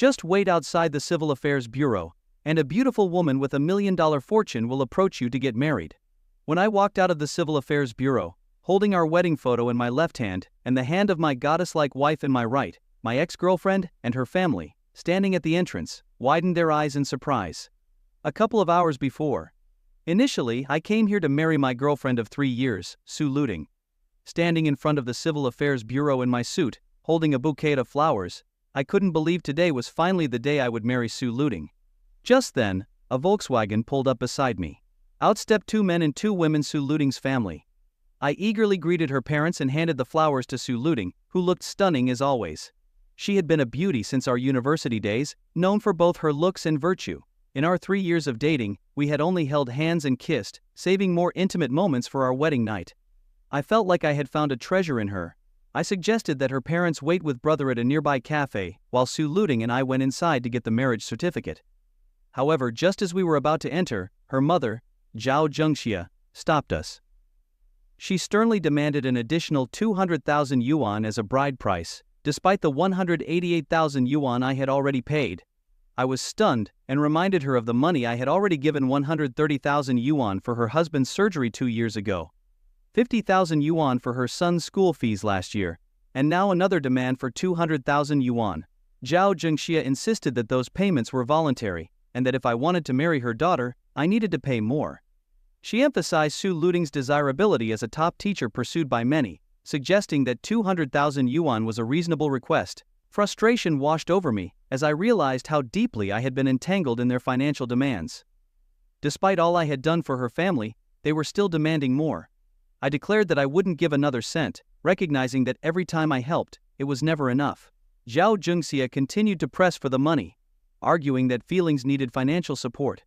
Just wait outside the Civil Affairs Bureau, and a beautiful woman with $1 million fortune will approach you to get married. When I walked out of the Civil Affairs Bureau, holding our wedding photo in my left hand and the hand of my goddess-like wife in my right, my ex-girlfriend and her family, standing at the entrance, widened their eyes in surprise. A couple of hours before. Initially, I came here to marry my girlfriend of 3 years, Sue Luting. Standing in front of the Civil Affairs Bureau in my suit, holding a bouquet of flowers, I couldn't believe today was finally the day I would marry Sue Luting. Just then, a Volkswagen pulled up beside me. Out stepped 2 men and 2 women, Sue Luting's family. I eagerly greeted her parents and handed the flowers to Sue Luting, who looked stunning as always. She had been a beauty since our university days, known for both her looks and virtue. In our 3 years of dating, we had only held hands and kissed, saving more intimate moments for our wedding night. I felt like I had found a treasure in her. I suggested that her parents wait with brother at a nearby cafe, while Sue Luting and I went inside to get the marriage certificate. However, just as we were about to enter, her mother, Zhao Zhengxia, stopped us. She sternly demanded an additional 200,000 yuan as a bride price, despite the 188,000 yuan I had already paid. I was stunned and reminded her of the money I had already given, 130,000 yuan for her husband's surgery 2 years ago, 50,000 yuan for her son's school fees last year, and now another demand for 200,000 yuan. Zhao Zhengxia insisted that those payments were voluntary, and that if I wanted to marry her daughter, I needed to pay more. She emphasized Sue Luting's desirability as a top teacher pursued by many, suggesting that 200,000 yuan was a reasonable request. Frustration washed over me as I realized how deeply I had been entangled in their financial demands. Despite all I had done for her family, they were still demanding more. I declared that I wouldn't give another cent, recognizing that every time I helped, it was never enough. Zhao Zhengxia continued to press for the money, arguing that feelings needed financial support.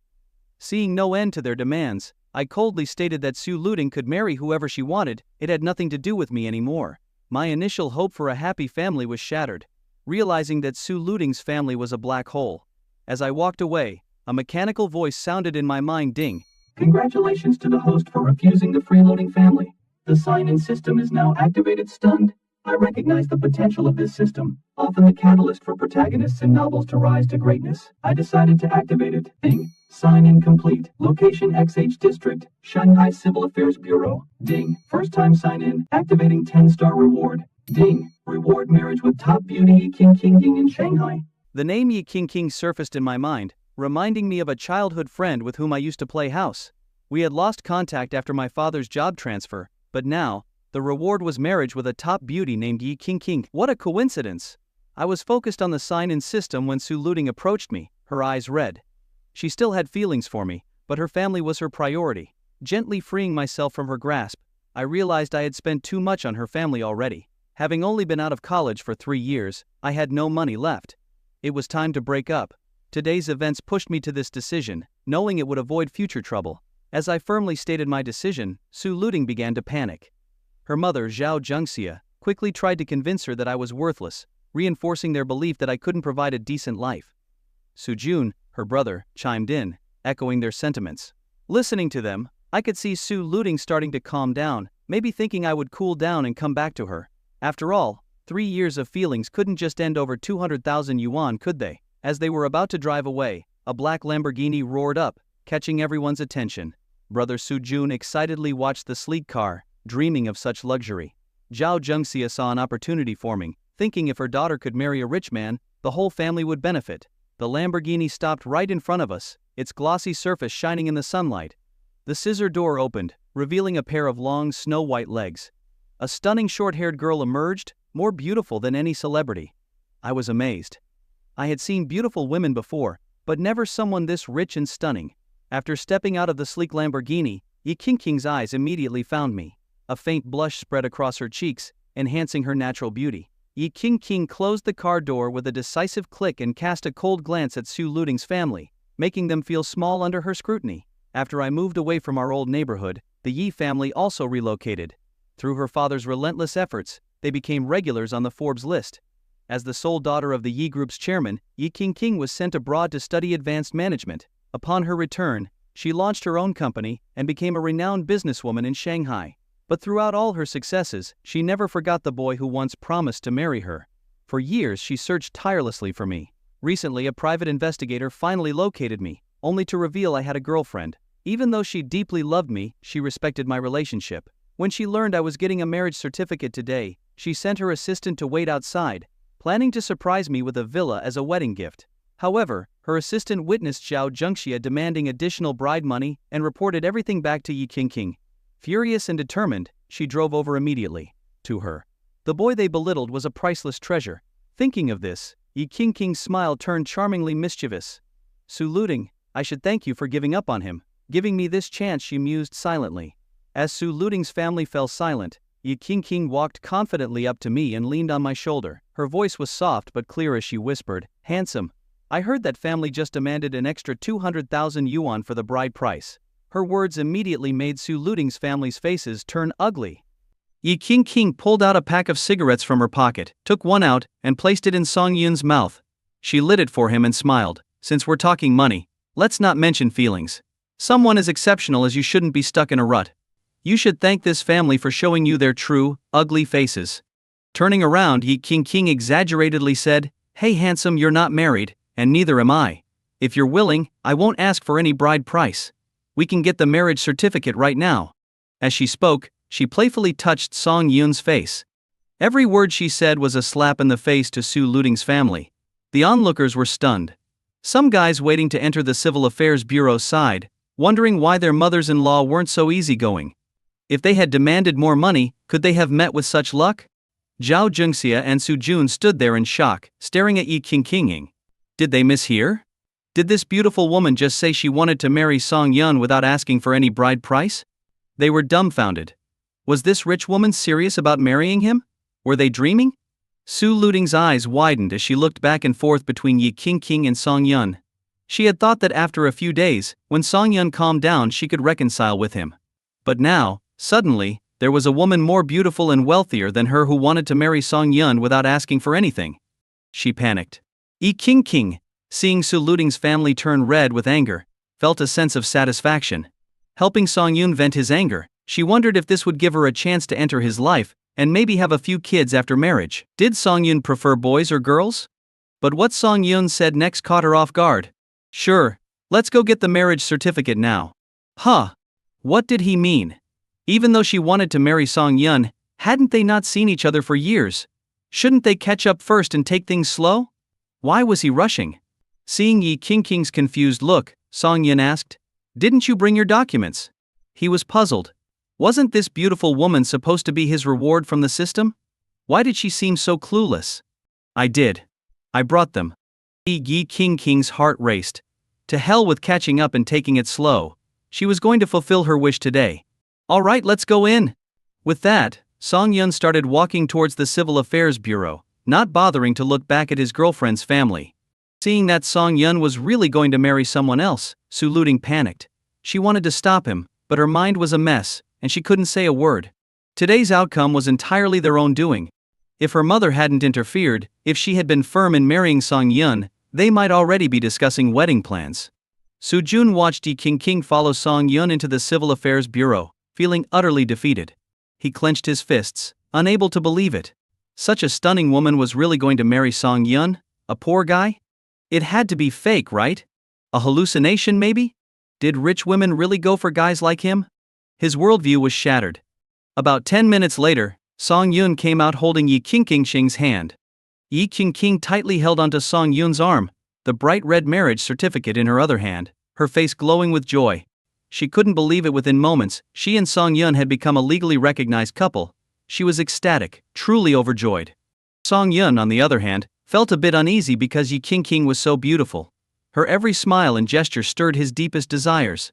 Seeing no end to their demands, I coldly stated that Sue Luting could marry whoever she wanted, it had nothing to do with me anymore. My initial hope for a happy family was shattered, realizing that Sue Luting's family was a black hole. As I walked away, a mechanical voice sounded in my mind: ding. Congratulations to the host for refusing the freeloading family. The sign-in system is now activated. Stunned. I recognize the potential of this system, often the catalyst for protagonists in novels to rise to greatness. I decided to activate it. Ding. Sign-in complete. Location XH District, Shanghai Civil Affairs Bureau. Ding. First time sign-in. Activating 10-star reward. Ding. Reward marriage with top beauty Yi Qingqing in Shanghai. The name Yi Qingqing surfaced in my mind, reminding me of a childhood friend with whom I used to play house. We had lost contact after my father's job transfer, but now, the reward was marriage with a top beauty named Yi Qingqing. What a coincidence! I was focused on the sign-in system when Sue Luting approached me, her eyes red. She still had feelings for me, but her family was her priority. Gently freeing myself from her grasp, I realized I had spent too much on her family already. Having only been out of college for 3 years, I had no money left. It was time to break up. Today's events pushed me to this decision, knowing it would avoid future trouble. As I firmly stated my decision, Sue Luting began to panic. Her mother, Zhao Zhengxia, quickly tried to convince her that I was worthless, reinforcing their belief that I couldn't provide a decent life. Su Jun, her brother, chimed in, echoing their sentiments. Listening to them, I could see Sue Luting starting to calm down, maybe thinking I would cool down and come back to her. After all, 3 years of feelings couldn't just end over 200,000 yuan, could they? As they were about to drive away, a black Lamborghini roared up, catching everyone's attention. Brother Su Jun excitedly watched the sleek car, dreaming of such luxury. Zhao Zhengxia saw an opportunity forming, thinking if her daughter could marry a rich man, the whole family would benefit. The Lamborghini stopped right in front of us, its glossy surface shining in the sunlight. The scissor door opened, revealing a pair of long, snow-white legs. A stunning short-haired girl emerged, more beautiful than any celebrity. I was amazed. I had seen beautiful women before, but never someone this rich and stunning. After stepping out of the sleek Lamborghini, Yi Qingqing's eyes immediately found me. A faint blush spread across her cheeks, enhancing her natural beauty. Yi Qingqing closed the car door with a decisive click and cast a cold glance at Sue Luting's family, making them feel small under her scrutiny. After I moved away from our old neighborhood, the Yi family also relocated. Through her father's relentless efforts, they became regulars on the Forbes list. As the sole daughter of the Yi Group's chairman, Yi Qingqing was sent abroad to study advanced management. Upon her return, she launched her own company and became a renowned businesswoman in Shanghai. But throughout all her successes, she never forgot the boy who once promised to marry her. For years she searched tirelessly for me, Recently, a private investigator finally located me, only to reveal I had a girlfriend. Even though she deeply loved me, she respected my relationship. When she learned I was getting a marriage certificate today, she sent her assistant to wait outside, planning to surprise me with a villa as a wedding gift. However, her assistant witnessed Zhao Zhengxia demanding additional bride money and reported everything back to Yi Qingqing. Furious and determined, she drove over immediately to her. The boy they belittled was a priceless treasure. Thinking of this, Yi Qingqing's smile turned charmingly mischievous. Su Luting, I should thank you for giving up on him. Giving me this chance, she mused silently. As Su Luting's family fell silent, Yi Qingqing walked confidently up to me and leaned on my shoulder. Her voice was soft but clear as she whispered, "Handsome, I heard that family just demanded an extra 200,000 yuan for the bride price." Her words immediately made Su Luting's family's faces turn ugly. Yi Qingqing pulled out a pack of cigarettes from her pocket, took one out, and placed it in Song Yun's mouth. She lit it for him and smiled. "Since we're talking money, let's not mention feelings. Someone as exceptional as you shouldn't be stuck in a rut. You should thank this family for showing you their true, ugly faces." Turning around, Yi Qingqing exaggeratedly said, "Hey handsome, you're not married, and neither am I. If you're willing, I won't ask for any bride price. We can get the marriage certificate right now." As she spoke, she playfully touched Song Yun's face. Every word she said was a slap in the face to Su Luting's family. The onlookers were stunned. Some guys waiting to enter the Civil Affairs Bureau sighed, wondering why their mothers-in-law weren't so easygoing. If they had demanded more money, could they have met with such luck? Zhao Zhengxia and Su Jun stood there in shock, staring at Yi Qingqing. Did they mishear? Did this beautiful woman just say she wanted to marry Song Yun without asking for any bride price? They were dumbfounded. Was this rich woman serious about marrying him? Were they dreaming? Su Luting's eyes widened as she looked back and forth between Yi Qingqing and Song Yun. She had thought that after a few days, when Song Yun calmed down, she could reconcile with him. But now, suddenly, there was a woman more beautiful and wealthier than her who wanted to marry Song Yun without asking for anything. She panicked. Yi Qingqing, seeing Su Luting's family turn red with anger, felt a sense of satisfaction. Helping Song Yun vent his anger, she wondered if this would give her a chance to enter his life and maybe have a few kids after marriage. Did Song Yun prefer boys or girls? But what Song Yun said next caught her off guard. "Sure, let's go get the marriage certificate now." Huh? What did he mean? Even though she wanted to marry Song Yun, hadn't they not seen each other for years? Shouldn't they catch up first and take things slow? Why was he rushing? Seeing Yi Qingqing's confused look, Song Yun asked, "Didn't you bring your documents?" He was puzzled. Wasn't this beautiful woman supposed to be his reward from the system? Why did she seem so clueless? "I did. I brought them." Yi Qingqing's heart raced. To hell with catching up and taking it slow. She was going to fulfill her wish today. "All right, let's go in." With that, Song Yun started walking towards the Civil Affairs Bureau, not bothering to look back at his girlfriend's family. Seeing that Song Yun was really going to marry someone else, Su Luting panicked. She wanted to stop him, but her mind was a mess, and she couldn't say a word. Today's outcome was entirely their own doing. If her mother hadn't interfered, if she had been firm in marrying Song Yun, they might already be discussing wedding plans. Su Jun watched Yi Qingqing follow Song Yun into the Civil Affairs Bureau, feeling utterly defeated. He clenched his fists, unable to believe it. Such a stunning woman was really going to marry Song Yun, a poor guy? It had to be fake, right? A hallucination maybe? Did rich women really go for guys like him? His worldview was shattered. About 10 minutes later, Song Yun came out holding Yi Qingqing's hand. Yi Qingqing tightly held onto Song Yun's arm, the bright red marriage certificate in her other hand, her face glowing with joy. She couldn't believe it. Within moments, she and Song Yun had become a legally recognized couple. She was ecstatic, truly overjoyed. Song Yun, on the other hand, felt a bit uneasy because Yi Qingqing was so beautiful. Her every smile and gesture stirred his deepest desires.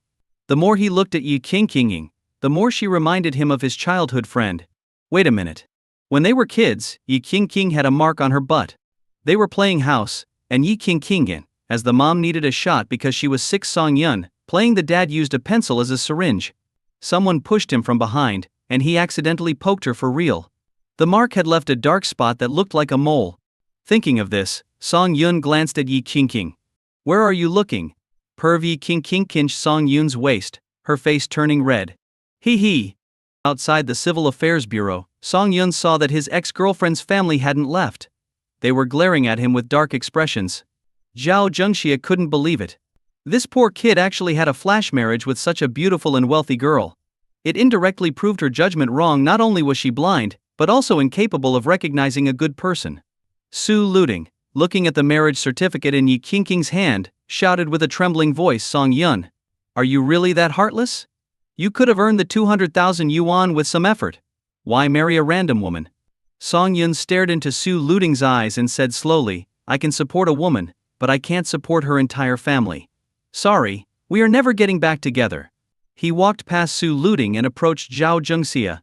The more he looked at Yi Qingqing, the more she reminded him of his childhood friend. Wait a minute. When they were kids, Yi Qingqing had a mark on her butt. They were playing house, and Yi Qingqing, as the mom needed a shot because she was sick, Song Yun, playing the dad, used a pencil as a syringe. Someone pushed him from behind, and he accidentally poked her for real. The mark had left a dark spot that looked like a mole. Thinking of this, Song Yun glanced at Yi Qingqing. "Where are you looking?" Perv. Yi Qingqing pinched Song Yun's waist, her face turning red. He. Outside the Civil Affairs Bureau, Song Yun saw that his ex-girlfriend's family hadn't left. They were glaring at him with dark expressions. Zhao Zhengxia couldn't believe it. This poor kid actually had a flash marriage with such a beautiful and wealthy girl. It indirectly proved her judgment wrong. Not only was she blind, but also incapable of recognizing a good person. Su Luding, looking at the marriage certificate in Yi Qingqing's hand, shouted with a trembling voice, Song Yun, are you really that heartless? You could have earned the 200,000 yuan with some effort. Why marry a random woman? Song Yun stared into Su Luding's eyes and said slowly, I can support a woman, but I can't support her entire family. Sorry, we are never getting back together. He walked past Su Luding and approached Zhao Zhengxia.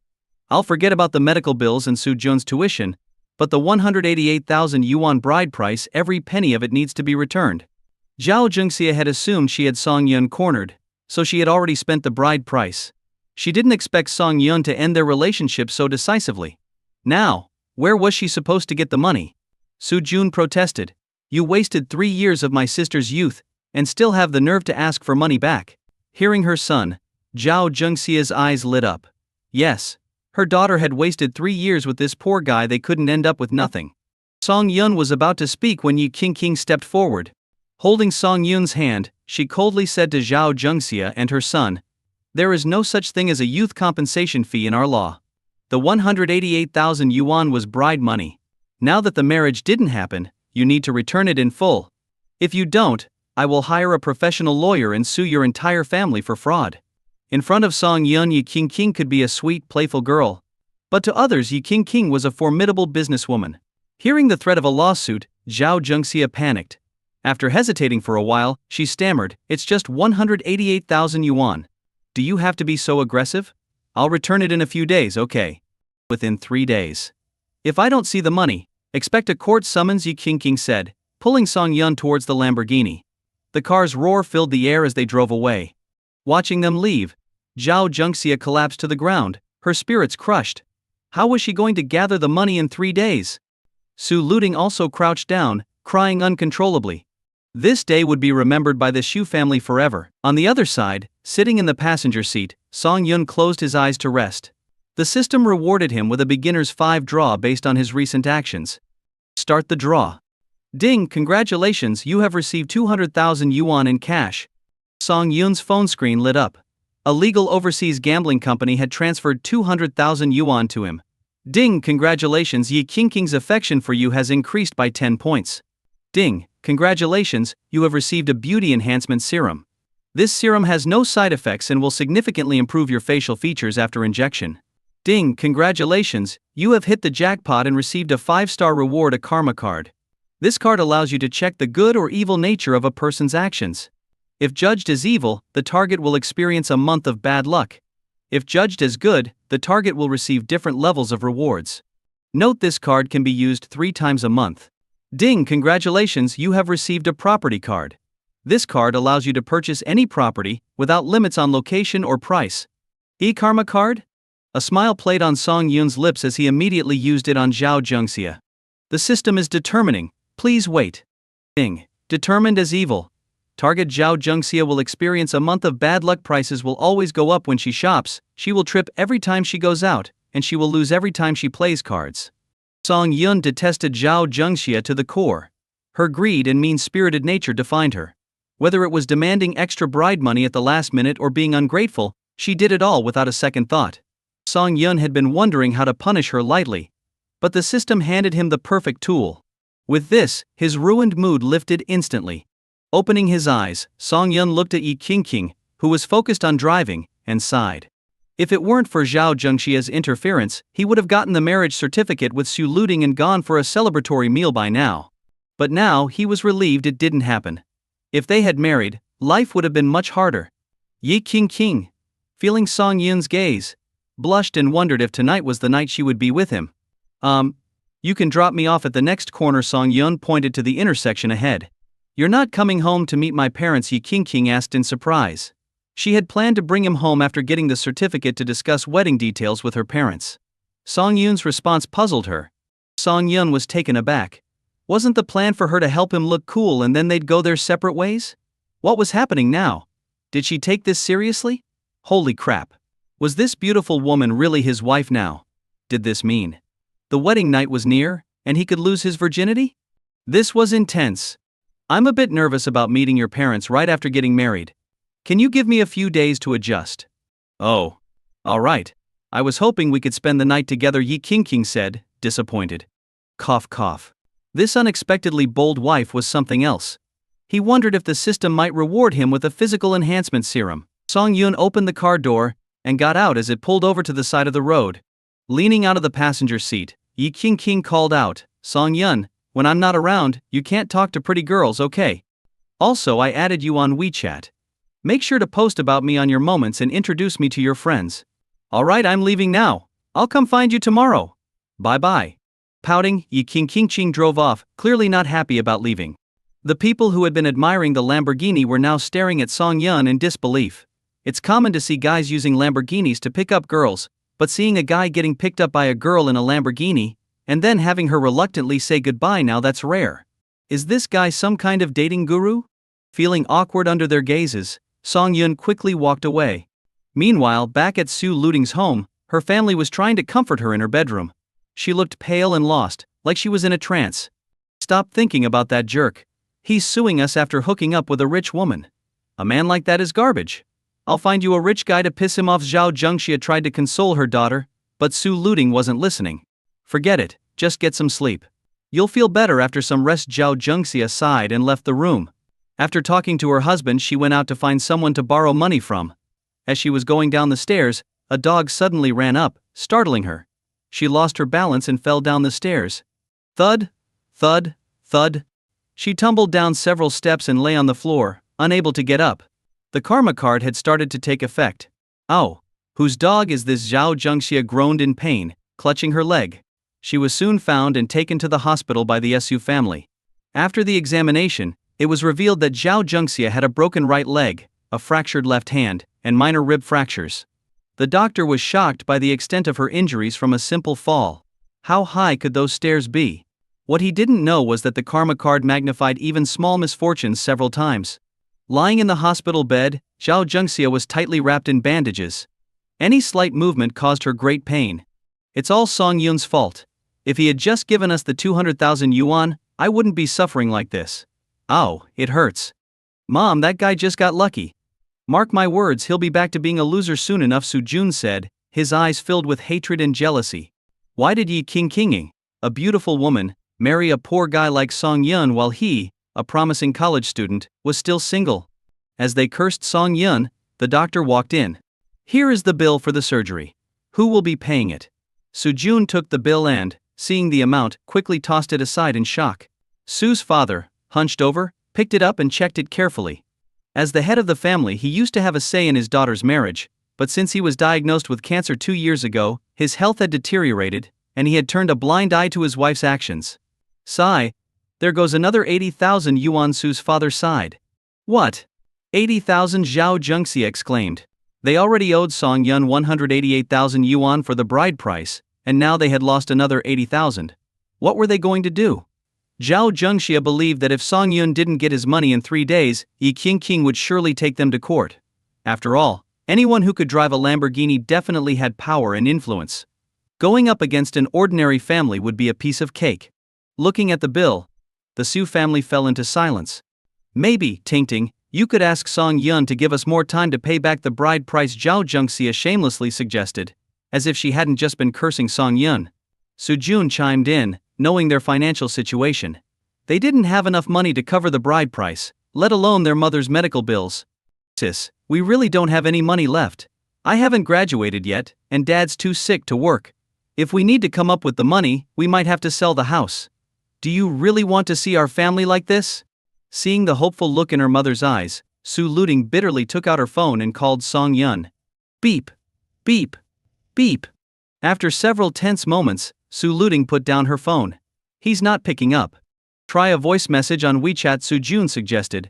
I'll forget about the medical bills and Su Jun's tuition, but the 188,000 yuan bride price, every penny of it needs to be returned. Zhao Zhengxia had assumed she had Song Yun cornered, so she had already spent the bride price. She didn't expect Song Yun to end their relationship so decisively. Now, where was she supposed to get the money? Su Jun protested. You wasted 3 years of my sister's youth, and still have the nerve to ask for money back. Hearing her son, Zhao Zhengxia's eyes lit up. Yes, her daughter had wasted 3 years with this poor guy. They couldn't end up with nothing. Song Yun was about to speak when Yi Qingqing stepped forward. Holding Song Yun's hand, she coldly said to Zhao Zhengxia and her son, there is no such thing as a youth compensation fee in our law. The 188,000 yuan was bride money. Now that the marriage didn't happen, you need to return it in full. If you don't, I will hire a professional lawyer and sue your entire family for fraud. In front of Song Yun, Yi Qingqing could be a sweet, playful girl. But to others, Yi Qingqing was a formidable businesswoman. Hearing the threat of a lawsuit, Zhao Zhengxia panicked. After hesitating for a while, she stammered, it's just 188,000 yuan. Do you have to be so aggressive? I'll return it in a few days, okay? Within 3 days. If I don't see the money, expect a court summons, Yi Qingqing said, pulling Song Yun towards the Lamborghini. The car's roar filled the air as they drove away. Watching them leave, Zhao Zhengxia collapsed to the ground, her spirits crushed. How was she going to gather the money in 3 days? Su Luding also crouched down, crying uncontrollably. This day would be remembered by the Xu family forever. On the other side, sitting in the passenger seat, Song Yun closed his eyes to rest. The system rewarded him with a beginner's 5 draw based on his recent actions. Start the draw. Ding, congratulations, you have received 200,000 yuan in cash. Song Yun's phone screen lit up. A legal overseas gambling company had transferred 200,000 yuan to him. Ding, congratulations, Yi Qingqing's affection for you has increased by 10 points. Ding, congratulations, you have received a beauty enhancement serum. This serum has no side effects and will significantly improve your facial features after injection. Ding, congratulations, you have hit the jackpot and received a 5-star reward, a karma card. This card allows you to check the good or evil nature of a person's actions. If judged as evil, the target will experience a month of bad luck. If judged as good, the target will receive different levels of rewards. Note this card can be used 3 times a month. Ding, congratulations, you have received a property card. This card allows you to purchase any property, without limits on location or price. E-Karma card? A smile played on Song Yun's lips as he immediately used it on Zhao Zhengxia. The system is determining, please wait. Ding, determined as evil. Target Zhao Zhengxia will experience a month of bad luck. Prices will always go up when she shops, she will trip every time she goes out, and she will lose every time she plays cards. Song Yun detested Zhao Zhengxia to the core. Her greed and mean-spirited nature defined her. Whether it was demanding extra bride money at the last minute or being ungrateful, she did it all without a second thought. Song Yun had been wondering how to punish her lightly. But the system handed him the perfect tool. With this, his ruined mood lifted instantly. Opening his eyes, Song Yun looked at Yi Qingqing, who was focused on driving, and sighed. If it weren't for Zhao Zhengxia's interference, he would have gotten the marriage certificate with Su Luding and gone for a celebratory meal by now. But now he was relieved it didn't happen. If they had married, life would have been much harder. Yi Qingqing, feeling Song Yun's gaze, blushed and wondered if tonight was the night she would be with him. You can drop me off at the next corner. Song Yun pointed to the intersection ahead. You're not coming home to meet my parents? Yi Qingqing asked in surprise. She had planned to bring him home after getting the certificate to discuss wedding details with her parents. Song Yun's response puzzled her. Song Yun was taken aback. Wasn't the plan for her to help him look cool and then they'd go their separate ways? What was happening now? Did she take this seriously? Holy crap. Was this beautiful woman really his wife now? Did this mean the wedding night was near, and he could lose his virginity? This was intense. I'm a bit nervous about meeting your parents right after getting married. Can you give me a few days to adjust? Oh. Alright. I was hoping we could spend the night together, Yi King said, disappointed. Cough cough. This unexpectedly bold wife was something else. He wondered if the system might reward him with a physical enhancement serum. Song Yun opened the car door and got out as it pulled over to the side of the road. Leaning out of the passenger seat, Yi King called out, Song Yun, when I'm not around, you can't talk to pretty girls, okay? Also, I added you on WeChat. Make sure to post about me on your moments and introduce me to your friends. Alright, I'm leaving now. I'll come find you tomorrow. Bye-bye. Pouting, Yi King drove off, clearly not happy about leaving. The people who had been admiring the Lamborghini were now staring at Song Yun in disbelief. It's common to see guys using Lamborghinis to pick up girls, but seeing a guy getting picked up by a girl in a Lamborghini, and then having her reluctantly say goodbye, now that's rare. Is this guy some kind of dating guru? Feeling awkward under their gazes, Song Yun quickly walked away. Meanwhile, back at Su Luting's home, her family was trying to comfort her in her bedroom. She looked pale and lost, like she was in a trance. Stop thinking about that jerk. He's suing us after hooking up with a rich woman. A man like that is garbage. I'll find you a rich guy to piss him off. Zhao Zhengxia tried to console her daughter, but Su Luting wasn't listening. Forget it, just get some sleep. You'll feel better after some rest. Zhao Zhengxia sighed and left the room. After talking to her husband, she went out to find someone to borrow money from. As she was going down the stairs, a dog suddenly ran up, startling her. She lost her balance and fell down the stairs. Thud, thud, thud. She tumbled down several steps and lay on the floor, unable to get up. The karma card had started to take effect. Ow! Whose dog is this? Zhao Zhengxia groaned in pain, clutching her leg. She was soon found and taken to the hospital by the Su family. After the examination, it was revealed that Zhao Zhengxia had a broken right leg, a fractured left hand, and minor rib fractures. The doctor was shocked by the extent of her injuries from a simple fall. How high could those stairs be? What he didn't know was that the karma card magnified even small misfortunes several times. Lying in the hospital bed, Zhao Zhengxia was tightly wrapped in bandages. Any slight movement caused her great pain. It's all Song Yun's fault. If he had just given us the 200,000 yuan, I wouldn't be suffering like this. Ow, it hurts. Mom, that guy just got lucky. Mark my words, he'll be back to being a loser soon enough, Su Jun said, his eyes filled with hatred and jealousy. Why did Yi King, a beautiful woman, marry a poor guy like Song Yun while he, a promising college student, was still single? As they cursed Song Yun, the doctor walked in. Here is the bill for the surgery. Who will be paying it? Su Jun took the bill and, seeing the amount, quickly tossed it aside in shock. Su's father, hunched over, picked it up and checked it carefully. As the head of the family, he used to have a say in his daughter's marriage, but since he was diagnosed with cancer 2 years ago, his health had deteriorated, and he had turned a blind eye to his wife's actions. Sigh. There goes another 80,000 yuan, Su's father sighed. What? 80,000? Zhao Zhengxia exclaimed. They already owed Song Yun 188,000 yuan for the bride price, and now they had lost another 80,000. What were they going to do? Zhao Zhengxia believed that if Song Yun didn't get his money in 3 days, Yi King would surely take them to court. After all, anyone who could drive a Lamborghini definitely had power and influence. Going up against an ordinary family would be a piece of cake. Looking at the bill, the Su family fell into silence. Maybe, Tingting, you could ask Song Yun to give us more time to pay back the bride price, Zhao Zhengxia shamelessly suggested, as if she hadn't just been cursing Song Yun. Su Jun chimed in, knowing their financial situation. They didn't have enough money to cover the bride price, let alone their mother's medical bills. Sis, we really don't have any money left. I haven't graduated yet, and Dad's too sick to work. If we need to come up with the money, we might have to sell the house. Do you really want to see our family like this? Seeing the hopeful look in her mother's eyes, Su Luting bitterly took out her phone and called Song Yun. Beep. Beep. Beep. After several tense moments, Su Luting put down her phone. He's not picking up. Try a voice message on WeChat, Su Jun suggested.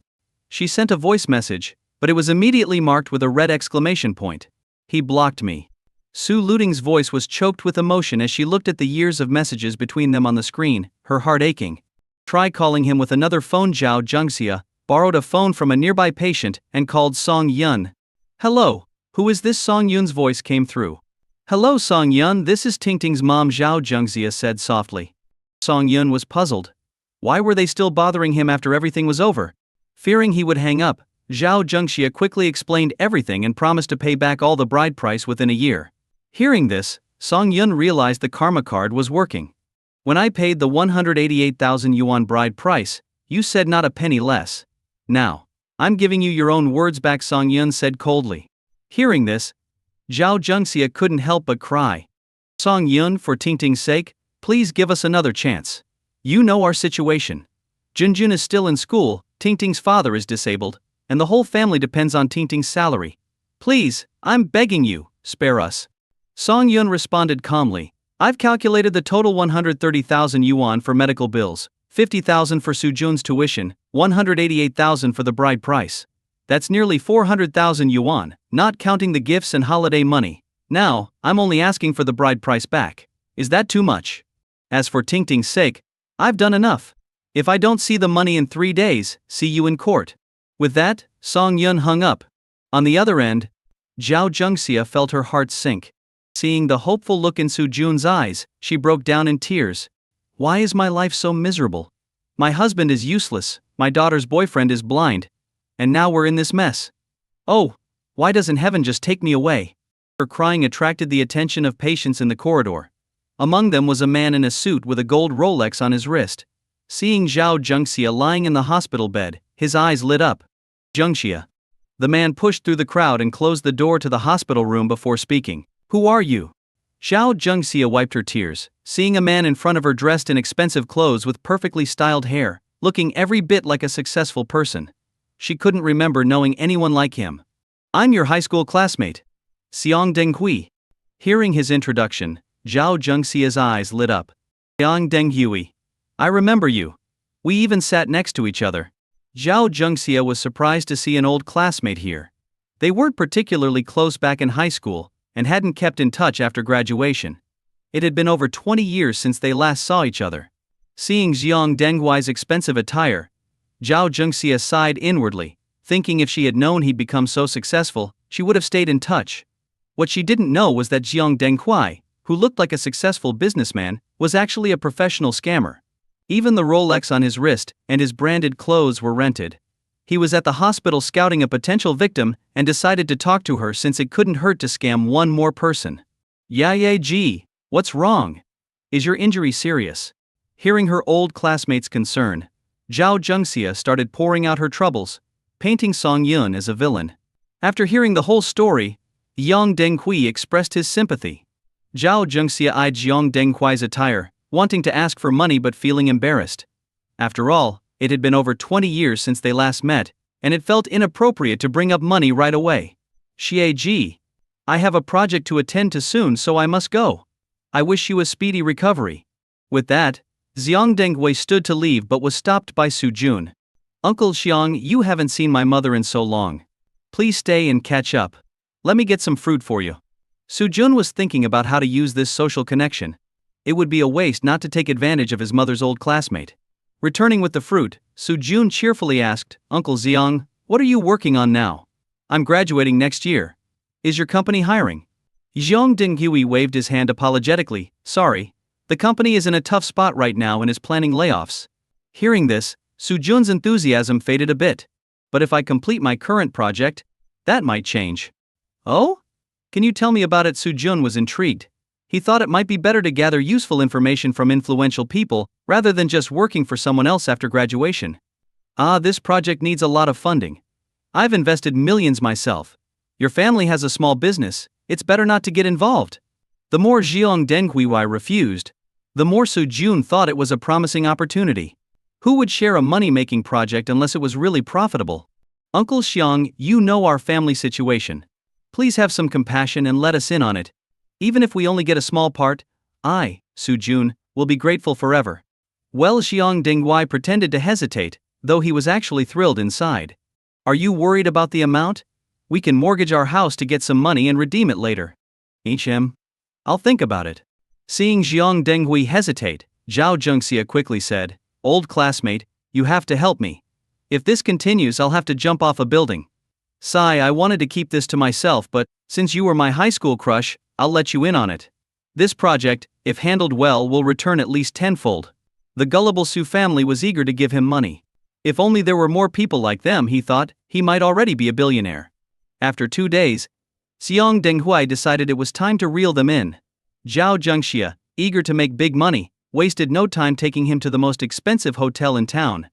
She sent a voice message, but it was immediately marked with a red exclamation point. He blocked me. Su Luting's voice was choked with emotion as she looked at the years of messages between them on the screen, her heart aching. Try calling him with another phone. Zhao Zhengxia borrowed a phone from a nearby patient and called Song Yun. Hello, who is this? Song Yun's voice came through. Hello Song Yun, this is Tingting's mom, Zhao Zhengxia said softly. Song Yun was puzzled. Why were they still bothering him after everything was over? Fearing he would hang up, Zhao Zhengxia quickly explained everything and promised to pay back all the bride price within a year. Hearing this, Song Yun realized the karma card was working. When I paid the 188,000 yuan bride price, you said not a penny less. Now, I'm giving you your own words back, Song Yun said coldly. Hearing this, Zhao Zhengxia couldn't help but cry. Song Yun, for Tingting's sake, please give us another chance. You know our situation. Junjun is still in school, Tingting's father is disabled, and the whole family depends on Tingting's salary. Please, I'm begging you, spare us. Song Yun responded calmly. I've calculated the total 130,000 yuan for medical bills, 50,000 for Sujun's tuition, 188,000 for the bride price. That's nearly 400,000 yuan, not counting the gifts and holiday money. Now, I'm only asking for the bride price back. Is that too much? As for Tingting's sake, I've done enough. If I don't see the money in 3 days, see you in court. With that, Song Yun hung up. On the other end, Zhao Zhengxia felt her heart sink. Seeing the hopeful look in Sujun's eyes, she broke down in tears. Why is my life so miserable? My husband is useless, my daughter's boyfriend is blind, and now we're in this mess. Oh, why doesn't heaven just take me away? Her crying attracted the attention of patients in the corridor. Among them was a man in a suit with a gold Rolex on his wrist. Seeing Zhao Zhengxia lying in the hospital bed, his eyes lit up. Zhengxia. The man pushed through the crowd and closed the door to the hospital room before speaking. Who are you? Zhao Zhengxia wiped her tears, seeing a man in front of her dressed in expensive clothes with perfectly styled hair, looking every bit like a successful person. She couldn't remember knowing anyone like him. I'm your high school classmate, Xiang Denghui. Hearing his introduction, Zhao Zhengxia's eyes lit up. Xiang Denghui. I remember you. We even sat next to each other. Zhao Zhengxia was surprised to see an old classmate here. They weren't particularly close back in high school, and hadn't kept in touch after graduation. It had been over 20 years since they last saw each other. Seeing Xiang Denghui's expensive attire, Zhao Zhengxia sighed inwardly, thinking if she had known he'd become so successful, she would have stayed in touch. What she didn't know was that Xiang Denghui, who looked like a successful businessman, was actually a professional scammer. Even the Rolex on his wrist and his branded clothes were rented. He was at the hospital scouting a potential victim and decided to talk to her since it couldn't hurt to scam one more person. Ji, what's wrong? Is your injury serious? Hearing her old classmate's concern, Zhao Zhengxia started pouring out her troubles, painting Song Yun as a villain. After hearing the whole story, Xiang Denghui expressed his sympathy. Zhao Zhengxia eyed Xiang Denghui's attire, wanting to ask for money but feeling embarrassed. After all, it had been over 20 years since they last met, and it felt inappropriate to bring up money right away. Ji, I have a project to attend to soon, so I must go. I wish you a speedy recovery. With that, Xiang Denghui stood to leave but was stopped by Su Jun. Uncle Xiang, you haven't seen my mother in so long. Please stay and catch up. Let me get some fruit for you. Su Jun was thinking about how to use this social connection. It would be a waste not to take advantage of his mother's old classmate. Returning with the fruit, Su Jun cheerfully asked, Uncle Xiang, what are you working on now? I'm graduating next year. Is your company hiring? Xiang Denghui waved his hand apologetically. Sorry, the company is in a tough spot right now and is planning layoffs. Hearing this, Su Jun's enthusiasm faded a bit. But if I complete my current project, that might change. Oh? Can you tell me about it? Su Jun was intrigued. He thought it might be better to gather useful information from influential people, rather than just working for someone else after graduation. This project needs a lot of funding. I've invested millions myself. Your family has a small business, it's better not to get involved. The more Xiang Denghui refused, the more Su Jun thought it was a promising opportunity. Who would share a money-making project unless it was really profitable? Uncle Xiang, you know our family situation. Please have some compassion and let us in on it. Even if we only get a small part, I, Su Jun, will be grateful forever. Well, Xiang Denghui pretended to hesitate, though he was actually thrilled inside. Are you worried about the amount? We can mortgage our house to get some money and redeem it later. I'll think about it. Seeing Xiang Denghui hesitate, Zhao Zhengxia quickly said, Old classmate, you have to help me. If this continues, I'll have to jump off a building. Sigh, I wanted to keep this to myself, but since you were my high school crush, I'll let you in on it. This project, if handled well, will return at least tenfold. The gullible Su family was eager to give him money. If only there were more people like them, he thought, he might already be a billionaire. After 2 days, Xiong Denghui decided it was time to reel them in. Zhao Zhengxia, eager to make big money, wasted no time taking him to the most expensive hotel in town.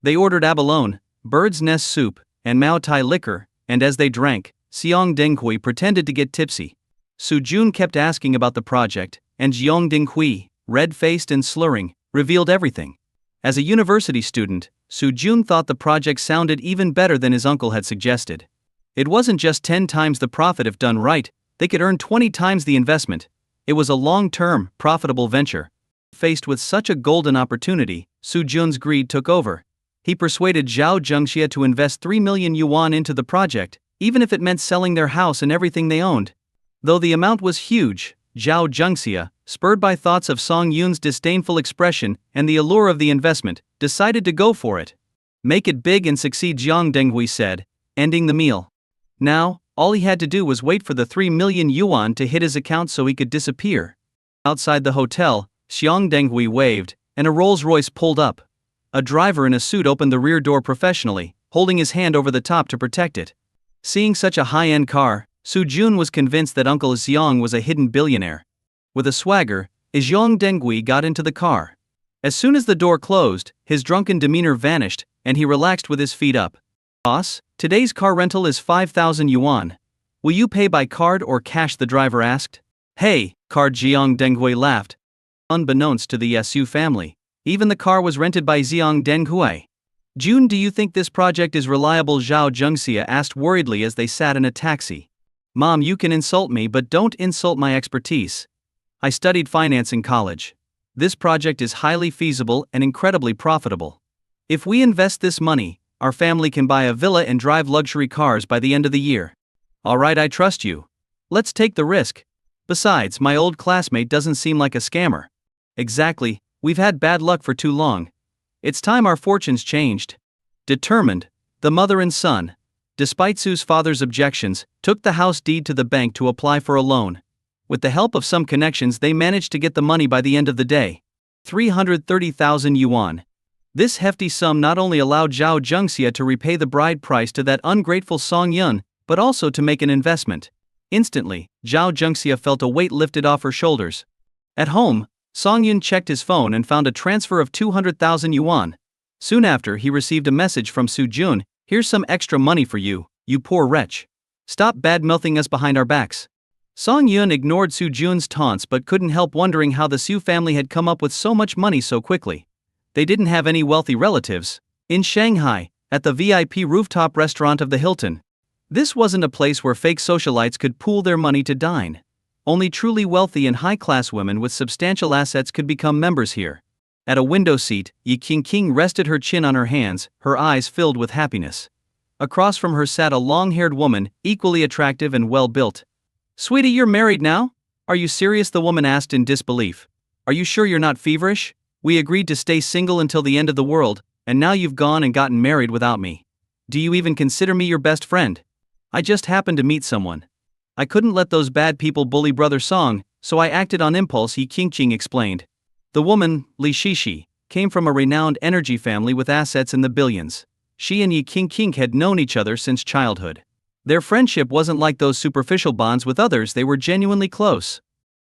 They ordered abalone, bird's nest soup, and Mao Tai liquor, and as they drank, Xiong Denghui pretended to get tipsy. Su Jun kept asking about the project, and Xiong Denghui, red-faced and slurring, revealed everything. As a university student, Su Jun thought the project sounded even better than his uncle had suggested. It wasn't just 10 times the profit if done right, they could earn 20 times the investment. It was a long-term, profitable venture. Faced with such a golden opportunity, Su Jun's greed took over. He persuaded Zhao Zhengxia to invest 3 million yuan into the project, even if it meant selling their house and everything they owned. Though the amount was huge, Zhao Zhengxia, spurred by thoughts of Song Yun's disdainful expression and the allure of the investment, decided to go for it. Make it big and succeed, Xiong Denghui said, ending the meal. Now, all he had to do was wait for the 3 million yuan to hit his account so he could disappear. Outside the hotel, Xiong Denghui waved, and a Rolls-Royce pulled up. A driver in a suit opened the rear door professionally, holding his hand over the top to protect it. Seeing such a high-end car, Su Jun was convinced that Uncle Xiong was a hidden billionaire. With a swagger, Xiong Denghui got into the car. As soon as the door closed, his drunken demeanor vanished, and he relaxed with his feet up. "Boss, today's car rental is 5,000 yuan. Will you pay by card or cash?" the driver asked. "Hey, card," Xiong Denghui laughed. Unbeknownst to the Su family, even the car was rented by Xiong Denghui. "Jun, do you think this project is reliable?" Zhao Zhengxia asked worriedly as they sat in a taxi. "Mom, you can insult me, but don't insult my expertise. I studied finance in college. This project is highly feasible and incredibly profitable. If we invest this money, our family can buy a villa and drive luxury cars by the end of the year. Alright, I trust you. Let's take the risk. Besides, my old classmate doesn't seem like a scammer." "Exactly, we've had bad luck for too long. It's time our fortunes changed." Determined, the mother and son, despite Su's father's objections, took the house deed to the bank to apply for a loan. With the help of some connections, they managed to get the money by the end of the day. 330,000 yuan. This hefty sum not only allowed Zhao Zhengxia to repay the bride price to that ungrateful Song Yun, but also to make an investment. Instantly, Zhao Zhengxia felt a weight lifted off her shoulders. At home, Song Yun checked his phone and found a transfer of 200,000 yuan. Soon after, he received a message from Su Jun. "Here's some extra money for you, you poor wretch. Stop bad-mouthing us behind our backs." Song Yun ignored Su Jun's taunts but couldn't help wondering how the Su family had come up with so much money so quickly. They didn't have any wealthy relatives. In Shanghai, at the VIP rooftop restaurant of the Hilton. This wasn't a place where fake socialites could pool their money to dine. Only truly wealthy and high-class women with substantial assets could become members here. At a window seat, Yi Qingqing rested her chin on her hands, her eyes filled with happiness. Across from her sat a long-haired woman, equally attractive and well-built. "Sweetie, you're married now? Are you serious?" the woman asked in disbelief. "Are you sure you're not feverish? We agreed to stay single until the end of the world, and now you've gone and gotten married without me. Do you even consider me your best friend?" "I just happened to meet someone. I couldn't let those bad people bully Brother Song, so I acted on impulse," Yi Qingqing explained. The woman, Li Shishi, came from a renowned energy family with assets in the billions. She and Yi Qingqing had known each other since childhood. Their friendship wasn't like those superficial bonds with others, they were genuinely close.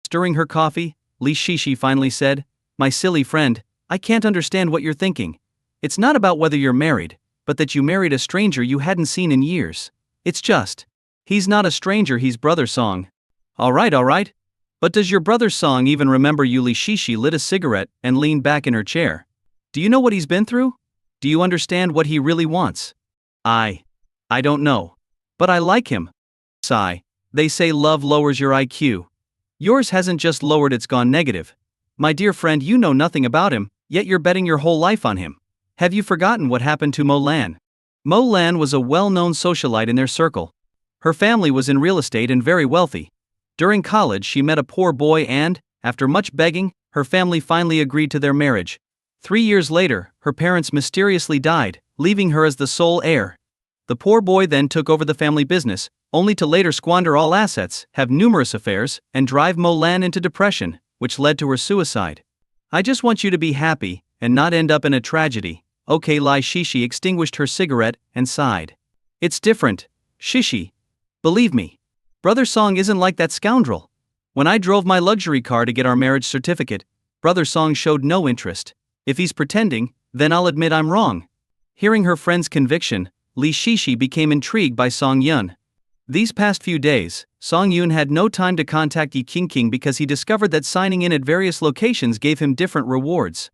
Stirring her coffee, Li Shishi finally said, "My silly friend, I can't understand what you're thinking. It's not about whether you're married, but that you married a stranger you hadn't seen in years. It's just, he's not a stranger, he's Brother Song." Alright. But does your Brother Song even remember you?" Li Shishi lit a cigarette and leaned back in her chair. "Do you know what he's been through? Do you understand what he really wants?" I don't know. But I like him." Sigh. "They say love lowers your IQ. Yours hasn't just lowered, it's gone negative. My dear friend, you know nothing about him, yet you're betting your whole life on him. Have you forgotten what happened to Mo Lan?" Mo Lan was a well-known socialite in their circle. Her family was in real estate and very wealthy. During college, she met a poor boy and, after much begging, her family finally agreed to their marriage. 3 years later, her parents mysteriously died, leaving her as the sole heir. The poor boy then took over the family business, only to later squander all assets, have numerous affairs, and drive Mo Lan into depression, which led to her suicide. "I just want you to be happy, and not end up in a tragedy. Okay, Li Shishi extinguished her cigarette and sighed. It's different, Shishi. Believe me. Brother Song isn't like that scoundrel. When I drove my luxury car to get our marriage certificate, Brother Song showed no interest. If he's pretending, then I'll admit I'm wrong. Hearing her friend's conviction, Li Shishi became intrigued by Song Yun. These past few days, Song Yun had no time to contact Yi Qingqing because he discovered that signing in at various locations gave him different rewards.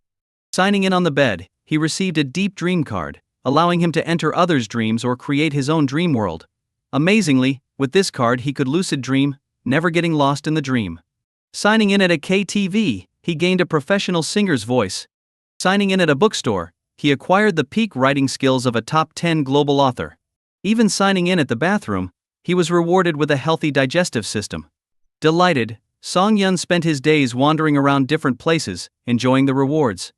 Signing in on the bed, he received a deep dream card, allowing him to enter others' dreams or create his own dream world. Amazingly, with this card he could lucid dream, never getting lost in the dream. Signing in at a KTV, he gained a professional singer's voice. Signing in at a bookstore, he acquired the peak writing skills of a top 10 global author. Even signing in at the bathroom, he was rewarded with a healthy digestive system. Delighted, Song Yun spent his days wandering around different places, enjoying the rewards.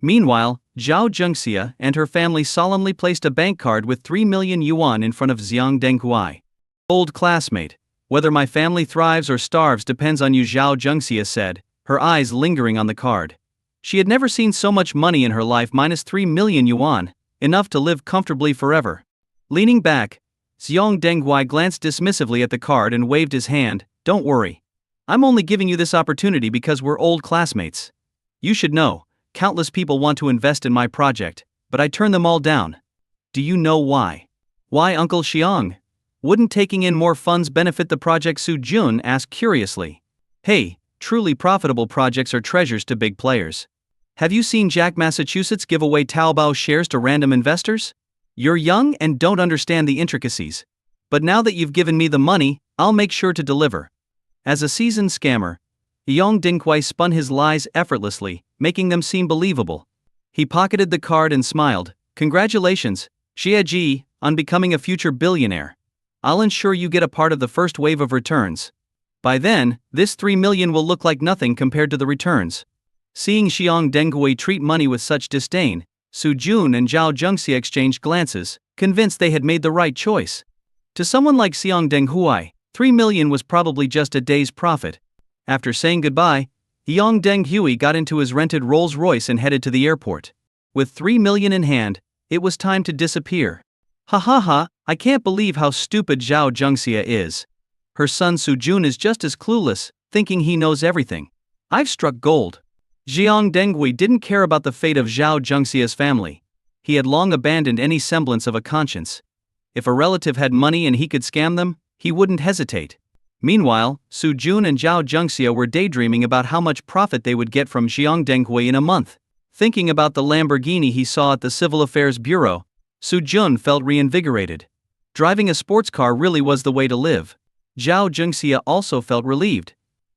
Meanwhile, Zhao Zhengxia and her family solemnly placed a bank card with 3 million yuan in front of Xiang Denghuai. Old classmate, whether my family thrives or starves depends on you, Zhao Zhengxia said, her eyes lingering on the card. She had never seen so much money in her life, minus 3 million yuan, enough to live comfortably forever. Leaning back, Xiang Denghuai glanced dismissively at the card and waved his hand. Don't worry. I'm only giving you this opportunity because we're old classmates. You should know, countless people want to invest in my project, but I turn them all down. Do you know why? Why, Uncle Xiang? Wouldn't taking in more funds benefit the project? Su Jun asked curiously. Hey, truly profitable projects are treasures to big players. Have you seen Jack Massachusetts give away Taobao shares to random investors? You're young and don't understand the intricacies. But now that you've given me the money, I'll make sure to deliver. As a seasoned scammer, Yang Dinghui spun his lies effortlessly, making them seem believable. He pocketed the card and smiled. Congratulations, Xie Ji, on becoming a future billionaire. I'll ensure you get a part of the first wave of returns. By then, this 3 million will look like nothing compared to the returns. Seeing Xiang Denghui treat money with such disdain, Su Jun and Zhao Zhengxia exchanged glances, convinced they had made the right choice. To someone like Xiang Denghui, 3 million was probably just a day's profit. After saying goodbye, Yang Denghui got into his rented Rolls-Royce and headed to the airport. With 3 million in hand, it was time to disappear. Ha ha ha, I can't believe how stupid Zhao Zhengxia is. Her son Su Jun is just as clueless, thinking he knows everything. I've struck gold. Xiang Denghui didn't care about the fate of Zhao Zhengxia's family. He had long abandoned any semblance of a conscience. If a relative had money and he could scam them, he wouldn't hesitate. Meanwhile, Su Jun and Zhao Zhengxia were daydreaming about how much profit they would get from Xiang Denghui in a month. Thinking about the Lamborghini he saw at the Civil Affairs Bureau, Su Jun felt reinvigorated. Driving a sports car really was the way to live. Zhao Zhengxia also felt relieved.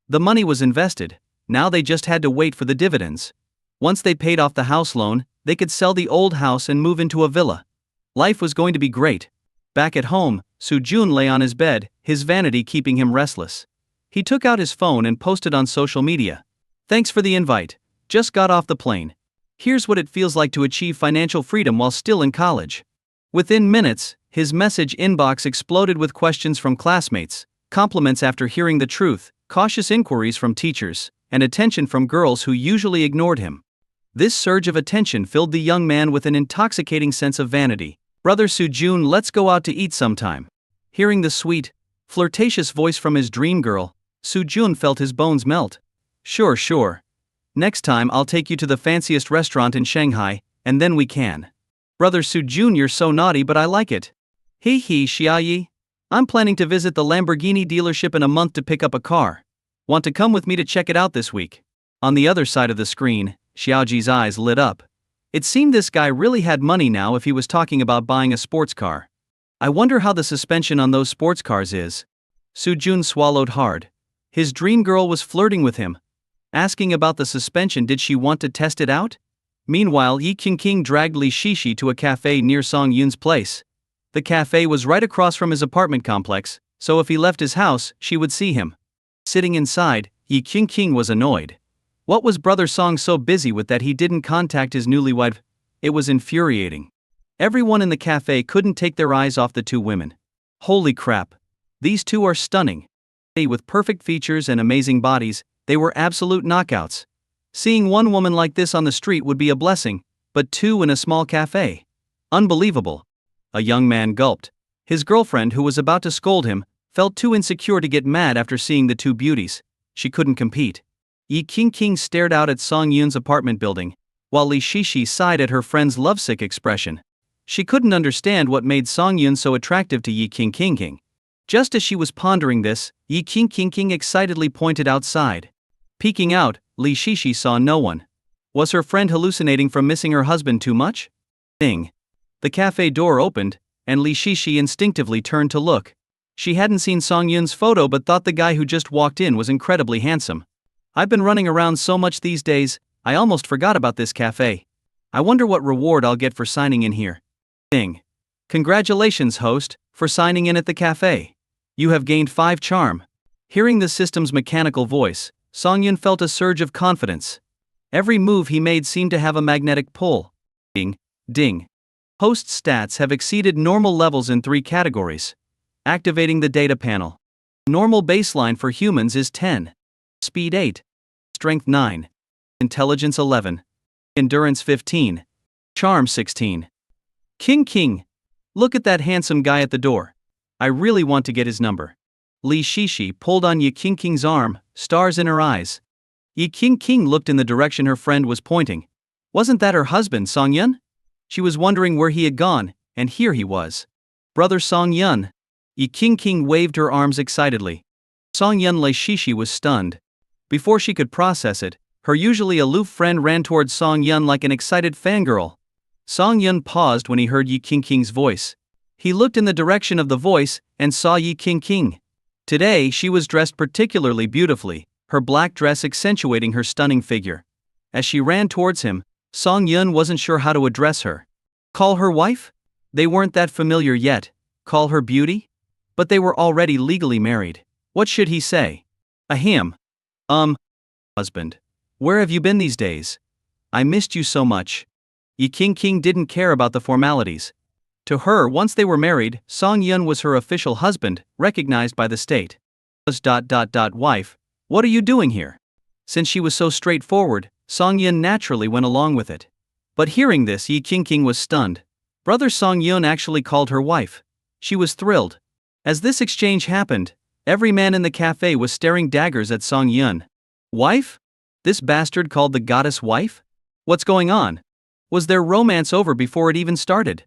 The money was invested. Now they just had to wait for the dividends. Once they paid off the house loan, they could sell the old house and move into a villa. Life was going to be great. Back at home, Su Jun lay on his bed, his vanity keeping him restless. He took out his phone and posted on social media. Thanks for the invite. Just got off the plane. Here's what it feels like to achieve financial freedom while still in college. Within minutes, his message inbox exploded with questions from classmates, compliments after hearing the truth, cautious inquiries from teachers, and attention from girls who usually ignored him. This surge of attention filled the young man with an intoxicating sense of vanity. Brother Su Jun, let's go out to eat sometime. Hearing the sweet, flirtatious voice from his dream girl, Su Jun felt his bones melt. Sure. Next time I'll take you to the fanciest restaurant in Shanghai, and then we can. Brother Su Jun, you're so naughty, but I like it. Hee Xiaoyi. I'm planning to visit the Lamborghini dealership in a month to pick up a car. Want to come with me to check it out this week? On the other side of the screen, Xiaoji's eyes lit up. It seemed this guy really had money now if he was talking about buying a sports car. I wonder how the suspension on those sports cars is. Su Jun swallowed hard. His dream girl was flirting with him. Asking about the suspension, did she want to test it out? Meanwhile, Yi Qingqing dragged Li Shishi to a cafe near Song Yun's place. The cafe was right across from his apartment complex, so if he left his house, she would see him. Sitting inside, Yi Qingqing was annoyed. What was Brother Song so busy with that he didn't contact his newlywed? It was infuriating. Everyone in the cafe couldn't take their eyes off the two women. Holy crap. These two are stunning. With perfect features and amazing bodies, they were absolute knockouts. Seeing one woman like this on the street would be a blessing, but two in a small cafe. Unbelievable. A young man gulped. His girlfriend, who was about to scold him, felt too insecure to get mad after seeing the two beauties. She couldn't compete. Yi Qingqing stared out at Song Yun's apartment building, while Li Shishi sighed at her friend's lovesick expression. She couldn't understand what made Song Yun so attractive to Yi Qingqing. Just as she was pondering this, Yi Qingqing excitedly pointed outside. Peeking out, Li Shishi saw no one. Was her friend hallucinating from missing her husband too much? Ding. The cafe door opened, and Li Shishi instinctively turned to look. She hadn't seen Song Yun's photo but thought the guy who just walked in was incredibly handsome. I've been running around so much these days, I almost forgot about this cafe. I wonder what reward I'll get for signing in here. Ding. Congratulations, host, for signing in at the cafe. You have gained 5 charm. Hearing the system's mechanical voice, Song Yun felt a surge of confidence. Every move he made seemed to have a magnetic pull. Ding. Ding. Host's stats have exceeded normal levels in 3 categories. Activating the data panel. Normal baseline for humans is 10. Speed 8. Strength 9. Intelligence 11. Endurance 15. Charm 16. King. Look at that handsome guy at the door. I really want to get his number. Li Shishi pulled on Yi Qingqing's arm, stars in her eyes. Yi Qingqing looked in the direction her friend was pointing. Wasn't that her husband, Song Yun? She was wondering where he had gone, and here he was. Brother Song Yun. Yi Qingqing waved her arms excitedly. Song Yun Li Shishi was stunned. Before she could process it, her usually aloof friend ran towards Song Yun like an excited fangirl. Song Yun paused when he heard Yi Qingqing's voice. He looked in the direction of the voice and saw Yi Qingqing. Today she was dressed particularly beautifully, her black dress accentuating her stunning figure. As she ran towards him, Song Yun wasn't sure how to address her. Call her wife? They weren't that familiar yet. Call her beauty? But they were already legally married. What should he say? Ahem. Husband. Where have you been these days? I missed you so much. Yi Qingqing didn't care about the formalities. To her, once they were married, Song Yun was her official husband, recognized by the state. Wife, what are you doing here? Since she was so straightforward, Song Yun naturally went along with it. But hearing this, Yi Qingqing was stunned. Brother Song Yun actually called her wife. She was thrilled. As this exchange happened, every man in the cafe was staring daggers at Song Yun. Wife? This bastard called the goddess wife? What's going on? Was their romance over before it even started?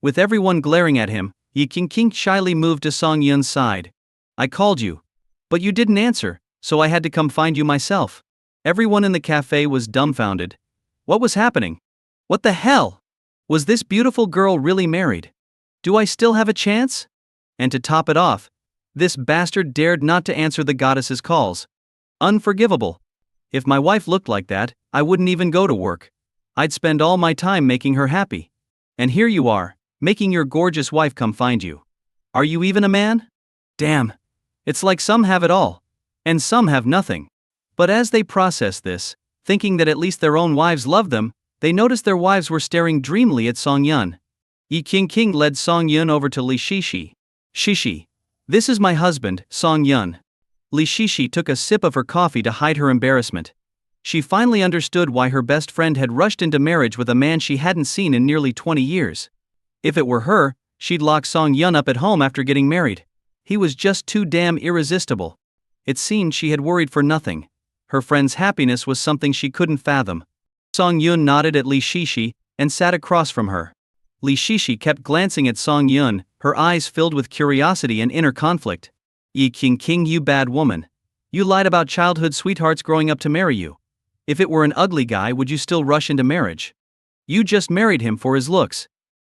With everyone glaring at him, Yi Qingqing shyly moved to Song Yun's side. I called you. But you didn't answer, so I had to come find you myself. Everyone in the cafe was dumbfounded. What was happening? What the hell? Was this beautiful girl really married? Do I still have a chance? And to top it off, this bastard dared not to answer the goddess's calls. Unforgivable. If my wife looked like that, I wouldn't even go to work. I'd spend all my time making her happy. And here you are, making your gorgeous wife come find you. Are you even a man? Damn. It's like some have it all, and some have nothing. But as they processed this, thinking that at least their own wives loved them, they noticed their wives were staring dreamily at Song Yun. Yi Qingqing led Song Yun over to Li Shishi. Shishi. This is my husband, Song Yun. Li Shishi took a sip of her coffee to hide her embarrassment. She finally understood why her best friend had rushed into marriage with a man she hadn't seen in nearly 20 years. If it were her, she'd lock Song Yun up at home after getting married. He was just too damn irresistible. It seemed she had worried for nothing. Her friend's happiness was something she couldn't fathom. Song Yun nodded at Li Shishi and sat across from her. Li Shishi kept glancing at Song Yun, her eyes filled with curiosity and inner conflict. Yi Qingqing, you bad woman. You lied about childhood sweethearts growing up to marry you. If it were an ugly guy, would you still rush into marriage? You just married him for his looks.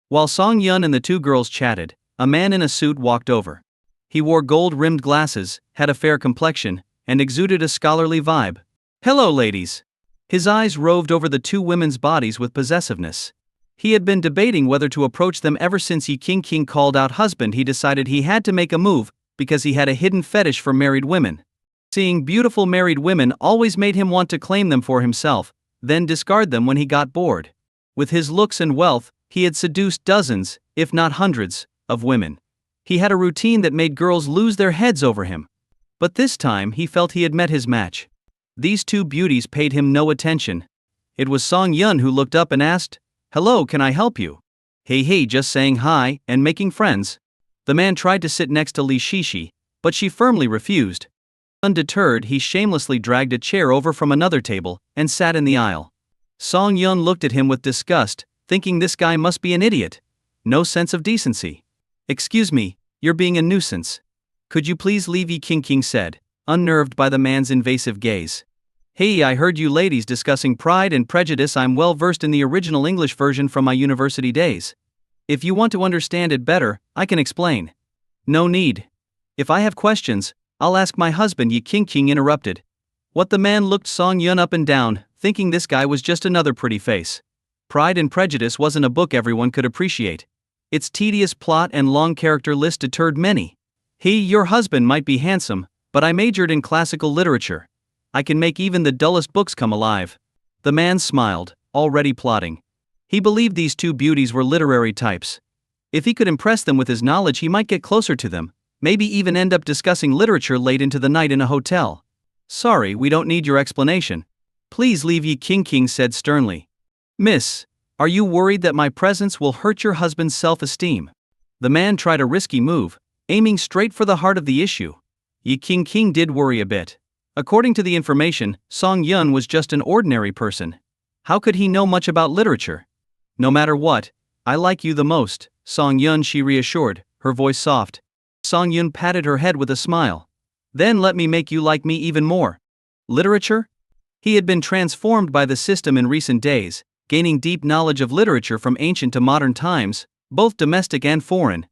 While Song Yun and the two girls chatted, a man in a suit walked over. He wore gold-rimmed glasses, had a fair complexion, and exuded a scholarly vibe. Hello, ladies. His eyes roved over the two women's bodies with possessiveness. He had been debating whether to approach them ever since Yi Qingqing called out husband. He decided he had to make a move, because he had a hidden fetish for married women. Seeing beautiful married women always made him want to claim them for himself, then discard them when he got bored. With his looks and wealth, he had seduced dozens, if not hundreds, of women. He had a routine that made girls lose their heads over him. But this time he felt he had met his match. These two beauties paid him no attention. It was Song Yun who looked up and asked, "Hello, can I help you?" Hey, just saying hi and making friends. The man tried to sit next to Li Shishi, but she firmly refused. Undeterred, he shamelessly dragged a chair over from another table and sat in the aisle. Song Yun looked at him with disgust, thinking this guy must be an idiot. No sense of decency. "Excuse me, you're being a nuisance. Could you please leave?" Yi King said, unnerved by the man's invasive gaze. "Hey, I heard you ladies discussing Pride and Prejudice. I'm well versed in the original English version from my university days. If you want to understand it better, I can explain." "No need. If I have questions, I'll ask my husband," Yi King interrupted. What the man looked Song Yun up and down, thinking this guy was just another pretty face. Pride and Prejudice wasn't a book everyone could appreciate. Its tedious plot and long character list deterred many. Your husband might be handsome, but I majored in classical literature. I can make even the dullest books come alive." The man smiled, already plotting. He believed these two beauties were literary types. If he could impress them with his knowledge, he might get closer to them, maybe even end up discussing literature late into the night in a hotel. "Sorry, we don't need your explanation. Please leave," Yi King said sternly. "Miss, are you worried that my presence will hurt your husband's self-esteem?" The man tried a risky move, aiming straight for the heart of the issue. Yi King did worry a bit. According to the information, Song Yun was just an ordinary person. How could he know much about literature? "No matter what, I like you the most, Song Yun," she reassured, her voice soft. Song Yun patted her head with a smile. "Then let me make you like me even more." Literature? He had been transformed by the system in recent days, gaining deep knowledge of literature from ancient to modern times, both domestic and foreign.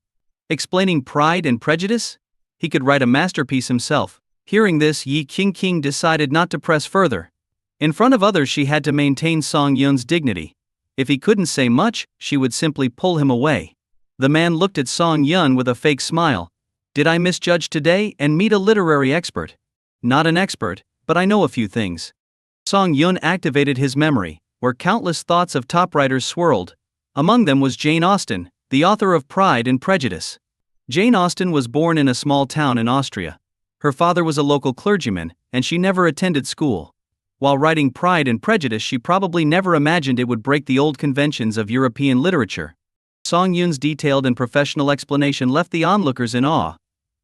Explaining Pride and Prejudice? He could write a masterpiece himself. Hearing this, Yi King decided not to press further. In front of others, she had to maintain Song Yun's dignity. If he couldn't say much, she would simply pull him away. The man looked at Song Yun with a fake smile. "Did I misjudge today and meet a literary expert?" "Not an expert, but I know a few things." Song Yun activated his memory, where countless thoughts of top writers swirled. Among them was Jane Austen, the author of Pride and Prejudice. Jane Austen was born in a small town in Austria. Her father was a local clergyman, and she never attended school. While writing Pride and Prejudice, she probably never imagined it would break the old conventions of European literature. Song Yun's detailed and professional explanation left the onlookers in awe.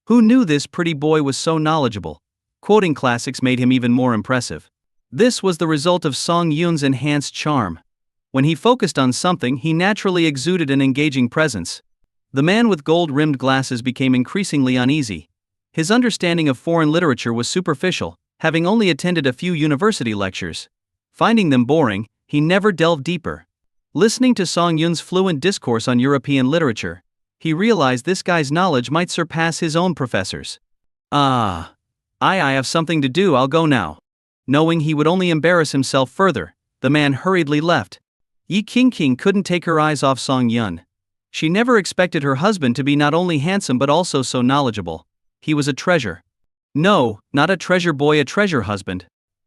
Who knew this pretty boy was so knowledgeable? Quoting classics made him even more impressive. This was the result of Song Yun's enhanced charm. When he focused on something, he naturally exuded an engaging presence. The man with gold-rimmed glasses became increasingly uneasy. His understanding of foreign literature was superficial, having only attended a few university lectures. Finding them boring, he never delved deeper. Listening to Song Yun's fluent discourse on European literature, he realized this guy's knowledge might surpass his own professors. I have something to do, I'll go now." Knowing he would only embarrass himself further, the man hurriedly left. Yi King couldn't take her eyes off Song Yun. She never expected her husband to be not only handsome but also so knowledgeable. He was a treasure. No, not a treasure boy, a treasure husband.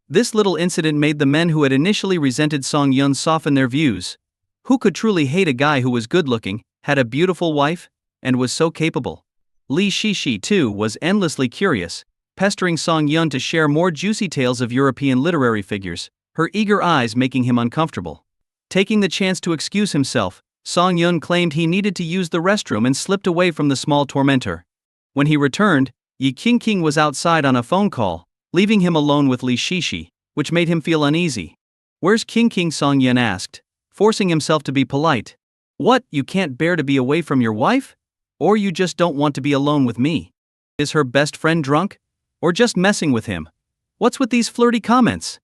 This little incident made the men who had initially resented Song Yun soften their views. Who could truly hate a guy who was good-looking, had a beautiful wife, and was so capable? Li Shishi, too, was endlessly curious, pestering Song Yun to share more juicy tales of European literary figures, her eager eyes making him uncomfortable. Taking the chance to excuse himself, Song Yun claimed he needed to use the restroom and slipped away from the small tormentor. When he returned, Yi King was outside on a phone call, leaving him alone with Li Shishi, which made him feel uneasy. "Where's King?" Song Yun asked, forcing himself to be polite. "What, you can't bear to be away from your wife? Or you just don't want to be alone with me? Is her best friend drunk? Or just messing with him? What's with these flirty comments?"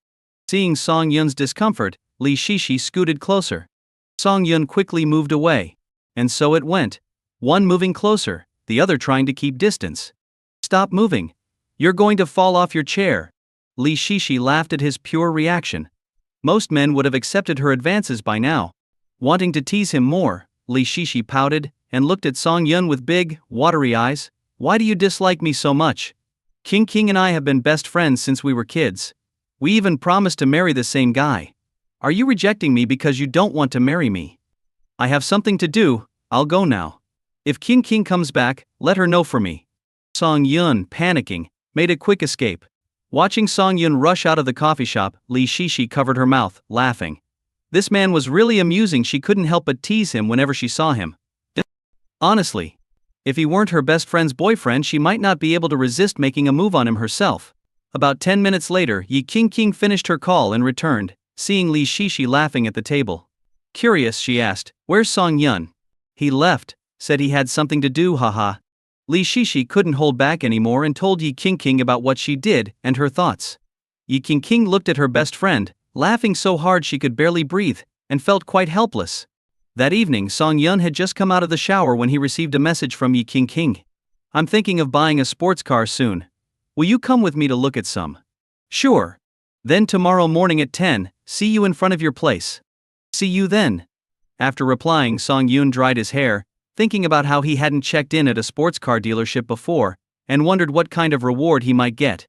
Seeing Song Yun's discomfort, Li Shishi scooted closer. Song Yun quickly moved away. And so it went. One moving closer, the other trying to keep distance. "Stop moving. You're going to fall off your chair." Li Shishi laughed at his pure reaction. Most men would have accepted her advances by now. Wanting to tease him more, Li Shishi pouted and looked at Song Yun with big, watery eyes. "Why do you dislike me so much? King and I have been best friends since we were kids. We even promised to marry the same guy. Are you rejecting me because you don't want to marry me?" "I have something to do, I'll go now. If King comes back, let her know for me." Song Yun, panicking, made a quick escape. Watching Song Yun rush out of the coffee shop, Li Shishi covered her mouth, laughing. This man was really amusing. She couldn't help but tease him whenever she saw him. Honestly, if he weren't her best friend's boyfriend, she might not be able to resist making a move on him herself. About 10 minutes later, Yi Qingqing finished her call and returned, seeing Li Shishi laughing at the table. Curious, she asked, "Where's Song Yun?" "He left, said he had something to do, haha." Li Shishi couldn't hold back anymore and told Yi Qingqing about what she did and her thoughts. Yi Qingqing looked at her best friend, laughing so hard she could barely breathe, and felt quite helpless. That evening, Song Yun had just come out of the shower when he received a message from Yi Qingqing. "I'm thinking of buying a sports car soon. Will you come with me to look at some?" "Sure. Then tomorrow morning at 10, see you in front of your place." "See you then." After replying, Song Yun dried his hair, thinking about how he hadn't checked in at a sports car dealership before, and wondered what kind of reward he might get.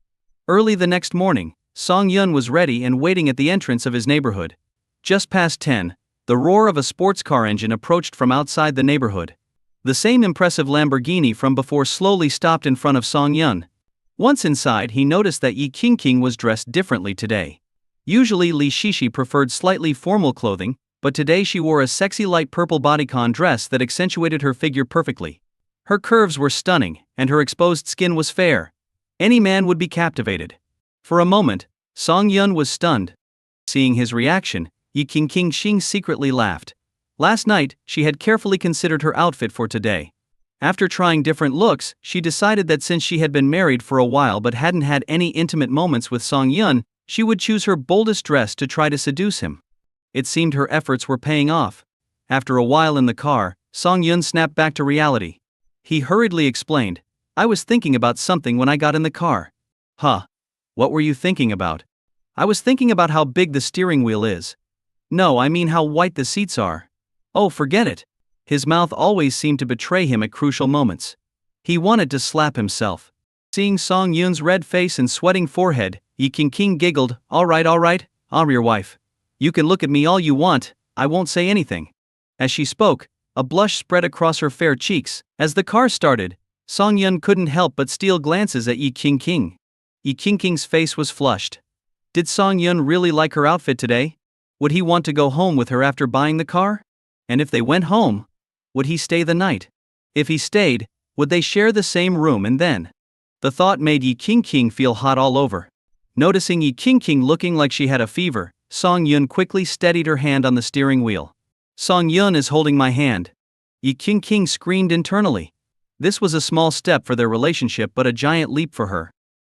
Early the next morning, Song Yun was ready and waiting at the entrance of his neighborhood. Just past 10, the roar of a sports car engine approached from outside the neighborhood. The same impressive Lamborghini from before slowly stopped in front of Song Yun. Once inside, he noticed that Yi Qingqing was dressed differently today. Usually Li Shishi preferred slightly formal clothing, but today she wore a sexy light purple bodycon dress that accentuated her figure perfectly. Her curves were stunning, and her exposed skin was fair. Any man would be captivated. For a moment, Song Yun was stunned. Seeing his reaction, Yi Qingqing secretly laughed. Last night, she had carefully considered her outfit for today. After trying different looks, she decided that since she had been married for a while but hadn't had any intimate moments with Song Yun, she would choose her boldest dress to try to seduce him. It seemed her efforts were paying off. After a while in the car, Song Yun snapped back to reality. He hurriedly explained, "I was thinking about something when I got in the car." "Huh? What were you thinking about?" "I was thinking about how big the steering wheel is." "No, I mean how white the seats are." "Oh, forget it." His mouth always seemed to betray him at crucial moments. He wanted to slap himself. Seeing Song Yun's red face and sweating forehead, Yi Qingqing giggled, all right, I'm your wife. You can look at me all you want, I won't say anything." As she spoke, a blush spread across her fair cheeks. As the car started, Song Yun couldn't help but steal glances at Yi Qingqing. Yi Qingqing's face was flushed. Did Song Yun really like her outfit today? Would he want to go home with her after buying the car? And if they went home, would he stay the night? If he stayed, would they share the same room? And then the thought made Yi Qingqing feel hot all over. Noticing Yi Qingqing looking like she had a fever, Song Yun quickly steadied her hand on the steering wheel. "Song Yun is holding my hand." Yi Qingqing screamed internally. This was a small step for their relationship but a giant leap for her.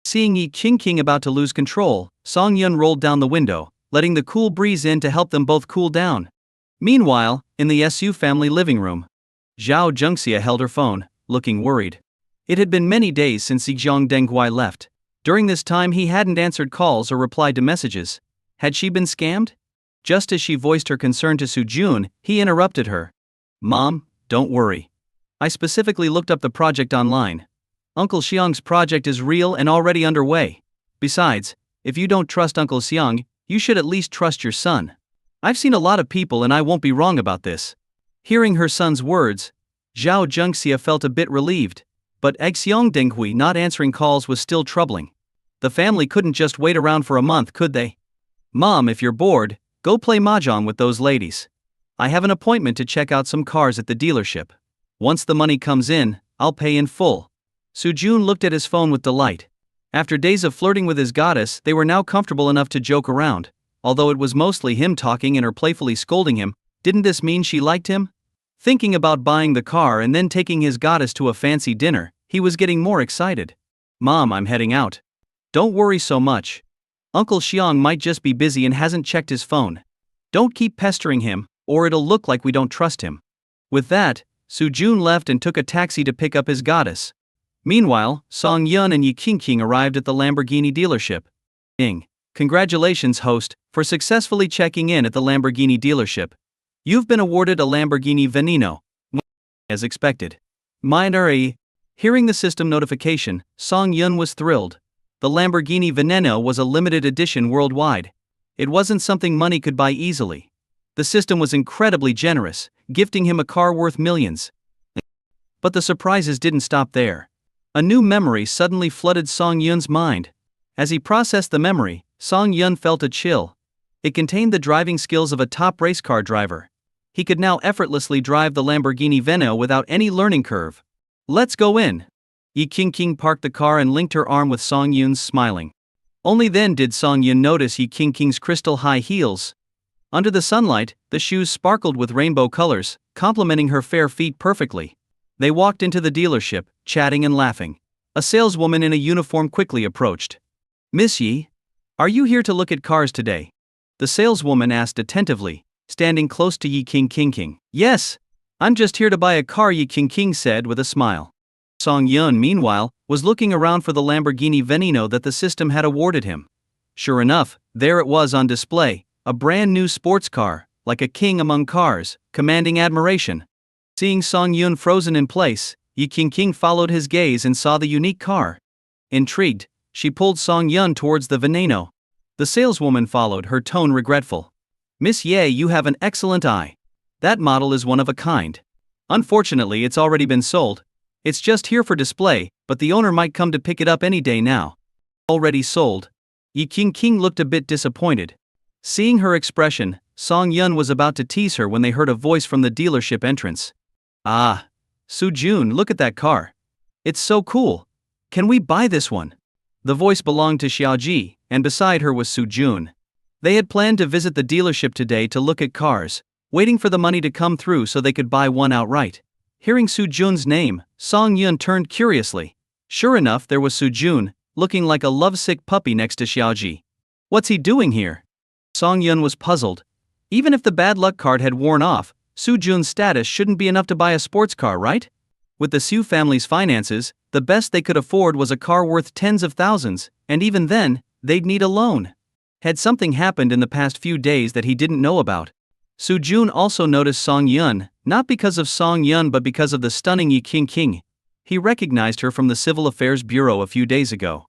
Seeing Yi Qingqing about to lose control, Song Yun rolled down the window, letting the cool breeze in to help them both cool down. Meanwhile, in the Su family living room, Zhao Zhengxia held her phone, looking worried. It had been many days since Zhejiang Denghui left. During this time he hadn't answered calls or replied to messages. Had she been scammed? Just as she voiced her concern to Su Jun, he interrupted her. "Mom, don't worry. I specifically looked up the project online. Uncle Xiang's project is real and already underway. Besides, if you don't trust Uncle Xiang, you should at least trust your son. I've seen a lot of people and I won't be wrong about this." Hearing her son's words, Zhao Zhengxia felt a bit relieved, but Zhejiang Denghui not answering calls was still troubling. The family couldn't just wait around for a month, could they? "Mom, if you're bored, go play mahjong with those ladies. I have an appointment to check out some cars at the dealership. Once the money comes in, I'll pay in full." Su Jun looked at his phone with delight. After days of flirting with his goddess, they were now comfortable enough to joke around. Although it was mostly him talking and her playfully scolding him, didn't this mean she liked him? Thinking about buying the car and then taking his goddess to a fancy dinner, he was getting more excited. "Mom, I'm heading out. Don't worry so much. Uncle Xiang might just be busy and hasn't checked his phone. Don't keep pestering him, or it'll look like we don't trust him." With that, Su Jun left and took a taxi to pick up his goddess. Meanwhile, Song Yun and Yi Qingqing arrived at the Lamborghini dealership. Congratulations, host, for successfully checking in at the Lamborghini dealership. You've been awarded a Lamborghini Veneno. As expected. Minor. Hearing the system notification, Song Yun was thrilled. The Lamborghini Veneno was a limited edition worldwide. It wasn't something money could buy easily. The system was incredibly generous, gifting him a car worth millions. But the surprises didn't stop there. A new memory suddenly flooded Song Yun's mind. As he processed the memory, Song Yun felt a chill. It contained the driving skills of a top race car driver. He could now effortlessly drive the Lamborghini Veneno without any learning curve. Let's go in. Yi Qingqing parked the car and linked her arm with Song Yun's, smiling. Only then did Song Yun notice Yi Qingqing's crystal high heels. Under the sunlight, the shoes sparkled with rainbow colors, complementing her fair feet perfectly. They walked into the dealership, chatting and laughing. A saleswoman in a uniform quickly approached. Miss Yi, are you here to look at cars today? The saleswoman asked attentively, standing close to Yi Qingqing. Yes, I'm just here to buy a car, Yi Qingqing said with a smile. Song Yun, meanwhile, was looking around for the Lamborghini Veneno that the system had awarded him. Sure enough, there it was on display, a brand new sports car, like a king among cars, commanding admiration. Seeing Song Yun frozen in place, Yi Qingqing followed his gaze and saw the unique car. Intrigued, she pulled Song Yun towards the Veneno. The saleswoman followed, her tone regretful. Miss Ye, you have an excellent eye. That model is one of a kind. Unfortunately, it's already been sold. It's just here for display, but the owner might come to pick it up any day now. Already sold. Yi Qingqing looked a bit disappointed. Seeing her expression, Song Yun was about to tease her when they heard a voice from the dealership entrance. Ah, Su Jun, look at that car. It's so cool. Can we buy this one? The voice belonged to Xiaoji, and beside her was Su Jun. They had planned to visit the dealership today to look at cars, waiting for the money to come through so they could buy one outright. Hearing Su Jun's name, Song Yun turned curiously. Sure enough, there was Su Jun, looking like a lovesick puppy next to Xiaoji. What's he doing here? Song Yun was puzzled. Even if the bad luck card had worn off, Su Jun's status shouldn't be enough to buy a sports car, right? With the Su family's finances, the best they could afford was a car worth tens of thousands, and even then, they'd need a loan. Had something happened in the past few days that he didn't know about? Su Jun also noticed Song Yun, not because of Song Yun but because of the stunning Yi Qingqing. He recognized her from the Civil Affairs Bureau a few days ago.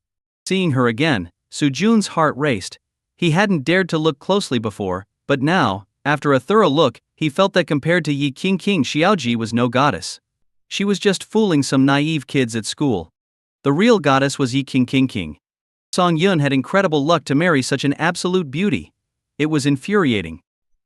Seeing her again, Su Jun's heart raced. He hadn't dared to look closely before, but now, after a thorough look, he felt that compared to Yi Qingqing, Xiaoji was no goddess. She was just fooling some naive kids at school. The real goddess was Yi Qingqing. Song Yun had incredible luck to marry such an absolute beauty. It was infuriating.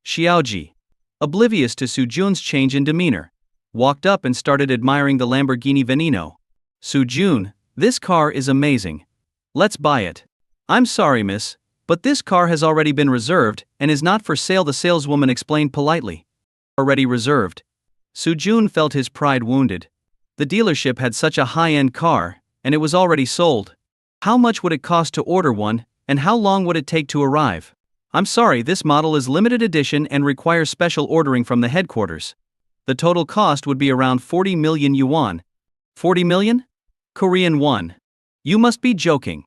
Xiaoji, oblivious to Su Jun's change in demeanor, walked up and started admiring the Lamborghini Veneno. Su Jun, this car is amazing. Let's buy it. I'm sorry, miss, but this car has already been reserved and is not for sale, the saleswoman explained politely. Already reserved. Su Jun felt his pride wounded. The dealership had such a high-end car, and it was already sold. How much would it cost to order one, and how long would it take to arrive? I'm sorry, this model is limited edition and requires special ordering from the headquarters. The total cost would be around 40 million yuan. 40 million? Korean won. You must be joking.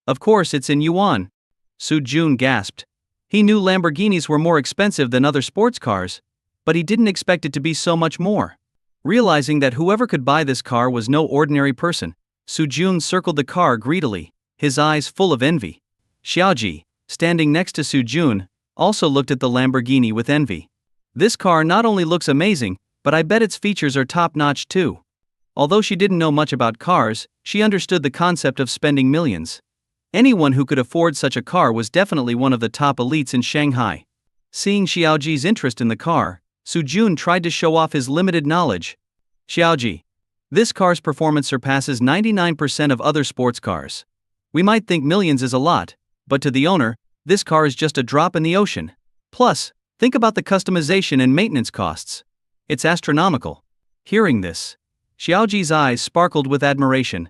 Of course it's in yuan. Su Jun gasped. He knew Lamborghinis were more expensive than other sports cars, but he didn't expect it to be so much more. Realizing that whoever could buy this car was no ordinary person, Su Jun circled the car greedily, his eyes full of envy. Xiaoji, standing next to Su Jun, also looked at the Lamborghini with envy. This car not only looks amazing, but I bet its features are top-notch too. Although she didn't know much about cars, she understood the concept of spending millions. Anyone who could afford such a car was definitely one of the top elites in Shanghai. Seeing Xiaoji's interest in the car, Su Jun tried to show off his limited knowledge. Xiaoji, this car's performance surpasses 99% of other sports cars. We might think millions is a lot, but to the owner, this car is just a drop in the ocean. Plus, think about the customization and maintenance costs. It's astronomical. Hearing this, Xiaoji's eyes sparkled with admiration.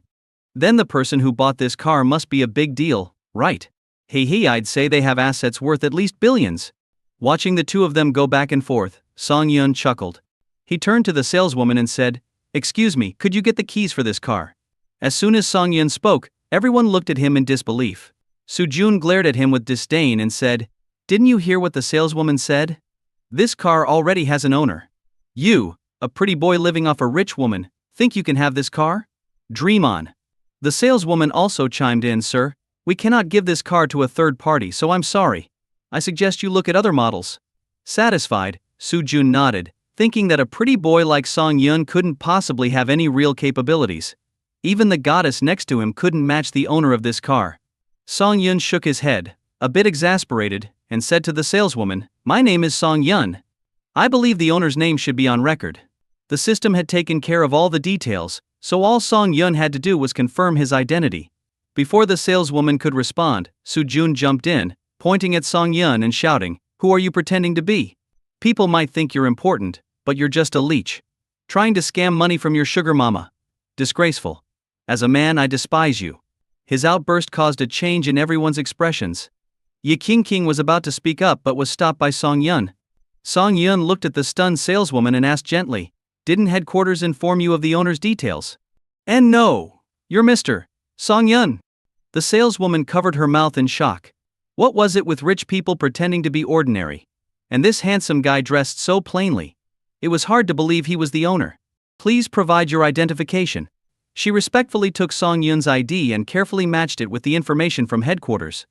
Then the person who bought this car must be a big deal, right? Hey, I'd say they have assets worth at least billions. Watching the two of them go back and forth, Song Yun chuckled. He turned to the saleswoman and said, "Excuse me, could you get the keys for this car?" As soon as Song Yun spoke, everyone looked at him in disbelief. Su Jun glared at him with disdain and said, "Didn't you hear what the saleswoman said? This car already has an owner. You, a pretty boy living off a rich woman, think you can have this car? Dream on." The saleswoman also chimed in, "Sir, we cannot give this car to a third party, so I'm sorry. I suggest you look at other models." Satisfied, Su Jun nodded, thinking that a pretty boy like Song Yun couldn't possibly have any real capabilities. Even the goddess next to him couldn't match the owner of this car. Song Yun shook his head, a bit exasperated, and said to the saleswoman, "My name is Song Yun. I believe the owner's name should be on record." The system had taken care of all the details, so all Song Yun had to do was confirm his identity. Before the saleswoman could respond, Soo-jun jumped in, pointing at Song Yun and shouting, "Who are you pretending to be? People might think you're important, but you're just a leech. Trying to scam money from your sugar mama. Disgraceful. As a man, I despise you." His outburst caused a change in everyone's expressions. Yi King was about to speak up but was stopped by Song Yun. Song Yun looked at the stunned saleswoman and asked gently, "Didn't headquarters inform you of the owner's details?" "And no, you're Mr. Song Yun." The saleswoman covered her mouth in shock. What was it with rich people pretending to be ordinary? And this handsome guy dressed so plainly. It was hard to believe he was the owner. "Please provide your identification." She respectfully took Song Yun's ID and carefully matched it with the information from headquarters.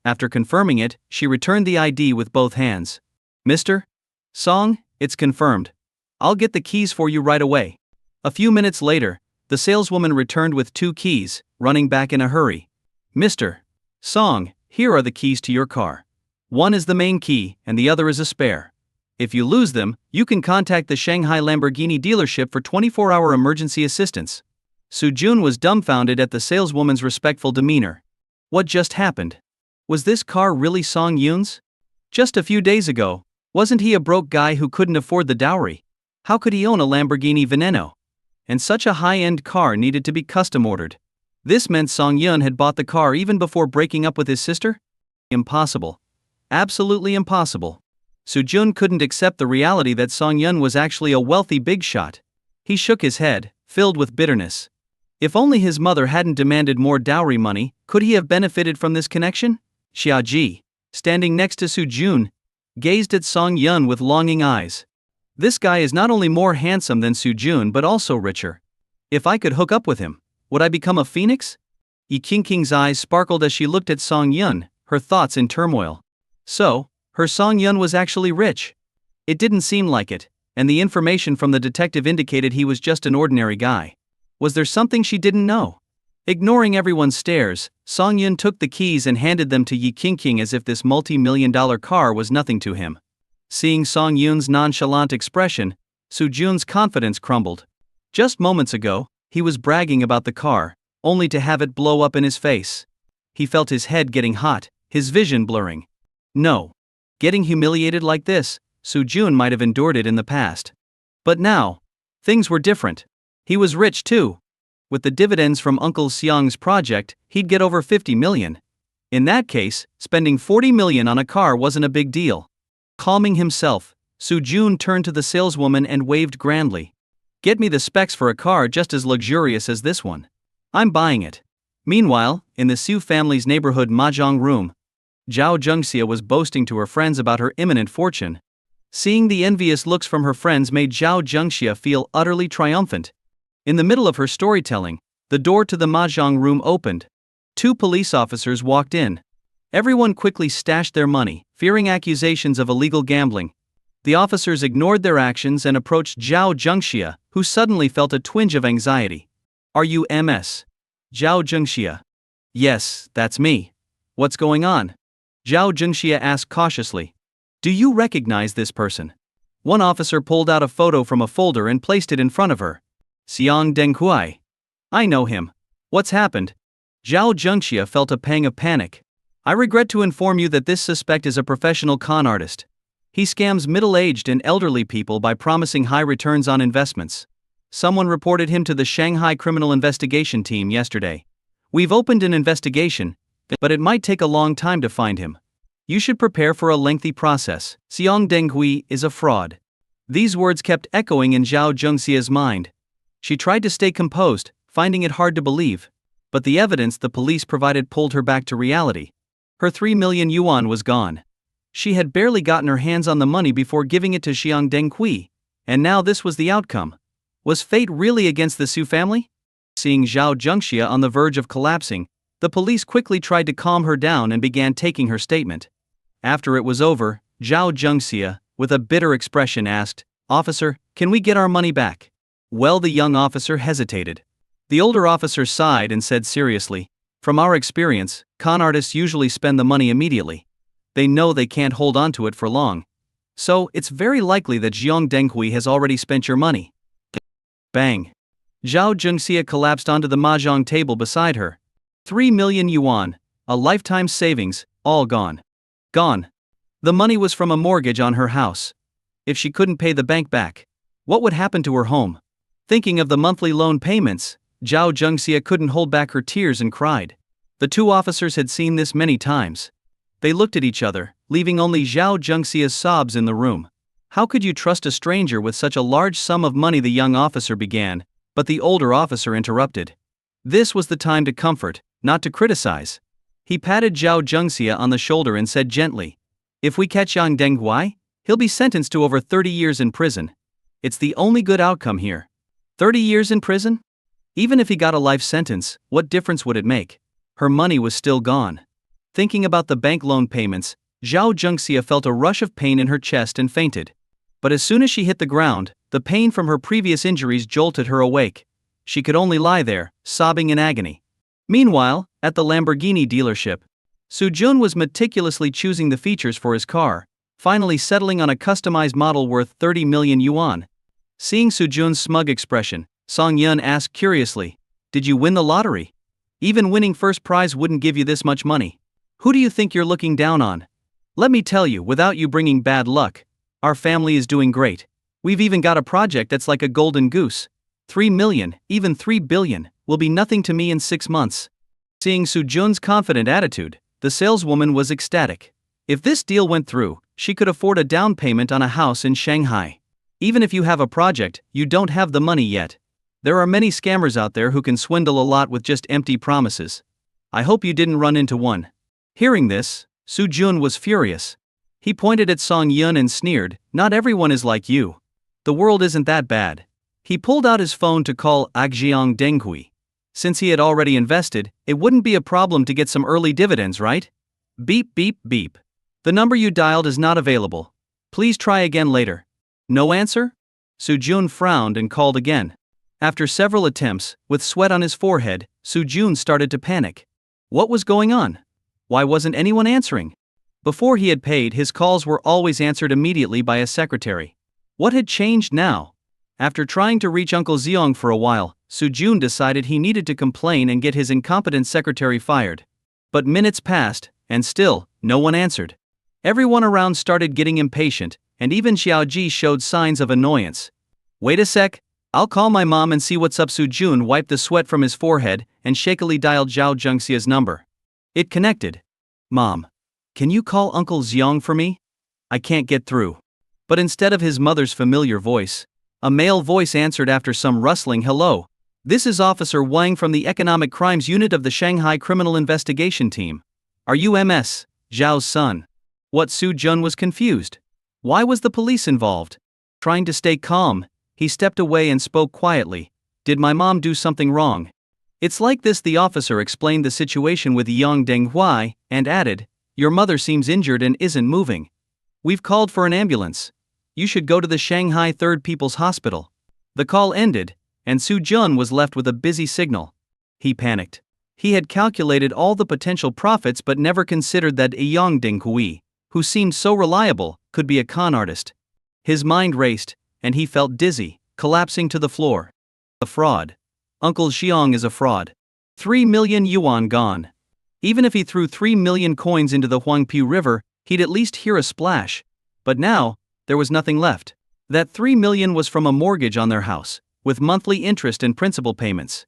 After confirming it, she returned the ID with both hands. "Mr. Song, it's confirmed. I'll get the keys for you right away." A few minutes later, the saleswoman returned with 2 keys, running back in a hurry. "Mr. Song, here are the keys to your car. One is the main key, and the other is a spare. If you lose them, you can contact the Shanghai Lamborghini dealership for 24-hour emergency assistance." Soo-jun was dumbfounded at the saleswoman's respectful demeanor. What just happened? Was this car really Song Yun's? Just a few days ago, wasn't he a broke guy who couldn't afford the dowry? How could he own a Lamborghini Veneno? And such a high-end car needed to be custom-ordered. This meant Song Yun had bought the car even before breaking up with his sister? Impossible. Absolutely impossible. Soo-jun couldn't accept the reality that Song Yun was actually a wealthy big shot. He shook his head, filled with bitterness. If only his mother hadn't demanded more dowry money, could he have benefited from this connection? Xia Ji, standing next to Soo-jun, gazed at Song Yun with longing eyes. This guy is not only more handsome than Soo-jun but also richer. If I could hook up with him, would I become a phoenix? Yi King's eyes sparkled as she looked at Song Yun, her thoughts in turmoil. So, her Song Yun was actually rich. It didn't seem like it, and the information from the detective indicated he was just an ordinary guy. Was there something she didn't know? Ignoring everyone's stares, Song Yun took the keys and handed them to Yi King as if this multi-million-dollar car was nothing to him. Seeing Song Yun's nonchalant expression, Soo-jun's confidence crumbled. Just moments ago, he was bragging about the car, only to have it blow up in his face. He felt his head getting hot, his vision blurring. No. Getting humiliated like this, Soo-jun might have endured it in the past. But now, things were different. He was rich too. With the dividends from Uncle Seong's project, he'd get over 50 million. In that case, spending 40 million on a car wasn't a big deal. Calming himself, Soo-jun turned to the saleswoman and waved grandly. "Get me the specs for a car just as luxurious as this one. I'm buying it." Meanwhile, in the Su family's neighborhood mahjong room, Zhao Zhengxia was boasting to her friends about her imminent fortune. Seeing the envious looks from her friends made Zhao Zhengxia feel utterly triumphant. In the middle of her storytelling, the door to the mahjong room opened. 2 police officers walked in. Everyone quickly stashed their money, fearing accusations of illegal gambling. The officers ignored their actions and approached Zhao Zhengxia, who suddenly felt a twinge of anxiety. "Are you Ms. Zhao Zhengxia?" "Yes, that's me. What's going on?" Zhao Zhengxia asked cautiously. "Do you recognize this person?" One officer pulled out a photo from a folder and placed it in front of her. "Xiang Denghui. I know him. What's happened?" Zhao Zhengxia felt a pang of panic. "I regret to inform you that this suspect is a professional con artist. He scams middle-aged and elderly people by promising high returns on investments. Someone reported him to the Shanghai Criminal Investigation Team yesterday. We've opened an investigation, but it might take a long time to find him. You should prepare for a lengthy process. Xiang Denghui is a fraud." These words kept echoing in Zhao Zhengxia's mind. She tried to stay composed, finding it hard to believe. But the evidence the police provided pulled her back to reality. Her 3 million yuan was gone. She had barely gotten her hands on the money before giving it to Xiang Denghui, and now this was the outcome. Was fate really against the Su family? Seeing Zhao Zhengxia on the verge of collapsing, the police quickly tried to calm her down and began taking her statement. After it was over, Zhao Zhengxia, with a bitter expression, asked, "Officer, can we get our money back?" Well, the young officer hesitated. The older officer sighed and said seriously, From our experience, con artists usually spend the money immediately. They know they can't hold on to it for long. So, it's very likely that Jiang Denghui has already spent your money. Bang. Zhao Jungxia collapsed onto the mahjong table beside her. 3 million yuan, a lifetime savings, all gone. Gone. The money was from a mortgage on her house. If she couldn't pay the bank back, what would happen to her home? Thinking of the monthly loan payments, Zhao Jungxia couldn't hold back her tears and cried. The two officers had seen this many times. They looked at each other, leaving only Zhao Jungxia's sobs in the room. How could you trust a stranger with such a large sum of money? The young officer began, but the older officer interrupted. This was the time to comfort, not to criticize. He patted Zhao Jungxia on the shoulder and said gently, "If we catch Yang Denghui, he'll be sentenced to over 30 years in prison. It's the only good outcome here." 30 years in prison? Even if he got a life sentence, what difference would it make? Her money was still gone. Thinking about the bank loan payments, Zhao Jungxia felt a rush of pain in her chest and fainted. But as soon as she hit the ground, the pain from her previous injuries jolted her awake. She could only lie there, sobbing in agony. Meanwhile, at the Lamborghini dealership, Su Jun was meticulously choosing the features for his car, finally settling on a customized model worth 30 million yuan. Seeing Su Jun's smug expression, Song Yun asked curiously, "Did you win the lottery? Even winning first prize wouldn't give you this much money. Who do you think you're looking down on? Let me tell you, without you bringing bad luck, our family is doing great. We've even got a project that's like a golden goose. 3 million, even 3 billion, will be nothing to me in 6 months." Seeing Su Jun's confident attitude, the saleswoman was ecstatic. If this deal went through, she could afford a down payment on a house in Shanghai. Even if you have a project, you don't have the money yet. There are many scammers out there who can swindle a lot with just empty promises. I hope you didn't run into one. Hearing this, Su Jun was furious. He pointed at Song Yun and sneered, "Not everyone is like you. The world isn't that bad." He pulled out his phone to call Jiang Denghui. Since he had already invested, it wouldn't be a problem to get some early dividends, right? Beep beep beep. "The number you dialed is not available. Please try again later." No answer? Su Jun frowned and called again. After several attempts, with sweat on his forehead, Su Jun started to panic. What was going on? Why wasn't anyone answering? Before he had paid, his calls were always answered immediately by a secretary. What had changed now? After trying to reach Uncle Xiong for a while, Su Jun decided he needed to complain and get his incompetent secretary fired. But minutes passed, and still, no one answered. Everyone around started getting impatient, and even Xiaoji showed signs of annoyance. "Wait a sec, I'll call my mom and see what's up." Su Jun wiped the sweat from his forehead and shakily dialed Zhao Jungxia's number. It connected. "Mom, can you call Uncle Xiong for me? I can't get through." But instead of his mother's familiar voice, a male voice answered after some rustling hello. "This is Officer Wang from the Economic Crimes Unit of the Shanghai Criminal Investigation Team. Are you MS, Zhao's son?" What? Su Jun was confused. Why was the police involved? Trying to stay calm, he stepped away and spoke quietly. "Did my mom do something wrong?" "It's like this." The officer explained the situation with Yang Denghui, and added, "Your mother seems injured and isn't moving. We've called for an ambulance. You should go to the Shanghai Third People's Hospital." The call ended, and Su Jun was left with a busy signal. He panicked. He had calculated all the potential profits but never considered that Yang Denghui, who seemed so reliable, could be a con artist. His mind raced, and he felt dizzy, collapsing to the floor. A fraud. Uncle Xiong is a fraud. 3 million yuan gone. Even if he threw 3 million coins into the Huangpu River, he'd at least hear a splash. But now, there was nothing left. That 3 million was from a mortgage on their house, with monthly interest and principal payments.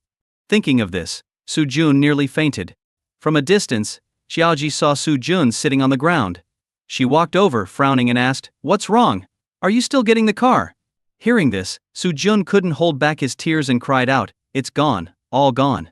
Thinking of this, Su Jun nearly fainted. From a distance, Xiaoji saw Su Jun sitting on the ground. She walked over, frowning, and asked, "What's wrong? Are you still getting the car?" Hearing this, Su Jun couldn't hold back his tears and cried out, "It's gone, all gone.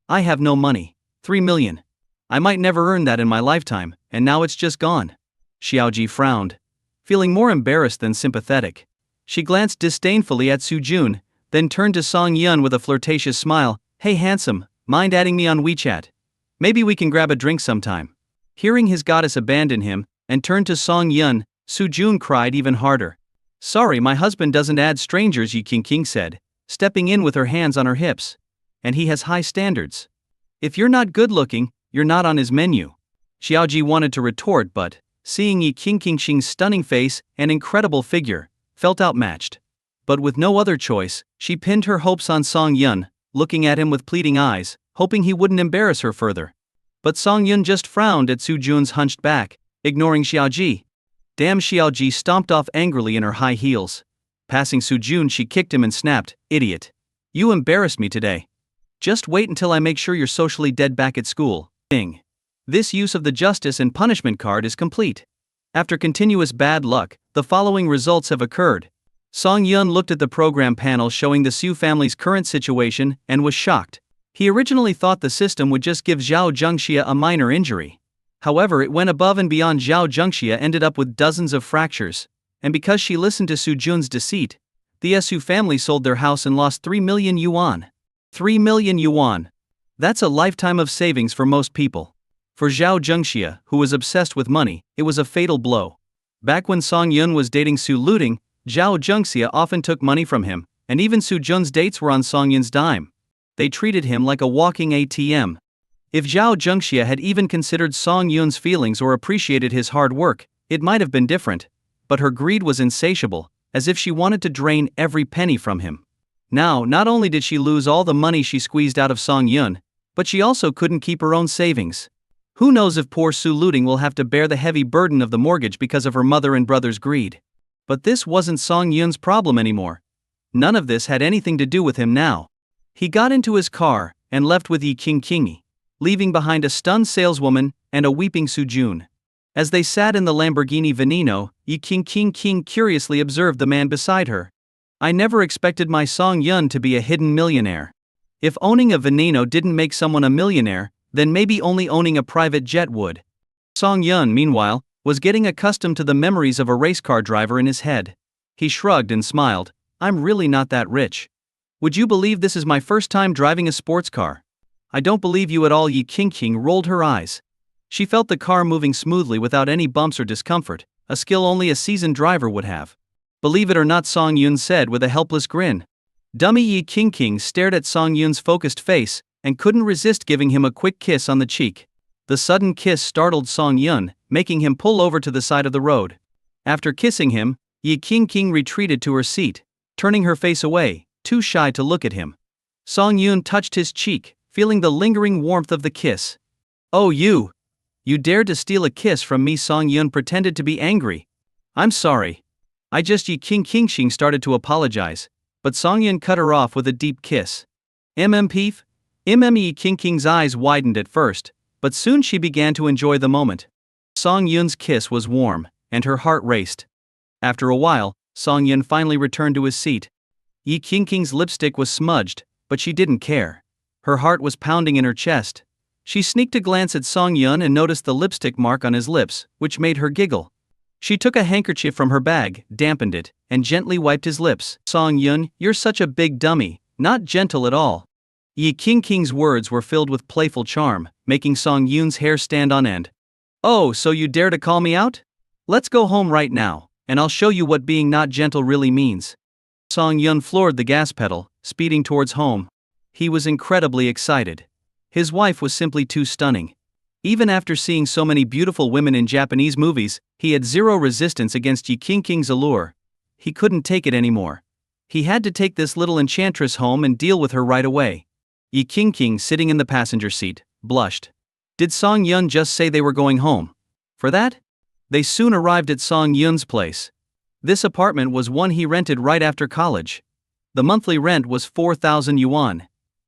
I have no money. 3 million. I might never earn that in my lifetime, and now it's just gone." Xiaoji frowned, feeling more embarrassed than sympathetic. She glanced disdainfully at Su Jun, then turned to Song Yun with a flirtatious smile. "Hey handsome, mind adding me on WeChat? Maybe we can grab a drink sometime." Hearing his goddess abandon him, and turned to Song Yun, Su Jun cried even harder. "Sorry, my husband doesn't add strangers," Yu Qingqing said, stepping in with her hands on her hips. "And he has high standards. If you're not good looking, you're not on his menu. Xiaoji wanted to retort, but, seeing Yi Qingqing's stunning face and incredible figure, felt outmatched. But with no other choice, she pinned her hopes on Song Yun, looking at him with pleading eyes, hoping he wouldn't embarrass her further. But Song Yun just frowned at Su Jun's hunched back, ignoring Xiaoji. Damn, Xiaoji stomped off angrily in her high heels. Passing Su Jun, she kicked him and snapped, "Idiot. You embarrassed me today. Just wait until I make sure you're socially dead back at school." Ding. This use of the justice and punishment card is complete. After continuous bad luck, the following results have occurred. Song Yun looked at the program panel showing the Su family's current situation and was shocked. He originally thought the system would just give Zhao Zhengxia a minor injury. However, it went above and beyond. Zhao Zhengxia ended up with dozens of fractures, and because she listened to Su Jun's deceit, the Su family sold their house and lost 3 million yuan. 3 million yuan. That's a lifetime of savings for most people. For Zhao Zhengxia, who was obsessed with money, it was a fatal blow. Back when Song Yun was dating Su Luting, Zhao Zhengxia often took money from him, and even Su Jun's dates were on Song Yun's dime. They treated him like a walking ATM. If Zhao Zhengxia had even considered Song Yun's feelings or appreciated his hard work, it might have been different. But her greed was insatiable, as if she wanted to drain every penny from him. Now, not only did she lose all the money she squeezed out of Song Yun, but she also couldn't keep her own savings. Who knows if poor Su Luting will have to bear the heavy burden of the mortgage because of her mother and brother's greed. But this wasn't Song Yun's problem anymore. None of this had anything to do with him now. He got into his car and left with Yi Qingqing, leaving behind a stunned saleswoman and a weeping Su Jun. As they sat in the Lamborghini Veneno, Yi Qingqing curiously observed the man beside her. "I never expected my Song Yun to be a hidden millionaire. If owning a Veneno didn't make someone a millionaire, then maybe only owning a private jet would." Song Yun, meanwhile, was getting accustomed to the memories of a race car driver in his head. He shrugged and smiled. "I'm really not that rich. Would you believe this is my first time driving a sports car?" "I don't believe you at all." Yi Qingqing rolled her eyes. She felt the car moving smoothly without any bumps or discomfort, a skill only a seasoned driver would have. "Believe it or not," Song Yun said with a helpless grin. Dummy Yi Qingqing stared at Song Yun's focused face and couldn't resist giving him a quick kiss on the cheek. The sudden kiss startled Song Yun, making him pull over to the side of the road. After kissing him, Yi Qingqing retreated to her seat, turning her face away, too shy to look at him. Song Yun touched his cheek, feeling the lingering warmth of the kiss. "Oh, you! You dared to steal a kiss from me!" Song Yun pretended to be angry. "I'm sorry. I just..." Yi Qingqing started to apologize, but Song Yun cut her off with a deep kiss. Peef? Yi Qingqing's eyes widened at first, but soon she began to enjoy the moment. Song Yun's kiss was warm, and her heart raced. After a while, Song Yun finally returned to his seat. Yi Qingqing's lipstick was smudged, but she didn't care. Her heart was pounding in her chest. She sneaked a glance at Song Yun and noticed the lipstick mark on his lips, which made her giggle. She took a handkerchief from her bag, dampened it, and gently wiped his lips. "Song Yun, you're such a big dummy, not gentle at all." Yi Qingqing's words were filled with playful charm, making Song Yun's hair stand on end. "Oh, so you dare to call me out? Let's go home right now, and I'll show you what being not gentle really means." Song Yun floored the gas pedal, speeding towards home. He was incredibly excited. His wife was simply too stunning. Even after seeing so many beautiful women in Japanese movies, he had zero resistance against Yi Qingqing's allure. He couldn't take it anymore. He had to take this little enchantress home and deal with her right away. Yi Qingqing, sitting in the passenger seat, blushed. Did Song Yun just say they were going home? For that? They soon arrived at Song Yun's place. This apartment was one he rented right after college. The monthly rent was 4,000 yuan.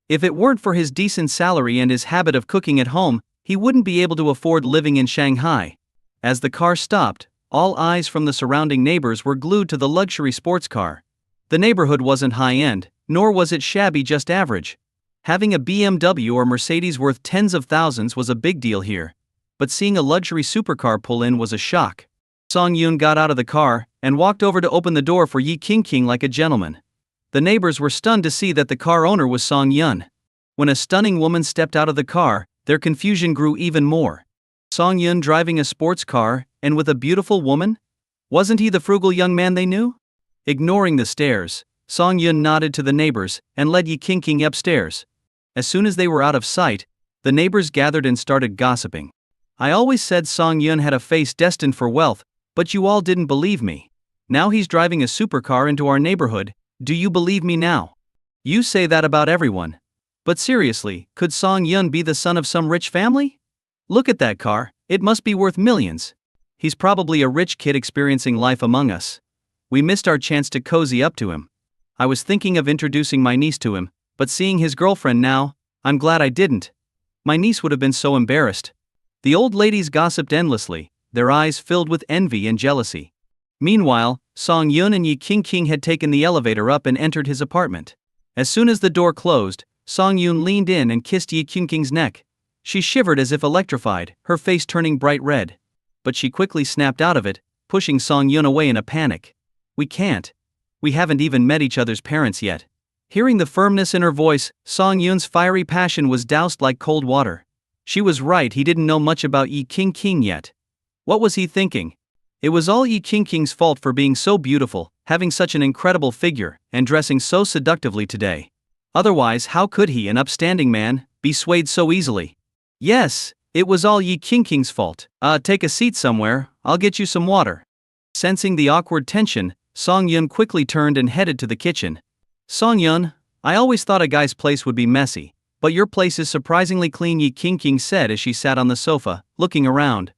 If it weren't for his decent salary and his habit of cooking at home, he wouldn't be able to afford living in Shanghai. As the car stopped, all eyes from the surrounding neighbors were glued to the luxury sports car. The neighborhood wasn't high-end, nor was it shabby, just average. Having a BMW or Mercedes worth tens of thousands was a big deal here. But seeing a luxury supercar pull in was a shock. Song Yun got out of the car and walked over to open the door for Yi Qingqing like a gentleman. The neighbors were stunned to see that the car owner was Song Yun. When a stunning woman stepped out of the car, their confusion grew even more. Song Yun driving a sports car, and with a beautiful woman? Wasn't he the frugal young man they knew? Ignoring the stares, Song Yun nodded to the neighbors and led Yi Qingqing upstairs. As soon as they were out of sight, The neighbors gathered and started gossiping. I always said Song Yun had a face destined for wealth, but you all didn't believe me. Now he's driving a supercar into our neighborhood, do you believe me now? You say that about everyone. But seriously, could Song Yun be the son of some rich family? Look at that car, it must be worth millions. He's probably a rich kid experiencing life among us. We missed our chance to cozy up to him. I was thinking of introducing my niece to him, but seeing his girlfriend now, I'm glad I didn't. My niece would have been so embarrassed. The old ladies gossiped endlessly, their eyes filled with envy and jealousy. Meanwhile, Song Yun and Yi King had taken the elevator up and entered his apartment. As soon as the door closed, Song Yun leaned in and kissed Yi King's neck. She shivered as if electrified, her face turning bright red. But she quickly snapped out of it, pushing Song Yun away in a panic. We can't. We haven't even met each other's parents yet. Hearing the firmness in her voice, Song Yun's fiery passion was doused like cold water. She was right, he didn't know much about Yi King yet. What was he thinking? It was all Yi King's fault for being so beautiful, having such an incredible figure, and dressing so seductively today. Otherwise, how could he, an upstanding man, be swayed so easily? Yes, it was all Yi King's fault. Take a seat somewhere, I'll get you some water. Sensing the awkward tension, Song Yun quickly turned and headed to the kitchen. Song Yun, I always thought a guy's place would be messy, but your place is surprisingly clean, Yi King said as she sat on the sofa, looking around.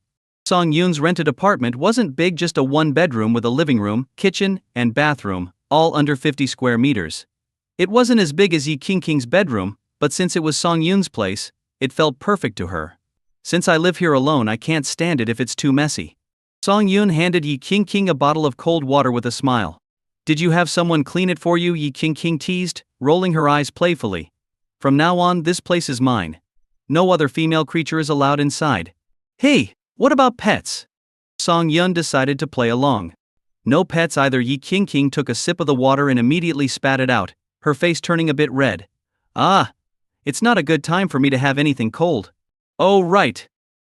Song Yun's rented apartment wasn't big, just a one-bedroom with a living room, kitchen, and bathroom, all under 50 square meters. It wasn't as big as Yi King's bedroom, but since it was Song Yun's place, it felt perfect to her. Since I live here alone, I can't stand it if it's too messy. Song Yun handed Yi King a bottle of cold water with a smile. Did you have someone clean it for you? Yi King teased, rolling her eyes playfully. From now on, this place is mine. No other female creature is allowed inside. Hey, what about pets? Song Yun decided to play along. No pets either. Yi King took a sip of the water and immediately spat it out, her face turning a bit red. It's not a good time for me to have anything cold. Oh right.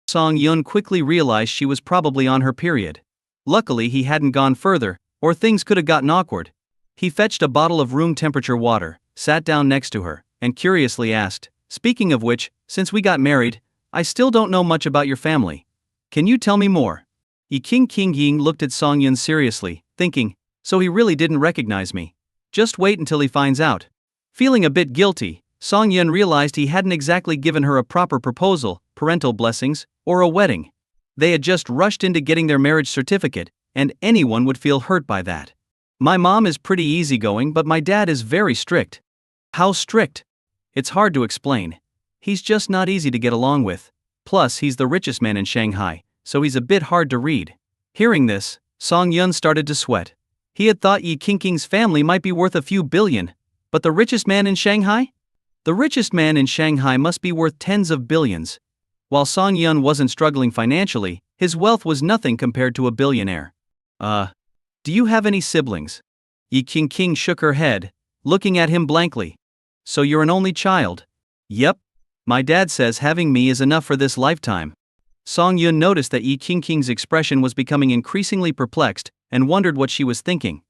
Song Yun quickly realized she was probably on her period. Luckily he hadn't gone further, or things could have gotten awkward. He fetched a bottle of room temperature water, sat down next to her, and curiously asked, speaking of which, since we got married, I still don't know much about your family. Can you tell me more? Yi King looked at Song Yun seriously, thinking, so he really didn't recognize me. Just wait until he finds out. Feeling a bit guilty, Song Yun realized he hadn't exactly given her a proper proposal, parental blessings, or a wedding. They had just rushed into getting their marriage certificate, and anyone would feel hurt by that. My mom is pretty easygoing, but my dad is very strict. How strict? It's hard to explain. He's just not easy to get along with. Plus, he's the richest man in Shanghai, so he's a bit hard to read. Hearing this, Song Yun started to sweat. He had thought Yi King's family might be worth a few billion, but the richest man in Shanghai? The richest man in Shanghai must be worth tens of billions. While Song Yun wasn't struggling financially, his wealth was nothing compared to a billionaire. Do you have any siblings? Yi King shook her head, looking at him blankly. So you're an only child? Yep. My dad says having me is enough for this lifetime. Song Yun noticed that Yi King's expression was becoming increasingly perplexed, and wondered what she was thinking.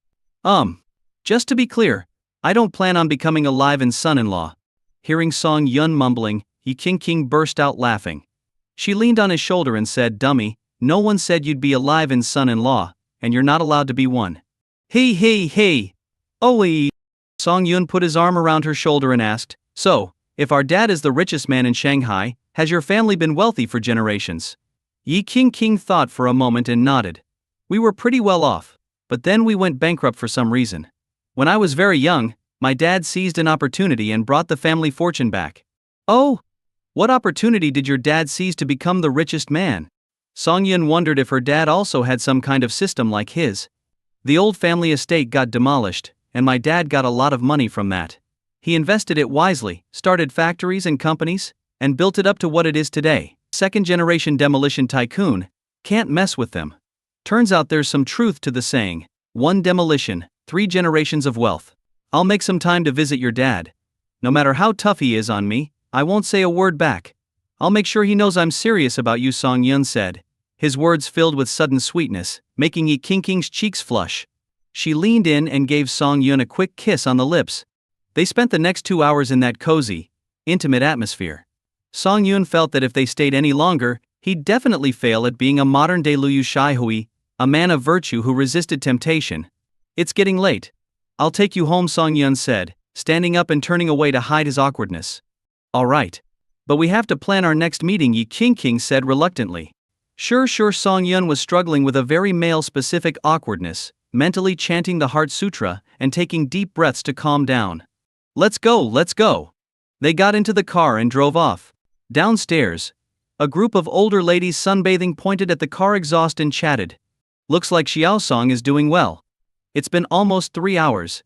Just to be clear, I don't plan on becoming a live-in son-in-law. Hearing Song Yun mumbling, Yi King burst out laughing. She leaned on his shoulder and said, dummy, no one said you'd be a live-in son-in-law, and you're not allowed to be one. Hey. Oi. Song Yun put his arm around her shoulder and asked, so, if our dad is the richest man in Shanghai, has your family been wealthy for generations? Yi King thought for a moment and nodded. We were pretty well off, but then we went bankrupt for some reason. When I was very young, my dad seized an opportunity and brought the family fortune back. Oh? What opportunity did your dad seize to become the richest man? Song Yun wondered if her dad also had some kind of system like his. The old family estate got demolished, and my dad got a lot of money from that. He invested it wisely, started factories and companies, and built it up to what it is today. Second-generation demolition tycoon, can't mess with them. Turns out there's some truth to the saying, one demolition, 3 generations of wealth. I'll make some time to visit your dad. No matter how tough he is on me, I won't say a word back. I'll make sure he knows I'm serious about you, Song Yun said. His words filled with sudden sweetness, making Yi King's cheeks flush. She leaned in and gave Song Yun a quick kiss on the lips. They spent the next 2 hours in that cozy, intimate atmosphere. Song Yun felt that if they stayed any longer, he'd definitely fail at being a modern-day Liu Shihui, a man of virtue who resisted temptation. It's getting late. I'll take you home, Song Yun said, standing up and turning away to hide his awkwardness. All right. But we have to plan our next meeting, Yi Qingqing said reluctantly. Sure, Song Yun was struggling with a very male-specific awkwardness, mentally chanting the Heart Sutra and taking deep breaths to calm down. Let's go. They got into the car and drove off. Downstairs, a group of older ladies sunbathing pointed at the car exhaust and chatted. Looks like Xiaosong is doing well. It's been almost 3 hours.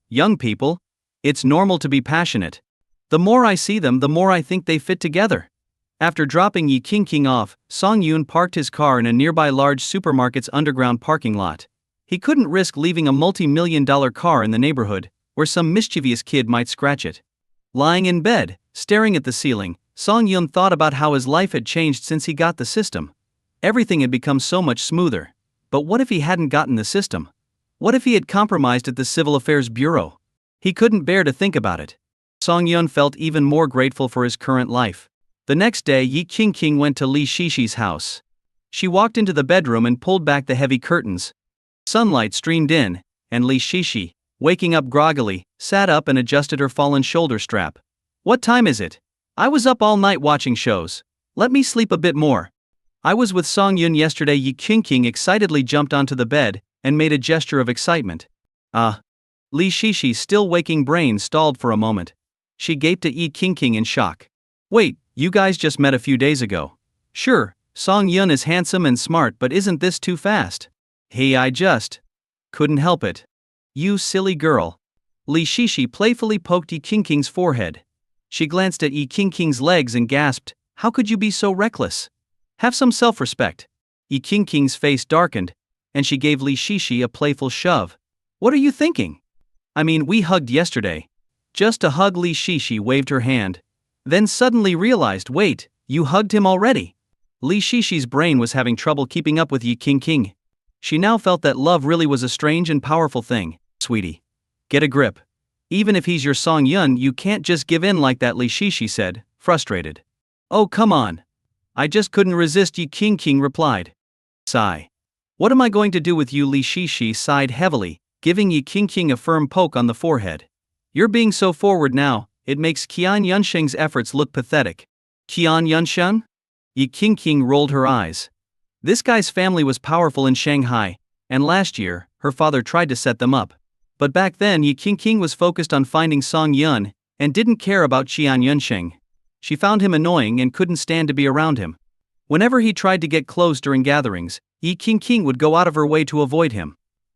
Young people. It's normal to be passionate. The more I see them, the more I think they fit together. After dropping Yi Qingqing off, Song Yun parked his car in a nearby large supermarket's underground parking lot. He couldn't risk leaving a multi-million-dollar car in the neighborhood, where some mischievous kid might scratch it. Lying in bed, staring at the ceiling, Song Yun thought about how his life had changed since he got the system. Everything had become so much smoother. But what if he hadn't gotten the system? What if he had compromised at the Civil Affairs Bureau? He couldn't bear to think about it. Song Yun felt even more grateful for his current life. The next day, Yi Qingqing went to Li Shishi's house. She walked into the bedroom and pulled back the heavy curtains. Sunlight streamed in, and Li Shishi, waking up groggily, sat up and adjusted her fallen shoulder strap. What time is it? I was up all night watching shows. Let me sleep a bit more. I was with Song Yun yesterday. Yi Qingqing excitedly jumped onto the bed and made a gesture of excitement. Li Shishi's still waking brain stalled for a moment. She gaped at Yi Qingqing in shock. Wait, you guys just met a few days ago. Sure, Song Yun is handsome and smart, but isn't this too fast? Hey, I just couldn't help it. You silly girl. Li Shishi playfully poked Yi Qingqing's forehead. She glanced at Yi Qingqing's legs and gasped, how could you be so reckless? Have some self-respect. Yi Qingqing's face darkened, and she gave Li Shishi a playful shove. What are you thinking? I mean, we hugged yesterday. Just a hug. Li Shishi waved her hand. Then suddenly realized, wait, you hugged him already? Li Shishi's brain was having trouble keeping up with Yi Qingqing. She now felt that love really was a strange and powerful thing. Sweetie, get a grip. Even if he's your Song Yun, you can't just give in like that, Li Shishi said, frustrated. Oh, come on. I just couldn't resist, Yi Qingqing replied. Sigh. What am I going to do with you? Li Shishi sighed heavily, giving Yi Qingqing a firm poke on the forehead. You're being so forward now, it makes Qian Yunsheng's efforts look pathetic. Qian Yunsheng? Yi Qingqing rolled her eyes. This guy's family was powerful in Shanghai, and last year, her father tried to set them up. But back then Yi Qingqing was focused on finding Song Yun, and didn't care about Qian Yunsheng. She found him annoying and couldn't stand to be around him. Whenever he tried to get close during gatherings, Yi Qingqing would go out of her way to avoid him.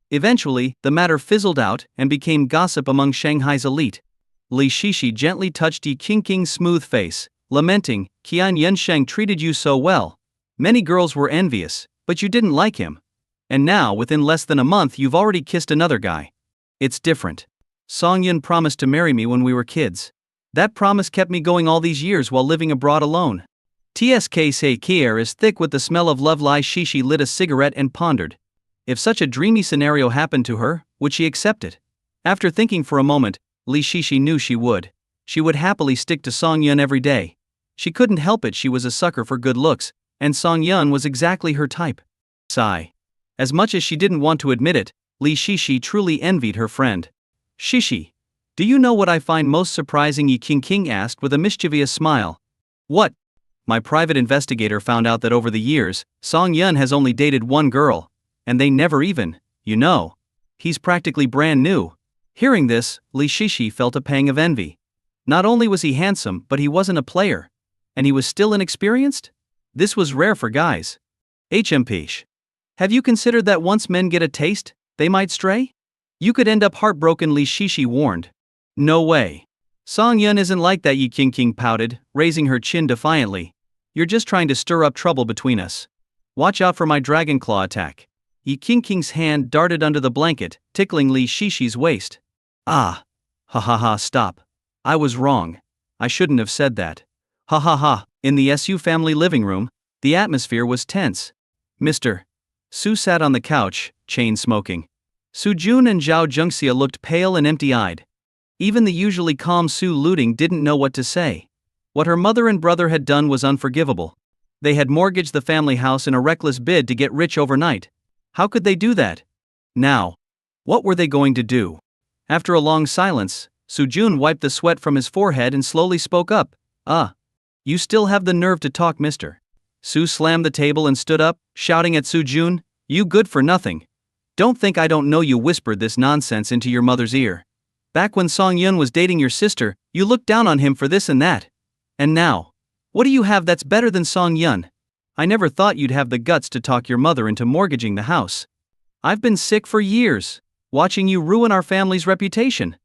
Eventually, the matter fizzled out and became gossip among Shanghai's elite. Li Shishi gently touched Yi Qingqing's smooth face, lamenting, Qian Yunsheng treated you so well. Many girls were envious, but you didn't like him. And now, within less than a month, you've already kissed another guy. It's different. Song Yun promised to marry me when we were kids. That promise kept me going all these years while living abroad alone. Tsk se kier is thick with the smell of love. Li Shishi lit a cigarette and pondered. If such a dreamy scenario happened to her, would she accept it? After thinking for a moment, Li Shishi knew she would. She would happily stick to Song Yun every day. She couldn't help it, she was a sucker for good looks, and Song Yun was exactly her type. Sigh. As much as she didn't want to admit it, Li Shishi truly envied her friend. Shishi. Do you know what I find most surprising? Yi Qingqing asked with a mischievous smile. What? My private investigator found out that over the years, Song Yun has only dated one girl, and they never even, he's practically brand new. Hearing this, Li Shishi felt a pang of envy. Not only was he handsome, but he wasn't a player. And he was still inexperienced? This was rare for guys. HMPish. Have you considered that once men get a taste, they might stray? You could end up heartbroken, Li Shishi warned. No way. Song Yun isn't like that, Yi Qingqing pouted, raising her chin defiantly. You're just trying to stir up trouble between us. Watch out for my dragon claw attack. Yi Qingqing's hand darted under the blanket, tickling Li Shishi's waist. Ah. Ha ha ha, stop. I was wrong. I shouldn't have said that. Ha ha ha. In the Su family living room, the atmosphere was tense. Mr. Su sat on the couch, chain smoking. Su Jun and Zhao Zhengxia looked pale and empty-eyed. Even the usually calm Su Luting didn't know what to say. What her mother and brother had done was unforgivable. They had mortgaged the family house in a reckless bid to get rich overnight. How could they do that? Now, what were they going to do? After a long silence, Soo-jun wiped the sweat from his forehead and slowly spoke up. You still have the nerve to talk, mister. Soo slammed the table and stood up, shouting at Soo-jun, "You good for nothing. Don't think I don't know you whispered this nonsense into your mother's ear. Back when Song-yun was dating your sister, you looked down on him for this and that. And now, what do you have that's better than Song-yun? I never thought you'd have the guts to talk your mother into mortgaging the house. I've been sick for years, watching you ruin our family's reputation.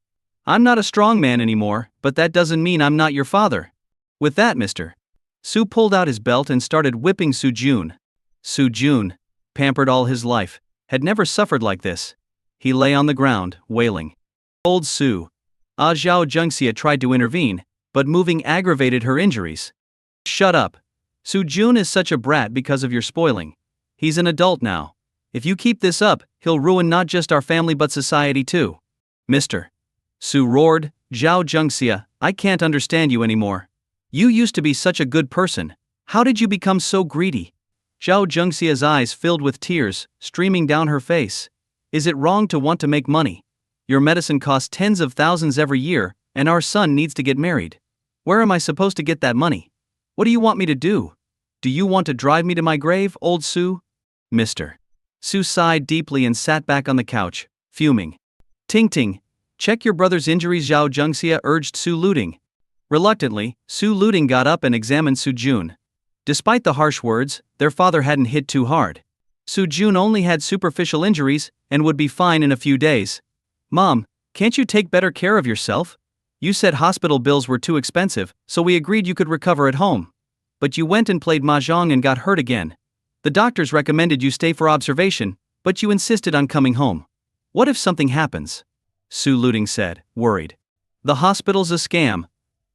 I'm not a strong man anymore, but that doesn't mean I'm not your father." With that, mister. Soo pulled out his belt and started whipping Soo-jun. Soo-jun, pampered all his life, had never suffered like this. He lay on the ground, wailing. Old Soo. Zhao Jungxia tried to intervene, but moving aggravated her injuries. "Shut up. Soo-jun is such a brat because of your spoiling. He's an adult now. If you keep this up, he'll ruin not just our family but society too." "Mister." Soo roared, "Zhao Jungxia, I can't understand you anymore. You used to be such a good person. How did you become so greedy?" Zhao Jungxia's eyes filled with tears, streaming down her face. "Is it wrong to want to make money? Your medicine costs tens of thousands every year, and our son needs to get married. Where am I supposed to get that money? What do you want me to do? Do you want to drive me to my grave, old Soo?" "Mister." Soo sighed deeply and sat back on the couch, fuming. "Ting ting, check your brother's injuries," Zhao Jungxia urged Soo Luting. Reluctantly, Soo Luting got up and examined Soo-jun. Despite the harsh words, their father hadn't hit too hard. Soo-jun only had superficial injuries and would be fine in a few days. "Mom, can't you take better care of yourself? You said hospital bills were too expensive, so we agreed you could recover at home. But you went and played mahjong and got hurt again. The doctors recommended you stay for observation, but you insisted on coming home. What if something happens?" Soo Luting said, worried. "The hospital's a scam.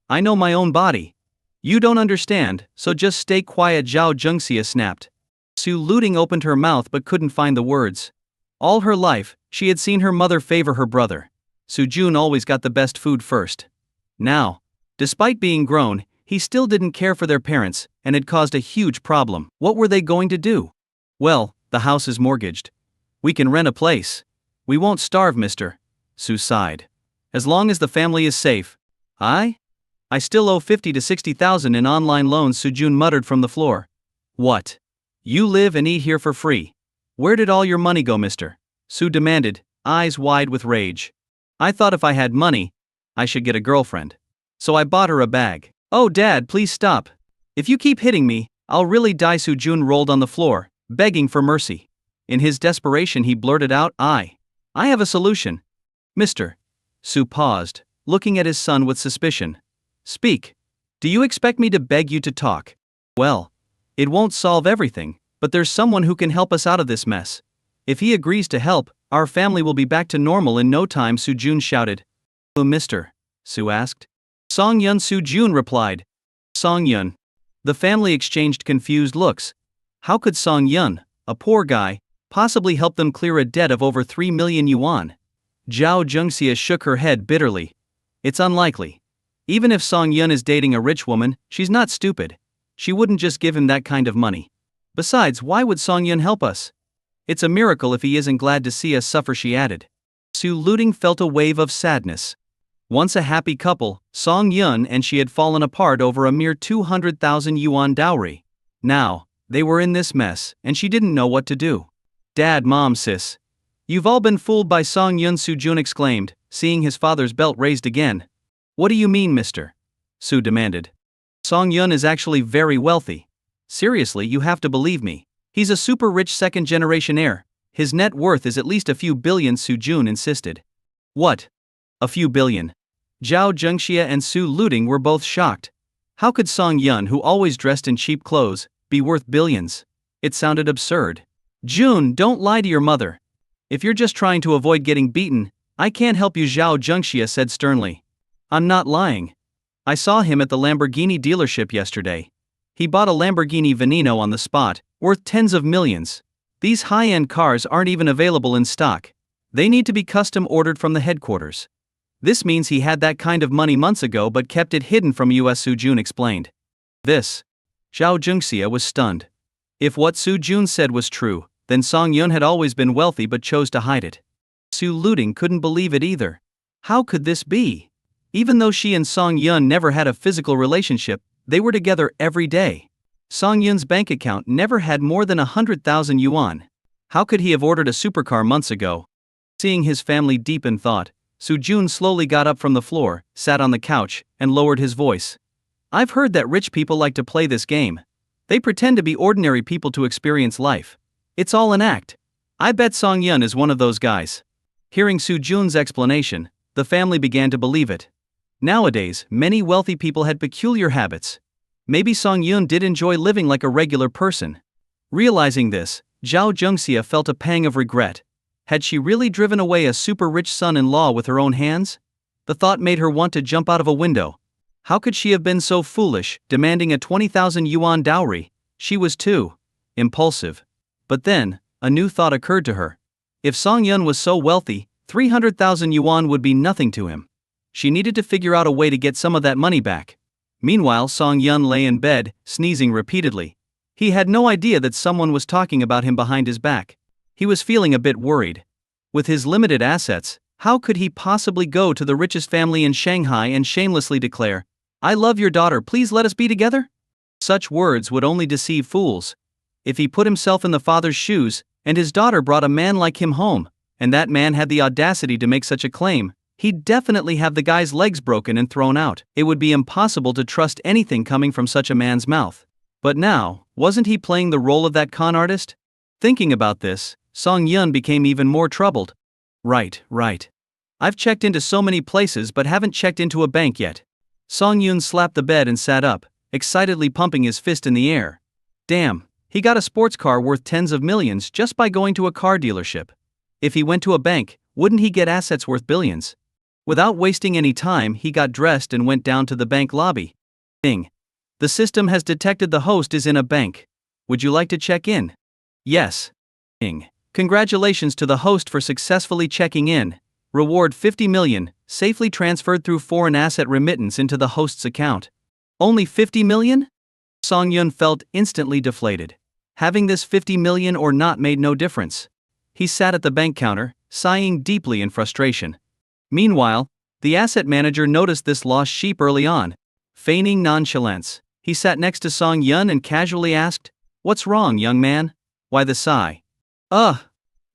I know my own body. You don't understand, so just stay quiet," Zhao Jungxia snapped. Soo Luting opened her mouth but couldn't find the words. All her life, she had seen her mother favor her brother. Soo-jun always got the best food first. Now, despite being grown, he still didn't care for their parents, and had caused a huge problem. What were they going to do? "Well, the house is mortgaged. We can rent a place. We won't starve, mister." Soo sighed. "As long as the family is safe." I still owe 50 to 60,000 in online loans," Soo-jun muttered from the floor. "What? You live and eat here for free. Where did all your money go, mister?" Soo demanded, eyes wide with rage. "I thought if I had money, I should get a girlfriend. So I bought her a bag." "Oh Dad, please stop. If you keep hitting me, I'll really die." Soo-jun rolled on the floor, begging for mercy. In his desperation he blurted out, I have a solution." "Mister." Soo paused, looking at his son with suspicion. "Speak. Do you expect me to beg you to talk?" "Well, it won't solve everything, but there's someone who can help us out of this mess. If he agrees to help, our family will be back to normal in no time," Soo-jun shouted. "Who, mister?" Soo asked. "Song-yun," Soo-jun replied. "Song-yun." The family exchanged confused looks. How could Song-yun, a poor guy, possibly help them clear a debt of over 3 million yuan? Zhao Jungxia shook her head bitterly. "It's unlikely. Even if Song-yun is dating a rich woman, she's not stupid. She wouldn't just give him that kind of money. Besides, why would Song-yun help us? It's a miracle if he isn't glad to see us suffer," she added. Soo Luting felt a wave of sadness. Once a happy couple, Song-yun and she had fallen apart over a mere 200,000 yuan dowry. Now, they were in this mess, and she didn't know what to do. "Dad, Mom, sis. You've all been fooled by Song-yun," Soo-jun exclaimed, seeing his father's belt raised again. "What do you mean, mister?" Soo demanded. "Song-yun is actually very wealthy. Seriously, you have to believe me. He's a super rich second-generation heir. His net worth is at least a few billion," Soo-jun insisted. "What? A few billion?" Zhao Jungxia and Soo Luting were both shocked. How could Song-yun, who always dressed in cheap clothes, be worth billions? It sounded absurd. "Jun, don't lie to your mother. If you're just trying to avoid getting beaten, I can't help you," Zhao Jungxia said sternly. "I'm not lying. I saw him at the Lamborghini dealership yesterday. He bought a Lamborghini Veneno on the spot, worth tens of millions. These high-end cars aren't even available in stock. They need to be custom ordered from the headquarters. This means he had that kind of money months ago but kept it hidden from us, Su Jun explained. This. Zhao Jungxia was stunned. If what Su Jun said was true, then Song Yun had always been wealthy but chose to hide it. Su Luding couldn't believe it either. How could this be? Even though she and Song Yun never had a physical relationship, they were together every day. Song Yun's bank account never had more than 100,000 yuan. How could he have ordered a supercar months ago? Seeing his family deep in thought, Su Jun slowly got up from the floor, sat on the couch, and lowered his voice. I've heard that rich people like to play this game. They pretend to be ordinary people to experience life. It's all an act. I bet Song Yun is one of those guys. Hearing Su Jun's explanation, the family began to believe it. Nowadays, many wealthy people had peculiar habits. Maybe Song Yun did enjoy living like a regular person. Realizing this, Zhao Jungxia felt a pang of regret. Had she really driven away a super-rich son-in-law with her own hands? The thought made her want to jump out of a window. How could she have been so foolish, demanding a 20,000 yuan dowry? She was too impulsive. But then, a new thought occurred to her. If Song Yun was so wealthy, 300,000 yuan would be nothing to him. She needed to figure out a way to get some of that money back. Meanwhile, Song Yun lay in bed, sneezing repeatedly. He had no idea that someone was talking about him behind his back. He was feeling a bit worried. With his limited assets, how could he possibly go to the richest family in Shanghai and shamelessly declare, "I love your daughter, please let us be together"? Such words would only deceive fools. If he put himself in the father's shoes, and his daughter brought a man like him home, and that man had the audacity to make such a claim, he'd definitely have the guy's legs broken and thrown out. It would be impossible to trust anything coming from such a man's mouth. But now, wasn't he playing the role of that con artist? Thinking about this, Song Yun became even more troubled. Right. I've checked into so many places but haven't checked into a bank yet. Song Yun slapped the bed and sat up, excitedly pumping his fist in the air. Damn, he got a sports car worth tens of millions just by going to a car dealership. If he went to a bank, wouldn't he get assets worth billions? Without wasting any time, he got dressed and went down to the bank lobby. Ding. The system has detected the host is in a bank. Would you like to check in? Yes. Ding. Congratulations to the host for successfully checking in. Reward 50 million, safely transferred through foreign asset remittance into the host's account. Only 50 million? Song Yun felt instantly deflated. Having this 50 million or not made no difference. He sat at the bank counter, sighing deeply in frustration. Meanwhile, the asset manager noticed this lost sheep early on. Feigning nonchalance, he sat next to Song Yun and casually asked, "What's wrong, young man? Why the sigh?"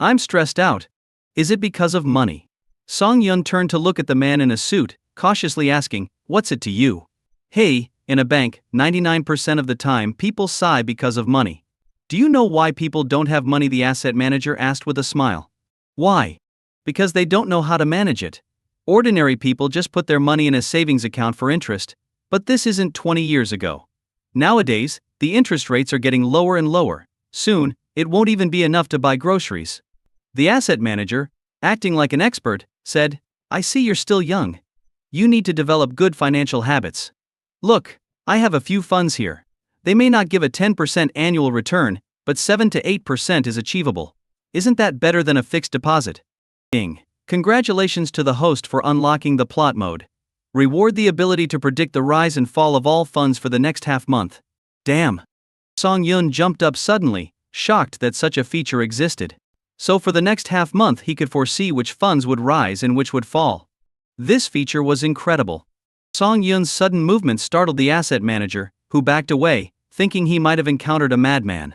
I'm stressed out. Is it because of money?" Song Yun turned to look at the man in a suit, cautiously asking, "What's it to you?" Hey, in a bank, 99% of the time people sigh because of money. Do you know why people don't have money? The asset manager asked with a smile. Why? Because they don't know how to manage it. Ordinary people just put their money in a savings account for interest, but this isn't 20 years ago. Nowadays, the interest rates are getting lower and lower. Soon, it won't even be enough to buy groceries. The asset manager, acting like an expert, said, "I see you're still young. You need to develop good financial habits. Look, I have a few funds here. They may not give a 10% annual return, but 7 to 8% is achievable. Isn't that better than a fixed deposit?" Ding. Congratulations to the host for unlocking the plot mode. Reward the ability to predict the rise and fall of all funds for the next half month. Damn. Song Yun jumped up suddenly, shocked that such a feature existed. So for the next half month he could foresee which funds would rise and which would fall. This feature was incredible. Song Yun's sudden movement startled the asset manager, who backed away, thinking he might have encountered a madman.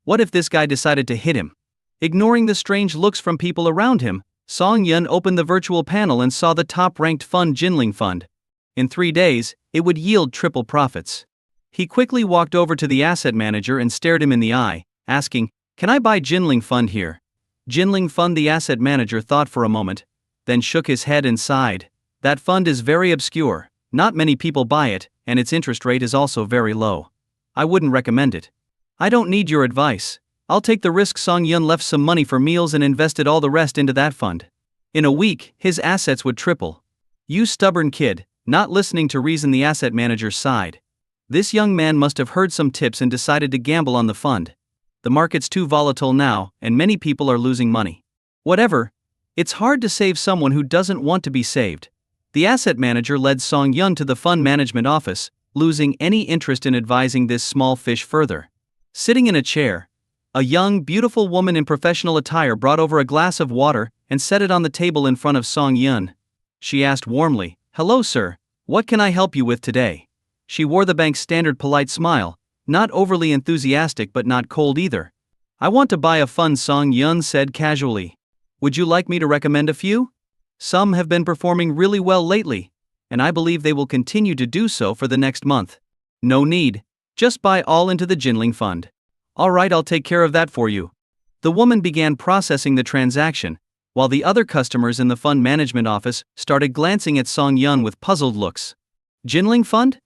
What if this guy decided to hit him? Ignoring the strange looks from people around him, Song Yun opened the virtual panel and saw the top-ranked fund, Jinling Fund. In 3 days, it would yield triple profits. He quickly walked over to the asset manager and stared him in the eye, asking, "Can I buy Jinling Fund here?" Jinling Fund. The asset manager thought for a moment, then shook his head and sighed. That fund is very obscure, not many people buy it, and its interest rate is also very low. I wouldn't recommend it. I don't need your advice. I'll take the risk. Song Yun left some money for meals and invested all the rest into that fund. In a week, his assets would triple. "You stubborn kid," not listening to reason, the asset manager sighed. This young man must have heard some tips and decided to gamble on the fund. The market's too volatile now, and many people are losing money. Whatever. It's hard to save someone who doesn't want to be saved. The asset manager led Song Yun to the fund management office, losing any interest in advising this small fish further. Sitting in a chair, a young, beautiful woman in professional attire brought over a glass of water and set it on the table in front of Song Yun. She asked warmly, "Hello, sir. What can I help you with today?" She wore the bank's standard polite smile, not overly enthusiastic but not cold either. "I want to buy a fund," Song Yun said casually. "Would you like me to recommend a few? Some have been performing really well lately, and I believe they will continue to do so for the next month." "No need. Just buy all into the Jinling fund." "All right, I'll take care of that for you." The woman began processing the transaction, while the other customers in the fund management office started glancing at Song Yun with puzzled looks. "Jinling fund?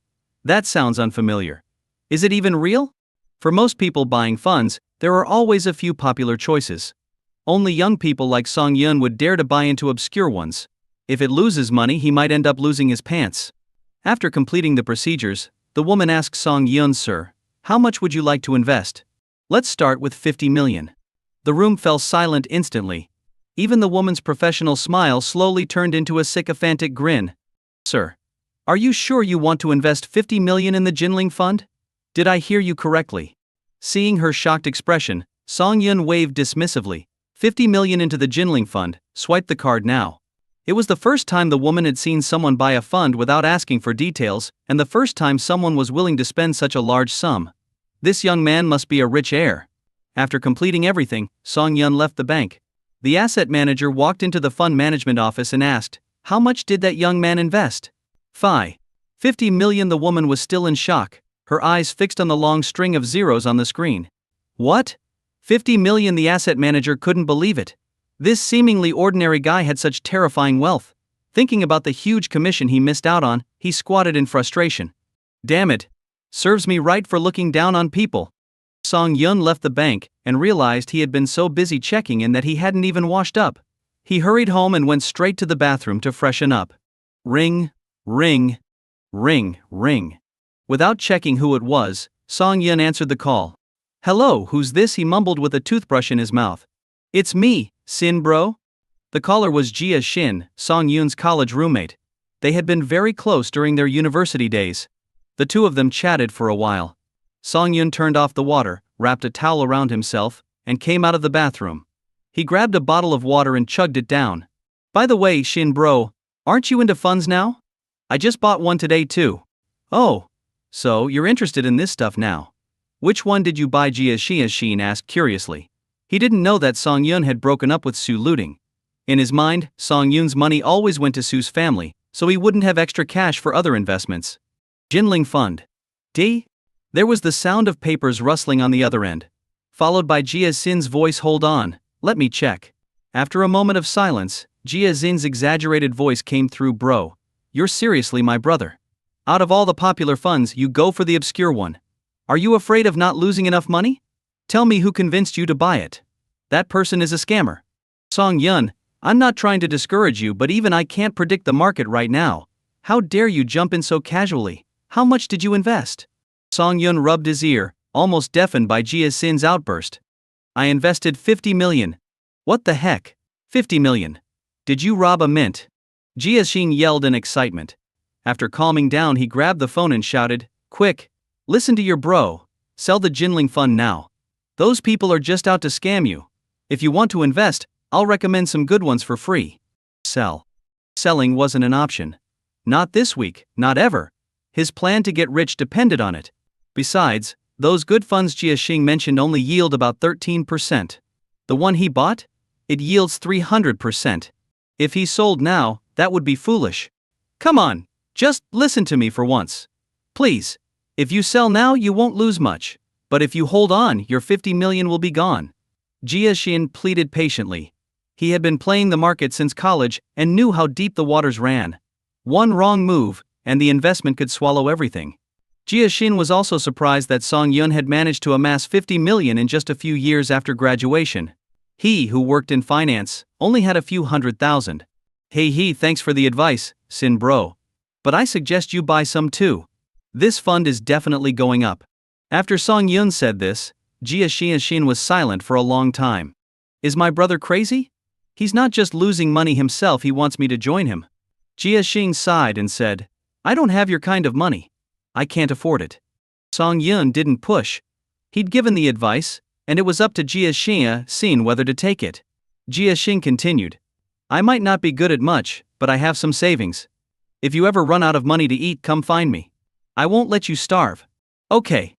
That sounds unfamiliar. Is it even real?" For most people buying funds, there are always a few popular choices. Only young people like Song Yun would dare to buy into obscure ones. If it loses money, he might end up losing his pants. After completing the procedures, the woman asked Song Yun, "Sir, how much would you like to invest?" "Let's start with 50 million. The room fell silent instantly. Even the woman's professional smile slowly turned into a sycophantic grin. "Sir, are you sure you want to invest 50 million in the Jinling fund? Did I hear you correctly?" Seeing her shocked expression, Song Yun waved dismissively. 50 million into the Jinling fund, swipe the card now. It was the first time the woman had seen someone buy a fund without asking for details, and the first time someone was willing to spend such a large sum. This young man must be a rich heir. After completing everything, Song Yun left the bank. The asset manager walked into the fund management office and asked, "How much did that young man invest?" "Fi. 50 million." The woman was still in shock, her eyes fixed on the long string of zeros on the screen. "What? 50 million?" The asset manager couldn't believe it. This seemingly ordinary guy had such terrifying wealth. Thinking about the huge commission he missed out on, he squatted in frustration. "Damn it. Serves me right for looking down on people." Song Yun left the bank and realized he had been so busy checking in that he hadn't even washed up. He hurried home and went straight to the bathroom to freshen up. Ring, ring, ring, ring. Without checking who it was, Song Yun answered the call. "Hello, who's this?" he mumbled with a toothbrush in his mouth. "It's me, Sin bro." The caller was Jia Shin, Song Yun's college roommate. They had been very close during their university days. The two of them chatted for a while. Song Yun turned off the water, wrapped a towel around himself, and came out of the bathroom. He grabbed a bottle of water and chugged it down. "By the way, Shin bro, aren't you into funds now? I just bought one today too." "Oh, so you're interested in this stuff now. Which one did you buy?" Jia Shin asked curiously. He didn't know that Song Yun had broken up with Su Luting. In his mind, Song Yun's money always went to Su's family, so he wouldn't have extra cash for other investments. Jinling fund. D? There was the sound of papers rustling on the other end, followed by Jia Xin's voice. "Hold on, let me check." After a moment of silence, Jia Xin's exaggerated voice came through. "Bro, you're seriously my brother? Out of all the popular funds, you go for the obscure one. Are you afraid of not losing enough money? Tell me who convinced you to buy it. That person is a scammer." "Song Yun, I'm not trying to discourage you, but even I can't predict the market right now. How dare you jump in so casually? How much did you invest?" Song Yun rubbed his ear, almost deafened by Jia Xin's outburst. "I invested 50 million. "What the heck? 50 million? Did you rob a mint?" Jia Xin yelled in excitement. After calming down, he grabbed the phone and shouted, "Quick, listen to your bro. Sell the Jinling fund now. Those people are just out to scam you. If you want to invest, I'll recommend some good ones for free." Sell. Selling wasn't an option. Not this week, not ever. His plan to get rich depended on it. Besides, those good funds Jia Xing mentioned only yield about 13%. The one he bought? It yields 300%. If he sold now, that would be foolish. "Come on, just listen to me for once. Please. If you sell now, you won't lose much. But if you hold on, your 50 million will be gone." Jia Xin pleaded patiently. He had been playing the market since college and knew how deep the waters ran. One wrong move, and the investment could swallow everything. Jia Xin was also surprised that Song Yun had managed to amass 50 million in just a few years after graduation. He, who worked in finance, only had a few $100,000. "Hey, thanks for the advice, Sin bro. But I suggest you buy some too. This fund is definitely going up." After Song Yun said this, Jia Xin was silent for a long time. "Is my brother crazy? He's not just losing money himself, he wants me to join him." Jia Xing sighed and said, I don't have your kind of money. I can't afford it. Song Yun didn't push. He'd given the advice, and it was up to Jia Xing whether to take it. Jia Xing continued, I might not be good at much, but I have some savings. If you ever run out of money to eat, come find me. I won't let you starve. Okay.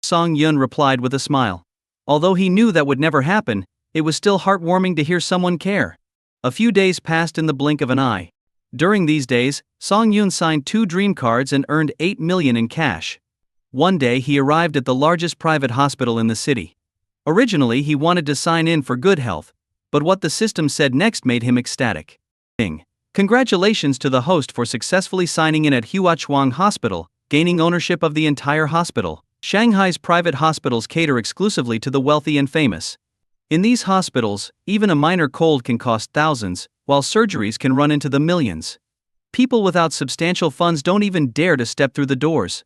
Song Yun replied with a smile. Although he knew that would never happen, it was still heartwarming to hear someone care. A few days passed in the blink of an eye. During these days, Song Yun signed 2 dream cards and earned 8 million in cash. One day he arrived at the largest private hospital in the city. Originally he wanted to sign in for good health, but what the system said next made him ecstatic. Congratulations to the host for successfully signing in at Huachuang Hospital, gaining ownership of the entire hospital. Shanghai's private hospitals cater exclusively to the wealthy and famous. In these hospitals, even a minor cold can cost thousands, while surgeries can run into the millions. People without substantial funds don't even dare to step through the doors.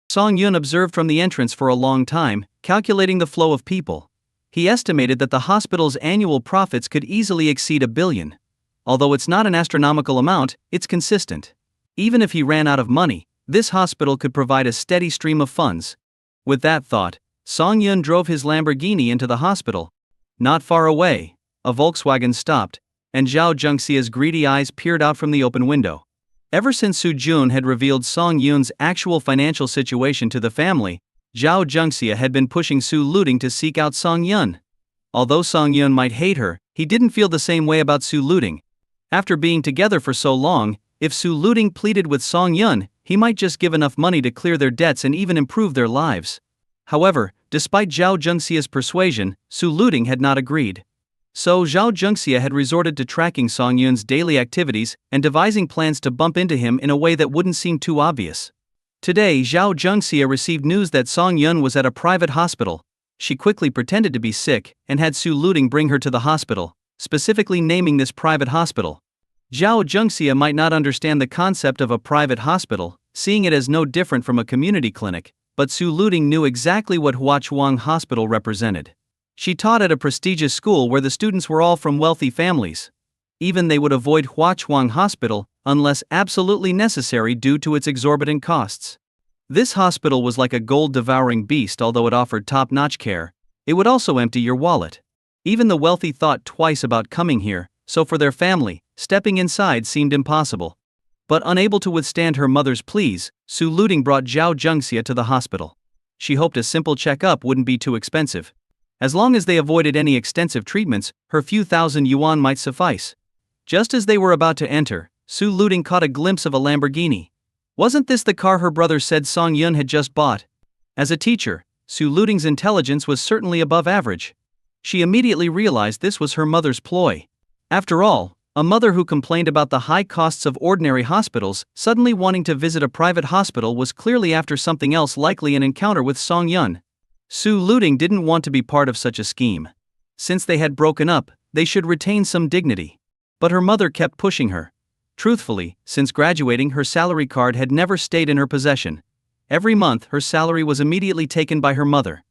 Song Yun observed from the entrance for a long time, calculating the flow of people. He estimated that the hospital's annual profits could easily exceed 1 billion. Although it's not an astronomical amount, it's consistent. Even if he ran out of money, this hospital could provide a steady stream of funds. With that thought, Song Yun drove his Lamborghini into the hospital. Not far away, a Volkswagen stopped, and Zhao Zhengxia's greedy eyes peered out from the open window. Ever since Su Jun had revealed Song Yun's actual financial situation to the family, Zhao Zhengxia had been pushing Su Luding to seek out Song Yun. Although Song Yun might hate her, he didn't feel the same way about Su Luding. After being together for so long, if Su Luding pleaded with Song Yun, he might just give enough money to clear their debts and even improve their lives. However, despite Zhao Zhengxia's persuasion, Su Luding had not agreed. So Zhao Zhengxia had resorted to tracking Song Yun's daily activities and devising plans to bump into him in a way that wouldn't seem too obvious. Today, Zhao Zhengxia received news that Song Yun was at a private hospital. She quickly pretended to be sick and had Su Luding bring her to the hospital, specifically naming this private hospital. Zhao Zhengxia might not understand the concept of a private hospital, seeing it as no different from a community clinic, but Su Luding knew exactly what Huachuang Hospital represented. She taught at a prestigious school where the students were all from wealthy families. Even they would avoid Huachuang Hospital unless absolutely necessary due to its exorbitant costs. This hospital was like a gold-devouring beast. Although it offered top-notch care, it would also empty your wallet. Even the wealthy thought twice about coming here, so for their family, stepping inside seemed impossible. But unable to withstand her mother's pleas, Su Luding brought Zhao Zhengxia to the hospital. She hoped a simple checkup wouldn't be too expensive. As long as they avoided any extensive treatments, her few thousand yuan might suffice. Just as they were about to enter, Su Luding caught a glimpse of a Lamborghini. Wasn't this the car her brother said Song Yun had just bought? As a teacher, Su Luding's intelligence was certainly above average. She immediately realized this was her mother's ploy. After all, a mother who complained about the high costs of ordinary hospitals suddenly wanting to visit a private hospital was clearly after something else, likely an encounter with Song Yun. Su Luding didn't want to be part of such a scheme. Since they had broken up, they should retain some dignity. But her mother kept pushing her. Truthfully, since graduating, her salary card had never stayed in her possession. Every month, her salary was immediately taken by her mother.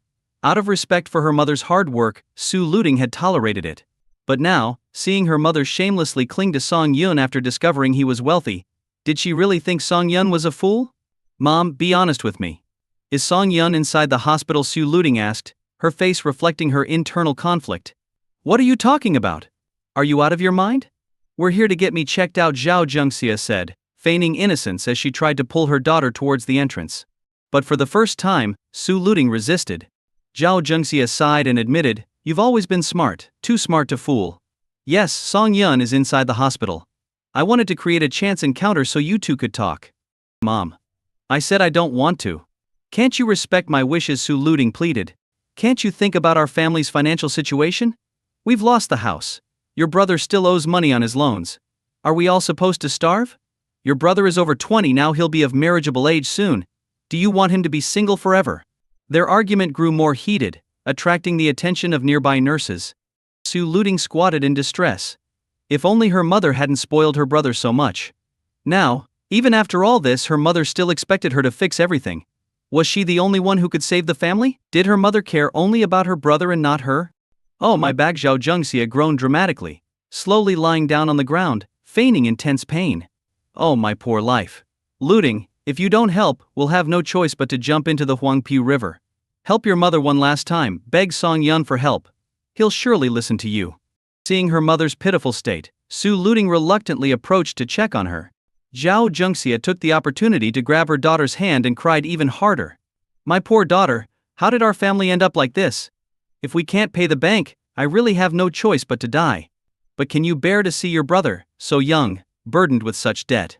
Out of respect for her mother's hard work, Su Luding had tolerated it. But now, seeing her mother shamelessly cling to Song Yun after discovering he was wealthy, did she really think Song Yun was a fool? Mom, be honest with me. Is Song Yun inside the hospital? Su Luding asked, her face reflecting her internal conflict. What are you talking about? Are you out of your mind? We're here to get me checked out, Zhao Zhengxia said, feigning innocence as she tried to pull her daughter towards the entrance. But for the first time, Su Luding resisted. Zhao Zhengxia sighed and admitted, You've always been smart, too smart to fool. Yes, Song Yun is inside the hospital. I wanted to create a chance encounter so you two could talk. Mom. I said I don't want to. Can't you respect my wishes? Su Luding pleaded. Can't you think about our family's financial situation? We've lost the house. Your brother still owes money on his loans. Are we all supposed to starve? Your brother is over 20 now, he'll be of marriageable age soon. Do you want him to be single forever? Their argument grew more heated, attracting the attention of nearby nurses. Su Luding squatted in distress. If only her mother hadn't spoiled her brother so much. Now, even after all this, her mother still expected her to fix everything. Was she the only one who could save the family? Did her mother care only about her brother and not her? Oh my back! Zhao Zhengxia groaned dramatically, slowly lying down on the ground, feigning intense pain. Oh, my poor life. Looting, if you don't help, we'll have no choice but to jump into the Huangpu River. Help your mother one last time, beg Song Yun for help. He'll surely listen to you. Seeing her mother's pitiful state, Su Looting reluctantly approached to check on her. Zhao Zhengxia took the opportunity to grab her daughter's hand and cried even harder. My poor daughter, how did our family end up like this? If we can't pay the bank, I really have no choice but to die. But can you bear to see your brother, so young, burdened with such debt?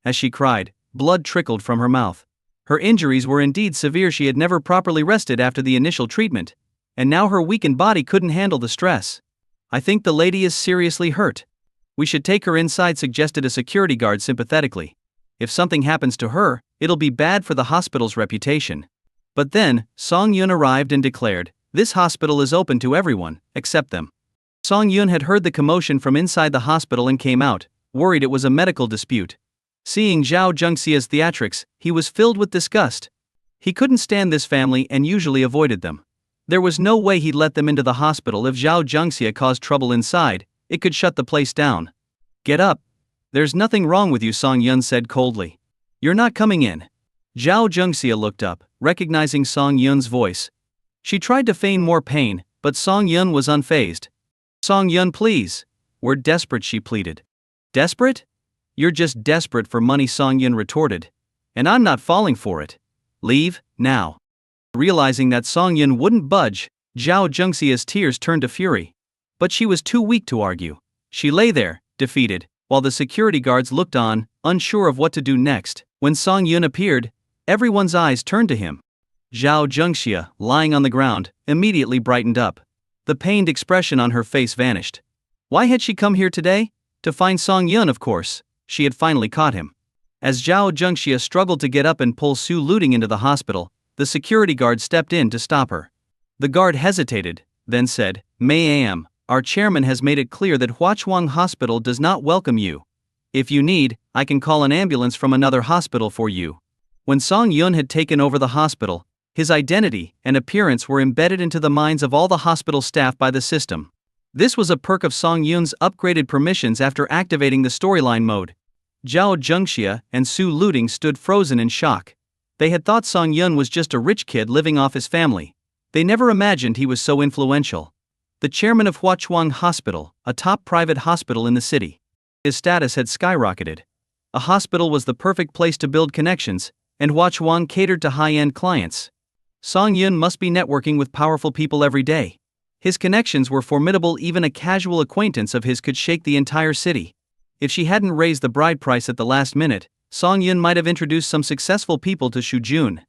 As she cried, blood trickled from her mouth. Her injuries were indeed severe. She had never properly rested after the initial treatment, and now her weakened body couldn't handle the stress. I think the lady is seriously hurt. We should take her inside, suggested a security guard sympathetically. If something happens to her, it'll be bad for the hospital's reputation. But then, Song Yun arrived and declared, this hospital is open to everyone, except them. Song Yun had heard the commotion from inside the hospital and came out, worried it was a medical dispute. Seeing Zhao Zhengxia's theatrics, he was filled with disgust. He couldn't stand this family and usually avoided them. There was no way he'd let them into the hospital. If Zhao Zhengxia caused trouble inside, it could shut the place down. Get up. There's nothing wrong with you, Song Yun said coldly. You're not coming in. Zhao Zhengxia looked up, recognizing Song Yun's voice. She tried to feign more pain, but Song Yun was unfazed. Song Yun, please. We're desperate, she pleaded. Desperate? You're just desperate for money, Song Yun retorted. And I'm not falling for it. Leave, now. Realizing that Song Yun wouldn't budge, Zhao Zhengxia's tears turned to fury. But she was too weak to argue. She lay there, defeated, while the security guards looked on, unsure of what to do next. When Song Yun appeared, everyone's eyes turned to him. Zhao Zhengxia, lying on the ground, immediately brightened up. The pained expression on her face vanished. Why had she come here today? To find Song Yun, of course. She had finally caught him. As Zhao Zhengxia struggled to get up and pull Su Looting into the hospital, the security guard stepped in to stop her. The guard hesitated, then said, Ma'am, our chairman has made it clear that Huachuang Hospital does not welcome you. If you need, I can call an ambulance from another hospital for you. When Song Yun had taken over the hospital, his identity and appearance were embedded into the minds of all the hospital staff by the system. This was a perk of Song Yun's upgraded permissions after activating the storyline mode. Zhao Zhengxia and Su Looting stood frozen in shock. They had thought Song Yun was just a rich kid living off his family. They never imagined he was so influential. The chairman of Huachuang Hospital, a top private hospital in the city. His status had skyrocketed. A hospital was the perfect place to build connections, and Huachuang catered to high-end clients. Song Yun must be networking with powerful people every day. His connections were formidable. Even a casual acquaintance of his could shake the entire city. If she hadn't raised the bride price at the last minute, Song Yun might have introduced some successful people to Shu Jun.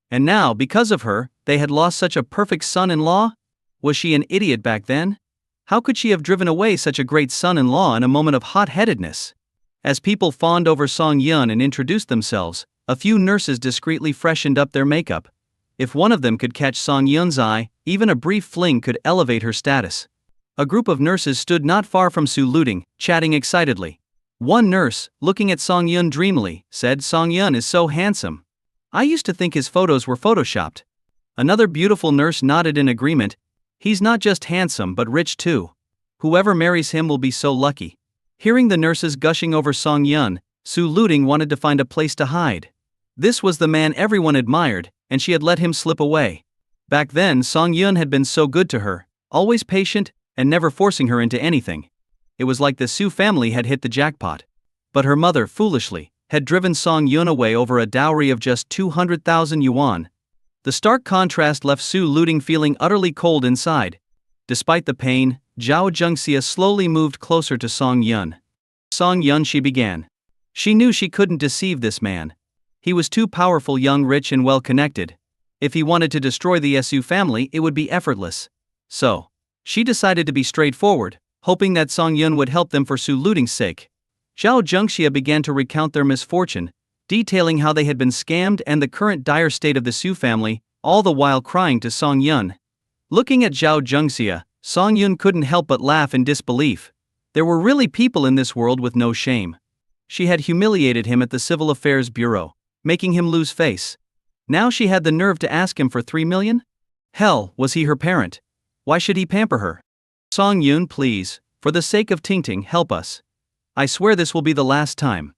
And now, because of her, they had lost such a perfect son-in-law? Was she an idiot back then? How could she have driven away such a great son-in-law in a moment of hot-headedness? As people fawned over Song Yun and introduced themselves, a few nurses discreetly freshened up their makeup. If one of them could catch Song Yun's eye, even a brief fling could elevate her status. A group of nurses stood not far from Su Looting, chatting excitedly. One nurse, looking at Song Yun dreamily, said, Song Yun is so handsome. I used to think his photos were photoshopped. Another beautiful nurse nodded in agreement. He's not just handsome but rich too. Whoever marries him will be so lucky. Hearing the nurses gushing over Song Yun, Su Looting wanted to find a place to hide. This was the man everyone admired, and she had let him slip away. Back then, Song Yun had been so good to her, always patient, and never forcing her into anything. It was like the Su family had hit the jackpot. But her mother, foolishly, had driven Song Yun away over a dowry of just 200,000 yuan. The stark contrast left Su Looting feeling utterly cold inside. Despite the pain, Zhao Zhengxia slowly moved closer to Song Yun. Song Yun, she began. She knew she couldn't deceive this man. He was too powerful, young, rich, and well-connected. If he wanted to destroy the Su family, it would be effortless. So, she decided to be straightforward, hoping that Song Yun would help them for Su Looting's sake. Zhao Zhengxia began to recount their misfortune, detailing how they had been scammed and the current dire state of the Su family, all the while crying to Song Yun. Looking at Zhao Zhengxia, Song Yun couldn't help but laugh in disbelief. There were really people in this world with no shame. She had humiliated him at the Civil Affairs Bureau, making him lose face. Now she had the nerve to ask him for 3 million? Hell, was he her parent? Why should he pamper her? Song Yun, please, for the sake of Tingting, help us. I swear this will be the last time.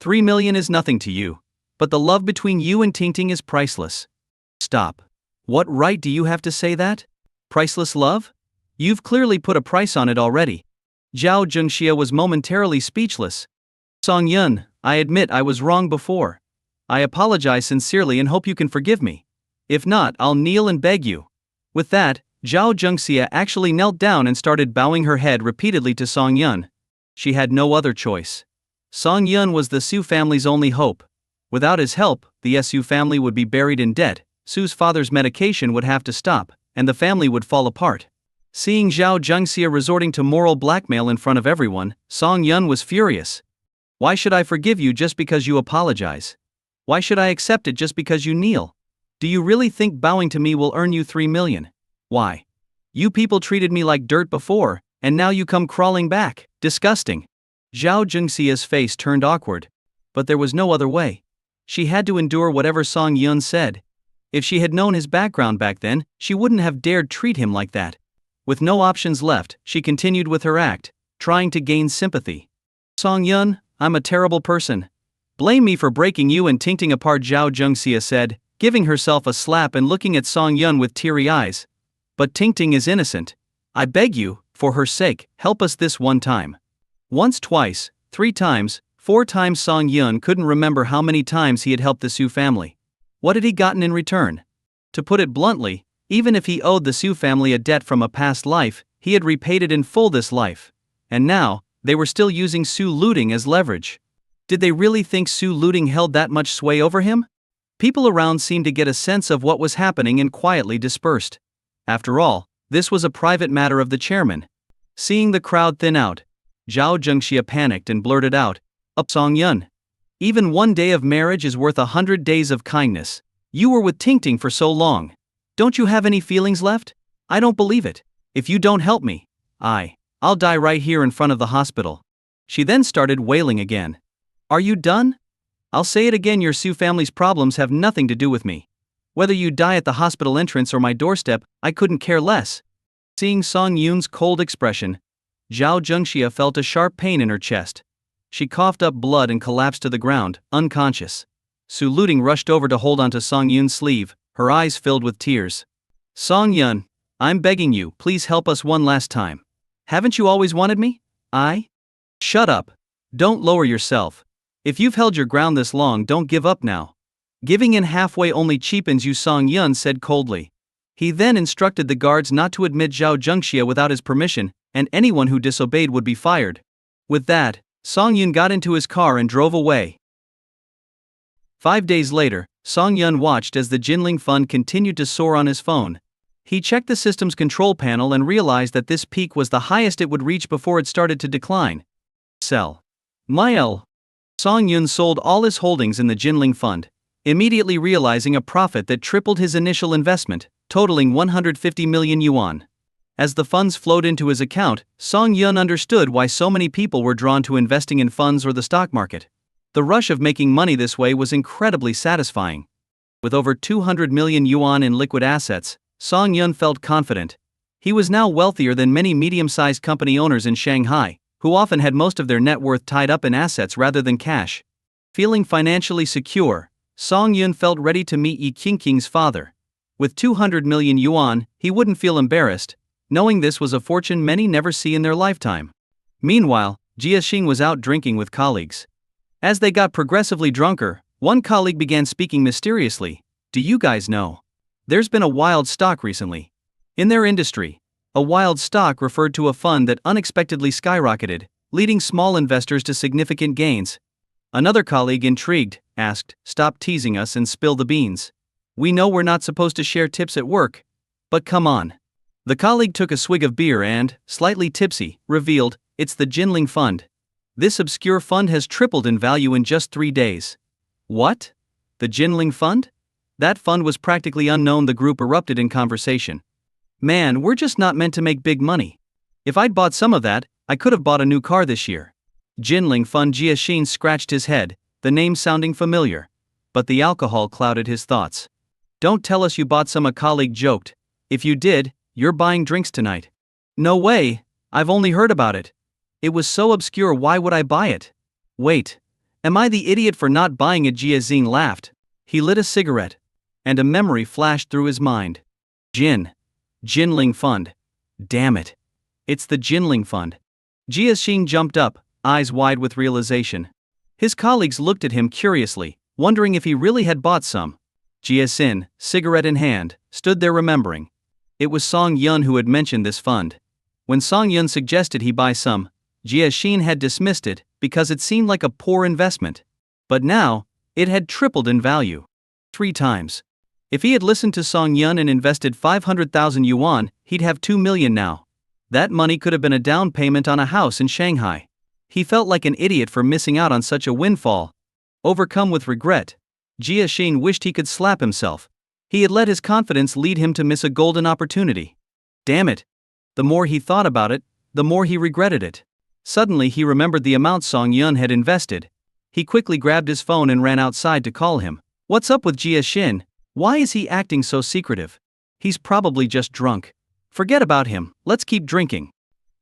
3 million is nothing to you. But the love between you and Tingting is priceless. Stop. What right do you have to say that? Priceless love? You've clearly put a price on it already. Zhao Zhengxia was momentarily speechless. Song Yun, I admit I was wrong before. I apologize sincerely and hope you can forgive me. If not, I'll kneel and beg you. With that, Zhao Zhengxia actually knelt down and started bowing her head repeatedly to Song Yun. She had no other choice. Song Yun was the Su family's only hope. Without his help, the Su family would be buried in debt, Su's father's medication would have to stop, and the family would fall apart. Seeing Zhao Zhengxia resorting to moral blackmail in front of everyone, Song Yun was furious. Why should I forgive you just because you apologize? Why should I accept it just because you kneel? Do you really think bowing to me will earn you 3 million? Why? You people treated me like dirt before, and now you come crawling back. Disgusting. Zhao Zhengxia's face turned awkward. But there was no other way. She had to endure whatever Song Yun said. If she had known his background back then, she wouldn't have dared treat him like that. With no options left, she continued with her act, trying to gain sympathy. Song Yun, I'm a terrible person. Blame me for breaking you and Tingting apart, Zhao Zhengxia said, giving herself a slap and looking at Song Yun with teary eyes. But Tingting is innocent. I beg you, for her sake, help us this one time. Once, twice, 3 times, 4 times. Song Yun couldn't remember how many times he had helped the Su family. What had he gotten in return? To put it bluntly, even if he owed the Su family a debt from a past life, he had repaid it in full this life. And now, they were still using Su looting as leverage. Did they really think Su looting held that much sway over him? People around seemed to get a sense of what was happening and quietly dispersed. After all, this was a private matter of the chairman. Seeing the crowd thin out, Zhao Zhengxia panicked and blurted out, "Up, Song Yun. Even 1 day of marriage is worth 100 days of kindness. You were with Tingting for so long. Don't you have any feelings left? I don't believe it. If you don't help me, I'll die right here in front of the hospital." She then started wailing again. Are you done? I'll say it again, your Su family's problems have nothing to do with me. Whether you die at the hospital entrance or my doorstep, I couldn't care less. Seeing Song Yun's cold expression, Zhao Zhengxia felt a sharp pain in her chest. She coughed up blood and collapsed to the ground, unconscious. Su Looting rushed over to hold onto Song Yun's sleeve, her eyes filled with tears. Song Yun, I'm begging you, please help us one last time. Haven't you always wanted me? Shut up. Don't lower yourself. If you've held your ground this long, don't give up now. Giving in halfway only cheapens you, Song Yun said coldly. He then instructed the guards not to admit Zhao Zhengxia without his permission, and anyone who disobeyed would be fired. With that, Song Yun got into his car and drove away. 5 days later, Song Yun watched as the Jinling Fund continued to soar on his phone. He checked the system's control panel and realized that this peak was the highest it would reach before it started to decline. Sell. Mael. Song Yun sold all his holdings in the Jinling Fund, immediately realizing a profit that tripled his initial investment, totaling 150 million yuan. As the funds flowed into his account, Song Yun understood why so many people were drawn to investing in funds or the stock market. The rush of making money this way was incredibly satisfying. With over 200 million yuan in liquid assets, Song Yun felt confident. He was now wealthier than many medium-sized company owners in Shanghai, who often had most of their net worth tied up in assets rather than cash. Feeling financially secure, Song Yun felt ready to meet Yi Qingqing's father. With 200 million yuan, he wouldn't feel embarrassed, knowing this was a fortune many never see in their lifetime. Meanwhile, Jia Xing was out drinking with colleagues. As they got progressively drunker, one colleague began speaking mysteriously. Do you guys know? There's been a wild stock recently. In their industry, a wild stock referred to a fund that unexpectedly skyrocketed, leading small investors to significant gains. Another colleague, intrigued, asked, "Stop teasing us and spill the beans. We know we're not supposed to share tips at work. But come on." The colleague took a swig of beer and, slightly tipsy, revealed, "It's the Jinling Fund. This obscure fund has tripled in value in just 3 days. What? The Jinling Fund? That fund was practically unknown." The group erupted in conversation. Man, we're just not meant to make big money. If I'd bought some of that, I could have bought a new car this year. Jinling Fund. Jia Xin scratched his head, the name sounding familiar. But the alcohol clouded his thoughts. Don't tell us you bought some, a colleague joked. If you did, you're buying drinks tonight. No way, I've only heard about it. It was so obscure, why would I buy it? Wait, Am I the idiot for not buying it? Jia Xing laughed. He lit a cigarette. And a memory flashed through his mind. Jinling Fund. Damn it. It's the Jinling Fund. Jia Xing jumped up, eyes wide with realization. His colleagues looked at him curiously, wondering if he really had bought some. Jia Xin, cigarette in hand, stood there remembering. It was Song Yun who had mentioned this fund. When Song Yun suggested he buy some, Jia Xin had dismissed it because it seemed like a poor investment. But now, it had tripled in value. 3 times. If he had listened to Song Yun and invested 500,000 yuan, he'd have 2 million now. That money could have been a down payment on a house in Shanghai. He felt like an idiot for missing out on such a windfall. Overcome with regret, Jia Xin wished he could slap himself. He had let his confidence lead him to miss a golden opportunity. Damn it. The more he thought about it, the more he regretted it. Suddenly he remembered the amount Song Yun had invested. He quickly grabbed his phone and ran outside to call him. What's up with Jia Xin? Why is he acting so secretive? He's probably just drunk. Forget about him, let's keep drinking.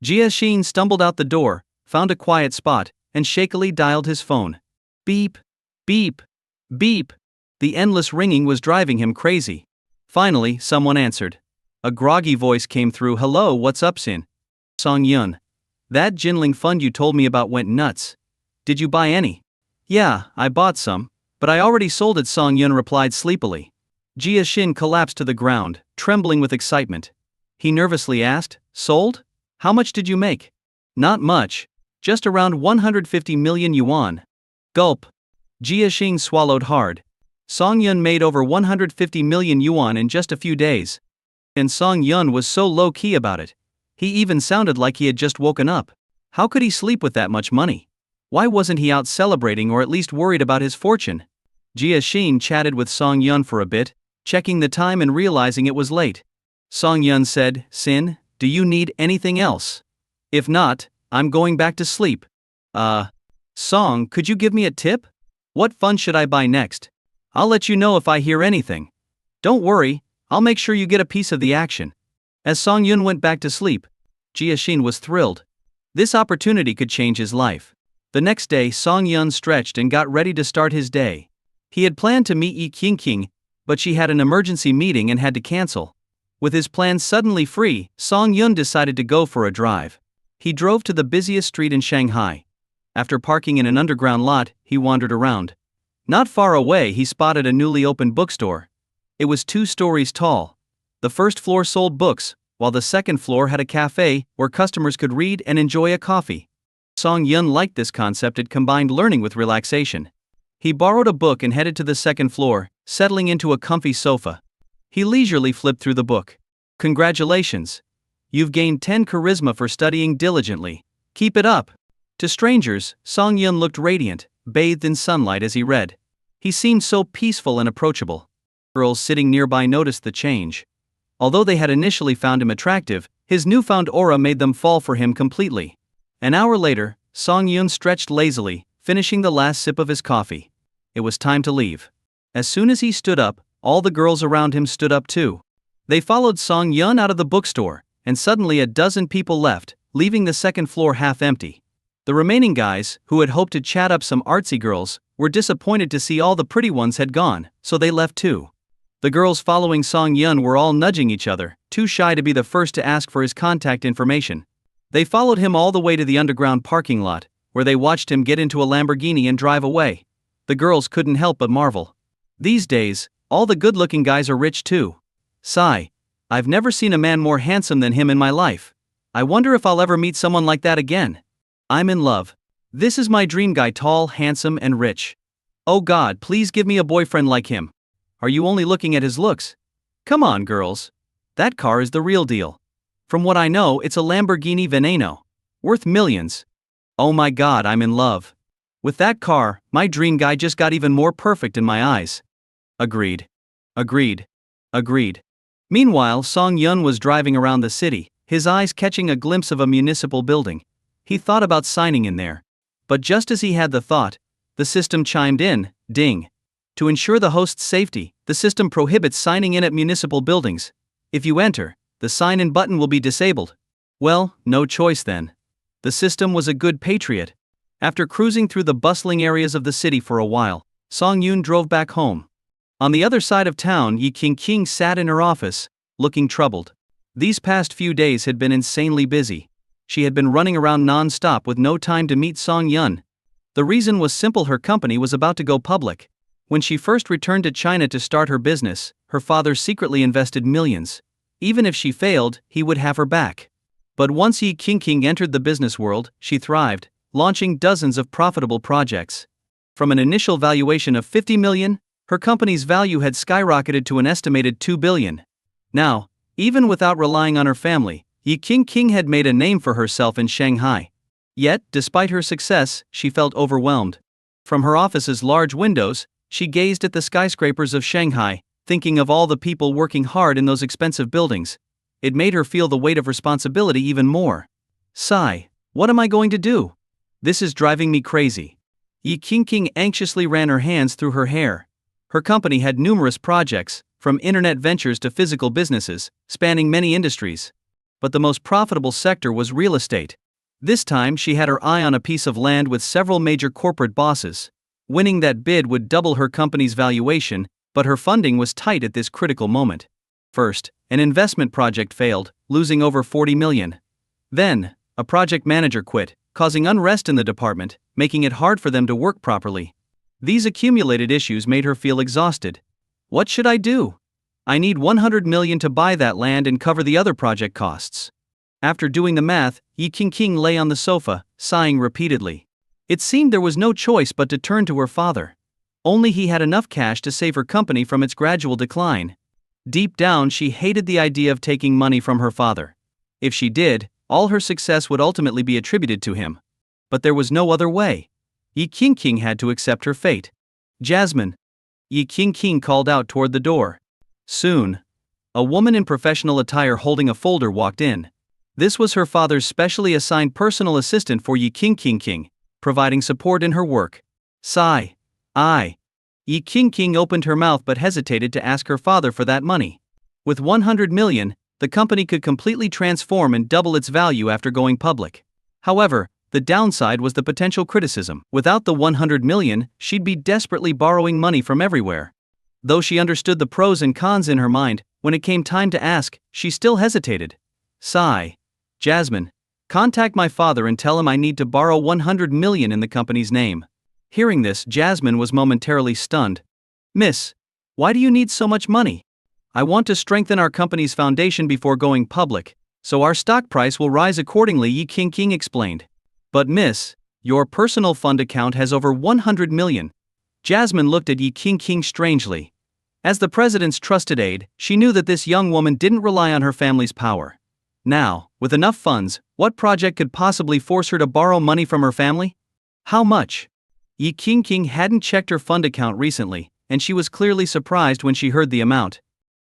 Jia Xin stumbled out the door, found a quiet spot, and shakily dialed his phone. Beep, beep, beep. The endless ringing was driving him crazy. Finally, someone answered. A groggy voice came through. Hello, what's up, Sin? Song Yun. That Jinling Fund you told me about went nuts. Did you buy any? Yeah, I bought some, but I already sold it, Song Yun replied sleepily. Jia Xin collapsed to the ground, trembling with excitement. He nervously asked, Sold? How much did you make? Not much. Just around 150 million yuan. Gulp. Jia Xin swallowed hard. Song Yun made over 150 million yuan in just a few days. And Song Yun was so low-key about it. He even sounded like he had just woken up. How could he sleep with that much money? Why wasn't he out celebrating or at least worried about his fortune? Jia Xin chatted with Song Yun for a bit, checking the time and realizing it was late. Song Yun said, Sin, do you need anything else? If not, I'm going back to sleep. Song, could you give me a tip? What fund should I buy next? I'll let you know if I hear anything. Don't worry, I'll make sure you get a piece of the action. As Song Yun went back to sleep, Jia Xin was thrilled. This opportunity could change his life. The next day, Song Yun stretched and got ready to start his day. He had planned to meet Yi Qingqing, but she had an emergency meeting and had to cancel. With his plans suddenly free, Song Yun decided to go for a drive. He drove to the busiest street in Shanghai. After parking in an underground lot, he wandered around. Not far away, he spotted a newly opened bookstore. It was 2 stories tall. The first floor sold books, while the second floor had a cafe where customers could read and enjoy a coffee. Song Yun liked this concept. It combined learning with relaxation. He borrowed a book and headed to the second floor, settling into a comfy sofa. He leisurely flipped through the book. Congratulations. You've gained 10 charisma for studying diligently. Keep it up. To strangers, Song Yun looked radiant, bathed in sunlight as he read. He seemed so peaceful and approachable. Girls sitting nearby noticed the change. Although they had initially found him attractive, his newfound aura made them fall for him completely. An hour later, Song Yun stretched lazily, finishing the last sip of his coffee. It was time to leave. As soon as he stood up, all the girls around him stood up too. They followed Song Yun out of the bookstore, and suddenly a dozen people left, leaving the second floor half empty. The remaining guys, who had hoped to chat up some artsy girls, were disappointed to see all the pretty ones had gone, so they left too. The girls following Song Yun were all nudging each other, too shy to be the first to ask for his contact information. They followed him all the way to the underground parking lot, where they watched him get into a Lamborghini and drive away. The girls couldn't help but marvel. These days, all the good-looking guys are rich too. Sigh. I've never seen a man more handsome than him in my life. I wonder if I'll ever meet someone like that again. I'm in love. This is my dream guy, tall, handsome, and rich. Oh God, please give me a boyfriend like him. Are you only looking at his looks? Come on, girls. That car is the real deal. From what I know, it's a Lamborghini Veneno. Worth millions. Oh my God, I'm in love. With that car, my dream guy just got even more perfect in my eyes. Agreed. Agreed. Agreed. Meanwhile, Song Yun was driving around the city, his eyes catching a glimpse of a municipal building. He thought about signing in there. But just as he had the thought, the system chimed in, ding. To ensure the host's safety, the system prohibits signing in at municipal buildings. If you enter, the sign-in button will be disabled. Well, no choice then. The system was a good patriot. After cruising through the bustling areas of the city for a while, Song Yun drove back home. On the other side of town, Yi King sat in her office, looking troubled. These past few days had been insanely busy. She had been running around non-stop with no time to meet Song Yun. The reason was simple: her company was about to go public. When she first returned to China to start her business, her father secretly invested millions. Even if she failed, he would have her back. But once Yi King entered the business world, she thrived, launching dozens of profitable projects. From an initial valuation of 50 million, her company's value had skyrocketed to an estimated 2 billion. Now, even without relying on her family, Yi King had made a name for herself in Shanghai. Yet, despite her success, she felt overwhelmed. From her office's large windows, she gazed at the skyscrapers of Shanghai, thinking of all the people working hard in those expensive buildings. It made her feel the weight of responsibility even more. Sigh, what am I going to do? This is driving me crazy. Yi King anxiously ran her hands through her hair. Her company had numerous projects, from internet ventures to physical businesses, spanning many industries. But the most profitable sector was real estate. This time she had her eye on a piece of land with several major corporate bosses. Winning that bid would double her company's valuation, but her funding was tight at this critical moment. First, an investment project failed, losing over 40 million. Then, a project manager quit, causing unrest in the department, making it hard for them to work properly. These accumulated issues made her feel exhausted. What should I do? I need 100 million to buy that land and cover the other project costs. After doing the math, Yi King lay on the sofa, sighing repeatedly. It seemed there was no choice but to turn to her father. Only he had enough cash to save her company from its gradual decline. Deep down, she hated the idea of taking money from her father. If she did, all her success would ultimately be attributed to him. But there was no other way. Yi King had to accept her fate. Jasmine. Yi King called out toward the door. Soon, a woman in professional attire holding a folder walked in. This was her father's specially assigned personal assistant for Yi King, providing support in her work. Sigh. Yi King opened her mouth but hesitated to ask her father for that money. With 100 million, the company could completely transform and double its value after going public. However, the downside was the potential criticism. Without the 100 million, she'd be desperately borrowing money from everywhere. Though she understood the pros and cons in her mind, when it came time to ask, she still hesitated. Sigh. Jasmine, contact my father and tell him I need to borrow 100 million in the company's name. Hearing this, Jasmine was momentarily stunned. Miss, why do you need so much money? I want to strengthen our company's foundation before going public, so our stock price will rise accordingly, Yi King explained. But miss, your personal fund account has over 100 million. Jasmine looked at Yi King strangely. As the president's trusted aide, she knew that this young woman didn't rely on her family's power. Now, with enough funds, what project could possibly force her to borrow money from her family? How much? Yi King hadn't checked her fund account recently, and she was clearly surprised when she heard the amount.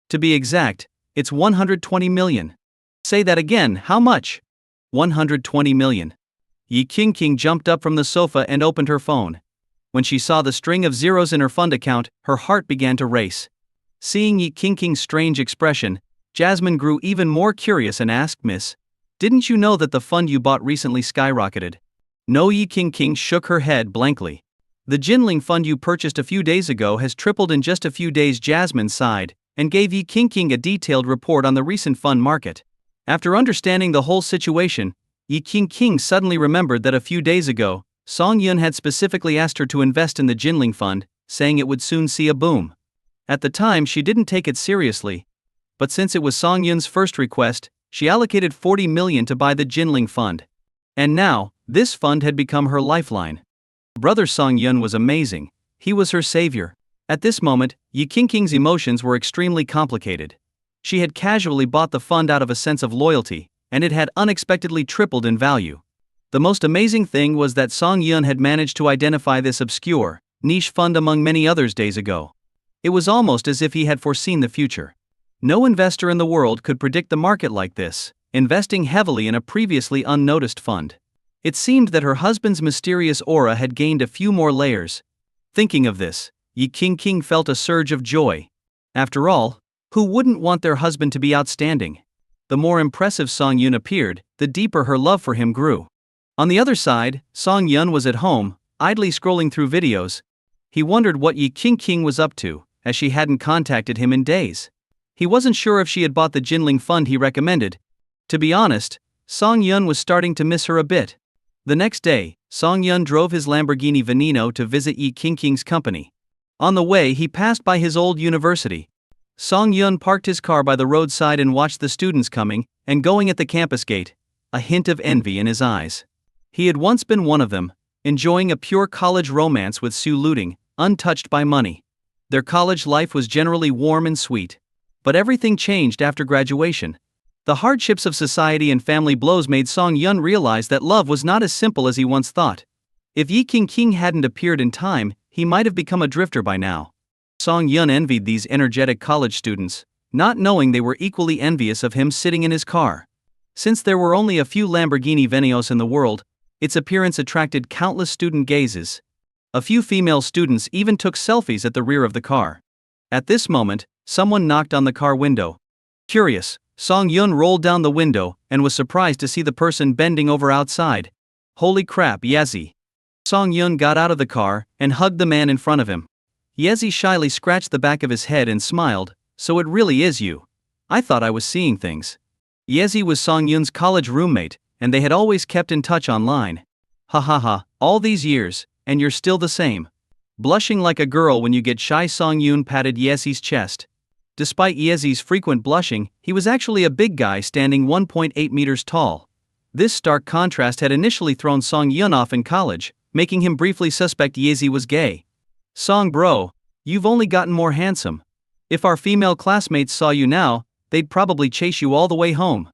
To be exact, it's 120 million. Say that again, how much? 120 million. Yi King jumped up from the sofa and opened her phone. When she saw the string of zeros in her fund account, her heart began to race. Seeing Yi King's strange expression, Jasmine grew even more curious and asked, Miss, didn't you know that the fund you bought recently skyrocketed? No, Yi King shook her head blankly. The Jinling fund you purchased a few days ago has tripled in just a few days. Jasmine sighed, and gave Yi King a detailed report on the recent fund market. After understanding the whole situation, Yi King suddenly remembered that a few days ago, Song Yun had specifically asked her to invest in the Jinling fund, saying it would soon see a boom. At the time she didn't take it seriously. But since it was Song Yun's first request, she allocated 40 million to buy the Jinling fund. And now, this fund had become her lifeline. Brother Song Yun was amazing. He was her savior. At this moment, Yi King's emotions were extremely complicated. She had casually bought the fund out of a sense of loyalty, and it had unexpectedly tripled in value. The most amazing thing was that Song Yun had managed to identify this obscure, niche fund among many others days ago. It was almost as if he had foreseen the future. No investor in the world could predict the market like this, investing heavily in a previously unnoticed fund. It seemed that her husband's mysterious aura had gained a few more layers. Thinking of this, Yi King felt a surge of joy. After all, who wouldn't want their husband to be outstanding? The more impressive Song Yun appeared, the deeper her love for him grew. On the other side, Song Yun was at home, idly scrolling through videos. He wondered what Yi King was up to, as she hadn't contacted him in days. He wasn't sure if she had bought the Jinling fund he recommended. To be honest, Song Yun was starting to miss her a bit. The next day, Song Yun drove his Lamborghini Veneno to visit Yi King's company. On the way, he passed by his old university. Song Yun parked his car by the roadside and watched the students coming and going at the campus gate, a hint of envy in his eyes. He had once been one of them, enjoying a pure college romance with Su Luting, untouched by money. Their college life was generally warm and sweet. But everything changed after graduation. The hardships of society and family blows made Song Yun realize that love was not as simple as he once thought. If Yi King hadn't appeared in time, he might have become a drifter by now. Song Yun envied these energetic college students, not knowing they were equally envious of him sitting in his car. Since there were only a few Lamborghini Veneos in the world, its appearance attracted countless student gazes. A few female students even took selfies at the rear of the car. At this moment, someone knocked on the car window. Curious, Song Yun rolled down the window and was surprised to see the person bending over outside. Holy crap, Yezi. Song Yun got out of the car and hugged the man in front of him. Yezi shyly scratched the back of his head and smiled. So it really is you. I thought I was seeing things. Yezi was Song Yun's college roommate, and they had always kept in touch online. Ha ha ha, all these years, and you're still the same. Blushing like a girl when you get shy, Song Yun patted Yezi's chest. Despite Yezi's frequent blushing, he was actually a big guy standing 1.8 meters tall. This stark contrast had initially thrown Song Yun off in college, making him briefly suspect Yezi was gay. Song bro, you've only gotten more handsome. If our female classmates saw you now, they'd probably chase you all the way home.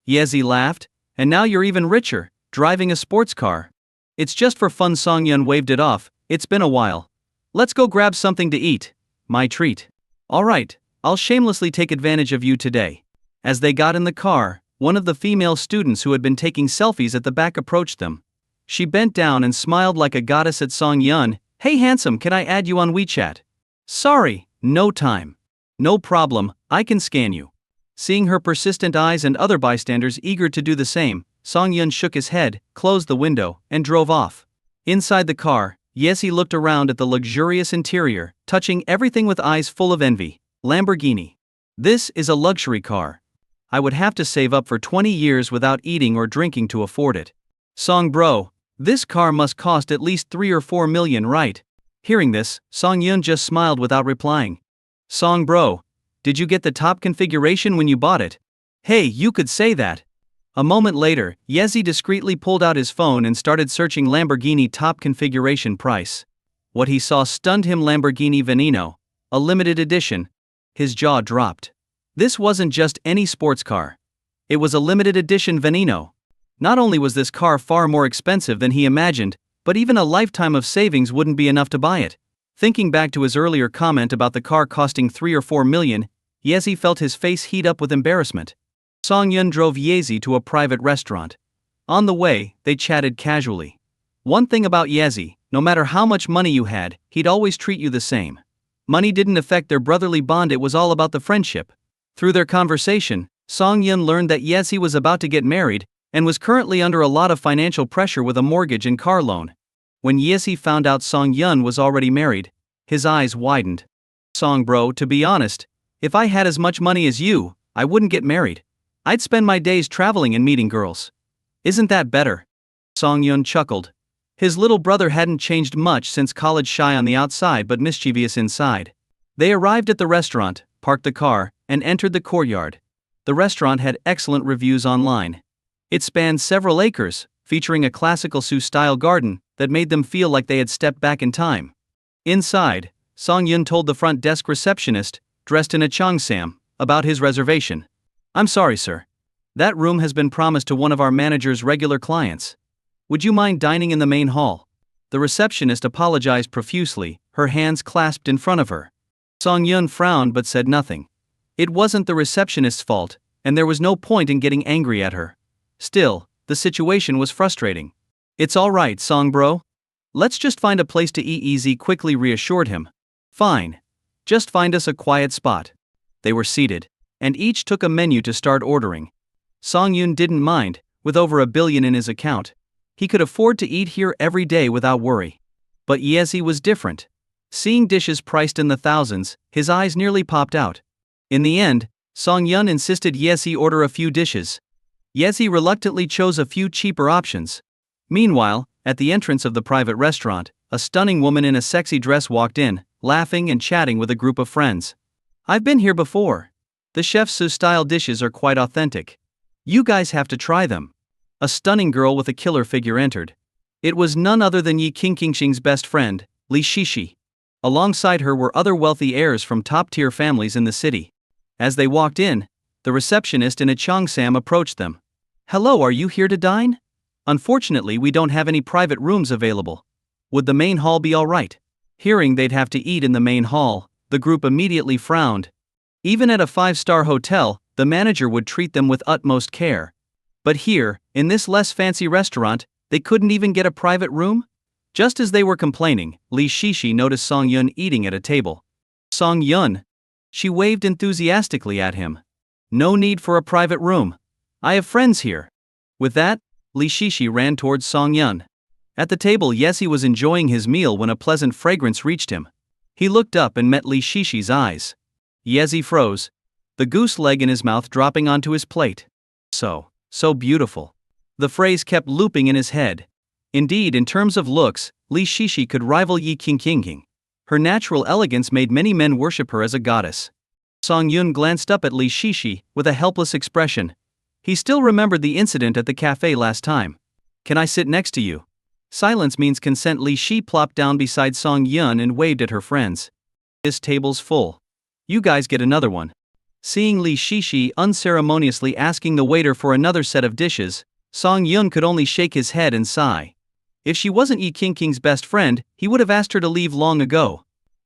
Yezi laughed, and now you're even richer, driving a sports car. It's just for fun. Song Yun waved it off. It's been a while. Let's go grab something to eat. My treat. Alright, I'll shamelessly take advantage of you today. As they got in the car, one of the female students who had been taking selfies at the back approached them. She bent down and smiled like a goddess at Song Yun. Hey handsome, can I add you on WeChat? Sorry, no time. No problem, I can scan you. Seeing her persistent eyes and other bystanders eager to do the same, Song Yun shook his head, closed the window, and drove off. Inside the car, Yezi looked around at the luxurious interior, touching everything with eyes full of envy. Lamborghini. This is a luxury car. I would have to save up for 20 years without eating or drinking to afford it. Song bro, this car must cost at least 3 or 4 million, right? Hearing this, Song Yun just smiled without replying. Song bro, did you get the top configuration when you bought it? Hey, you could say that. A moment later, Yezi discreetly pulled out his phone and started searching Lamborghini top configuration price. What he saw stunned him. Lamborghini Veneno, a limited edition. His jaw dropped. This wasn't just any sports car. It was a limited edition Veneno. Not only was this car far more expensive than he imagined, but even a lifetime of savings wouldn't be enough to buy it. Thinking back to his earlier comment about the car costing 3 or 4 million, Yezi felt his face heat up with embarrassment. Song Yun drove Yezi to a private restaurant. On the way, they chatted casually. One thing about Yezi, no matter how much money you had, he'd always treat you the same. Money didn't affect their brotherly bond, it was all about the friendship. Through their conversation, Song Yun learned that Yezi was about to get married, and was currently under a lot of financial pressure with a mortgage and car loan. When Yezi found out Song Yun was already married, his eyes widened. Song bro, to be honest, if I had as much money as you, I wouldn't get married. I'd spend my days traveling and meeting girls. Isn't that better? Song Yun chuckled. His little brother hadn't changed much since college, shy on the outside but mischievous inside. They arrived at the restaurant, parked the car, and entered the courtyard. The restaurant had excellent reviews online. It spanned several acres, featuring a classical Sioux-style garden that made them feel like they had stepped back in time. Inside, Song Yun told the front desk receptionist, dressed in a cheongsam, about his reservation. I'm sorry, sir. That room has been promised to one of our manager's regular clients. Would you mind dining in the main hall? The receptionist apologized profusely, her hands clasped in front of her. Song Yun frowned but said nothing. It wasn't the receptionist's fault, and there was no point in getting angry at her. Still, the situation was frustrating. It's all right, Song bro. Let's just find a place to eat. Easy quickly reassured him. Fine. Just find us a quiet spot. They were seated, and each took a menu to start ordering. Song Yun didn't mind, with over $1 billion in his account. He could afford to eat here every day without worry. But Yezi was different. Seeing dishes priced in the thousands, his eyes nearly popped out. In the end, Song Yun insisted Yezi order a few dishes. Yezi reluctantly chose a few cheaper options. Meanwhile, at the entrance of the private restaurant, a stunning woman in a sexy dress walked in, laughing and chatting with a group of friends. "I've been here before. The chef's style dishes are quite authentic. You guys have to try them." A stunning girl with a killer figure entered. It was none other than Yi Qingqing's best friend, Li Shishi. Alongside her were other wealthy heirs from top-tier families in the city. As they walked in, the receptionist in a cheongsam approached them. "Hello, are you here to dine? Unfortunately, we don't have any private rooms available. Would the main hall be all right?" Hearing they'd have to eat in the main hall, the group immediately frowned. Even at a 5-star hotel, the manager would treat them with utmost care. But here, in this less fancy restaurant, they couldn't even get a private room? Just as they were complaining, Li Shishi noticed Song Yun eating at a table. "Song Yun." She waved enthusiastically at him. "No need for a private room. I have friends here." With that, Li Shishi ran towards Song Yun. At the table, Yezi was enjoying his meal when a pleasant fragrance reached him. He looked up and met Li Shishi's eyes. Yezi froze, the goose leg in his mouth dropping onto his plate. So beautiful. The phrase kept looping in his head. Indeed, in terms of looks, Li Shishi could rival Yi Qingqing. Her natural elegance made many men worship her as a goddess. Song Yun glanced up at Li Shishi with a helpless expression. He still remembered the incident at the cafe last time. "Can I sit next to you?" Silence means consent. Li Shi plopped down beside Song Yun and waved at her friends. "This table's full. You guys get another one." Seeing Li Shishi unceremoniously asking the waiter for another set of dishes, Song Yun could only shake his head and sigh. If she wasn't Yi Qingqing's best friend, he would have asked her to leave long ago.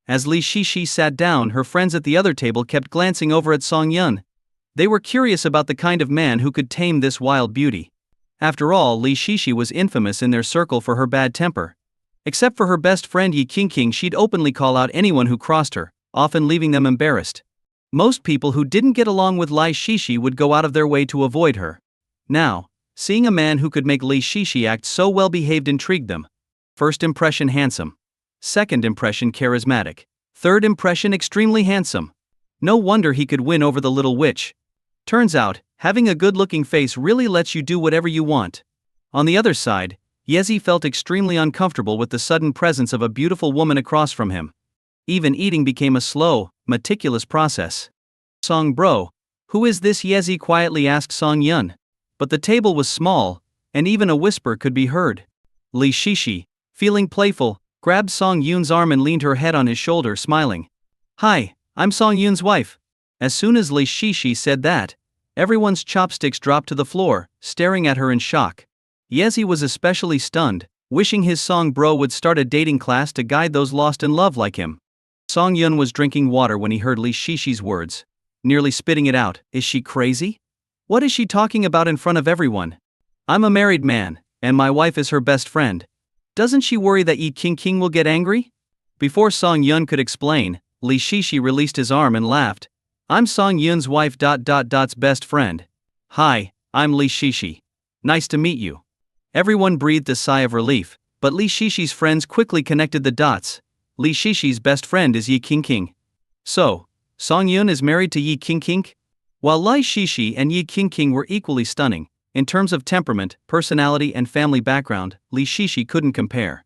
As Li Shishi sat down, her friends at the other table kept glancing over at Song Yun. They were curious about the kind of man who could tame this wild beauty. After all, Li Shishi was infamous in their circle for her bad temper. Except for her best friend Yi Qingqing, she'd openly call out anyone who crossed her, often leaving them embarrassed. Most people who didn't get along with Li Shishi would go out of their way to avoid her. Now, seeing a man who could make Li Shishi act so well behaved intrigued them. First impression, handsome. Second impression, charismatic. Third impression, extremely handsome. No wonder he could win over the little witch. Turns out, having a good-looking face really lets you do whatever you want. On the other side, Yezi felt extremely uncomfortable with the sudden presence of a beautiful woman across from him. Even eating became a slow, meticulous process. "Song bro, who is this?" Yezi quietly asked Song Yun. But the table was small, and even a whisper could be heard. Li Shishi, feeling playful, grabbed Song Yun's arm and leaned her head on his shoulder, smiling. "Hi, I'm Song Yun's wife." As soon as Li Shishi said that, everyone's chopsticks dropped to the floor, staring at her in shock. Yezi was especially stunned, wishing his Song bro would start a dating class to guide those lost in love like him. Song Yun was drinking water when he heard Li Shishi's words, nearly spitting it out. Is she crazy? What is she talking about in front of everyone? I'm a married man, and my wife is her best friend. Doesn't she worry that Yi Qingqing will get angry? Before Song Yun could explain, Li Shishi released his arm and laughed. I'm Song Yun's wife. Best friend. Hi, I'm Li Shishi. Nice to meet you. Everyone breathed a sigh of relief, but Li Shishi's friends quickly connected the dots. Li Shishi's best friend is Yi Qingqing. So, Song Yun is married to Yi Qingqing? While Li Shishi and Yi Qingqing were equally stunning, in terms of temperament, personality and family background, Li Shishi couldn't compare.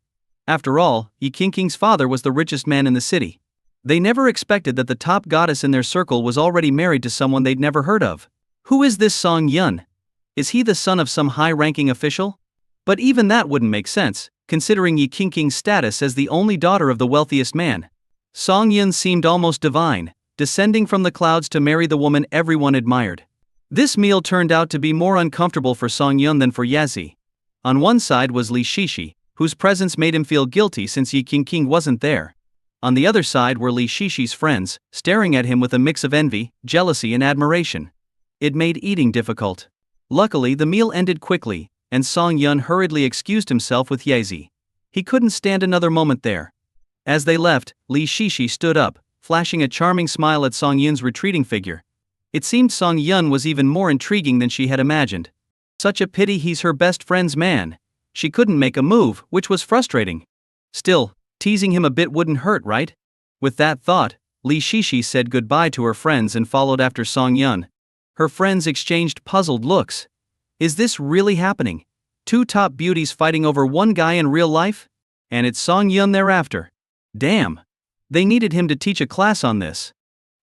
After all, Yi Qingqing's father was the richest man in the city. They never expected that the top goddess in their circle was already married to someone they'd never heard of. Who is this Song Yun? Is he the son of some high-ranking official? But even that wouldn't make sense, considering Yi Qingqing's status as the only daughter of the wealthiest man. Song Yun seemed almost divine, descending from the clouds to marry the woman everyone admired. This meal turned out to be more uncomfortable for Song Yun than for Yezi. On one side was Li Shishi, whose presence made him feel guilty since Yi Qingqing wasn't there. On the other side were Li Shishi's friends, staring at him with a mix of envy, jealousy and admiration. It made eating difficult. Luckily, the meal ended quickly, and Song Yun hurriedly excused himself with Yezi. He couldn't stand another moment there. As they left, Li Shishi stood up, flashing a charming smile at Song Yun's retreating figure. It seemed Song Yun was even more intriguing than she had imagined. Such a pity he's her best friend's man. She couldn't make a move, which was frustrating. Still, teasing him a bit wouldn't hurt, right? With that thought, Li Shishi said goodbye to her friends and followed after Song Yun. Her friends exchanged puzzled looks. Is this really happening? Two top beauties fighting over one guy in real life? And it's Song Yun thereafter. Damn. They needed him to teach a class on this.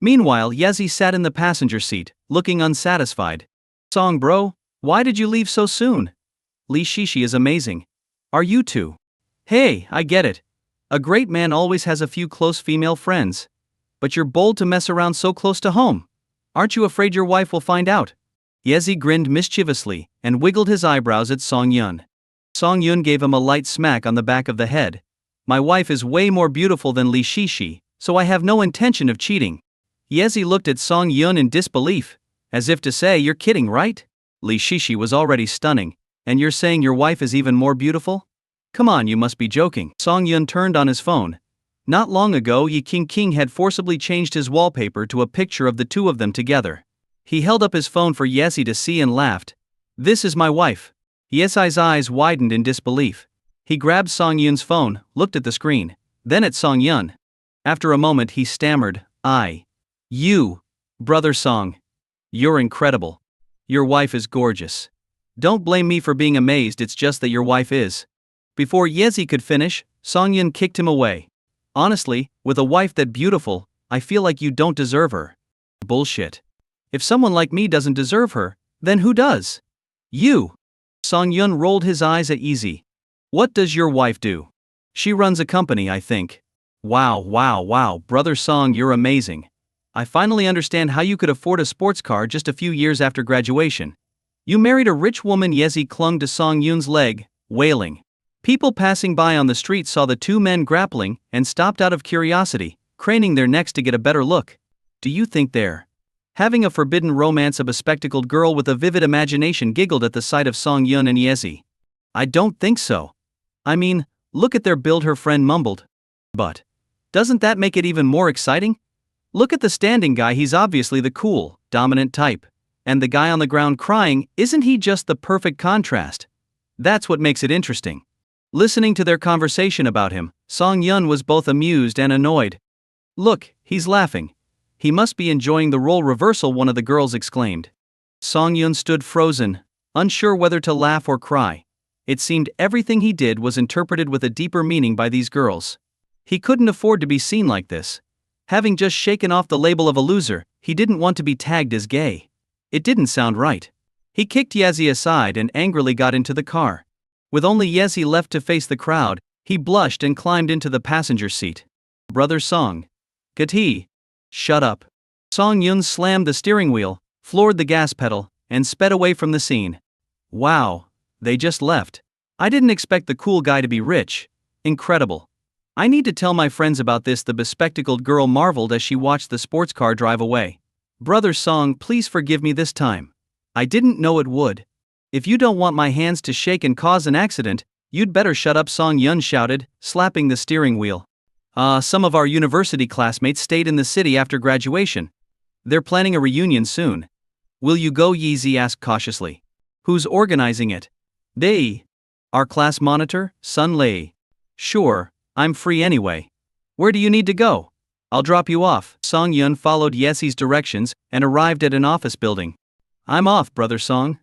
Meanwhile, Yezi sat in the passenger seat, looking unsatisfied. Song bro, why did you leave so soon? Li Shishi is amazing. Are you too? Hey, I get it. A great man always has a few close female friends. But you're bold to mess around so close to home. Aren't you afraid your wife will find out? Yezi grinned mischievously and wiggled his eyebrows at Song Yun. Song Yun gave him a light smack on the back of the head. My wife is way more beautiful than Li Shishi, so I have no intention of cheating. Yezi looked at Song Yun in disbelief, as if to say, you're kidding, right? Li Shishi was already stunning, and you're saying your wife is even more beautiful? Come on, you must be joking. Song Yun turned on his phone. Not long ago, Yi King had forcibly changed his wallpaper to a picture of the two of them together. He held up his phone for Yezi to see and laughed. This is my wife. Yezi's eyes widened in disbelief. He grabbed Song Yun's phone, looked at the screen, then at Song Yun. After a moment he stammered, You, brother Song. You're incredible. Your wife is gorgeous. Don't blame me for being amazed, it's just that your wife is. Before Yezi could finish, Song Yun kicked him away. Honestly, with a wife that beautiful, I feel like you don't deserve her. Bullshit. If someone like me doesn't deserve her, then who does? You. Song Yun rolled his eyes at Yezi. What does your wife do? She runs a company, I think. Wow, brother Song, you're amazing. I finally understand how you could afford a sports car just a few years after graduation. You married a rich woman. Yezi clung to Song Yun's leg, wailing. People passing by on the street saw the two men grappling and stopped out of curiosity, craning their necks to get a better look. Do you think they're having a forbidden romance? A bespectacled girl with a vivid imagination giggled at the sight of Song Yun and Yezi. I don't think so. I mean, look at their build, her friend mumbled. But doesn't that make it even more exciting? Look at the standing guy, he's obviously the cool, dominant type. And the guy on the ground crying, isn't he just the perfect contrast? That's what makes it interesting. Listening to their conversation about him, Song Yun was both amused and annoyed. Look, he's laughing. He must be enjoying the role reversal, one of the girls exclaimed. Song Yun stood frozen, unsure whether to laugh or cry. It seemed everything he did was interpreted with a deeper meaning by these girls. He couldn't afford to be seen like this. Having just shaken off the label of a loser, he didn't want to be tagged as gay. It didn't sound right. He kicked Yezi aside and angrily got into the car. With only Yezi left to face the crowd, he blushed and climbed into the passenger seat. Brother Song. Kati. Shut up. Song Yun slammed the steering wheel, floored the gas pedal, and sped away from the scene. Wow, they just left. I didn't expect the cool guy to be rich. Incredible. I need to tell my friends about this, the bespectacled girl marveled as she watched the sports car drive away. Brother Song, please forgive me this time. I didn't know it would. If you don't want my hands to shake and cause an accident, you'd better shut up, Song Yun shouted, slapping the steering wheel. Some of our university classmates stayed in the city after graduation. They're planning a reunion soon. Will you go? Yezi asked cautiously. Who's organizing it? They. Our class monitor, Sun Lei. Sure, I'm free anyway. Where do you need to go? I'll drop you off. Song Yun followed Yezi's directions and arrived at an office building. I'm off, brother Song.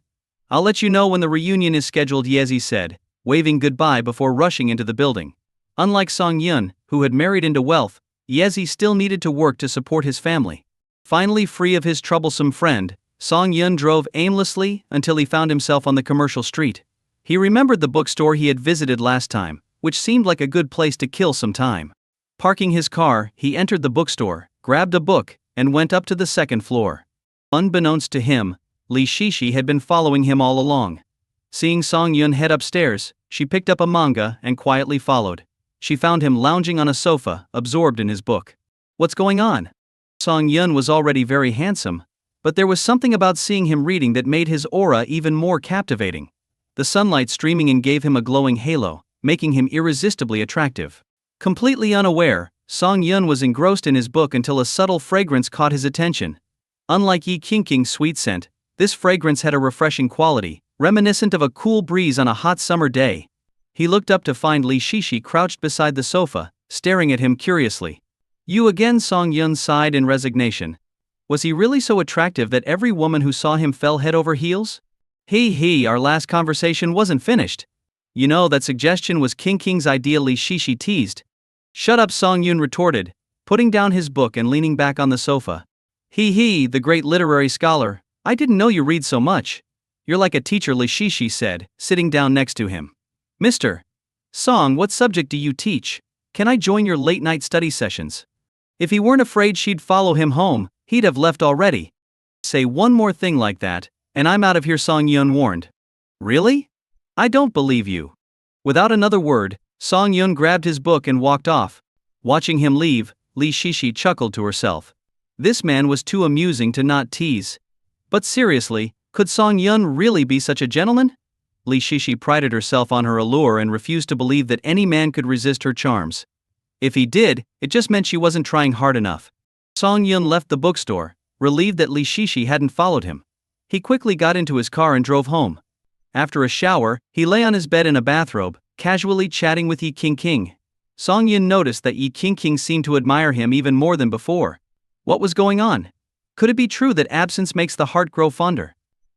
I'll let you know when the reunion is scheduled, Yezi said, waving goodbye before rushing into the building. Unlike Song Yun, who had married into wealth, Yezi still needed to work to support his family. Finally free of his troublesome friend, Song Yun drove aimlessly until he found himself on the commercial street. He remembered the bookstore he had visited last time, which seemed like a good place to kill some time. Parking his car, he entered the bookstore, grabbed a book, and went up to the second floor. Unbeknownst to him, Li Shishi had been following him all along. Seeing Song Yun head upstairs, she picked up a manga and quietly followed. She found him lounging on a sofa, absorbed in his book. What's going on? Song Yun was already very handsome, but there was something about seeing him reading that made his aura even more captivating. The sunlight streaming in gave him a glowing halo, making him irresistibly attractive. Completely unaware, Song Yun was engrossed in his book until a subtle fragrance caught his attention. Unlike Yi King's sweet scent, this fragrance had a refreshing quality, reminiscent of a cool breeze on a hot summer day, He looked up to find Li Shishi crouched beside the sofa, staring at him curiously. You again? Song Yun sighed in resignation. Was he really so attractive that every woman who saw him fell head over heels? Our last conversation wasn't finished. You know, that suggestion was King King's idea, Li Shishi teased. Shut up, Song Yun retorted, putting down his book and leaning back on the sofa. The great literary scholar, I didn't know you read so much. You're like a teacher, Li Shishi said, sitting down next to him. Mr. Song, what subject do you teach? Can I join your late-night study sessions? If he weren't afraid she'd follow him home, he'd have left already. Say one more thing like that, and I'm out of here, Song Yun warned. Really? I don't believe you. Without another word, Song Yun grabbed his book and walked off. Watching him leave, Li Shishi chuckled to herself. This man was too amusing to not tease. But seriously, could Song Yun really be such a gentleman? Li Shishi prided herself on her allure and refused to believe that any man could resist her charms. If he did, it just meant she wasn't trying hard enough. Song Yun left the bookstore, relieved that Li Shishi hadn't followed him. He quickly got into his car and drove home. After a shower, he lay on his bed in a bathrobe, casually chatting with Yi King. Song Yun noticed that Yi King seemed to admire him even more than before. What was going on? Could it be true that absence makes the heart grow fonder?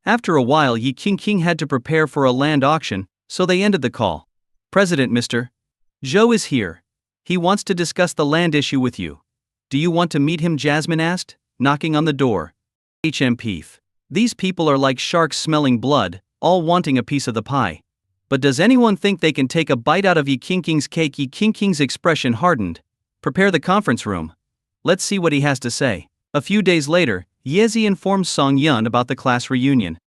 After a while, Yi King had to prepare for a land auction, so they ended the call. President Mr. Zhou is here. He wants to discuss the land issue with you. Do you want to meet him? Jasmine asked, knocking on the door. HMPF. These people are like sharks smelling blood, all wanting a piece of the pie. But does anyone think they can take a bite out of Yi King's cake? Yi King's expression hardened. Prepare the conference room. Let's see what he has to say. A few days later, Yezi informed Song Yun about the class reunion.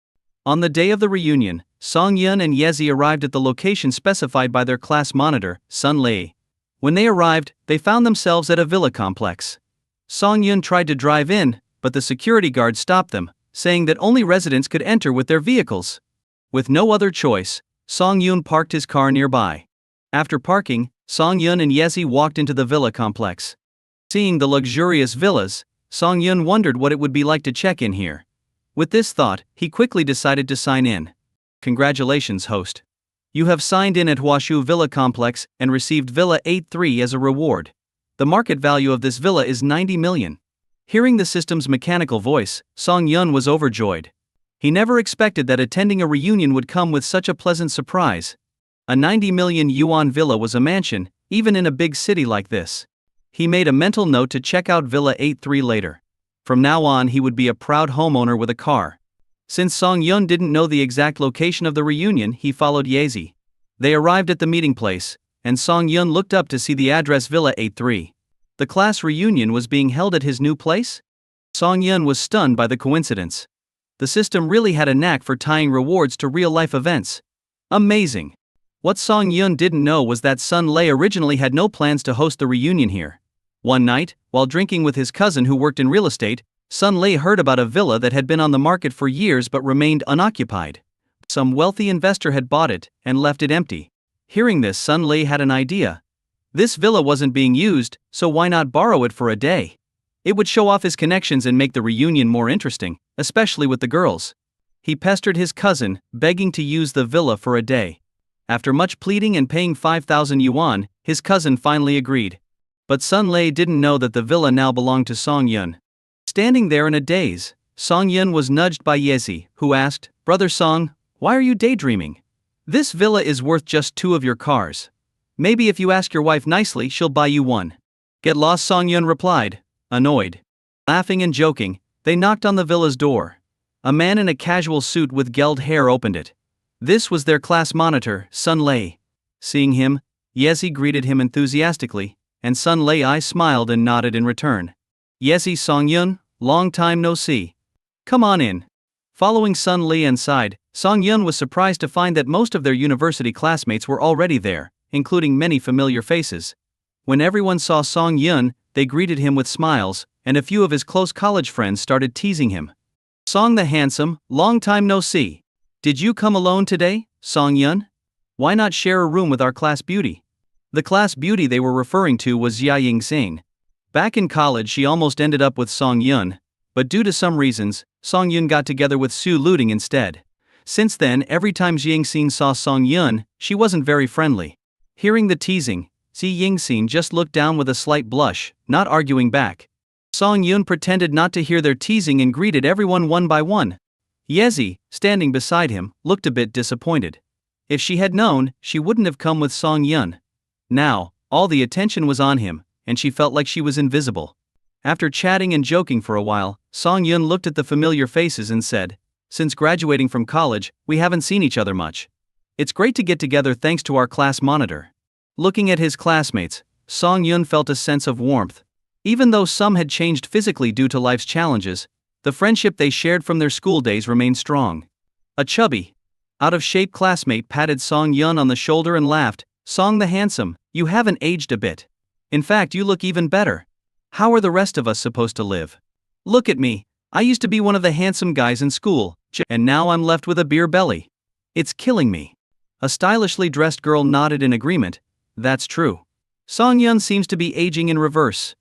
On the day of the reunion, Song Yun and Yezi arrived at the location specified by their class monitor, Sun Lei. When they arrived, they found themselves at a villa complex. Song Yun tried to drive in, but the security guard stopped them, saying that only residents could enter with their vehicles. With no other choice, Song Yun parked his car nearby. After parking, Song Yun and Yezi walked into the villa complex. Seeing the luxurious villas, Song Yun wondered what it would be like to check in here. With this thought, he quickly decided to sign in. Congratulations, host. You have signed in at Huashu Villa Complex and received Villa 83 as a reward. The market value of this villa is 90 million. Hearing the system's mechanical voice, Song Yun was overjoyed. He never expected that attending a reunion would come with such a pleasant surprise. A 90 million yuan villa was a mansion, even in a big city like this. He made a mental note to check out Villa 83 later. From now on, he would be a proud homeowner with a car. Since Song Yun didn't know the exact location of the reunion, he followed Yezi. They arrived at the meeting place, and Song Yun looked up to see the address Villa 83. The class reunion was being held at his new place? Song Yun was stunned by the coincidence. The system really had a knack for tying rewards to real-life events. Amazing. What Song Yun didn't know was that Sun Lei originally had no plans to host the reunion here. One night, while drinking with his cousin who worked in real estate, Sun Lei heard about a villa that had been on the market for years but remained unoccupied. Some wealthy investor had bought it and left it empty. Hearing this, Sun Lei had an idea. This villa wasn't being used, so why not borrow it for a day? It would show off his connections and make the reunion more interesting, especially with the girls. He pestered his cousin, begging to use the villa for a day. After much pleading and paying 5,000 yuan, his cousin finally agreed. But Sun Lei didn't know that the villa now belonged to Song Yun. Standing there in a daze, Song Yun was nudged by Yezi, who asked, Brother Song, why are you daydreaming? This villa is worth just 2 of your cars. Maybe if you ask your wife nicely, she'll buy you one. Get lost, Song Yun replied, annoyed. Laughing and joking, they knocked on the villa's door. A man in a casual suit with gelled hair opened it. This was their class monitor, Sun Lei. Seeing him, Yezi greeted him enthusiastically, and Sun Lei smiled and nodded in return. Yezi, Song Yun, long time no see. Come on in. Following Sun Lei inside, Song Yun was surprised to find that most of their university classmates were already there, including many familiar faces. When everyone saw Song Yun, they greeted him with smiles, and a few of his close college friends started teasing him. Song the handsome, long time no see. Did you come alone today, Song Yun? Why not share a room with our class beauty? The class beauty they were referring to was Jia Yingxing. Back in college she almost ended up with Song Yun, but due to some reasons, Song Yun got together with Su Luting instead. Since then, every time Xi Yingxin saw Song Yun, she wasn't very friendly. Hearing the teasing, Xi Yingxin just looked down with a slight blush, not arguing back. Song Yun pretended not to hear their teasing and greeted everyone one by one. Yezi, standing beside him, looked a bit disappointed. If she had known, she wouldn't have come with Song Yun. Now, all the attention was on him, and she felt like she was invisible. After chatting and joking for a while, Song Yun looked at the familiar faces and said, "Since graduating from college, we haven't seen each other much. It's great to get together thanks to our class monitor." Looking at his classmates, Song Yun felt a sense of warmth. Even though some had changed physically due to life's challenges, the friendship they shared from their school days remained strong. A chubby, out-of-shape classmate patted Song Yun on the shoulder and laughed, "Song the handsome, you haven't aged a bit. In fact, you look even better. How are the rest of us supposed to live? Look at me, I used to be one of the handsome guys in school, and now I'm left with a beer belly. It's killing me." A stylishly dressed girl nodded in agreement. "That's true. Song Yun seems to be aging in reverse.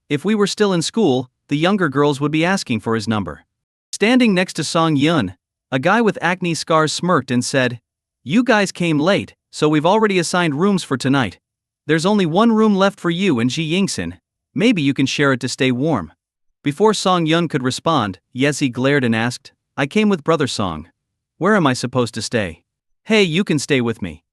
If we were still in school, the younger girls would be asking for his number." Standing next to Song Yun, a guy with acne scars smirked and said, "You guys came late, so we've already assigned rooms for tonight. There's only one room left for you and Xi Yingxin. Maybe you can share it to stay warm." Before Song Yun could respond, Yezi glared and asked, "I came with Brother Song. Where am I supposed to stay?" "Hey, you can stay with me.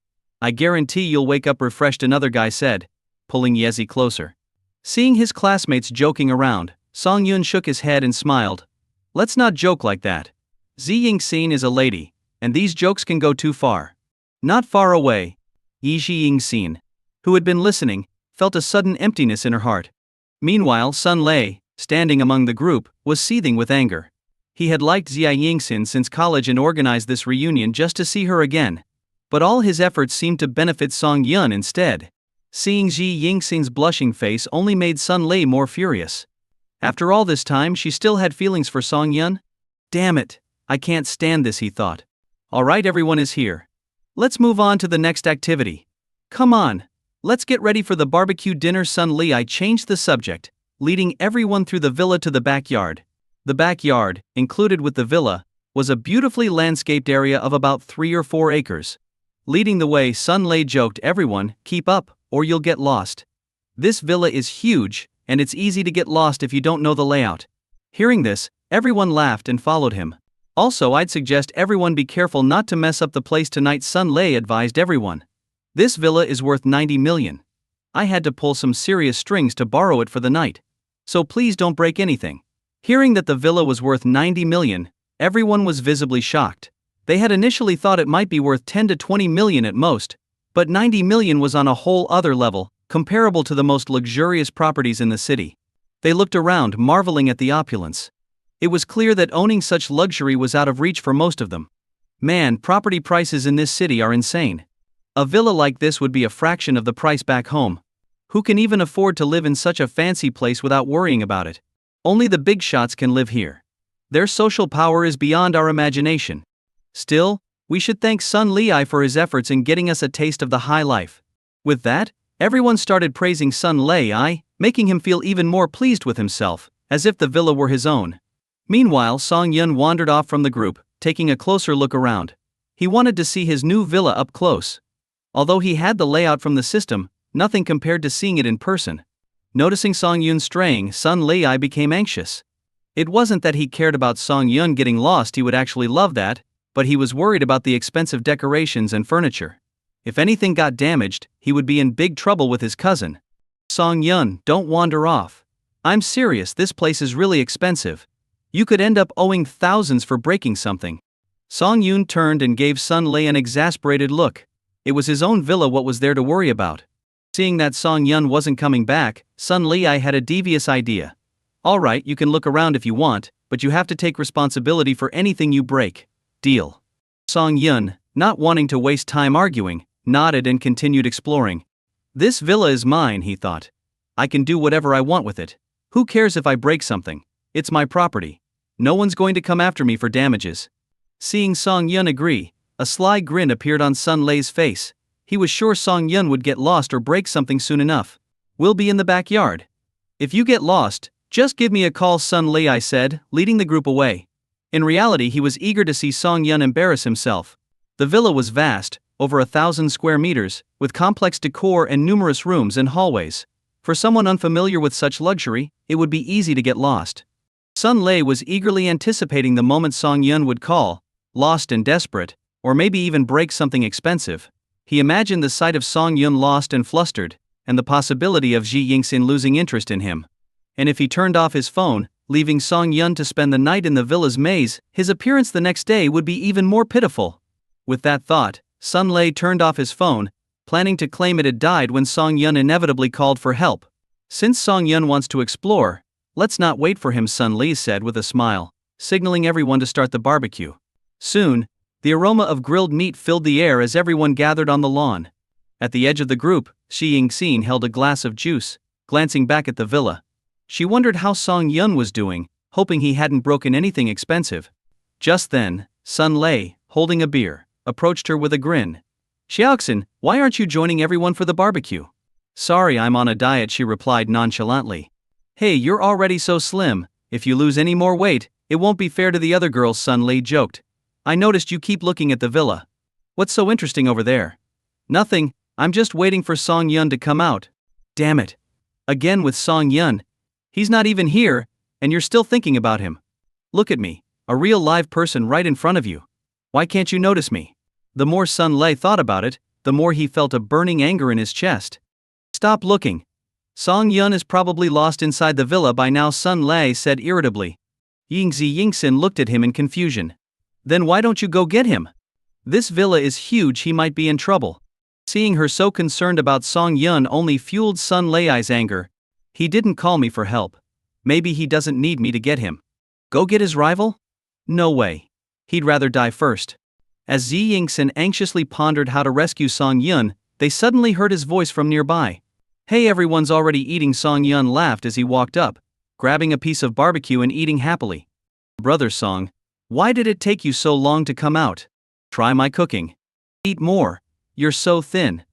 I guarantee you'll wake up refreshed," another guy said, pulling Yezi closer. Seeing his classmates joking around, Song Yun shook his head and smiled. "Let's not joke like that. Xi Yingxin is a lady, and these jokes can go too far." Not far away, Xi Yingxin, who had been listening, felt a sudden emptiness in her heart. Meanwhile, Sun Lei, standing among the group, was seething with anger. He had liked Xi Yingxin since college and organized this reunion just to see her again. But all his efforts seemed to benefit Song Yun instead. Seeing Xi Yingxin's blushing face only made Sun Lei more furious. After all this time, she still had feelings for Song Yun? Damn it, I can't stand this, he thought. Alright, everyone is here. Let's move on to the next activity. Come on, let's get ready for the barbecue dinner. Sun Lei changed the subject, leading everyone through the villa to the backyard. The backyard, included with the villa, was a beautifully landscaped area of about 3 or 4 acres. Leading the way, Sun Lei joked, "Everyone, keep up, or you'll get lost. This villa is huge, and it's easy to get lost if you don't know the layout." Hearing this, everyone laughed and followed him. "Also, I'd suggest everyone be careful not to mess up the place tonight," Sun Lei advised everyone. "This villa is worth 90 million. I had to pull some serious strings to borrow it for the night. So please don't break anything." Hearing that the villa was worth 90 million, everyone was visibly shocked. They had initially thought it might be worth 10 to 20 million at most, but 90 million was on a whole other level, comparable to the most luxurious properties in the city. They looked around, marveling at the opulence. It was clear that owning such luxury was out of reach for most of them. Man, property prices in this city are insane. A villa like this would be a fraction of the price back home. Who can even afford to live in such a fancy place without worrying about it? Only the big shots can live here. Their social power is beyond our imagination. Still, we should thank Sun Lei for his efforts in getting us a taste of the high life. With that, everyone started praising Sun Lei, making him feel even more pleased with himself, as if the villa were his own. Meanwhile, Song Yun wandered off from the group, taking a closer look around. He wanted to see his new villa up close. Although he had the layout from the system, nothing compared to seeing it in person. Noticing Song Yun straying, Sun Lei became anxious. It wasn't that he cared about Song Yun getting lost, he would actually love that, but he was worried about the expensive decorations and furniture. If anything got damaged, he would be in big trouble with his cousin. "Song Yun, don't wander off. I'm serious, this place is really expensive. You could end up owing thousands for breaking something." Song Yun turned and gave Sun Lei an exasperated look. It was his own villa, what was there to worry about? Seeing that Song Yun wasn't coming back, Sun Lei had a devious idea. "Alright, you can look around if you want, but you have to take responsibility for anything you break. Deal?" Song Yun, not wanting to waste time arguing, nodded and continued exploring. "This villa is mine," he thought. "I can do whatever I want with it. Who cares if I break something? It's my property. No one's going to come after me for damages." Seeing Song Yun agree, a sly grin appeared on Sun Lei's face. He was sure Song Yun would get lost or break something soon enough. "We'll be in the backyard. If you get lost, just give me a call," Sun Lei said, leading the group away. In reality, he was eager to see Song Yun embarrass himself. The villa was vast, over 1,000 square meters, with complex decor and numerous rooms and hallways. For someone unfamiliar with such luxury, it would be easy to get lost. Sun Lei was eagerly anticipating the moment Song Yun would call, lost and desperate, or maybe even break something expensive. He imagined the sight of Song Yun lost and flustered, and the possibility of Ji Yingxin losing interest in him. And if he turned off his phone, leaving Song Yun to spend the night in the villa's maze, his appearance the next day would be even more pitiful. With that thought, Sun Lei turned off his phone, planning to claim it had died when Song Yun inevitably called for help. Since Song Yun wants to explore, let's not wait for him, Sun Lei said with a smile, signaling everyone to start the barbecue. Soon, the aroma of grilled meat filled the air as everyone gathered on the lawn. At the edge of the group, Ji Yingxin held a glass of juice, glancing back at the villa. She wondered how Song Yun was doing, hoping he hadn't broken anything expensive. Just then, Sun Lei, holding a beer, approached her with a grin. "Xiaoxin, why aren't you joining everyone for the barbecue?" "Sorry, I'm on a diet," she replied nonchalantly. "Hey, you're already so slim, if you lose any more weight, it won't be fair to the other girls," Sun Lei joked. "I noticed you keep looking at the villa. What's so interesting over there?" "Nothing, I'm just waiting for Song Yun to come out." "Damn it. Again with Song Yun. He's not even here, and you're still thinking about him. Look at me, a real live person right in front of you. Why can't you notice me?" The more Sun Lei thought about it, the more he felt a burning anger in his chest. "Stop looking. Song Yun is probably lost inside the villa by now," Sun Lei said irritably. Ji Yingxin looked at him in confusion. "Then why don't you go get him? This villa is huge, he might be in trouble." Seeing her so concerned about Song Yun only fueled Sun Lei's anger. "He didn't call me for help. Maybe he doesn't need me to get him. Go get his rival? No way. He'd rather die first." As Ji Yingxin anxiously pondered how to rescue Song Yun, they suddenly heard his voice from nearby. "Hey, everyone's already eating," Song Yun laughed as he walked up, grabbing a piece of barbecue and eating happily. "Brother Song, why did it take you so long to come out? Try my cooking. Eat more. You're so thin.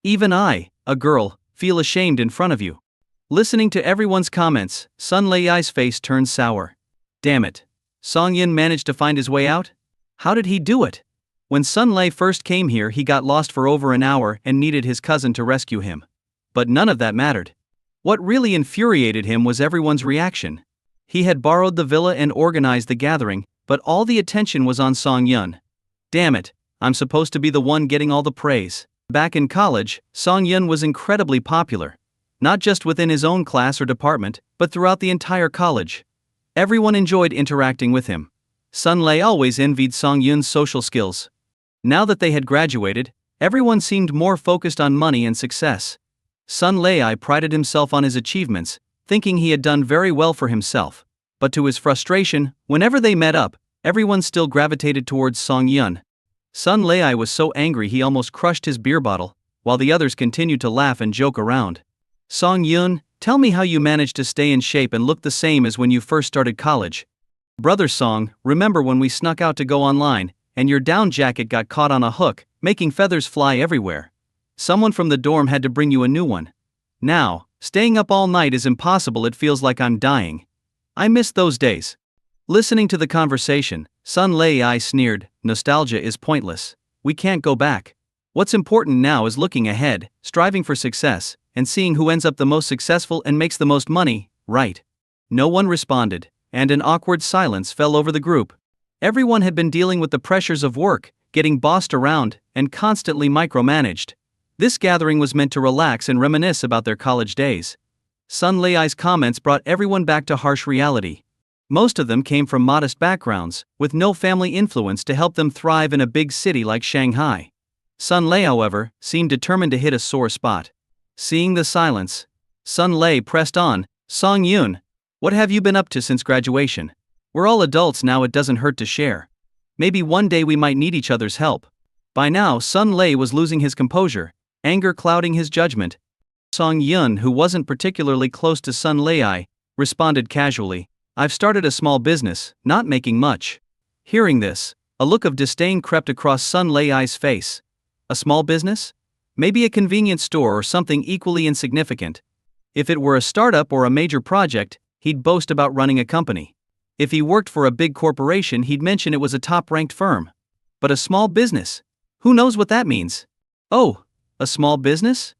Even I, a girl, feel ashamed in front of you." Listening to everyone's comments, Sun Lei's face turned sour. Damn it. Song Yun managed to find his way out? How did he do it? When Sun Lei first came here, he got lost for over an hour and needed his cousin to rescue him. But none of that mattered. What really infuriated him was everyone's reaction. He had borrowed the villa and organized the gathering, but all the attention was on Song Yun. Damn it, I'm supposed to be the one getting all the praise. Back in college, Song Yun was incredibly popular. Not just within his own class or department, but throughout the entire college. Everyone enjoyed interacting with him. Sun Lei always envied Song Yun's social skills. Now that they had graduated, everyone seemed more focused on money and success. Sun Lei prided himself on his achievements, thinking he had done very well for himself. But to his frustration, whenever they met up, everyone still gravitated towards Song Yun. Sun Lei was so angry he almost crushed his beer bottle, while the others continued to laugh and joke around. "Song Yun, tell me how you managed to stay in shape and look the same as when you first started college." "Brother Song, remember when we snuck out to go online, and your down jacket got caught on a hook, making feathers fly everywhere? Someone from the dorm had to bring you a new one. Now, staying up all night is impossible, it feels like I'm dying. I miss those days." Listening to the conversation, Sun Lei sneered, "Nostalgia is pointless. We can't go back. What's important now is looking ahead, striving for success, and seeing who ends up the most successful and makes the most money, right?" No one responded, and an awkward silence fell over the group. Everyone had been dealing with the pressures of work, getting bossed around, and constantly micromanaged. This gathering was meant to relax and reminisce about their college days. Sun Lei's comments brought everyone back to harsh reality. Most of them came from modest backgrounds, with no family influence to help them thrive in a big city like Shanghai. Sun Lei, however, seemed determined to hit a sore spot. Seeing the silence, Sun Lei pressed on, "Song Yun, what have you been up to since graduation? We're all adults now, it doesn't hurt to share. Maybe one day we might need each other's help." By now, Sun Lei was losing his composure, anger clouding his judgment. Song Yun, who wasn't particularly close to Sun Lei, responded casually, "I've started a small business, not making much." Hearing this, a look of disdain crept across Sun Lei's face. A small business? Maybe a convenience store or something equally insignificant. If it were a startup or a major project, he'd boast about running a company. If he worked for a big corporation, he'd mention it was a top-ranked firm. But a small business? Who knows what that means? Oh, a small business?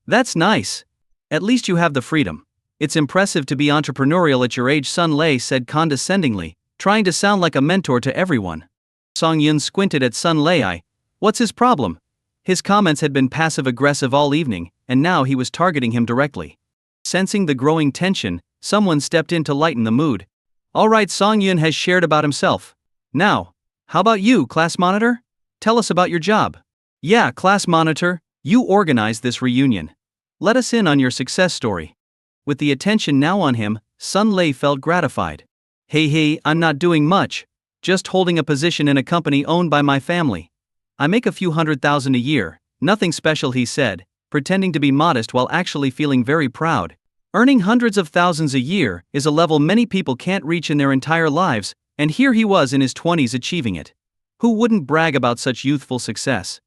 That's nice. At least you have the freedom. It's impressive to be entrepreneurial at your age, Sun Lei said condescendingly, trying to sound like a mentor to everyone. Song Yun squinted at Sun Lei. What's his problem? His comments had been passive-aggressive all evening, and now he was targeting him directly. Sensing the growing tension, someone stepped in to lighten the mood. All right, Song Yun has shared about himself. Now, how about you, class monitor? Tell us about your job. Yeah, class monitor, you organized this reunion. Let us in on your success story. With the attention now on him, Sun Lei felt gratified. Hey, I'm not doing much. Just holding a position in a company owned by my family. I make a few $100,000 a year, nothing special, he said, pretending to be modest while actually feeling very proud. Earning hundreds of thousands a year is a level many people can't reach in their entire lives, and here he was in his 20s achieving it. Who wouldn't brag about such youthful success?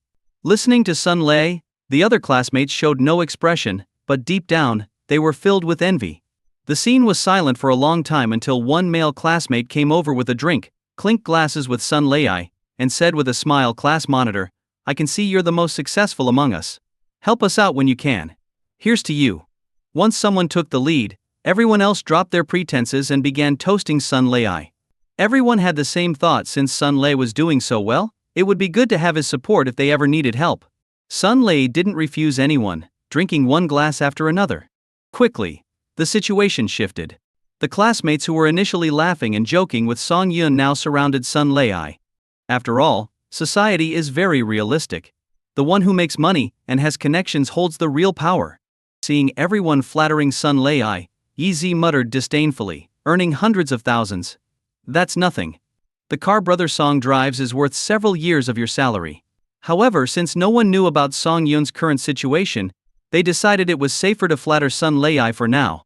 Listening to Sun Lei, the other classmates showed no expression, but deep down, they were filled with envy. The scene was silent for a long time until one male classmate came over with a drink, clinked glasses with Sun Lei, and said with a smile, class monitor, I can see you're the most successful among us. Help us out when you can. Here's to you. Once someone took the lead, everyone else dropped their pretenses and began toasting Sun Lei. Everyone had the same thought. Since Sun Lei was doing so well, it would be good to have his support if they ever needed help. Sun Lei didn't refuse anyone, drinking one glass after another. Quickly, the situation shifted. The classmates who were initially laughing and joking with Song Yun now surrounded Sun Lei. After all, society is very realistic. The one who makes money and has connections holds the real power. Seeing everyone flattering Sun Lei, Yi Zi muttered disdainfully, earning hundreds of thousands. That's nothing. The car Brother Song drives is worth several years of your salary. However, since no one knew about Song Yun's current situation, they decided it was safer to flatter Sun Lei for now.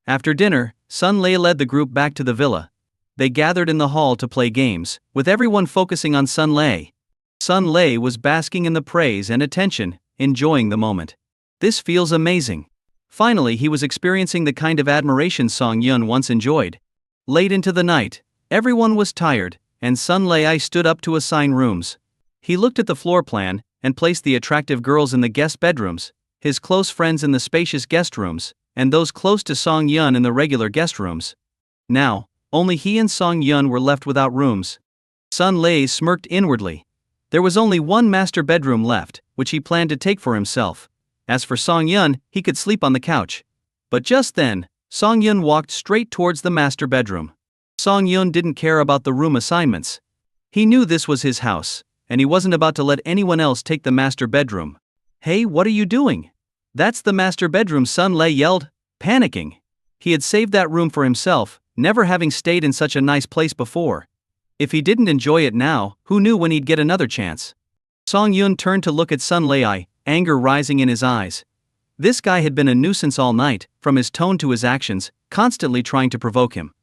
After dinner, Sun Lei led the group back to the villa. They gathered in the hall to play games, with everyone focusing on Sun Lei. Sun Lei was basking in the praise and attention, enjoying the moment. This feels amazing. Finally, he was experiencing the kind of admiration Song Yun once enjoyed. Late into the night, everyone was tired, and Sun Lei stood up to assign rooms. He looked at the floor plan and placed the attractive girls in the guest bedrooms, his close friends in the spacious guest rooms, and those close to Song Yun in the regular guest rooms. Now, only he and Song Yun were left without rooms. Sun Lei smirked inwardly. There was only one master bedroom left, which he planned to take for himself. As for Song Yun, he could sleep on the couch. But just then, Song Yun walked straight towards the master bedroom. Song Yun didn't care about the room assignments. He knew this was his house, and he wasn't about to let anyone else take the master bedroom. Hey, what are you doing? That's the master bedroom, Sun Lei yelled, panicking. He had saved that room for himself, never having stayed in such a nice place before. If he didn't enjoy it now, who knew when he'd get another chance? Song Yun turned to look at Sun Lei, anger rising in his eyes. This guy had been a nuisance all night, from his tone to his actions, constantly trying to provoke him.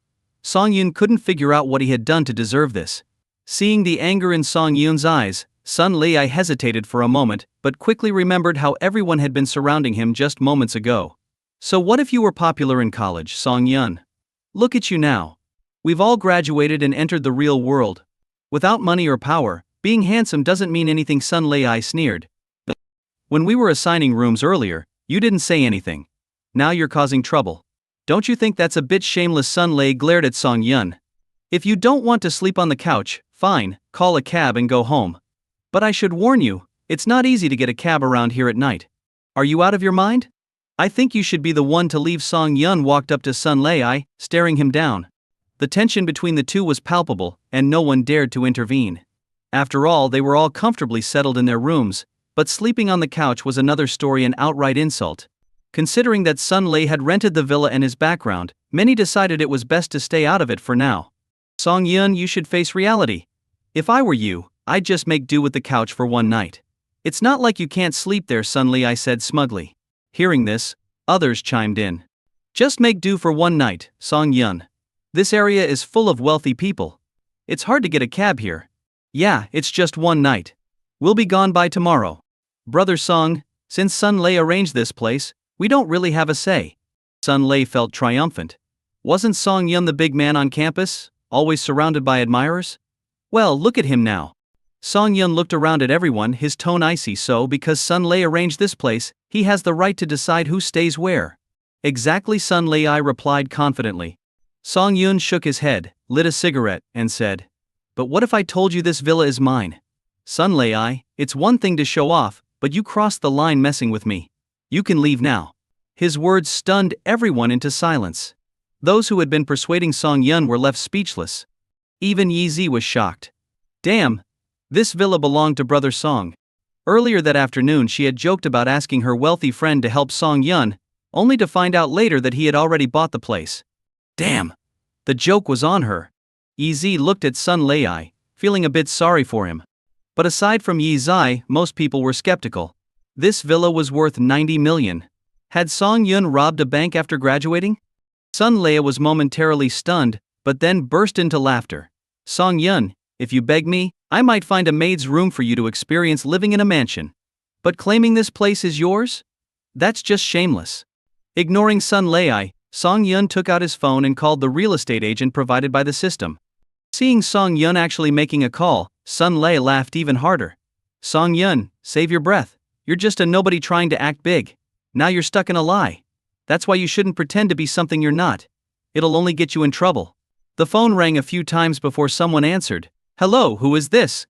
Song Yun couldn't figure out what he had done to deserve this. Seeing the anger in Song Yun's eyes, Sun Lei hesitated for a moment, but quickly remembered how everyone had been surrounding him just moments ago. So what if you were popular in college, Song Yun? Look at you now. We've all graduated and entered the real world. Without money or power, being handsome doesn't mean anything, Sun Lei sneered. When we were assigning rooms earlier, you didn't say anything. Now you're causing trouble. Don't you think that's a bit shameless? Sun Lei glared at Song Yun. If you don't want to sleep on the couch, fine, call a cab and go home. But I should warn you, it's not easy to get a cab around here at night. Are you out of your mind? I think you should be the one to leave. Song Yun walked up to Sun Lei, staring him down. The tension between the two was palpable, and no one dared to intervene. After all, they were all comfortably settled in their rooms, but sleeping on the couch was another story, an outright insult. Considering that Sun Lei had rented the villa and his background, many decided it was best to stay out of it for now. Song Yun, you should face reality. If I were you, I'd just make do with the couch for one night. It's not like you can't sleep there, Sun Lei said smugly. Hearing this, others chimed in. Just make do for one night, Song Yun. This area is full of wealthy people. It's hard to get a cab here. Yeah, it's just one night. We'll be gone by tomorrow. Brother Song, since Sun Lei arranged this place, we don't really have a say. Sun Lei felt triumphant. Wasn't Song Yun the big man on campus? always surrounded by admirers? Well, look at him now. Song Yun looked around at everyone, his tone icy. So because Sun Lei arranged this place, he has the right to decide who stays where. Exactly, Sun Lei replied confidently. Song Yun shook his head, lit a cigarette, and said, "But what if I told you this villa is mine? Sun Lei, it's one thing to show off, but you crossed the line messing with me. You can leave now." His words stunned everyone into silence. Those who had been persuading Song Yun were left speechless. Even Yi Zi was shocked. Damn! This villa belonged to Brother Song. Earlier that afternoon she had joked about asking her wealthy friend to help Song Yun, only to find out later that he had already bought the place. Damn! The joke was on her. Yi Zi looked at Sun Lei, feeling a bit sorry for him. But aside from Yi Zi, most people were skeptical. This villa was worth 90 million. Had Song Yun robbed a bank after graduating? Sun Lei was momentarily stunned, but then burst into laughter. Song Yun, if you beg me, I might find a maid's room for you to experience living in a mansion. But claiming this place is yours? That's just shameless. Ignoring Sun Lei, Song Yun took out his phone and called the real estate agent provided by the system. Seeing Song Yun actually making a call, Sun Lei laughed even harder. Song Yun, save your breath. You're just a nobody trying to act big. Now you're stuck in a lie. That's why you shouldn't pretend to be something you're not. It'll only get you in trouble. The phone rang a few times before someone answered. Hello, who is this?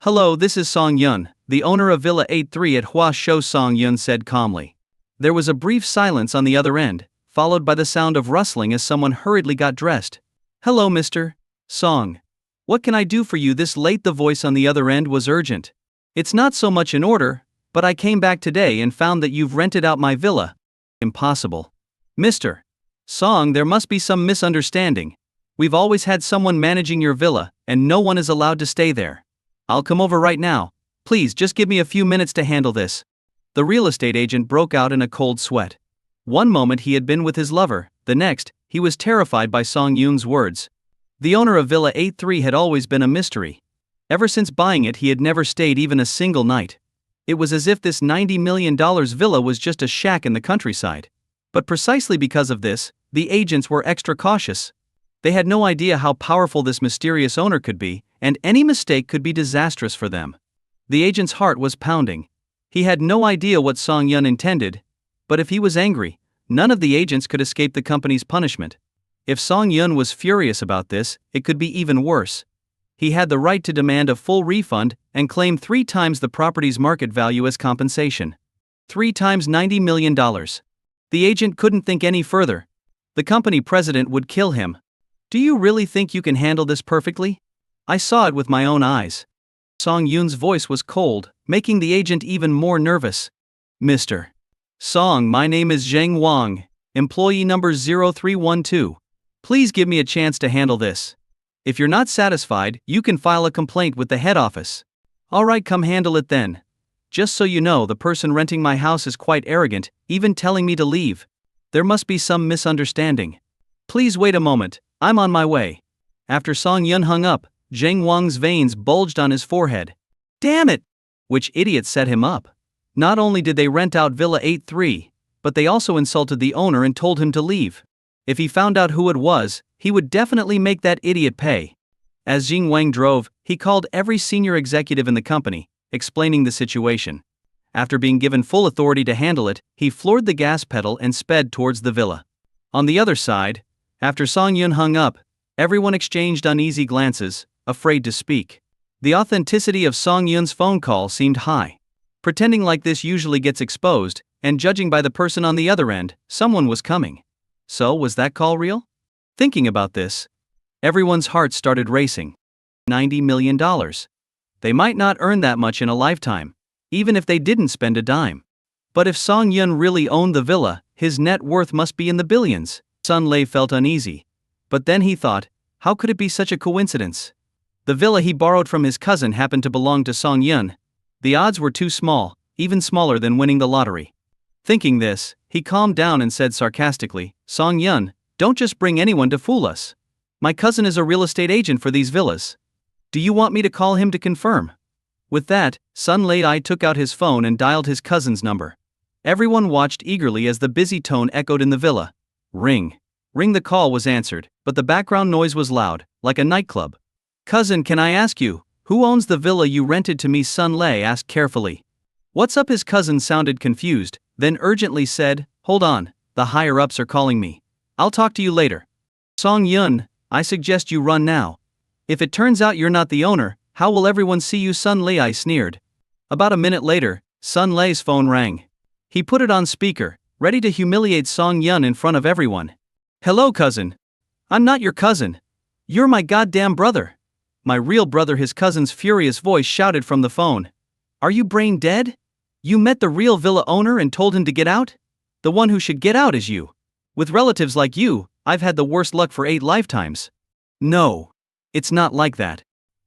Hello, this is Song Yun, the owner of Villa 83 at Hua Shou, Song Yun said calmly. There was a brief silence on the other end, followed by the sound of rustling as someone hurriedly got dressed. Hello, Mr. Song. What can I do for you this late? The voice on the other end was urgent. It's not so much in order, but I came back today and found that you've rented out my villa. Impossible. Mr. Song, there must be some misunderstanding. We've always had someone managing your villa, and no one is allowed to stay there. I'll come over right now. Please just give me a few minutes to handle this. The real estate agent broke out in a cold sweat. One moment he had been with his lover, the next, he was terrified by Song Yun's words. The owner of Villa 83 had always been a mystery. Ever since buying it, he had never stayed even a single night. It was as if this $90 million villa was just a shack in the countryside. But precisely because of this, the agents were extra cautious. They had no idea how powerful this mysterious owner could be, and any mistake could be disastrous for them. The agent's heart was pounding. He had no idea what Song Yun intended, but if he was angry, none of the agents could escape the company's punishment. If Song Yun was furious about this, it could be even worse. He had the right to demand a full refund and claim 3 times the property's market value as compensation. 3 times $90 million. The agent couldn't think any further. The company president would kill him. Do you really think you can handle this perfectly? I saw it with my own eyes. Song Yun's voice was cold, making the agent even more nervous. Mr. Song, my name is Zheng Wang, employee number 0312. Please give me a chance to handle this. If you're not satisfied, you can file a complaint with the head office. Alright, come handle it then. Just so you know, the person renting my house is quite arrogant, even telling me to leave. There must be some misunderstanding. Please wait a moment, I'm on my way. After Song Yun hung up, Zheng Wang's veins bulged on his forehead. Damn it! Which idiot set him up? Not only did they rent out Villa 83, but they also insulted the owner and told him to leave. If he found out who it was, he would definitely make that idiot pay. As Zheng Wang drove, he called every senior executive in the company, explaining the situation. After being given full authority to handle it, he floored the gas pedal and sped towards the villa. On the other side, after Song Yun hung up, everyone exchanged uneasy glances, afraid to speak. The authenticity of Song Yun's phone call seemed high. Pretending like this usually gets exposed, and judging by the person on the other end, someone was coming. So, was that call real? Thinking about this, everyone's heart started racing. $90 million. They might not earn that much in a lifetime, even if they didn't spend a dime. But if Song Yun really owned the villa, his net worth must be in the billions. Sun Lei felt uneasy. But then he thought, how could it be such a coincidence? The villa he borrowed from his cousin happened to belong to Song Yun. The odds were too small, even smaller than winning the lottery. Thinking this, he calmed down and said sarcastically, Song Yun, don't just bring anyone to fool us. My cousin is a real estate agent for these villas. Do you want me to call him to confirm? With that, Sun Lei took out his phone and dialed his cousin's number. Everyone watched eagerly as the busy tone echoed in the villa. Ring. Ring the call was answered, but the background noise was loud, like a nightclub. Cousin, can I ask you, who owns the villa you rented to me? Sun Lei asked carefully. What's up? His cousin sounded confused, then urgently said, hold on, the higher-ups are calling me. I'll talk to you later. Song Yun, I suggest you run now. If it turns out you're not the owner, how will everyone see you? Sun Lei sneered. About a minute later, Sun Lei's phone rang. He put it on speaker, ready to humiliate Song Yun in front of everyone. Hello, cousin. I'm not your cousin. You're my goddamn brother. My real brother. His cousin's furious voice shouted from the phone. Are you brain dead? You met the real villa owner and told him to get out? The one who should get out is you. With relatives like you, I've had the worst luck for 8 lifetimes. No. It's not like that.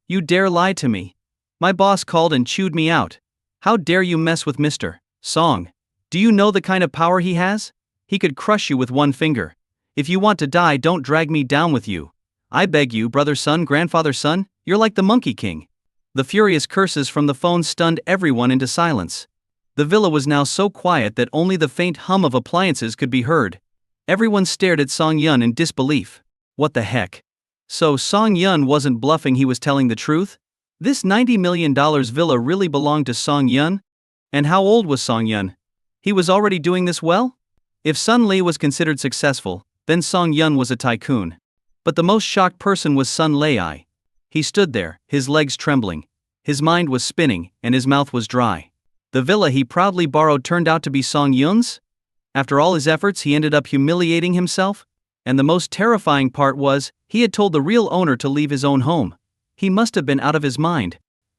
You dare lie to me. My boss called and chewed me out. How dare you mess with Mr. Song? Do you know the kind of power he has? He could crush you with one finger. If you want to die, don't drag me down with you. I beg you, brother, son, grandfather, son, you're like the Monkey King. The furious curses from the phone stunned everyone into silence. The villa was now so quiet that only the faint hum of appliances could be heard. Everyone stared at Song Yun in disbelief. What the heck? So Song Yun wasn't bluffing, he was telling the truth? This $90 million villa really belonged to Song Yun? And how old was Song Yun? He was already doing this well? If Sun Lei was considered successful, then Song Yun was a tycoon. But the most shocked person was Sun Lei. He stood there, his legs trembling. His mind was spinning, and his mouth was dry. The villa he proudly borrowed turned out to be Song Yun's? After all his efforts, he ended up humiliating himself? And the most terrifying part was, he had told the real owner to leave his own home. He must have been out of his mind.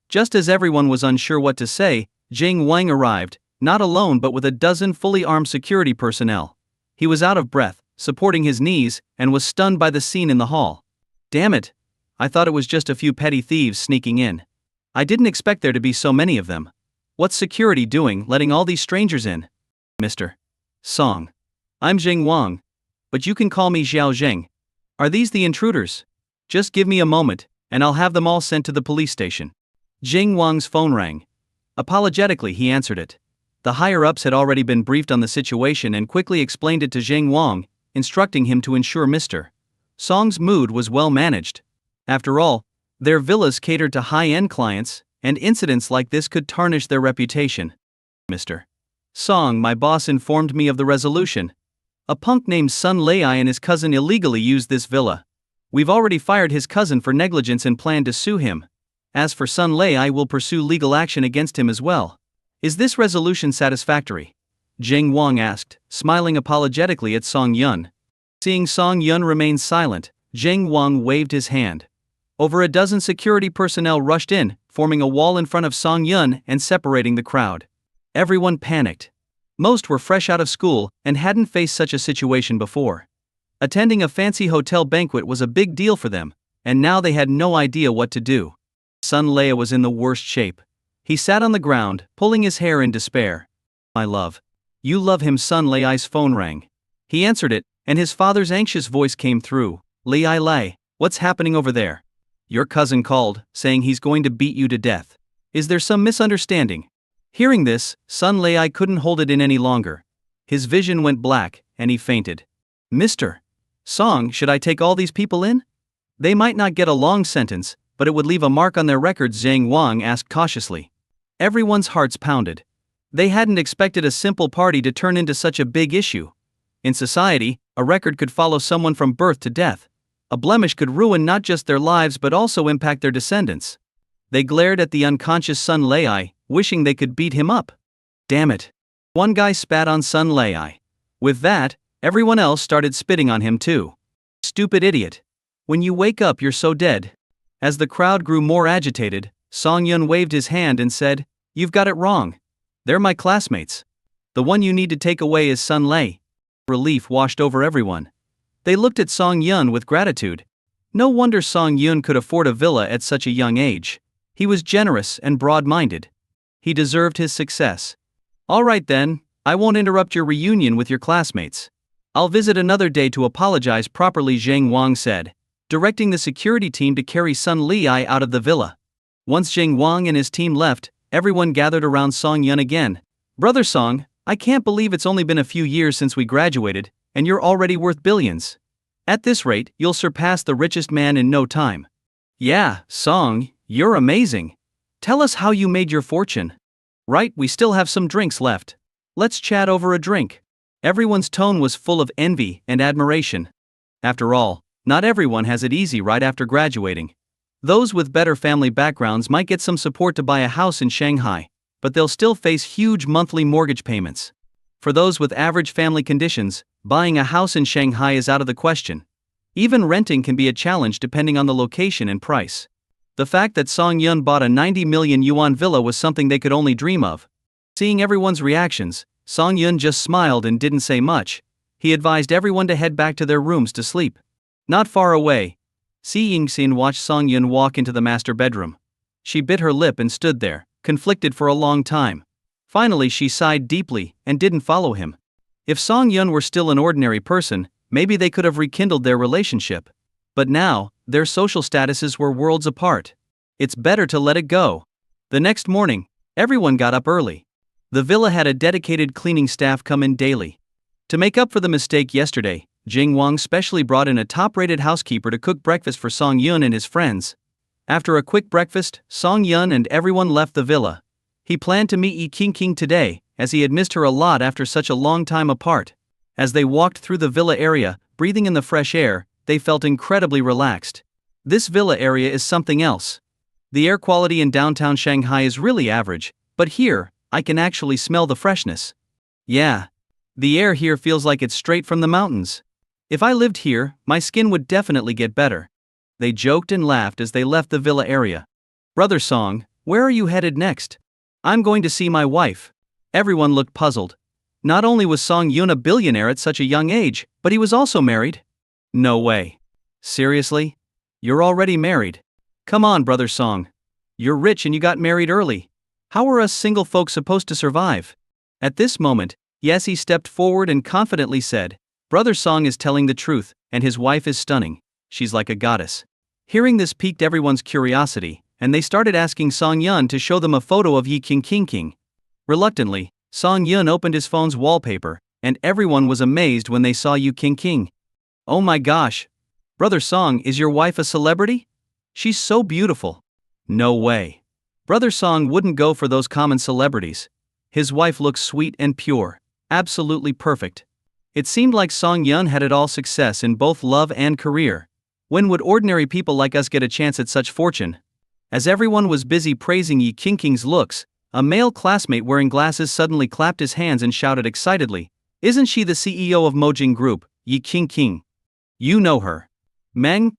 Just as everyone was unsure what to say, Jing Wang arrived, not alone but with a dozen fully armed security personnel. He was out of breath, supporting his knees, and was stunned by the scene in the hall. Damn it! I thought it was just a few petty thieves sneaking in. I didn't expect there to be so many of them. What's security doing, letting all these strangers in? Mr. Song. I'm Jing Wang. But you can call me Xiao Zheng. Are these the intruders? Just give me a moment, and I'll have them all sent to the police station. Jing Wang's phone rang. Apologetically, he answered it. The higher-ups had already been briefed on the situation and quickly explained it to Jing Wang, instructing him to ensure Mr. Song's mood was well managed. After all, their villas catered to high-end clients, and incidents like this could tarnish their reputation. Mr. Song, my boss informed me of the resolution. A punk named Sun Lei and his cousin illegally used this villa. We've already fired his cousin for negligence and plan to sue him. As for Sun Lei, will pursue legal action against him as well. Is this resolution satisfactory? Jing Wang asked, smiling apologetically at Song Yun. Seeing Song Yun remain silent, Jing Wang waved his hand. Over a dozen security personnel rushed in, forming a wall in front of Song Yun and separating the crowd. Everyone panicked. Most were fresh out of school and hadn't faced such a situation before. Attending a fancy hotel banquet was a big deal for them, and now they had no idea what to do. Sun Lei was in the worst shape. He sat on the ground, pulling his hair in despair. My love. You love him. Sun Lei's phone rang. He answered it, and his father's anxious voice came through. Lei, what's happening over there? Your cousin called, saying he's going to beat you to death. Is there some misunderstanding? Hearing this, Sun Lei couldn't hold it in any longer. His vision went black, and he fainted. Mr. Song, should I take all these people in? They might not get a long sentence, but it would leave a mark on their records, Zhang Wang asked cautiously. Everyone's hearts pounded. They hadn't expected a simple party to turn into such a big issue. In society, a record could follow someone from birth to death. A blemish could ruin not just their lives but also impact their descendants. They glared at the unconscious Sun Lei, wishing they could beat him up. Damn it. One guy spat on Sun Lei. With that, everyone else started spitting on him too. Stupid idiot. When you wake up, you're so dead. As the crowd grew more agitated, Song Yun waved his hand and said, You've got it wrong. They're my classmates. The one you need to take away is Sun Lei. Relief washed over everyone. They looked at Song Yun with gratitude. No wonder Song Yun could afford a villa at such a young age. He was generous and broad-minded. He deserved his success. All right then, I won't interrupt your reunion with your classmates. I'll visit another day to apologize properly, Zhang Wang said, directing the security team to carry Sun Lei out of the villa. Once Zhang Wang and his team left, everyone gathered around Song Yun again. Brother Song, I can't believe it's only been a few years since we graduated, and you're already worth billions. At this rate, you'll surpass the richest man in no time. Yeah, Song, you're amazing. Tell us how you made your fortune. Right, we still have some drinks left. Let's chat over a drink. Everyone's tone was full of envy and admiration. After all, not everyone has it easy right after graduating. Those with better family backgrounds might get some support to buy a house in Shanghai, but they'll still face huge monthly mortgage payments. For those with average family conditions, buying a house in Shanghai is out of the question. Even renting can be a challenge depending on the location and price. The fact that Song Yun bought a 90 million yuan villa was something they could only dream of. Seeing everyone's reactions, Song Yun just smiled and didn't say much. He advised everyone to head back to their rooms to sleep. Not far away, Si Yingxin watched Song Yun walk into the master bedroom. She bit her lip and stood there, conflicted for a long time. Finally she sighed deeply and didn't follow him. If Song Yun were still an ordinary person, maybe they could have rekindled their relationship. But now, their social statuses were worlds apart. It's better to let it go. The next morning, everyone got up early. The villa had a dedicated cleaning staff come in daily. To make up for the mistake yesterday, Jing Wang specially brought in a top-rated housekeeper to cook breakfast for Song Yun and his friends. After a quick breakfast, Song Yun and everyone left the villa. He planned to meet Yi Qingqing today, as he had missed her a lot after such a long time apart. As they walked through the villa area, breathing in the fresh air, they felt incredibly relaxed. This villa area is something else. The air quality in downtown Shanghai is really average, but here, I can actually smell the freshness. Yeah. The air here feels like it's straight from the mountains. If I lived here, my skin would definitely get better. They joked and laughed as they left the villa area. Brother Song, where are you headed next? I'm going to see my wife. Everyone looked puzzled. Not only was Song Yun a billionaire at such a young age, but he was also married. No way. Seriously? You're already married? Come on, Brother Song. You're rich and you got married early. How are us single folks supposed to survive? At this moment, Yesi stepped forward and confidently said, Brother Song is telling the truth, and his wife is stunning. She's like a goddess. Hearing this piqued everyone's curiosity, and they started asking Song Yun to show them a photo of Yi Qingqing. Reluctantly, Song Yun opened his phone's wallpaper, and everyone was amazed when they saw Yi Qingqing. Oh my gosh! Brother Song, is your wife a celebrity? She's so beautiful. No way. Brother Song wouldn't go for those common celebrities. His wife looks sweet and pure. Absolutely perfect. It seemed like Song Yun had it all success in both love and career. When would ordinary people like us get a chance at such fortune? As everyone was busy praising Yi Qingqing's looks, a male classmate wearing glasses suddenly clapped his hands and shouted excitedly, Isn't she the CEO of Mojing Group, Yi Qingqing? You know her. Meng?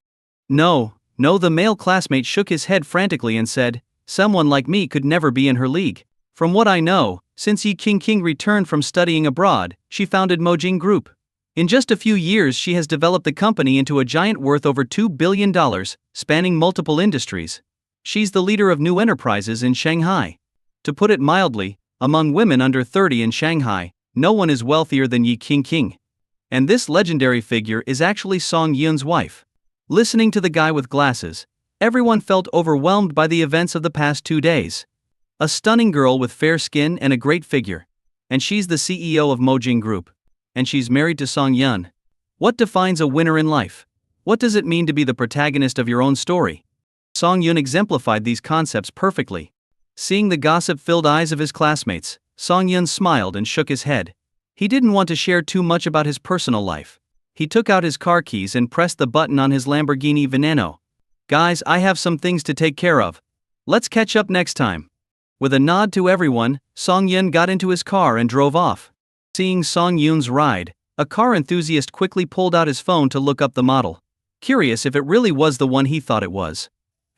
No, the male classmate shook his head frantically and said, Someone like me could never be in her league. From what I know, since Yi Qingqing returned from studying abroad, she founded Mojing Group. In just a few years she has developed the company into a giant worth over $2 billion, spanning multiple industries. She's the leader of new enterprises in Shanghai. To put it mildly, among women under 30 in Shanghai, no one is wealthier than Yi Qingqing. And this legendary figure is actually Song Yun's wife. Listening to the guy with glasses, everyone felt overwhelmed by the events of the past 2 days. A stunning girl with fair skin and a great figure. And she's the CEO of Mojing Group. And she's married to Song Yun. What defines a winner in life? What does it mean to be the protagonist of your own story? Song Yun exemplified these concepts perfectly. Seeing the gossip-filled eyes of his classmates, Song Yun smiled and shook his head. He didn't want to share too much about his personal life. He took out his car keys and pressed the button on his Lamborghini Veneno. Guys, I have some things to take care of. Let's catch up next time. With a nod to everyone, Song Yun got into his car and drove off. Seeing Song Yun's ride, a car enthusiast quickly pulled out his phone to look up the model. Curious if it really was the one he thought it was.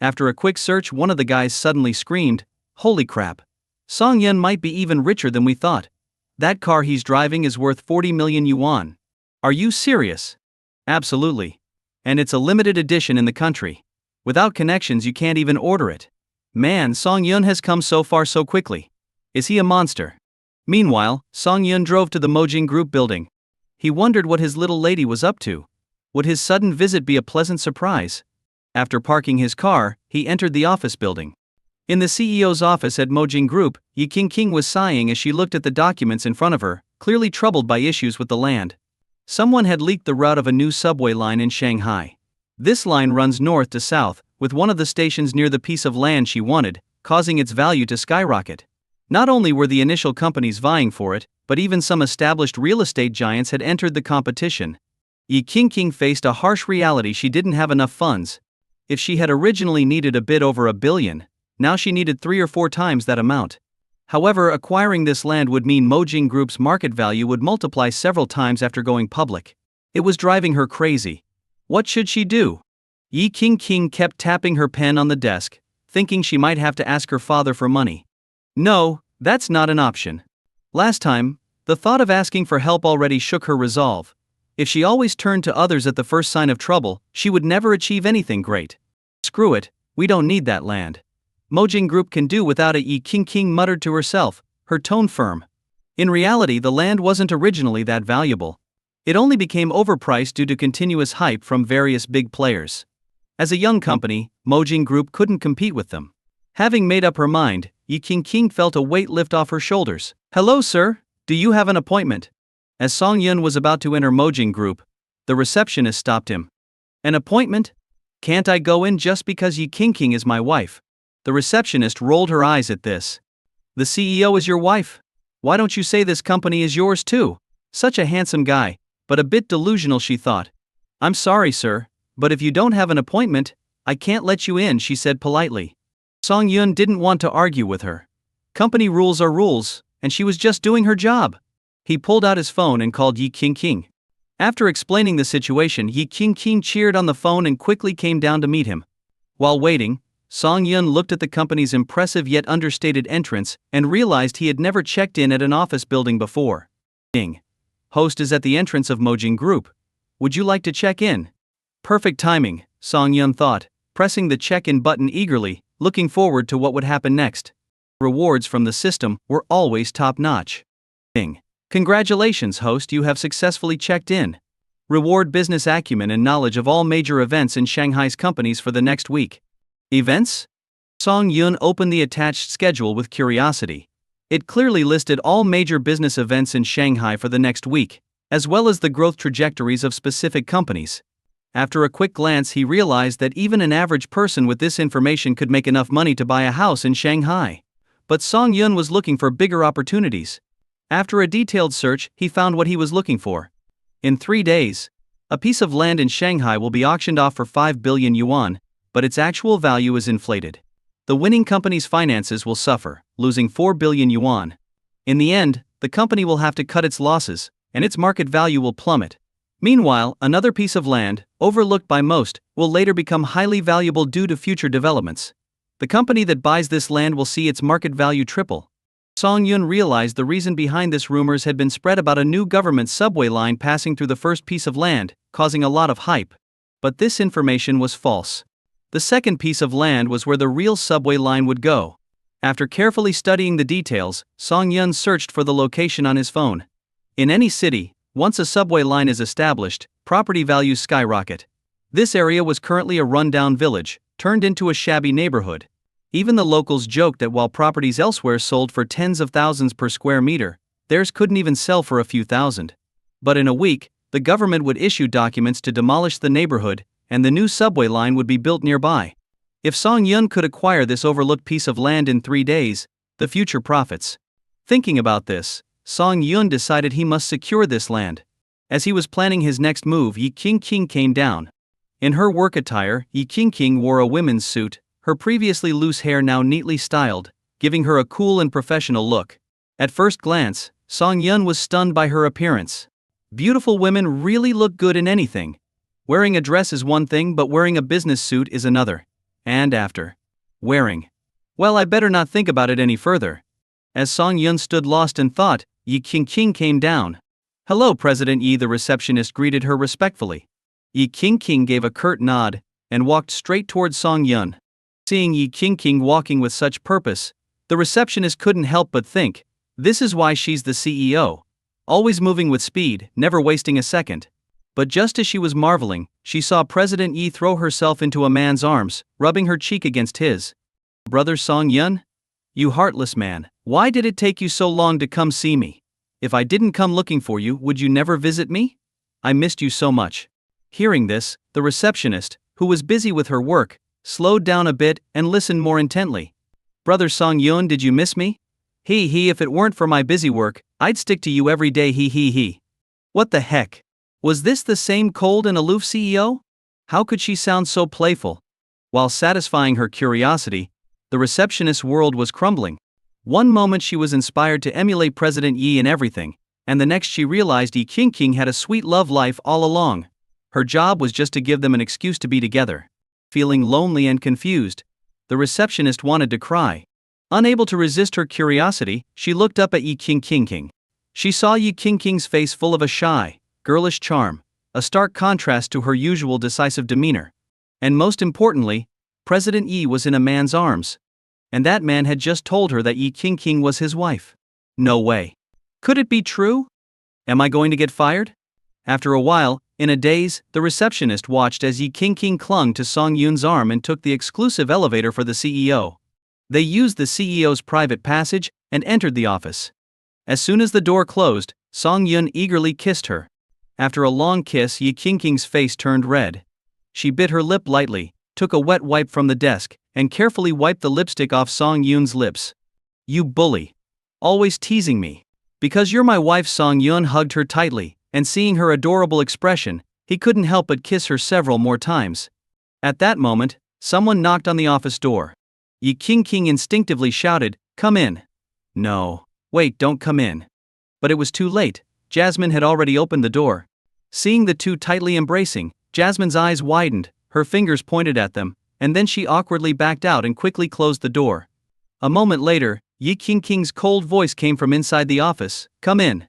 After a quick search, one of the guys suddenly screamed, Holy crap! Song Yun might be even richer than we thought. That car he's driving is worth 40 million yuan. Are you serious? Absolutely. And it's a limited edition in the country. Without connections you can't even order it. Man, Song Yun has come so far so quickly. Is he a monster? Meanwhile, Song Yun drove to the Mojing Group building. He wondered what his little lady was up to. Would his sudden visit be a pleasant surprise? After parking his car, he entered the office building. In the CEO's office at Mojing Group, Yi Qingqing was sighing as she looked at the documents in front of her, clearly troubled by issues with the land. Someone had leaked the route of a new subway line in Shanghai. This line runs north to south, with one of the stations near the piece of land she wanted, causing its value to skyrocket. Not only were the initial companies vying for it, but even some established real estate giants had entered the competition. Yi Qingqing faced a harsh reality: she didn't have enough funds. If she had originally needed a bit over $1 billion, now she needed 3 or 4 times that amount. However, acquiring this land would mean Mojing Group's market value would multiply several times after going public. It was driving her crazy. What should she do? Yi Qingqing kept tapping her pen on the desk, thinking she might have to ask her father for money. No, that's not an option. Last time, the thought of asking for help already shook her resolve. If she always turned to others at the first sign of trouble, she would never achieve anything great. Screw it, we don't need that land. Mojing Group can do without it, Yi Qingqing muttered to herself, her tone firm. In reality, the land wasn't originally that valuable. It only became overpriced due to continuous hype from various big players. As a young company, Mojing Group couldn't compete with them. Having made up her mind, Yi Qingqing felt a weight lift off her shoulders. Hello, sir, do you have an appointment? As Song Yun was about to enter Mojing Group, the receptionist stopped him. An appointment? Can't I go in just because Yi Qingqing is my wife? The receptionist rolled her eyes at this. The CEO is your wife? Why don't you say this company is yours too? Such a handsome guy, but a bit delusional, she thought. I'm sorry, sir, but if you don't have an appointment, I can't let you in, she said politely. Song Yun didn't want to argue with her. Company rules are rules, and she was just doing her job. He pulled out his phone and called Yi Qingqing. After explaining the situation, Yi Qingqing cheered on the phone and quickly came down to meet him. While waiting, Song Yun looked at the company's impressive yet understated entrance and realized he had never checked in at an office building before. Ding. Host is at the entrance of Mojing Group. Would you like to check in? Perfect timing, Song Yun thought, pressing the check-in button eagerly, looking forward to what would happen next. Rewards from the system were always top-notch. Ding. Congratulations, host, you have successfully checked in. Reward business acumen and knowledge of all major events in Shanghai's companies for the next week. Events? Song Yun opened the attached schedule with curiosity. It clearly listed all major business events in Shanghai for the next week, as well as the growth trajectories of specific companies. After a quick glance, he realized that even an average person with this information could make enough money to buy a house in Shanghai. But Song Yun was looking for bigger opportunities. After a detailed search, he found what he was looking for. In 3 days, a piece of land in Shanghai will be auctioned off for 5 billion yuan, but its actual value is inflated. The winning company's finances will suffer, losing 4 billion yuan. In the end, the company will have to cut its losses, and its market value will plummet. Meanwhile, another piece of land, overlooked by most, will later become highly valuable due to future developments. The company that buys this land will see its market value triple. Song Yun realized the reason behind this: rumors had been spread about a new government subway line passing through the first piece of land, causing a lot of hype. But this information was false. The second piece of land was where the real subway line would go. After carefully studying the details, Song Yun searched for the location on his phone. In any city, once a subway line is established, property values skyrocket. This area was currently a rundown village, turned into a shabby neighborhood. Even the locals joked that while properties elsewhere sold for tens of thousands per square meter, theirs couldn't even sell for a few thousand. But in a week, the government would issue documents to demolish the neighborhood, and the new subway line would be built nearby. If Song Yun could acquire this overlooked piece of land in 3 days, the future profits. Thinking about this, Song Yun decided he must secure this land. As he was planning his next move, Yi Qingqing came down. In her work attire, Yi Qingqing wore a women's suit, her previously loose hair now neatly styled, giving her a cool and professional look. At first glance, Song Yun was stunned by her appearance. Beautiful women really look good in anything. Wearing a dress is one thing, but wearing a business suit is another. And after wearing, well, I better not think about it any further. As Song Yun stood lost in thought, Yi Qingqing came down. Hello, President Yi, the receptionist greeted her respectfully. Yi Qingqing gave a curt nod and walked straight towards Song Yun. Seeing Yi Qingqing walking with such purpose, the receptionist couldn't help but think, this is why she's the CEO. Always moving with speed, never wasting a second. But just as she was marveling, she saw President Yi throw herself into a man's arms, rubbing her cheek against his. Brother Song Yun? You heartless man, why did it take you so long to come see me? If I didn't come looking for you, would you never visit me? I missed you so much. Hearing this, the receptionist, who was busy with her work, slowed down a bit and listened more intently. Brother Song-yun, did you miss me? If it weren't for my busy work, I'd stick to you every day he. What the heck? Was this the same cold and aloof CEO? How could she sound so playful? While satisfying her curiosity, the receptionist's world was crumbling. One moment she was inspired to emulate President Yi in everything, and the next she realized Yi King had a sweet love life all along. Her job was just to give them an excuse to be together. Feeling lonely and confused, the receptionist wanted to cry. Unable to resist her curiosity, she looked up at Yi King. She saw Yi King's face full of a shy, girlish charm, a stark contrast to her usual decisive demeanor. And most importantly, President Yi was in a man's arms. And that man had just told her that Yi King was his wife. No way. Could it be true? Am I going to get fired? After a while, in a daze, the receptionist watched as Yi King clung to Song-yun's arm and took the exclusive elevator for the CEO. They used the CEO's private passage and entered the office. As soon as the door closed, Song-yun eagerly kissed her. After a long kiss, Yi King's face turned red. She bit her lip lightly, took a wet wipe from the desk, and carefully wiped the lipstick off Song-yun's lips. You bully. Always teasing me. Because you're my wife. Song-yun hugged her tightly, and seeing her adorable expression, he couldn't help but kiss her several more times. At that moment, someone knocked on the office door. Yi King instinctively shouted, "Come in." No. Wait, don't come in. But it was too late. Jasmine had already opened the door. Seeing the two tightly embracing, Jasmine's eyes widened, her fingers pointed at them, and then she awkwardly backed out and quickly closed the door. A moment later, Yi King's cold voice came from inside the office, "Come in."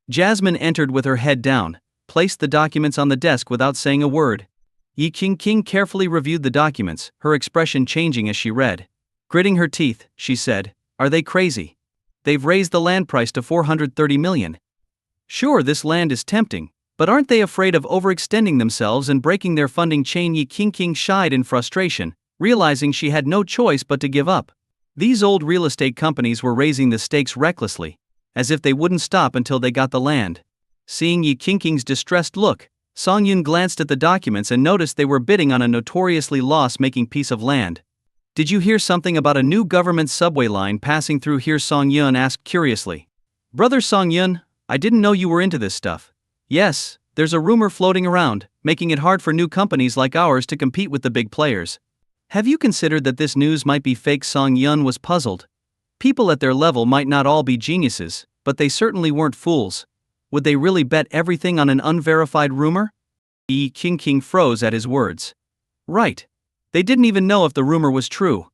Jasmine entered with her head down, placed the documents on the desk without saying a word. Yi King carefully reviewed the documents, her expression changing as she read. Gritting her teeth, she said, "Are they crazy? They've raised the land price to 430 million. Sure, this land is tempting, but aren't they afraid of overextending themselves and breaking their funding chain?" Yi King shied in frustration, realizing she had no choice but to give up. These old real estate companies were raising the stakes recklessly, as if they wouldn't stop until they got the land. Seeing Yi King's distressed look, Song-yun glanced at the documents and noticed they were bidding on a notoriously loss-making piece of land. "Did you hear something about a new government subway line passing through here?" Song-yun asked curiously. "Brother Song-yun, I didn't know you were into this stuff." "Yes, there's a rumor floating around, making it hard for new companies like ours to compete with the big players. Have you considered that this news might be fake?" Song-yun was puzzled. People at their level might not all be geniuses, but they certainly weren't fools. Would they really bet everything on an unverified rumor? Yi King froze at his words. Right. They didn't even know if the rumor was true.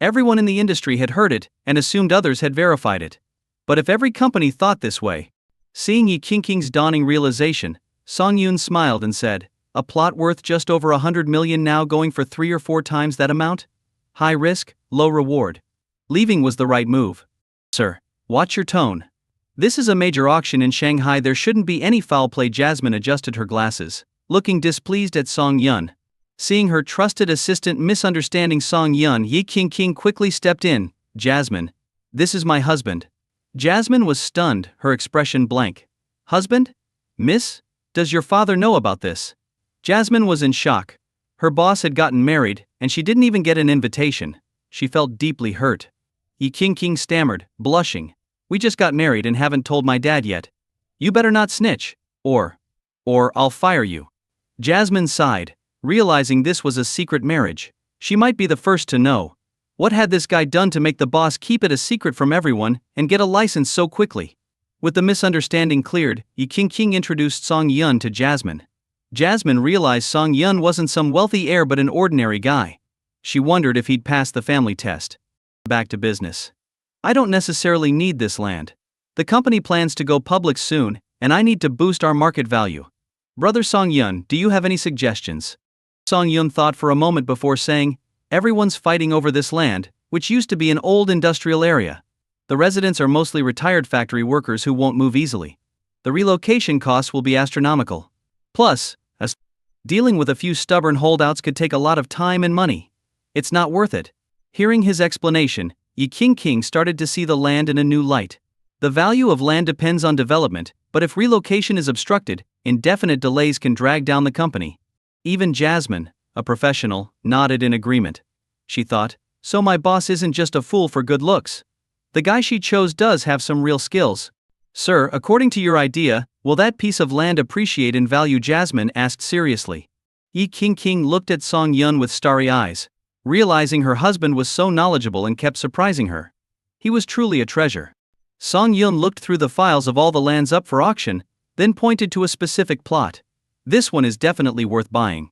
Everyone in the industry had heard it and assumed others had verified it. But if every company thought this way? Seeing Yi King's dawning realization, Song-yun smiled and said, "A plot worth just over 100 million now going for 3 or 4 times that amount? High risk, low reward. Leaving was the right move. Sir, watch your tone. This is a major auction in Shanghai. There shouldn't be any foul play." Jasmine adjusted her glasses, looking displeased at Song-yun. Seeing her trusted assistant misunderstanding Song-yun, Yi King quickly stepped in. "Jasmine, this is my husband." Jasmine was stunned, her expression blank. "Husband? Miss? Does your father know about this?" Jasmine was in shock. Her boss had gotten married, and she didn't even get an invitation. She felt deeply hurt. Yi King stammered, blushing. "We just got married and haven't told my dad yet. You better not snitch, or I'll fire you." Jasmine sighed, realizing this was a secret marriage. She might be the first to know. What had this guy done to make the boss keep it a secret from everyone and get a license so quickly? With the misunderstanding cleared, Yi King introduced Song-yun to Jasmine. Jasmine realized Song-yun wasn't some wealthy heir but an ordinary guy. She wondered if he'd passed the family test. Back to business. "I don't necessarily need this land. The company plans to go public soon, and I need to boost our market value. Brother Song-yun, do you have any suggestions?" Song-yun thought for a moment before saying, "Everyone's fighting over this land, which used to be an old industrial area. The residents are mostly retired factory workers who won't move easily. The relocation costs will be astronomical. Plus, dealing with a few stubborn holdouts could take a lot of time and money. It's not worth it." Hearing his explanation, Yi King started to see the land in a new light. The value of land depends on development, But if relocation is obstructed, indefinite delays can drag down the company. Even Jasmine, a professional, nodded in agreement. She thought, so my boss isn't just a fool for good looks. The guy she chose does have some real skills. Sir, according to your idea, will that piece of land appreciate in value? Jasmine asked seriously. Yi King looked at Song Yun with starry eyes, realizing her husband was so knowledgeable and kept surprising her. He was truly a treasure. Song Yun looked through the files of all the lands up for auction, then pointed to a specific plot. This one is definitely worth buying.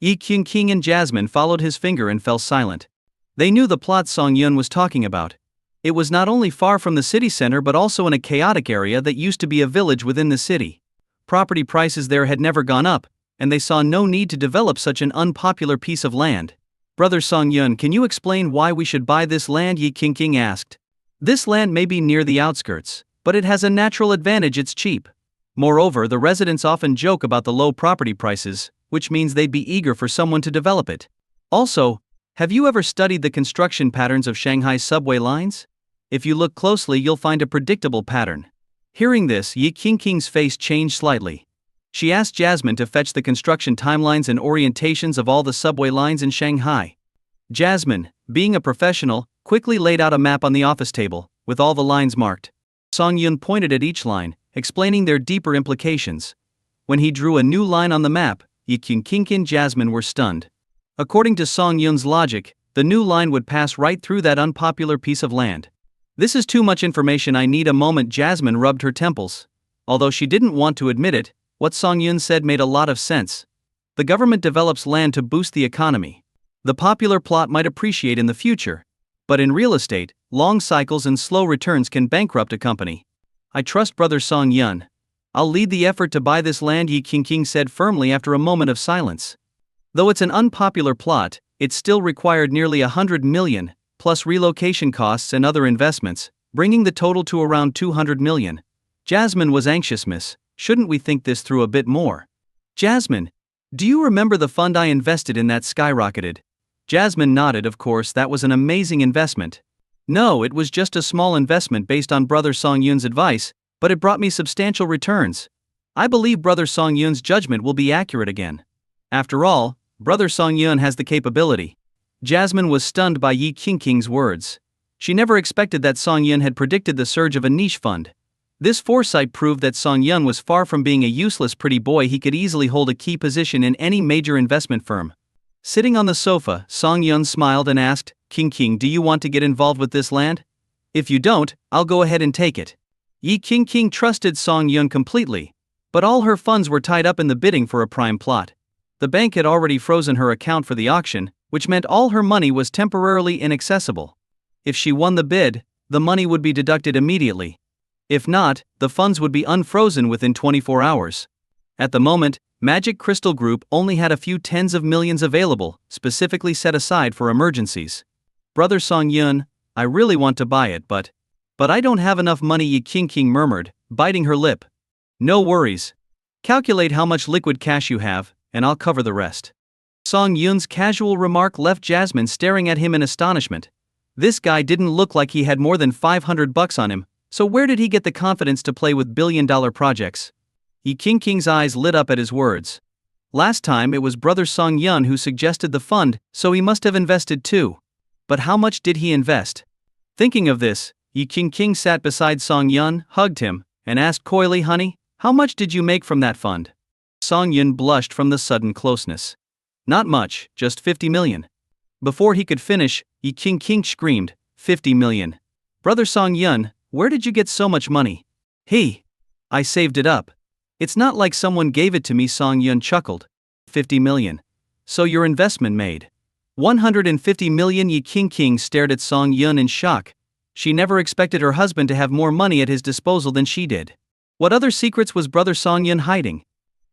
Yi King and Jasmine followed his finger and fell silent. They knew the plot Song Yun was talking about. It was not only far from the city center but also in a chaotic area that used to be a village within the city. Property prices there had never gone up, and they saw no need to develop such an unpopular piece of land. Brother Song Yun, can you explain why we should buy this land? Yi King asked. This land may be near the outskirts, but it has a natural advantage: it's cheap. Moreover, the residents often joke about the low property prices, which means they'd be eager for someone to develop it. Also, have you ever studied the construction patterns of Shanghai's subway lines? If you look closely, you'll find a predictable pattern. Hearing this, Yi King's face changed slightly. She asked Jasmine to fetch the construction timelines and orientations of all the subway lines in Shanghai. Jasmine, being a professional, quickly laid out a map on the office table, with all the lines marked. Song Yun pointed at each line, explaining their deeper implications. When he drew a new line on the map, Yi King and Jasmine were stunned. According to Song Yun's logic, the new line would pass right through that unpopular piece of land. This is too much information, I need a moment. Jasmine rubbed her temples. Although she didn't want to admit it, what Song Yun said made a lot of sense. The government develops land to boost the economy. The popular plot might appreciate in the future. But in real estate, long cycles and slow returns can bankrupt a company. I trust Brother Song Yun. I'll lead the effort to buy this land, Yi King said firmly after a moment of silence. Though it's an unpopular plot, it still required nearly 100 million, plus relocation costs and other investments, bringing the total to around 200 million. Jasmine was anxious. Miss, shouldn't we think this through a bit more? Jasmine, do you remember the fund I invested in that skyrocketed? Jasmine nodded. Of course, that was an amazing investment. No, it was just a small investment based on Brother Song Yun's advice, but it brought me substantial returns. I believe Brother Song Yun's judgment will be accurate again. After all, Brother Song Yun has the capability. Jasmine was stunned by Yi King's words. She never expected that Song Yun had predicted the surge of a niche fund. This foresight proved that Song Yun was far from being a useless pretty boy. He could easily hold a key position in any major investment firm. Sitting on the sofa, Song Yun smiled and asked, King, do you want to get involved with this land? If you don't, I'll go ahead and take it. Yi King trusted Song Yun completely, but all her funds were tied up in the bidding for a prime plot. The bank had already frozen her account for the auction, which meant all her money was temporarily inaccessible. If she won the bid, the money would be deducted immediately. If not, the funds would be unfrozen within 24 hours. At the moment, Magic Crystal Group only had a few tens of millions available, specifically set aside for emergencies. Brother Song Yun, I really want to buy it, but I don't have enough money, Yi King murmured, biting her lip. No worries. Calculate how much liquid cash you have, and I'll cover the rest. Song Yun's casual remark left Jasmine staring at him in astonishment. This guy didn't look like he had more than $500 on him, so where did he get the confidence to play with billion-dollar projects? Yi King's eyes lit up at his words. Last time it was Brother Song Yun who suggested the fund, so he must have invested too. But how much did he invest? Thinking of this, Yi King sat beside Song Yun, hugged him, and asked coyly, honey, how much did you make from that fund? Song Yun blushed from the sudden closeness. Not much, just 50 million. Before he could finish, Yi King screamed, 50 million. Brother Song Yun, where did you get so much money? I saved it up. It's not like someone gave it to me, Song Yun chuckled. 50 million. So your investment made 150 million. Yi King stared at Song Yun in shock. She never expected her husband to have more money at his disposal than she did. What other secrets was Brother Song Yun hiding?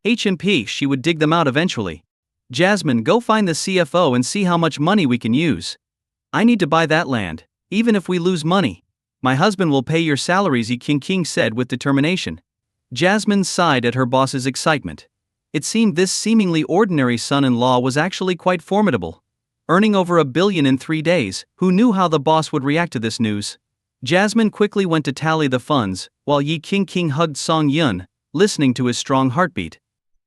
She would dig them out eventually. Jasmine, go find the CFO and see how much money we can use. I need to buy that land, even if we lose money. My husband will pay your salaries, Yi King said with determination. Jasmine sighed at her boss's excitement. It seemed this seemingly ordinary son-in-law was actually quite formidable. Earning over $1 billion in 3 days, who knew how the boss would react to this news? Jasmine quickly went to tally the funds, while Yi King hugged Song Yun, listening to his strong heartbeat.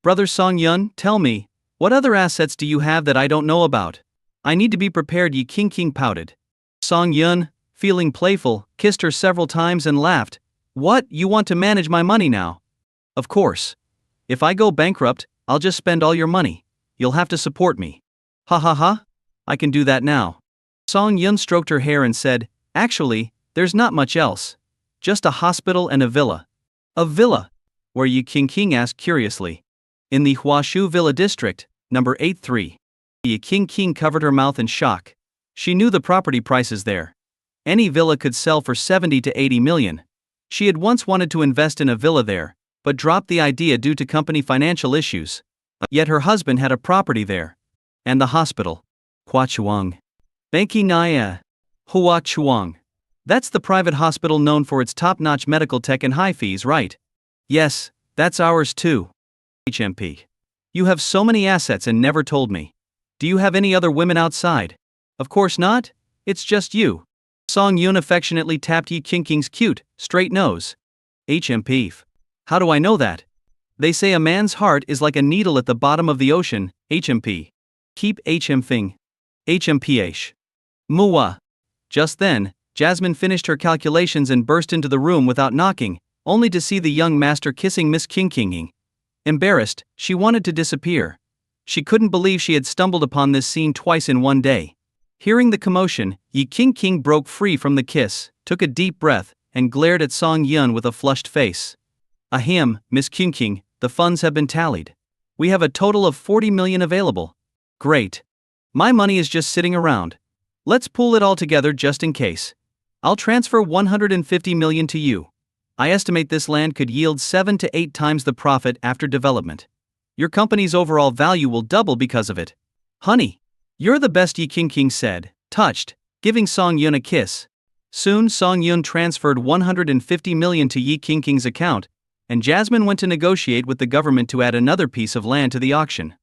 Brother Song Yun, tell me, what other assets do you have that I don't know about? I need to be prepared. Yi King pouted. Song Yun, feeling playful, kissed her several times and laughed. What, you want to manage my money now? Of course. If I go bankrupt, I'll just spend all your money. You'll have to support me. Ha ha ha. I can do that now. Song Yun stroked her hair and said, actually, there's not much else. Just a hospital and a villa. A villa? Where? Yi King asked curiously. In the Huashu Villa District, number 83. Yi King covered her mouth in shock. She knew the property prices there. Any villa could sell for 70 to 80 million. She had once wanted to invest in a villa there, but dropped the idea due to company financial issues. Yet her husband had a property there. And the hospital. Huachuang. Banki Naya. Huachuang. That's the private hospital known for its top-notch medical tech and high fees, right? Yes, that's ours too. HMP. You have so many assets and never told me. Do you have any other women outside? Of course not. It's just you. Song Yun affectionately tapped Yi King's cute, straight nose. HMP. How do I know that? They say a man's heart is like a needle at the bottom of the ocean. HMP. Keep HMFing. HMPH. Mua. Just then, Jasmine finished her calculations and burst into the room without knocking, only to see the young master kissing Miss King. Embarrassed, she wanted to disappear. She couldn't believe she had stumbled upon this scene twice in one day. Hearing the commotion, Yi King broke free from the kiss, took a deep breath, and glared at Song Yun with a flushed face. Ahem, Miss King, the funds have been tallied. We have a total of 40 million available. Great. My money is just sitting around. Let's pool it all together just in case. I'll transfer 150 million to you. I estimate this land could yield 7 to 8 times the profit after development. Your company's overall value will double because of it. Honey, you're the best, Yi King said, touched, giving Song Yun a kiss. Soon Song Yun transferred 150 million to Yi King's account, and Jasmine went to negotiate with the government to add another piece of land to the auction.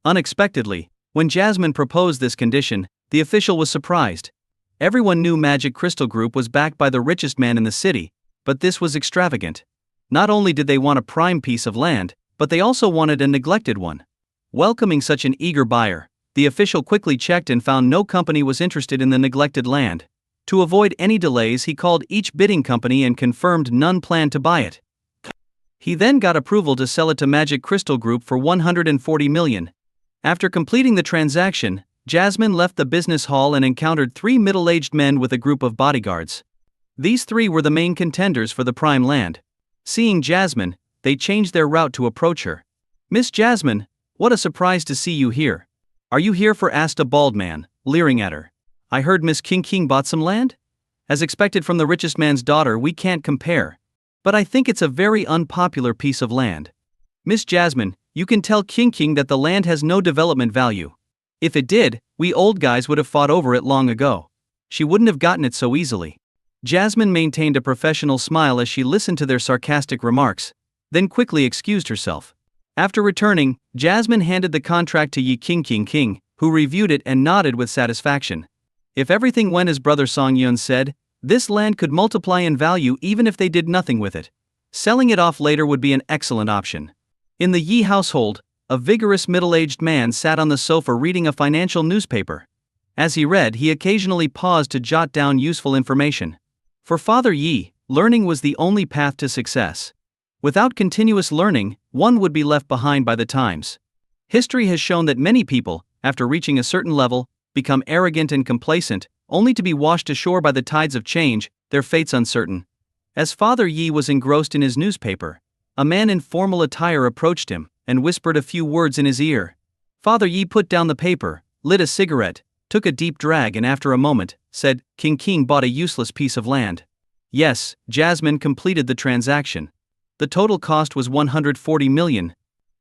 Unexpectedly, when Jasmine proposed this condition, the official was surprised. Everyone knew Magic Crystal Group was backed by the richest man in the city, but this was extravagant. Not only did they want a prime piece of land, but they also wanted a neglected one. Welcoming such an eager buyer, the official quickly checked and found no company was interested in the neglected land. To avoid any delays, he called each bidding company and confirmed none planned to buy it. He then got approval to sell it to Magic Crystal Group for 140 million. After completing the transaction, Jasmine left the business hall and encountered 3 middle-aged men with a group of bodyguards. These 3 were the main contenders for the prime land. Seeing Jasmine, they changed their route to approach her. Miss Jasmine, what a surprise to see you here. Are you here for? Asked a bald man, leering at her. I heard Miss King bought some land? As expected from the richest man's daughter, we can't compare. But I think it's a very unpopular piece of land. Miss Jasmine, you can tell King that the land has no development value. If it did, we old guys would have fought over it long ago. She wouldn't have gotten it so easily. Jasmine maintained a professional smile as she listened to their sarcastic remarks, then quickly excused herself. After returning, Jasmine handed the contract to Yi King, who reviewed it and nodded with satisfaction. If everything went as Brother Song Yun said, this land could multiply in value even if they did nothing with it. Selling it off later would be an excellent option. In the Yi household, a vigorous middle-aged man sat on the sofa reading a financial newspaper. As he read, he occasionally paused to jot down useful information. For Father Yi, learning was the only path to success. Without continuous learning, one would be left behind by the times. History has shown that many people, after reaching a certain level, become arrogant and complacent, only to be washed ashore by the tides of change, their fates uncertain. As Father Yi was engrossed in his newspaper, a man in formal attire approached him and whispered a few words in his ear. Father Yi put down the paper, lit a cigarette, took a deep drag and after a moment, said, King bought a useless piece of land. Yes, Jasmine completed the transaction. The total cost was 140 million.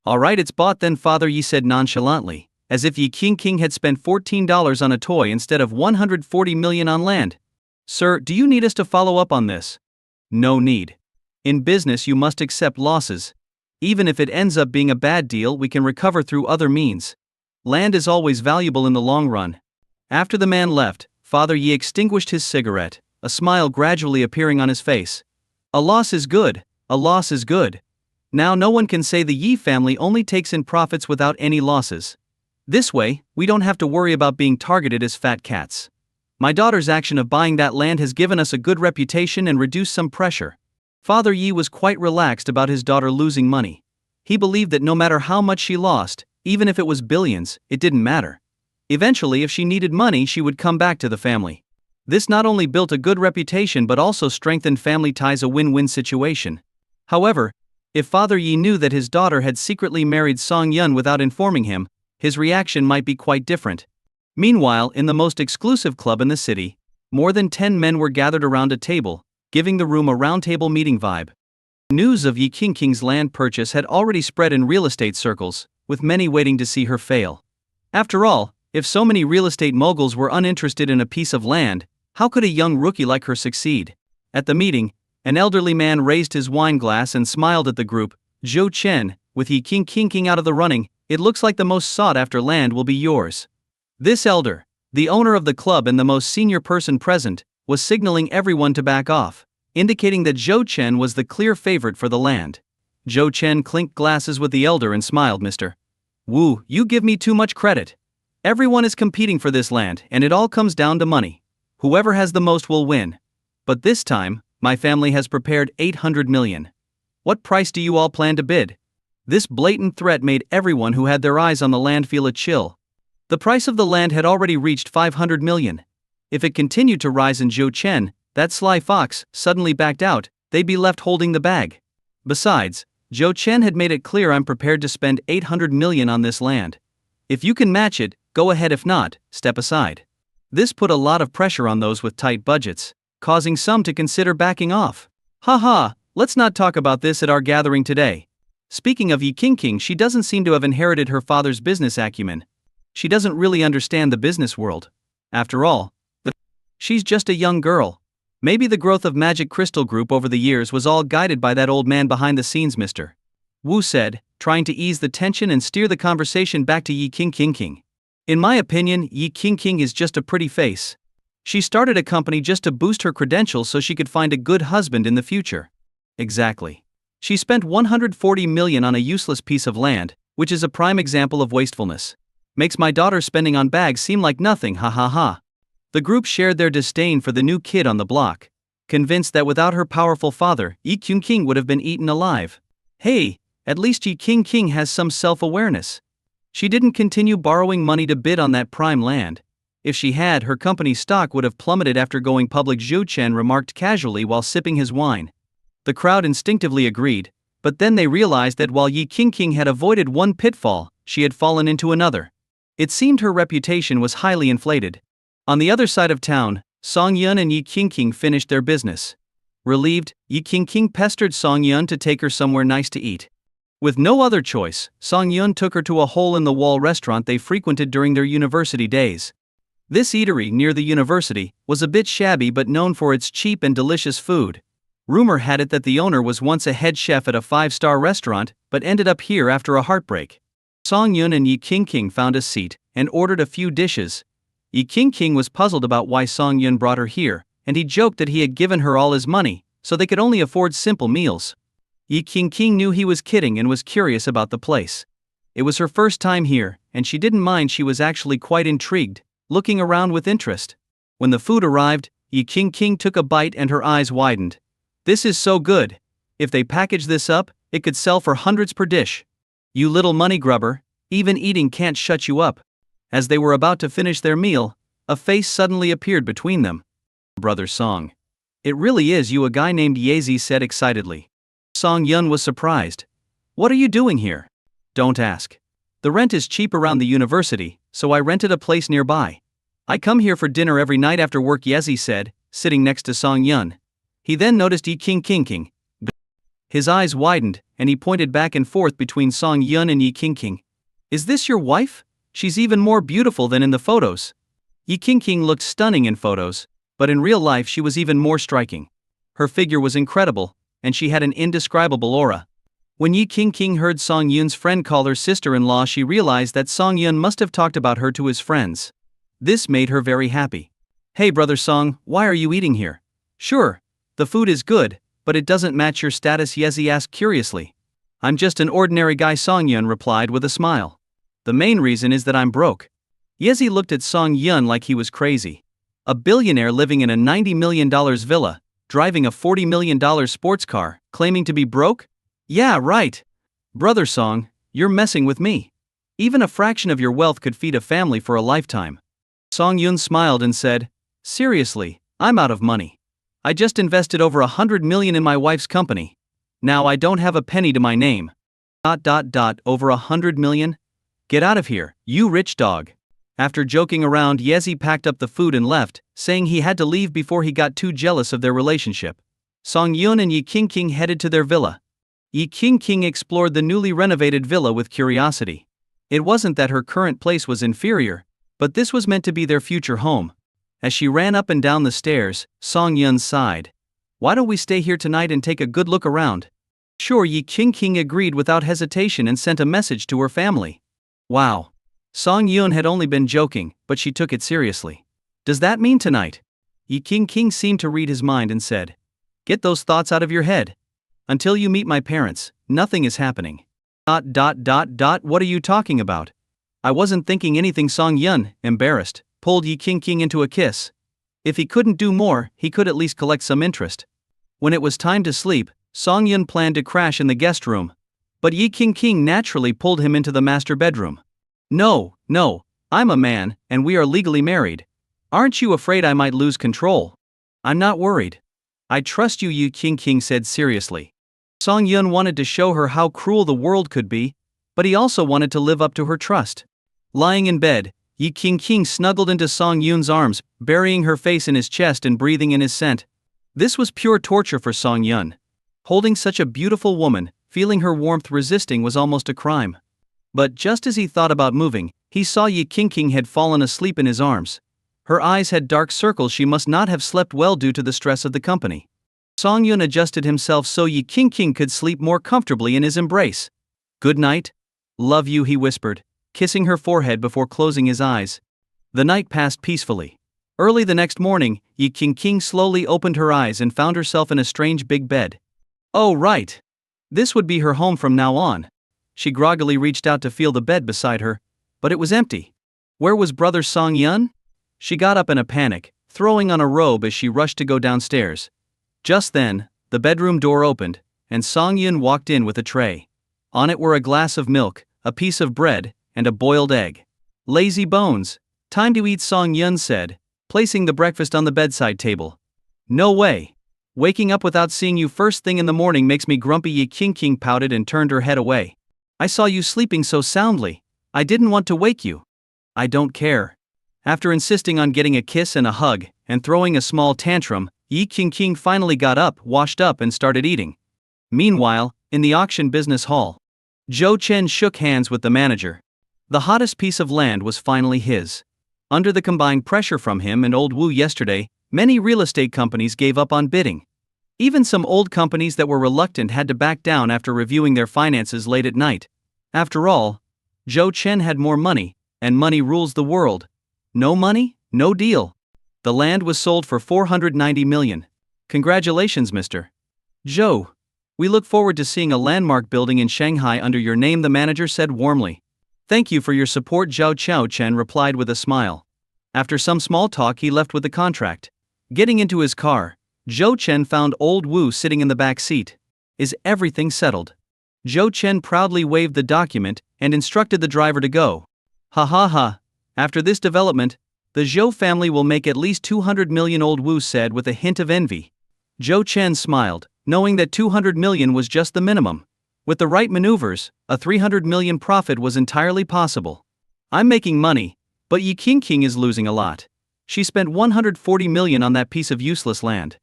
Alright, it's bought then, Father Yi said nonchalantly, as if Yi King had spent $14 on a toy instead of 140 million on land. Sir, do you need us to follow up on this? No need. In business you must accept losses. Even if it ends up being a bad deal, we can recover through other means. Land is always valuable in the long run. After the man left, Father Yi extinguished his cigarette, a smile gradually appearing on his face. A loss is good, a loss is good. Now no one can say the Yi family only takes in profits without any losses. This way, we don't have to worry about being targeted as fat cats. My daughter's action of buying that land has given us a good reputation and reduced some pressure. Father Yi was quite relaxed about his daughter losing money. He believed that no matter how much she lost, even if it was billions, it didn't matter. Eventually, if she needed money, she would come back to the family. This not only built a good reputation but also strengthened family ties, a win-win situation. However, if Father Yi knew that his daughter had secretly married Song Yun without informing him, his reaction might be quite different. Meanwhile, in the most exclusive club in the city, more than 10 men were gathered around a table, giving the room a roundtable meeting vibe. News of Yi Qingqing's land purchase had already spread in real estate circles, with many waiting to see her fail. After all, if so many real estate moguls were uninterested in a piece of land, how could a young rookie like her succeed? At the meeting, an elderly man raised his wine glass and smiled at the group. Zhou Chen, with Yi Qingqing out of the running, it looks like the most sought-after land will be yours. This elder, the owner of the club and the most senior person present, was signaling everyone to back off, indicating that Zhou Chen was the clear favorite for the land. Zhou Chen clinked glasses with the elder and smiled. Mr. Wu, you give me too much credit. Everyone is competing for this land and it all comes down to money. Whoever has the most will win. But this time, my family has prepared 800 million. What price do you all plan to bid? This blatant threat made everyone who had their eyes on the land feel a chill. The price of the land had already reached 500 million. If it continued to rise and Zhou Chen, that sly fox, suddenly backed out, they'd be left holding the bag. Besides, Zhou Chen had made it clear, I'm prepared to spend 800 million on this land. If you can match it, go ahead, if not, step aside. This put a lot of pressure on those with tight budgets, causing some to consider backing off. Haha, let's not talk about this at our gathering today. Speaking of Yi Qingqing, she doesn't seem to have inherited her father's business acumen. She doesn't really understand the business world. After all, she's just a young girl. Maybe the growth of Magic Crystal Group over the years was all guided by that old man behind the scenes, Mr. Wu said, trying to ease the tension and steer the conversation back to Yi Qingqing. In my opinion, Yi Qingqing is just a pretty face. She started a company just to boost her credentials so she could find a good husband in the future. Exactly. She spent 140 million on a useless piece of land, which is a prime example of wastefulness. Makes my daughter spending on bags seem like nothing, ha ha ha. The group shared their disdain for the new kid on the block, convinced that without her powerful father, Yi Qingqing would have been eaten alive. Hey, at least Yi Qingqing has some self-awareness. She didn't continue borrowing money to bid on that prime land. If she had, her company's stock would have plummeted after going public, Zhou Chen remarked casually while sipping his wine. The crowd instinctively agreed, but then they realized that while Yi Qingqing had avoided one pitfall, she had fallen into another. It seemed her reputation was highly inflated. On the other side of town, Song Yun and Yi Qingqing finished their business. Relieved, Yi Qingqing pestered Song Yun to take her somewhere nice to eat. With no other choice, Song Yun took her to a hole-in-the-wall restaurant they frequented during their university days. This eatery near the university was a bit shabby but known for its cheap and delicious food. Rumor had it that the owner was once a head chef at a 5-star restaurant but ended up here after a heartbreak. Song Yun and Yi Qingqing found a seat and ordered a few dishes. Yi Qingqing was puzzled about why Song Yun brought her here, and he joked that he had given her all his money, so they could only afford simple meals. Yi Qingqing knew he was kidding and was curious about the place. It was her first time here, and she didn't mind. She was actually quite intrigued, looking around with interest. When the food arrived, Yi Qingqing took a bite and her eyes widened. This is so good. If they package this up, it could sell for hundreds per dish. You little money grubber, even eating can't shut you up. As they were about to finish their meal, a face suddenly appeared between them. Brother Song. It really is you, a guy named Yazi said excitedly. Song Yun was surprised. What are you doing here? Don't ask. The rent is cheap around the university, so I rented a place nearby. I come here for dinner every night after work, Yazi said, sitting next to Song Yun. He then noticed Yi Qingqing. His eyes widened, and he pointed back and forth between Song Yun and Yi Qingqing. Is this your wife? She's even more beautiful than in the photos. Yi Qingqing looked stunning in photos, but in real life she was even more striking. Her figure was incredible, and she had an indescribable aura. When Yi Qingqing heard Song Yun's friend call her sister-in-law, she realized that Song Yun must have talked about her to his friends. This made her very happy. Hey brother Song, why are you eating here? Sure, the food is good, but it doesn't match your status, Yezi asked curiously. I'm just an ordinary guy, Song Yun replied with a smile. The main reason is that I'm broke. Yezi looked at Song Yun like he was crazy. A billionaire living in a $90 million villa, driving a $40 million sports car, claiming to be broke? Yeah, right. Brother Song, you're messing with me. Even a fraction of your wealth could feed a family for a lifetime. Song Yun smiled and said, seriously, I'm out of money. I just invested over $100 million in my wife's company. Now I don't have a penny to my name. Over $100 million? Get out of here, you rich dog. After joking around, Yezi packed up the food and left, saying he had to leave before he got too jealous of their relationship. Song Yun and Yi Qingqing headed to their villa. Yi Qingqing explored the newly renovated villa with curiosity. It wasn't that her current place was inferior, but this was meant to be their future home. As she ran up and down the stairs, Song Yun sighed. Why don't we stay here tonight and take a good look around? Sure, Yi Qingqing agreed without hesitation and sent a message to her family. Wow. Song Yun had only been joking, but she took it seriously. Does that mean tonight? Yi Qingqing seemed to read his mind and said, get those thoughts out of your head. Until you meet my parents, nothing is happening. What are you talking about? I wasn't thinking anything. Song Yun, embarrassed, pulled Yi Qingqing into a kiss. If he couldn't do more, he could at least collect some interest. When it was time to sleep, Song Yun planned to crash in the guest room. But Yi Qingqing naturally pulled him into the master bedroom. No, I'm a man, and we are legally married. Aren't you afraid I might lose control? I'm not worried. I trust you, Yi Qingqing said seriously. Song Yun wanted to show her how cruel the world could be, but he also wanted to live up to her trust. Lying in bed, Yi Qingqing snuggled into Song Yun's arms, burying her face in his chest and breathing in his scent. This was pure torture for Song Yun. Holding such a beautiful woman, feeling her warmth, resisting was almost a crime. But just as he thought about moving, he saw Yi Qingqing had fallen asleep in his arms. Her eyes had dark circles. She must not have slept well due to the stress of the company. Song Yun adjusted himself so Yi Qingqing could sleep more comfortably in his embrace. Good night. Love you, he whispered, kissing her forehead before closing his eyes. The night passed peacefully. Early the next morning, Yi Qingqing slowly opened her eyes and found herself in a strange big bed. Oh right. This would be her home from now on. She groggily reached out to feel the bed beside her, but it was empty. Where was brother Song Yun? She got up in a panic, throwing on a robe as she rushed to go downstairs. Just then, the bedroom door opened, and Song Yun walked in with a tray. On it were a glass of milk, a piece of bread, and a boiled egg. Lazy bones. Time to eat, Song Yun said, placing the breakfast on the bedside table. No way. Waking up without seeing you first thing in the morning makes me grumpy. Yi Qingqing pouted and turned her head away. I saw you sleeping so soundly. I didn't want to wake you. I don't care. After insisting on getting a kiss and a hug, and throwing a small tantrum, Yi Qingqing finally got up, washed up and started eating. Meanwhile, in the auction business hall, Zhou Chen shook hands with the manager. The hottest piece of land was finally his. Under the combined pressure from him and old Wu yesterday, many real estate companies gave up on bidding. Even some old companies that were reluctant had to back down after reviewing their finances late at night. After all, Zhou Chen had more money, and money rules the world. No money, no deal. The land was sold for $490 million. Congratulations, Mr. Zhou. We look forward to seeing a landmark building in Shanghai under your name, the manager said warmly. Thank you for your support, Zhou Chen replied with a smile. After some small talk, he left with the contract. Getting into his car, Zhou Chen found old Wu sitting in the back seat. Is everything settled? Zhou Chen proudly waved the document and instructed the driver to go. Ha ha ha. After this development, the Zhou family will make at least $200 million, old Wu said with a hint of envy. Zhou Chen smiled, knowing that $200 million was just the minimum. With the right maneuvers, a $300 million profit was entirely possible. I'm making money, but Yi Qingqing is losing a lot. She spent $140 million on that piece of useless land.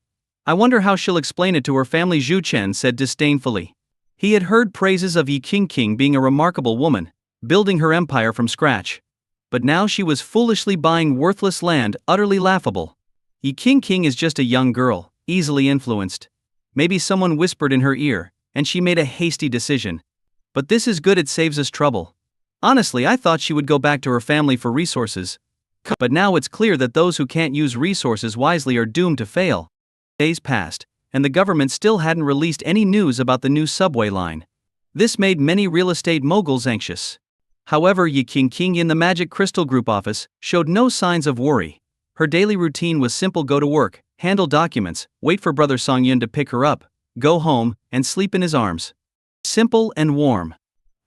I wonder how she'll explain it to her family, Zhou Chen said disdainfully. He had heard praises of Yi Qingqing being a remarkable woman, building her empire from scratch. But now she was foolishly buying worthless land, utterly laughable. Yi Qingqing is just a young girl, easily influenced. Maybe someone whispered in her ear, and she made a hasty decision. But this is good, it saves us trouble. Honestly, I thought she would go back to her family for resources. But now it's clear that those who can't use resources wisely are doomed to fail. Days passed, and the government still hadn't released any news about the new subway line. This made many real estate moguls anxious. However, Yi Qingqing in the Magic Crystal Group office showed no signs of worry. Her daily routine was simple: go to work, handle documents, wait for brother Song Yun to pick her up, go home, and sleep in his arms. Simple and warm.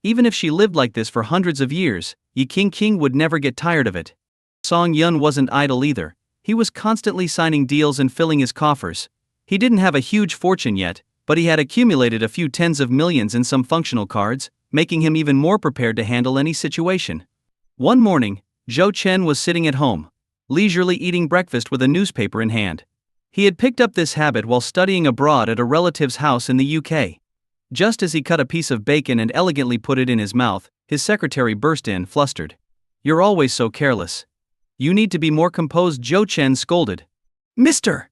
Even if she lived like this for hundreds of years, Yi Qingqing would never get tired of it. Song Yun wasn't idle either. He was constantly signing deals and filling his coffers. He didn't have a huge fortune yet, but he had accumulated a few tens of millions in some functional cards, making him even more prepared to handle any situation. One morning, Zhou Chen was sitting at home, leisurely eating breakfast with a newspaper in hand. He had picked up this habit while studying abroad at a relative's house in the UK. Just as he cut a piece of bacon and elegantly put it in his mouth, his secretary burst in, flustered. "You're always so careless. You need to be more composed," Zhou Chen scolded. Mr.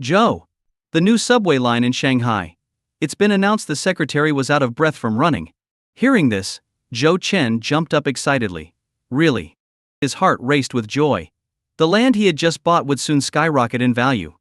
Zhou. The new subway line in Shanghai. It's been announced." The secretary was out of breath from running. Hearing this, Zhou Chen jumped up excitedly. Really? His heart raced with joy. The land he had just bought would soon skyrocket in value.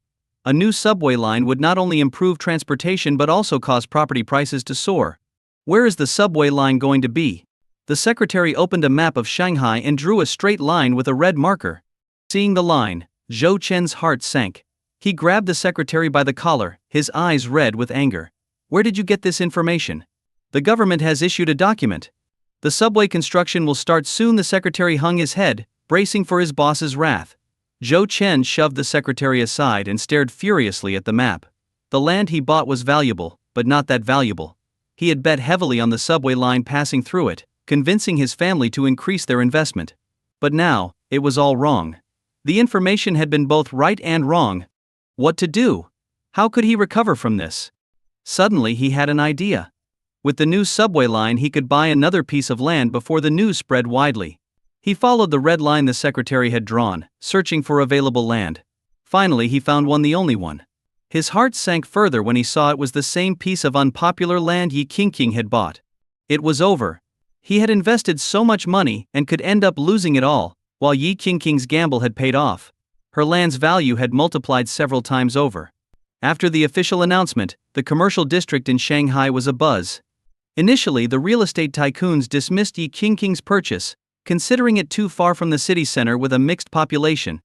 A new subway line would not only improve transportation but also cause property prices to soar. Where is the subway line going to be? The secretary opened a map of Shanghai and drew a straight line with a red marker. Seeing the line, Zhou Chen's heart sank. He grabbed the secretary by the collar, his eyes red with anger. "Where did you get this information?" "The government has issued a document. The subway construction will start soon." The secretary hung his head, bracing for his boss's wrath. Zhou Chen shoved the secretary aside and stared furiously at the map. The land he bought was valuable, but not that valuable. He had bet heavily on the subway line passing through it, convincing his family to increase their investment. But now, it was all wrong. The information had been both right and wrong. What to do? How could he recover from this? Suddenly he had an idea. With the new subway line he could buy another piece of land before the news spread widely. He followed the red line the secretary had drawn, searching for available land. Finally he found one, the only one. His heart sank further when he saw it was the same piece of unpopular land Yi Qingqing had bought. It was over. He had invested so much money and could end up losing it all, while Yi Qingqing's gamble had paid off. Her land's value had multiplied several times over. After the official announcement, the commercial district in Shanghai was abuzz. Initially, the real estate tycoons dismissed Yi Qingqing's purchase, considering it too far from the city center with a mixed population.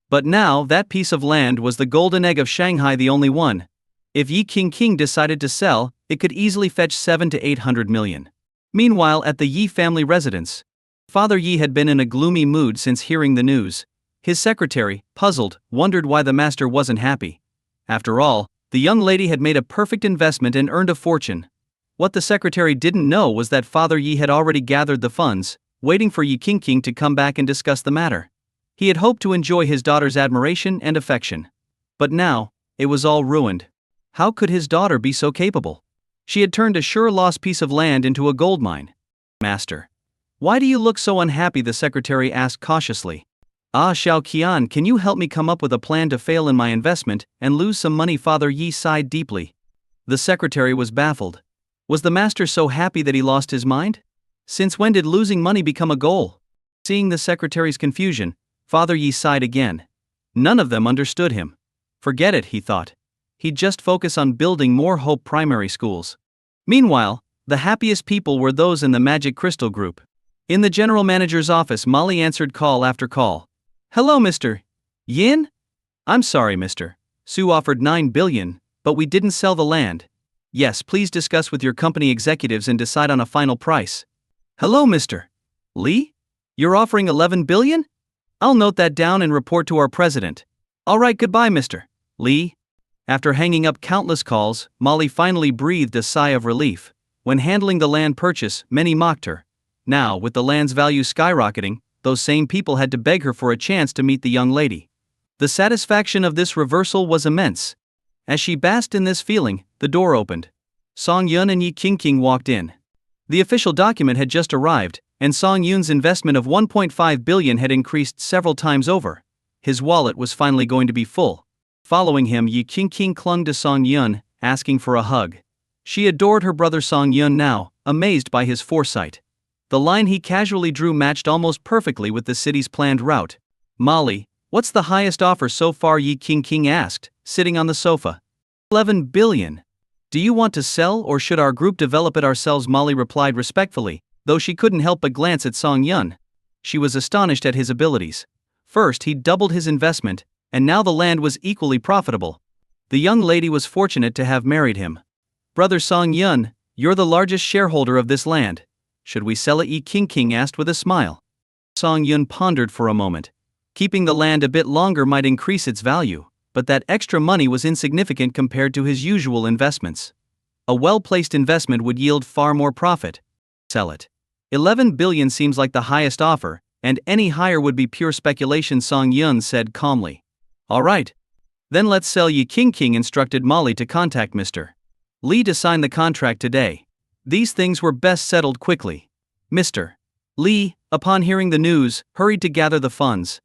But now, that piece of land was the golden egg of Shanghai, the only one. If Yi Qingqing decided to sell, it could easily fetch 700 to 800 million. Meanwhile, at the Yi family residence, Father Yi had been in a gloomy mood since hearing the news. His secretary, puzzled, wondered why the master wasn't happy. After all, the young lady had made a perfect investment and earned a fortune. What the secretary didn't know was that Father Yi had already gathered the funds, waiting for Yi Qingqing to come back and discuss the matter. He had hoped to enjoy his daughter's admiration and affection. But now, it was all ruined. How could his daughter be so capable? She had turned a sure-lost piece of land into a gold mine. "Master, why do you look so unhappy?" the secretary asked cautiously. "Ah, Xiao Qian, can you help me come up with a plan to fail in my investment and lose some money?" Father Yi sighed deeply. The secretary was baffled. Was the master so happy that he lost his mind? Since when did losing money become a goal? Seeing the secretary's confusion, Father Yi sighed again. None of them understood him. Forget it, he thought. He'd just focus on building more Hope primary schools. Meanwhile, the happiest people were those in the Magic Crystal Group. In the general manager's office, Molly answered call after call. "Hello, Mr. Yin?" "I'm sorry, Mr. Su offered 9 billion, but we didn't sell the land." "Yes, please discuss with your company executives and decide on a final price." "Hello, Mr. Li? You're offering 11 billion? I'll note that down and report to our president." "All right, goodbye, Mr. Li." After hanging up countless calls, Molly finally breathed a sigh of relief. When handling the land purchase, many mocked her. Now, with the land's value skyrocketing, those same people had to beg her for a chance to meet the young lady. The satisfaction of this reversal was immense. As she basked in this feeling, the door opened. Song Yun and Yi Qingqing walked in. The official document had just arrived, and Song Yun's investment of 1.5 billion had increased several times over. His wallet was finally going to be full. Following him, Yi Qingqing clung to Song Yun, asking for a hug. She adored her brother Song Yun now, amazed by his foresight. The line he casually drew matched almost perfectly with the city's planned route. "Molly, what's the highest offer so far?" Yi Qingqing asked, sitting on the sofa. 11 billion. Do you want to sell or should our group develop it ourselves? Molly replied respectfully, though she couldn't help but glance at Song Yun. She was astonished at his abilities. First, he'd doubled his investment, and now the land was equally profitable. The young lady was fortunate to have married him. Brother Song Yun, you're the largest shareholder of this land. Should we sell it? Yi King asked with a smile. Song Yun pondered for a moment. Keeping the land a bit longer might increase its value, but that extra money was insignificant compared to his usual investments. A well-placed investment would yield far more profit. Sell it. 11 billion seems like the highest offer, and any higher would be pure speculation, Song Yun said calmly. All right. Then let's sell. Yi King instructed Molly to contact Mr. Lee to sign the contract today. These things were best settled quickly. Mr. Lee, upon hearing the news, hurried to gather the funds.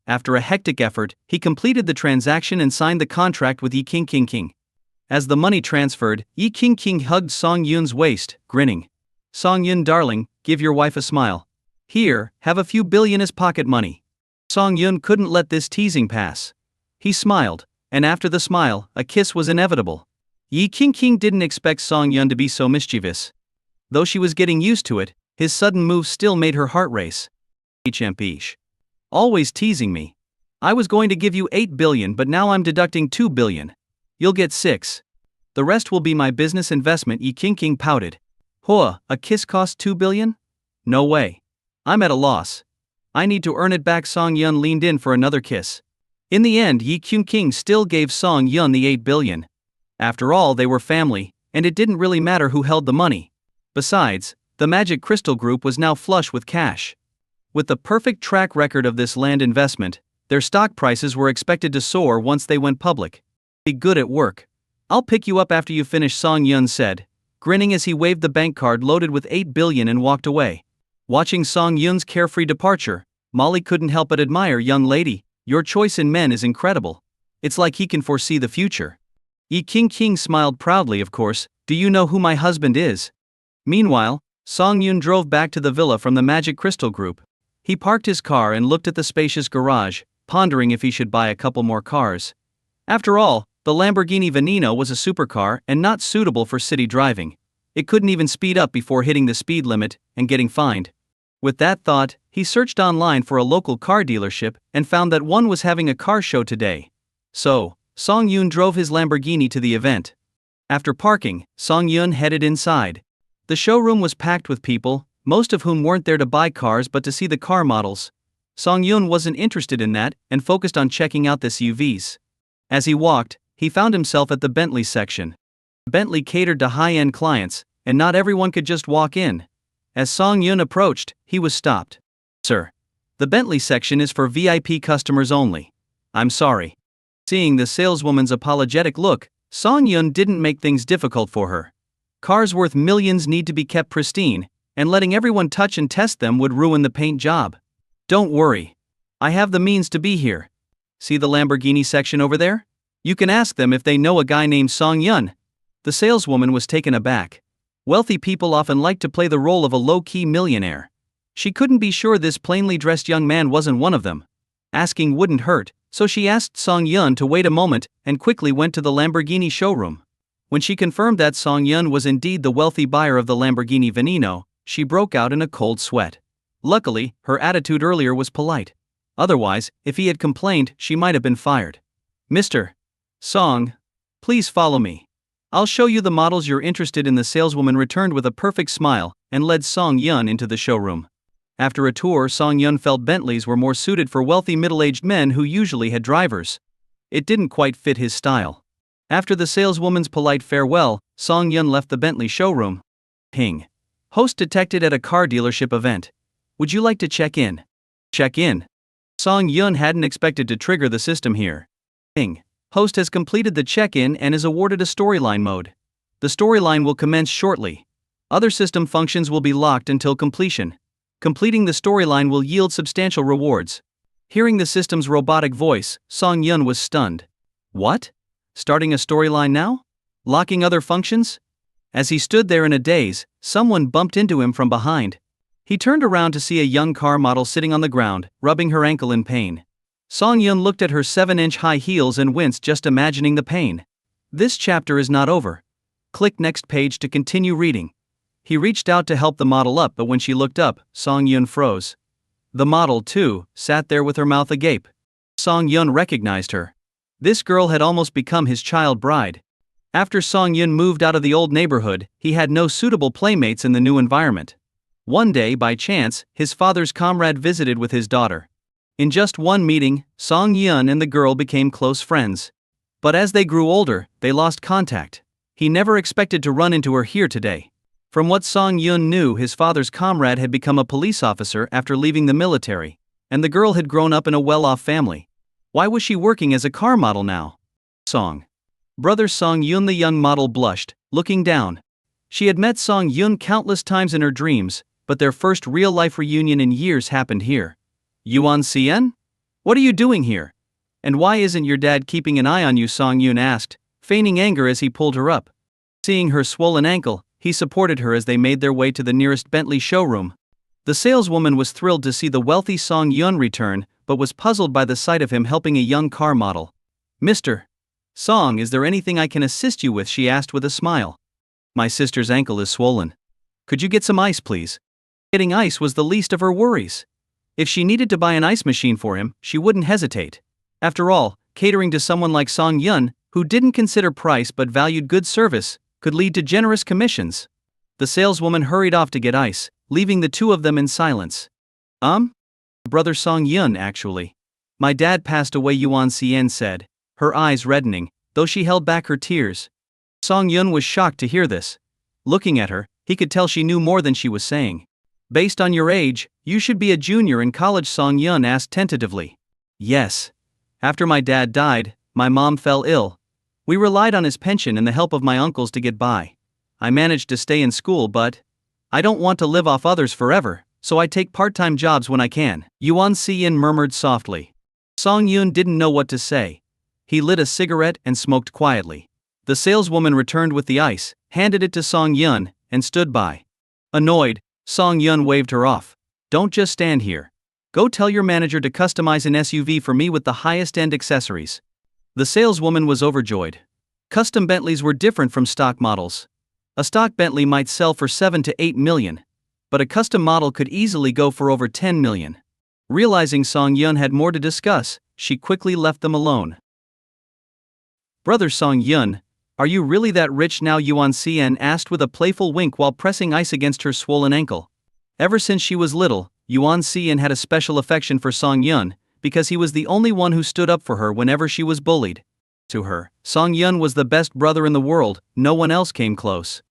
After a hectic effort, he completed the transaction and signed the contract with Yi King. As the money transferred, Yi King hugged Song Yun's waist, grinning. Song Yun darling, give your wife a smile. Here, have a few billion as pocket money. Song Yun couldn't let this teasing pass. He smiled, and after the smile, a kiss was inevitable. Yi King didn't expect Song Yun to be so mischievous. Though she was getting used to it, his sudden move still made her heart race. HMPish. Always teasing me. I was going to give you 8 billion, but now I'm deducting 2 billion. You'll get 6. The rest will be my business investment. Yi King pouted. Huh, a kiss costs 2 billion? No way. I'm at a loss. I need to earn it back. Song Yun leaned in for another kiss. In the end, Yi King still gave Song Yun the 8 billion. After all, they were family, and it didn't really matter who held the money. Besides, the Magic Crystal Group was now flush with cash. With the perfect track record of this land investment, their stock prices were expected to soar once they went public. Be good at work. I'll pick you up after you finish, Song Yun said, grinning as he waved the bank card loaded with 8 billion and walked away. Watching Song Yun's carefree departure, Molly couldn't help but admire. Young lady, your choice in men is incredible. It's like he can foresee the future. Yi King smiled proudly. Of course, do you know who my husband is? Meanwhile, Song Yun drove back to the villa from the Magic Crystal Group. He parked his car and looked at the spacious garage, pondering if he should buy a couple more cars. After all, the Lamborghini Veneno was a supercar and not suitable for city driving. It couldn't even speed up before hitting the speed limit and getting fined. With that thought, he searched online for a local car dealership and found that one was having a car show today. So, Song Yun drove his Lamborghini to the event. After parking, Song Yun headed inside. The showroom was packed with people, most of whom weren't there to buy cars but to see the car models. Song Yun wasn't interested in that and focused on checking out the SUVs. As he walked, he found himself at the Bentley section. Bentley catered to high-end clients, and not everyone could just walk in. As Song Yun approached, he was stopped. Sir, the Bentley section is for VIP customers only. I'm sorry. Seeing the saleswoman's apologetic look, Song Yun didn't make things difficult for her. Cars worth millions need to be kept pristine, and letting everyone touch and test them would ruin the paint job. Don't worry. I have the means to be here. See the Lamborghini section over there? You can ask them if they know a guy named Song Yun. The saleswoman was taken aback. Wealthy people often like to play the role of a low-key millionaire. She couldn't be sure this plainly dressed young man wasn't one of them. Asking wouldn't hurt, so she asked Song Yun to wait a moment and quickly went to the Lamborghini showroom. When she confirmed that Song Yun was indeed the wealthy buyer of the Lamborghini Veneno, she broke out in a cold sweat. Luckily, her attitude earlier was polite. Otherwise, if he had complained, she might have been fired. Mr. Song, please follow me. I'll show you the models you're interested in. The saleswoman returned with a perfect smile and led Song Yun into the showroom. After a tour, Song Yun felt Bentleys were more suited for wealthy middle-aged men who usually had drivers. It didn't quite fit his style. After the saleswoman's polite farewell, Song Yun left the Bentley showroom. Ping. Host detected at a car dealership event. Would you like to check in? Check in. Song Yun hadn't expected to trigger the system here. Ping. Host has completed the check-in and is awarded a storyline mode. The storyline will commence shortly. Other system functions will be locked until completion. Completing the storyline will yield substantial rewards. Hearing the system's robotic voice, Song Yun was stunned. What? Starting a storyline now? Locking other functions? As he stood there in a daze, someone bumped into him from behind. He turned around to see a young car model sitting on the ground, rubbing her ankle in pain. Song Yun looked at her 7-inch high heels and winced just imagining the pain. This chapter is not over. Click next page to continue reading. He reached out to help the model up, but when she looked up, Song Yun froze. The model, too, sat there with her mouth agape. Song Yun recognized her. This girl had almost become his child bride. After Song Yun moved out of the old neighborhood, he had no suitable playmates in the new environment. One day, by chance, his father's comrade visited with his daughter. In just one meeting, Song Yun and the girl became close friends. But as they grew older, they lost contact. He never expected to run into her here today. From what Song Yun knew, his father's comrade had become a police officer after leaving the military, and the girl had grown up in a well-off family. Why was she working as a car model now? Brother Song Yun, the young model, blushed, looking down. She had met Song Yun countless times in her dreams, but their first real-life reunion in years happened here. Yuan Cien? What are you doing here? And why isn't your dad keeping an eye on you? Song Yun asked, feigning anger as he pulled her up. Seeing her swollen ankle, he supported her as they made their way to the nearest Bentley showroom. The saleswoman was thrilled to see the wealthy Song Yun return, but was puzzled by the sight of him helping a young car model. Mr. Song, is there anything I can assist you with? She asked with a smile. My sister's ankle is swollen. Could you get some ice, please? Getting ice was the least of her worries. If she needed to buy an ice machine for him, she wouldn't hesitate. After all, catering to someone like Song Yun, who didn't consider price but valued good service, could lead to generous commissions. The saleswoman hurried off to get ice, leaving the two of them in silence. Brother Song Yun, actually. My dad passed away, Yuan Cien said, her eyes reddening, though she held back her tears. Song Yun was shocked to hear this. Looking at her, he could tell she knew more than she was saying. Based on your age, you should be a junior in college, Song Yun asked tentatively. Yes. After my dad died, my mom fell ill. We relied on his pension and the help of my uncles to get by. I managed to stay in school, but I don't want to live off others forever, so I take part-time jobs when I can, Yuan Cien murmured softly. Song Yun didn't know what to say. He lit a cigarette and smoked quietly. The saleswoman returned with the ice, handed it to Song Yun, and stood by. Annoyed, Song Yun waved her off. Don't just stand here. Go tell your manager to customize an SUV for me with the highest-end accessories. The saleswoman was overjoyed. Custom Bentleys were different from stock models. A stock Bentley might sell for 7 to 8 million, but a custom model could easily go for over 10 million. Realizing Song Yun had more to discuss, she quickly left them alone. Brother Song Yun, are you really that rich now? Yuan Cien asked with a playful wink while pressing ice against her swollen ankle. Ever since she was little, Yuan Cien had a special affection for Song Yun, because he was the only one who stood up for her whenever she was bullied. To her, Song Yun was the best brother in the world, no one else came close.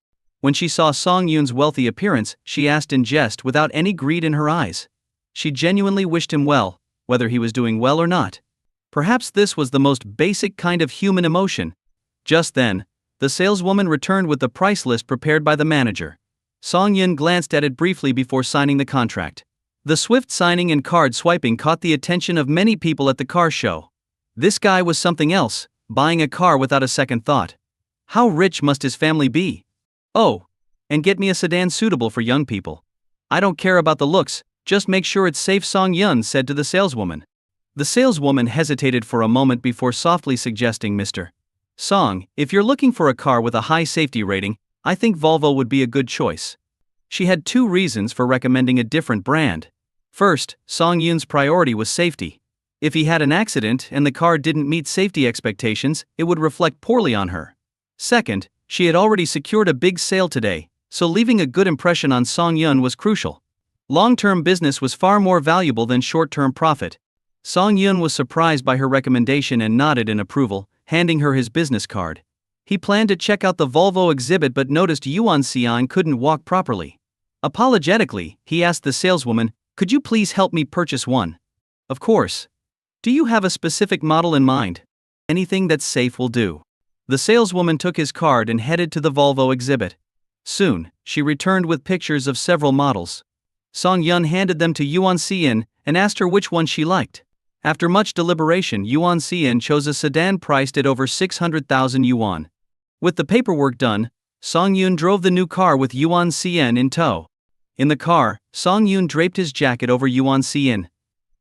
When she saw Song Yun's wealthy appearance, she asked in jest without any greed in her eyes. She genuinely wished him well, whether he was doing well or not. Perhaps this was the most basic kind of human emotion. Just then, the saleswoman returned with the price list prepared by the manager. Song Yun glanced at it briefly before signing the contract. The swift signing and card swiping caught the attention of many people at the car show. This guy was something else, buying a car without a second thought. How rich must his family be? Oh, and get me a sedan suitable for young people. I don't care about the looks, just make sure it's safe, Song Yun said to the saleswoman. The saleswoman hesitated for a moment before softly suggesting, Mr. Song, if you're looking for a car with a high safety rating, I think Volvo would be a good choice. She had two reasons for recommending a different brand. First, Song Yun's priority was safety. If he had an accident and the car didn't meet safety expectations, it would reflect poorly on her. Second, she had already secured a big sale today, so leaving a good impression on Song Yun was crucial. Long-term business was far more valuable than short-term profit. Song Yun was surprised by her recommendation and nodded in approval, handing her his business card. He planned to check out the Volvo exhibit but noticed Yuan Cien couldn't walk properly. Apologetically, he asked the saleswoman, could you please help me purchase one? Of course. Do you have a specific model in mind? Anything that's safe will do. The saleswoman took his card and headed to the Volvo exhibit. Soon, she returned with pictures of several models. Song Yun handed them to Yuan Cien and asked her which one she liked. After much deliberation, Yuan Cien chose a sedan priced at over 600,000 yuan. With the paperwork done, Song Yun drove the new car with Yuan Cien in tow. In the car, Song Yun draped his jacket over Yuan Cien.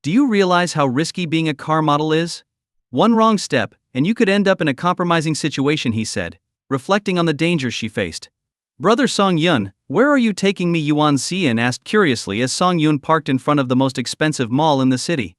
Do you realize how risky being a car model is? One wrong step, and you could end up in a compromising situation, he said, reflecting on the dangers she faced. Brother Song Yun, where are you taking me? Yuan Xian asked curiously as Song Yun parked in front of the most expensive mall in the city.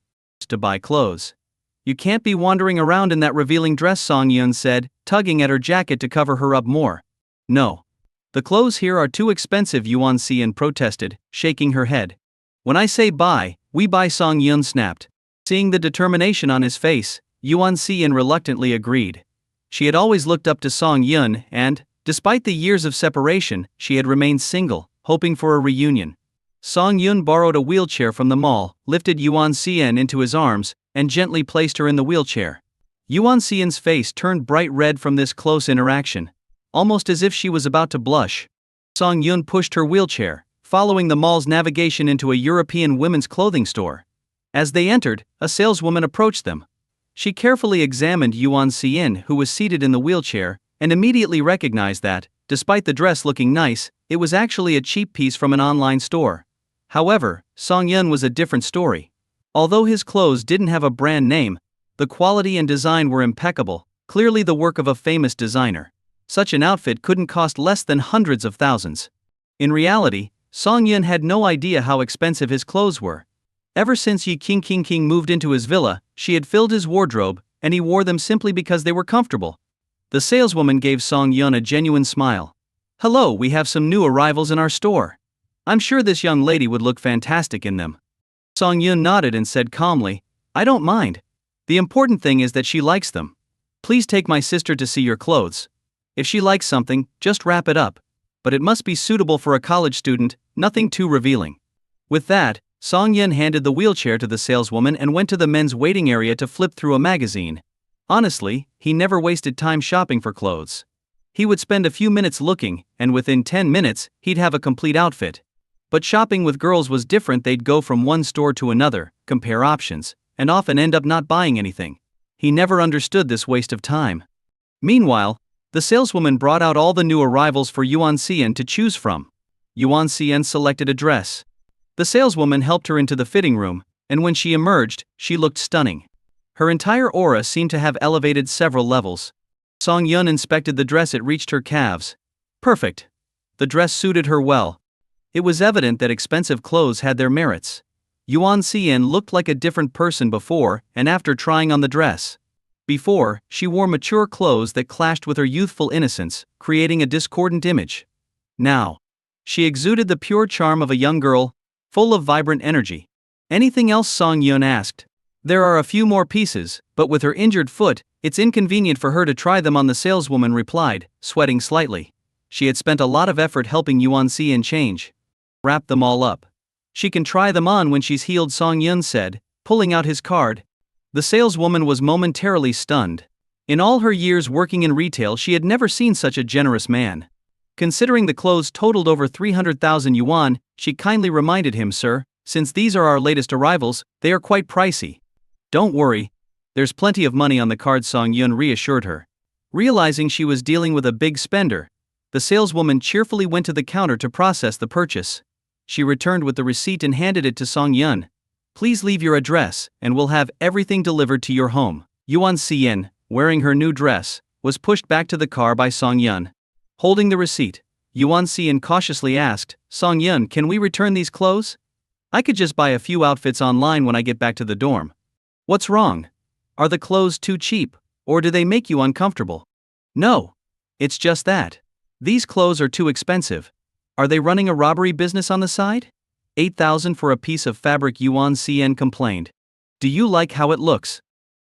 To buy clothes. You can't be wandering around in that revealing dress, Song Yun said, tugging at her jacket to cover her up more. No. The clothes here are too expensive, Yuan Xian protested, shaking her head. When I say buy, we buy, Song Yun snapped. Seeing the determination on his face, Yuan Xian reluctantly agreed. She had always looked up to Song Yun and, despite the years of separation, she had remained single, hoping for a reunion. Song Yun borrowed a wheelchair from the mall, lifted Yuan Xian into his arms, and gently placed her in the wheelchair. Yuan Xian's face turned bright red from this close interaction, almost as if she was about to blush. Song Yun pushed her wheelchair, following the mall's navigation into a European women's clothing store. As they entered, a saleswoman approached them. She carefully examined Yuan Xian, who was seated in the wheelchair, and immediately recognized that, despite the dress looking nice, it was actually a cheap piece from an online store. However, Song Yun was a different story. Although his clothes didn't have a brand name, the quality and design were impeccable, clearly the work of a famous designer. Such an outfit couldn't cost less than hundreds of thousands. In reality, Song Yun had no idea how expensive his clothes were. Ever since Yi King moved into his villa, she had filled his wardrobe, and he wore them simply because they were comfortable. The saleswoman gave Song Yun a genuine smile. Hello, we have some new arrivals in our store. I'm sure this young lady would look fantastic in them. Song Yun nodded and said calmly, I don't mind. The important thing is that she likes them. Please take my sister to see your clothes. If she likes something, just wrap it up. But it must be suitable for a college student, nothing too revealing. With that, Song Yun handed the wheelchair to the saleswoman and went to the men's waiting area to flip through a magazine. Honestly, he never wasted time shopping for clothes. He would spend a few minutes looking, and within 10 minutes, he'd have a complete outfit. But shopping with girls was different. They'd go from one store to another, compare options, and often end up not buying anything. He never understood this waste of time. Meanwhile, the saleswoman brought out all the new arrivals for Yuan Xian to choose from. Yuan Xian selected a dress. The saleswoman helped her into the fitting room, and when she emerged, she looked stunning. Her entire aura seemed to have elevated several levels. Song Yun inspected the dress. It reached her calves. Perfect. The dress suited her well. It was evident that expensive clothes had their merits. Yuan Xian looked like a different person before and after trying on the dress. Before, she wore mature clothes that clashed with her youthful innocence, creating a discordant image. Now, she exuded the pure charm of a young girl, full of vibrant energy. Anything else? Song Yun asked. There are a few more pieces, but with her injured foot, it's inconvenient for her to try them on, the saleswoman replied, sweating slightly. She had spent a lot of effort helping Yuan Xian change. Wrap them all up. She can try them on when she's healed, Song Yun said, pulling out his card. The saleswoman was momentarily stunned. In all her years working in retail, she had never seen such a generous man. Considering the clothes totaled over 300,000 yuan, she kindly reminded him, Sir, since these are our latest arrivals, they are quite pricey. Don't worry. There's plenty of money on the card, Song Yun reassured her. Realizing she was dealing with a big spender, the saleswoman cheerfully went to the counter to process the purchase. She returned with the receipt and handed it to Song Yun. Please leave your address, and we'll have everything delivered to your home. Yuan Xian, wearing her new dress, was pushed back to the car by Song Yun. Holding the receipt, Yuan Xian cautiously asked, Song Yun, can we return these clothes? I could just buy a few outfits online when I get back to the dorm. What's wrong? Are the clothes too cheap, or do they make you uncomfortable? No. It's just that. These clothes are too expensive. Are they running a robbery business on the side? 8,000 for a piece of fabric, Yuan Xian complained. Do you like how it looks?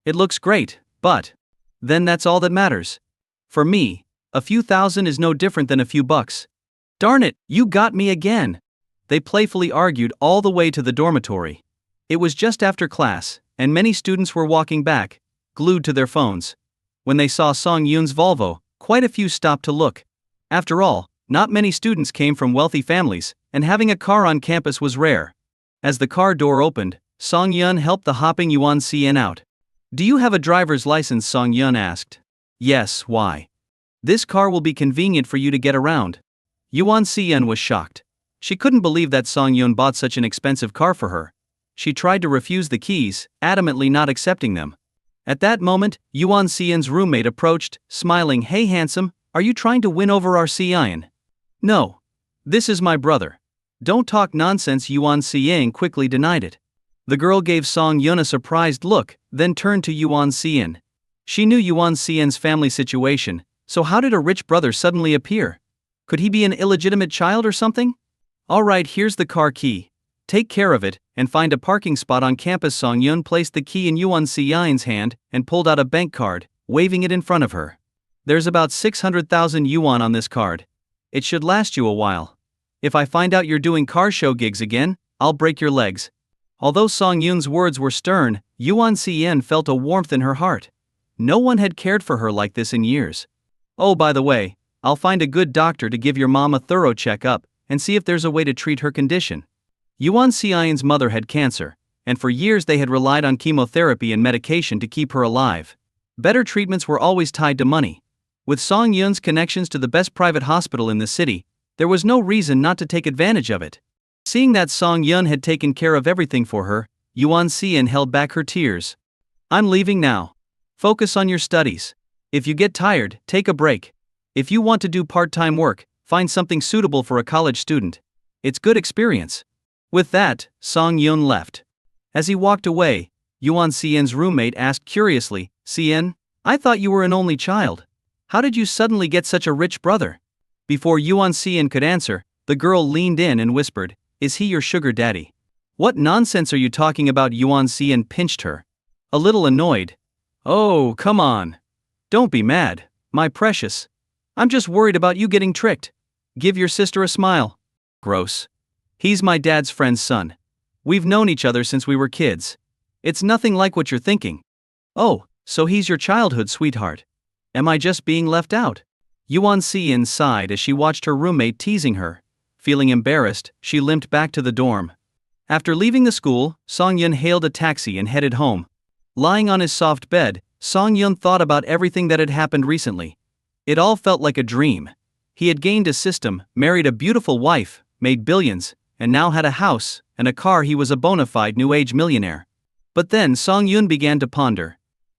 It looks great, but then that's all that matters. For me, a few thousand is no different than a few bucks. Darn it, you got me again. They playfully argued all the way to the dormitory. It was just after class, and many students were walking back, glued to their phones. When they saw Song Yun's Volvo, quite a few stopped to look. After all, not many students came from wealthy families, and having a car on campus was rare. As the car door opened, Song Yun helped the hopping Yuan Xian out. Do you have a driver's license? Song Yun asked. Yes, why? This car will be convenient for you to get around. Yuan Xian was shocked. She couldn't believe that Song Yun bought such an expensive car for her. She tried to refuse the keys, adamantly not accepting them. At that moment, Yuan Xian's roommate approached, smiling. "Hey handsome, are you trying to win over our Xian?" "No. This is my brother." "Don't talk nonsense." Yuan Xian quickly denied it. The girl gave Song Yun a surprised look, then turned to Yuan Xian. She knew Yuan Xian's family situation, so how did a rich brother suddenly appear? Could he be an illegitimate child or something? "Alright, here's the car key. Take care of it, and find a parking spot on campus." Song Yun placed the key in Yuan Xian's hand and pulled out a bank card, waving it in front of her. "There's about 600,000 yuan on this card. It should last you a while. If I find out you're doing car show gigs again, I'll break your legs." Although Song Yun's words were stern, Yuan Xian felt a warmth in her heart. No one had cared for her like this in years. "Oh, by the way, I'll find a good doctor to give your mom a thorough checkup and see if there's a way to treat her condition." Yuan Xian's mother had cancer, and for years they had relied on chemotherapy and medication to keep her alive. Better treatments were always tied to money. With Song Yun's connections to the best private hospital in the city, there was no reason not to take advantage of it. Seeing that Song Yun had taken care of everything for her, Yuan Xian held back her tears. "I'm leaving now. Focus on your studies. If you get tired, take a break. If you want to do part-time work, find something suitable for a college student. It's good experience." With that, Song Yun left. As he walked away, Yuan Xian's roommate asked curiously, "Xian, I thought you were an only child. How did you suddenly get such a rich brother?" Before Yuan Xian could answer, the girl leaned in and whispered, "Is he your sugar daddy?" "What nonsense are you talking about?" Yuan Xian pinched her. A little annoyed. "Oh, come on. Don't be mad, my precious. I'm just worried about you getting tricked. Give your sister a smile." "Gross. He's my dad's friend's son. We've known each other since we were kids. It's nothing like what you're thinking." "Oh, so he's your childhood sweetheart. Am I just being left out?" Yuan Xian sighed as she watched her roommate teasing her. Feeling embarrassed, she limped back to the dorm. After leaving the school, Song Yun hailed a taxi and headed home. Lying on his soft bed, Song Yun thought about everything that had happened recently. It all felt like a dream. He had gained a system, married a beautiful wife, made billions, and now had a house and a car. He was a bona fide new age millionaire. But then Song Yun began to ponder.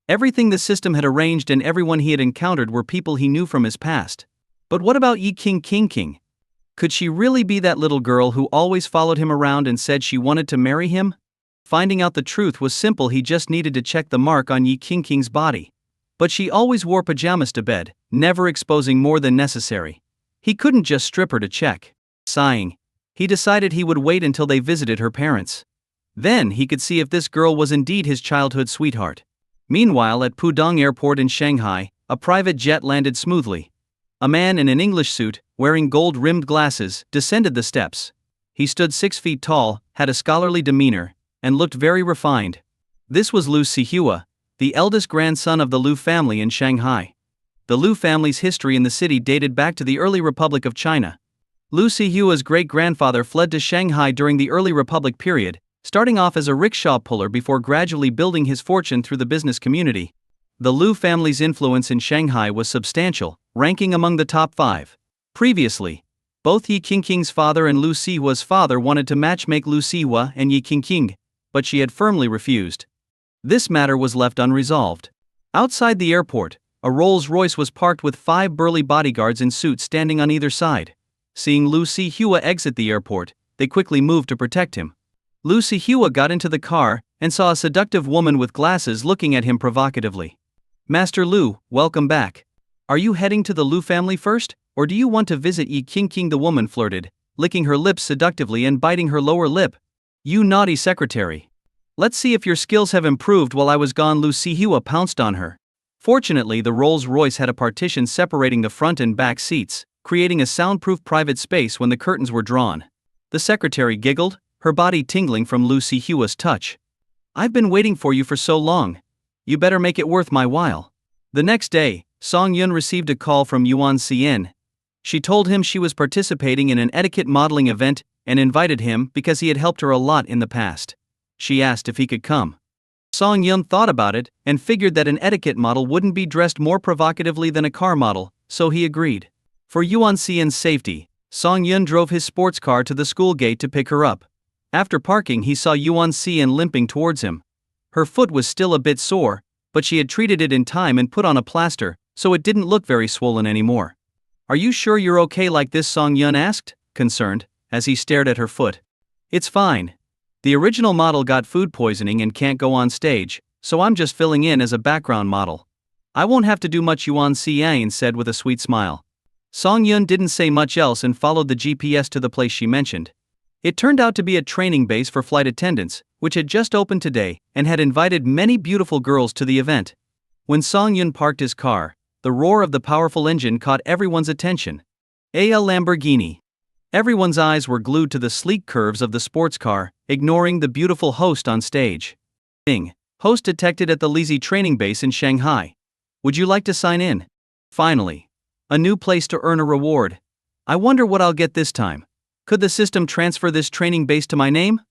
Everything the system had arranged and everyone he had encountered were people he knew from his past. But what about Yi King? Could she really be that little girl who always followed him around and said she wanted to marry him? Finding out the truth was simple. He just needed to check the mark on Yi King's body. But she always wore pajamas to bed, never exposing more than necessary. He couldn't just strip her to check. Sighing, he decided he would wait until they visited her parents. Then he could see if this girl was indeed his childhood sweetheart. Meanwhile, at Pudong Airport in Shanghai, a private jet landed smoothly. A man in an English suit, wearing gold-rimmed glasses, descended the steps. He stood 6 feet tall, had a scholarly demeanor, and looked very refined. This was Liu Sihua, the eldest grandson of the Liu family in Shanghai. The Liu family's history in the city dated back to the early Republic of China. Liu Sihua's great-grandfather fled to Shanghai during the early Republic period, starting off as a rickshaw puller before gradually building his fortune through the business community. The Liu family's influence in Shanghai was substantial, ranking among the top 5. Previously, both Yi King's father and Liu Sihua's father wanted to matchmake Liu Sihua and Yi King, but she had firmly refused. This matter was left unresolved. Outside the airport, a Rolls-Royce was parked with 5 burly bodyguards in suits standing on either side. Seeing Liu Sihua exit the airport, they quickly moved to protect him. Liu Sihua got into the car and saw a seductive woman with glasses looking at him provocatively. "Master Liu, welcome back. Are you heading to the Liu family first, or do you want to visit Yi King?" the woman flirted, licking her lips seductively and biting her lower lip. "You naughty secretary. Let's see if your skills have improved while I was gone." Liu Sihua pounced on her. Fortunately, the Rolls-Royce had a partition separating the front and back seats, creating a soundproof private space when the curtains were drawn. The secretary giggled, her body tingling from Liu Sihua's touch. "I've been waiting for you for so long. You better make it worth my while." The next day, Song Yun received a call from Yuan Xian. She told him she was participating in an etiquette modeling event and invited him because he had helped her a lot in the past. She asked if he could come. Song Yun thought about it and figured that an etiquette model wouldn't be dressed more provocatively than a car model, so he agreed. For Yuan Xian's safety, Song Yun drove his sports car to the school gate to pick her up. After parking, he saw Yuan Xian limping towards him. Her foot was still a bit sore, but she had treated it in time and put on a plaster, so it didn't look very swollen anymore. "Are you sure you're okay like this?" Song Yun asked, concerned, as he stared at her foot. "It's fine. The original model got food poisoning and can't go on stage, so I'm just filling in as a background model. I won't have to do much," Yuan Xian said with a sweet smile. Song Yun didn't say much else and followed the GPS to the place she mentioned. It turned out to be a training base for flight attendants, which had just opened today and had invited many beautiful girls to the event. When Song Yun parked his car, the roar of the powerful engine caught everyone's attention. A Lamborghini. Everyone's eyes were glued to the sleek curves of the sports car, ignoring the beautiful host on stage. Ding. Host detected at the Lizi training base in Shanghai. "Would you like to sign in?" Finally. A new place to earn a reward. "I wonder what I'll get this time. Could the system transfer this training base to my name?"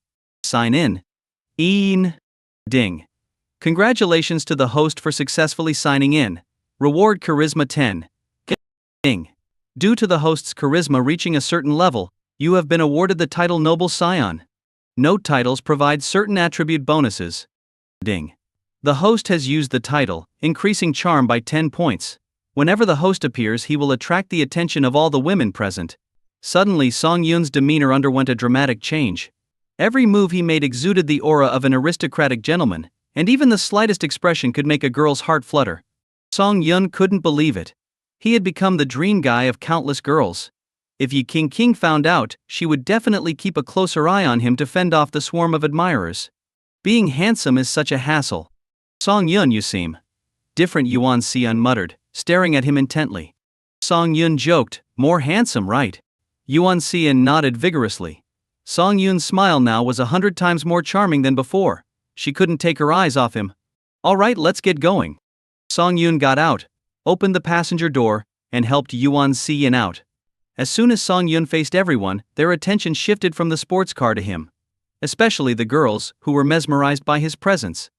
Sign in. Ding. Congratulations to the host for successfully signing in. Reward Charisma 10. Ding. Due to the host's charisma reaching a certain level, you have been awarded the title Noble Scion. Note titles provide certain attribute bonuses. Ding. The host has used the title, increasing charm by 10 points. Whenever the host appears, he will attract the attention of all the women present. Suddenly, Song Yun's demeanor underwent a dramatic change. Every move he made exuded the aura of an aristocratic gentleman, and even the slightest expression could make a girl's heart flutter. Song Yun couldn't believe it. He had become the dream guy of countless girls. If Yi King found out, she would definitely keep a closer eye on him to fend off the swarm of admirers. Being handsome is such a hassle. "Song Yun, you seem different," Yuan Xian muttered, staring at him intently. Song Yun joked, "More handsome, right?" Yuan Xian nodded vigorously. Song Yun's smile now was 100 times more charming than before. She couldn't take her eyes off him. "All right, let's get going." Song Yun got out, opened the passenger door, and helped Yuan Xian out. As soon as Song Yun faced everyone, their attention shifted from the sports car to him. Especially the girls, who were mesmerized by his presence.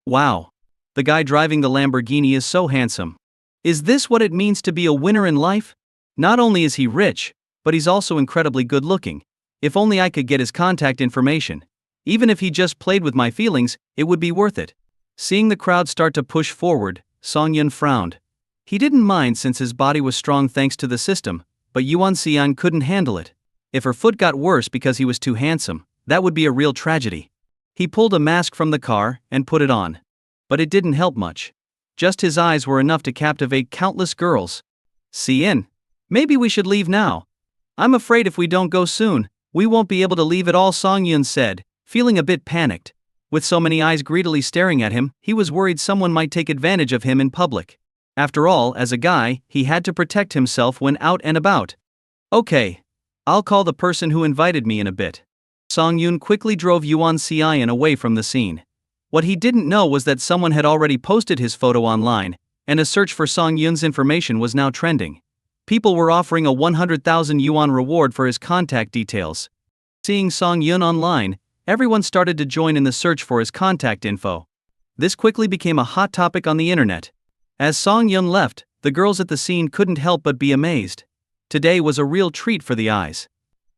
"Wow. The guy driving the Lamborghini is so handsome. Is this what it means to be a winner in life? Not only is he rich, but he's also incredibly good looking. If only I could get his contact information. Even if he just played with my feelings, it would be worth it." Seeing the crowd start to push forward, Song Yun frowned. He didn't mind since his body was strong thanks to the system, but Yuan Xian couldn't handle it. If her foot got worse because he was too handsome, that would be a real tragedy. He pulled a mask from the car and put it on. But it didn't help much. Just his eyes were enough to captivate countless girls. "Xian, maybe we should leave now. I'm afraid if we don't go soon, we won't be able to leave at all," Song Yun said, feeling a bit panicked. With so many eyes greedily staring at him, he was worried someone might take advantage of him in public. After all, as a guy, he had to protect himself when out and about. "Okay. I'll call the person who invited me in a bit." Song Yun quickly drove Yuan Xian away from the scene. What he didn't know was that someone had already posted his photo online, and a search for Song Yun's information was now trending. People were offering a 100,000 yuan reward for his contact details. Seeing Song Yun online, everyone started to join in the search for his contact info. This quickly became a hot topic on the internet. As Song Yun left, the girls at the scene couldn't help but be amazed. Today was a real treat for the eyes.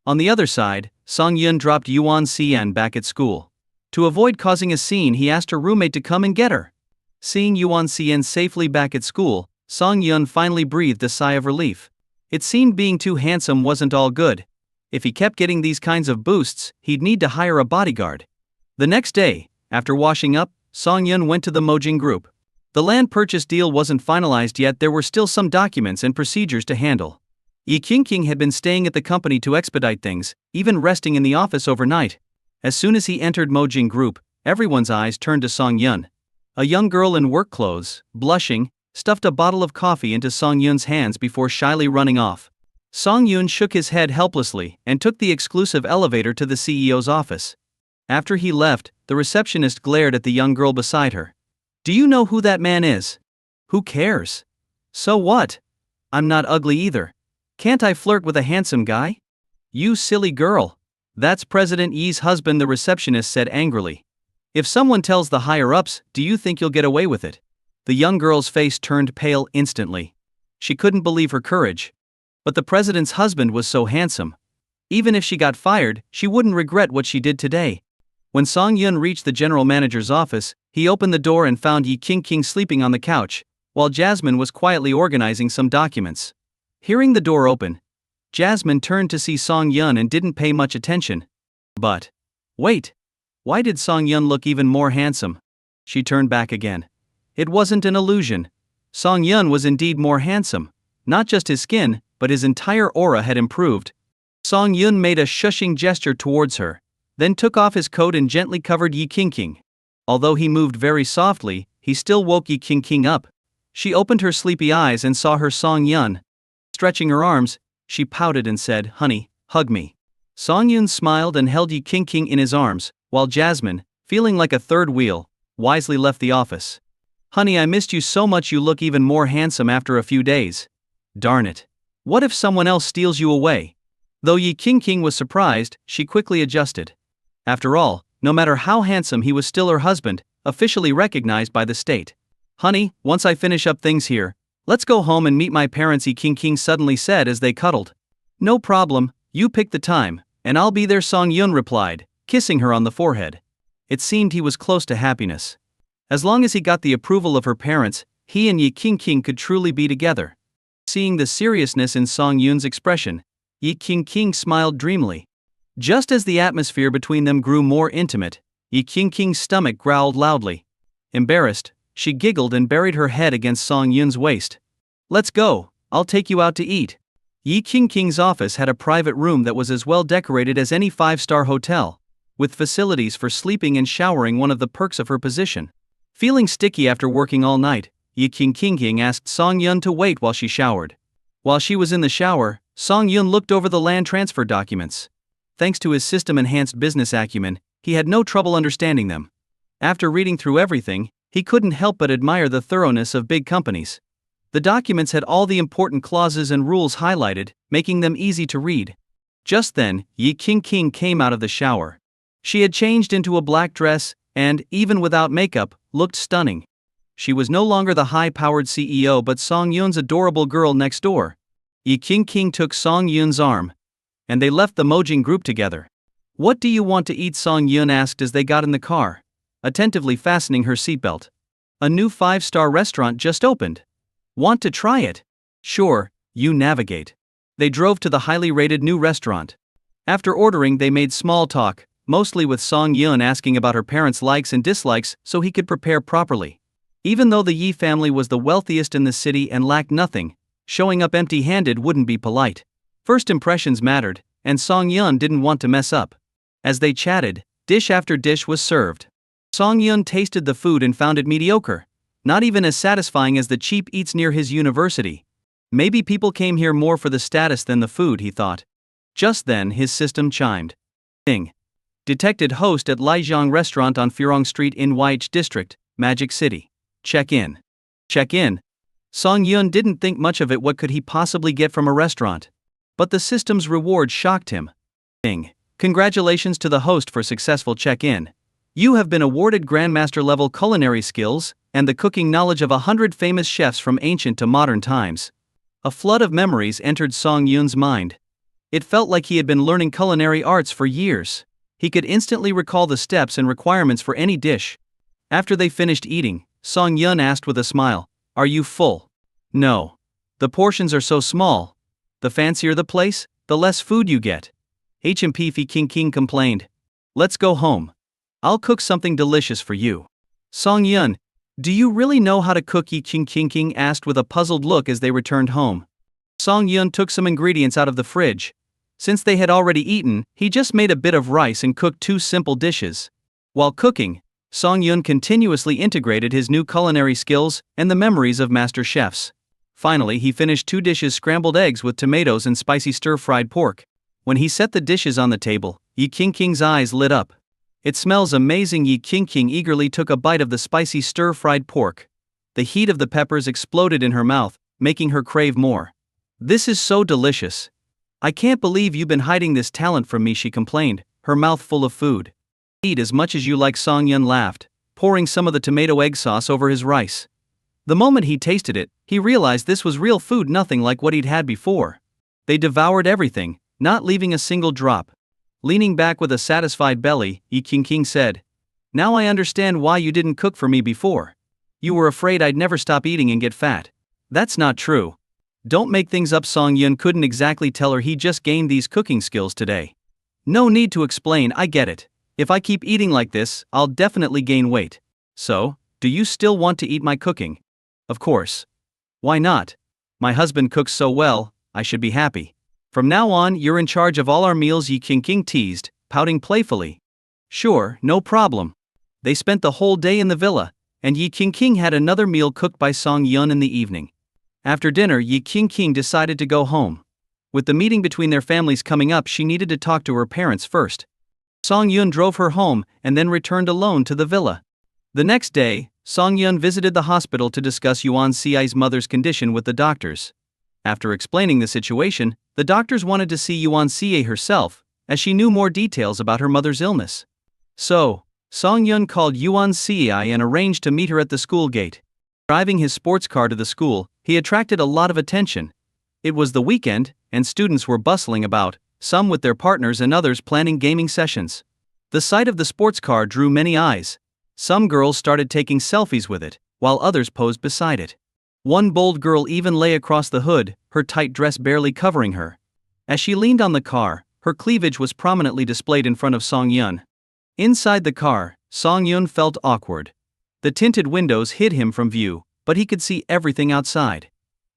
On the other side, Song Yun dropped Yuan Xian back at school. To avoid causing a scene, he asked her roommate to come and get her. Seeing Yuan Xian safely back at school, Song Yun finally breathed a sigh of relief. It seemed being too handsome wasn't all good. If he kept getting these kinds of boosts, he'd need to hire a bodyguard. The next day, after washing up, Song Yun went to the Mojing Group. The land purchase deal wasn't finalized yet. There were still some documents and procedures to handle. Yi King had been staying at the company to expedite things, even resting in the office overnight. As soon as he entered Mojing Group, everyone's eyes turned to Song Yun. A young girl in work clothes, blushing, stuffed a bottle of coffee into Song Yun's hands before shyly running off. Song Yun shook his head helplessly and took the exclusive elevator to the CEO's office. After he left, the receptionist glared at the young girl beside her. "Do you know who that man is?" "Who cares? So what? I'm not ugly either. Can't I flirt with a handsome guy?" "You silly girl. That's President Yi's husband," the receptionist said angrily. "If someone tells the higher-ups, do you think you'll get away with it?" The young girl's face turned pale instantly. She couldn't believe her courage. But the president's husband was so handsome. Even if she got fired, she wouldn't regret what she did today. When Song Yun reached the general manager's office, he opened the door and found Yi King sleeping on the couch, while Jasmine was quietly organizing some documents. Hearing the door open, Jasmine turned to see Song Yun and didn't pay much attention. But wait, why did Song Yun look even more handsome? She turned back again. It wasn't an illusion. Song Yun was indeed more handsome. Not just his skin, but his entire aura had improved. Song Yun made a shushing gesture towards her, then took off his coat and gently covered Yi King. Although he moved very softly, he still woke Yi King up. She opened her sleepy eyes and saw her Song Yun. Stretching her arms, she pouted and said, "Honey, hug me." Song Yun smiled and held Yi King in his arms, while Jasmine, feeling like a third wheel, wisely left the office. "Honey, I missed you so much. You look even more handsome after a few days." "Darn it. What if someone else steals you away?" Though Yi King was surprised, she quickly adjusted. After all, no matter how handsome he was, still her husband, officially recognized by the state. "Honey, once I finish up things here, let's go home and meet my parents," Yi King suddenly said as they cuddled. "No problem, you pick the time, and I'll be there," Song Yun replied, kissing her on the forehead. It seemed he was close to happiness. As long as he got the approval of her parents, he and Yi King could truly be together. Seeing the seriousness in Song Yun's expression, Yi King smiled dreamily. Just as the atmosphere between them grew more intimate, Yi King's stomach growled loudly. Embarrassed, she giggled and buried her head against Song Yun's waist. "Let's go, I'll take you out to eat." Yi King's office had a private room that was as well decorated as any five-star hotel, with facilities for sleeping and showering, one of the perks of her position. Feeling sticky after working all night, Yi King asked Song Yun to wait while she showered. While she was in the shower, Song Yun looked over the land transfer documents. Thanks to his system-enhanced business acumen, he had no trouble understanding them. After reading through everything, he couldn't help but admire the thoroughness of big companies. The documents had all the important clauses and rules highlighted, making them easy to read. Just then, Yi King came out of the shower. She had changed into a black dress, and, even without makeup, looked stunning. She was no longer the high-powered CEO but Song Yun's adorable girl next door. Yi King took Song Yun's arm, and they left the Mojing group together. "What do you want to eat?" Song Yun asked as they got in the car, attentively fastening her seatbelt. "A new 5-star restaurant just opened. Want to try it?" "Sure, you navigate." They drove to the highly rated new restaurant. After ordering, they made small talk, mostly with Song Yun asking about her parents' likes and dislikes so he could prepare properly. Even though the Yi family was the wealthiest in the city and lacked nothing, showing up empty-handed wouldn't be polite. First impressions mattered, and Song Yun didn't want to mess up. As they chatted, dish after dish was served. Song Yun tasted the food and found it mediocre, not even as satisfying as the cheap eats near his university. Maybe people came here more for the status than the food, he thought. Just then his system chimed. Ding. Detected host at Lijiang Restaurant on Furong Street in YH District, Magic City. Check in. Check in. Song Yun didn't think much of it. What could he possibly get from a restaurant? But the system's reward shocked him. Ding. Congratulations to the host for successful check-in. You have been awarded Grandmaster-level culinary skills and the cooking knowledge of 100 famous chefs from ancient to modern times. A flood of memories entered Song Yun's mind. It felt like he had been learning culinary arts for years. He could instantly recall the steps and requirements for any dish. After they finished eating, Song Yun asked with a smile, "Are you full?" "No. The portions are so small. The fancier the place, the less food you get." Yi King complained. "Let's go home. I'll cook something delicious for you." Song Yun, "Do you really know how to cook?" Yi King asked with a puzzled look as they returned home. Song Yun took some ingredients out of the fridge. Since they had already eaten, he just made a bit of rice and cooked 2 simple dishes. While cooking, Song Yun continuously integrated his new culinary skills and the memories of master chefs. Finally, he finished 2 dishes: scrambled eggs with tomatoes and spicy stir-fried pork. When he set the dishes on the table, Yi King's eyes lit up. "It smells amazing." Yi King eagerly took a bite of the spicy stir-fried pork. The heat of the peppers exploded in her mouth, making her crave more. "This is so delicious. I can't believe you've been hiding this talent from me," she complained, her mouth full of food. "Eat as much as you like," Song Yun laughed, pouring some of the tomato egg sauce over his rice. The moment he tasted it, he realized this was real food, nothing like what he'd had before. They devoured everything, not leaving a single drop. Leaning back with a satisfied belly, Yi Qingqing said, "Now I understand why you didn't cook for me before. You were afraid I'd never stop eating and get fat." "That's not true. Don't make things up." Song Yun couldn't exactly tell her he just gained these cooking skills today. "No need to explain, I get it. If I keep eating like this, I'll definitely gain weight. So, do you still want to eat my cooking?" "Of course. Why not? My husband cooks so well, I should be happy. From now on, you're in charge of all our meals," Yi Qingqing teased, pouting playfully. "Sure, no problem." They spent the whole day in the villa, and Yi Qingqing had another meal cooked by Song Yun in the evening. After dinner, Yi Qingqing decided to go home. With the meeting between their families coming up, she needed to talk to her parents first. Song Yun drove her home and then returned alone to the villa. The next day, Song Yun visited the hospital to discuss Yuan Xi's mother's condition with the doctors. After explaining the situation, the doctors wanted to see Yuan Xie herself, as she knew more details about her mother's illness. So, Song Yun called Yuan Xie and arranged to meet her at the school gate. Driving his sports car to the school, he attracted a lot of attention. It was the weekend, and students were bustling about, some with their partners and others planning gaming sessions. The sight of the sports car drew many eyes. Some girls started taking selfies with it, while others posed beside it. One bold girl even lay across the hood, her tight dress barely covering her. As she leaned on the car, her cleavage was prominently displayed in front of Song Yun. Inside the car, Song Yun felt awkward. The tinted windows hid him from view, but he could see everything outside.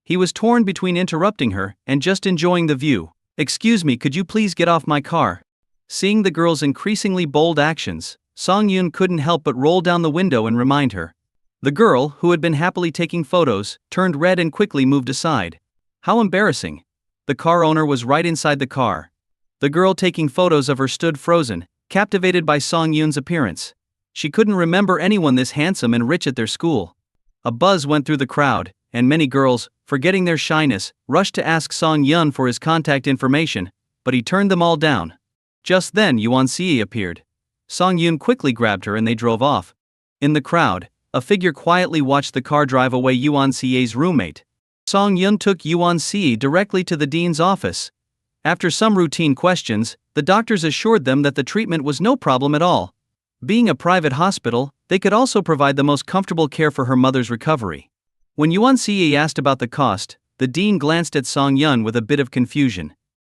He was torn between interrupting her and just enjoying the view. "Excuse me, could you please get off my car?" Seeing the girl's increasingly bold actions, Song Yun couldn't help but roll down the window and remind her. The girl, who had been happily taking photos, turned red and quickly moved aside. How embarrassing. The car owner was right inside the car. The girl taking photos of her stood frozen, captivated by Song Yun's appearance. She couldn't remember anyone this handsome and rich at their school. A buzz went through the crowd, and many girls, forgetting their shyness, rushed to ask Song Yun for his contact information, but he turned them all down. Just then Yuan Xie appeared. Song Yun quickly grabbed her and they drove off. In the crowd, a figure quietly watched the car drive away. Yuan Xie's roommate. Song Yun took Yuan Xie directly to the dean's office. After some routine questions, the doctors assured them that the treatment was no problem at all. Being a private hospital, they could also provide the most comfortable care for her mother's recovery. When Yuan Xie asked about the cost, the dean glanced at Song Yun with a bit of confusion.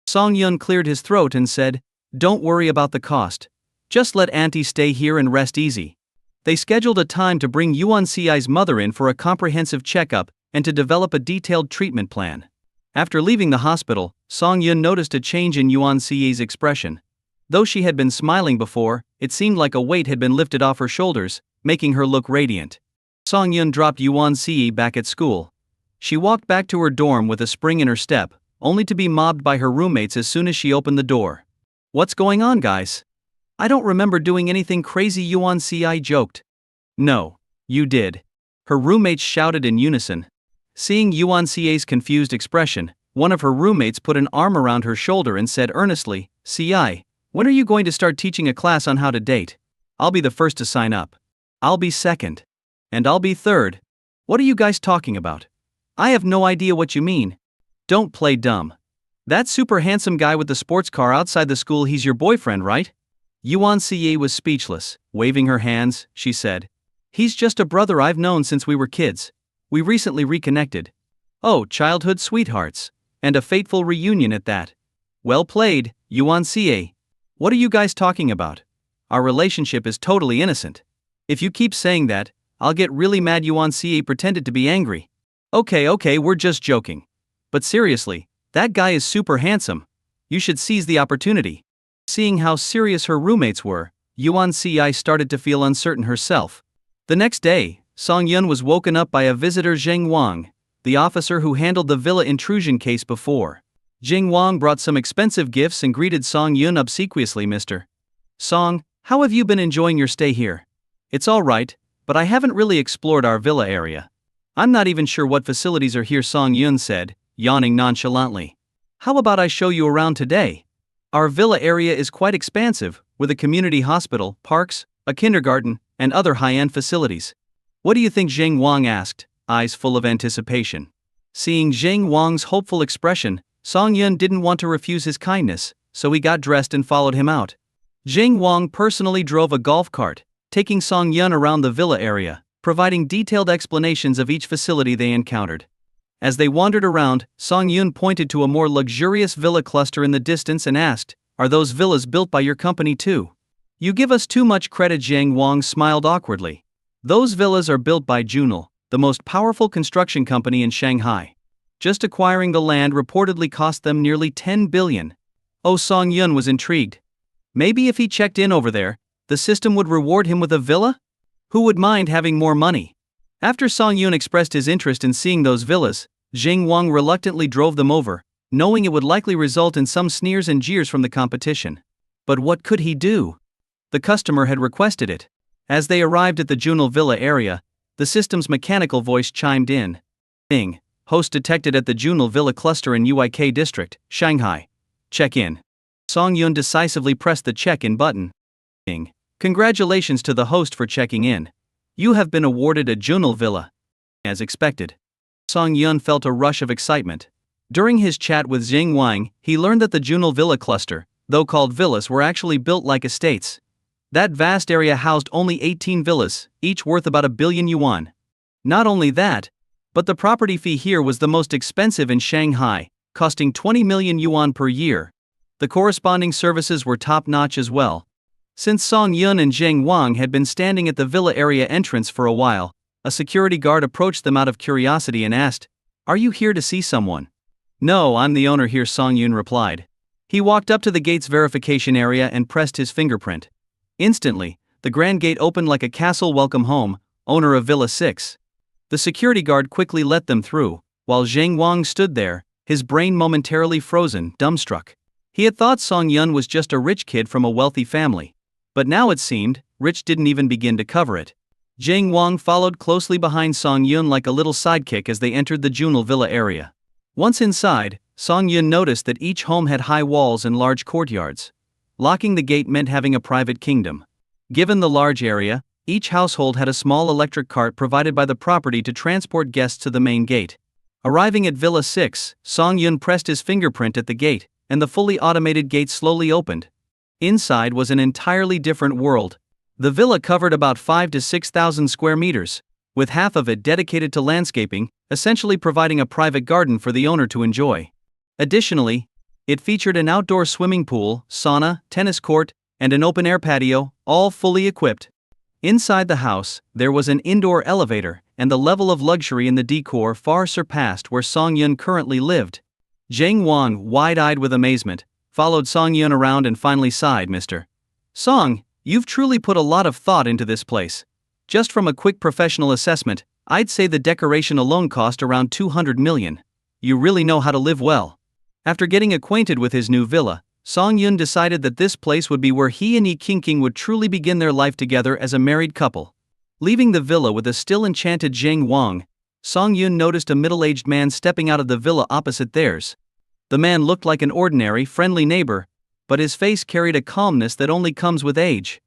Song Yun cleared his throat and said, "Don't worry about the cost. Just let Auntie stay here and rest easy." They scheduled a time to bring Yuan Xi's mother in for a comprehensive checkup and to develop a detailed treatment plan. After leaving the hospital, Song Yun noticed a change in Yuan Xi's expression. Though she had been smiling before, it seemed like a weight had been lifted off her shoulders, making her look radiant. Song Yun dropped Yuan Xie back at school. She walked back to her dorm with a spring in her step, only to be mobbed by her roommates as soon as she opened the door. "What's going on, guys? I don't remember doing anything crazy," Yuan Xie joked. "No, you did," her roommates shouted in unison. Seeing Yuan Xie's confused expression, one of her roommates put an arm around her shoulder and said earnestly, "Xie, when are you going to start teaching a class on how to date? I'll be the first to sign up." "I'll be second." "And I'll be third." "What are you guys talking about? I have no idea what you mean." "Don't play dumb. That super handsome guy with the sports car outside the school, he's your boyfriend, right?" Yuan Xie was speechless. Waving her hands, she said, "He's just a brother I've known since we were kids. We recently reconnected." "Oh, childhood sweethearts. And a fateful reunion at that." "Well played, Yuan Xie. What are you guys talking about? Our relationship is totally innocent. If you keep saying that, I'll get really mad." Yuan Xie pretended to be angry. Okay, we're just joking. But seriously, that guy is super handsome. You should seize the opportunity." Seeing how serious her roommates were, Yuan Xie started to feel uncertain herself. The next day, Song Yun was woken up by a visitor, Zheng Wang, the officer who handled the villa intrusion case before. Zheng Wang brought some expensive gifts and greeted Song Yun obsequiously. "Mr. Song, how have you been enjoying your stay here?" "It's all right, but I haven't really explored our villa area. I'm not even sure what facilities are here," Song Yun said, yawning nonchalantly. "How about I show you around today? Our villa area is quite expansive, with a community hospital, parks, a kindergarten, and other high-end facilities." "What do you think?" Zheng Wang asked, eyes full of anticipation. Seeing Zheng Wang's hopeful expression, Song Yun didn't want to refuse his kindness, so he got dressed and followed him out. Jing Wang personally drove a golf cart, taking Song Yun around the villa area, providing detailed explanations of each facility they encountered. As they wandered around, Song Yun pointed to a more luxurious villa cluster in the distance and asked, "Are those villas built by your company too?" "You give us too much credit." Jing Wang smiled awkwardly. "Those villas are built by Junel, the most powerful construction company in Shanghai. Just acquiring the land reportedly cost them nearly 10 billion. Oh, Song Yun was intrigued. Maybe if he checked in over there, the system would reward him with a villa? Who would mind having more money? After Song Yun expressed his interest in seeing those villas, Jing Wang reluctantly drove them over, knowing it would likely result in some sneers and jeers from the competition. But what could he do? The customer had requested it. As they arrived at the Junel Villa area, the system's mechanical voice chimed in. "Bing, host detected at the Junel Villa cluster in UIK district, Shanghai. Check in." Song Yun decisively pressed the check-in button. "Bing, congratulations to the host for checking in. You have been awarded a Junel Villa." As expected, Song Yun felt a rush of excitement. During his chat with Jing Wang, he learned that the Junel Villa cluster, though called villas, were actually built like estates. That vast area housed only 18 villas, each worth about 1 billion yuan. Not only that, but the property fee here was the most expensive in Shanghai, costing 20 million yuan per year. The corresponding services were top-notch as well. Since Song Yun and Jing Wang had been standing at the villa area entrance for a while, a security guard approached them out of curiosity and asked, "Are you here to see someone?" "No, I'm the owner here," Song Yun replied. He walked up to the gate's verification area and pressed his fingerprint. Instantly, the grand gate opened like a castle. "Welcome home, owner of Villa 6. The security guard quickly let them through, while Jing Wang stood there, his brain momentarily frozen, dumbstruck. He had thought Song Yun was just a rich kid from a wealthy family. But now it seemed, rich didn't even begin to cover it. Jing Wang followed closely behind Song Yun like a little sidekick as they entered the Junel Villa area. Once inside, Song Yun noticed that each home had high walls and large courtyards. Locking the gate meant having a private kingdom. Given the large area, each household had a small electric cart provided by the property to transport guests to the main gate. Arriving at Villa 6, Song Yun pressed his fingerprint at the gate, and the fully automated gate slowly opened. Inside was an entirely different world. The villa covered about 5,000 to 6,000 square meters, with half of it dedicated to landscaping, essentially providing a private garden for the owner to enjoy. Additionally, it featured an outdoor swimming pool, sauna, tennis court, and an open-air patio, all fully equipped. Inside the house, there was an indoor elevator, and the level of luxury in the decor far surpassed where Song Yun currently lived. Jing Wang, wide-eyed with amazement, followed Song Yun around and finally sighed. "Mr. Song, you've truly put a lot of thought into this place. Just from a quick professional assessment, I'd say the decoration alone cost around 200 million. You really know how to live well." After getting acquainted with his new villa, Song Yun decided that this place would be where he and Yi Qingqing would truly begin their life together as a married couple. Leaving the villa with a still enchanted Jing Wang, Song Yun noticed a middle-aged man stepping out of the villa opposite theirs. The man looked like an ordinary, friendly neighbor, but his face carried a calmness that only comes with age.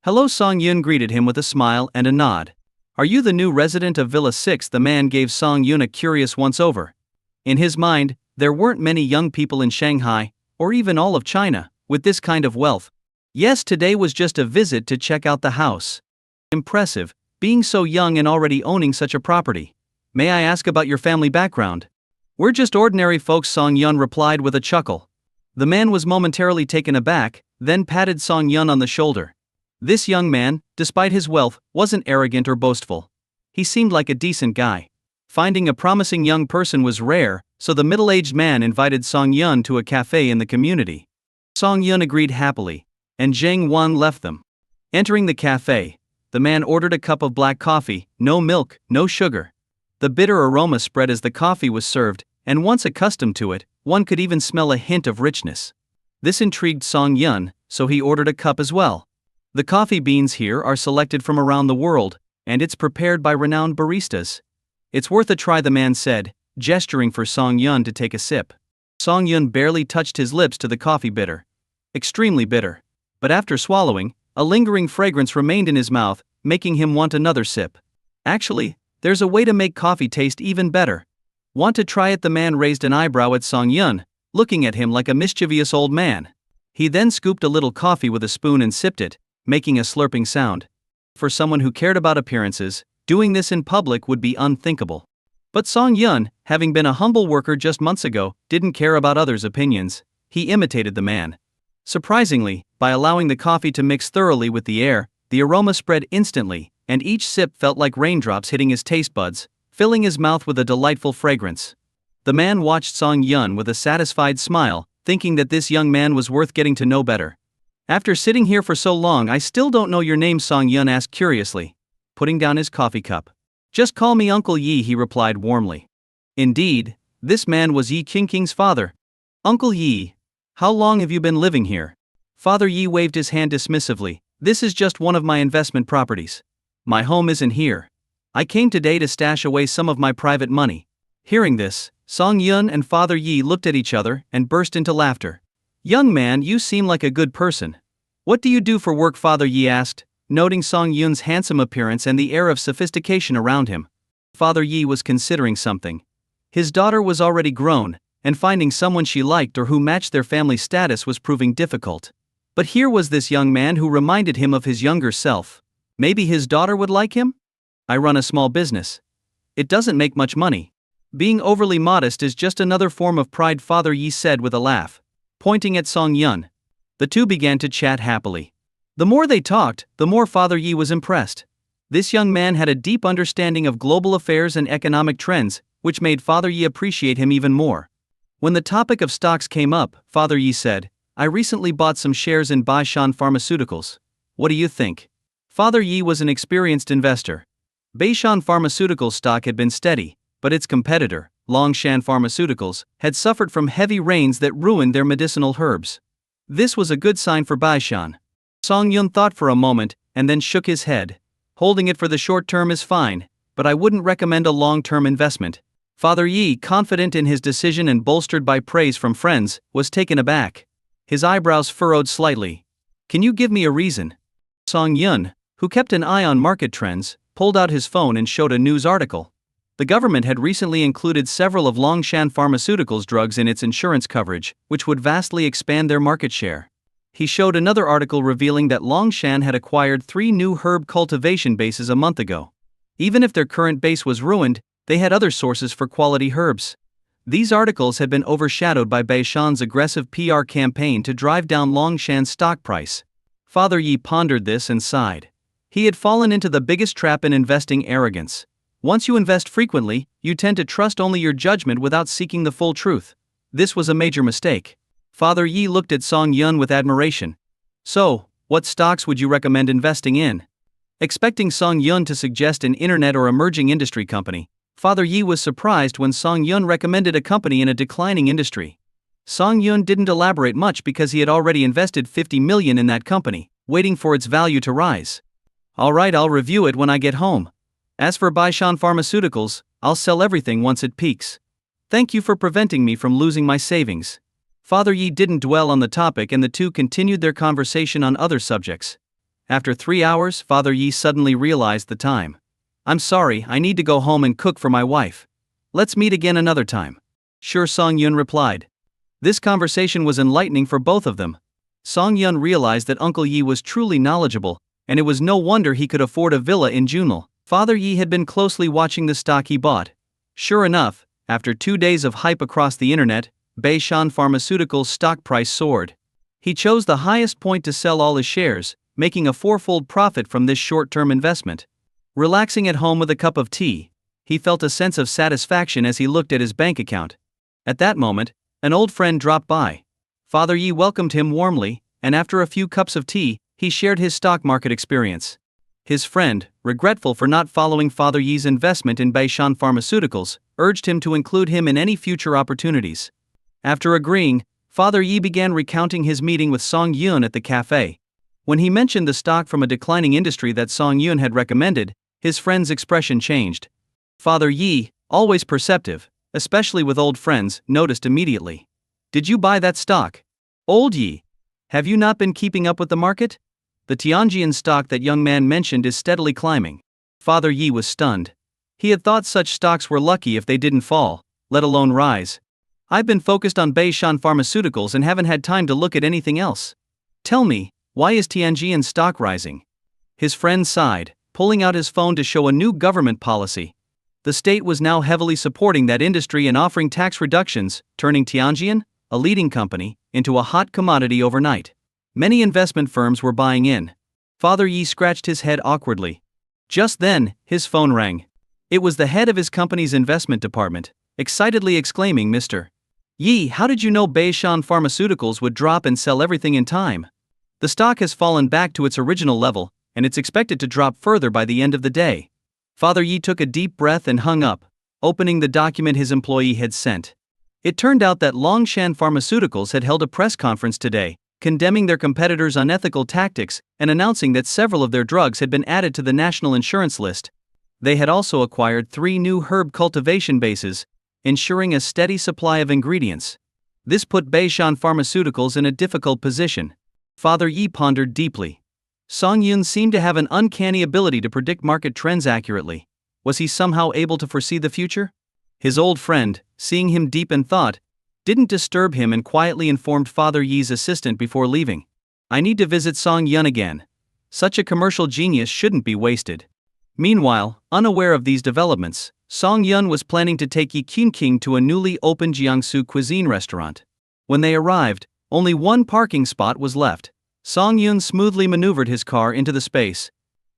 "Hello," Song Yun greeted him with a smile and a nod. "Are you the new resident of Villa 6? The man gave Song Yun a curious once-over. In his mind, there weren't many young people in Shanghai, or even all of China, with this kind of wealth. "Yes, today was just a visit to check out the house." "Impressive, being so young and already owning such a property. May I ask about your family background?" "We're just ordinary folks," Song Yun replied with a chuckle. The man was momentarily taken aback, then patted Song Yun on the shoulder. This young man, despite his wealth, wasn't arrogant or boastful. He seemed like a decent guy. Finding a promising young person was rare, so the middle-aged man invited Song Yun to a cafe in the community. Song Yun agreed happily, and Jing Wang left them. Entering the cafe, the man ordered a cup of black coffee, no milk, no sugar. The bitter aroma spread as the coffee was served, and once accustomed to it, one could even smell a hint of richness. This intrigued Song Yun, so he ordered a cup as well. The coffee beans here are selected from around the world, and it's prepared by renowned baristas. "It's worth a try," the man said, gesturing for Song Yun to take a sip. Song Yun barely touched his lips to the coffee. Bitter. Extremely bitter. But after swallowing, a lingering fragrance remained in his mouth, making him want another sip. "Actually, there's a way to make coffee taste even better. Want to try it?" The man raised an eyebrow at Song Yun, looking at him like a mischievous old man. He then scooped a little coffee with a spoon and sipped it, making a slurping sound. For someone who cared about appearances, doing this in public would be unthinkable. But Song Yun, having been a humble worker just months ago, didn't care about others' opinions. He imitated the man. Surprisingly, by allowing the coffee to mix thoroughly with the air, the aroma spread instantly, and each sip felt like raindrops hitting his taste buds, filling his mouth with a delightful fragrance. The man watched Song Yun with a satisfied smile, thinking that this young man was worth getting to know better. "After sitting here for so long, I still don't know your name," Song Yun asked curiously, putting down his coffee cup. "Just call me Uncle Yi," he replied warmly. Indeed, this man was Yi Qingqing's father. "Uncle Yi, how long have you been living here?" Father Yi waved his hand dismissively. "This is just one of my investment properties. My home isn't here. I came today to stash away some of my private money." Hearing this, Song Yun and Father Yi looked at each other and burst into laughter. "Young man, you seem like a good person. What do you do for work?" Father Yi asked, noting Song Yun's handsome appearance and the air of sophistication around him. Father Yi was considering something. His daughter was already grown, and finding someone she liked or who matched their family status was proving difficult. But here was this young man who reminded him of his younger self. Maybe his daughter would like him? "I run a small business. It doesn't make much money. Being overly modest is just another form of pride," Father Yi said with a laugh, pointing at Song Yun. The two began to chat happily. The more they talked, the more Father Yi was impressed. This young man had a deep understanding of global affairs and economic trends, which made Father Yi appreciate him even more. When the topic of stocks came up, Father Yi said, "I recently bought some shares in Baishan Pharmaceuticals. What do you think?" Father Yi was an experienced investor. Baishan Pharmaceuticals stock had been steady, but its competitor, Longshan Pharmaceuticals, had suffered from heavy rains that ruined their medicinal herbs. This was a good sign for Baishan. Song Yun thought for a moment, and then shook his head. "Holding it for the short term is fine, but I wouldn't recommend a long-term investment." Father Yi, confident in his decision and bolstered by praise from friends, was taken aback. His eyebrows furrowed slightly. "Can you give me a reason?" Song Yun, who kept an eye on market trends, pulled out his phone and showed a news article. The government had recently included several of Longshan Pharmaceuticals' drugs in its insurance coverage, which would vastly expand their market share. He showed another article revealing that Longshan had acquired 3 new herb cultivation bases a month ago. Even if their current base was ruined, they had other sources for quality herbs. These articles had been overshadowed by Baishan's aggressive PR campaign to drive down Longshan's stock price. Father Yi pondered this and sighed. He had fallen into the biggest trap in investing: arrogance. Once you invest frequently, you tend to trust only your judgment without seeking the full truth. This was a major mistake. Father Yi looked at Song Yun with admiration. "So, what stocks would you recommend investing in?" Expecting Song Yun to suggest an internet or emerging industry company, Father Yi was surprised when Song Yun recommended a company in a declining industry. Song Yun didn't elaborate much because he had already invested 50 million in that company, waiting for its value to rise. "All right, I'll review it when I get home. As for Baishan Pharmaceuticals, I'll sell everything once it peaks. Thank you for preventing me from losing my savings." Father Yi didn't dwell on the topic and the two continued their conversation on other subjects. After 3 hours, Father Yi suddenly realized the time. "I'm sorry, I need to go home and cook for my wife. Let's meet again another time." "Sure," Song Yun replied. This conversation was enlightening for both of them. Song Yun realized that Uncle Yi was truly knowledgeable, and it was no wonder he could afford a villa in Junle. Father Yi had been closely watching the stock he bought. Sure enough, after 2 days of hype across the internet, Baishan Pharmaceuticals' stock price soared. He chose the highest point to sell all his shares, making a 4-fold profit from this short-term investment. Relaxing at home with a cup of tea, he felt a sense of satisfaction as he looked at his bank account. At that moment, an old friend dropped by. Father Yi welcomed him warmly, and after a few cups of tea, he shared his stock market experience. His friend, regretful for not following Father Yi's investment in Baishan Pharmaceuticals, urged him to include him in any future opportunities. After agreeing, Father Yi began recounting his meeting with Song Yun at the cafe. When he mentioned the stock from a declining industry that Song Yun had recommended, his friend's expression changed. Father Yi, always perceptive, especially with old friends, noticed immediately. "Did you buy that stock? Old Yi, have you not been keeping up with the market? The Tianjian stock that young man mentioned is steadily climbing." Father Yi was stunned. He had thought such stocks were lucky if they didn't fall, let alone rise. I've been focused on Beishan Pharmaceuticals and haven't had time to look at anything else. Tell me, why is Tianjin stock rising? His friend sighed, pulling out his phone to show a new government policy. The state was now heavily supporting that industry and offering tax reductions, turning Tianjin, a leading company, into a hot commodity overnight. Many investment firms were buying in. Father Yi scratched his head awkwardly. Just then, his phone rang. It was the head of his company's investment department, excitedly exclaiming, "Mr. Yi, how did you know Beishan Pharmaceuticals would drop and sell everything in time? The stock has fallen back to its original level, and it's expected to drop further by the end of the day." Father Yi took a deep breath and hung up, opening the document his employee had sent. It turned out that Longshan Pharmaceuticals had held a press conference today, condemning their competitors' unethical tactics and announcing that several of their drugs had been added to the national insurance list. They had also acquired 3 new herb cultivation bases, ensuring a steady supply of ingredients. This put Beishan Pharmaceuticals in a difficult position. Father Yi pondered deeply. Song Yun seemed to have an uncanny ability to predict market trends accurately. Was he somehow able to foresee the future? His old friend, seeing him deep in thought, didn't disturb him and quietly informed Father Yi's assistant before leaving. "I need to visit Song Yun again. Such a commercial genius shouldn't be wasted." Meanwhile, unaware of these developments, Song Yun was planning to take Yi Qingqing to a newly opened Jiangsu cuisine restaurant. When they arrived, only one parking spot was left. Song Yun smoothly maneuvered his car into the space.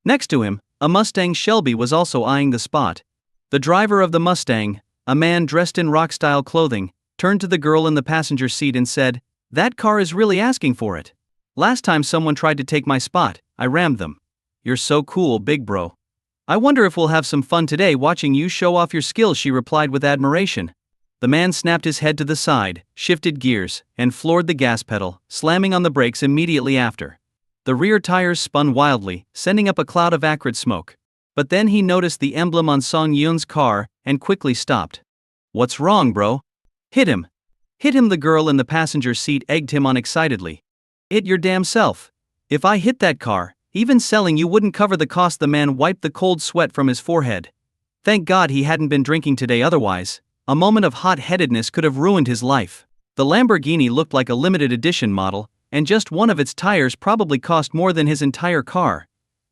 Next to him, a Mustang Shelby was also eyeing the spot. The driver of the Mustang, a man dressed in rock-style clothing, turned to the girl in the passenger seat and said, "That car is really asking for it. Last time someone tried to take my spot, I rammed them. You're so cool, big bro. I wonder if we'll have some fun today watching you show off your skills," she replied with admiration. The man snapped his head to the side, shifted gears, and floored the gas pedal, slamming on the brakes immediately after. The rear tires spun wildly, sending up a cloud of acrid smoke. But then he noticed the emblem on Song Yun's car and quickly stopped. "What's wrong, bro? Hit him. Hit him," the girl in the passenger seat egged him on excitedly. "Hit your damn self. If I hit that car, even selling you wouldn't cover the cost." The man wiped the cold sweat from his forehead. Thank God he hadn't been drinking today, otherwise a moment of hot-headedness could have ruined his life. The Lamborghini looked like a limited edition model, and just one of its tires probably cost more than his entire car.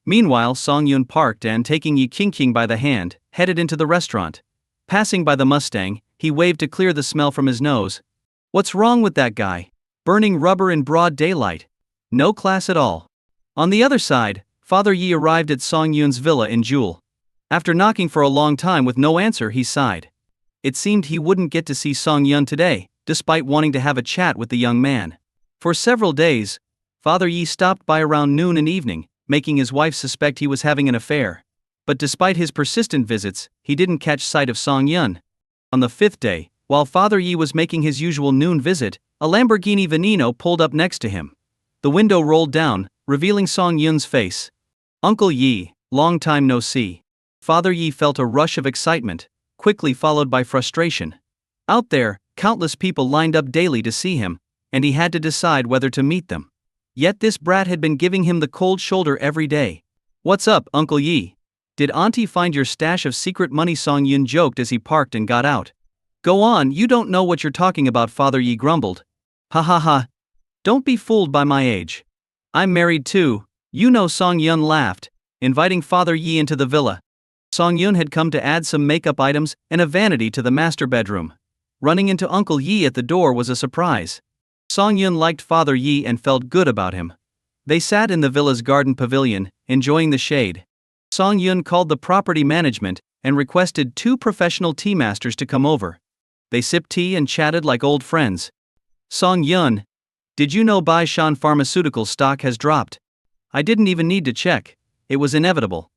Meanwhile, Song Yun parked and, taking Yi Qingqing by the hand, headed into the restaurant. Passing by the Mustang, he waved to clear the smell from his nose. What's wrong with that guy? Burning rubber in broad daylight. No class at all. On the other side, Father Yi arrived at Song Yun's villa in Jewel. After knocking for a long time with no answer, he sighed. It seemed he wouldn't get to see Song Yun today, despite wanting to have a chat with the young man. For several days, Father Yi stopped by around noon and evening, making his wife suspect he was having an affair. But despite his persistent visits, he didn't catch sight of Song Yun. On the 5th day, while Father Yi was making his usual noon visit, a Lamborghini Veneno pulled up next to him. The window rolled down, revealing Song Yun's face. "Uncle Yi, long time no see." Father Yi felt a rush of excitement, quickly followed by frustration. Out there, countless people lined up daily to see him, and he had to decide whether to meet them. Yet this brat had been giving him the cold shoulder every day. "What's up, Uncle Yi? Did Auntie find your stash of secret money?" Song Yun joked as he parked and got out. "Go on, you don't know what you're talking about," Father Yi grumbled. "Ha ha ha. Don't be fooled by my age. I'm married too, you know." Song Yun laughed, inviting Father Yi into the villa. Song Yun had come to add some makeup items and a vanity to the master bedroom. Running into Uncle Yi at the door was a surprise. Song Yun liked Father Yi and felt good about him. They sat in the villa's garden pavilion, enjoying the shade. Song Yun called the property management and requested 2 professional tea masters to come over. They sipped tea and chatted like old friends. "Song Yun, did you know Beishan Pharmaceutical stock has dropped? I didn't even need to check. It was inevitable."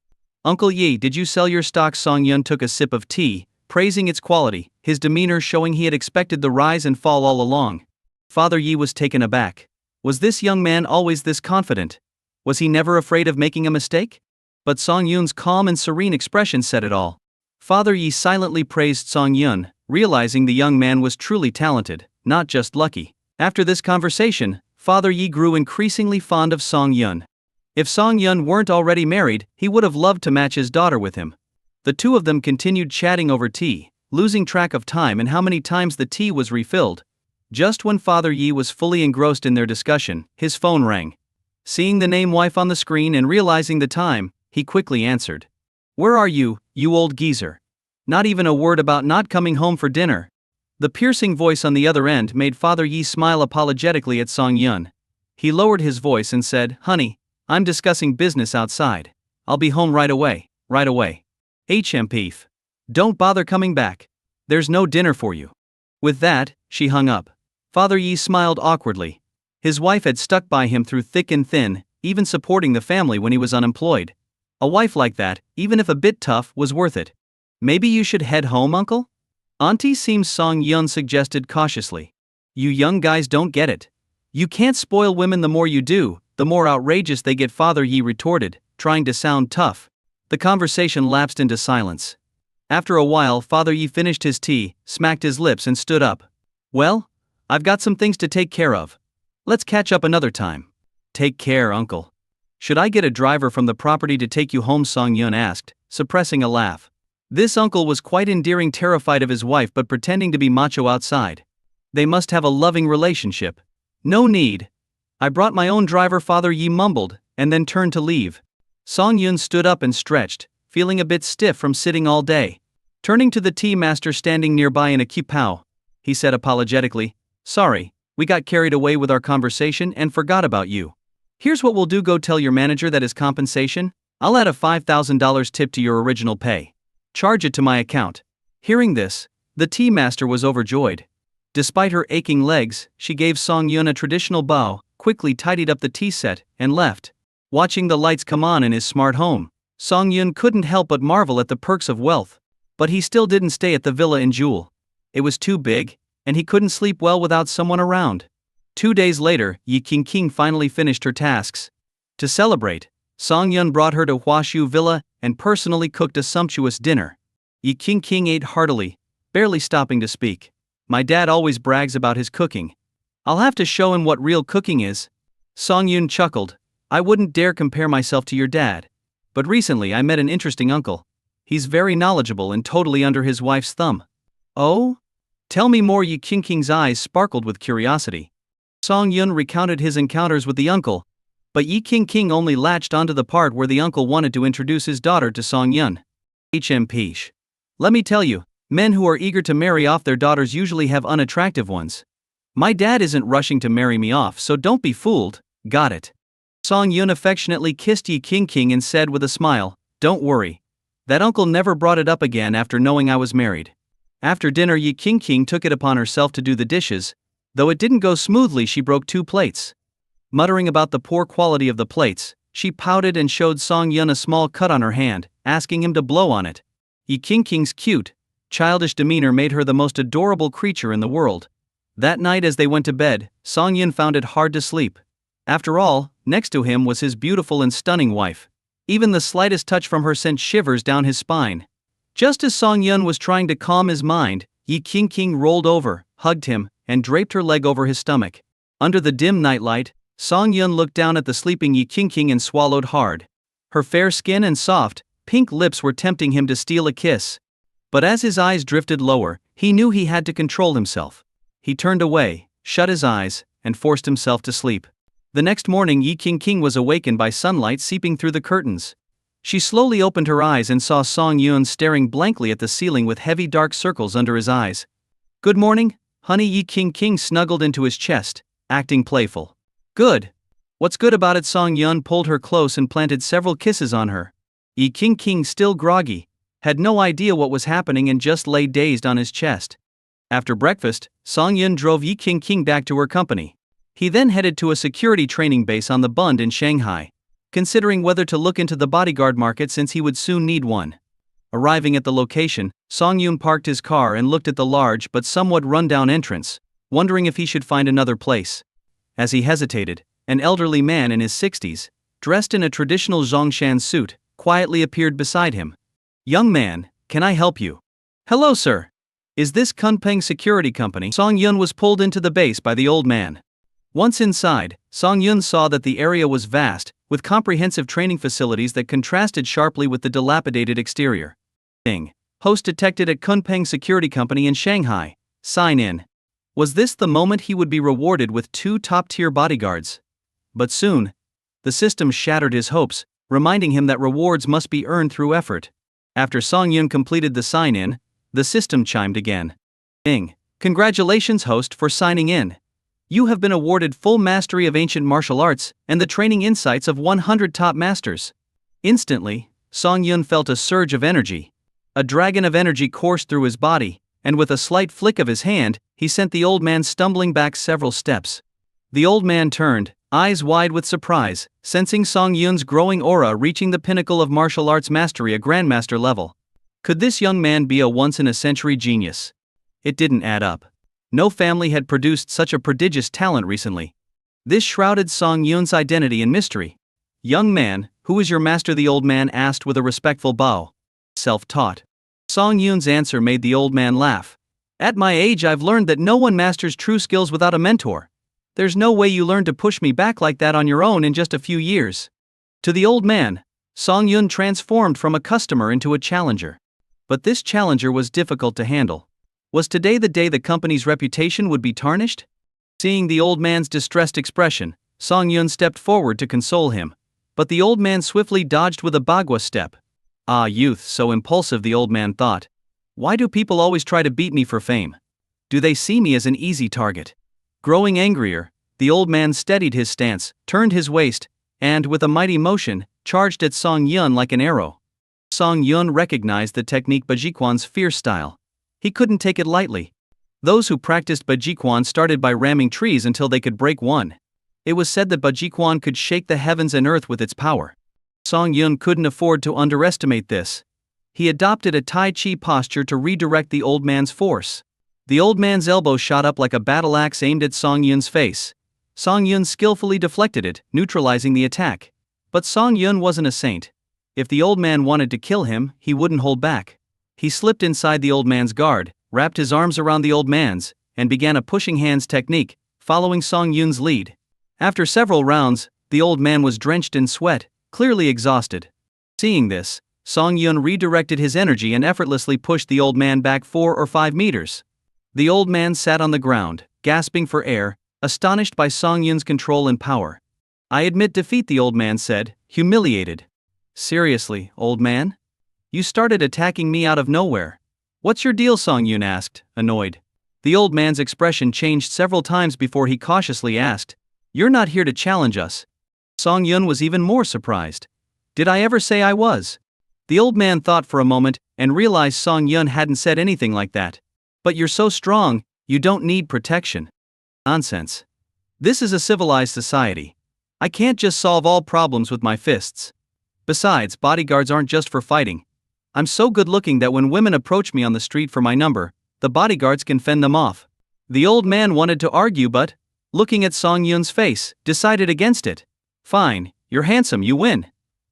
"Uncle Yi, did you sell your stock?" Song Yun took a sip of tea, praising its quality, his demeanor showing he had expected the rise and fall all along. Father Yi was taken aback. Was this young man always this confident? Was he never afraid of making a mistake? But Song Yun's calm and serene expression said it all. Father Yi silently praised Song Yun, realizing the young man was truly talented, not just lucky. After this conversation, Father Yi grew increasingly fond of Song Yun. If Song Yun weren't already married, he would have loved to match his daughter with him. The two of them continued chatting over tea, losing track of time and how many times the tea was refilled. Just when Father Yi was fully engrossed in their discussion, his phone rang. Seeing the name wife on the screen and realizing the time, he quickly answered. "Where are you, you old geezer? Not even a word about not coming home for dinner." The piercing voice on the other end made Father Yi smile apologetically at Song Yun. He lowered his voice and said, "Honey, I'm discussing business outside. I'll be home right away, right away. HMPF. Don't bother coming back. There's no dinner for you." With that, she hung up. Father Yi smiled awkwardly. His wife had stuck by him through thick and thin, even supporting the family when he was unemployed. A wife like that, even if a bit tough, was worth it. "Maybe you should head home, uncle?" Auntie seems Song Yun suggested cautiously. "You young guys don't get it. You can't spoil women. The more you do, the more outrageous they get," Father Yi retorted, trying to sound tough. The conversation lapsed into silence. After a while, Father Yi finished his tea, smacked his lips and stood up. "Well, I've got some things to take care of. Let's catch up another time." "Take care, uncle." "Should I get a driver from the property to take you home?" Song Yun asked, suppressing a laugh. This uncle was quite endearing, terrified of his wife but pretending to be macho outside. They must have a loving relationship. "No need. I brought my own driver," Father Yi mumbled, and then turned to leave. Song Yun stood up and stretched, feeling a bit stiff from sitting all day. Turning to the tea master standing nearby in a kippao, he said apologetically, "Sorry, we got carried away with our conversation and forgot about you. Here's what we'll do: go tell your manager that as compensation, I'll add a $5,000 tip to your original pay. Charge it to my account." Hearing this, the tea master was overjoyed. Despite her aching legs, she gave Song Yun a traditional bow, quickly tidied up the tea set, and left. Watching the lights come on in his smart home, Song Yun couldn't help but marvel at the perks of wealth. But he still didn't stay at the villa in Jewel. It was too big, and he couldn't sleep well without someone around. 2 days later, Yi Qingqing finally finished her tasks. To celebrate, Song Yun brought her to Huashu Villa and personally cooked a sumptuous dinner. Yi Qingqing ate heartily, barely stopping to speak. "My dad always brags about his cooking. I'll have to show him what real cooking is." Song Yun chuckled. "I wouldn't dare compare myself to your dad. But recently I met an interesting uncle. He's very knowledgeable and totally under his wife's thumb." "Oh? Tell me more." Yi Qingqing's eyes sparkled with curiosity. Song Yun recounted his encounters with the uncle, but Yi Qingqing only latched onto the part where the uncle wanted to introduce his daughter to Song Yun. "HMPsh. Let me tell you, men who are eager to marry off their daughters usually have unattractive ones. My dad isn't rushing to marry me off, so don't be fooled, got it?" Song Yun affectionately kissed Yi Qingqing and said with a smile, "Don't worry. That uncle never brought it up again after knowing I was married." After dinner, Yi Qingqing took it upon herself to do the dishes. Though it didn't go smoothly, she broke 2 plates. Muttering about the poor quality of the plates, she pouted and showed Song Yun a small cut on her hand, asking him to blow on it. Yi Qingqing's cute, childish demeanor made her the most adorable creature in the world. That night as they went to bed, Song Yun found it hard to sleep. After all, next to him was his beautiful and stunning wife. Even the slightest touch from her sent shivers down his spine. Just as Song Yun was trying to calm his mind, Yi Qingqing rolled over, hugged him, and draped her leg over his stomach. Under the dim nightlight, Song Yun looked down at the sleeping Yi Qingqing and swallowed hard. Her fair skin and soft, pink lips were tempting him to steal a kiss. But as his eyes drifted lower, he knew he had to control himself. He turned away, shut his eyes, and forced himself to sleep. The next morning, Yi Qingqing was awakened by sunlight seeping through the curtains. She slowly opened her eyes and saw Song Yun staring blankly at the ceiling with heavy dark circles under his eyes. "Good morning, honey." Yi Qingqing snuggled into his chest, acting playful. "Good. What's good about it?" Song Yun pulled her close and planted several kisses on her. Yi Qingqing, still groggy, had no idea what was happening and just lay dazed on his chest. After breakfast, Song Yun drove Yi Qingqing back to her company. He then headed to a security training base on the Bund in Shanghai, considering whether to look into the bodyguard market since he would soon need one. Arriving at the location, Song Yun parked his car and looked at the large but somewhat run-down entrance, wondering if he should find another place. As he hesitated, an elderly man in his 60s, dressed in a traditional Zhongshan suit, quietly appeared beside him. "Young man, can I help you?" "Hello, sir. Is this Kunpeng Security Company?" Song Yun was pulled into the base by the old man. Once inside, Song Yun saw that the area was vast, with comprehensive training facilities that contrasted sharply with the dilapidated exterior. Host detected at Kunpeng Security Company in Shanghai. Sign in. Was this the moment he would be rewarded with 2 top-tier bodyguards? But soon, the system shattered his hopes, reminding him that rewards must be earned through effort. After Song Yun completed the sign-in, the system chimed again. Ding. Congratulations, host, for signing in. You have been awarded full mastery of ancient martial arts and the training insights of 100 top masters. Instantly, Song Yun felt a surge of energy. A dragon of energy coursed through his body, and with a slight flick of his hand, he sent the old man stumbling back several steps. The old man turned, eyes wide with surprise, sensing Song Yun's growing aura reaching the pinnacle of martial arts mastery, a grandmaster level. Could this young man be a once-in-a-century genius? It didn't add up. No family had produced such a prodigious talent recently. This shrouded Song Yun's identity in mystery. Young man, who is your master? The old man asked with a respectful bow. Self-taught. Song Yun's answer made the old man laugh. At my age, I've learned that no one masters true skills without a mentor. There's no way you learn to push me back like that on your own in just a few years. To the old man, Song Yun transformed from a customer into a challenger. But this challenger was difficult to handle. Was today the day the company's reputation would be tarnished? Seeing the old man's distressed expression, Song Yun stepped forward to console him. But the old man swiftly dodged with a bagua step. Ah, youth, so impulsive, the old man thought. Why do people always try to beat me for fame? Do they see me as an easy target? Growing angrier, the old man steadied his stance, turned his waist, and, with a mighty motion, charged at Song Yun like an arrow. Song Yun recognized the technique Bajikwan's fierce style. He couldn't take it lightly. Those who practiced Bajikwan started by ramming trees until they could break one. It was said that Bajikwan could shake the heavens and earth with its power. Song Yun couldn't afford to underestimate this. He adopted a Tai Chi posture to redirect the old man's force. The old man's elbow shot up like a battle axe aimed at Song Yun's face. Song Yun skillfully deflected it, neutralizing the attack. But Song Yun wasn't a saint. If the old man wanted to kill him, he wouldn't hold back. He slipped inside the old man's guard, wrapped his arms around the old man's, and began a pushing hands technique, following Song Yun's lead. After several rounds, the old man was drenched in sweat, clearly exhausted. Seeing this, Song Yun redirected his energy and effortlessly pushed the old man back 4 or 5 meters. The old man sat on the ground, gasping for air, astonished by Song Yun's control and power. I admit defeat, the old man said, humiliated. Seriously, old man? You started attacking me out of nowhere. What's your deal? Song Yun asked, annoyed. The old man's expression changed several times before he cautiously asked, You're not here to challenge us. Song Yun was even more surprised. Did I ever say I was? The old man thought for a moment and realized Song Yun hadn't said anything like that. But you're so strong, you don't need protection. Nonsense. This is a civilized society. I can't just solve all problems with my fists. Besides, bodyguards aren't just for fighting. I'm so good looking that when women approach me on the street for my number, the bodyguards can fend them off. The old man wanted to argue but, looking at Song Yun's face, decided against it. Fine, you're handsome, you win.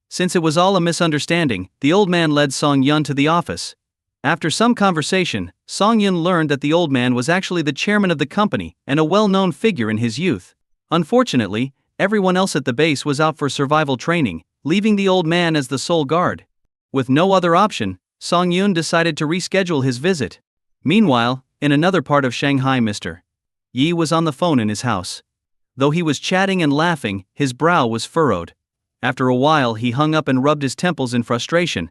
Since it was all a misunderstanding, the old man led Song Yun to the office. After some conversation, Song Yun learned that the old man was actually the chairman of the company and a well-known figure in his youth. Unfortunately, everyone else at the base was out for survival training, leaving the old man as the sole guard. With no other option, Song Yun decided to reschedule his visit. Meanwhile, in another part of Shanghai, Mr. Yi was on the phone in his house. Though he was chatting and laughing, his brow was furrowed. After a while, he hung up and rubbed his temples in frustration.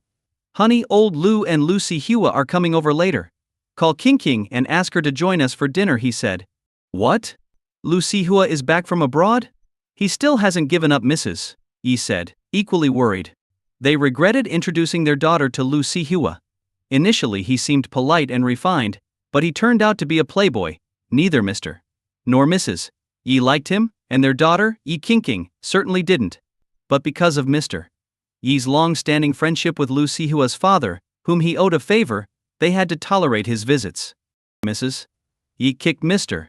Honey, old Lu and Lucy Hua are coming over later. Call King and ask her to join us for dinner, he said. What? Lucy Hua is back from abroad? He still hasn't given up Mrs. Yi said, equally worried. They regretted introducing their daughter to Lucy Hua. Initially he seemed polite and refined, but he turned out to be a playboy. Neither Mr. nor Mrs. Yi liked him, and their daughter, Yi King, certainly didn't. But because of Mr. Yi's long-standing friendship with Lucy Hua's father, whom he owed a favor, they had to tolerate his visits. Mrs. Yi kicked Mr.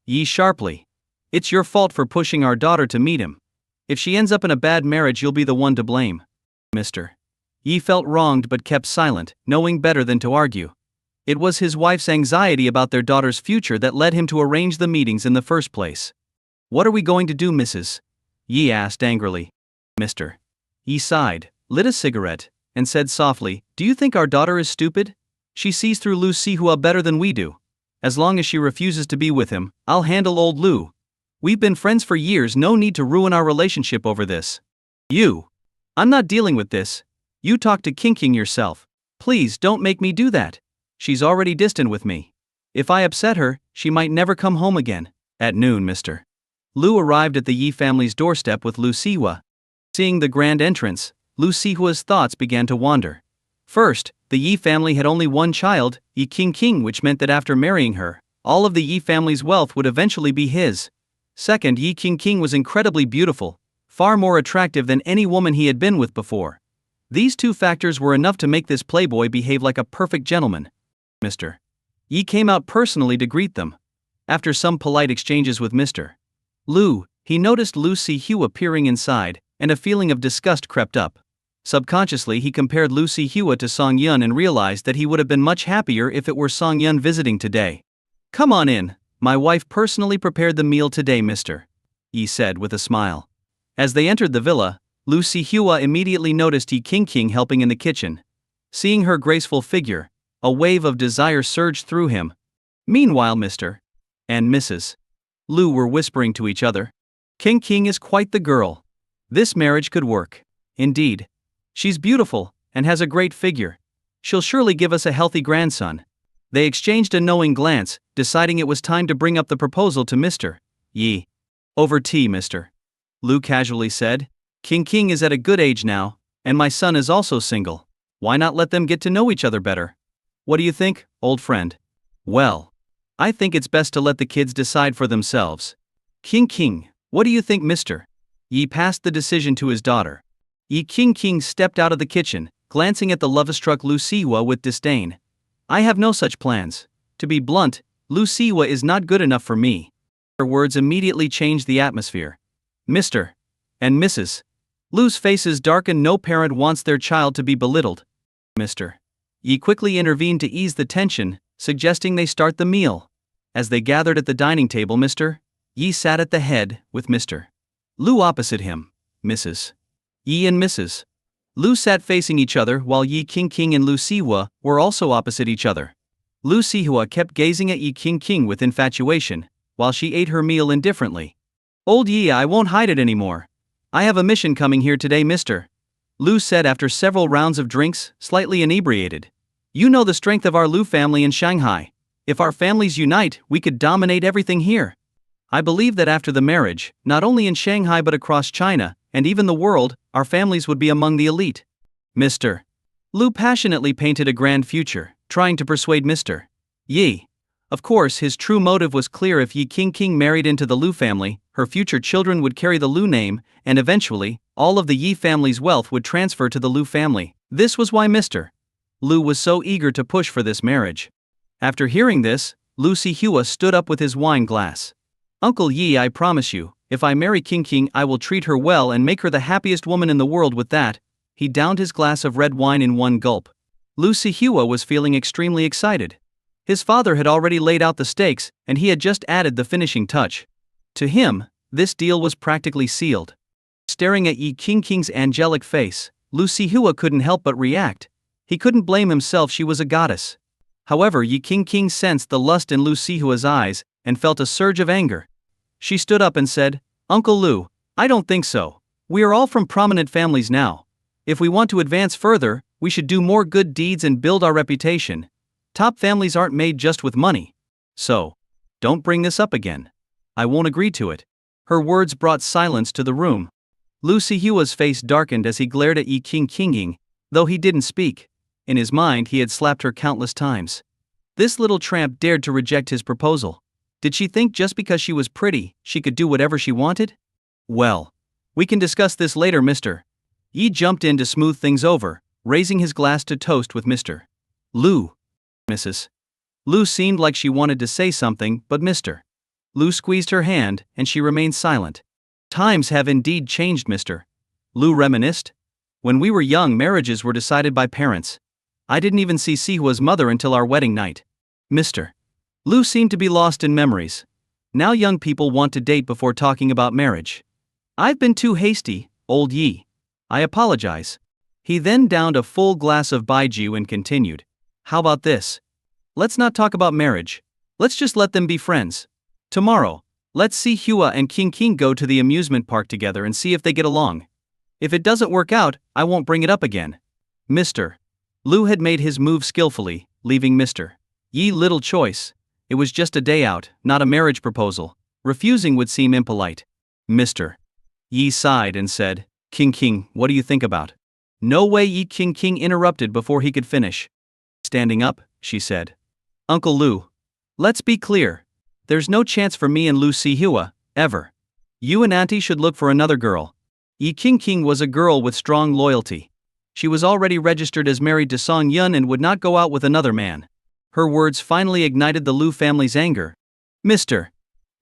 Yi sharply. It's your fault for pushing our daughter to meet him. If she ends up in a bad marriage, you'll be the one to blame. Mr. Yi felt wronged but kept silent, knowing better than to argue. It was his wife's anxiety about their daughter's future that led him to arrange the meetings in the first place. What are we going to do, Mrs. Yi asked angrily. Mr. Yi sighed, lit a cigarette, and said softly, Do you think our daughter is stupid? She sees through Lu Sihua better than we do. As long as she refuses to be with him, I'll handle old Lu. We've been friends for years, no need to ruin our relationship over this. I'm not dealing with this. You talk to King yourself. Please don't make me do that. She's already distant with me. If I upset her, she might never come home again. At noon, Mr. Lu arrived at the Yi family's doorstep with Lu Sihua. Seeing the grand entrance, Lu Sihua's thoughts began to wander. First, the Yi family had only one child, Yi King, which meant that after marrying her, all of the Yi family's wealth would eventually be his. Second, Yi King was incredibly beautiful, far more attractive than any woman he had been with before. These two factors were enough to make this playboy behave like a perfect gentleman. Mr. Yi came out personally to greet them. After some polite exchanges with Mr. Lu, he noticed Lu Sihua peering inside, and a feeling of disgust crept up. Subconsciously, he compared Lu Sihua to Song Yun and realized that he would have been much happier if it were Song Yun visiting today. Come on in, my wife personally prepared the meal today, Mr. Yi said with a smile. As they entered the villa, Lu Sihua immediately noticed Yi King helping in the kitchen. Seeing her graceful figure, a wave of desire surged through him. Meanwhile, Mr. and Mrs. Lu were whispering to each other. King is quite the girl. This marriage could work. Indeed. She's beautiful, and has a great figure. She'll surely give us a healthy grandson. They exchanged a knowing glance, deciding it was time to bring up the proposal to Mr. Yi. Over tea, Mr. Lu casually said. King is at a good age now, and my son is also single. Why not let them get to know each other better? What do you think, old friend? Well, I think it's best to let the kids decide for themselves. King, what do you think, Mr. Yi passed the decision to his daughter. Yi King stepped out of the kitchen, glancing at the love-struck Lu Sihua with disdain. I have no such plans. To be blunt, Lu Sihua is not good enough for me. Her words immediately changed the atmosphere. Mr. and Mrs. Lu's faces darkened. No parent wants their child to be belittled. Mr. Yi quickly intervened to ease the tension, suggesting they start the meal. As they gathered at the dining table, Mr. Yi sat at the head, with Mr. Lu opposite him. Mrs. Yi and Mrs. Lu sat facing each other while Yi King and Lu Sihua were also opposite each other. Lu Sihua kept gazing at Yi King with infatuation, while she ate her meal indifferently. Old Yi, I won't hide it anymore. I have a mission coming here today, Mr. Lu said after several rounds of drinks, slightly inebriated. You know the strength of our Lu family in Shanghai. If our families unite, we could dominate everything here. I believe that after the marriage, not only in Shanghai but across China, and even the world, our families would be among the elite. Mr. Lu passionately painted a grand future, trying to persuade Mr. Yi. Of course, his true motive was clear. If Yi King married into the Lu family, her future children would carry the Lu name, and eventually, all of the Yi family's wealth would transfer to the Lu family. This was why Mr. Lu was so eager to push for this marriage. After hearing this, Lu Sihua stood up with his wine glass. Uncle Yi, I promise you, if I marry King, I will treat her well and make her the happiest woman in the world. With that, he downed his glass of red wine in one gulp. Lu Sihua was feeling extremely excited. His father had already laid out the stakes, and he had just added the finishing touch. To him, this deal was practically sealed. Staring at Yi King's angelic face, Lu Sihua couldn't help but react. He couldn't blame himself, she was a goddess. However, Yi King sensed the lust in Lu Sihua's eyes, and felt a surge of anger. She stood up and said, Uncle Lu, I don't think so. We are all from prominent families now. If we want to advance further, we should do more good deeds and build our reputation. Top families aren't made just with money. So, don't bring this up again. I won't agree to it. Her words brought silence to the room. Lu Sihua's face darkened as he glared at Yi King, though he didn't speak. In his mind, he had slapped her countless times. This little tramp dared to reject his proposal. Did she think just because she was pretty, she could do whatever she wanted? Well, we can discuss this later, Mr. Yi jumped in to smooth things over, raising his glass to toast with Mr. Lu. Mrs. Lu seemed like she wanted to say something, but Mr. Lu squeezed her hand, and she remained silent. Times have indeed changed, Mr. Lu reminisced. When we were young, marriages were decided by parents. I didn't even see Sihua's mother until our wedding night. Mr. Lu seemed to be lost in memories. Now young people want to date before talking about marriage. I've been too hasty, old Yi. I apologize. He then downed a full glass of baijiu and continued. How about this? Let's not talk about marriage. Let's just let them be friends. Tomorrow, let's see Hua and King go to the amusement park together and see if they get along. If it doesn't work out, I won't bring it up again. Mr. Lu had made his move skillfully, leaving Mr. Yi little choice. It was just a day out, not a marriage proposal. Refusing would seem impolite. Mr. Yi sighed and said, King, what do you think about? No way. Yi King interrupted before he could finish. Standing up, she said. Uncle Lu, let's be clear. There's no chance for me and Lu Sihua, ever. You and Auntie should look for another girl. Yi King was a girl with strong loyalty. She was already registered as married to Song Yun and would not go out with another man. Her words finally ignited the Lu family's anger. Mr.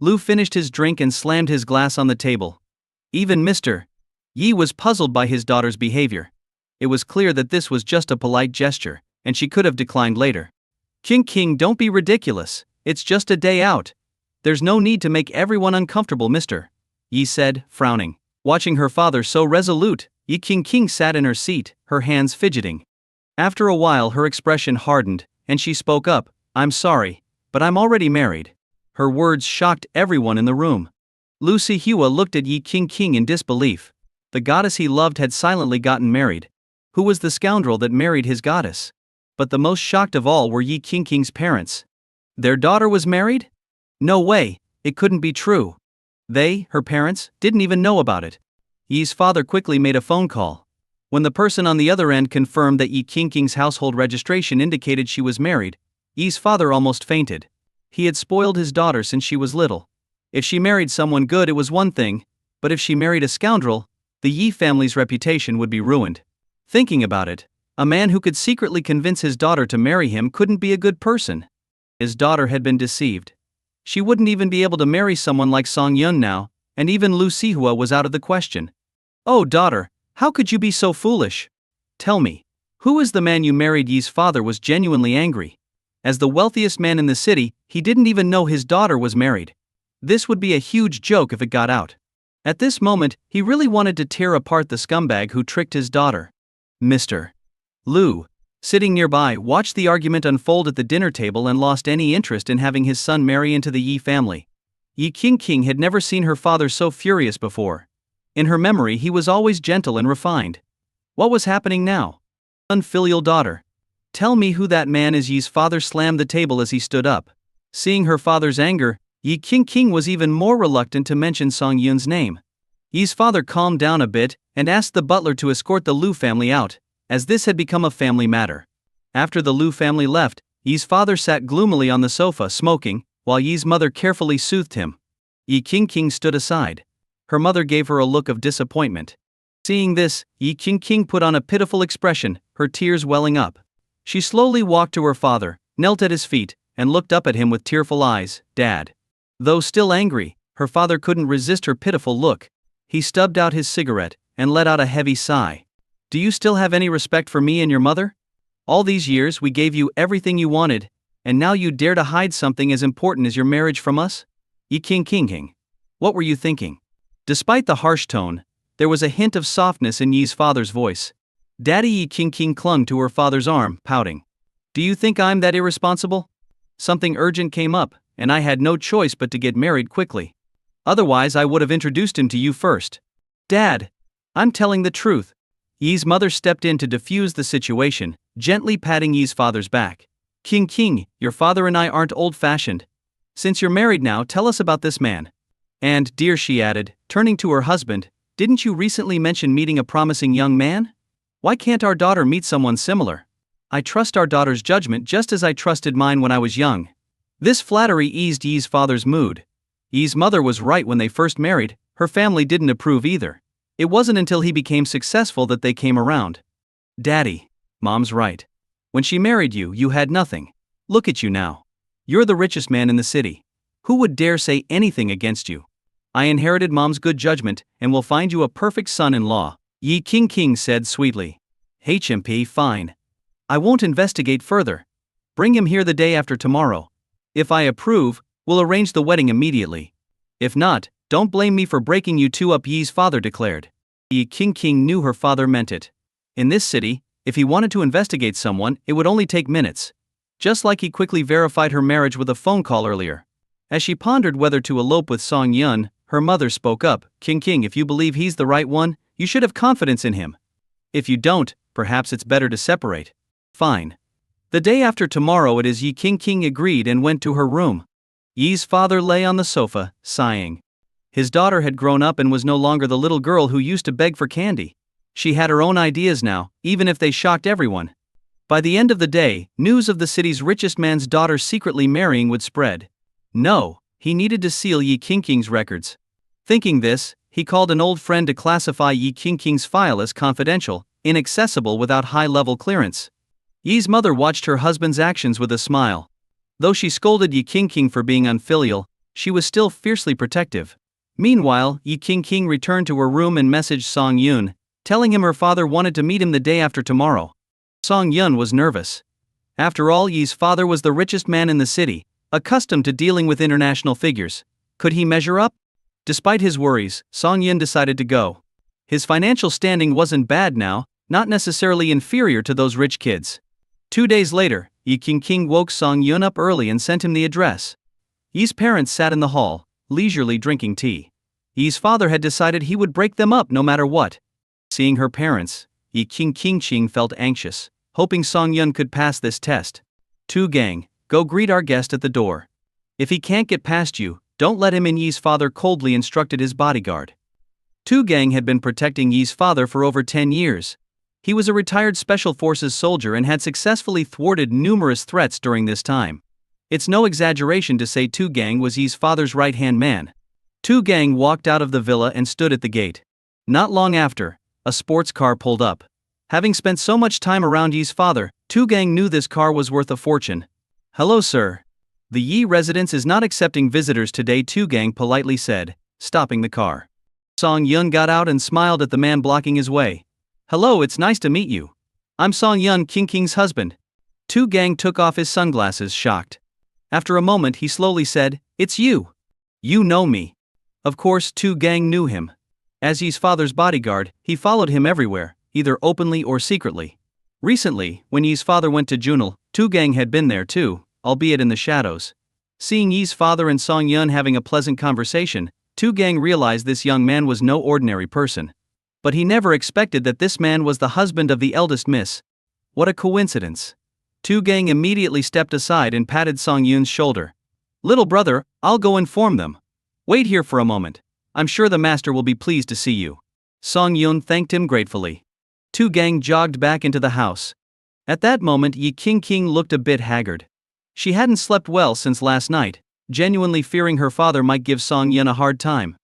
Lu finished his drink and slammed his glass on the table. Even Mr. Yi was puzzled by his daughter's behavior. It was clear that this was just a polite gesture, and she could have declined later. King, don't be ridiculous. It's just a day out. There's no need to make everyone uncomfortable, Mr. Yi said, frowning. Watching her father so resolute, Yi King sat in her seat, her hands fidgeting. After a while her expression hardened, and she spoke up, I'm sorry, but I'm already married. Her words shocked everyone in the room. Lu Sihua looked at Yi King in disbelief. The goddess he loved had silently gotten married. Who was the scoundrel that married his goddess? But the most shocked of all were Yi King's parents. Their daughter was married? No way, it couldn't be true. They, her parents, didn't even know about it. Yi's father quickly made a phone call. When the person on the other end confirmed that Yi King's household registration indicated she was married, Yi's father almost fainted. He had spoiled his daughter since she was little. If she married someone good it was one thing, but if she married a scoundrel, the Yi family's reputation would be ruined. Thinking about it, a man who could secretly convince his daughter to marry him couldn't be a good person. His daughter had been deceived. She wouldn't even be able to marry someone like Song Yun now, and even Lu Sihua was out of the question. Oh daughter, how could you be so foolish? Tell me, who is the man you married? Yi's father was genuinely angry. As the wealthiest man in the city, he didn't even know his daughter was married. This would be a huge joke if it got out. At this moment, he really wanted to tear apart the scumbag who tricked his daughter. Mr. Lu, sitting nearby, watched the argument unfold at the dinner table and lost any interest in having his son marry into the Yi family. Yi King had never seen her father so furious before. In her memory he was always gentle and refined. What was happening now? Unfilial daughter. Tell me who that man is. Yi's father slammed the table as he stood up. Seeing her father's anger, Yi King was even more reluctant to mention Song Yun's name. Yi's father calmed down a bit and asked the butler to escort the Lu family out, as this had become a family matter. After the Lu family left, Yi's father sat gloomily on the sofa smoking, while Yi's mother carefully soothed him. Yi King stood aside. Her mother gave her a look of disappointment. Seeing this, Yi King put on a pitiful expression, her tears welling up. She slowly walked to her father, knelt at his feet, and looked up at him with tearful eyes. Dad. Though still angry, her father couldn't resist her pitiful look. He stubbed out his cigarette, and let out a heavy sigh. Do you still have any respect for me and your mother? All these years we gave you everything you wanted, and now you dare to hide something as important as your marriage from us? Yi King. What were you thinking? Despite the harsh tone, there was a hint of softness in Yi's father's voice. Daddy. Yi King clung to her father's arm, pouting. Do you think I'm that irresponsible? Something urgent came up, and I had no choice but to get married quickly. Otherwise I would have introduced him to you first. Dad! I'm telling the truth. Yi's mother stepped in to defuse the situation, gently patting Yi's father's back. King, your father and I aren't old-fashioned. Since you're married now, tell us about this man. And, dear, she added, turning to her husband, didn't you recently mention meeting a promising young man? Why can't our daughter meet someone similar? I trust our daughter's judgment just as I trusted mine when I was young. This flattery eased Yi's father's mood. Yi's mother was right. When they first married, her family didn't approve either. It wasn't until he became successful that they came around. Daddy, Mom's right. When she married you, you had nothing. Look at you now. You're the richest man in the city. Who would dare say anything against you? I inherited Mom's good judgment and will find you a perfect son-in-law, Yi King said sweetly. HMP, fine. I won't investigate further. Bring him here the day after tomorrow. If I approve, we'll arrange the wedding immediately. If not, don't blame me for breaking you two up, Yi's father declared. Yi King knew her father meant it. In this city, if he wanted to investigate someone, it would only take minutes. just like he quickly verified her marriage with a phone call earlier. As she pondered whether to elope with Song Yun, her mother spoke up. King, if you believe he's the right one, you should have confidence in him. If you don't, perhaps it's better to separate. Fine. The day after tomorrow it is. King agreed and went to her room. Yi's father lay on the sofa, sighing. His daughter had grown up and was no longer the little girl who used to beg for candy. She had her own ideas now, even if they shocked everyone. By the end of the day, news of the city's richest man's daughter secretly marrying would spread. No, he needed to seal King's records. Thinking this, he called an old friend to classify King's file as confidential, inaccessible without high-level clearance. Yi's mother watched her husband's actions with a smile. Though she scolded King for being unfilial, she was still fiercely protective. Meanwhile, King returned to her room and messaged Song Yun, telling him her father wanted to meet him the day after tomorrow. Song Yun was nervous. After all, Yi's father was the richest man in the city, accustomed to dealing with international figures. Could he measure up? Despite his worries, Song Yun decided to go. His financial standing wasn't bad now, not necessarily inferior to those rich kids. 2 days later, King woke Song Yun up early and sent him the address. Yi's parents sat in the hall, leisurely drinking tea. Yi's father had decided he would break them up no matter what. Seeing her parents, King felt anxious, hoping Song Yun could pass this test. Gang, go greet our guest at the door. If he can't get past you, don't let him in. Yi's father coldly instructed his bodyguard. Gang had been protecting Yi's father for over 10 years. He was a retired Special Forces soldier and had successfully thwarted numerous threats during this time. It's no exaggeration to say Gang was Yi's father's right-hand man. Gang walked out of the villa and stood at the gate. Not long after, a sports car pulled up. Having spent so much time around Yi's father, Gang knew this car was worth a fortune. Hello, sir. The Yi residence is not accepting visitors today, Gang politely said, stopping the car. Song Yun got out and smiled at the man blocking his way. Hello, it's nice to meet you. I'm Song Yun, King's husband. Gang took off his sunglasses, shocked. After a moment he slowly said, It's you. You know me. Of course, Gang knew him. As Yi's father's bodyguard, he followed him everywhere, either openly or secretly. Recently, when Yi's father went to Junal, Gang had been there too, albeit in the shadows. Seeing Yi's father and Song Yun having a pleasant conversation, Gang realized this young man was no ordinary person. But he never expected that this man was the husband of the eldest miss. What a coincidence. Gang immediately stepped aside and patted Song Yun's shoulder. Little brother, I'll go inform them. Wait here for a moment. I'm sure the master will be pleased to see you. Song Yun thanked him gratefully. Gang jogged back into the house. At that moment King looked a bit haggard. She hadn't slept well since last night, genuinely fearing her father might give Song Yun a hard time.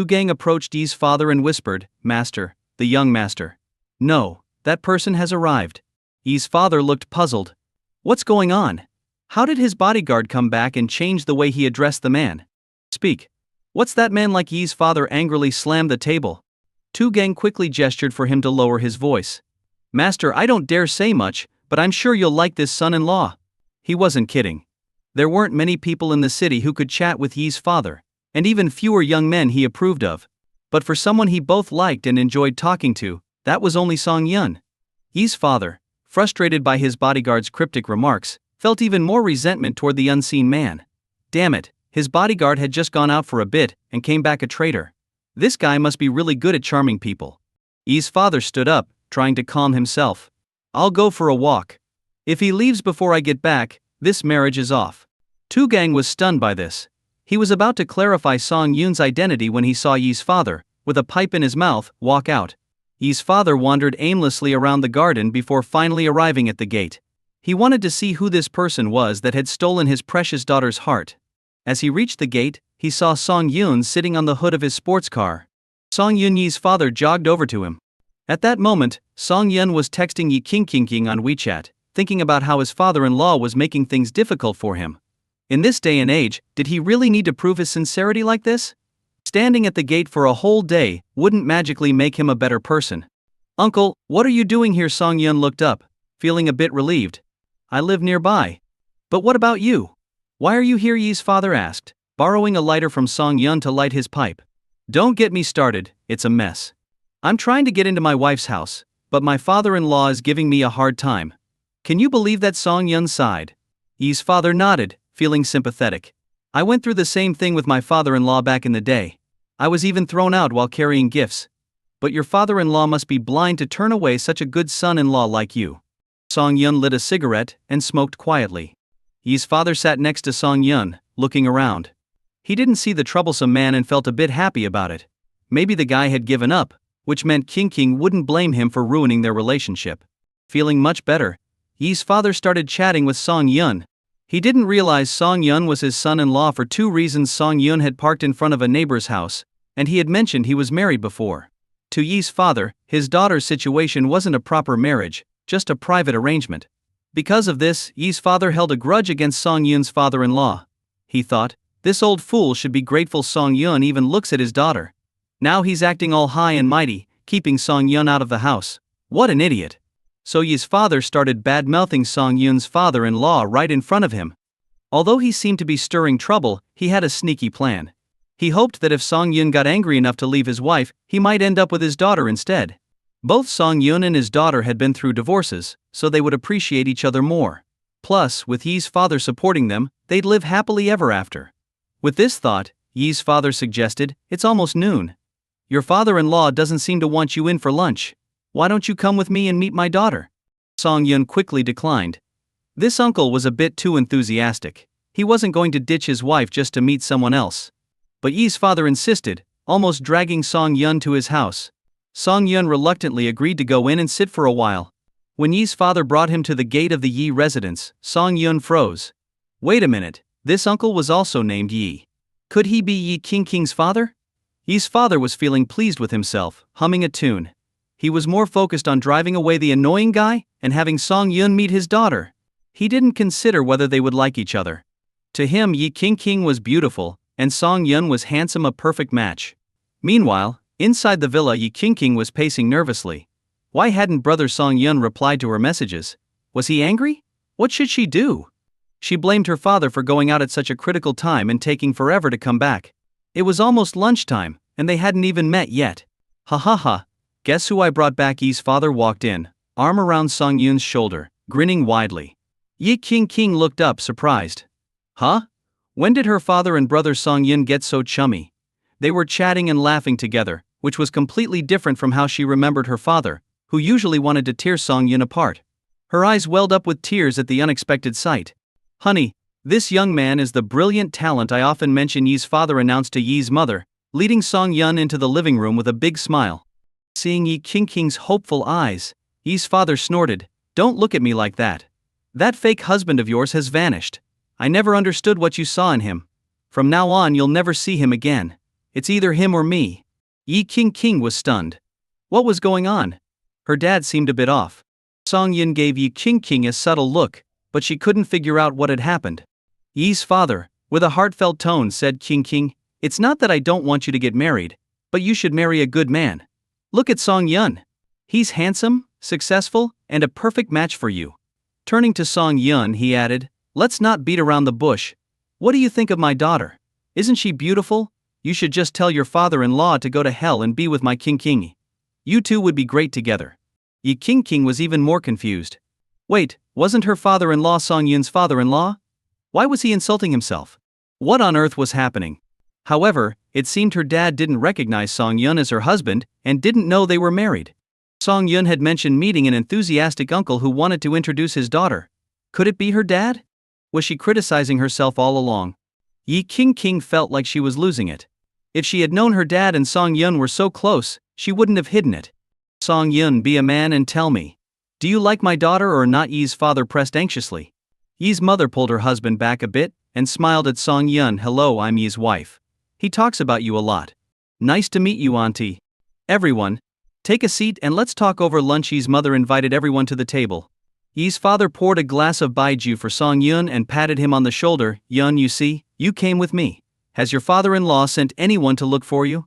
Gang approached Yi's father and whispered, Master, the young master. No, that person has arrived. Yi's father looked puzzled. What's going on? How did his bodyguard come back and change the way he addressed the man? Speak. What's that man like? Yi's father angrily slammed the table. Gang quickly gestured for him to lower his voice. Master, I don't dare say much, but I'm sure you'll like this son-in-law. He wasn't kidding. There weren't many people in the city who could chat with Yi's father, and even fewer young men he approved of. But for someone he both liked and enjoyed talking to, that was only Song Yun. Yi's father, frustrated by his bodyguard's cryptic remarks, felt even more resentment toward the unseen man. Damn it, his bodyguard had just gone out for a bit and came back a traitor. This guy must be really good at charming people. Yi's father stood up, trying to calm himself. I'll go for a walk. If he leaves before I get back, this marriage is off. Gang was stunned by this. He was about to clarify Song Yun's identity when he saw Yi's father, with a pipe in his mouth, walk out. Yi's father wandered aimlessly around the garden before finally arriving at the gate. He wanted to see who this person was that had stolen his precious daughter's heart. As he reached the gate, he saw Song Yun sitting on the hood of his sports car. Song Yun, Yi's father, jogged over to him. At that moment, Song Yun was texting Yi King on WeChat, thinking about how his father-in-law was making things difficult for him. In this day and age, did he really need to prove his sincerity like this? Standing at the gate for a whole day wouldn't magically make him a better person. Uncle, what are you doing here? Song Yun looked up, feeling a bit relieved. I live nearby. But what about you? Why are you here? Yi's father asked, borrowing a lighter from Song Yun to light his pipe. Don't get me started, it's a mess. I'm trying to get into my wife's house, but my father-in-law is giving me a hard time. Can you believe that? Song Yun sighed. Yi's father nodded, feeling sympathetic. I went through the same thing with my father-in-law back in the day. I was even thrown out while carrying gifts. But your father-in-law must be blind to turn away such a good son-in-law like you. Song Yun lit a cigarette and smoked quietly. Yi's father sat next to Song Yun, looking around. He didn't see the troublesome man and felt a bit happy about it. Maybe the guy had given up, which meant King wouldn't blame him for ruining their relationship. Feeling much better, Yi's father started chatting with Song Yun. He didn't realize Song Yun was his son-in-law for two reasons. Song Yun had parked in front of a neighbor's house, and he had mentioned he was married before. To Yi's father, his daughter's situation wasn't a proper marriage, just a private arrangement. Because of this, Yi's father held a grudge against Song Yun's father-in-law. He thought, this old fool should be grateful Song Yun even looks at his daughter. Now he's acting all high and mighty, keeping Song Yun out of the house. What an idiot. So Yi's father started bad-mouthing Song Yun's father-in-law right in front of him. Although he seemed to be stirring trouble, he had a sneaky plan. He hoped that if Song Yun got angry enough to leave his wife, he might end up with his daughter instead. Both Song Yun and his daughter had been through divorces, so they would appreciate each other more. Plus, with Yi's father supporting them, they'd live happily ever after. With this thought, Yi's father suggested, it's almost noon. Your father-in-law doesn't seem to want you in for lunch. Why don't you come with me and meet my daughter? Song Yun quickly declined. This uncle was a bit too enthusiastic. He wasn't going to ditch his wife just to meet someone else. But Yi's father insisted, almost dragging Song Yun to his house. Song Yun reluctantly agreed to go in and sit for a while. When Yi's father brought him to the gate of the Yi residence, Song Yun froze. Wait a minute, this uncle was also named Yi. Could he be Yi King's father? Yi's father was feeling pleased with himself, humming a tune. He was more focused on driving away the annoying guy and having Song Yun meet his daughter. He didn't consider whether they would like each other. To him, Yi King was beautiful, and Song Yun was handsome, a perfect match. Meanwhile, inside the villa, Yi King was pacing nervously. Why hadn't brother Song Yun replied to her messages? Was he angry? What should she do? She blamed her father for going out at such a critical time and taking forever to come back. It was almost lunchtime, and they hadn't even met yet. Ha ha ha, guess who I brought back? Yi's father walked in, arm around Song Yun's shoulder, grinning widely. Yi King looked up, surprised. Huh? When did her father and brother Song Yun get so chummy? They were chatting and laughing together, which was completely different from how she remembered her father, who usually wanted to tear Song Yun apart. Her eyes welled up with tears at the unexpected sight. Honey, this young man is the brilliant talent I often mention, Yi's father announced to Yi's mother, leading Song Yun into the living room with a big smile. Seeing Yi King's hopeful eyes, Yi's father snorted, don't look at me like that. That fake husband of yours has vanished. I never understood what you saw in him. From now on you'll never see him again. It's either him or me. Yi King was stunned. What was going on? Her dad seemed a bit off. Song Yun gave Yi King a subtle look, but she couldn't figure out what had happened. Yi's father, with a heartfelt tone, said, King, it's not that I don't want you to get married, but you should marry a good man. Look at Song Yun. He's handsome, successful, and a perfect match for you. Turning to Song Yun, he added, let's not beat around the bush. What do you think of my daughter? Isn't she beautiful? You should just tell your father-in-law to go to hell and be with my King. You two would be great together. Yi King was even more confused. Wait, wasn't her father-in-law Song Yun's father-in-law? Why was he insulting himself? What on earth was happening? However, it seemed her dad didn't recognize Song Yun as her husband and didn't know they were married. Song Yun had mentioned meeting an enthusiastic uncle who wanted to introduce his daughter. Could it be her dad? Was she criticizing herself all along? Yi King felt like she was losing it. If she had known her dad and Song Yun were so close, she wouldn't have hidden it. Song Yun, be a man and tell me. Do you like my daughter or not? Yi's father pressed anxiously. Yi's mother pulled her husband back a bit and smiled at Song Yun. Hello, I'm Yi's wife. He talks about you a lot. Nice to meet you, auntie. Everyone, take a seat and let's talk over lunch. Yi's mother invited everyone to the table. Yi's father poured a glass of baijiu for Song Yun and patted him on the shoulder. Yun, you see, you came with me. Has your father-in-law sent anyone to look for you?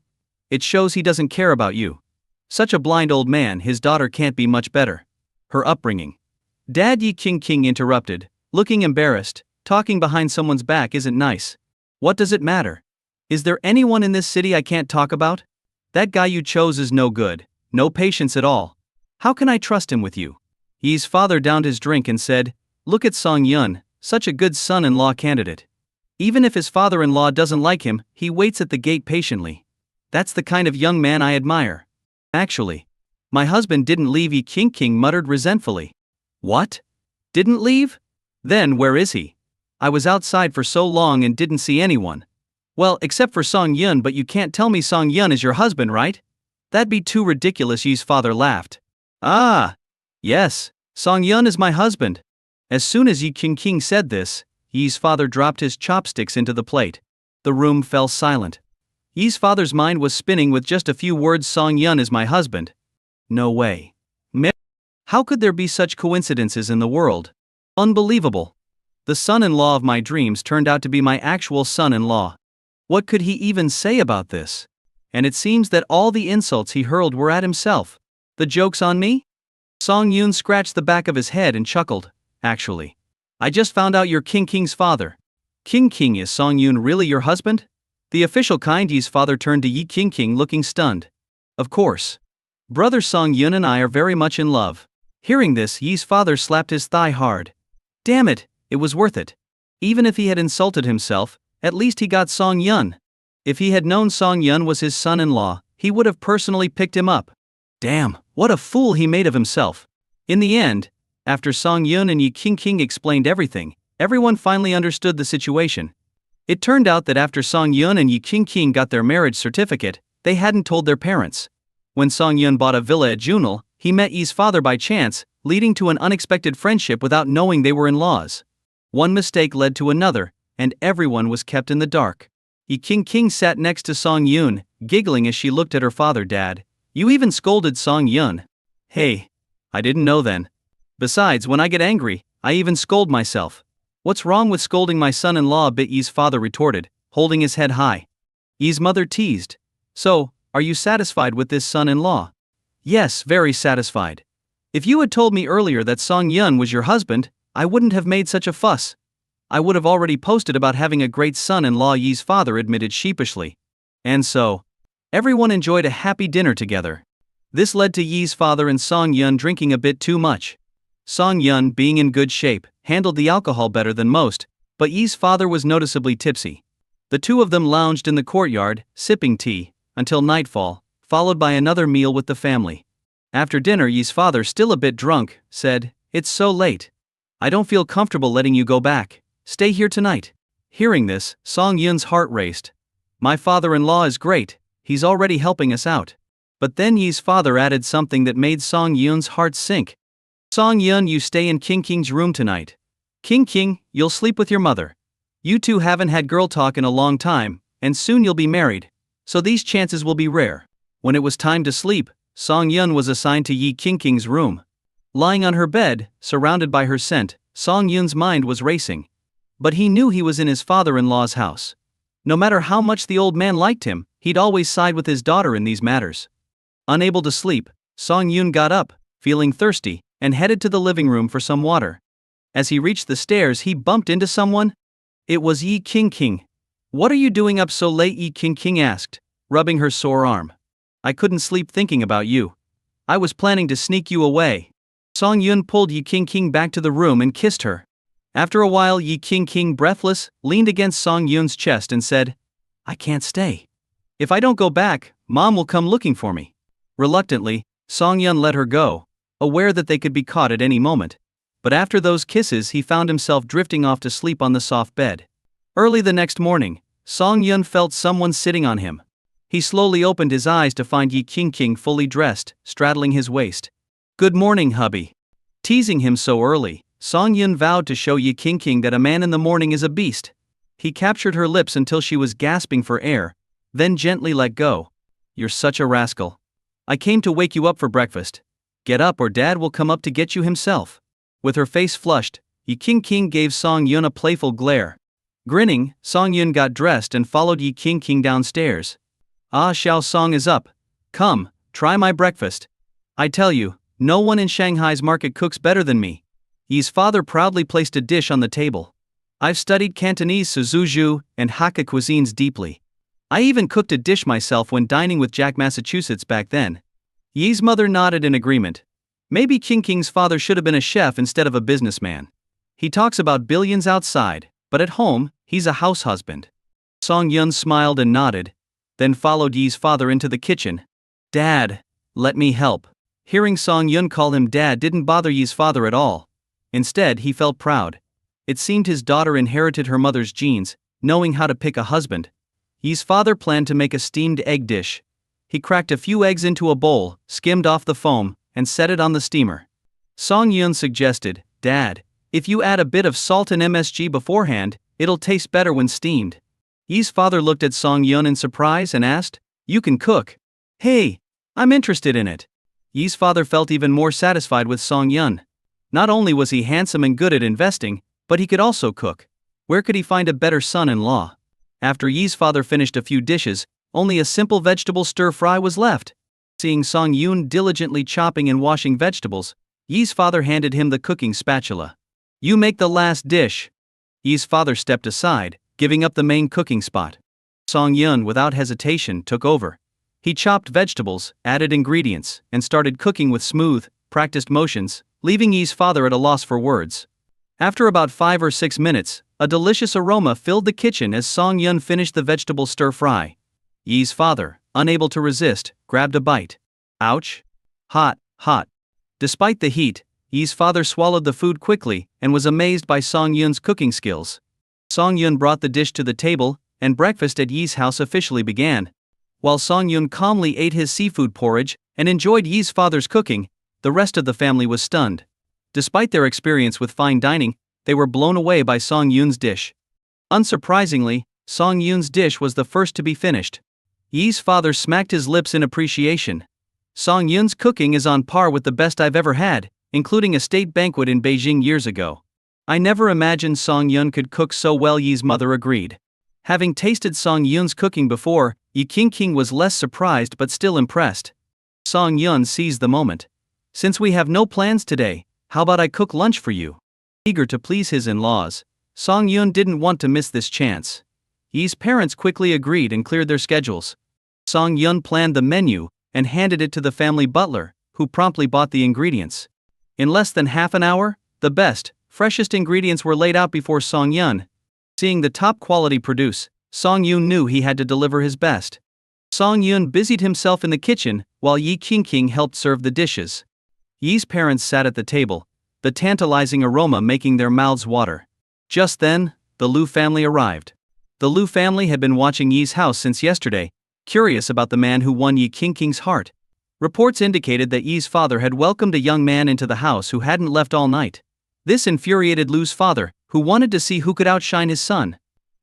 It shows he doesn't care about you. Such a blind old man, his daughter can't be much better. Her upbringing. Dad, Yi King interrupted, looking embarrassed. Talking behind someone's back isn't nice. What does it matter? Is there anyone in this city I can't talk about? That guy you chose is no good, no patience at all. How can I trust him with you? Yi's father downed his drink and said, look at Song Yun, such a good son-in-law candidate. Even if his father-in-law doesn't like him, he waits at the gate patiently. That's the kind of young man I admire. Actually, my husband didn't leave, Yi King muttered resentfully. What? Didn't leave? Then where is he? I was outside for so long and didn't see anyone. Well, except for Song Yun, but you can't tell me Song Yun is your husband, right? That'd be too ridiculous, Yi's father laughed. Ah! Yes, Song Yun is my husband. As soon as Yi King said this, Yi's father dropped his chopsticks into the plate. The room fell silent. Yi's father's mind was spinning with just a few words. Song Yun is my husband. No way. How could there be such coincidences in the world? Unbelievable. The son-in-law of my dreams turned out to be my actual son-in-law. What could he even say about this? And it seems that all the insults he hurled were at himself. The joke's on me? Song Yun scratched the back of his head and chuckled. Actually, I just found out you're King's father. King, is Song Yun really your husband? The official kind. Yi's father turned to Yi King looking stunned. Of course. Brother Song Yun and I are very much in love. Hearing this, Yi's father slapped his thigh hard. Damn it, it was worth it. Even if he had insulted himself, at least he got Song Yun. If he had known Song Yun was his son-in-law, he would have personally picked him up. Damn, what a fool he made of himself. In the end, after Song Yun and Yi King explained everything, everyone finally understood the situation. It turned out that after Song Yun and Yi King got their marriage certificate, they hadn't told their parents. When Song Yun bought a villa at Junel, he met Yi's father by chance, leading to an unexpected friendship without knowing they were in-laws. One mistake led to another, and everyone was kept in the dark. Yi King sat next to Song Yun, giggling as she looked at her father. Dad, you even scolded Song Yun. Hey, I didn't know then. Besides, when I get angry, I even scold myself. What's wrong with scolding my son-in-law a bit? Yi's father retorted, holding his head high. Yi's mother teased. So, are you satisfied with this son-in-law? Yes, very satisfied. If you had told me earlier that Song Yun was your husband, I wouldn't have made such a fuss. I would have already posted about having a great son-in-law, Yi's father admitted sheepishly. And so, everyone enjoyed a happy dinner together. This led to Yi's father and Song Yun drinking a bit too much. Song Yun, being in good shape, handled the alcohol better than most, but Yi's father was noticeably tipsy. The two of them lounged in the courtyard, sipping tea, until nightfall, followed by another meal with the family. After dinner, Yi's father, still a bit drunk, said, "It's so late. I don't feel comfortable letting you go back. Stay here tonight." Hearing this, Song Yun's heart raced. My father-in-law is great, he's already helping us out. But then Yi's father added something that made Song Yun's heart sink. Song Yun, you stay in King's room tonight. King, you'll sleep with your mother. You two haven't had girl talk in a long time, and soon you'll be married. So these chances will be rare. When it was time to sleep, Song Yun was assigned to Yi King's room. Lying on her bed, surrounded by her scent, Song Yun's mind was racing. But he knew he was in his father-in-law's house. No matter how much the old man liked him, he'd always side with his daughter in these matters. Unable to sleep, Song Yun got up, feeling thirsty, and headed to the living room for some water. As he reached the stairs, he bumped into someone. It was Yi King. What are you doing up so late? Yi King asked, rubbing her sore arm. I couldn't sleep thinking about you. I was planning to sneak you away. Song Yun pulled Yi King back to the room and kissed her. After a while, Yi King, breathless, leaned against Song Yun's chest and said, I can't stay. If I don't go back, Mom will come looking for me. Reluctantly, Song Yun let her go, aware that they could be caught at any moment. But after those kisses, he found himself drifting off to sleep on the soft bed. Early the next morning, Song Yun felt someone sitting on him. He slowly opened his eyes to find Yi King fully dressed, straddling his waist. Good morning, hubby. Teasing him so early, Song Yun vowed to show Yi King that a man in the morning is a beast. He captured her lips until she was gasping for air, then gently let go. You're such a rascal. I came to wake you up for breakfast. Get up or Dad will come up to get you himself. With her face flushed, Yi King gave Song Yun a playful glare. Grinning, Song Yun got dressed and followed Yi King downstairs. Ah, Xiao Song is up. Come, try my breakfast. I tell you, no one in Shanghai's market cooks better than me. Yi's father proudly placed a dish on the table. I've studied Cantonese, Suzhou, and Hakka cuisines deeply. I even cooked a dish myself when dining with Jack, Massachusetts back then. Yi's mother nodded in agreement. Maybe King's father should have been a chef instead of a businessman. He talks about billions outside, but at home, he's a house husband. Song Yun smiled and nodded, then followed Yi's father into the kitchen. Dad, let me help. Hearing Song Yun call him dad didn't bother Yi's father at all. Instead, he felt proud. It seemed his daughter inherited her mother's genes, knowing how to pick a husband. Yi's father planned to make a steamed egg dish. He cracked a few eggs into a bowl, skimmed off the foam, and set it on the steamer. Song Yun suggested, Dad, if you add a bit of salt and MSG beforehand, it'll taste better when steamed. Yi's father looked at Song Yun in surprise and asked, You can cook? Hey, I'm interested in it. Yi's father felt even more satisfied with Song Yun. Not only was he handsome and good at investing, but he could also cook. Where could he find a better son-in-law? After Yi's father finished a few dishes, only a simple vegetable stir-fry was left. Seeing Song Yun diligently chopping and washing vegetables, Yi's father handed him the cooking spatula. You make the last dish. Yi's father stepped aside, giving up the main cooking spot. Song Yun, without hesitation, took over. He chopped vegetables, added ingredients, and started cooking with smooth, practiced motions, leaving Yi's father at a loss for words. After about 5 or 6 minutes, a delicious aroma filled the kitchen as Song Yun finished the vegetable stir-fry. Yi's father, unable to resist, grabbed a bite. Ouch! Hot, hot. Despite the heat, Yi's father swallowed the food quickly and was amazed by Song Yun's cooking skills. Song Yun brought the dish to the table, and breakfast at Yi's house officially began. While Song Yun calmly ate his seafood porridge and enjoyed Yi's father's cooking, the rest of the family was stunned. Despite their experience with fine dining, they were blown away by Song Yun's dish. Unsurprisingly, Song Yun's dish was the first to be finished. Yi's father smacked his lips in appreciation. Song Yun's cooking is on par with the best I've ever had, including a state banquet in Beijing years ago. I never imagined Song Yun could cook so well, Yi's mother agreed. Having tasted Song Yun's cooking before, Yi Qingqing was less surprised but still impressed. Song Yun seized the moment. Since we have no plans today, how about I cook lunch for you? Eager to please his in-laws, Song Yun didn't want to miss this chance. Yi's parents quickly agreed and cleared their schedules. Song Yun planned the menu and handed it to the family butler, who promptly bought the ingredients. In less than half an hour, the best, freshest ingredients were laid out before Song Yun. Seeing the top quality produce, Song Yun knew he had to deliver his best. Song Yun busied himself in the kitchen while Yi Qingqing helped serve the dishes. Yi's parents sat at the table, the tantalizing aroma making their mouths water. Just then, the Lu family arrived. The Lu family had been watching Yi's house since yesterday, curious about the man who won Yi Qingqing's heart. Reports indicated that Yi's father had welcomed a young man into the house who hadn't left all night. This infuriated Lu's father, who wanted to see who could outshine his son.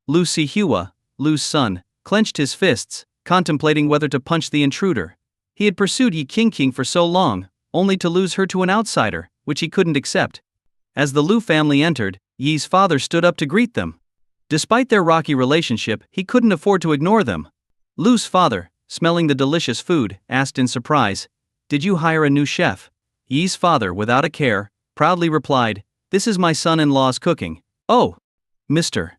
Lu Sihua, Lu's son, clenched his fists, contemplating whether to punch the intruder. He had pursued Yi Qingqing for so long, only to lose her to an outsider, which he couldn't accept. As the Lu family entered, Yi's father stood up to greet them. Despite their rocky relationship, he couldn't afford to ignore them. Lu's father, smelling the delicious food, asked in surprise, Did you hire a new chef? Yi's father, without a care, proudly replied, This is my son-in-law's cooking. Oh, Mr.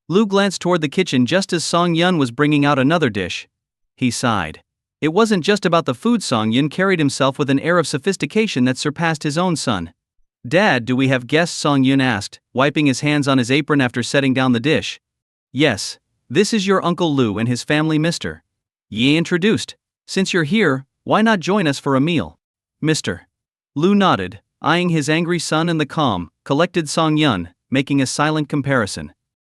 Lu glanced toward the kitchen just as Song Yun was bringing out another dish. He sighed. It wasn't just about the food. Song Yun carried himself with an air of sophistication that surpassed his own son. Dad, do we have guests? Song Yun asked, wiping his hands on his apron after setting down the dish. Yes, this is your Uncle Lu and his family, Mr. Yi introduced. Since you're here, why not join us for a meal? Mr. Lu nodded, eyeing his angry son and the calm, collected Song Yun, making a silent comparison.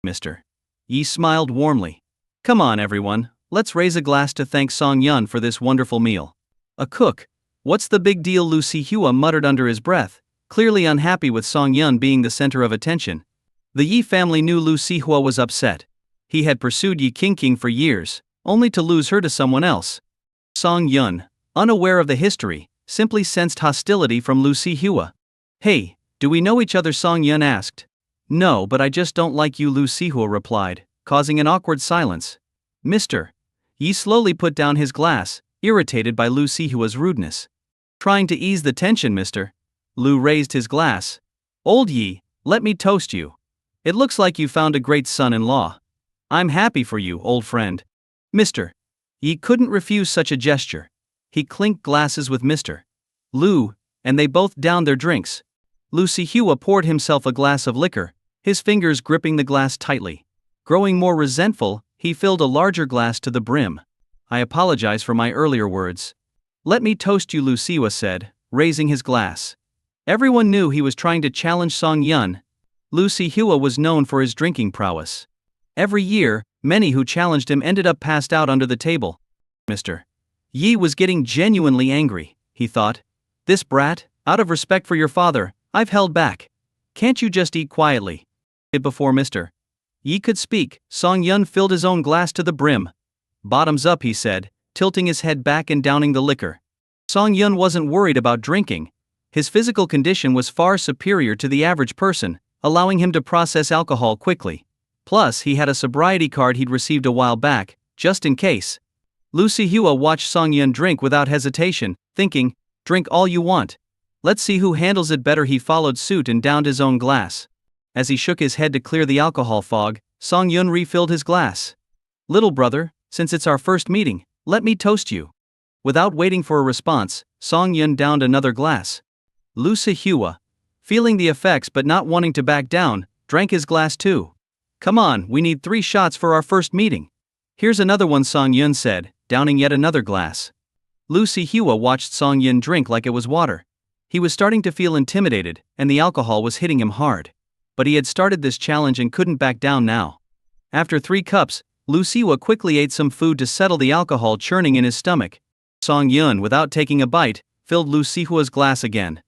Mr. Yi smiled warmly. Come on everyone, let's raise a glass to thank Song Yun for this wonderful meal. A cook? What's the big deal? Lu Sihua muttered under his breath, clearly unhappy with Song Yun being the center of attention. The Yi family knew Lu Sihua was upset. He had pursued Yi Qingqing for years, only to lose her to someone else. Song Yun, unaware of the history, simply sensed hostility from Lu Sihua. Hey, do we know each other? Song Yun asked. No, but I just don't like you, Lu Sihua replied, causing an awkward silence. Mr. Yi slowly put down his glass, irritated by Lu Sihua's rudeness. Trying to ease the tension, Mr. Lu raised his glass. Old Yi, let me toast you. It looks like you found a great son-in-law. I'm happy for you, old friend. Mr. Yi couldn't refuse such a gesture. He clinked glasses with Mr. Lu, and they both downed their drinks. Lu Sihua poured himself a glass of liquor, his fingers gripping the glass tightly. Growing more resentful, he filled a larger glass to the brim. I apologize for my earlier words. Let me toast you, Lu Sihua said, raising his glass. Everyone knew he was trying to challenge Song Yun. Lu Sihua was known for his drinking prowess. Every year, many who challenged him ended up passed out under the table. Mr. Yi was getting genuinely angry, he thought. This brat, out of respect for your father, I've held back. Can't you just eat quietly? Before Mr. Yi could speak, Song Yun filled his own glass to the brim. Bottoms up, he said, tilting his head back and downing the liquor. Song Yun wasn't worried about drinking. His physical condition was far superior to the average person, allowing him to process alcohol quickly. Plus, he had a sobriety card he'd received a while back, just in case. Lu Sihua watched Song Yun drink without hesitation, thinking, drink all you want. Let's see who handles it better. He followed suit and downed his own glass. As he shook his head to clear the alcohol fog, Song Yun refilled his glass. Little brother, since it's our first meeting, let me toast you. Without waiting for a response, Song Yun downed another glass. Lu Sihua, feeling the effects but not wanting to back down, drank his glass too. Come on, we need 3 shots for our first meeting. Here's another one, Song Yun said, downing yet another glass. Lu Sihua watched Song Yun drink like it was water. He was starting to feel intimidated, and the alcohol was hitting him hard. But he had started this challenge and couldn't back down now. After 3 cups, Lu Sihua quickly ate some food to settle the alcohol churning in his stomach. Song Yun, without taking a bite, filled Lu Sihua's glass again.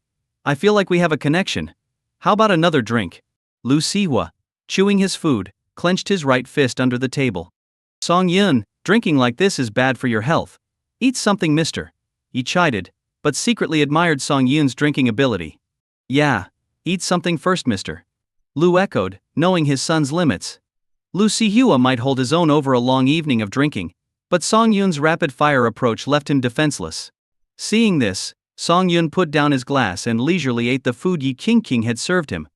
I feel like we have a connection. How about another drink? Lu Sihua, chewing his food, clenched his right fist under the table. Song Yun, drinking like this is bad for your health. Eat something, mister. He chided, but secretly admired Song Yun's drinking ability. Yeah, eat something first, mister. Lu echoed, knowing his son's limits. Lu Sihua might hold his own over a long evening of drinking, but Song Yun's rapid-fire approach left him defenseless. Seeing this, Song Yun put down his glass and leisurely ate the food Yi King had served him.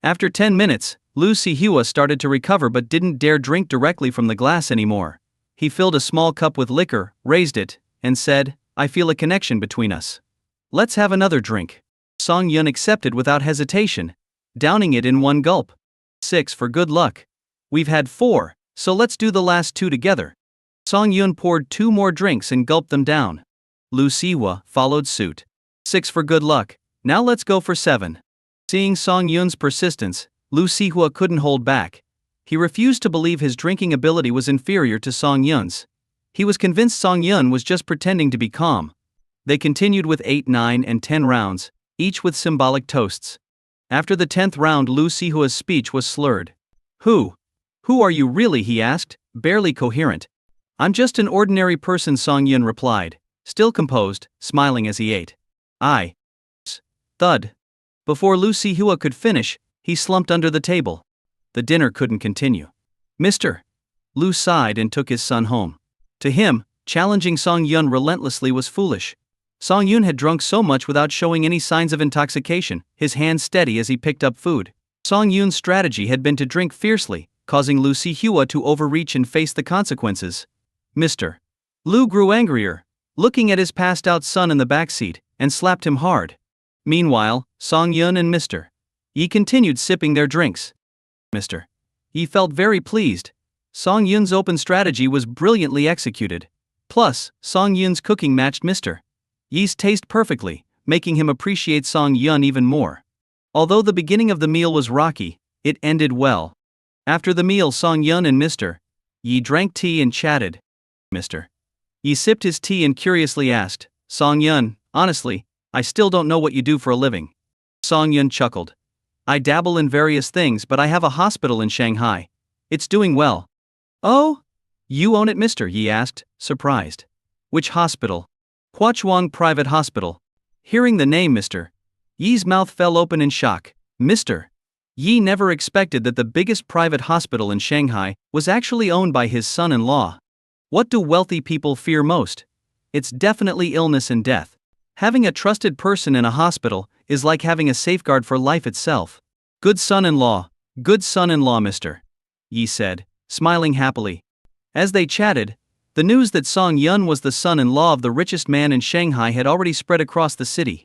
After 10 minutes, Lu Sihua started to recover but didn't dare drink directly from the glass anymore. He filled a small cup with liquor, raised it, and said, I feel a connection between us. Let's have another drink. Song Yun accepted without hesitation, downing it in one gulp. 6 for good luck. We've had 4, so let's do the last 2 together. Song Yun poured 2 more drinks and gulped them down. Lu Sihua followed suit. 6 for good luck. Now let's go for 7. Seeing Song Yun's persistence, Lu Sihua couldn't hold back. He refused to believe his drinking ability was inferior to Song Yun's. He was convinced Song Yun was just pretending to be calm. They continued with 8, 9, and 10 rounds, each with symbolic toasts. After the 10th round, Lu Sihua's speech was slurred. Who are you really? He asked, barely coherent. I'm just an ordinary person, Song Yun replied, still composed, smiling as he ate. Thud. Before Lu Sihua could finish, he slumped under the table. The dinner couldn't continue. Mister. Lu sighed and took his son home. To him, challenging Song Yun relentlessly was foolish. Song Yun had drunk so much without showing any signs of intoxication, his hands steady as he picked up food. Song Yun's strategy had been to drink fiercely, causing Lu Sihua to overreach and face the consequences. Mister. Lu grew angrier, looking at his passed-out son in the backseat, and slapped him hard. Meanwhile, Song Yun and Mr. Yi continued sipping their drinks. Mr. Yi felt very pleased. Song Yun's open strategy was brilliantly executed. Plus, Song Yun's cooking matched Mr. Yi's taste perfectly, making him appreciate Song Yun even more. Although the beginning of the meal was rocky, it ended well. After the meal, Song Yun and Mr. Yi drank tea and chatted. Mr. Yi sipped his tea and curiously asked, Song Yun, honestly, I still don't know what you do for a living. Song Yun chuckled. I dabble in various things, but I have a hospital in Shanghai. It's doing well. Oh? You own it, Mr. Yi asked, surprised. Which hospital? Huachuang Private Hospital. Hearing the name Mr. Yi's mouth fell open in shock. Mr. Yi never expected that the biggest private hospital in Shanghai was actually owned by his son-in-law. What do wealthy people fear most? It's definitely illness and death. Having a trusted person in a hospital is like having a safeguard for life itself. Good son-in-law, Mr. Yi said, smiling happily. As they chatted, the news that Song Yun was the son-in-law of the richest man in Shanghai had already spread across the city.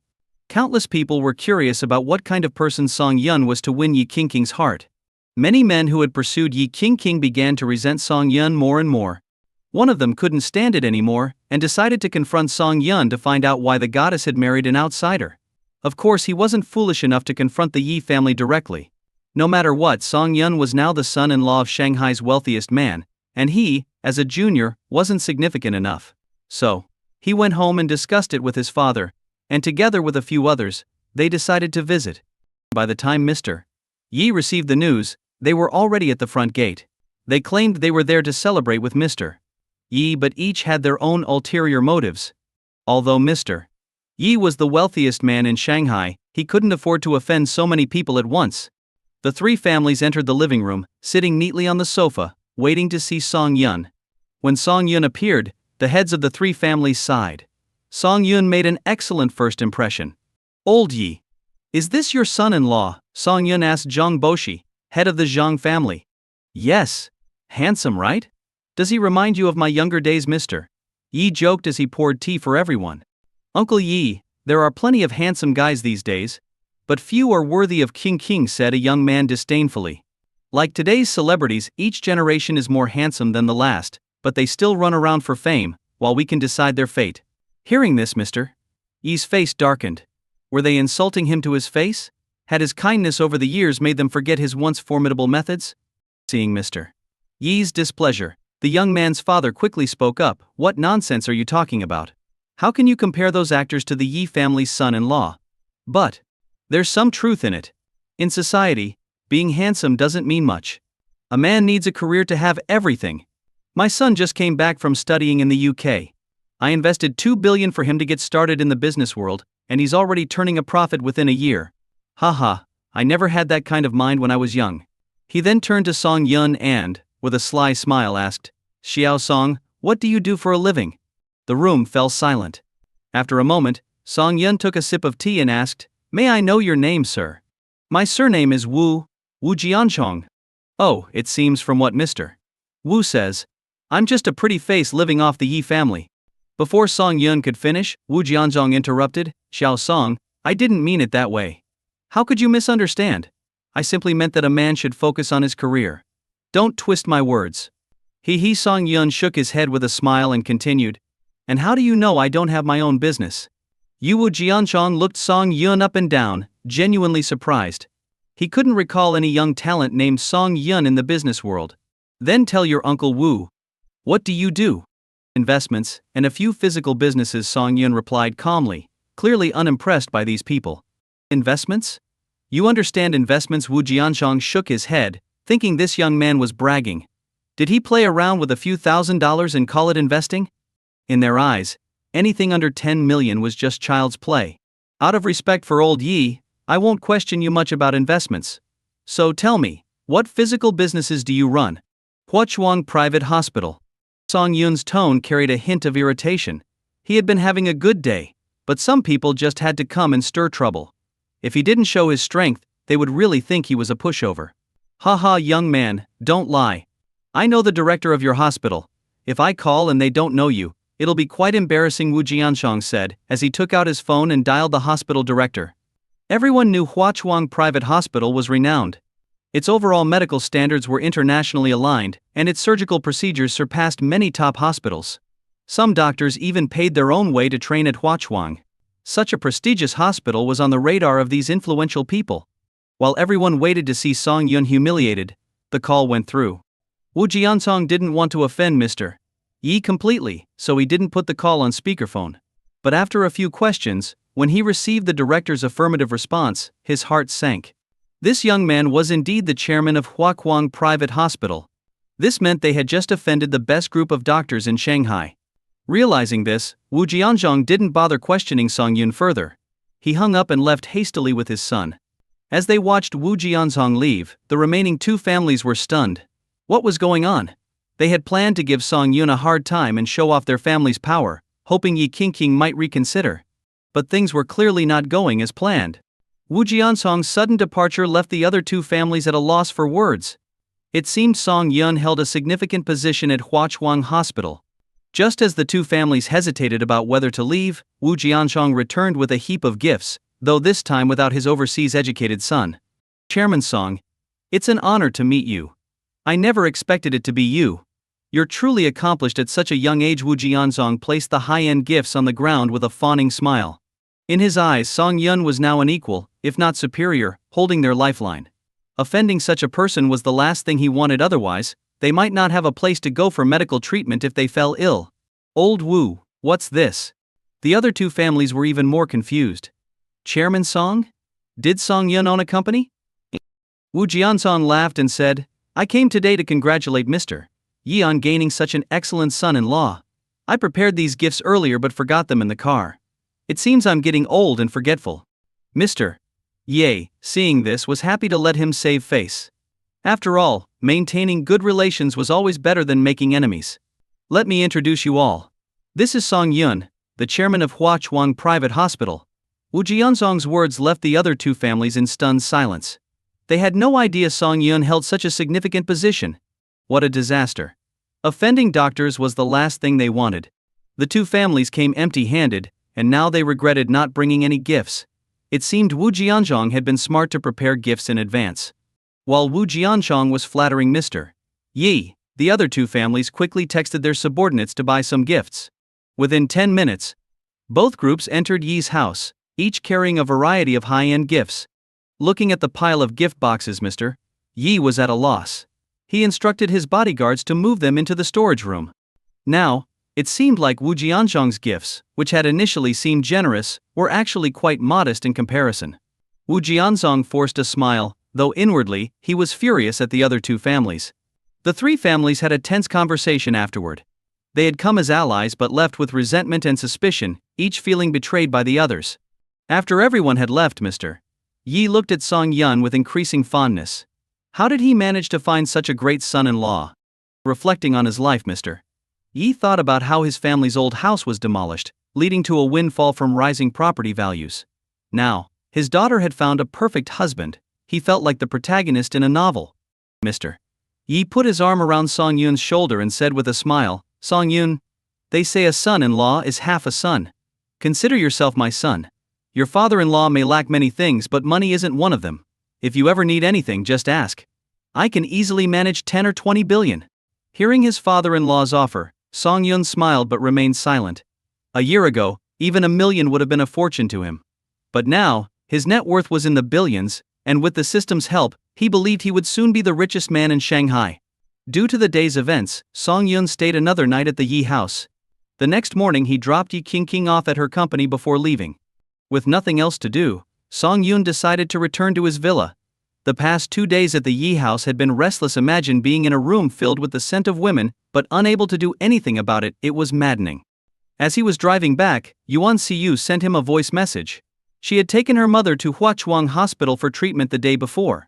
Countless people were curious about what kind of person Song Yun was to win Yi Qingqing's heart. Many men who had pursued Yi Qingqing began to resent Song Yun more and more. One of them couldn't stand it anymore and decided to confront Song Yun to find out why the goddess had married an outsider. Of course, he wasn't foolish enough to confront the Yi family directly. No matter what, Song Yun was now the son-in-law of Shanghai's wealthiest man, and he, as a junior, wasn't significant enough. So, he went home and discussed it with his father, and together with a few others, they decided to visit. By the time Mr. Yi received the news, they were already at the front gate. They claimed they were there to celebrate with Mr. Yi, but each had their own ulterior motives. Although Mr. Yi was the wealthiest man in Shanghai, he couldn't afford to offend so many people at once. The three families entered the living room, sitting neatly on the sofa, waiting to see Song Yun. When Song Yun appeared, the heads of the three families sighed. Song Yun made an excellent first impression. "Old Yi, is this your son-in-law?" Song Yun asked Zhang Boshi, head of the Zhang family. "Yes. Handsome, right? Does he remind you of my younger days, Mr. Yi joked as he poured tea for everyone. "Uncle Yi, there are plenty of handsome guys these days, but few are worthy of Qingqing," said a young man disdainfully. "Like today's celebrities, each generation is more handsome than the last, but they still run around for fame, while we can decide their fate." Hearing this, Mr. Yi's face darkened. Were they insulting him to his face? Had his kindness over the years made them forget his once formidable methods? Seeing Mr. Yi's displeasure, the young man's father quickly spoke up. "What nonsense are you talking about? How can you compare those actors to the Yi family's son-in-law?" "But there's some truth in it. In society, being handsome doesn't mean much. A man needs a career to have everything. My son just came back from studying in the UK. I invested $2 billion for him to get started in the business world, and he's already turning a profit within a year. Haha, I never had that kind of mind when I was young." He then turned to Song Yun and, with a sly smile, asked, "Xiao Song, what do you do for a living?" The room fell silent. After a moment, Song Yun took a sip of tea and asked, "May I know your name, sir?" "My surname is Wu Jianchong." "Oh, it seems from what Mr. Wu says. I'm just a pretty face living off the Yi family." Before Song Yun could finish, Wu Jianzhong interrupted, "Xiao Song, I didn't mean it that way. How could you misunderstand? I simply meant that a man should focus on his career. Don't twist my words." Song Yun shook his head with a smile and continued, "And how do you know I don't have my own business?" Wu Jianchong looked Song Yun up and down, genuinely surprised. He couldn't recall any young talent named Song Yun in the business world. "Then tell your Uncle Wu. What do you do?" "Investments, and a few physical businesses," Song Yun replied calmly, clearly unimpressed by these people. "Investments? You understand investments?" Wu Jianchong shook his head, thinking this young man was bragging. Did he play around with a few $1,000s and call it investing? In their eyes, anything under 10 million was just child's play. "Out of respect for old Yi, I won't question you much about investments. So tell me, what physical businesses do you run?" "Huachuang Private Hospital." Song Yun's tone carried a hint of irritation. He had been having a good day, but some people just had to come and stir trouble. If he didn't show his strength, they would really think he was a pushover. "Haha, young man, don't lie. I know the director of your hospital. If I call and they don't know you, it'll be quite embarrassing," Wu Jianchong said, as he took out his phone and dialed the hospital director. Everyone knew Huachuang Private Hospital was renowned. Its overall medical standards were internationally aligned, and its surgical procedures surpassed many top hospitals. Some doctors even paid their own way to train at Huachuang. Such a prestigious hospital was on the radar of these influential people. While everyone waited to see Song Yun humiliated, the call went through. Wu Jianchong didn't want to offend Mr. Yi completely, so he didn't put the call on speakerphone. But after a few questions, when he received the director's affirmative response, his heart sank. This young man was indeed the chairman of Huachuang Private Hospital. This meant they had just offended the best group of doctors in Shanghai. Realizing this, Wu Jianzhong didn't bother questioning Song Yun further. He hung up and left hastily with his son. As they watched Wu Jianzhong leave, the remaining two families were stunned. What was going on? They had planned to give Song Yun a hard time and show off their family's power, hoping Yi Qingqing might reconsider. But things were clearly not going as planned. Wu Jianzhong's sudden departure left the other two families at a loss for words. It seemed Song Yun held a significant position at Huachuang Hospital. Just as the two families hesitated about whether to leave, Wu Jianchong returned with a heap of gifts, though this time without his overseas educated son. Chairman Song, it's an honor to meet you. I never expected it to be you. You're truly accomplished at such a young age. Wu Jianzong placed the high-end gifts on the ground with a fawning smile. In his eyes, Song Yun was now an equal, if not superior, holding their lifeline. Offending such a person was the last thing he wanted, otherwise, they might not have a place to go for medical treatment if they fell ill. Old Wu, what's this? The other two families were even more confused. Chairman Song? Did Song Yun own a company? Wu Jianzong laughed and said, I came today to congratulate Mr. Yi on gaining such an excellent son-in-law. I prepared these gifts earlier but forgot them in the car. It seems I'm getting old and forgetful. Mr. Ye, seeing this, was happy to let him save face. After all, maintaining good relations was always better than making enemies. Let me introduce you all. This is Song Yun, the chairman of Hua Chuang Private Hospital. Wu Jianzong's words left the other two families in stunned silence. They had no idea Song Yun held such a significant position. What a disaster. Offending doctors was the last thing they wanted. The two families came empty-handed, and now they regretted not bringing any gifts. It seemed Wu Jianzong had been smart to prepare gifts in advance. While Wu Jianzong was flattering Mr. Yi, the other two families quickly texted their subordinates to buy some gifts. Within 10 minutes, both groups entered Yi's house, each carrying a variety of high-end gifts. Looking at the pile of gift boxes, Mr. Yi was at a loss. He instructed his bodyguards to move them into the storage room. Now, it seemed like Wu Jianzhong's gifts, which had initially seemed generous, were actually quite modest in comparison. Wu Jianzong forced a smile, though inwardly, he was furious at the other two families. The three families had a tense conversation afterward. They had come as allies but left with resentment and suspicion, each feeling betrayed by the others. After everyone had left, Mr. Yi looked at Song Yun with increasing fondness. How did he manage to find such a great son-in-law? Reflecting on his life, Mr. Yi thought about how his family's old house was demolished, leading to a windfall from rising property values. Now, his daughter had found a perfect husband. He felt like the protagonist in a novel. Mr. Yi put his arm around Song Yun's shoulder and said with a smile, Song Yun, they say a son-in-law is half a son. Consider yourself my son. Your father-in-law may lack many things, but money isn't one of them. If you ever need anything, just ask. I can easily manage 10 or 20 billion. Hearing his father-in-law's offer, Song Yun smiled but remained silent. A year ago, even $1 million would have been a fortune to him. But now, his net worth was in the billions, and with the system's help, he believed he would soon be the richest man in Shanghai. Due to the day's events, Song Yun stayed another night at the Yi house. The next morning he dropped Yi Qingqing off at her company before leaving. With nothing else to do, Song Yun decided to return to his villa. The past 2 days at the Yi house had been restless. Imagine being in a room filled with the scent of women, but unable to do anything about it. It was maddening. As he was driving back, Yuan Siyu sent him a voice message. She had taken her mother to Hua Chuang Hospital for treatment the day before.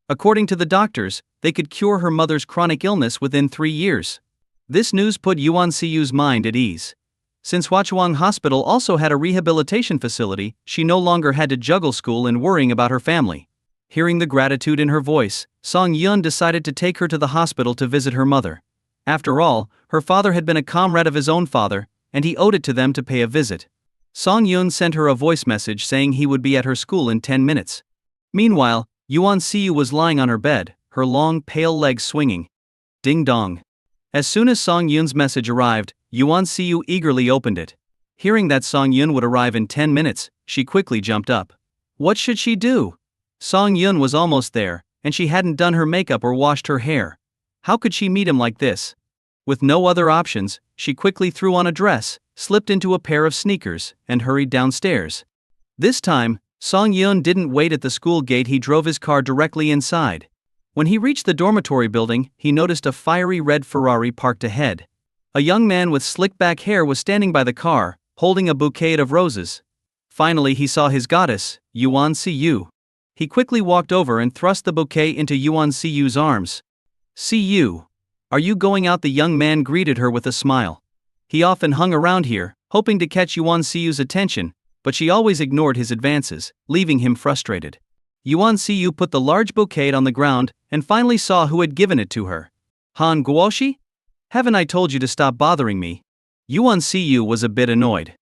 According to the doctors, they could cure her mother's chronic illness within 3 years. This news put Yuan Siyu's mind at ease. Since Hua Chuang Hospital also had a rehabilitation facility, she no longer had to juggle school and worrying about her family. Hearing the gratitude in her voice, Song Yun decided to take her to the hospital to visit her mother. After all, her father had been a comrade of his own father, and he owed it to them to pay a visit. Song Yun sent her a voice message saying he would be at her school in 10 minutes. Meanwhile, Yuan Siyu was lying on her bed, her long, pale legs swinging. Ding dong. As soon as Song Yun's message arrived, Yuan Siyu eagerly opened it. Hearing that Song Yun would arrive in 10 minutes, she quickly jumped up. What should she do? Song Yun was almost there, and she hadn't done her makeup or washed her hair. How could she meet him like this? With no other options, she quickly threw on a dress, slipped into a pair of sneakers, and hurried downstairs. This time, Song Yun didn't wait at the school gate. He drove his car directly inside. When he reached the dormitory building, he noticed a fiery red Ferrari parked ahead. A young man with slick-back hair was standing by the car, holding a bouquet of roses. Finally he saw his goddess, Yuan Siyu. He quickly walked over and thrust the bouquet into Yuan Siyu's arms. Siyu, are you going out? The young man greeted her with a smile. He often hung around here, hoping to catch Yuan Siyu's attention, but she always ignored his advances, leaving him frustrated. Yuan Siyu put the large bouquet on the ground, and finally saw who had given it to her. Han Guoshi? Haven't I told you to stop bothering me? Yuan Siyu was a bit annoyed.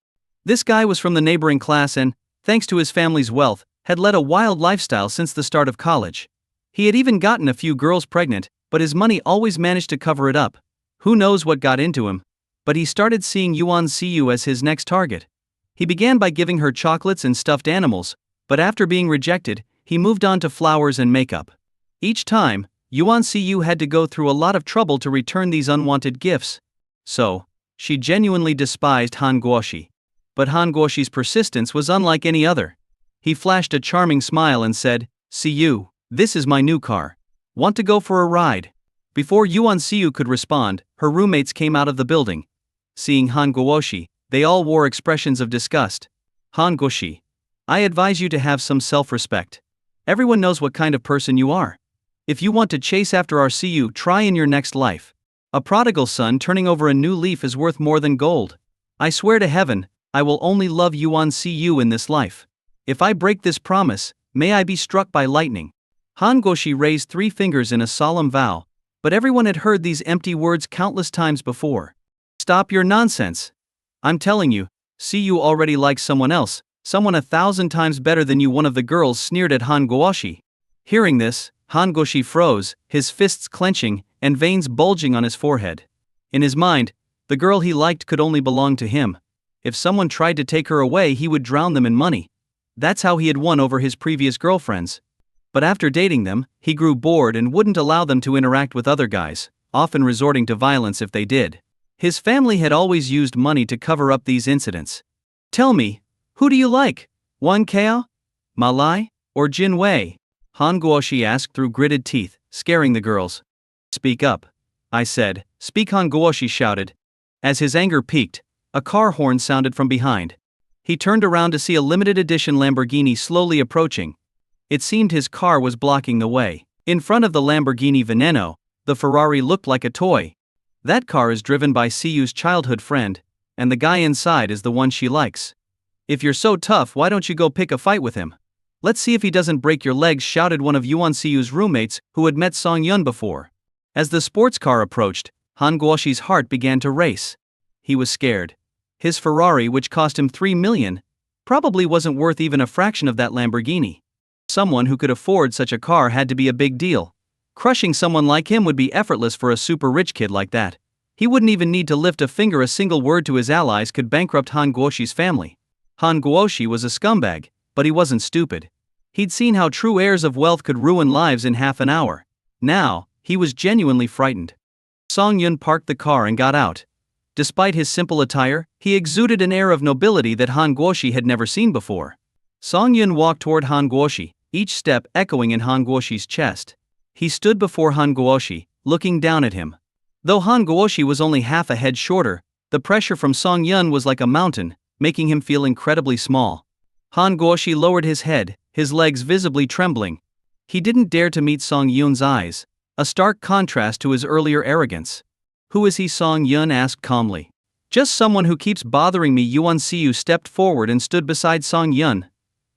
This guy was from the neighboring class and, thanks to his family's wealth, had led a wild lifestyle since the start of college. He had even gotten a few girls pregnant, but his money always managed to cover it up. Who knows what got into him? But he started seeing Yuan Siyu as his next target. He began by giving her chocolates and stuffed animals, but after being rejected, he moved on to flowers and makeup. Each time, Yuan Siyu had to go through a lot of trouble to return these unwanted gifts. So, she genuinely despised Han Guoshi. But Han Guoshi's persistence was unlike any other. He flashed a charming smile and said, "Siyu, this is my new car. Want to go for a ride?" Before Yuan Siyu could respond, her roommates came out of the building. Seeing Han Guoshi, they all wore expressions of disgust. "Han Guoshi, I advise you to have some self-respect. Everyone knows what kind of person you are. If you want to chase after our Siyu, try in your next life. A prodigal son turning over a new leaf is worth more than gold. I swear to heaven, I will only love Yuan Siyu in this life. If I break this promise, may I be struck by lightning." Han Guoshi raised 3 fingers in a solemn vow, but everyone had heard these empty words countless times before. "Stop your nonsense. I'm telling you, Siyu already likes someone else, someone 1,000 times better than you." One of the girls sneered at Han Guoshi. Hearing this, Han Guoshi froze, his fists clenching, and veins bulging on his forehead. In his mind, the girl he liked could only belong to him. If someone tried to take her away, he would drown them in money. That's how he had won over his previous girlfriends. But after dating them, he grew bored and wouldn't allow them to interact with other guys, often resorting to violence if they did. His family had always used money to cover up these incidents. "Tell me, who do you like? Wan Kao? Malai? Or Jin Wei?" Han Guoshi asked through gritted teeth, scaring the girls. "Speak up," I said. "Speak," Han Guoshi shouted. As his anger peaked, a car horn sounded from behind. He turned around to see a limited edition Lamborghini slowly approaching. It seemed his car was blocking the way. In front of the Lamborghini Veneno, the Ferrari looked like a toy. That car is driven by Siyu's childhood friend, and the guy inside is the one she likes. "If you're so tough, why don't you go pick a fight with him? Let's see if he doesn't break your legs," shouted one of Yuan Siyu's roommates who had met Song Yun before. As the sports car approached, Han Guoshi's heart began to race. He was scared. His Ferrari, which cost him 3 million, probably wasn't worth even a fraction of that Lamborghini. Someone who could afford such a car had to be a big deal. Crushing someone like him would be effortless for a super rich kid like that. He wouldn't even need to lift a finger. A single word to his allies could bankrupt Han Guoshi's family. Han Guoshi was a scumbag, but he wasn't stupid. He'd seen how true heirs of wealth could ruin lives in half an hour. Now, he was genuinely frightened. Song Yun parked the car and got out. Despite his simple attire, he exuded an air of nobility that Han Guoshi had never seen before. Song Yun walked toward Han Guoshi, each step echoing in Han Guoshi's chest. He stood before Han Guoshi, looking down at him. Though Han Guoshi was only half a head shorter, the pressure from Song Yun was like a mountain, making him feel incredibly small. Han Guoshi lowered his head, his legs visibly trembling. He didn't dare to meet Song Yun's eyes, a stark contrast to his earlier arrogance. "Who is he?" Song Yun asked calmly. "Just someone who keeps bothering me." Yuan Siyu stepped forward and stood beside Song Yun.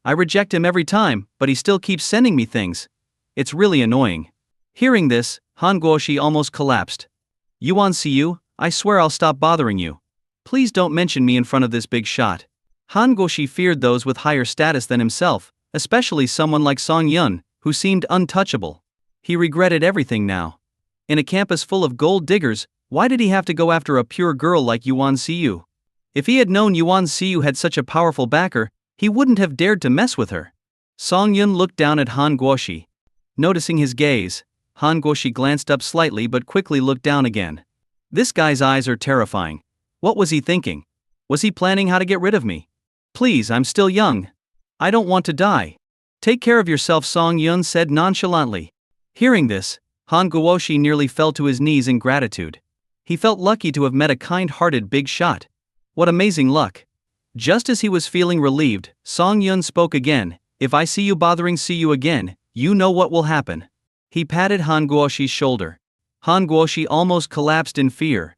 "I reject him every time, but he still keeps sending me things. It's really annoying." Hearing this, Han Guoshi almost collapsed. "Yuan Siyu, I swear I'll stop bothering you. Please don't mention me in front of this big shot." Han Guoshi feared those with higher status than himself, especially someone like Song Yun, who seemed untouchable. He regretted everything now. In a campus full of gold diggers, why did he have to go after a pure girl like Yuan Siyu? If he had known Yuan Siyu had such a powerful backer, he wouldn't have dared to mess with her. Song Yun looked down at Han Guoshi. Noticing his gaze, Han Guoshi glanced up slightly but quickly looked down again. This guy's eyes are terrifying. What was he thinking? Was he planning how to get rid of me? "Please, I'm still young. I don't want to die. Take care of yourself," Song Yun said nonchalantly. Hearing this, Han Guoshi nearly fell to his knees in gratitude. He felt lucky to have met a kind-hearted big shot. What amazing luck. Just as he was feeling relieved, Song Yun spoke again. "If I see you bothering Siyu again, you know what will happen." He patted Han Guoshi's shoulder. Han Guoshi almost collapsed in fear.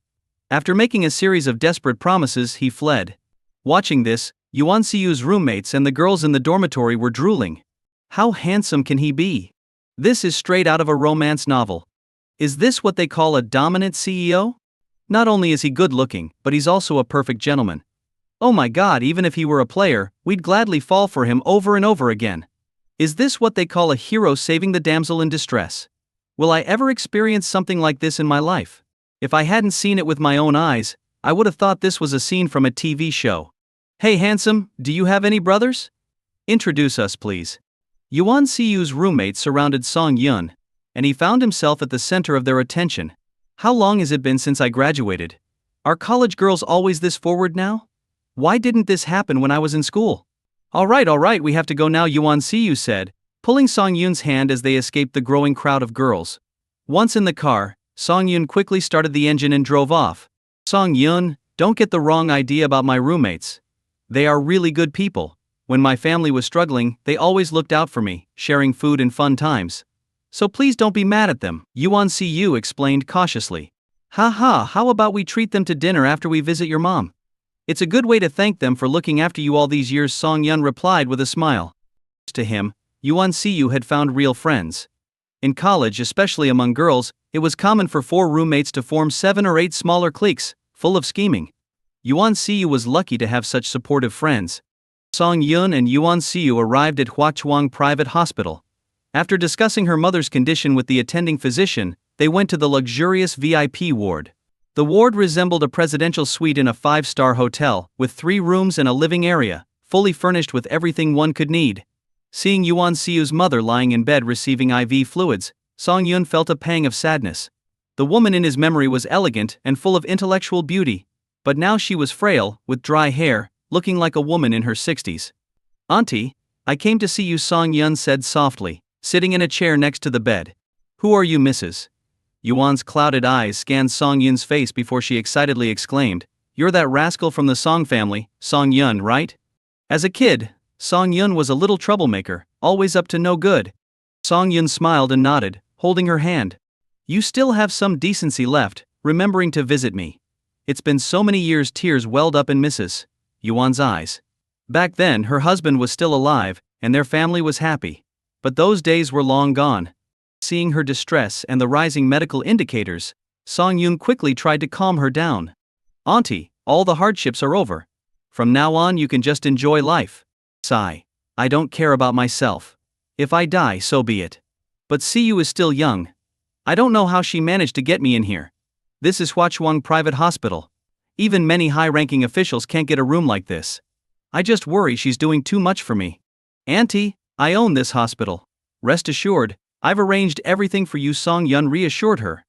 After making a series of desperate promises, he fled. Watching this, Yuan Siyu's roommates and the girls in the dormitory were drooling. How handsome can he be? This is straight out of a romance novel. Is this what they call a dominant CEO? Not only is he good looking, but he's also a perfect gentleman. Oh my god, even if he were a player, we'd gladly fall for him over and over again. Is this what they call a hero saving the damsel in distress? Will I ever experience something like this in my life? If I hadn't seen it with my own eyes, I would have thought this was a scene from a TV show. Hey handsome, do you have any brothers? Introduce us please. Yuan Siyu's roommate surrounded Song Yun, and he found himself at the center of their attention. How long has it been since I graduated? Are college girls always this forward now? Why didn't this happen when I was in school? Alright, we have to go now, Yuan Siyu said, pulling Song Yun's hand as they escaped the growing crowd of girls. Once in the car, Song Yun quickly started the engine and drove off. Song Yun, don't get the wrong idea about my roommates. They are really good people. When my family was struggling, they always looked out for me, sharing food and fun times. So please don't be mad at them, Yuan Siyu explained cautiously. How about we treat them to dinner after we visit your mom? It's a good way to thank them for looking after you all these years, Song Yun replied with a smile. To him, Yuan Siyu had found real friends. In college, especially among girls, it was common for 4 roommates to form 7 or 8 smaller cliques, full of scheming. Yuan Siyu was lucky to have such supportive friends. Song Yun and Yuan Siyu arrived at Huachuang Private Hospital. After discussing her mother's condition with the attending physician, they went to the luxurious VIP ward. The ward resembled a presidential suite in a 5-star hotel, with 3 rooms and a living area, fully furnished with everything one could need. Seeing Yuan Siyu's mother lying in bed receiving IV fluids, Song Yun felt a pang of sadness. The woman in his memory was elegant and full of intellectual beauty, but now she was frail, with dry hair, looking like a woman in her 60s. Auntie, I came to see you, Song Yun said softly, sitting in a chair next to the bed. Who are you, Mrs.? Yuan's clouded eyes scanned Song Yun's face before she excitedly exclaimed, You're that rascal from the Song family, Song Yun, right? As a kid, Song Yun was a little troublemaker, always up to no good. Song Yun smiled and nodded, holding her hand. You still have some decency left, remembering to visit me. It's been so many years. Tears welled up in Mrs. Yuan's eyes. Back then, her husband was still alive, and their family was happy. But those days were long gone. Seeing her distress and the rising medical indicators, Song Yun quickly tried to calm her down. Auntie, all the hardships are over. From now on you can just enjoy life. Sigh. I don't care about myself. If I die, so be it. But Siyu is still young. I don't know how she managed to get me in here. This is Huachuang Private Hospital. Even many high-ranking officials can't get a room like this. I just worry she's doing too much for me. Auntie, I own this hospital. Rest assured, I've arranged everything for you, Song Yun reassured her.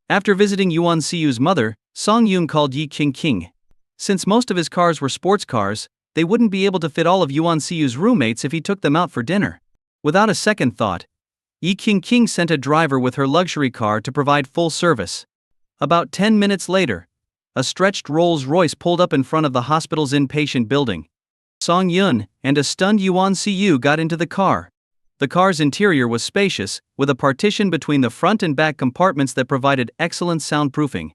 After visiting Yuan Siyu's mother, Song Yun called Yi Qingqing. Since most of his cars were sports cars, they wouldn't be able to fit all of Yuan Siyu's roommates if he took them out for dinner. Without a second thought, Yi Qingqing sent a driver with her luxury car to provide full service. About 10 minutes later, a stretched Rolls-Royce pulled up in front of the hospital's inpatient building. Song Yun and a stunned Yuan Siyu got into the car. The car's interior was spacious, with a partition between the front and back compartments that provided excellent soundproofing.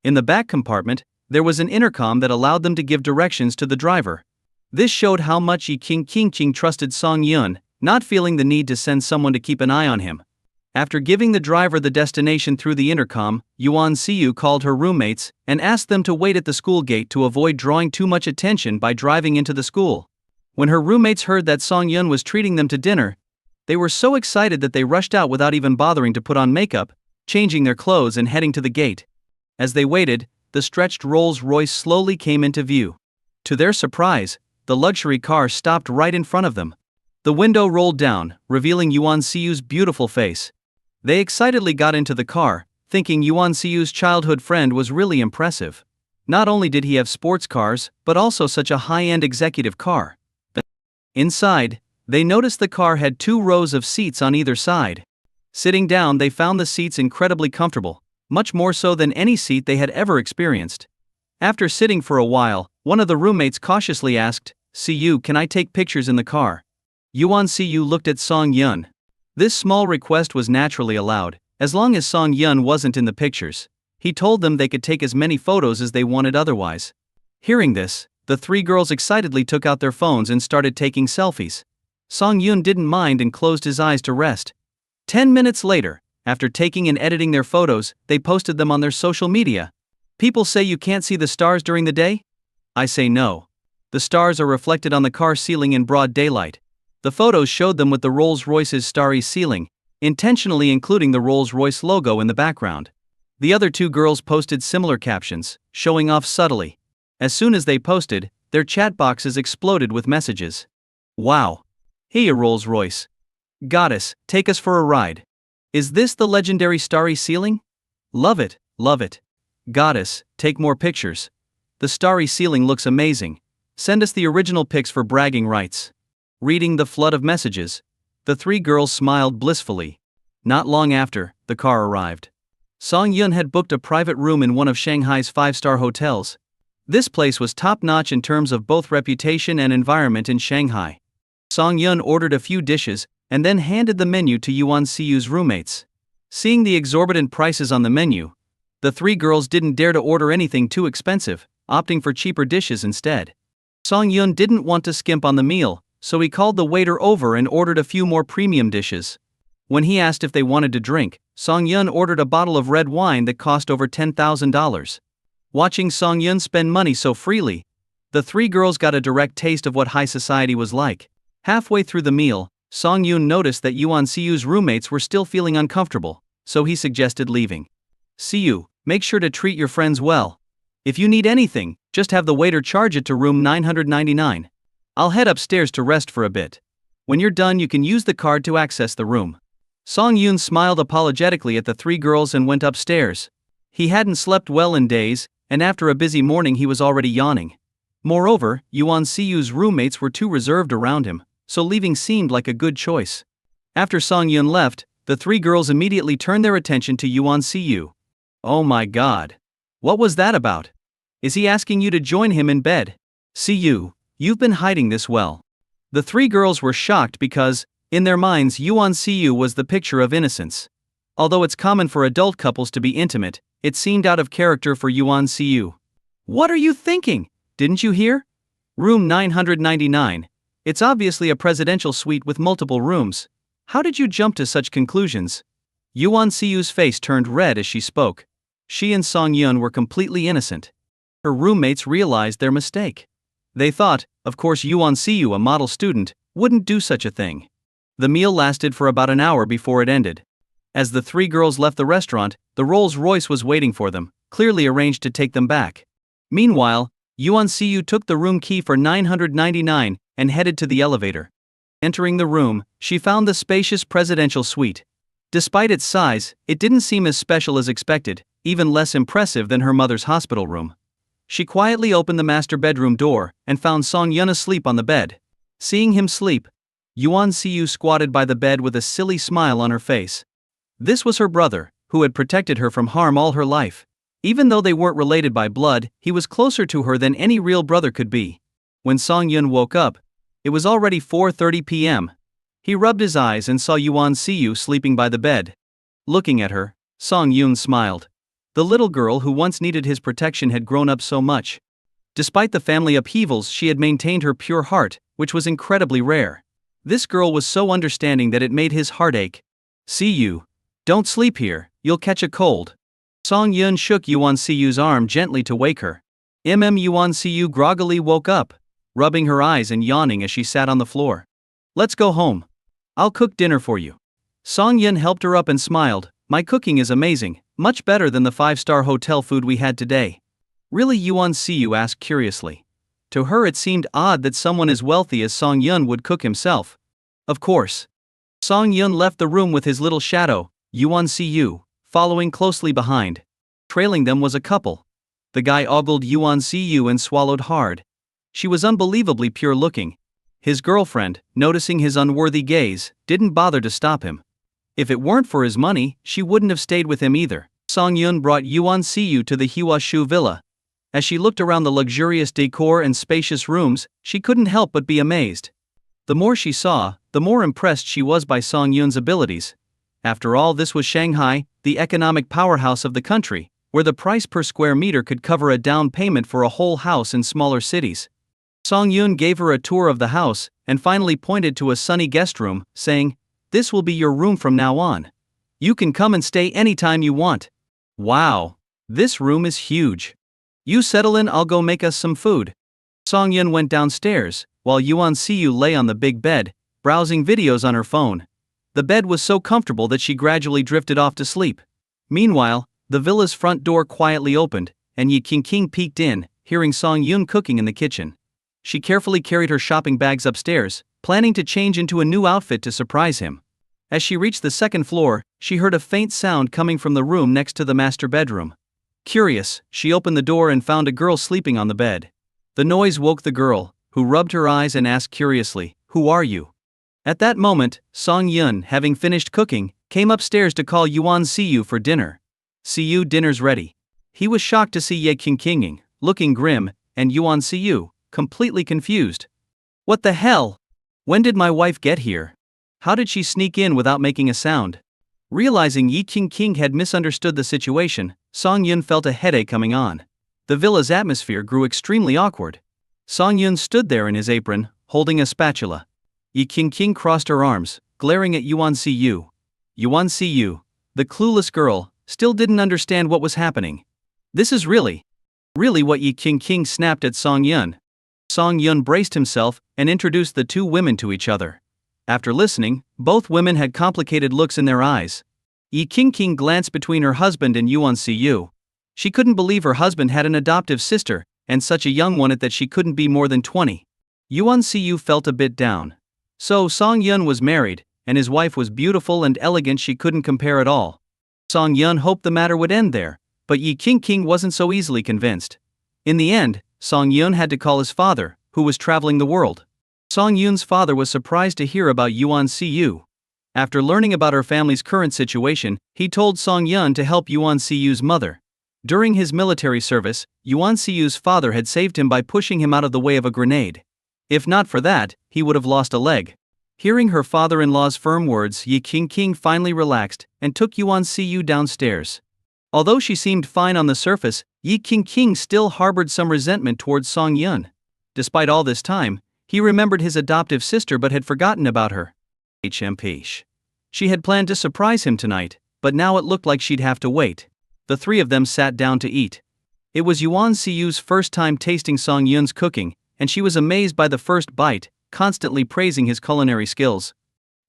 In the back compartment, there was an intercom that allowed them to give directions to the driver. This showed how much Yi Qingqing trusted Song Yun, not feeling the need to send someone to keep an eye on him. After giving the driver the destination through the intercom, Yuan Siyu called her roommates and asked them to wait at the school gate to avoid drawing too much attention by driving into the school. When her roommates heard that Song Yun was treating them to dinner, they were so excited that they rushed out without even bothering to put on makeup, changing their clothes and heading to the gate. As they waited, the stretched Rolls-Royce slowly came into view. To their surprise, the luxury car stopped right in front of them. The window rolled down, revealing Yuan Siyu's beautiful face. They excitedly got into the car, thinking Yuan Siyu's childhood friend was really impressive. Not only did he have sports cars, but also such a high-end executive car. Inside, they noticed the car had 2 rows of seats on either side. Sitting down, they found the seats incredibly comfortable, much more so than any seat they had ever experienced. After sitting for a while, one of the roommates cautiously asked, Siyu, can I take pictures in the car? Yuan Siyu looked at Song Yun. This small request was naturally allowed, as long as Song Yun wasn't in the pictures. He told them they could take as many photos as they wanted otherwise. Hearing this, the 3 girls excitedly took out their phones and started taking selfies. Song Yun didn't mind and closed his eyes to rest. 10 minutes later, after taking and editing their photos, they posted them on their social media. People say you can't see the stars during the day? I say no. The stars are reflected on the car ceiling in broad daylight. The photos showed them with the Rolls-Royce's starry ceiling, intentionally including the Rolls-Royce logo in the background. The other two girls posted similar captions, showing off subtly. As soon as they posted, their chat boxes exploded with messages. Wow. Hey, a Rolls-Royce. Goddess, take us for a ride. Is this the legendary starry ceiling? Love it, love it. Goddess, take more pictures. The starry ceiling looks amazing. Send us the original pics for bragging rights. Reading the flood of messages, the three girls smiled blissfully. Not long after, the car arrived. Song Yun had booked a private room in one of Shanghai's 5-star hotels. This place was top-notch in terms of both reputation and environment in Shanghai. Song Yun ordered a few dishes and then handed the menu to Yuan Siu's roommates. Seeing the exorbitant prices on the menu, the three girls didn't dare to order anything too expensive, opting for cheaper dishes instead. Song Yun didn't want to skimp on the meal, so he called the waiter over and ordered a few more premium dishes. When he asked if they wanted to drink, Song Yun ordered a bottle of red wine that cost over $10,000. Watching Song Yun spend money so freely, the three girls got a direct taste of what high society was like. Halfway through the meal, Song Yun noticed that Yuan Siu's roommates were still feeling uncomfortable, so he suggested leaving. Siu, make sure to treat your friends well. If you need anything, just have the waiter charge it to room 999. I'll head upstairs to rest for a bit. When you're done, you can use the card to access the room. Song Yun smiled apologetically at the three girls and went upstairs. He hadn't slept well in days, and after a busy morning he was already yawning. Moreover, Yuan Siu's roommates were too reserved around him, so leaving seemed like a good choice. After Song Yun left, the three girls immediately turned their attention to Yuan Siu. Oh my god. What was that about? Is he asking you to join him in bed? Siu, you've been hiding this well. The three girls were shocked because, in their minds, Yuan Siu was the picture of innocence. Although it's common for adult couples to be intimate, it seemed out of character for Yuan Siu. What are you thinking? Didn't you hear? Room 999. It's obviously a presidential suite with multiple rooms. How did you jump to such conclusions? Yuan Siu's face turned red as she spoke. She and Song Yun were completely innocent. Her roommates realized their mistake. They thought, of course Yuan Siu, a model student, wouldn't do such a thing. The meal lasted for about an hour before it ended. As the three girls left the restaurant, the Rolls-Royce was waiting for them, clearly arranged to take them back. Meanwhile, Yuan Siu took the room key for 999 and headed to the elevator. Entering the room, she found the spacious presidential suite. Despite its size, it didn't seem as special as expected, even less impressive than her mother's hospital room. She quietly opened the master bedroom door and found Song Yun asleep on the bed. Seeing him sleep, Yuan Siu squatted by the bed with a silly smile on her face. This was her brother, who had protected her from harm all her life. Even though they weren't related by blood, he was closer to her than any real brother could be. When Song Yun woke up, it was already 4:30 p.m. He rubbed his eyes and saw Yuan Siu sleeping by the bed. Looking at her, Song Yun smiled. The little girl who once needed his protection had grown up so much. Despite the family upheavals, she had maintained her pure heart, which was incredibly rare. This girl was so understanding that it made his heart ache. Siu, don't sleep here, you'll catch a cold. Song Yun shook Yuan Siu's arm gently to wake her. Yuan Siu groggily woke up, rubbing her eyes and yawning as she sat on the floor. Let's go home. I'll cook dinner for you. Song Yun helped her up and smiled. My cooking is amazing, much better than the 5-star hotel food we had today. Really? Yuan Siu asked curiously. To her it seemed odd that someone as wealthy as Song Yun would cook himself. Of course. Song Yun left the room with his little shadow, Yuan Siu, following closely behind. Trailing them was a couple. The guy ogled Yuan Siu and swallowed hard. She was unbelievably pure looking. His girlfriend, noticing his unworthy gaze, didn't bother to stop him. If it weren't for his money, she wouldn't have stayed with him either. Song Yun brought Yuan Siu to the Huashu villa. As she looked around the luxurious decor and spacious rooms, she couldn't help but be amazed. The more she saw, the more impressed she was by Song Yun's abilities. After all, this was Shanghai, the economic powerhouse of the country, where the price per square meter could cover a down payment for a whole house in smaller cities. Song Yun gave her a tour of the house, and finally pointed to a sunny guest room, saying, "This will be your room from now on. You can come and stay anytime you want." Wow! This room is huge. You settle in, I'll go make us some food. Song Yun went downstairs, while Yuan Siyu lay on the big bed, browsing videos on her phone. The bed was so comfortable that she gradually drifted off to sleep. Meanwhile, the villa's front door quietly opened, and Yi Qingqing peeked in, hearing Song Yun cooking in the kitchen. She carefully carried her shopping bags upstairs, planning to change into a new outfit to surprise him. As she reached the second floor, she heard a faint sound coming from the room next to the master bedroom. Curious, she opened the door and found a girl sleeping on the bed. The noise woke the girl, who rubbed her eyes and asked curiously, "Who are you?" At that moment, Song Yun, having finished cooking, came upstairs to call Yuan Siyu for dinner. "Siyu, dinner's ready." He was shocked to see Ye Qingqing, looking grim, and Yuan Siyu, completely confused. "What the hell? When did my wife get here? How did she sneak in without making a sound?" Realizing Yi Qingqing had misunderstood the situation, Song Yun felt a headache coming on. The villa's atmosphere grew extremely awkward. Song Yun stood there in his apron, holding a spatula. Yi Qingqing crossed her arms, glaring at Yuan Siyu. Yuan Siyu, the clueless girl, still didn't understand what was happening. "This is really what Yi Qingqing snapped at Song Yun. Song Yun braced himself and introduced the two women to each other. After listening, both women had complicated looks in their eyes. Yi Qingqing glanced between her husband and Yuan Siyu. She couldn't believe her husband had an adoptive sister, and such a young one at that she couldn't be more than 20. Yuan Siyu felt a bit down. So Song Yun was married, and his wife was beautiful and elegant, she couldn't compare at all. Song Yun hoped the matter would end there, but Yi Qingqing wasn't so easily convinced. In the end, Song Yun had to call his father, who was traveling the world. Song Yun's father was surprised to hear about Yuan Siyu. After learning about her family's current situation, he told Song Yun to help Yuan Siyu's mother. During his military service, Yuan Siyu's father had saved him by pushing him out of the way of a grenade. If not for that, he would have lost a leg. Hearing her father-in-law's firm words, Yi Qingqing finally relaxed and took Yuan Siyu downstairs. Although she seemed fine on the surface, Yi Qingqing still harbored some resentment towards Song Yun. Despite all this time, he remembered his adoptive sister but had forgotten about her. She had planned to surprise him tonight, but now it looked like she'd have to wait. The three of them sat down to eat. It was Yuan Siyu's first time tasting Song Yun's cooking, and she was amazed by the first bite, constantly praising his culinary skills.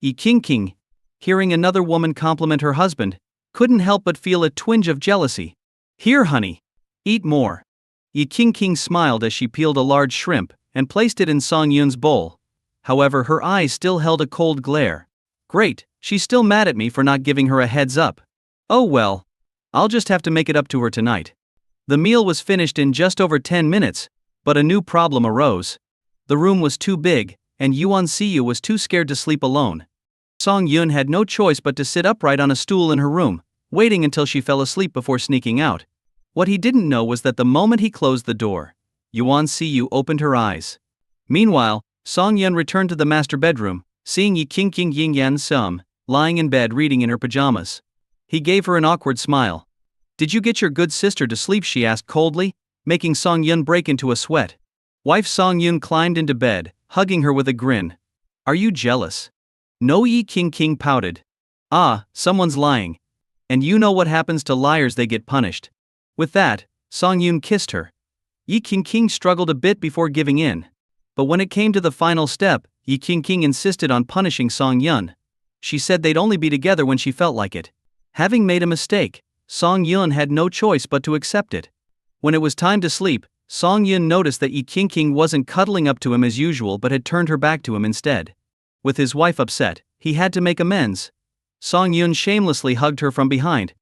Yi Qingqing, hearing another woman compliment her husband, couldn't help but feel a twinge of jealousy. "Here, honey. Eat more." Yi Qingqing smiled as she peeled a large shrimp and placed it in Song Yun's bowl. However, her eyes still held a cold glare. "Great, she's still mad at me for not giving her a heads up. Oh well. I'll just have to make it up to her tonight." The meal was finished in just over 10 minutes, but a new problem arose. The room was too big, and Yuan Siyu was too scared to sleep alone. Song Yun had no choice but to sit upright on a stool in her room, waiting until she fell asleep before sneaking out. What he didn't know was that the moment he closed the door, Yuan Siyu opened her eyes. Meanwhile, Song Yun returned to the master bedroom, seeing Yi Qingqing Ying Yan Sum lying in bed reading in her pajamas. He gave her an awkward smile. "Did you get your good sister to sleep?" she asked coldly, making Song Yun break into a sweat. Wife Song Yun climbed into bed, hugging her with a grin. "Are you jealous?" "No." Yi Qingqing pouted. "Ah, someone's lying. And you know what happens to liars, they get punished." With that, Song Yun kissed her. Yi Qingqing struggled a bit before giving in. But when it came to the final step, Yi Qingqing insisted on punishing Song Yun. She said they'd only be together when she felt like it. Having made a mistake, Song Yun had no choice but to accept it. When it was time to sleep, Song Yun noticed that Yi Qingqing wasn't cuddling up to him as usual but had turned her back to him instead. With his wife upset, he had to make amends. Song Yun shamelessly hugged her from behind.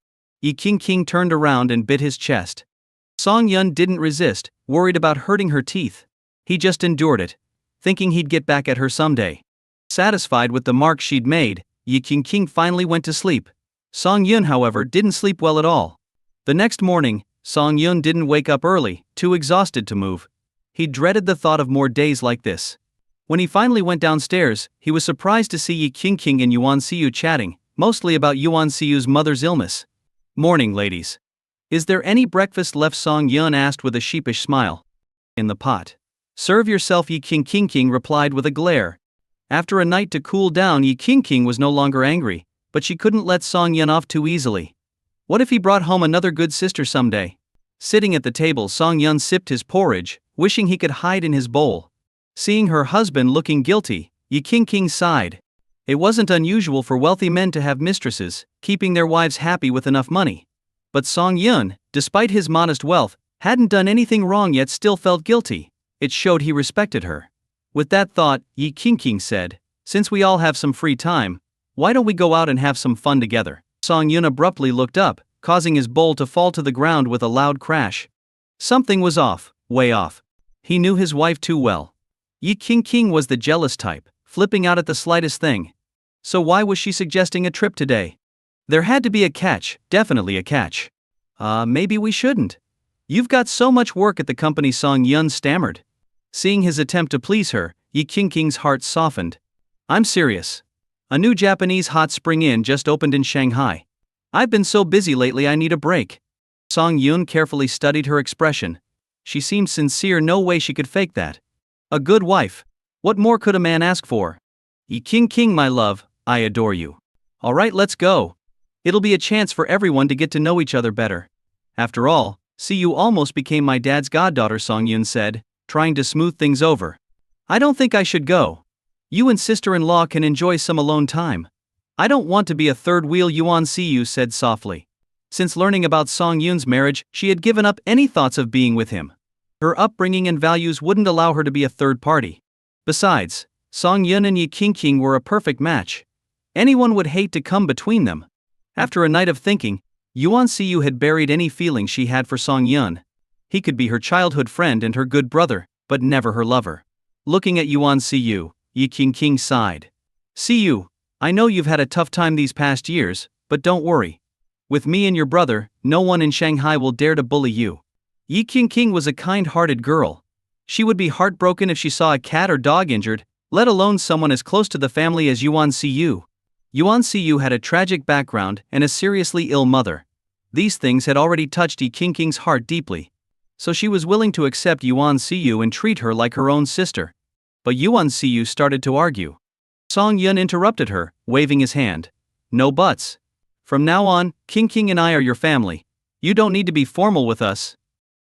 Yi Qingqing turned around and bit his chest. Song Yun didn't resist, worried about hurting her teeth. He just endured it, thinking he'd get back at her someday. Satisfied with the mark she'd made, Yi Qingqing finally went to sleep. Song Yun, however, didn't sleep well at all. The next morning, Song Yun didn't wake up early, too exhausted to move. He dreaded the thought of more days like this. When he finally went downstairs, he was surprised to see Yi Qingqing and Yuan Siyu chatting, mostly about Yuan Siyu's mother's illness. "Morning, ladies. Is there any breakfast left?" Song Yun asked with a sheepish smile. "In the pot. Serve yourself," Yi Qingqing replied with a glare. After a night to cool down, Yi Qingqing was no longer angry, but she couldn't let Song Yun off too easily. What if he brought home another good sister someday? Sitting at the table, Song Yun sipped his porridge, wishing he could hide in his bowl. Seeing her husband looking guilty, Yi King sighed. It wasn't unusual for wealthy men to have mistresses, keeping their wives happy with enough money. But Song Yun, despite his modest wealth, hadn't done anything wrong yet still felt guilty. It showed he respected her. With that thought, Yi King said, "Since we all have some free time, why don't we go out and have some fun together?" Song Yun abruptly looked up, causing his bowl to fall to the ground with a loud crash. Something was off, way off. He knew his wife too well. Yi King was the jealous type, flipping out at the slightest thing. So why was she suggesting a trip today? There had to be a catch, definitely a catch. Maybe we shouldn't. You've got so much work at the company, Song Yun stammered. Seeing his attempt to please her, Yi King's heart softened. I'm serious. A new Japanese hot spring inn just opened in Shanghai. I've been so busy lately I need a break. Song Yun carefully studied her expression. She seemed sincere, no way she could fake that. A good wife. What more could a man ask for? Yi King, my love, I adore you. Alright, let's go. It'll be a chance for everyone to get to know each other better. After all, see, you almost became my dad's goddaughter, Song Yun said, trying to smooth things over. I don't think I should go. You and sister-in-law can enjoy some alone time. I don't want to be a third wheel, Yuan Siyu said softly. Since learning about Song Yun's marriage, she had given up any thoughts of being with him. Her upbringing and values wouldn't allow her to be a third party. Besides, Song Yun and Yi King were a perfect match. Anyone would hate to come between them. After a night of thinking, Yuan Siyu had buried any feeling she had for Song Yun. He could be her childhood friend and her good brother, but never her lover. Looking at Yuan Siyu, Yi King sighed. Siyu, I know you've had a tough time these past years, but don't worry. With me and your brother, no one in Shanghai will dare to bully you. Yi King was a kind-hearted girl. She would be heartbroken if she saw a cat or dog injured, let alone someone as close to the family as Yuan Siyu. Yuan Siyu had a tragic background and a seriously ill mother. These things had already touched Yi King's heart deeply. So she was willing to accept Yuan Siyu and treat her like her own sister. But Yuan Siyu started to argue. Song Yun interrupted her, waving his hand. No buts. From now on, King and I are your family. You don't need to be formal with us.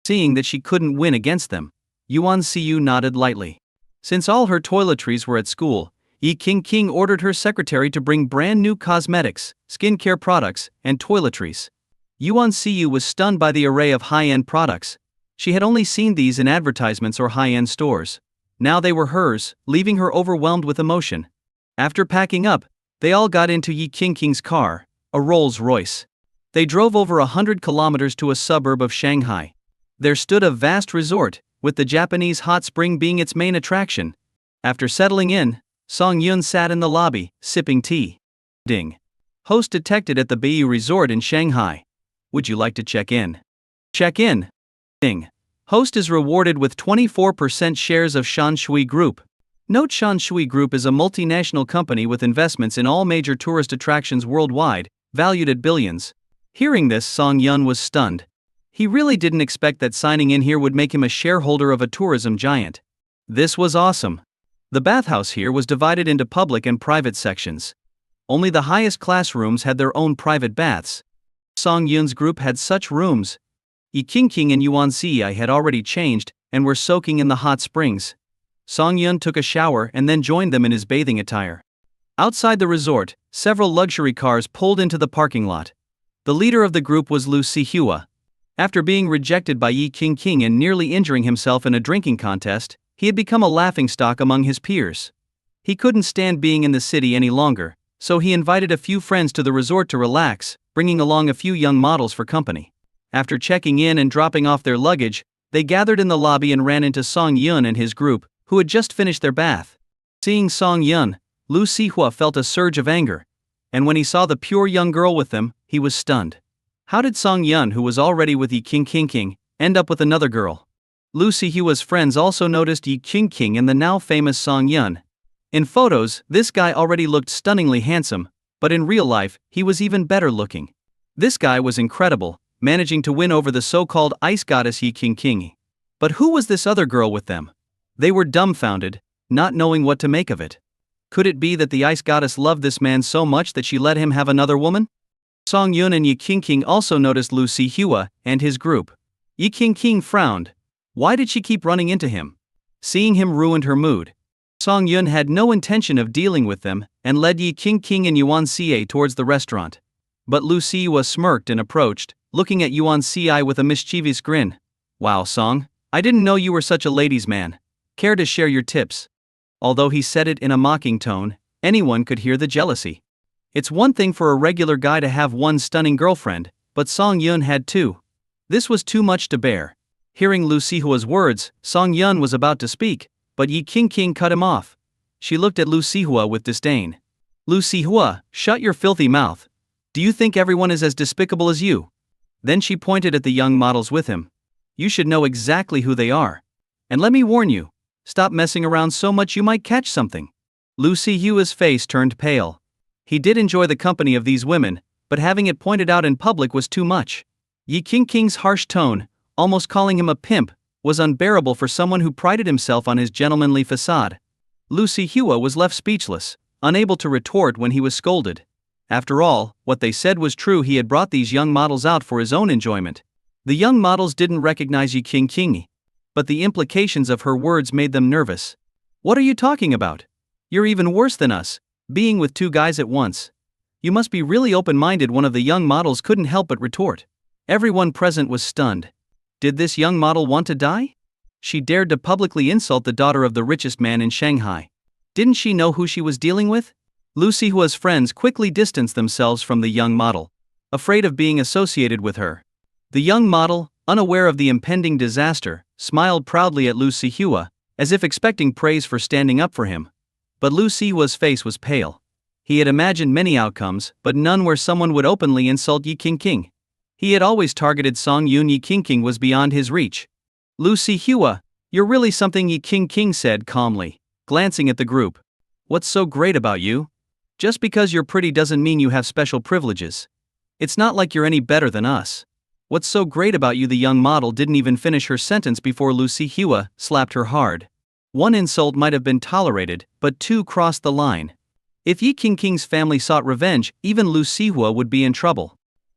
Seeing that she couldn't win against them, Yuan Siyu nodded lightly. Since all her toiletries were at school, Yi King ordered her secretary to bring brand new cosmetics, skincare products, and toiletries. Yuan Siyu was stunned by the array of high-end products. She had only seen these in advertisements or high-end stores. Now they were hers, leaving her overwhelmed with emotion. After packing up, they all got into Yi King's car, a Rolls-Royce. They drove over 100 kilometers to a suburb of Shanghai. There stood a vast resort, with the Japanese hot spring being its main attraction. After settling in, Song Yun sat in the lobby, sipping tea. Ding. Host detected at the Beiyu Resort in Shanghai. Would you like to check in? Check in. Ding. Host is rewarded with 24% shares of Shanshui Group. Note, Shanshui Group is a multinational company with investments in all major tourist attractions worldwide, valued at billions. Hearing this, Song Yun was stunned. He really didn't expect that signing in here would make him a shareholder of a tourism giant. This was awesome. The bathhouse here was divided into public and private sections. Only the highest class rooms had their own private baths. Song Yun's group had such rooms. Yi King and Yuan Siyu had already changed and were soaking in the hot springs. Song Yun took a shower and then joined them in his bathing attire. Outside the resort, several luxury cars pulled into the parking lot. The leader of the group was Lu Sihua. After being rejected by Yi King and nearly injuring himself in a drinking contest, he had become a laughingstock among his peers. He couldn't stand being in the city any longer, so he invited a few friends to the resort to relax, bringing along a few young models for company. After checking in and dropping off their luggage, they gathered in the lobby and ran into Song Yun and his group, who had just finished their bath. Seeing Song Yun, Lu Sihua felt a surge of anger. And when he saw the pure young girl with them, he was stunned. How did Song Yun, who was already with Yi King, end up with another girl? Lu Sihua's friends also noticed Yi King and the now famous Song Yun. In photos, this guy already looked stunningly handsome, but in real life, he was even better looking. This guy was incredible, managing to win over the so-called ice goddess Yi King. But who was this other girl with them? They were dumbfounded, not knowing what to make of it. Could it be that the ice goddess loved this man so much that she let him have another woman? Song Yun and Yi King also noticed Lu Sihua and his group. Yi King frowned. Why did she keep running into him? Seeing him ruined her mood. Song Yun had no intention of dealing with them and led Yi King and Yuan Xie towards the restaurant. But Lu Xihua smirked and approached, looking at Yuan Xie with a mischievous grin. Wow, Song, I didn't know you were such a ladies' man. Care to share your tips? Although he said it in a mocking tone, anyone could hear the jealousy. It's one thing for a regular guy to have one stunning girlfriend, but Song Yun had two. This was too much to bear. Hearing Lu Xihua's words, Song Yun was about to speak, but Yi King cut him off. She looked at Lu Xihua with disdain. Lu Xihua, shut your filthy mouth. Do you think everyone is as despicable as you? Then she pointed at the young models with him. You should know exactly who they are. And let me warn you, stop messing around so much you might catch something. Lu Xihua's face turned pale. He did enjoy the company of these women, but having it pointed out in public was too much. Yi King's harsh tone, almost calling him a pimp, was unbearable for someone who prided himself on his gentlemanly facade. Lu Xihua was left speechless, unable to retort when he was scolded. After all, what they said was true. He had brought these young models out for his own enjoyment. The young models didn't recognize Yi King, but the implications of her words made them nervous. What are you talking about? You're even worse than us, being with two guys at once. You must be really open-minded, one of the young models couldn't help but retort. Everyone present was stunned. Did this young model want to die? She dared to publicly insult the daughter of the richest man in Shanghai. Didn't she know who she was dealing with? Lu Xihua's friends quickly distanced themselves from the young model, afraid of being associated with her. The young model, unaware of the impending disaster, smiled proudly at Lu Xihua, as if expecting praise for standing up for him. But Lu Xihua's face was pale. He had imagined many outcomes, but none where someone would openly insult Yi King. He had always targeted Song Yun. Yi King was beyond his reach. Lu Xihua, you're really something, Yi King said calmly, glancing at the group. What's so great about you? Just because you're pretty doesn't mean you have special privileges. It's not like you're any better than us. What's so great about you? The young model didn't even finish her sentence before Lu Xihua slapped her hard. One insult might have been tolerated, but two crossed the line. If Yi King's family sought revenge, even Lu Xihua would be in trouble.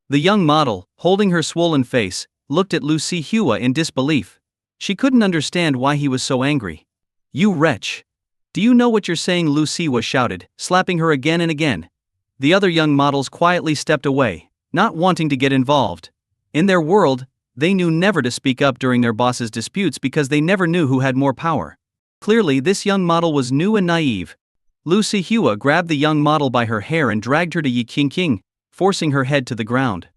The young model, holding her swollen face, looked at Lu Xihua in disbelief. She couldn't understand why he was so angry. You wretch! Do you know what you're saying? Lu Xihua shouted, slapping her again and again. The other young models quietly stepped away, not wanting to get involved. In their world, they knew never to speak up during their boss's disputes because they never knew who had more power. Clearly, this young model was new and naive. Lu Xihua grabbed the young model by her hair and dragged her to Yi King, forcing her head to the ground.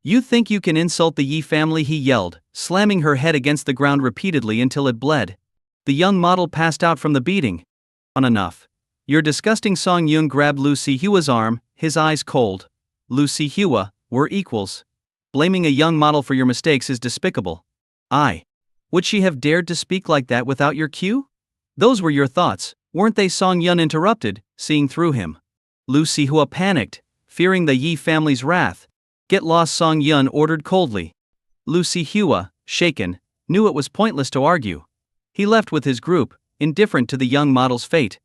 You think you can insult the Yi family? He yelled, slamming her head against the ground repeatedly until it bled. The young model passed out from the beating. Enough. You're disgusting. Song Yun grabbed Lu Xihua's arm, his eyes cold. Lu Xihua, we're equals. Blaming a young model for your mistakes is despicable. Would she have dared to speak like that without your cue? Those were your thoughts, weren't they? Song Yun interrupted, seeing through him. Lu Xihua panicked, fearing the Yi family's wrath. Get lost, Song Yun ordered coldly. Lu Xihua, shaken, knew it was pointless to argue. He left with his group, indifferent to the young model's fate.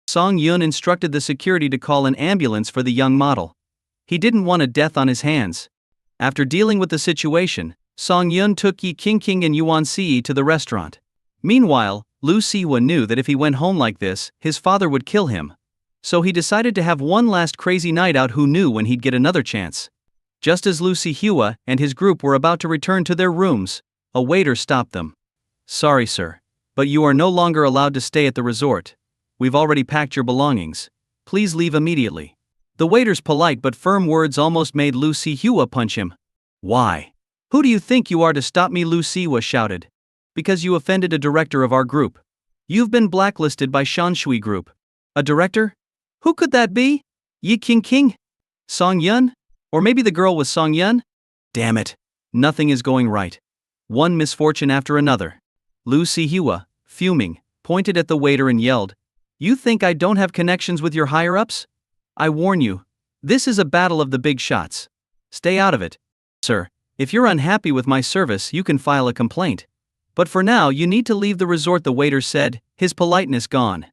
Song Yun instructed the security to call an ambulance for the young model. He didn't want a death on his hands. After dealing with the situation, Song Yun took Yi King and Yuan Xie to the restaurant. Meanwhile, Lu Xihua knew that if he went home like this, his father would kill him. So he decided to have one last crazy night out. Who knew when he'd get another chance? Just as Lu Xihua and his group were about to return to their rooms, a waiter stopped them. Sorry, sir, but you are no longer allowed to stay at the resort. We've already packed your belongings. Please leave immediately. The waiter's polite but firm words almost made Lu Xihua punch him. Why? Who do you think you are to stop me? Lu Xihua shouted. Because you offended a director of our group. You've been blacklisted by Shanshui Group. A director? Who could that be? Yi King? Song Yun? Or maybe the girl was Song Yun? Damn it. Nothing is going right. One misfortune after another. Lu Xihua, fuming, pointed at the waiter and yelled, You think I don't have connections with your higher-ups? I warn you, this is a battle of the big shots. Stay out of it. Sir, if you're unhappy with my service, you can file a complaint. But for now, you need to leave the resort, the waiter said, his politeness gone.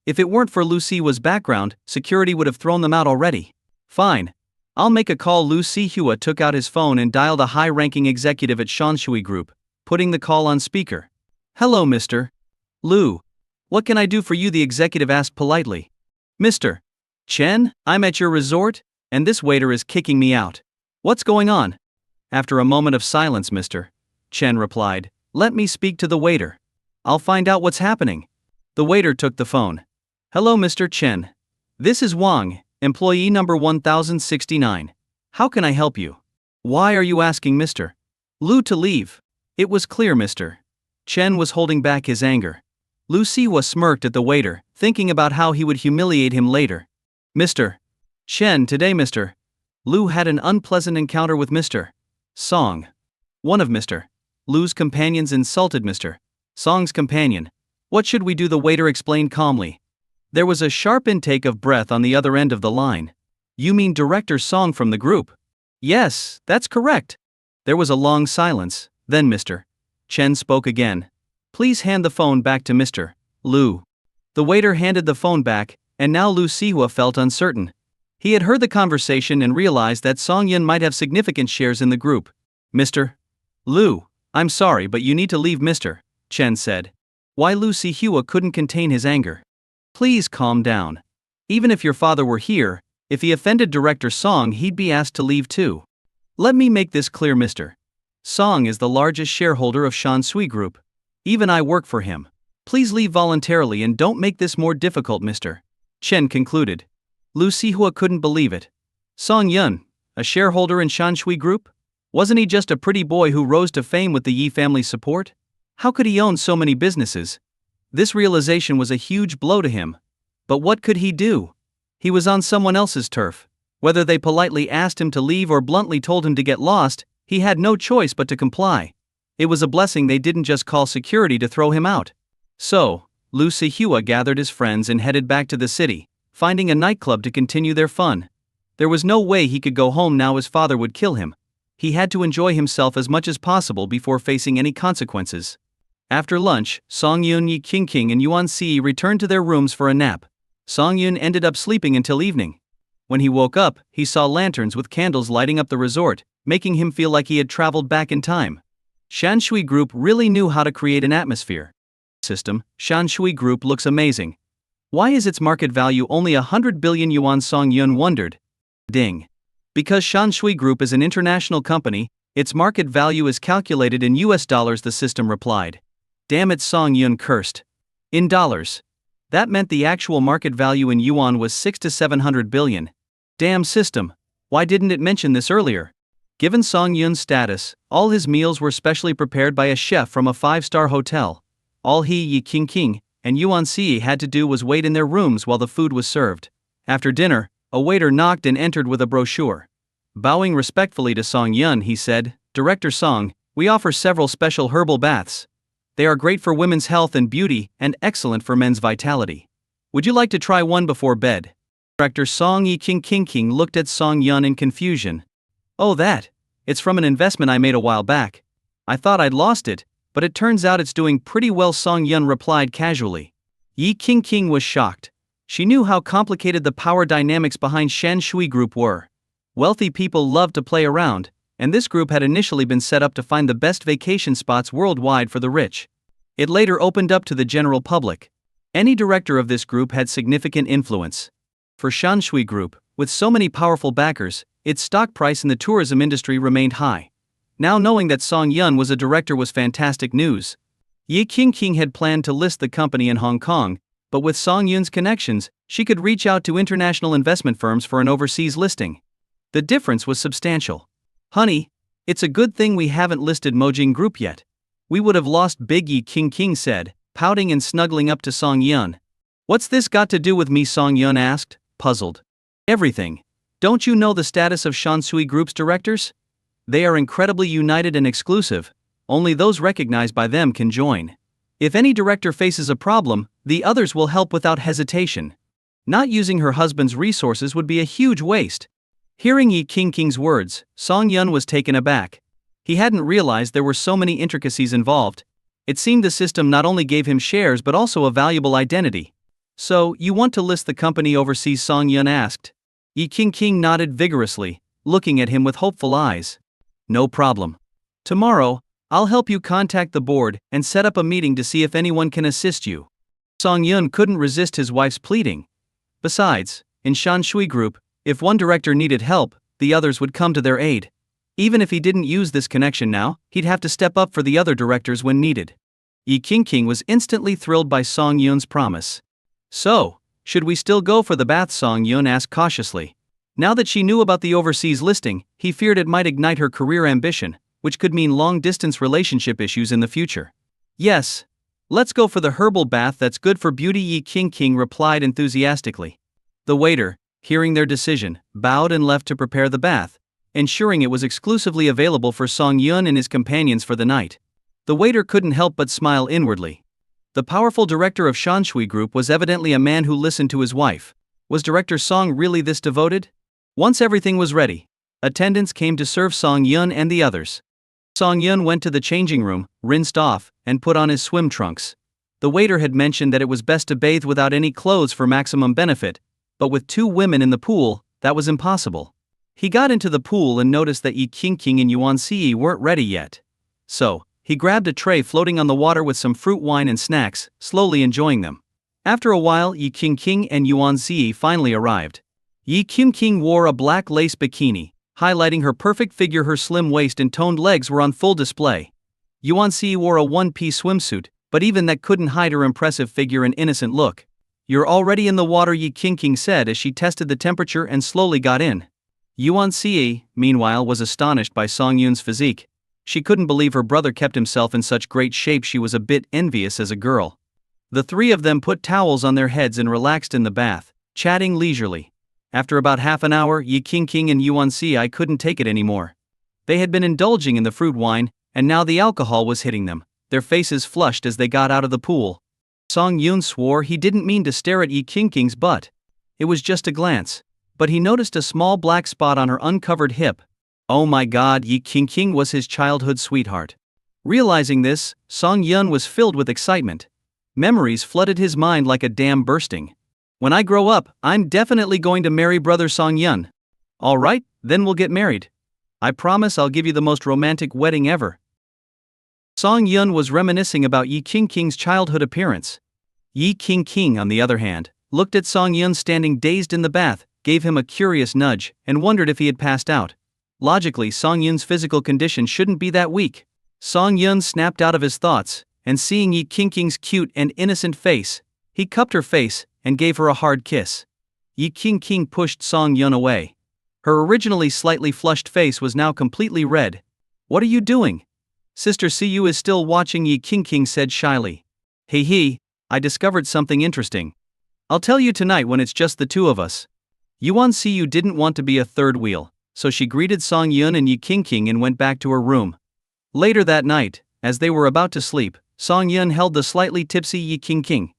If it weren't for Lu Xihua's background, security would have thrown them out already. Fine. I'll make a call. Lu Xihua took out his phone and dialed a high-ranking executive at Shanshui Group, putting the call on speaker. Hello, Mr. Lu. What can I do for you? The executive asked politely. Mr. Chen, I'm at your resort, and this waiter is kicking me out. What's going on? After a moment of silence, Mr. Chen replied, let me speak to the waiter. I'll find out what's happening. The waiter took the phone. Hello, Mr. Chen. This is Wang, employee number 1069. How can I help you? Why are you asking Mr. Lu to leave? It was clear Mr. Chen was holding back his anger. Lu Sihua smirked at the waiter, thinking about how he would humiliate him later. Mr. Chen, today Mr. Lu had an unpleasant encounter with Mr. Song. One of Mr. Lu's companions insulted Mr. Song's companion. What should we do? The waiter explained calmly. There was a sharp intake of breath on the other end of the line. You mean Director Song from the group? Yes, that's correct. There was a long silence, then Mr. Chen spoke again. Please hand the phone back to Mr. Lu. The waiter handed the phone back, and now Lu Sihua felt uncertain. He had heard the conversation and realized that Song Yun might have significant shares in the group. Mr. Lu, I'm sorry but you need to leave Mr. Chen said. Why? Lu Sihua couldn't contain his anger. Please calm down. Even if your father were here, if he offended Director Song he'd be asked to leave too. Let me make this clear Mr. Song is the largest shareholder of Shanshui Group. Even I work for him. Please leave voluntarily and don't make this more difficult Mr. Chen concluded. Lu Sihua couldn't believe it. Song Yun, a shareholder in Shanshui Group? Wasn't he just a pretty boy who rose to fame with the Yi family's support? How could he own so many businesses? This realization was a huge blow to him. But what could he do? He was on someone else's turf. Whether they politely asked him to leave or bluntly told him to get lost, he had no choice but to comply. It was a blessing they didn't just call security to throw him out. So, Lu Sihua gathered his friends and headed back to the city, finding a nightclub to continue their fun. There was no way he could go home now, his father would kill him. He had to enjoy himself as much as possible before facing any consequences. After lunch, Song Yun, Yi Qingqing and Yuan Si returned to their rooms for a nap. Song Yun ended up sleeping until evening. When he woke up, he saw lanterns with candles lighting up the resort, making him feel like he had traveled back in time. Shanshui Group really knew how to create an atmosphere. System, Shanshui Group looks amazing. Why is its market value only 100 billion yuan? Song Yun wondered. Ding. Because Shanshui Group is an international company, its market value is calculated in US dollars, the system replied. Damn it, Song Yun cursed. In dollars. That meant the actual market value in yuan was 600 to 700 billion. Damn system. Why didn't it mention this earlier? Given Song Yun's status, all his meals were specially prepared by a chef from a 5-star hotel. All he, Yi Qingqing, and Yuan Si had to do was wait in their rooms while the food was served. After dinner, a waiter knocked and entered with a brochure. Bowing respectfully to Song Yun, he said, Director Song, we offer several special herbal baths. They are great for women's health and beauty and excellent for men's vitality. Would you like to try one before bed? Director Song Yi Qingqing looked at Song Yun in confusion. Oh, that. It's from an investment I made a while back. I thought I'd lost it, but it turns out it's doing pretty well, Song Yun replied casually. Yi Qingqing was shocked. She knew how complicated the power dynamics behind Shanshui Group were. Wealthy people loved to play around, and this group had initially been set up to find the best vacation spots worldwide for the rich. It later opened up to the general public. Any director of this group had significant influence. For Shanshui Group, with so many powerful backers, its stock price in the tourism industry remained high. Now knowing that Song Yun was a director was fantastic news. Yi Qingqing had planned to list the company in Hong Kong, but with Song Yun's connections, she could reach out to international investment firms for an overseas listing. The difference was substantial. Honey, it's a good thing we haven't listed Mojing Group yet. We would have lost big, Yi Qingqing said, pouting and snuggling up to Song Yun. What's this got to do with me? Song Yun asked, puzzled. Everything. Don't you know the status of Shanshui Group's directors? They are incredibly united and exclusive. Only those recognized by them can join. If any director faces a problem, the others will help without hesitation. Not using her husband's resources would be a huge waste. Hearing Yi Qingqing's words, Song Yun was taken aback. He hadn't realized there were so many intricacies involved. It seemed the system not only gave him shares but also a valuable identity. So, you want to list the company overseas? Song Yun asked. Yi Qingqing nodded vigorously, looking at him with hopeful eyes. No problem. Tomorrow, I'll help you contact the board and set up a meeting to see if anyone can assist you. Song Yun couldn't resist his wife's pleading. Besides, in Shanshui Group, if one director needed help, the others would come to their aid. Even if he didn't use this connection now, he'd have to step up for the other directors when needed. Yi Qingqing was instantly thrilled by Song Yun's promise. So, should we still go for the bath? Song Yun asked cautiously. Now that she knew about the overseas listing, he feared it might ignite her career ambition, which could mean long-distance relationship issues in the future. Yes. Let's go for the herbal bath that's good for beauty, Yi Qingqing replied enthusiastically. The waiter, hearing their decision, bowed and left to prepare the bath, ensuring it was exclusively available for Song Yun and his companions for the night. The waiter couldn't help but smile inwardly. The powerful director of Shanshui Group was evidently a man who listened to his wife. Was Director Song really this devoted? Once everything was ready, attendants came to serve Song Yun and the others. Song Yun went to the changing room, rinsed off, and put on his swim trunks. The waiter had mentioned that it was best to bathe without any clothes for maximum benefit, but with 2 women in the pool, that was impossible. He got into the pool and noticed that Yi Qingqing and Yuan Si weren't ready yet. So, he grabbed a tray floating on the water with some fruit wine and snacks, slowly enjoying them. After a while, Yi Qingqing and Yuan Si finally arrived. Yi Qingqing wore a black lace bikini, highlighting her perfect figure. Her slim waist and toned legs were on full display. Yuan Si wore a one-piece swimsuit, but even that couldn't hide her impressive figure and innocent look. You're already in the water, Yi Qingqing said as she tested the temperature and slowly got in. Yuan Si, meanwhile, was astonished by Song Yun's physique. She couldn't believe her brother kept himself in such great shape. She was a bit envious as a girl. The 3 of them put towels on their heads and relaxed in the bath, chatting leisurely. After about half an hour, Yi Qingqing and Yuan Si couldn't take it anymore. They had been indulging in the fruit wine, and now the alcohol was hitting them, their faces flushed as they got out of the pool. Song Yun swore he didn't mean to stare at Yi Qingqing's butt. It was just a glance. But he noticed a small black spot on her uncovered hip. Oh my God, Yi Qingqing was his childhood sweetheart. Realizing this, Song Yun was filled with excitement. Memories flooded his mind like a dam bursting. When I grow up, I'm definitely going to marry brother Song Yun. Alright, then we'll get married. I promise I'll give you the most romantic wedding ever. Song Yun was reminiscing about Yi Qingqing's childhood appearance. Yi Qingqing, on the other hand, looked at Song Yun standing dazed in the bath, gave him a curious nudge, and wondered if he had passed out. Logically, Song Yun's physical condition shouldn't be that weak. Song Yun snapped out of his thoughts, and seeing Yi Qingqing's cute and innocent face, he cupped her face and gave her a hard kiss. Yi Qingqing pushed Song Yun away. Her originally slightly flushed face was now completely red. What are you doing? Sister Siyu is still watching, Yi Qingqing said shyly. He, I discovered something interesting. I'll tell you tonight when it's just the 2 of us. Yuan Siyu didn't want to be a third wheel, so she greeted Song Yun and Yi Qingqing and went back to her room. Later that night, as they were about to sleep, Song Yun held the slightly tipsy Yi Qingqing.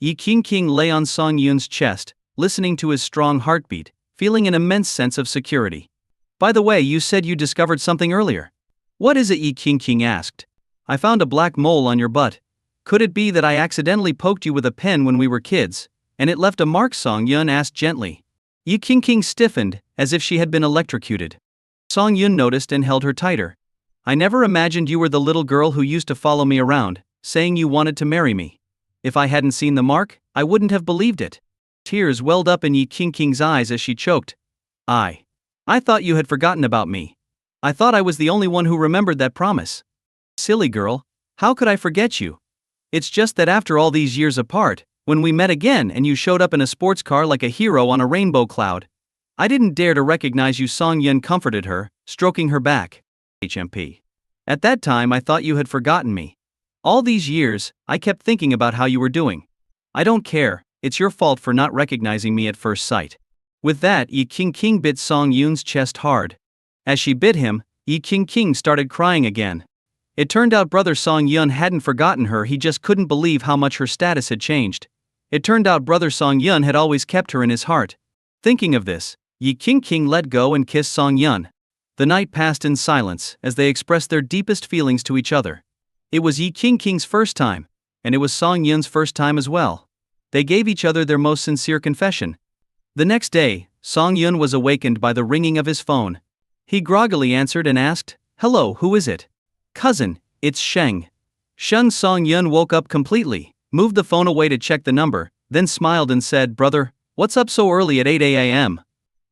Yi Qingqing lay on Song Yun's chest, listening to his strong heartbeat, feeling an immense sense of security. By the way, you said you discovered something earlier. What is it? Yi Qingqing asked. I found a black mole on your butt. Could it be that I accidentally poked you with a pen when we were kids, and it left a mark? Song Yun asked gently. Yi Qingqing stiffened, as if she had been electrocuted. Song Yun noticed and held her tighter. I never imagined you were the little girl who used to follow me around, saying you wanted to marry me. If I hadn't seen the mark, I wouldn't have believed it. Tears welled up in Yi Qingqing's eyes as she choked. I thought you had forgotten about me. I thought I was the only one who remembered that promise. Silly girl, how could I forget you? It's just that after all these years apart, when we met again and you showed up in a sports car like a hero on a rainbow cloud, I didn't dare to recognize you. Song Yun comforted her, stroking her back. HMP. At that time I thought you had forgotten me. All these years, I kept thinking about how you were doing. I don't care, it's your fault for not recognizing me at first sight. With that, Yi Qingqing bit Song Yun's chest hard. As she bit him, Yi Qingqing started crying again. It turned out brother Song Yun hadn't forgotten her, he just couldn't believe how much her status had changed. It turned out brother Song Yun had always kept her in his heart. Thinking of this, Yi Qingqing let go and kissed Song Yun. The night passed in silence as they expressed their deepest feelings to each other. It was Yi Qingqing's first time, and it was Song Yun's first time as well. They gave each other their most sincere confession. The next day, Song Yun was awakened by the ringing of his phone. He groggily answered and asked, "Hello, who is it?" "Cousin, It's Sheng. Sheng Song Yun woke up completely, moved the phone away to check the number, then smiled and said, "Brother, what's up so early at 8 a.m.?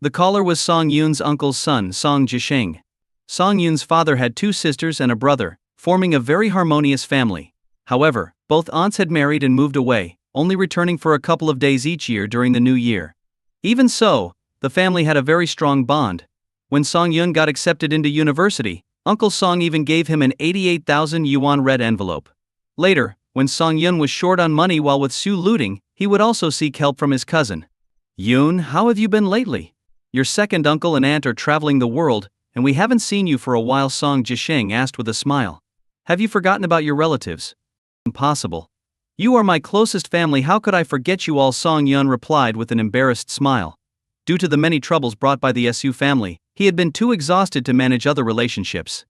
The caller was Song Yun's uncle's son, Song Jisheng. Song Yun's father had 2 sisters and a brother, forming a very harmonious family. However, both aunts had married and moved away, only returning for a couple of days each year during the new year. Even so, the family had a very strong bond. When Song Yun got accepted into university, Uncle Song even gave him an 88,000 yuan red envelope. Later, when Song Yun was short on money while with Su looting, he would also seek help from his cousin. "Yun, how have you been lately? Your second uncle and aunt are traveling the world, and we haven't seen you for a while," Song Jisheng asked with a smile. "Have you forgotten about your relatives?" "Impossible. You are my closest family, how could I forget you all?" Song Yun replied with an embarrassed smile. Due to the many troubles brought by the Su family, he had been too exhausted to manage other relationships.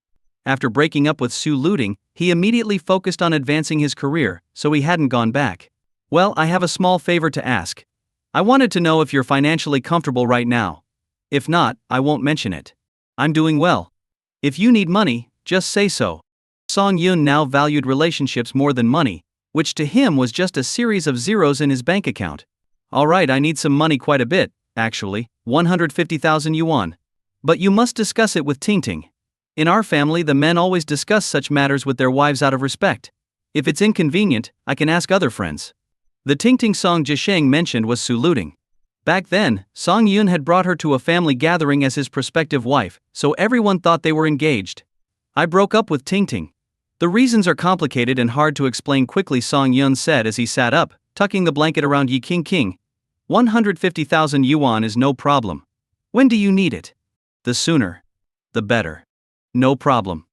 After breaking up with Su looting, he immediately focused on advancing his career, so he hadn't gone back. "Well, I have a small favor to ask. I wanted to know if you're financially comfortable right now. If not, I won't mention it. I'm doing well. If you need money, just say so." Song Yun now valued relationships more than money, which to him was just a series of zeros in his bank account. "Alright, I need some money, quite a bit, actually, 150,000 yuan. But you must discuss it with Tingting. In our family, the men always discuss such matters with their wives out of respect. If it's inconvenient, I can ask other friends." The Tingting Song Jisheng mentioned was Su looting. Back then, Song Yun had brought her to a family gathering as his prospective wife, so everyone thought they were engaged. "I broke up with Tingting. The reasons are complicated and hard to explain quickly," Song Yun said as he sat up, tucking the blanket around Yi King. 150,000 yuan is no problem. When do you need it? The sooner, the better. No problem.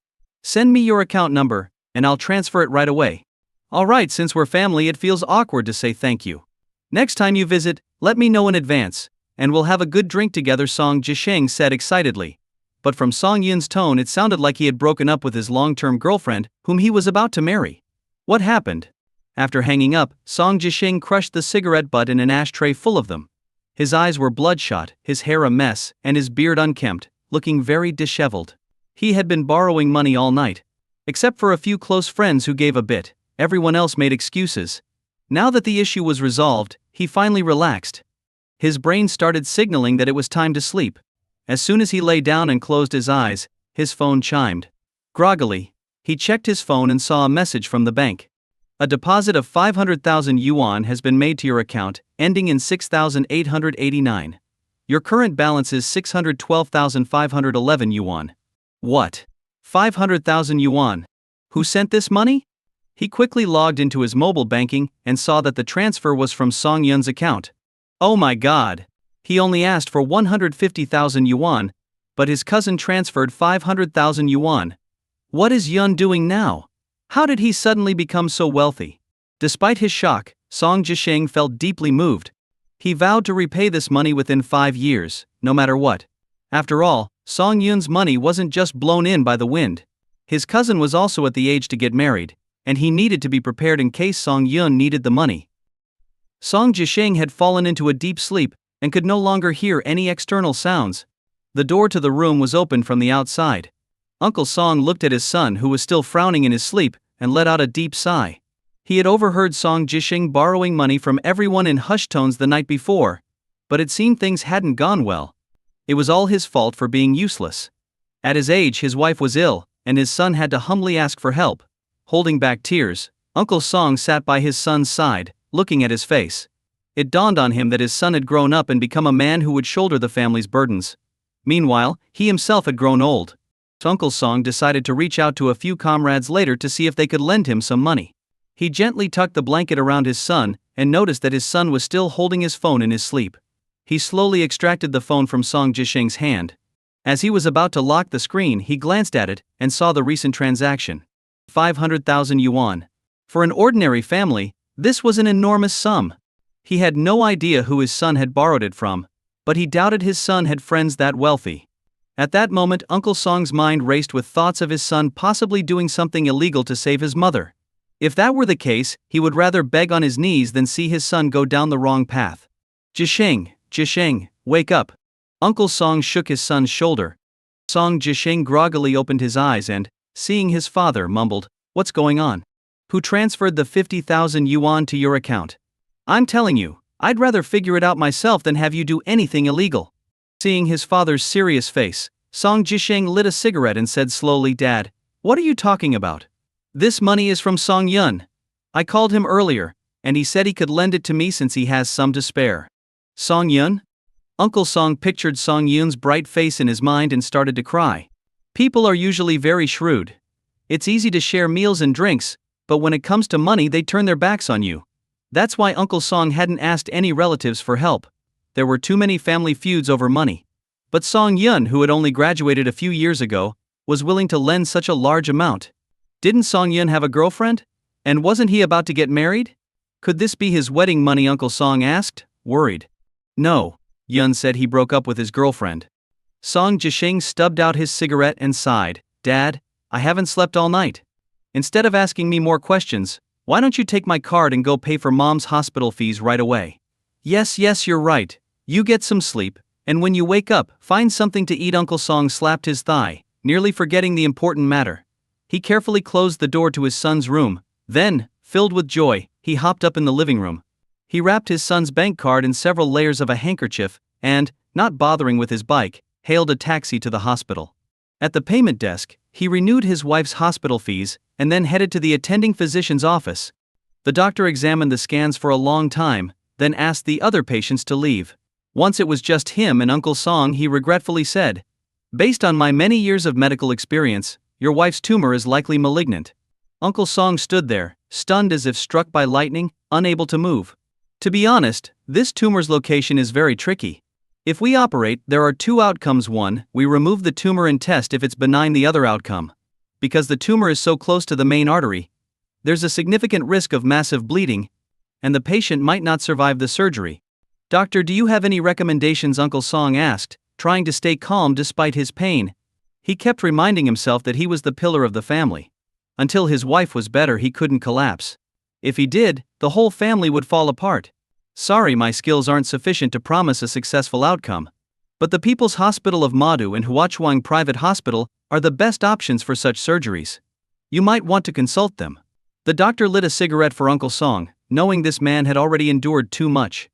Send me your account number, and I'll transfer it right away. Alright, since we're family, it feels awkward to say thank you. Next time you visit, let me know in advance, and we'll have a good drink together, Song Jisheng said excitedly. But from Song Yun's tone, it sounded like he had broken up with his long-term girlfriend, whom he was about to marry. What happened? After hanging up, Song Jisheng crushed the cigarette butt in an ashtray full of them. His eyes were bloodshot, his hair a mess, and his beard unkempt, looking very disheveled. He had been borrowing money all night. Except for a few close friends who gave a bit, everyone else made excuses. Now that the issue was resolved, he finally relaxed. His brain started signaling that it was time to sleep. As soon as he lay down and closed his eyes, his phone chimed. Groggily, he checked his phone and saw a message from the bank. "A deposit of 500,000 yuan has been made to your account, ending in 6,889. Your current balance is 612,511 yuan. What? 500,000 yuan? Who sent this money?" He quickly logged into his mobile banking and saw that the transfer was from Song Yun's account. Oh my god! He only asked for 150,000 yuan, but his cousin transferred 500,000 yuan. What is Yun doing now? How did he suddenly become so wealthy? Despite his shock, Song Jisheng felt deeply moved. He vowed to repay this money within 5 years, no matter what. After all, Song Yun's money wasn't just blown in by the wind. His cousin was also at the age to get married, and he needed to be prepared in case Song Yun needed the money. Song Jisheng had fallen into a deep sleep and could no longer hear any external sounds. The door to the room was opened from the outside. Uncle Song looked at his son, who was still frowning in his sleep, and let out a deep sigh. He had overheard Song Jisheng borrowing money from everyone in hushed tones the night before, but it seemed things hadn't gone well. It was all his fault for being useless. At his age, his wife was ill, and his son had to humbly ask for help. Holding back tears, Uncle Song sat by his son's side, looking at his face. It dawned on him that his son had grown up and become a man who would shoulder the family's burdens. Meanwhile, he himself had grown old. Uncle Song decided to reach out to a few comrades later to see if they could lend him some money. He gently tucked the blanket around his son and noticed that his son was still holding his phone in his sleep. He slowly extracted the phone from Song Jisheng's hand. As he was about to lock the screen, he glanced at it and saw the recent transaction. 500,000 yuan. For an ordinary family, this was an enormous sum. He had no idea who his son had borrowed it from, but he doubted his son had friends that wealthy. At that moment, Uncle Song's mind raced with thoughts of his son possibly doing something illegal to save his mother. If that were the case, he would rather beg on his knees than see his son go down the wrong path. Jisheng, wake up. Uncle Song shook his son's shoulder. Song Jisheng groggily opened his eyes and, seeing his father, mumbled, What's going on? Who transferred the 50,000 yuan to your account? I'm telling you, I'd rather figure it out myself than have you do anything illegal. Seeing his father's serious face, Song Jisheng lit a cigarette and said slowly, Dad, what are you talking about? This money is from Song Yun. I called him earlier, and he said he could lend it to me since he has some to spare. Song Yun? Uncle Song pictured Song Yun's bright face in his mind and started to cry. People are usually very shrewd. It's easy to share meals and drinks, but when it comes to money they turn their backs on you. That's why Uncle Song hadn't asked any relatives for help. There were too many family feuds over money. But Song Yun, who had only graduated a few years ago, was willing to lend such a large amount. Didn't Song Yun have a girlfriend? And wasn't he about to get married? Could this be his wedding money? Uncle Song asked, worried. No, Yun said he broke up with his girlfriend. Song Jisheng stubbed out his cigarette and sighed, Dad, I haven't slept all night. Instead of asking me more questions, why don't you take my card and go pay for Mom's hospital fees right away? Yes, you're right. You get some sleep, and when you wake up, find something to eat. Uncle Song slapped his thigh, nearly forgetting the important matter. He carefully closed the door to his son's room, then, filled with joy, he hopped up in the living room. He wrapped his son's bank card in several layers of a handkerchief and, not bothering with his bike, hailed a taxi to the hospital. At the payment desk, he renewed his wife's hospital fees and then headed to the attending physician's office. The doctor examined the scans for a long time, then asked the other patients to leave. Once it was just him and Uncle Song, he regretfully said, Based on my many years of medical experience, your wife's tumor is likely malignant. Uncle Song stood there, stunned as if struck by lightning, unable to move. To be honest, this tumor's location is very tricky. If we operate, there are two outcomes. One, we remove the tumor and test if it's benign. The other outcome, because the tumor is so close to the main artery, there's a significant risk of massive bleeding, and the patient might not survive the surgery. Doctor, do you have any recommendations? Uncle Song asked, trying to stay calm despite his pain. He kept reminding himself that he was the pillar of the family. Until his wife was better, he couldn't collapse. If he did, the whole family would fall apart. Sorry, my skills aren't sufficient to promise a successful outcome. But the People's Hospital of Madu and Huachuang Private Hospital are the best options for such surgeries. You might want to consult them. The doctor lit a cigarette for Uncle Song, knowing this man had already endured too much.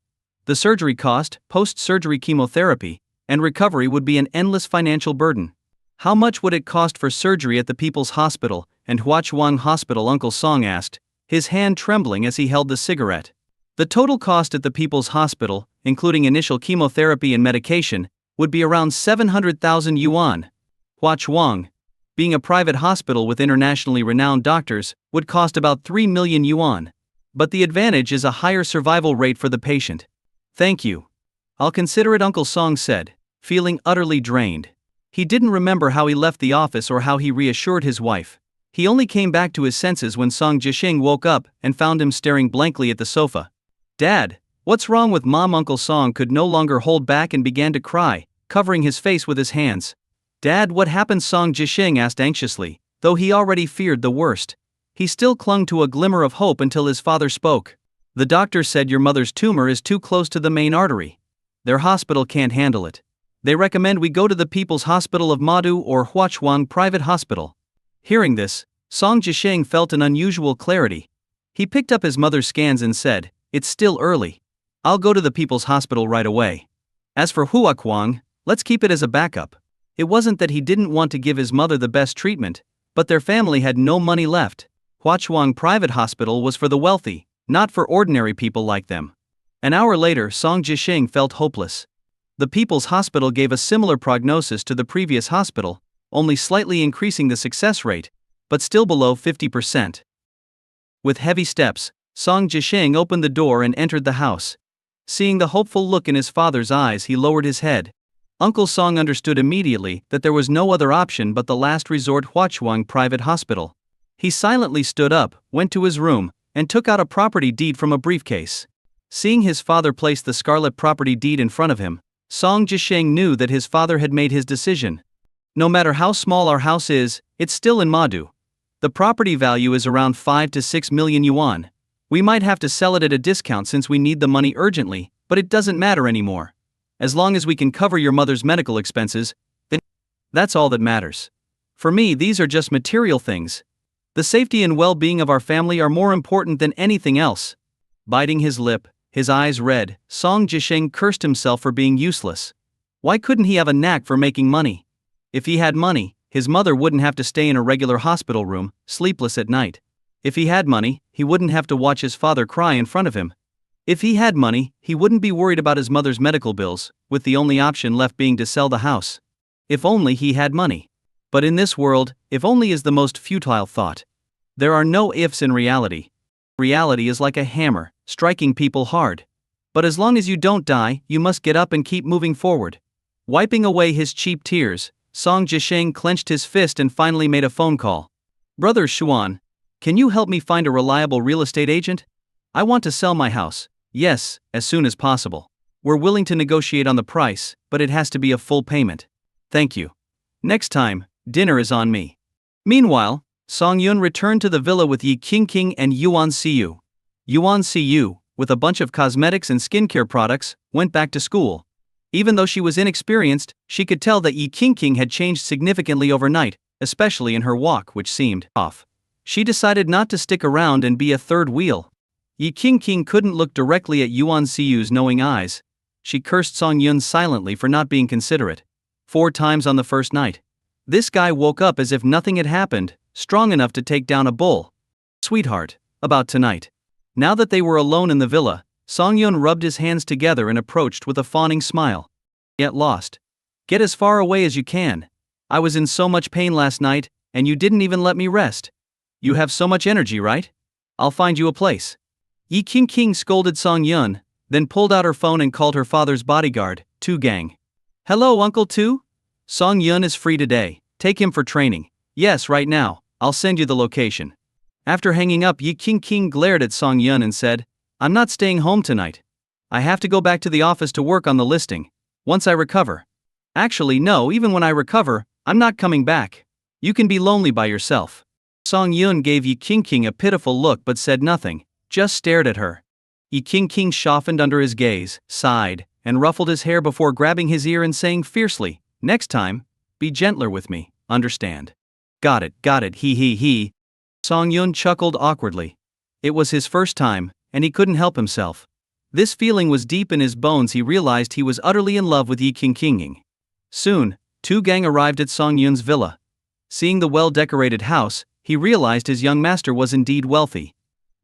The surgery cost, post-surgery chemotherapy, and recovery would be an endless financial burden. How much would it cost for surgery at the People's Hospital and Huachuang Hospital? Uncle Song asked, his hand trembling as he held the cigarette. The total cost at the People's Hospital, including initial chemotherapy and medication, would be around 700,000 yuan. Huachuang, being a private hospital with internationally renowned doctors, would cost about 3 million yuan. But the advantage is a higher survival rate for the patient. Thank you. I'll consider it, Uncle Song said, feeling utterly drained. He didn't remember how he left the office or how he reassured his wife. He only came back to his senses when Song Jisheng woke up and found him staring blankly at the sofa. Dad, what's wrong with Mom? Uncle Song could no longer hold back and began to cry, covering his face with his hands. Dad, what happened? Song Jisheng asked anxiously, though he already feared the worst. He still clung to a glimmer of hope until his father spoke. The doctor said your mother's tumor is too close to the main artery. Their hospital can't handle it. They recommend we go to the People's Hospital of Madu or Huachuang Private Hospital. Hearing this, Song Jisheng felt an unusual clarity. He picked up his mother's scans and said, It's still early. I'll go to the People's Hospital right away. As for Huachuang, let's keep it as a backup. It wasn't that he didn't want to give his mother the best treatment, but their family had no money left. Huachuang Private Hospital was for the wealthy, not for ordinary people like them. An hour later, Song Jisheng felt hopeless. The People's Hospital gave a similar prognosis to the previous hospital, only slightly increasing the success rate, but still below 50%. With heavy steps, Song Jisheng opened the door and entered the house. Seeing the hopeful look in his father's eyes, he lowered his head. Uncle Song understood immediately that there was no other option but the last resort, Huachuang Private Hospital. He silently stood up, went to his room, and took out a property deed from a briefcase. Seeing his father place the scarlet property deed in front of him, Song Jisheng knew that his father had made his decision. No matter how small our house is, it's still in Madu. The property value is around 5 to 6 million yuan. We might have to sell it at a discount since we need the money urgently, but it doesn't matter anymore. As long as we can cover your mother's medical expenses, then that's all that matters. For me, these are just material things. The safety and well-being of our family are more important than anything else. Biting his lip, his eyes red, Song Jisheng cursed himself for being useless. Why couldn't he have a knack for making money? If he had money, his mother wouldn't have to stay in a regular hospital room, sleepless at night. If he had money, he wouldn't have to watch his father cry in front of him. If he had money, he wouldn't be worried about his mother's medical bills, with the only option left being to sell the house. If only he had money. But in this world, if only is the most futile thought. There are no ifs in reality. Reality is like a hammer, striking people hard. But as long as you don't die, you must get up and keep moving forward. Wiping away his cheap tears, Song Jisheng clenched his fist and finally made a phone call. Brother Xuan, can you help me find a reliable real estate agent? I want to sell my house. Yes, as soon as possible. We're willing to negotiate on the price, but it has to be a full payment. Thank you. Next time, dinner is on me. Meanwhile, Song Yun returned to the villa with Yi Qingqing and Yuan Siyu. Yuan Siyu, with a bunch of cosmetics and skincare products, went back to school. Even though she was inexperienced, she could tell that Yi Qingqing had changed significantly overnight, especially in her walk, which seemed off. She decided not to stick around and be a third wheel. Yi Qingqing couldn't look directly at Yuan Siyu's knowing eyes. She cursed Song Yun silently for not being considerate. 4 times on the first night. This guy woke up as if nothing had happened, strong enough to take down a bull. Sweetheart, about tonight. Now that they were alone in the villa, Song Yun rubbed his hands together and approached with a fawning smile. Get lost. Get as far away as you can. I was in so much pain last night, and you didn't even let me rest. You have so much energy, right? I'll find you a place. Yi Qingqing scolded Song Yun, then pulled out her phone and called her father's bodyguard, Tu Gang. Hello, Uncle Tu? Song Yun is free today. Take him for training. Yes, right now. I'll send you the location. After hanging up, Yi Qingqing glared at Song Yun and said, I'm not staying home tonight. I have to go back to the office to work on the listing. Once I recover. Actually, no, even when I recover, I'm not coming back. You can be lonely by yourself. Song Yun gave Yi Qingqing a pitiful look but said nothing, just stared at her. Yi Qingqing softened under his gaze, sighed, and ruffled his hair before grabbing his ear and saying fiercely, Next time, be gentler with me, understand? Got it, he. Song Yun chuckled awkwardly. It was his first time, and he couldn't help himself. This feeling was deep in his bones. He realized he was utterly in love with Yi Qingqing. Soon, Tu Gang arrived at Song Yun's villa. Seeing the well-decorated house, he realized his young master was indeed wealthy.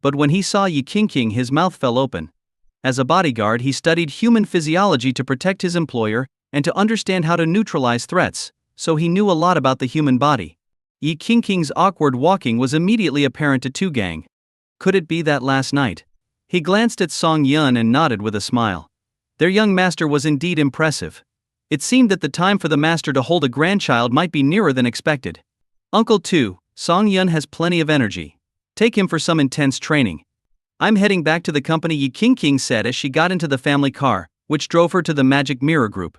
But when he saw Yi Qingqing, his mouth fell open. As a bodyguard, he studied human physiology to protect his employer and to understand how to neutralize threats, so he knew a lot about the human body. Yi Qingqing's awkward walking was immediately apparent to Tu Gang. Could it be that last night? He glanced at Song Yun and nodded with a smile. Their young master was indeed impressive. It seemed that the time for the master to hold a grandchild might be nearer than expected. Uncle Tu, Song Yun has plenty of energy. Take him for some intense training. I'm heading back to the company, Yi Qingqing said as she got into the family car, which drove her to the Magic Mirror Group.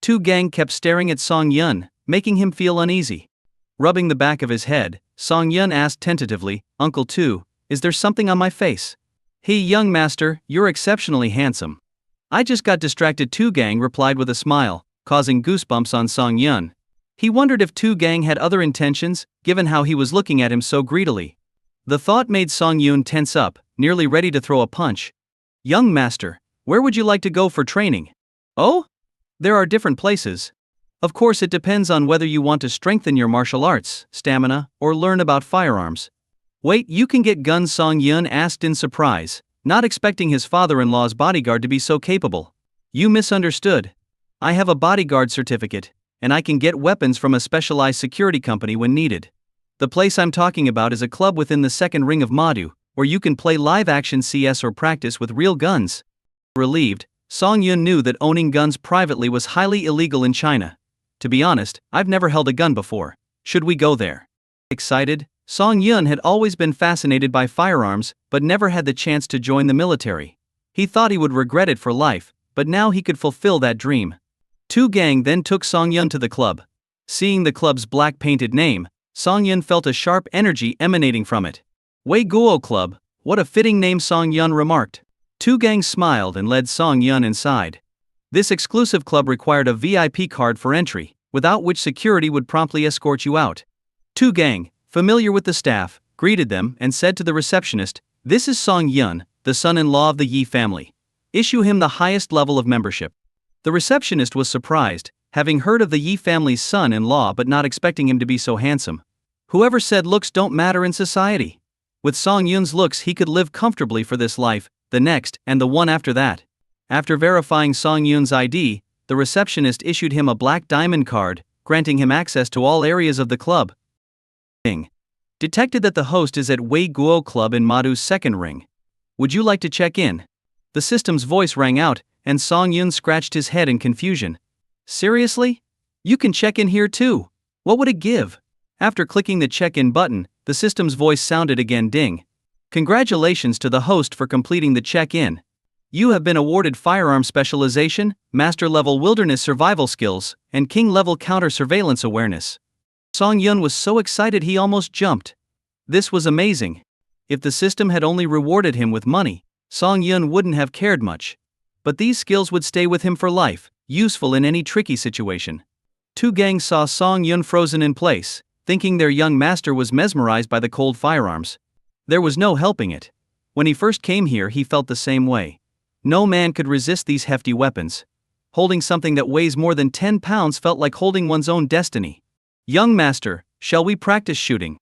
Tu Gang kept staring at Song Yun, making him feel uneasy. Rubbing the back of his head, Song Yun asked tentatively, Uncle Tu, is there something on my face? Hey young master, you're exceptionally handsome. I just got distracted, Tu Gang replied with a smile, causing goosebumps on Song Yun. He wondered if Tu Gang had other intentions, given how he was looking at him so greedily. The thought made Song Yun tense up, nearly ready to throw a punch. Young master, where would you like to go for training? Oh? There are different places. Of course, it depends on whether you want to strengthen your martial arts, stamina, or learn about firearms. Wait, you can get guns? Song Yun asked in surprise, not expecting his father-in-law's bodyguard to be so capable. You misunderstood. I have a bodyguard certificate, and I can get weapons from a specialized security company when needed. The place I'm talking about is a club within the second ring of Madu, where you can play live-action CS or practice with real guns. Relieved, Song Yun knew that owning guns privately was highly illegal in China. To be honest, I've never held a gun before. Should we go there? Excited, Song Yun had always been fascinated by firearms, but never had the chance to join the military. He thought he would regret it for life, but now he could fulfill that dream. Tu Gang then took Song Yun to the club. Seeing the club's black-painted name, Song Yun felt a sharp energy emanating from it. Wei Guo Club, what a fitting name, Song Yun remarked. Tu Gang smiled and led Song Yun inside. This exclusive club required a VIP card for entry, without which security would promptly escort you out. Tu Gang, familiar with the staff, greeted them, and said to the receptionist, "This is Song Yun, the son-in-law of the Yi family. Issue him the highest level of membership." The receptionist was surprised, having heard of the Yi family's son-in-law but not expecting him to be so handsome. Whoever said looks don't matter in society? With Song Yun's looks, he could live comfortably for this life, the next, and the one after that. After verifying Song Yun's ID, the receptionist issued him a black diamond card, granting him access to all areas of the club. Detected that the host is at Wei Guo Club in Madu's second ring. Would you like to check in? The system's voice rang out, and Song Yun scratched his head in confusion. Seriously? You can check in here too? What would it give? After clicking the check-in button, the system's voice sounded again. Ding. Congratulations to the host for completing the check-in. You have been awarded Firearm Specialization, Master-Level Wilderness Survival Skills, and King-Level Counter-Surveillance Awareness. Song Yun was so excited he almost jumped. This was amazing. If the system had only rewarded him with money, Song Yun wouldn't have cared much. But these skills would stay with him for life, useful in any tricky situation. Two gangs saw Song Yun frozen in place, thinking their young master was mesmerized by the cold firearms. There was no helping it. When he first came here, he felt the same way. No man could resist these hefty weapons. Holding something that weighs more than 10 pounds felt like holding one's own destiny. "Young master, shall we practice shooting?"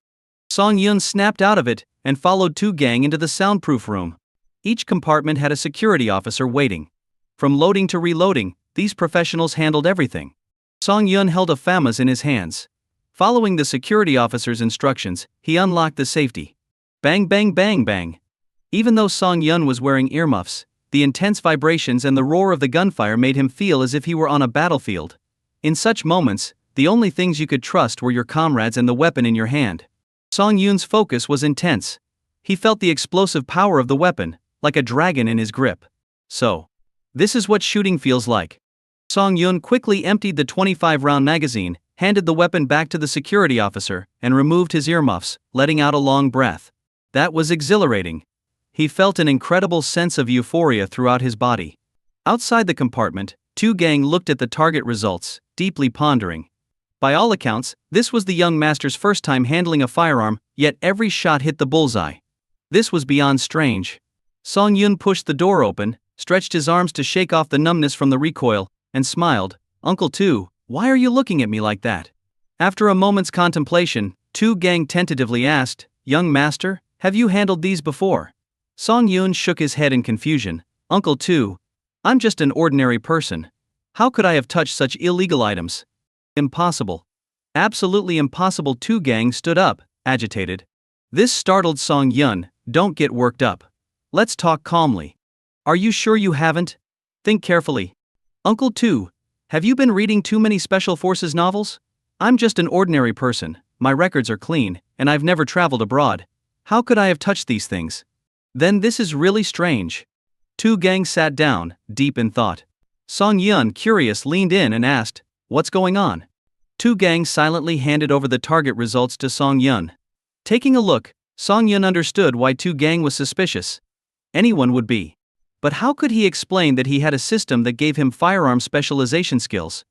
Song Yun snapped out of it and followed Two Gang into the soundproof room. Each compartment had a security officer waiting. From loading to reloading, these professionals handled everything. Song Yun held a FAMAS in his hands. Following the security officer's instructions, he unlocked the safety. Bang bang bang bang. Even though Song Yun was wearing earmuffs, the intense vibrations and the roar of the gunfire made him feel as if he were on a battlefield. In such moments, the only things you could trust were your comrades and the weapon in your hand. Song Yun's focus was intense. He felt the explosive power of the weapon, like a dragon in his grip. So, this is what shooting feels like. Song Yun quickly emptied the 25-round magazine, handed the weapon back to the security officer, and removed his earmuffs, letting out a long breath. That was exhilarating. He felt an incredible sense of euphoria throughout his body. Outside the compartment, Two Gang looked at the target results, deeply pondering. By all accounts, this was the young master's first time handling a firearm, yet every shot hit the bullseye. This was beyond strange. Song Yun pushed the door open, stretched his arms to shake off the numbness from the recoil, and smiled. "Uncle Two, why are you looking at me like that?" After a moment's contemplation, Two Gang tentatively asked, "Young master, have you handled these before?" Song Yun shook his head in confusion. "Uncle Two, I'm just an ordinary person. How could I have touched such illegal items?" "Impossible. Absolutely impossible." Two Gang stood up, agitated. This startled Song Yun. "Don't get worked up. Let's talk calmly. Are you sure you haven't? Think carefully. Uncle Two, have you been reading too many Special Forces novels? I'm just an ordinary person, my records are clean, and I've never traveled abroad. How could I have touched these things? Then this is really strange." Two Gang sat down, deep in thought. Song Yun, curious, leaned in and asked, "What's going on?" Two Gang silently handed over the target results to Song Yun. Taking a look, Song Yun understood why Two Gang was suspicious. Anyone would be. But how could he explain that he had a system that gave him firearm specialization skills?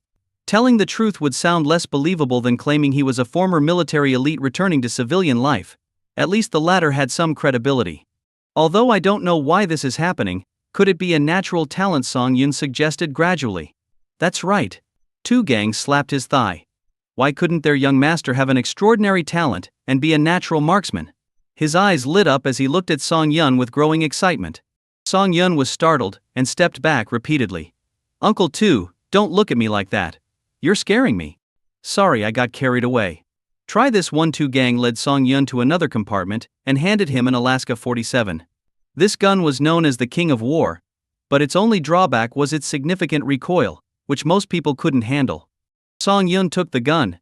Telling the truth would sound less believable than claiming he was a former military elite returning to civilian life. At least the latter had some credibility. "Although I don't know why this is happening, could it be a natural talent?" Song Yun suggested gradually. "That's right." Two Gang slapped his thigh. Why couldn't their young master have an extraordinary talent and be a natural marksman? His eyes lit up as he looked at Song Yun with growing excitement. Song Yun was startled and stepped back repeatedly. "Uncle Two, don't look at me like that. You're scaring me." "Sorry, I got carried away. Try this one." Two Gang led Song Yun to another compartment and handed him an Alaska 47. This gun was known as the King of War, but its only drawback was its significant recoil, which most people couldn't handle. Song Yun took the gun.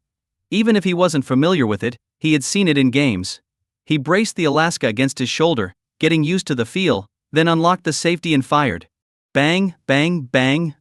Even if he wasn't familiar with it, he had seen it in games. He braced the Alaska against his shoulder, getting used to the feel, then unlocked the safety and fired. Bang, bang, bang.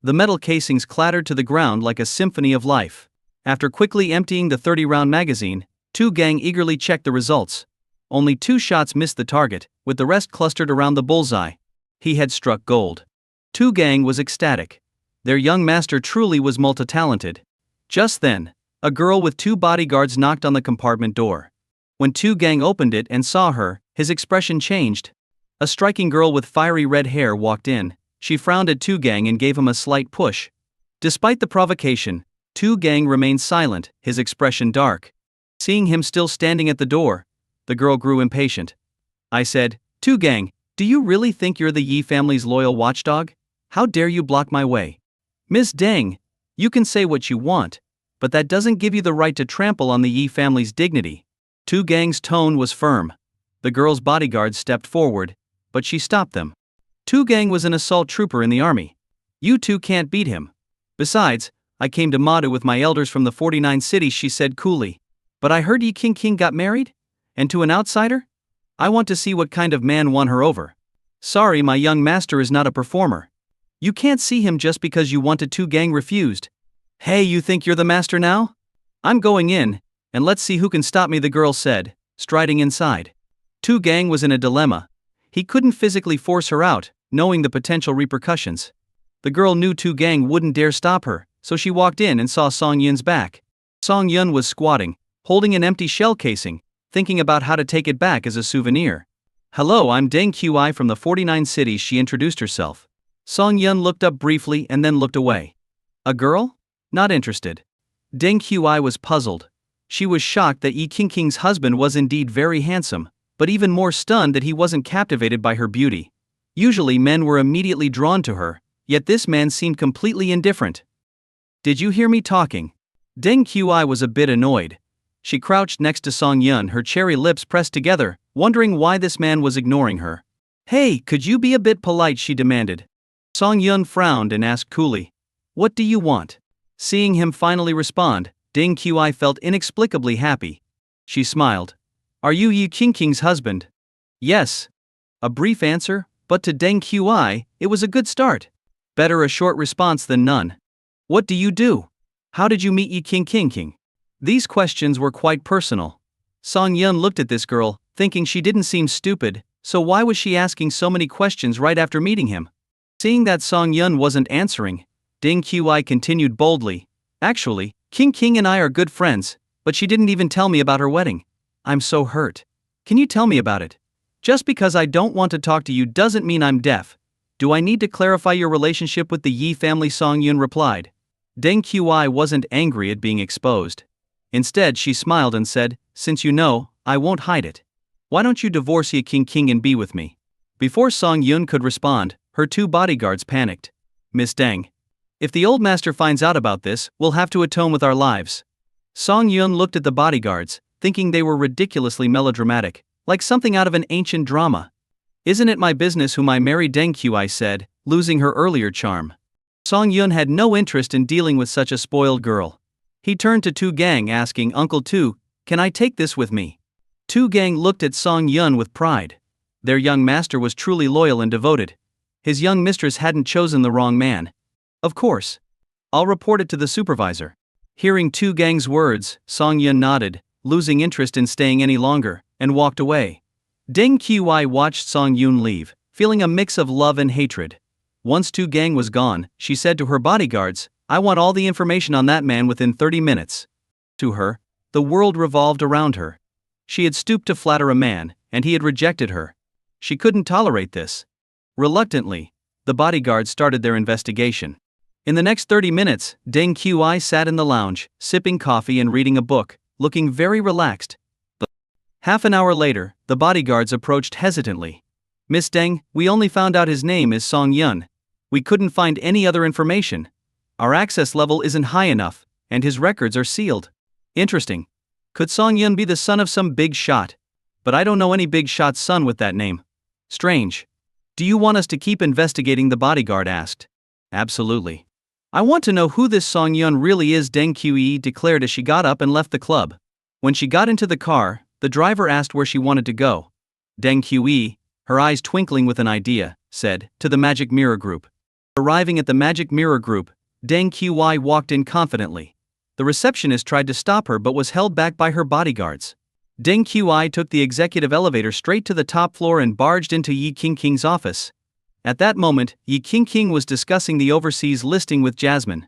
The metal casings clattered to the ground like a symphony of life. After quickly emptying the 30-round magazine, Two Gang eagerly checked the results. Only 2 shots missed the target, with the rest clustered around the bullseye. He had struck gold. Two Gang was ecstatic. Their young master truly was multi-talented. Just then, a girl with 2 bodyguards knocked on the compartment door. When Tu Gang opened it and saw her, his expression changed. A striking girl with fiery red hair walked in. She frowned at Tu Gang and gave him a slight push. Despite the provocation, Tu Gang remained silent, his expression dark. Seeing him still standing at the door, the girl grew impatient. I said, Tu Gang, do you really think you're the Yi family's loyal watchdog? How dare you block my way? Miss Deng, you can say what you want, but that doesn't give you the right to trample on the Yi family's dignity. Tu Gang's tone was firm. The girl's bodyguards stepped forward, but she stopped them. Tu Gang was an assault trooper in the army. You two can't beat him. Besides, I came to Madu with my elders from the 49 cities, she said coolly. But I heard Yi King got married? And to an outsider? I want to see what kind of man won her over. Sorry, my young master is not a performer. You can't see him just because you wanted. Tu Gang refused. Hey, you think you're the master now? I'm going in, and let's see who can stop me, the girl said, striding inside. Tu Gang was in a dilemma. He couldn't physically force her out, knowing the potential repercussions. The girl knew Tu Gang wouldn't dare stop her, so she walked in and saw Song Yun's back. Song Yun was squatting, holding an empty shell casing, thinking about how to take it back as a souvenir. Hello, I'm Deng Qi from the 49 cities, she introduced herself. Song Yun looked up briefly and then looked away. A girl? Not interested. Deng Qi was puzzled. She was shocked that Yi King's husband was indeed very handsome, but even more stunned that he wasn't captivated by her beauty. Usually men were immediately drawn to her, yet this man seemed completely indifferent. Did you hear me talking? Deng Qi was a bit annoyed. She crouched next to Song Yun, her cherry lips pressed together, wondering why this man was ignoring her. Hey, could you be a bit polite, she demanded. Song Yun frowned and asked coolly, what do you want? Seeing him finally respond, Deng Qi felt inexplicably happy. She smiled. Are you Yi King's husband? Yes. A brief answer, but to Deng Qi, it was a good start. Better a short response than none. What do you do? How did you meet Yi King? These questions were quite personal. Song Yun looked at this girl, thinking she didn't seem stupid, so why was she asking so many questions right after meeting him? Seeing that Song Yun wasn't answering, Deng Qi continued boldly. Actually, King and I are good friends, but she didn't even tell me about her wedding. I'm so hurt. Can you tell me about it? Just because I don't want to talk to you doesn't mean I'm deaf. Do I need to clarify your relationship with the Yi family? Song Yun replied. Deng Qi wasn't angry at being exposed. Instead, she smiled and said, since you know, I won't hide it. Why don't you divorce Yi King and be with me? Before Song Yun could respond, her two bodyguards panicked. Miss Deng. If the old master finds out about this, we'll have to atone with our lives. Song Yun looked at the bodyguards, thinking they were ridiculously melodramatic, like something out of an ancient drama. Isn't it my business whom I marry? Deng Qi said, losing her earlier charm. Song Yun had no interest in dealing with such a spoiled girl. He turned to Tu Gang asking, Uncle Tu, can I take this with me? Tu Gang looked at Song Yun with pride. Their young master was truly loyal and devoted. His young mistress hadn't chosen the wrong man. Of course. I'll report it to the supervisor. Hearing Tu Gang's words, Song Yun nodded, losing interest in staying any longer, and walked away. Deng Qi watched Song Yun leave, feeling a mix of love and hatred. Once Tu Gang was gone, she said to her bodyguards, I want all the information on that man within 30 minutes. To her, the world revolved around her. She had stooped to flatter a man, and he had rejected her. She couldn't tolerate this. Reluctantly, the bodyguards started their investigation. In the next 30 minutes, Deng Qi sat in the lounge, sipping coffee and reading a book, looking very relaxed. Half an hour later, the bodyguards approached hesitantly. Miss Deng, we only found out his name is Song Yun. We couldn't find any other information. Our access level isn't high enough, and his records are sealed. Interesting. Could Song Yun be the son of some big shot? But I don't know any big shot's son with that name. Strange. Do you want us to keep investigating? The bodyguard asked. Absolutely. I want to know who this Song Yun really is, Deng Qi declared as she got up and left the club. When she got into the car, the driver asked where she wanted to go. Deng Qi, her eyes twinkling with an idea, said, to the Magic Mirror Group. Arriving at the Magic Mirror Group, Deng Qi walked in confidently. The receptionist tried to stop her but was held back by her bodyguards. Deng Qi took the executive elevator straight to the top floor and barged into Yi King's office. At that moment, Yi King was discussing the overseas listing with Jasmine.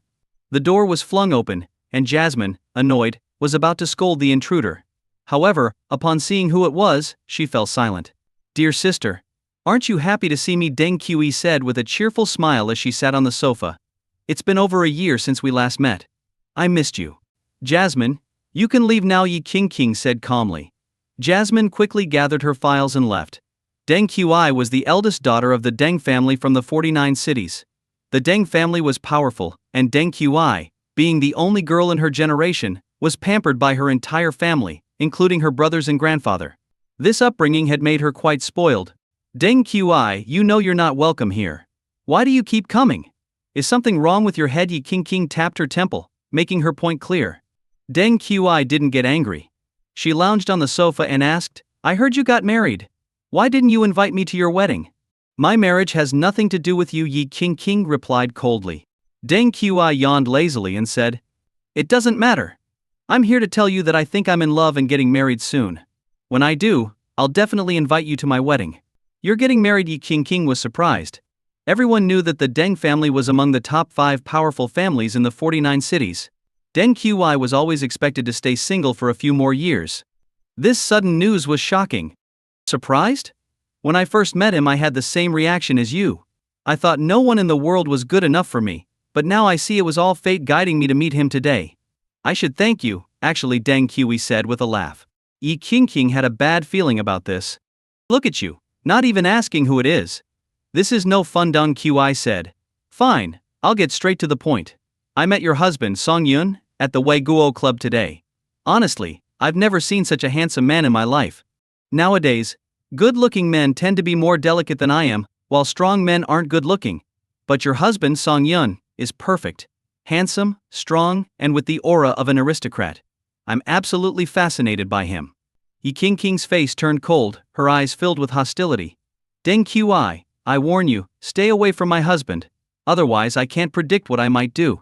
The door was flung open, and Jasmine, annoyed, was about to scold the intruder. However, upon seeing who it was, she fell silent. "Dear sister, aren't you happy to see me?" Deng Qi said with a cheerful smile as she sat on the sofa. "It's been over a year since we last met. I missed you." "Jasmine, you can leave now," Yi Qingqing said calmly. Jasmine quickly gathered her files and left. Deng Qi was the eldest daughter of the Deng family from the 49 cities. The Deng family was powerful, and Deng Qi, being the only girl in her generation, was pampered by her entire family, including her brothers and grandfather. This upbringing had made her quite spoiled. "Deng Qi, you know you're not welcome here. Why do you keep coming? Is something wrong with your head?" Yi Qingqing tapped her temple, making her point clear. Deng Qi didn't get angry. She lounged on the sofa and asked, "I heard you got married. Why didn't you invite me to your wedding?" "My marriage has nothing to do with you," Yi Qingqing replied coldly. Deng Qi yawned lazily and said, "It doesn't matter. I'm here to tell you that I think I'm in love and getting married soon. When I do, I'll definitely invite you to my wedding." "You're getting married?" Yi Qingqing was surprised. Everyone knew that the Deng family was among the top 5 powerful families in the 49 cities. Deng Qi was always expected to stay single for a few more years. This sudden news was shocking. "Surprised? When I first met him, I had the same reaction as you. I thought no one in the world was good enough for me, but now I see it was all fate guiding me to meet him today. I should thank you," actually, Deng Qi said with a laugh. Yi Qingqing had a bad feeling about this. "Look at you, not even asking who it is. This is no fun," Deng Qi said. "Fine, I'll get straight to the point. I met your husband, Song Yun, at the Wei Guo Club today. Honestly, I've never seen such a handsome man in my life. Nowadays, good-looking men tend to be more delicate than I am, while strong men aren't good-looking. But your husband, Song Yun, is perfect. Handsome, strong, and with the aura of an aristocrat. I'm absolutely fascinated by him." Yi Qingqing's face turned cold, her eyes filled with hostility. "Deng Qi, I warn you, stay away from my husband. Otherwise I can't predict what I might do."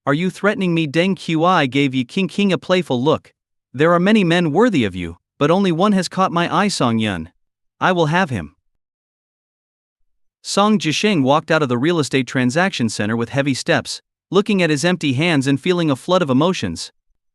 "Are you threatening me?" Deng Qi gave Yi Qingqing a playful look. "There are many men worthy of you, but only one has caught my eye, Song Yun. I will have him." Song Jisheng walked out of the real estate transaction center with heavy steps, looking at his empty hands and feeling a flood of emotions.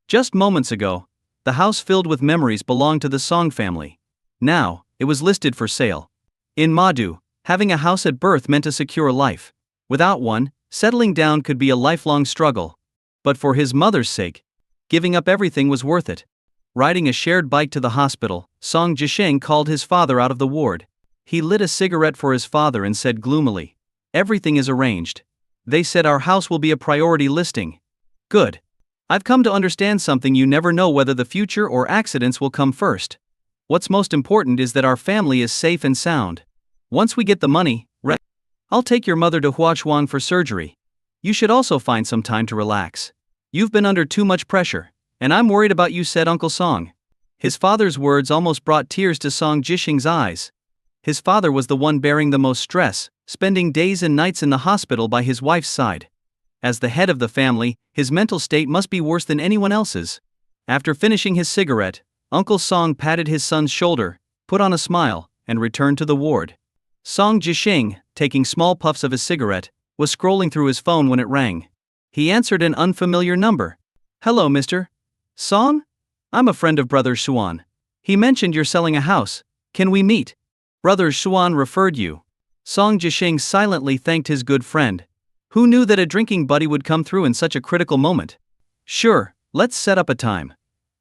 Just moments ago, the house filled with memories belonged to the Song family. Now, it was listed for sale. In Madu, having a house at birth meant a secure life. Without one, settling down could be a lifelong struggle. But for his mother's sake, giving up everything was worth it. Riding a shared bike to the hospital, Song Jisheng called his father out of the ward. He lit a cigarette for his father and said gloomily, "Everything is arranged. They said our house will be a priority listing. Good. I've come to understand something: you never know whether the future or accidents will come first. What's most important is that our family is safe and sound. Once we get the money, I'll take your mother to Huachuang for surgery. You should also find some time to relax. You've been under too much pressure, and I'm worried about you," said Uncle Song. His father's words almost brought tears to Song Jisheng's eyes. His father was the one bearing the most stress, spending days and nights in the hospital by his wife's side. As the head of the family, his mental state must be worse than anyone else's. After finishing his cigarette, Uncle Song patted his son's shoulder, put on a smile, and returned to the ward. Song Jisheng, taking small puffs of his cigarette, was scrolling through his phone when it rang. He answered an unfamiliar number. "Hello, Mr. Song? I'm a friend of Brother Xuan. He mentioned you're selling a house. Can we meet? Brother Xuan referred you." Song Jisheng silently thanked his good friend. Who knew that a drinking buddy would come through in such a critical moment? "Sure, let's set up a time.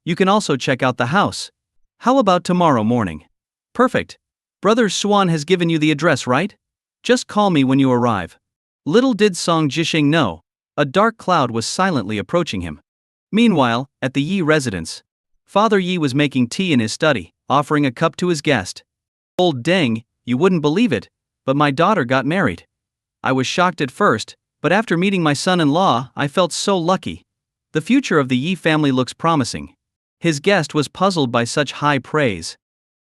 You can also check out the house. How about tomorrow morning?" "Perfect. Brother Xuan has given you the address, right? Just call me when you arrive." Little did Song Jisheng know, a dark cloud was silently approaching him. Meanwhile, at the Yi residence, Father Yi was making tea in his study, offering a cup to his guest. "Old Deng, you wouldn't believe it, but my daughter got married. I was shocked at first, but after meeting my son-in-law, I felt so lucky. The future of the Yi family looks promising." His guest was puzzled by such high praise.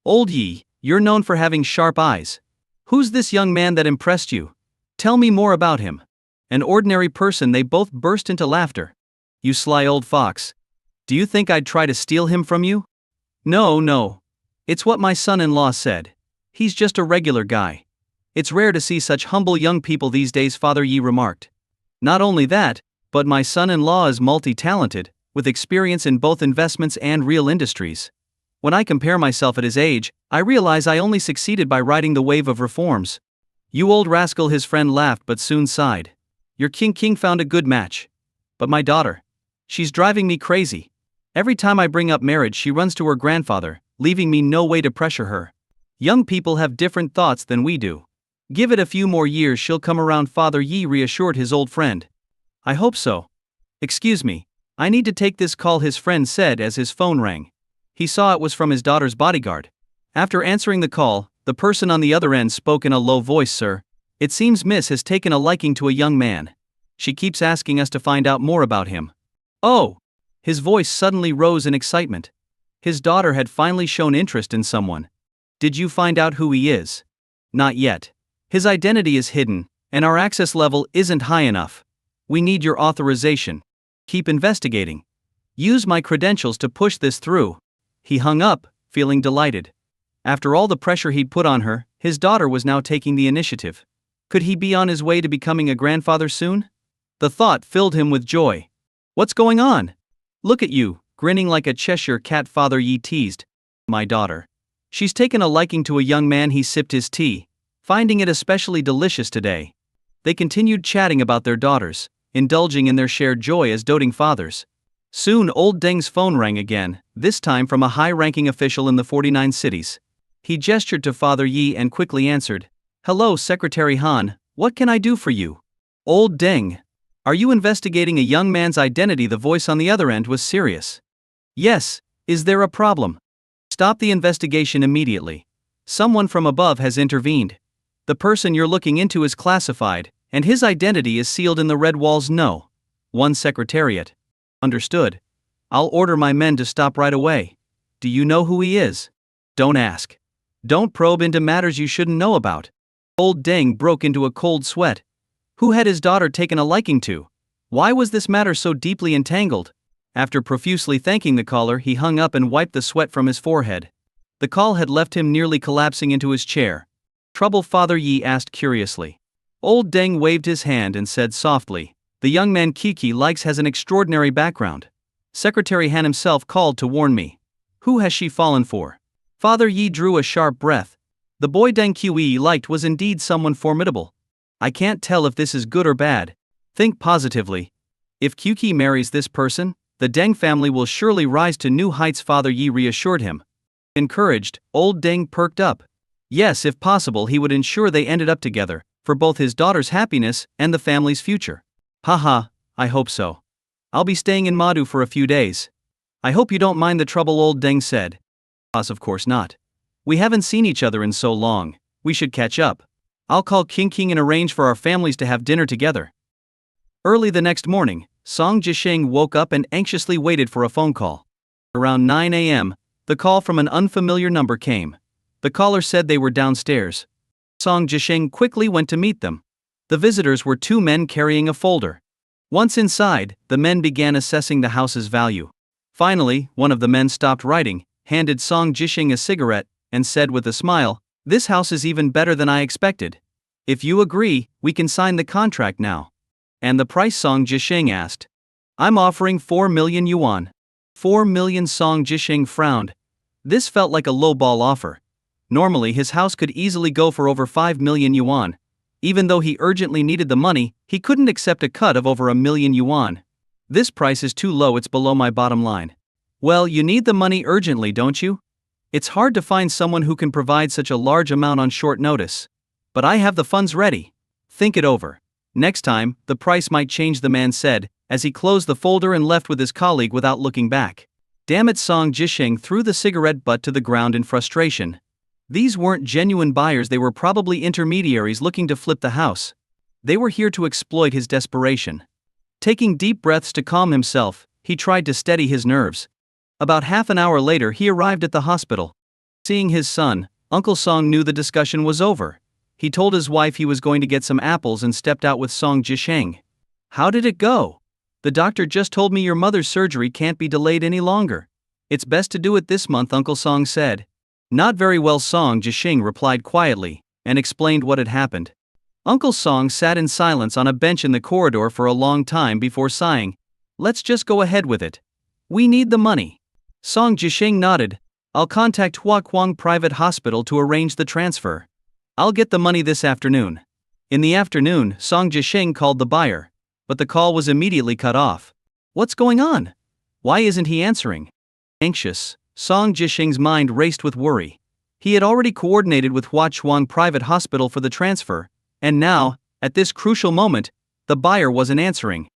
"Old Yi, you're known for having sharp eyes. Who's this young man that impressed you? Tell me more about him." An ordinary person, they both burst into laughter. "You sly old fox. Do you think I'd try to steal him from you?" No. It's what my son-in-law said. He's just a regular guy. It's rare to see such humble young people these days," Father Yi remarked. "Not only that, but my son-in-law is multi-talented, with experience in both investments and real industries. When I compare myself at his age, I realize I only succeeded by riding the wave of reforms. You old rascal, his friend laughed but soon sighed. Your king found a good match. But my daughter. She's driving me crazy. Every time I bring up marriage she runs to her grandfather, leaving me no way to pressure her. Young people have different thoughts than we do. Give it a few more years she'll come around, Father Yi reassured his old friend. I hope so. Excuse me, I need to take this call, his friend said as his phone rang. He saw it was from his daughter's bodyguard. After answering the call, the person on the other end spoke in a low voice. Sir, it seems Miss has taken a liking to a young man. She keeps asking us to find out more about him. Oh! His voice suddenly rose in excitement. His daughter had finally shown interest in someone. Did you find out who he is? Not yet. His identity is hidden, and our access level isn't high enough. We need your authorization. Keep investigating. Use my credentials to push this through. He hung up, feeling delighted. After all the pressure he'd put on her, his daughter was now taking the initiative. Could he be on his way to becoming a grandfather soon? The thought filled him with joy. What's going on? Look at you, grinning like a Cheshire cat, Father Yi teased. My daughter. She's taken a liking to a young man. He sipped his tea, finding it especially delicious today. They continued chatting about their daughters, indulging in their shared joy as doting fathers. Soon old Deng's phone rang again, this time from a high-ranking official in the 49 cities. He gestured to Father Yi and quickly answered. Hello, Secretary Han, what can I do for you? Old Deng. Are you investigating a young man's identity? The voice on the other end was serious. Yes, is there a problem? Stop the investigation immediately. Someone from above has intervened. The person you're looking into is classified, and his identity is sealed in the red walls. No. One Secretariat. Understood. I'll order my men to stop right away. Do you know who he is? Don't ask. Don't probe into matters you shouldn't know about. Old Deng broke into a cold sweat. Who had his daughter taken a liking to? Why was this matter so deeply entangled? After profusely thanking the caller, he hung up and wiped the sweat from his forehead. The call had left him nearly collapsing into his chair. Trouble? Father Yi asked curiously. Old Deng waved his hand and said softly, the young man Kiki likes has an extraordinary background. Secretary Han himself called to warn me. Who has she fallen for? Father Yi drew a sharp breath. The boy Deng Qi liked was indeed someone formidable. I can't tell if this is good or bad. Think positively. If Qi marries this person, the Deng family will surely rise to new heights, Father Yi reassured him. Encouraged, old Deng perked up. Yes, if possible he would ensure they ended up together, for both his daughter's happiness and the family's future. Haha, I hope so. I'll be staying in Madu for a few days. I hope you don't mind the trouble, old Deng said. Of course not. We haven't seen each other in so long, we should catch up. I'll call King and arrange for our families to have dinner together. Early the next morning, Song Jisheng woke up and anxiously waited for a phone call. Around 9 a.m., the call from an unfamiliar number came. The caller said they were downstairs. Song Jisheng quickly went to meet them. The visitors were two men carrying a folder. Once inside, the men began assessing the house's value. Finally, one of the men stopped writing, handed Song Jisheng a cigarette, and said with a smile, this house is even better than I expected. If you agree, we can sign the contract now. And the price? Song Jisheng asked. I'm offering 4 million yuan. 4 million? Song Jisheng frowned. This felt like a lowball offer. Normally his house could easily go for over 5 million yuan. Even though he urgently needed the money, he couldn't accept a cut of over 1 million yuan. This price is too low, it's below my bottom line. Well, you need the money urgently, don't you? It's hard to find someone who can provide such a large amount on short notice. But I have the funds ready. Think it over. Next time, the price might change, the man said, as he closed the folder and left with his colleague without looking back. Damn it! Song Jisheng threw the cigarette butt to the ground in frustration. These weren't genuine buyers, they were probably intermediaries looking to flip the house. They were here to exploit his desperation. Taking deep breaths to calm himself, he tried to steady his nerves. About half an hour later he arrived at the hospital. Seeing his son, Uncle Song knew the discussion was over. He told his wife he was going to get some apples and stepped out with Song Jisheng. How did it go? The doctor just told me your mother's surgery can't be delayed any longer. It's best to do it this month, Uncle Song said. Not very well, Song Jisheng replied quietly, and explained what had happened. Uncle Song sat in silence on a bench in the corridor for a long time before sighing. Let's just go ahead with it. We need the money. Song Jisheng nodded. I'll contact Hua Kwang Private Hospital to arrange the transfer. I'll get the money this afternoon. In the afternoon, Song Jisheng called the buyer, but the call was immediately cut off. What's going on? Why isn't he answering? Anxious, Song Jisheng's mind raced with worry. He had already coordinated with Hua Chuang Private Hospital for the transfer, and now, at this crucial moment, the buyer wasn't answering.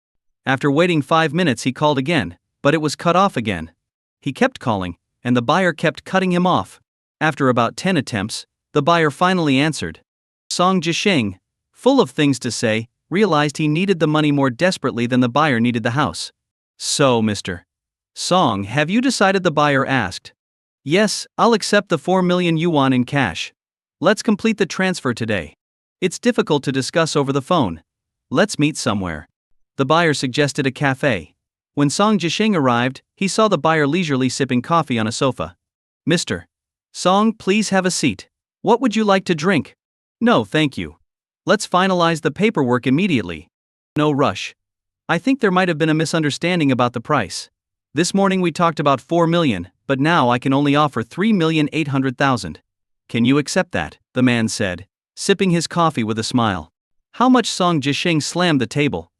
After waiting 5 minutes, he called again, but it was cut off again. He kept calling, and the buyer kept cutting him off. After about 10 attempts, the buyer finally answered. Song Jisheng, full of things to say, realized he needed the money more desperately than the buyer needed the house. So, Mr. Song, have you decided? The buyer asked. Yes, I'll accept the 4 million yuan in cash. Let's complete the transfer today. It's difficult to discuss over the phone. Let's meet somewhere. The buyer suggested a cafe. When Song Jisheng arrived, he saw the buyer leisurely sipping coffee on a sofa. Mr. Song, please have a seat. What would you like to drink? No, thank you. Let's finalize the paperwork immediately. No rush. I think there might have been a misunderstanding about the price. This morning we talked about 4 million, but now I can only offer 3,800,000. Can you accept that? The man said, sipping his coffee with a smile. How much? Song Jisheng slammed the table.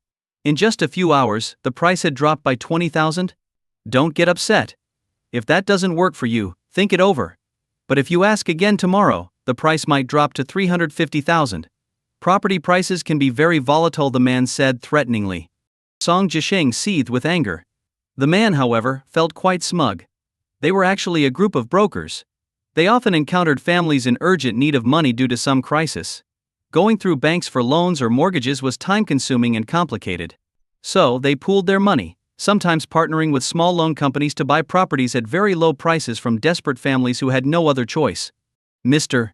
In just a few hours, the price had dropped by 20,000? Don't get upset. If that doesn't work for you, think it over. But if you ask again tomorrow, the price might drop to 350,000. Property prices can be very volatile, the man said threateningly. Song Jisheng seethed with anger. The man, however, felt quite smug. They were actually a group of brokers. They often encountered families in urgent need of money due to some crisis. Going through banks for loans or mortgages was time-consuming and complicated. So, they pooled their money, sometimes partnering with small loan companies to buy properties at very low prices from desperate families who had no other choice. Mr.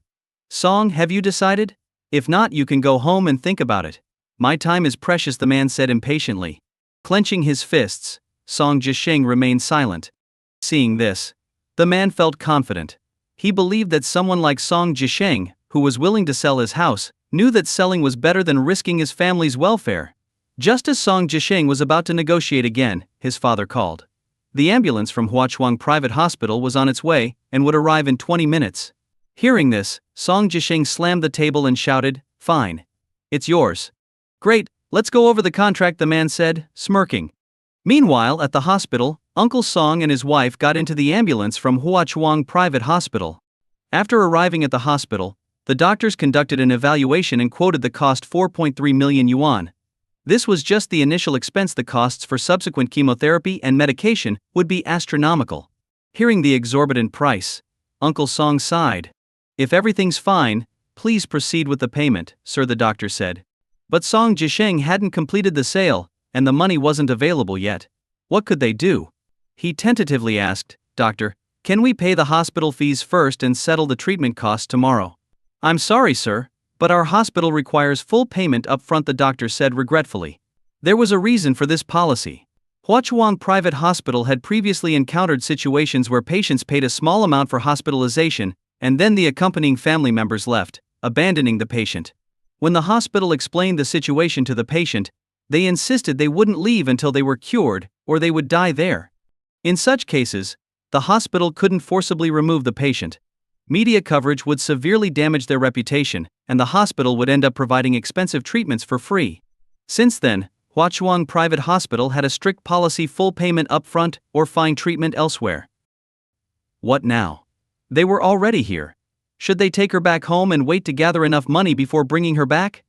Song, have you decided? If not, you can go home and think about it. My time is precious, the man said impatiently. Clenching his fists, Song Jisheng remained silent. Seeing this, the man felt confident. He believed that someone like Song Jisheng, who was willing to sell his house, knew that selling was better than risking his family's welfare. Just as Song Jisheng was about to negotiate again, his father called. The ambulance from Huachuang Private Hospital was on its way and would arrive in 20 minutes. Hearing this, Song Jisheng slammed the table and shouted, "Fine. It's yours." "Great, let's go over the contract," the man said, smirking. Meanwhile, at the hospital, Uncle Song and his wife got into the ambulance from Huachuang Private Hospital. After arriving at the hospital, the doctors conducted an evaluation and quoted the cost 4.3 million yuan. This was just the initial expense. The costs for subsequent chemotherapy and medication would be astronomical. Hearing the exorbitant price, Uncle Song sighed. "If everything's fine, please proceed with the payment, sir," the doctor said. But Song Jisheng hadn't completed the sale, and the money wasn't available yet. What could they do? He tentatively asked, "Doctor, can we pay the hospital fees first and settle the treatment costs tomorrow?" "I'm sorry, sir, but our hospital requires full payment up front," the doctor said regretfully. There was a reason for this policy. Huachuang Private Hospital had previously encountered situations where patients paid a small amount for hospitalization, and then the accompanying family members left, abandoning the patient. When the hospital explained the situation to the patient, they insisted they wouldn't leave until they were cured, or they would die there. In such cases, the hospital couldn't forcibly remove the patient. Media coverage would severely damage their reputation, and the hospital would end up providing expensive treatments for free. Since then, Huachuang Private Hospital had a strict policy: full payment up front or find treatment elsewhere. What now? They were already here. Should they take her back home and wait to gather enough money before bringing her back?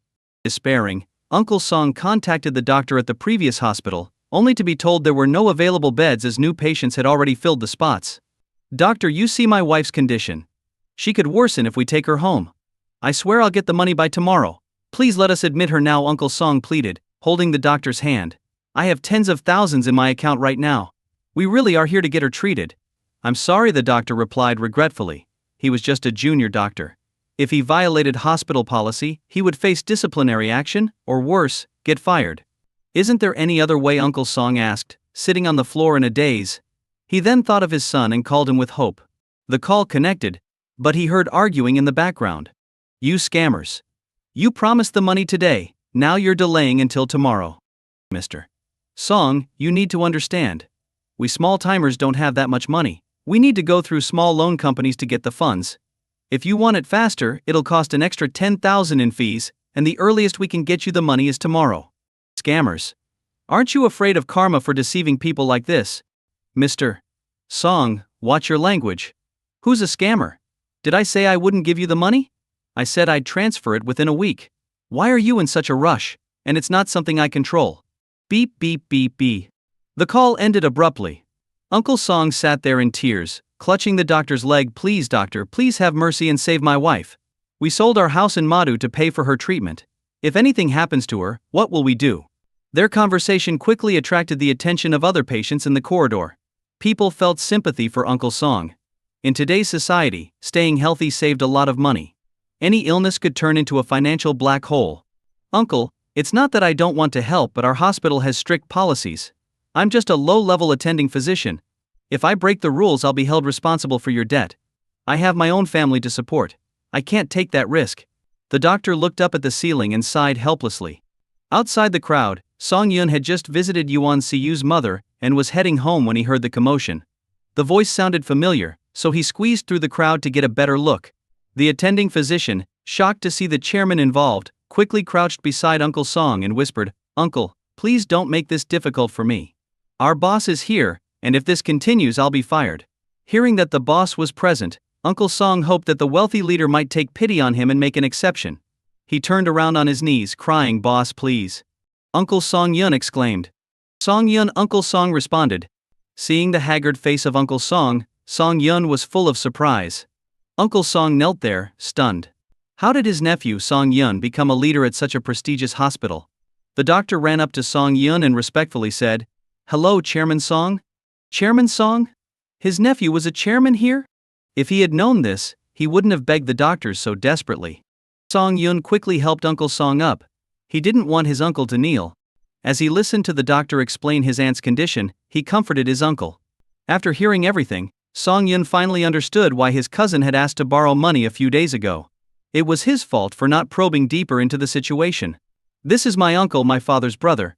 Despairing, Uncle Song contacted the doctor at the previous hospital, only to be told there were no available beds as new patients had already filled the spots. "Doctor, you see my wife's condition. She could worsen if we take her home. I swear I'll get the money by tomorrow. Please let us admit her now," Uncle Song pleaded, holding the doctor's hand. "I have tens of thousands in my account right now. We really are here to get her treated." "I'm sorry," the doctor replied regretfully. He was just a junior doctor. If he violated hospital policy, he would face disciplinary action, or worse, get fired. "Isn't there any other way?" Uncle Song asked, sitting on the floor in a daze. He then thought of his son and called him with hope. The call connected, but he heard arguing in the background. "You scammers. You promised the money today, now you're delaying until tomorrow." "Mr. Song, you need to understand. We small-timers don't have that much money. We need to go through small loan companies to get the funds. If you want it faster, it'll cost an extra $10,000 in fees, and the earliest we can get you the money is tomorrow. Scammers. Aren't you afraid of karma for deceiving people like this? Mr. Song, watch your language. Who's a scammer? Did I say I wouldn't give you the money? I said I'd transfer it within a week. Why are you in such a rush? And it's not something I control. Beep beep beep beep. The call ended abruptly. Uncle Song sat there in tears, clutching the doctor's leg. Please doctor, please have mercy and save my wife. We sold our house in Madu to pay for her treatment. If anything happens to her, what will we do? Their conversation quickly attracted the attention of other patients in the corridor. People felt sympathy for Uncle Song. In today's society, staying healthy saved a lot of money. Any illness could turn into a financial black hole. Uncle, it's not that I don't want to help, but our hospital has strict policies. I'm just a low-level attending physician. If I break the rules, I'll be held responsible for your debt. I have my own family to support. I can't take that risk. The doctor looked up at the ceiling and sighed helplessly. Outside the crowd, Song Yun had just visited Yuan Siyu's mother and was heading home when he heard the commotion. The voice sounded familiar, so he squeezed through the crowd to get a better look. The attending physician, shocked to see the chairman involved, quickly crouched beside Uncle Song and whispered, "Uncle, please don't make this difficult for me. Our boss is here, and if this continues, I'll be fired." Hearing that the boss was present, Uncle Song hoped that the wealthy leader might take pity on him and make an exception. He turned around on his knees, crying, "Boss, please." Uncle Song Yun exclaimed. Song Yun. Uncle Song responded. Seeing the haggard face of Uncle Song, Song Yun was full of surprise. Uncle Song knelt there, stunned. How did his nephew Song Yun become a leader at such a prestigious hospital? The doctor ran up to Song Yun and respectfully said, "Hello, Chairman Song?" Chairman Song? His nephew was a chairman here? If he had known this, he wouldn't have begged the doctors so desperately. Song Yun quickly helped Uncle Song up. He didn't want his uncle to kneel. As he listened to the doctor explain his aunt's condition, he comforted his uncle. After hearing everything, Song Yun finally understood why his cousin had asked to borrow money a few days ago. It was his fault for not probing deeper into the situation. "This is my uncle, my father's brother.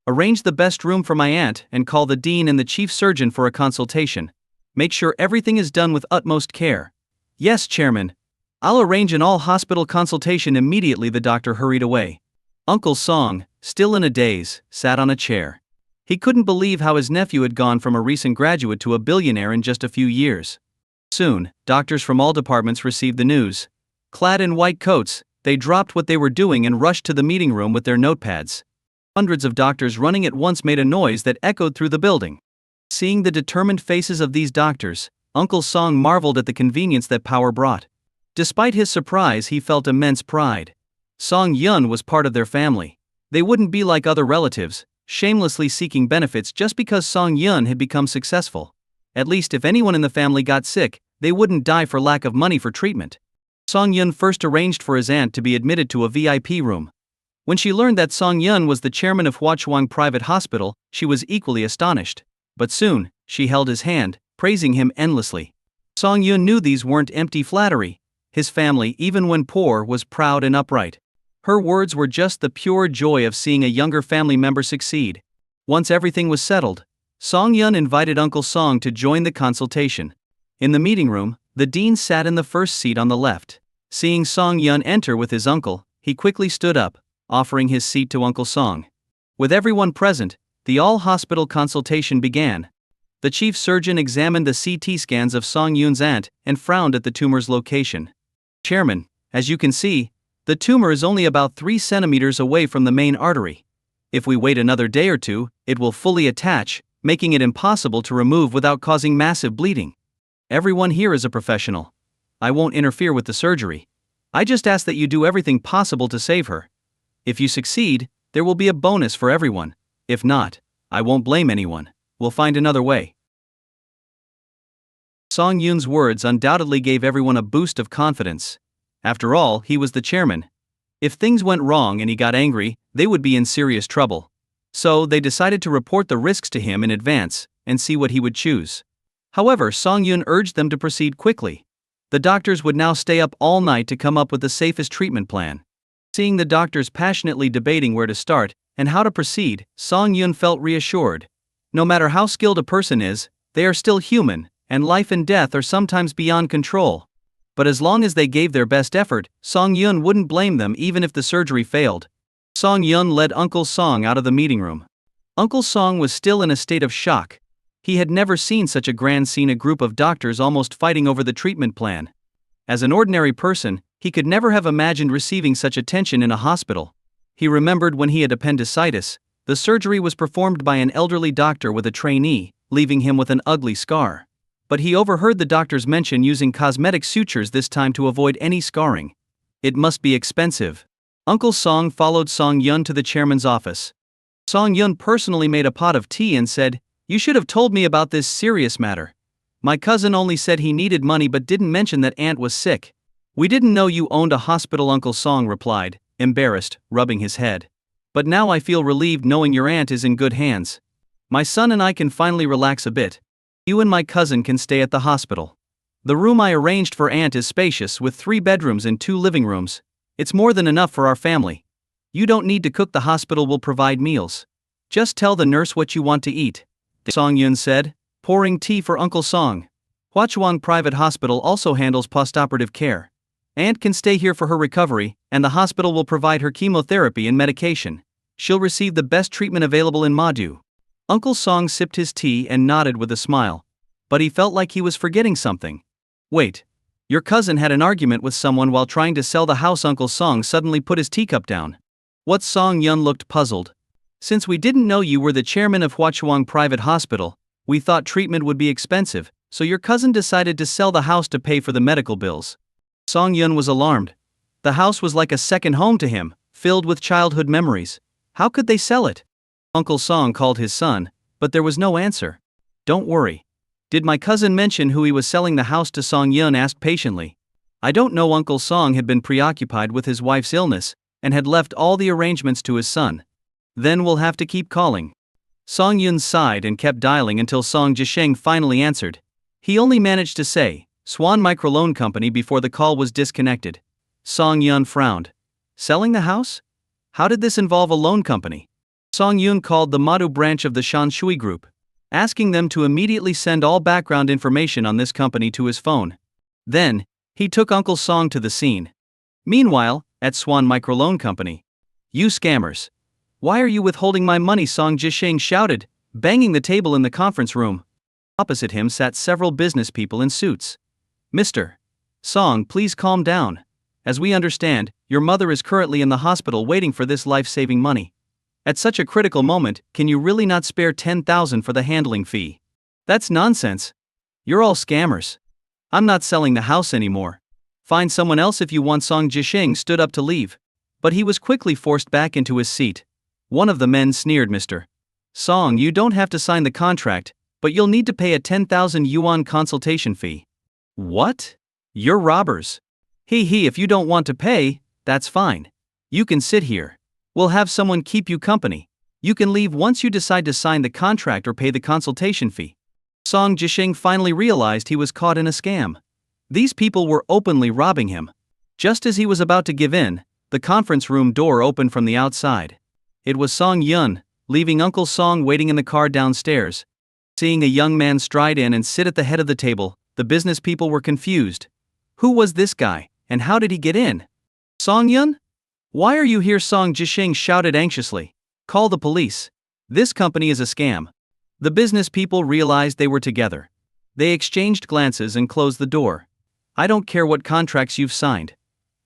Arrange the best room for my aunt and call the dean and the chief surgeon for a consultation. Make sure everything is done with utmost care." "Yes, Chairman. I'll arrange an all-hospital consultation immediately." The doctor hurried away. Uncle Song, still in a daze, sat on a chair. He couldn't believe how his nephew had gone from a recent graduate to a billionaire in just a few years. Soon, doctors from all departments received the news. Clad in white coats, they dropped what they were doing and rushed to the meeting room with their notepads. Hundreds of doctors running at once made a noise that echoed through the building. Seeing the determined faces of these doctors, Uncle Song marveled at the convenience that power brought. Despite his surprise, he felt immense pride. Song Yun was part of their family. They wouldn't be like other relatives, shamelessly seeking benefits just because Song Yun had become successful. At least if anyone in the family got sick, they wouldn't die for lack of money for treatment. Song Yun first arranged for his aunt to be admitted to a VIP room. When she learned that Song Yun was the chairman of Huachuang Private Hospital, she was equally astonished. But soon, she held his hand, praising him endlessly. Song Yun knew these weren't empty flattery. His family, even when poor, was proud and upright. Her words were just the pure joy of seeing a younger family member succeed. Once everything was settled, Song Yun invited Uncle Song to join the consultation. In the meeting room, the dean sat in the first seat on the left. Seeing Song Yun enter with his uncle, he quickly stood up, offering his seat to Uncle Song. With everyone present, the all-hospital consultation began. The chief surgeon examined the CT scans of Song Yun's aunt and frowned at the tumor's location. "Chairman, as you can see, the tumor is only about 3 centimeters away from the main artery. If we wait another day or two, it will fully attach, making it impossible to remove without causing massive bleeding. Everyone here is a professional. I won't interfere with the surgery. I just ask that you do everything possible to save her. If you succeed, there will be a bonus for everyone. If not, I won't blame anyone. We'll find another way." Song Yun's words undoubtedly gave everyone a boost of confidence. After all, he was the chairman. If things went wrong and he got angry, they would be in serious trouble. So they decided to report the risks to him in advance and see what he would choose. However, Song Yun urged them to proceed quickly. The doctors would now stay up all night to come up with the safest treatment plan. Seeing the doctors passionately debating where to start and how to proceed, Song Yun felt reassured. No matter how skilled a person is, they are still human, and life and death are sometimes beyond control. But as long as they gave their best effort, Song Yun wouldn't blame them even if the surgery failed. Song Yun led Uncle Song out of the meeting room. Uncle Song was still in a state of shock. He had never seen such a grand scene, a group of doctors almost fighting over the treatment plan. As an ordinary person, he could never have imagined receiving such attention in a hospital. He remembered when he had appendicitis, the surgery was performed by an elderly doctor with a trainee, leaving him with an ugly scar. But he overheard the doctors mention using cosmetic sutures this time to avoid any scarring. It must be expensive. Uncle Song followed Song Yun to the chairman's office. Song Yun personally made a pot of tea and said, "You should have told me about this serious matter. My cousin only said he needed money but didn't mention that aunt was sick." "We didn't know you owned a hospital," Uncle Song replied, embarrassed, rubbing his head. "But now I feel relieved knowing your aunt is in good hands. My son and I can finally relax a bit. You and my cousin can stay at the hospital. The room I arranged for aunt is spacious with 3 bedrooms and 2 living rooms. It's more than enough for our family. You don't need to cook, the hospital will provide meals. Just tell the nurse what you want to eat," Song Yun said, pouring tea for Uncle Song. "Huachuang Private Hospital also handles postoperative care. Aunt can stay here for her recovery, and the hospital will provide her chemotherapy and medication. She'll receive the best treatment available in Madu." Uncle Song sipped his tea and nodded with a smile. But he felt like he was forgetting something. "Wait. Your cousin had an argument with someone while trying to sell the house." Uncle Song suddenly put his teacup down. "What?" Song Yun looked puzzled. "Since we didn't know you were the chairman of Huachuang Private Hospital, we thought treatment would be expensive, so your cousin decided to sell the house to pay for the medical bills." Song Yun was alarmed. The house was like a second home to him, filled with childhood memories. How could they sell it? Uncle Song called his son, but there was no answer. "Don't worry. Did my cousin mention who he was selling the house to?" Song Yun asked patiently. "I don't know." Uncle Song had been preoccupied with his wife's illness, and had left all the arrangements to his son. "Then we'll have to keep calling." Song Yun sighed and kept dialing until Song Jisheng finally answered. He only managed to say, "Swan Microloan Company," before the call was disconnected. Song Yun frowned. Selling the house? How did this involve a loan company? Song Yun called the Madu branch of the Shanshui Group, asking them to immediately send all background information on this company to his phone. Then, he took Uncle Song to the scene. Meanwhile, at Swan Microloan Company. "You scammers! Why are you withholding my money?" Song Jisheng shouted, banging the table in the conference room. Opposite him sat several business people in suits. "Mr. Song, please calm down. As we understand, your mother is currently in the hospital waiting for this life-saving money. At such a critical moment, can you really not spare 10,000 for the handling fee?" "That's nonsense. You're all scammers. I'm not selling the house anymore. Find someone else if you want." Song Jisheng stood up to leave. But he was quickly forced back into his seat. One of the men sneered, "Mr. Song, you don't have to sign the contract, but you'll need to pay a 10,000 yuan consultation fee." "What? You're robbers." He, if you don't want to pay, that's fine. You can sit here. We'll have someone keep you company. You can leave once you decide to sign the contract or pay the consultation fee." Song Jisheng finally realized he was caught in a scam. These people were openly robbing him. Just as he was about to give in, the conference room door opened from the outside. It was Song Yun, leaving Uncle Song waiting in the car downstairs. Seeing a young man stride in and sit at the head of the table, the business people were confused. Who was this guy, and how did he get in? "Song Yun? Why are you here?" Song Jisheng shouted anxiously. "Call the police. This company is a scam." The business people realized they were together. They exchanged glances and closed the door. "I don't care what contracts you've signed.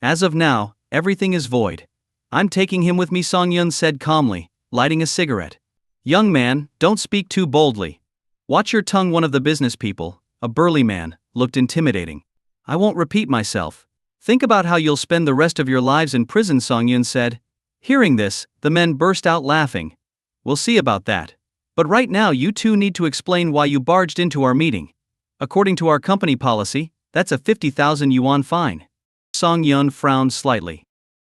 As of now, everything is void. I'm taking him with me," Song Yun said calmly, lighting a cigarette. "Young man, don't speak too boldly. Watch your tongue." One of the business people, a burly man, looked intimidating. "I won't repeat myself. Think about how you'll spend the rest of your lives in prison," Song Yun said. Hearing this, the men burst out laughing. "We'll see about that. But right now you two need to explain why you barged into our meeting. According to our company policy, that's a 50,000 yuan fine." Song Yun frowned slightly.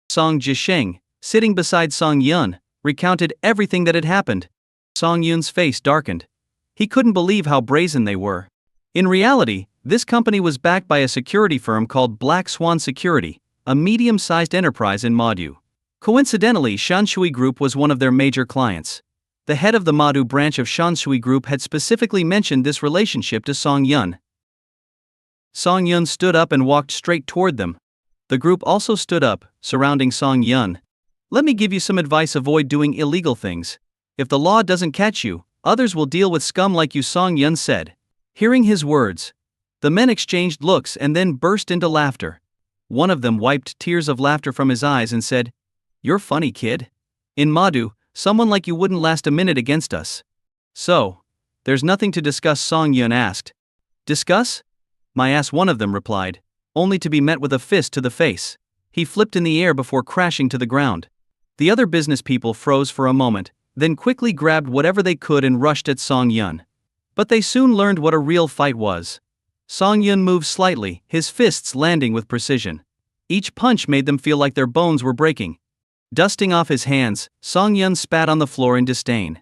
Song Jisheng, sitting beside Song Yun, recounted everything that had happened. Song Yun's face darkened. He couldn't believe how brazen they were. In reality, this company was backed by a security firm called Black Swan Security, a medium-sized enterprise in Madu. Coincidentally, Shanshui Group was one of their major clients. The head of the Madu branch of Shanshui Group had specifically mentioned this relationship to Song Yun. Song Yun stood up and walked straight toward them. The group also stood up, surrounding Song Yun. Let me give you some advice: avoid doing illegal things. If the law doesn't catch you, others will deal with scum like you, Song Yun said. Hearing his words, the men exchanged looks and then burst into laughter. One of them wiped tears of laughter from his eyes and said, "You're funny, kid. In Madu, someone like you wouldn't last a minute against us." "So, there's nothing to discuss?" Song Yun asked. "Discuss? My ass," one of them replied, only to be met with a fist to the face. He flipped in the air before crashing to the ground. The other business people froze for a moment, then quickly grabbed whatever they could and rushed at Song Yun. But they soon learned what a real fight was. Song Yun moved slightly, his fists landing with precision. Each punch made them feel like their bones were breaking. Dusting off his hands, Song Yun spat on the floor in disdain.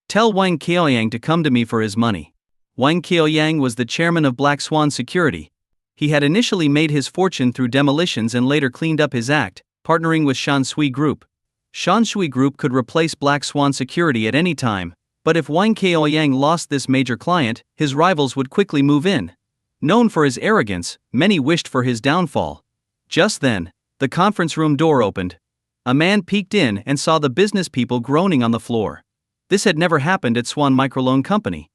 "Tell Wang Qiaoyang to come to me for his money." Wang Qiaoyang was the chairman of Black Swan Security. He had initially made his fortune through demolitions and later cleaned up his act, partnering with Shanshui Group. Shanshui Group could replace Black Swan Security at any time, but if Wang Qiaoyang lost this major client, his rivals would quickly move in. Known for his arrogance, many wished for his downfall. Just then, the conference room door opened. A man peeked in and saw the business people groaning on the floor. This had never happened at Swan Microloan Company.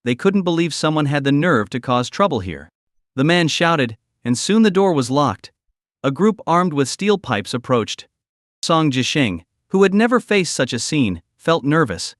They couldn't believe someone had the nerve to cause trouble here. The man shouted, and soon the door was locked. A group armed with steel pipes approached. Song Jisheng, who had never faced such a scene, felt nervous.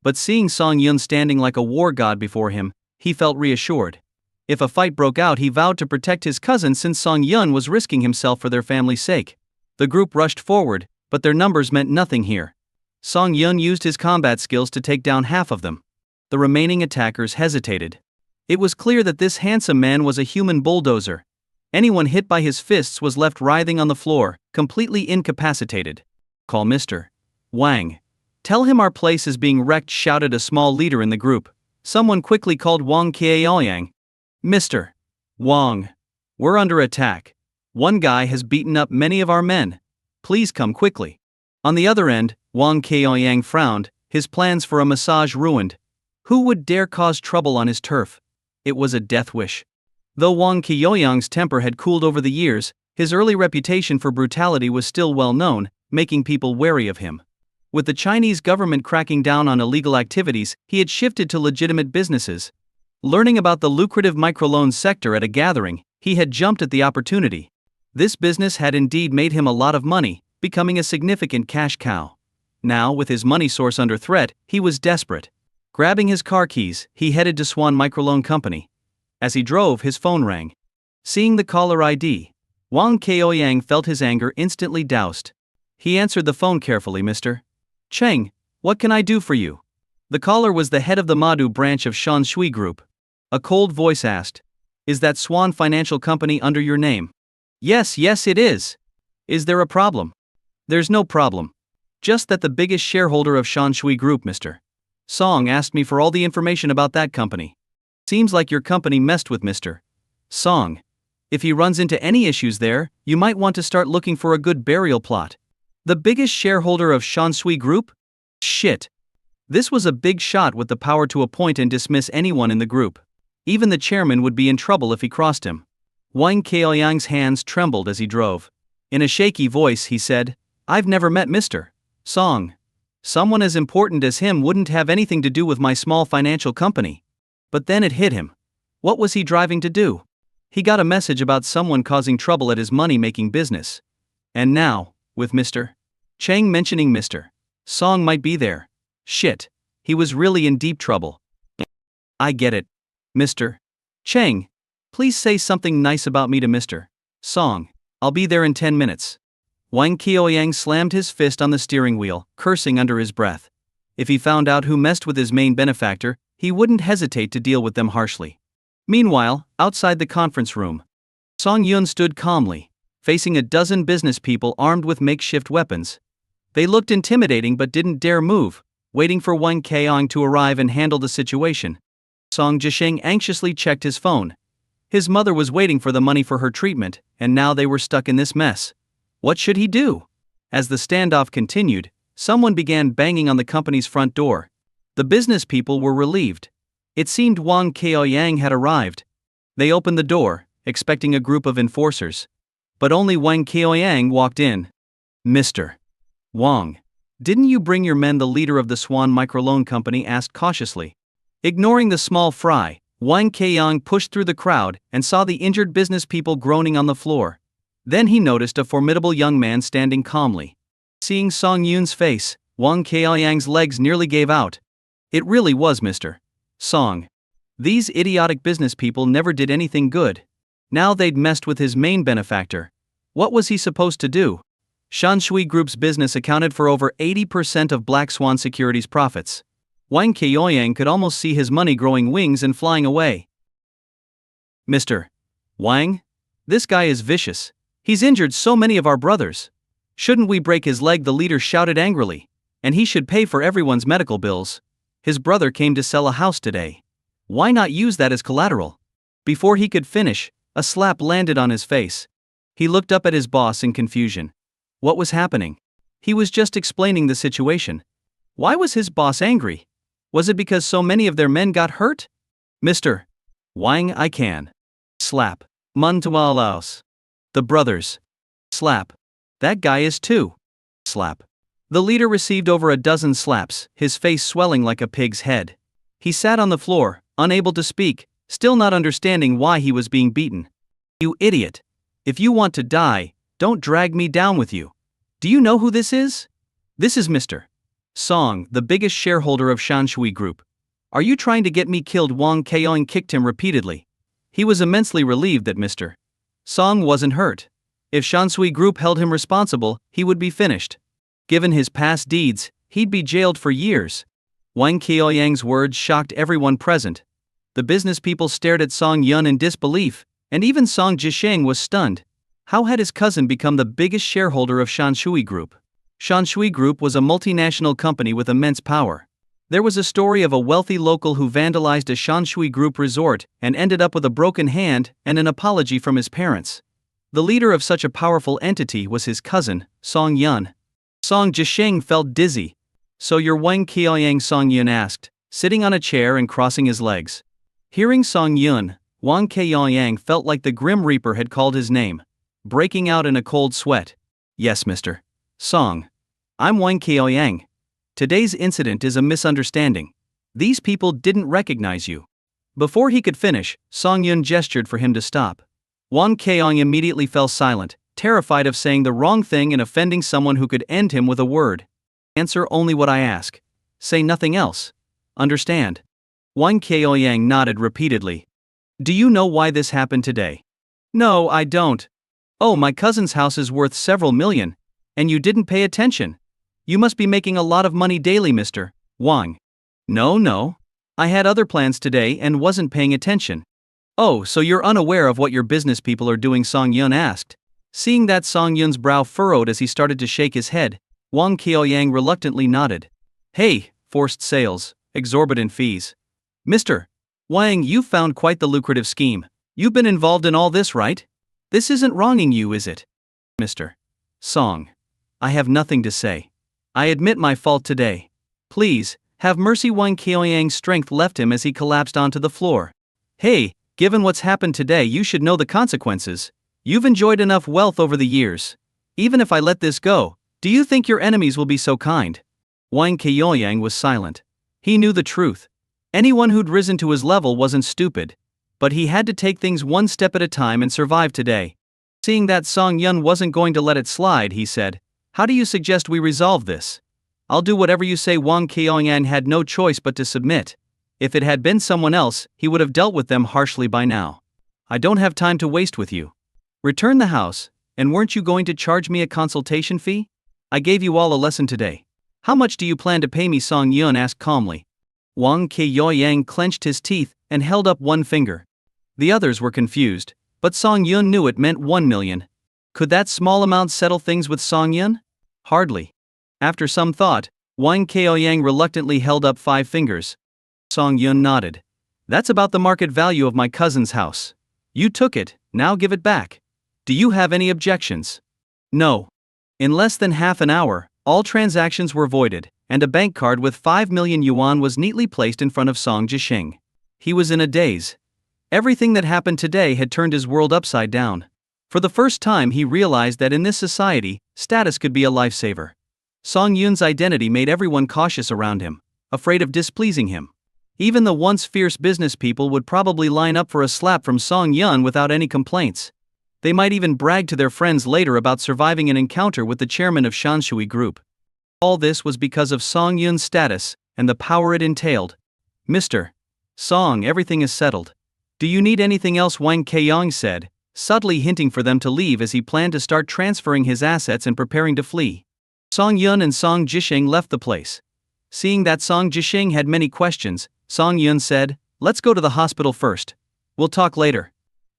But seeing Song Yun standing like a war god before him, he felt reassured. If a fight broke out, he vowed to protect his cousin since Song Yun was risking himself for their family's sake. The group rushed forward, but their numbers meant nothing here. Song Yun used his combat skills to take down half of them. The remaining attackers hesitated. It was clear that this handsome man was a human bulldozer. Anyone hit by his fists was left writhing on the floor, completely incapacitated. "Call Mr. Wang. Tell him our place is being wrecked," shouted a small leader in the group. Someone quickly called Wang Qiaoyang. "Mr. Wang, we're under attack. One guy has beaten up many of our men. Please come quickly." On the other end, Wang Qiaoyang frowned, his plans for a massage ruined. Who would dare cause trouble on his turf? It was a death wish. Though Wang Qiaoyang's temper had cooled over the years, his early reputation for brutality was still well known, making people wary of him. With the Chinese government cracking down on illegal activities, he had shifted to legitimate businesses. Learning about the lucrative microloan sector at a gathering, he had jumped at the opportunity. This business had indeed made him a lot of money, becoming a significant cash cow. Now, with his money source under threat, he was desperate. Grabbing his car keys, he headed to Swan Microloan Company. As he drove, his phone rang. Seeing the caller ID, Wang Qiaoyang felt his anger instantly doused. He answered the phone carefully. "Mr. Cheng, what can I do for you?" The caller was the head of the Madu branch of Shanshui Group. A cold voice asked, "Is that Swan Financial Company under your name?" Yes, it is." "Is there a problem?" "There's no problem. Just that the biggest shareholder of Shanshui Group, Mr. Song, asked me for all the information about that company. Seems like your company messed with Mr. Song. If he runs into any issues there, you might want to start looking for a good burial plot." The biggest shareholder of Shanshui Group? Shit. This was a big shot with the power to appoint and dismiss anyone in the group. Even the chairman would be in trouble if he crossed him. Wang Qiaoyang's hands trembled as he drove. In a shaky voice he said, "I've never met Mr. Song. Someone as important as him wouldn't have anything to do with my small financial company." But then it hit him. What was he driving to do? He got a message about someone causing trouble at his money-making business. And now, with Mr. Cheng mentioning Mr. Song might be there. Shit. He was really in deep trouble. "I get it. Mr. Cheng, please say something nice about me to Mr. Song. I'll be there in 10 minutes. Wang Qiaoyang slammed his fist on the steering wheel, cursing under his breath. If he found out who messed with his main benefactor, he wouldn't hesitate to deal with them harshly. Meanwhile, outside the conference room, Song Yun stood calmly, facing a dozen business people armed with makeshift weapons. They looked intimidating but didn't dare move, waiting for Wang Qiaoyang to arrive and handle the situation. Song Jisheng anxiously checked his phone. His mother was waiting for the money for her treatment, and now they were stuck in this mess. What should he do? As the standoff continued, someone began banging on the company's front door. The business people were relieved. It seemed Wang Kaoyang had arrived. They opened the door, expecting a group of enforcers. But only Wang Kaoyang walked in. "Mr. Wang, didn't you bring your men?" the leader of the Swan Microloan Company asked cautiously. Ignoring the small fry, Wang Kaoyang pushed through the crowd and saw the injured business people groaning on the floor. Then he noticed a formidable young man standing calmly. Seeing Song Yun's face, Wang Kaoyang's legs nearly gave out. It really was Mr. Song. These idiotic business people never did anything good. Now they'd messed with his main benefactor. What was he supposed to do? Shanshui Group's business accounted for over 80% of Black Swan Securities' profits. Wang Kaoyang could almost see his money growing wings and flying away. "Mr. Wang? This guy is vicious. He's injured so many of our brothers. Shouldn't we break his leg?" the leader shouted angrily. "And he should pay for everyone's medical bills. His brother came to sell a house today. Why not use that as collateral?" Before he could finish, a slap landed on his face. He looked up at his boss in confusion. What was happening? He was just explaining the situation. Why was his boss angry? Was it because so many of their men got hurt? "Mr. Wang, I can." Slap. "Mun Tualaos. The brothers." Slap. "That guy is too." Slap. The leader received over a dozen slaps, his face swelling like a pig's head. He sat on the floor, unable to speak, still not understanding why he was being beaten. "You idiot. If you want to die, don't drag me down with you. Do you know who this is? This is Mr. Song, the biggest shareholder of Shanshui Group. Are you trying to get me killed?" Wang Kaoyang kicked him repeatedly. He was immensely relieved that Mr. Song wasn't hurt. If Shanshui Group held him responsible, he would be finished. Given his past deeds, he'd be jailed for years. Wang Kaoyang's words shocked everyone present. The business people stared at Song Yun in disbelief, and even Song Jisheng was stunned. How had his cousin become the biggest shareholder of Shanshui Group? Shanshui Group was a multinational company with immense power. There was a story of a wealthy local who vandalized a Shanshui Group resort and ended up with a broken hand and an apology from his parents. The leader of such a powerful entity was his cousin, Song Yun. Song Jisheng felt dizzy. "So you're Wang Kaoyang?" Song Yun asked, sitting on a chair and crossing his legs. Hearing Song Yun, Wang Kaoyang felt like the Grim Reaper had called his name. Breaking out in a cold sweat. "Yes, Mr. Song. I'm Wang Kaoyang. Today's incident is a misunderstanding. These people didn't recognize you." Before he could finish, Song Yun gestured for him to stop. Wang Kaoyang immediately fell silent, terrified of saying the wrong thing and offending someone who could end him with a word. "Answer only what I ask. Say nothing else. Understand?" Wang Kaoyang nodded repeatedly. "Do you know why this happened today?" "No, I don't." "Oh, my cousin's house is worth several million. And you didn't pay attention. You must be making a lot of money daily, Mr. Wang." No. I had other plans today and wasn't paying attention." "Oh, so you're unaware of what your business people are doing?" Song Yun asked. Seeing that Song Yun's brow furrowed as he started to shake his head, Wang Kaoyang reluctantly nodded. "Hey, forced sales, exorbitant fees. Mr. Wang, you've found quite the lucrative scheme. You've been involved in all this, right? This isn't wronging you, is it?" "Mr. Song. I have nothing to say. I admit my fault today. Please, have mercy." Wang Kaoyang's strength left him as he collapsed onto the floor. "Hey, given what's happened today, you should know the consequences. You've enjoyed enough wealth over the years. Even if I let this go, do you think your enemies will be so kind?" Wang Kaoyang was silent. He knew the truth. Anyone who'd risen to his level wasn't stupid. But he had to take things one step at a time and survive today. Seeing that Song Yun wasn't going to let it slide, he said, "How do you suggest we resolve this?" "I'll do whatever you say." Wang Kaoyang had no choice but to submit. If it had been someone else, he would have dealt with them harshly by now. "I don't have time to waste with you. Return the house, and weren't you going to charge me a consultation fee? I gave you all a lesson today. How much do you plan to pay me?" Song Yun asked calmly. Wang Kaoyang clenched his teeth and held up one finger. The others were confused, but Song Yun knew it meant 1 million. Could that small amount settle things with Song Yun? Hardly. After some thought, Wang Kaoyang reluctantly held up 5 fingers. Song Yun nodded. "That's about the market value of my cousin's house. You took it, now give it back. Do you have any objections?" "No. In less than half an hour, All transactions were voided, and a bank card with 5 million yuan was neatly placed in front of Song Jisheng. He was in a daze. Everything that happened today had turned his world upside down. For the first time he realized that in this society, status could be a lifesaver. Song Yun's identity made everyone cautious around him, afraid of displeasing him. Even the once fierce business people would probably line up for a slap from Song Yun without any complaints. They might even brag to their friends later about surviving an encounter with the chairman of Shanshui Group. All this was because of Song Yun's status and the power it entailed. "Mr. Song, everything is settled. Do you need anything else?" Wang Keiyang said, subtly hinting for them to leave as he planned to start transferring his assets and preparing to flee. Song Yun and Song Jisheng left the place. Seeing that Song Jisheng had many questions, Song Yun said, "Let's go to the hospital first. We'll talk later."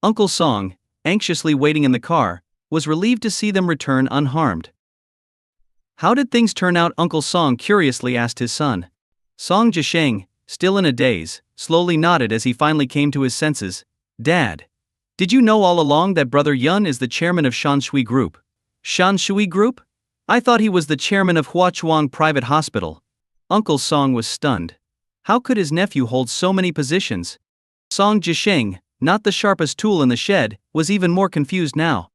Uncle Song, anxiously waiting in the car, was relieved to see them return unharmed. "How did things turn out?" Uncle Song curiously asked his son. Song Jisheng, still in a daze, slowly nodded as he finally came to his senses. "Dad, did you know all along that Brother Yun is the chairman of Shanshui Group?" "Shanshui Group? I thought he was the chairman of Huachuang Private Hospital." Uncle Song was stunned. How could his nephew hold so many positions? Song Jisheng, not the sharpest tool in the shed, was even more confused now.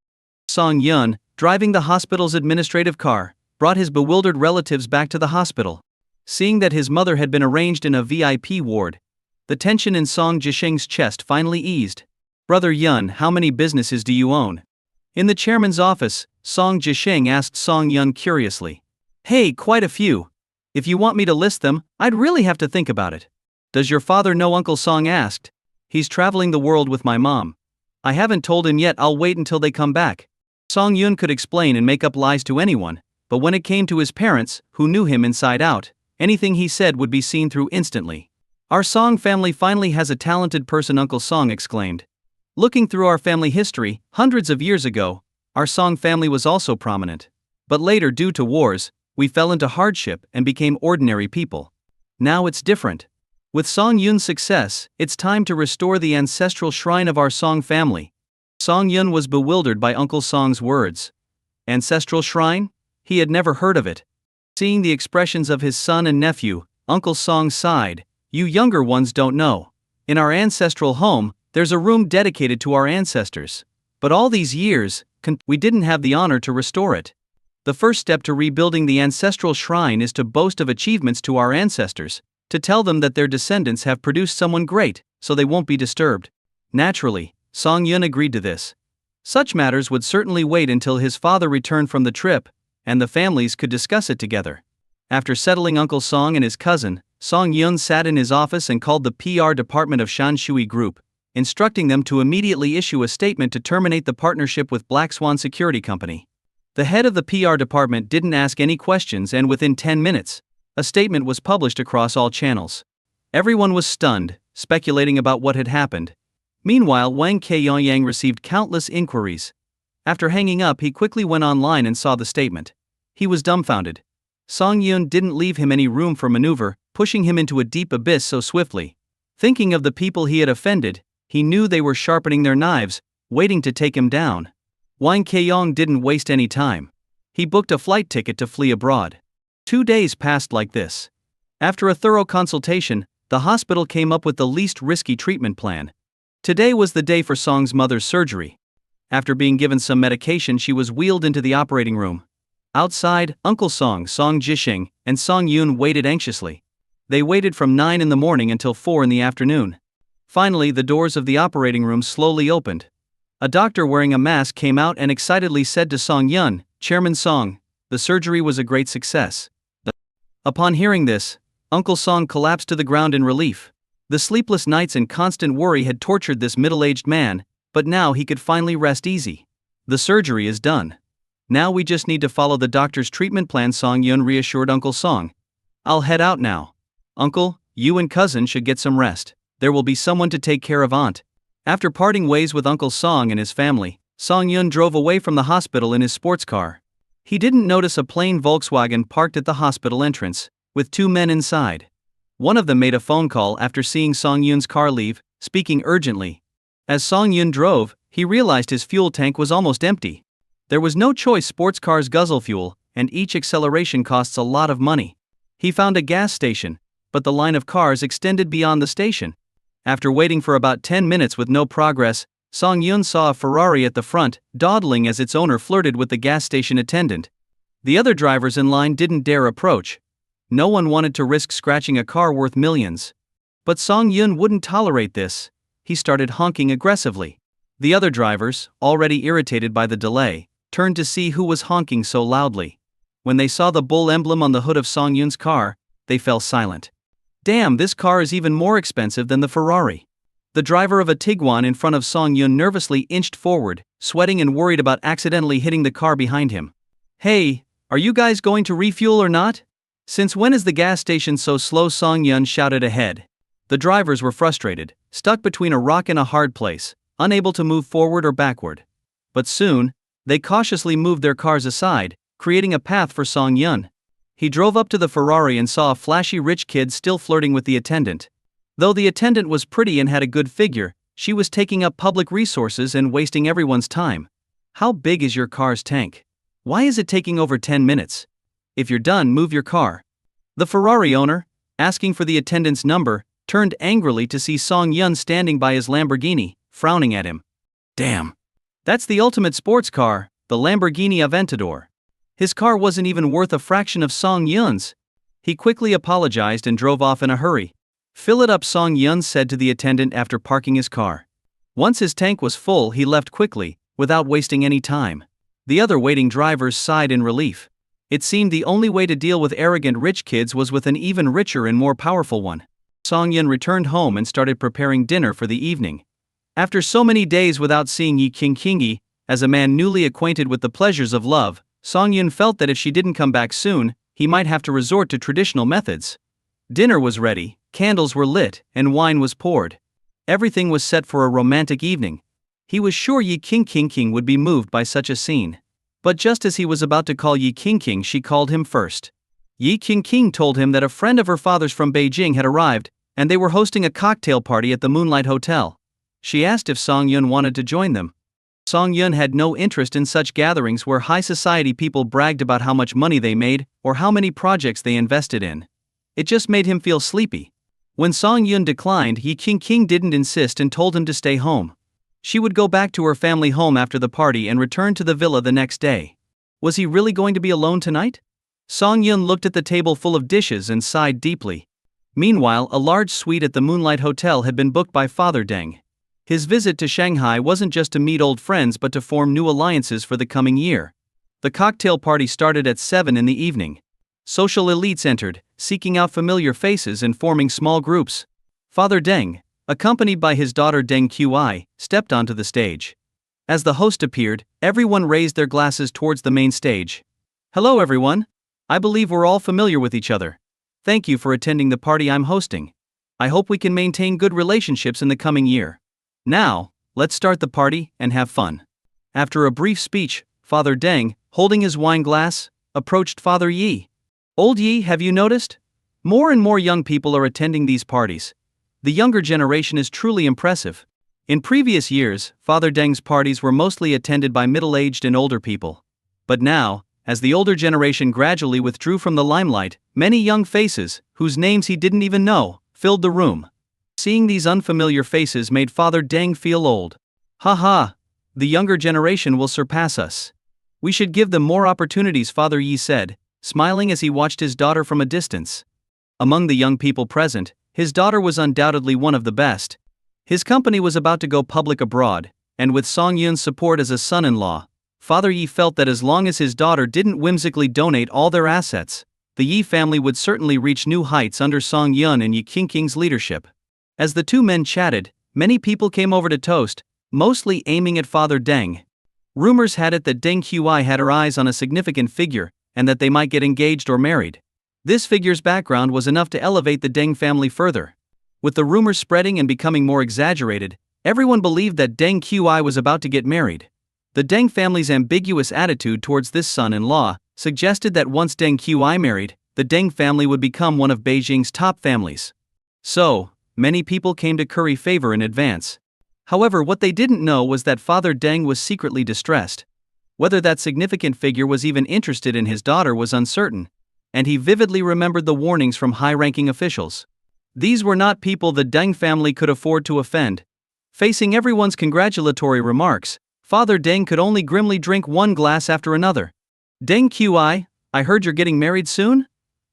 Song Yun, driving the hospital's administrative car, brought his bewildered relatives back to the hospital. Seeing that his mother had been arranged in a VIP ward, the tension in Song Jisheng's chest finally eased. "Brother Yun, how many businesses do you own?" In the chairman's office, Song Jisheng asked Song Yun curiously. "Hey, quite a few. If you want me to list them, I'd really have to think about it." "Does your father know?" Uncle Song asked. "He's traveling the world with my mom. I haven't told him yet. I'll wait until they come back." Song Yun could explain and make up lies to anyone, but when it came to his parents, who knew him inside out, anything he said would be seen through instantly. "Our Song family finally has a talented person," Uncle Song exclaimed. "Looking through our family history, hundreds of years ago, our Song family was also prominent. But later, due to wars, we fell into hardship and became ordinary people. Now it's different. With Song Yun's success, it's time to restore the ancestral shrine of our Song family." Song Yun was bewildered by Uncle Song's words. Ancestral shrine? He had never heard of it. Seeing the expressions of his son and nephew, Uncle Song sighed. "You younger ones don't know. In our ancestral home, there's a room dedicated to our ancestors. But all these years, we didn't have the honor to restore it. The first step to rebuilding the ancestral shrine is to boast of achievements to our ancestors, to tell them that their descendants have produced someone great, so they won't be disturbed." Naturally, Song Yun agreed to this. Such matters would certainly wait until his father returned from the trip, and the families could discuss it together. After settling Uncle Song and his cousin, Song Yun sat in his office and called the PR department of Shanshui Group, instructing them to immediately issue a statement to terminate the partnership with Black Swan Security Company. The head of the PR department didn't ask any questions, and within 10 minutes, a statement was published across all channels. Everyone was stunned, speculating about what had happened. Meanwhile, Wang Keiyang received countless inquiries. After hanging up, he quickly went online and saw the statement. He was dumbfounded. Song Yun didn't leave him any room for maneuver, pushing him into a deep abyss so swiftly. Thinking of the people he had offended, he knew they were sharpening their knives, waiting to take him down. Wang Keiyang didn't waste any time. He booked a flight ticket to flee abroad. 2 days passed like this. After a thorough consultation, the hospital came up with the least risky treatment plan. Today was the day for Song's mother's surgery. After being given some medication, she was wheeled into the operating room. Outside, Uncle Song, Song Jisheng, and Song Yun waited anxiously. They waited from 9 in the morning until 4 in the afternoon. Finally, the doors of the operating room slowly opened. A doctor wearing a mask came out and excitedly said to Song Yun, "Chairman Song, the surgery was a great success." Upon hearing this, Uncle Song collapsed to the ground in relief. The sleepless nights and constant worry had tortured this middle-aged man, but now he could finally rest easy. "The surgery is done. Now we just need to follow the doctor's treatment plan," Song Yun reassured Uncle Song. "I'll head out now. Uncle, you and cousin should get some rest. There will be someone to take care of Aunt." After parting ways with Uncle Song and his family, Song Yun drove away from the hospital in his sports car. He didn't notice a plain Volkswagen parked at the hospital entrance, with 2 men inside. One of them made a phone call after seeing Song Yun's car leave, speaking urgently. As Song Yun drove, he realized his fuel tank was almost empty. There was no choice, sports cars guzzle fuel, and each acceleration costs a lot of money. He found a gas station, but the line of cars extended beyond the station. After waiting for about 10 minutes with no progress, Song-yun saw a Ferrari at the front, dawdling as its owner flirted with the gas station attendant. The other drivers in line didn't dare approach. No one wanted to risk scratching a car worth millions. But Song-yun wouldn't tolerate this. He started honking aggressively. The other drivers, already irritated by the delay, turned to see who was honking so loudly. When they saw the bull emblem on the hood of Song-yun's car, they fell silent. Damn, this car is even more expensive than the Ferrari. The driver of a Tiguan in front of Song-yun nervously inched forward, sweating and worried about accidentally hitting the car behind him. Hey, are you guys going to refuel or not? Since when is the gas station so slow? Song-yun shouted ahead. The drivers were frustrated, stuck between a rock and a hard place, unable to move forward or backward. But soon, they cautiously moved their cars aside, creating a path for Song-yun. He drove up to the Ferrari and saw a flashy rich kid still flirting with the attendant. Though the attendant was pretty and had a good figure, she was taking up public resources and wasting everyone's time. How big is your car's tank? Why is it taking over 10 minutes? If you're done, move your car. The Ferrari owner, asking for the attendant's number, turned angrily to see Song-yun standing by his Lamborghini, frowning at him. Damn. That's the ultimate sports car, the Lamborghini Aventador. His car wasn't even worth a fraction of Song-yun's. He quickly apologized and drove off in a hurry. Fill it up, Song-yun said to the attendant after parking his car. Once his tank was full, he left quickly, without wasting any time. The other waiting drivers sighed in relief. It seemed the only way to deal with arrogant rich kids was with an even richer and more powerful one. Song-yun returned home and started preparing dinner for the evening. After so many days without seeing Yi King-kingi, as a man newly acquainted with the pleasures of love, Song-yun felt that if she didn't come back soon, he might have to resort to traditional methods. Dinner was ready, candles were lit, and wine was poured. Everything was set for a romantic evening. He was sure Yi King would be moved by such a scene. But just as he was about to call Yi King, she called him first. Yi King told him that a friend of her father's from Beijing had arrived, and they were hosting a cocktail party at the Moonlight Hotel. She asked if Song-yun wanted to join them. Song-yun had no interest in such gatherings where high society people bragged about how much money they made or how many projects they invested in. It just made him feel sleepy. When Song-yun declined, Yi King didn't insist and told him to stay home. She would go back to her family home after the party and return to the villa the next day. Was he really going to be alone tonight? Song-yun looked at the table full of dishes and sighed deeply. Meanwhile, a large suite at the Moonlight Hotel had been booked by Father Deng. His visit to Shanghai wasn't just to meet old friends but to form new alliances for the coming year. The cocktail party started at 7 in the evening. Social elites entered, seeking out familiar faces and forming small groups. Father Deng, accompanied by his daughter Deng Qi, stepped onto the stage. As the host appeared, everyone raised their glasses towards the main stage. Hello everyone. I believe we're all familiar with each other. Thank you for attending the party I'm hosting. I hope we can maintain good relationships in the coming year. Now, let's start the party and have fun. After a brief speech, Father Deng, holding his wine glass, approached Father Yi. Old Yi, have you noticed? More and more young people are attending these parties. The younger generation is truly impressive. In previous years, Father Deng's parties were mostly attended by middle-aged and older people. But now, as the older generation gradually withdrew from the limelight, many young faces, whose names he didn't even know, filled the room. Seeing these unfamiliar faces made Father Deng feel old. Ha, the younger generation will surpass us. We should give them more opportunities, Father Yi said, smiling as he watched his daughter from a distance. Among the young people present, his daughter was undoubtedly one of the best. His company was about to go public abroad, and with Song-yun's support as a son-in-law, Father Yi felt that as long as his daughter didn't whimsically donate all their assets, the Yi family would certainly reach new heights under Song-yun and Yi King's leadership. As the two men chatted, many people came over to toast, mostly aiming at Father Deng. Rumors had it that Deng Qi had her eyes on a significant figure, and that they might get engaged or married. This figure's background was enough to elevate the Deng family further. With the rumors spreading and becoming more exaggerated, everyone believed that Deng Qi was about to get married. The Deng family's ambiguous attitude towards this son-in-law suggested that once Deng Qi married, the Deng family would become one of Beijing's top families. So, many people came to curry favor in advance. However, what they didn't know was that Father Deng was secretly distressed. Whether that significant figure was even interested in his daughter was uncertain, and he vividly remembered the warnings from high-ranking officials. These were not people the Deng family could afford to offend. Facing everyone's congratulatory remarks, Father Deng could only grimly drink one glass after another. Deng Qi, I heard you're getting married soon?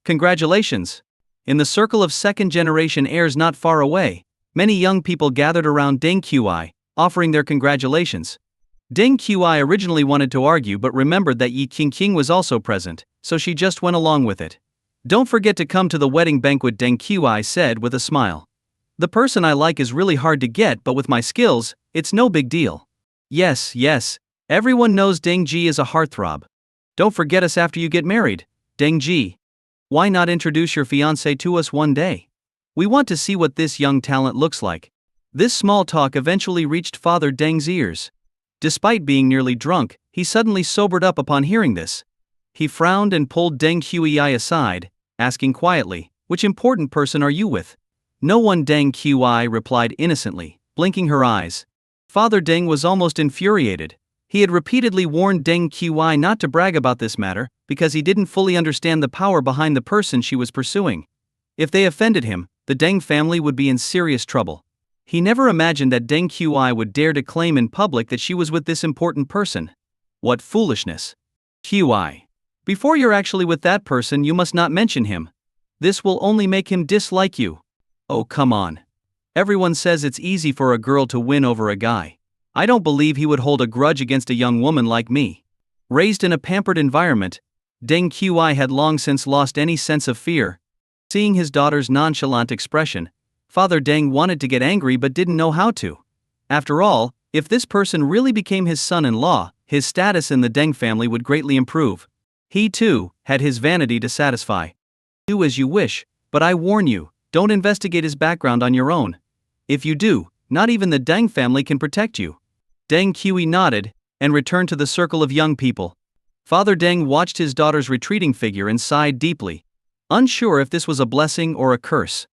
Congratulations. In the circle of second-generation heirs not far away, many young people gathered around Deng Qi, offering their congratulations. Deng Qi originally wanted to argue but remembered that Yi Qingqing was also present, so she just went along with it. Don't forget to come to the wedding banquet, Deng Qi said with a smile. The person I like is really hard to get, but with my skills, it's no big deal. Yes, everyone knows Deng Ji is a heartthrob. Don't forget us after you get married, Deng Ji. Why not introduce your fiancé to us one day? We want to see what this young talent looks like. This small talk eventually reached Father Deng's ears. Despite being nearly drunk, he suddenly sobered up upon hearing this. He frowned and pulled Deng Qi aside, asking quietly, which important person are you with? No one, Deng Qi replied innocently, blinking her eyes. Father Deng was almost infuriated. He had repeatedly warned Deng Qi not to brag about this matter, because he didn't fully understand the power behind the person she was pursuing. If they offended him, the Deng family would be in serious trouble. He never imagined that Deng Qi would dare to claim in public that she was with this important person. What foolishness. Qi. Before you're actually with that person, you must not mention him. This will only make him dislike you. Oh, come on. Everyone says it's easy for a girl to win over a guy. I don't believe he would hold a grudge against a young woman like me. Raised in a pampered environment, Deng Qi had long since lost any sense of fear. Seeing his daughter's nonchalant expression, Father Deng wanted to get angry but didn't know how to. After all, if this person really became his son-in-law, his status in the Deng family would greatly improve. He, too, had his vanity to satisfy. Do as you wish, but I warn you, don't investigate his background on your own. If you do, not even the Deng family can protect you. Deng Qi nodded, and returned to the circle of young people. Father Deng watched his daughter's retreating figure and sighed deeply, unsure if this was a blessing or a curse.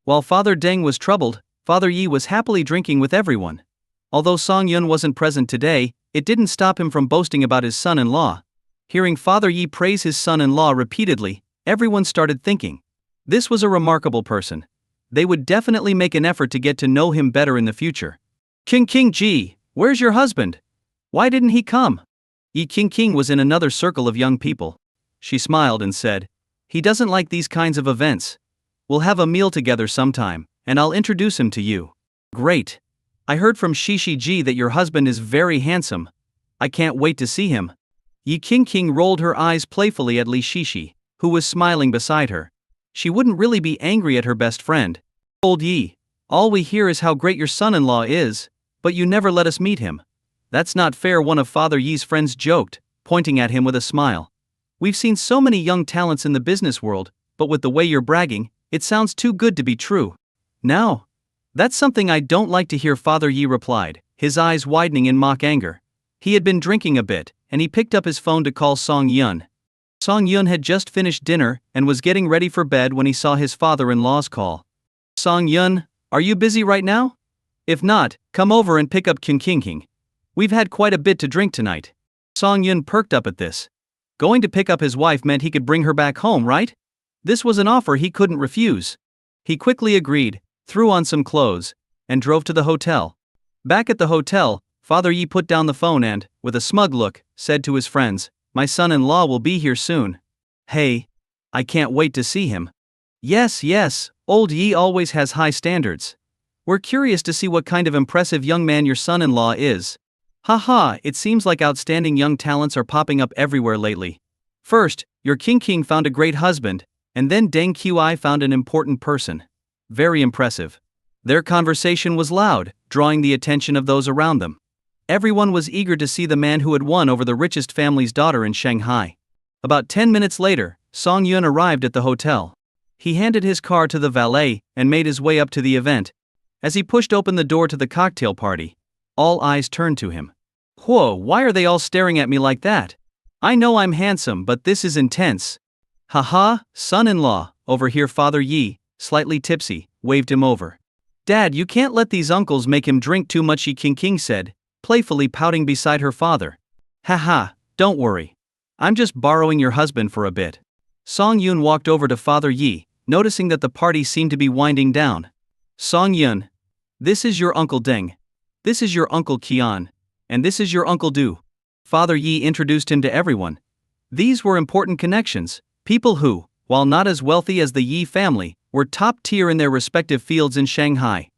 While Father Deng was troubled, Father Yi was happily drinking with everyone. Although Song Yun wasn't present today, it didn't stop him from boasting about his son-in-law. Hearing Father Yi praise his son-in-law repeatedly, everyone started thinking, this was a remarkable person. They would definitely make an effort to get to know him better in the future. King Ji, where's your husband? Why didn't he come? Yi Qingqing was in another circle of young people. She smiled and said, he doesn't like these kinds of events. We'll have a meal together sometime, and I'll introduce him to you. Great. I heard from Shishi Ji that your husband is very handsome. I can't wait to see him. Yi Qingqing rolled her eyes playfully at Li Shishi, who was smiling beside her. She wouldn't really be angry at her best friend. Old Yi, all we hear is how great your son-in-law is, but you never let us meet him. That's not fair, one of Father Yi's friends joked, pointing at him with a smile. We've seen so many young talents in the business world, but with the way you're bragging, it sounds too good to be true. Now? That's something I don't like to hear, Father Yi replied, his eyes widening in mock anger. He had been drinking a bit, and he picked up his phone to call Song Yun. Song Yun had just finished dinner and was getting ready for bed when he saw his father-in-law's call. Song Yun, are you busy right now? If not, come over and pick up King. We've had quite a bit to drink tonight. Song Yun perked up at this. Going to pick up his wife meant he could bring her back home, right? This was an offer he couldn't refuse. He quickly agreed, threw on some clothes, and drove to the hotel. Back at the hotel, Father Yi put down the phone and, with a smug look, said to his friends, my son-in-law will be here soon. Hey, I can't wait to see him. Yes, old Yi always has high standards. We're curious to see what kind of impressive young man your son-in-law is. Haha, it seems like outstanding young talents are popping up everywhere lately. First, your King found a great husband, and then Deng Qi found an important person. Very impressive. Their conversation was loud, drawing the attention of those around them. Everyone was eager to see the man who had won over the richest family's daughter in Shanghai. About 10 minutes later, Song Yun arrived at the hotel. He handed his car to the valet and made his way up to the event. As he pushed open the door to the cocktail party, all eyes turned to him. Whoa, why are they all staring at me like that? I know I'm handsome, but this is intense. Haha, son-in-law, over here. Father Yi, slightly tipsy, waved him over. Dad, you can't let these uncles make him drink too much, Yi Qingqing said, playfully pouting beside her father. Haha, Don't worry. I'm just borrowing your husband for a bit. Song Yun walked over to Father Yi, noticing that the party seemed to be winding down. Song Yun. This is your Uncle Deng. This is your Uncle Qian. And this is your Uncle Du. Father Yi introduced him to everyone. These were important connections, people who, while not as wealthy as the Yi family, were top tier in their respective fields in Shanghai.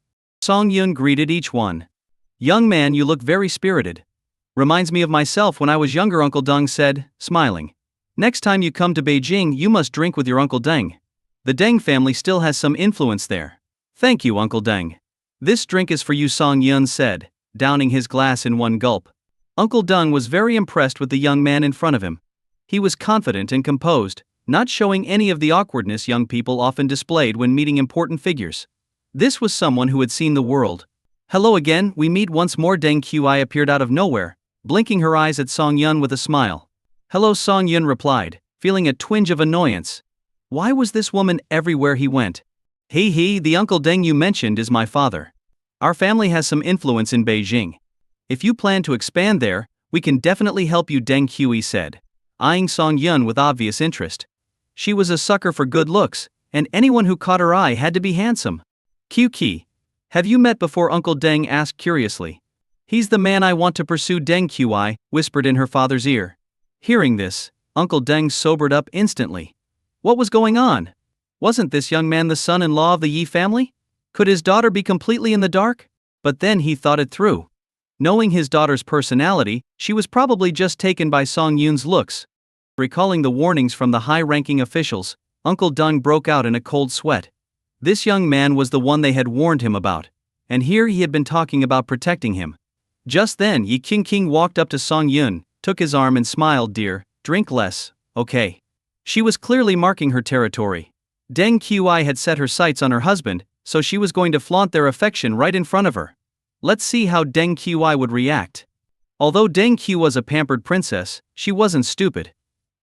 Song Yun greeted each one. Young man, you look very spirited. Reminds me of myself when I was younger, Uncle Deng said, smiling. Next time you come to Beijing, you must drink with your Uncle Deng. The Deng family still has some influence there. Thank you, Uncle Deng. This drink is for you, Song Yun said, downing his glass in one gulp. Uncle Deng was very impressed with the young man in front of him. He was confident and composed, not showing any of the awkwardness young people often displayed when meeting important figures. This was someone who had seen the world. Hello again, we meet once more. Deng Qi appeared out of nowhere, blinking her eyes at Song Yun with a smile. Hello, Song Yun replied, feeling a twinge of annoyance. Why was this woman everywhere he went? He, the Uncle Deng you mentioned is my father. Our family has some influence in Beijing. If you plan to expand there, we can definitely help you, Deng Qi said, eyeing Song Yun with obvious interest. She was a sucker for good looks, and anyone who caught her eye had to be handsome. Qi, have you met before? Uncle Deng asked curiously. He's the man I want to pursue, Deng Qi whispered in her father's ear. Hearing this, Uncle Deng sobered up instantly. What was going on? Wasn't this young man the son-in-law of the Yi family? Could his daughter be completely in the dark? But then he thought it through. Knowing his daughter's personality, she was probably just taken by Song Yun's looks. Recalling the warnings from the high-ranking officials, Uncle Deng broke out in a cold sweat. This young man was the one they had warned him about, and here he had been talking about protecting him. Just then Yi Qingqing walked up to Song Yun, took his arm and smiled. Dear, drink less, okay? She was clearly marking her territory. Deng Qi had set her sights on her husband, so she was going to flaunt their affection right in front of her. Let's see how Deng Qi would react. Although Deng Qi was a pampered princess, she wasn't stupid.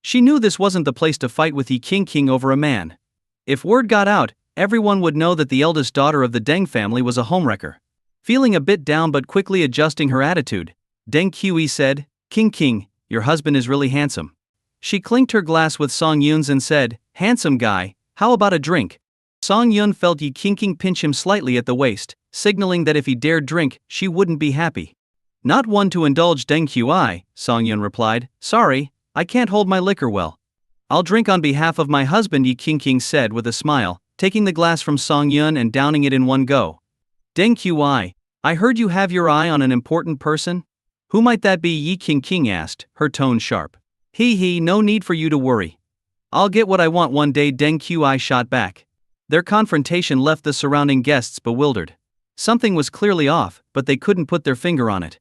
She knew this wasn't the place to fight with Yi Qingqing over a man. If word got out, everyone would know that the eldest daughter of the Deng family was a homewrecker. Feeling a bit down but quickly adjusting her attitude, Deng Qi said, Qingqing, your husband is really handsome. She clinked her glass with Song Yun's and said, handsome guy, how about a drink? Song Yun felt Yi Qingqing pinch him slightly at the waist, signaling that if he dared drink, she wouldn't be happy. Not one to indulge, Deng Qi, Song Yun replied. Sorry, I can't hold my liquor well. I'll drink on behalf of my husband, Yi Qingqing said with a smile, taking the glass from Song Yun and downing it in one go. Deng Qi, I heard you have your eye on an important person? Who might that be? Yi Qingqing asked, her tone sharp. No need for you to worry. I'll get what I want one day, Deng Qi shot back. Their confrontation left the surrounding guests bewildered. Something was clearly off, but they couldn't put their finger on it.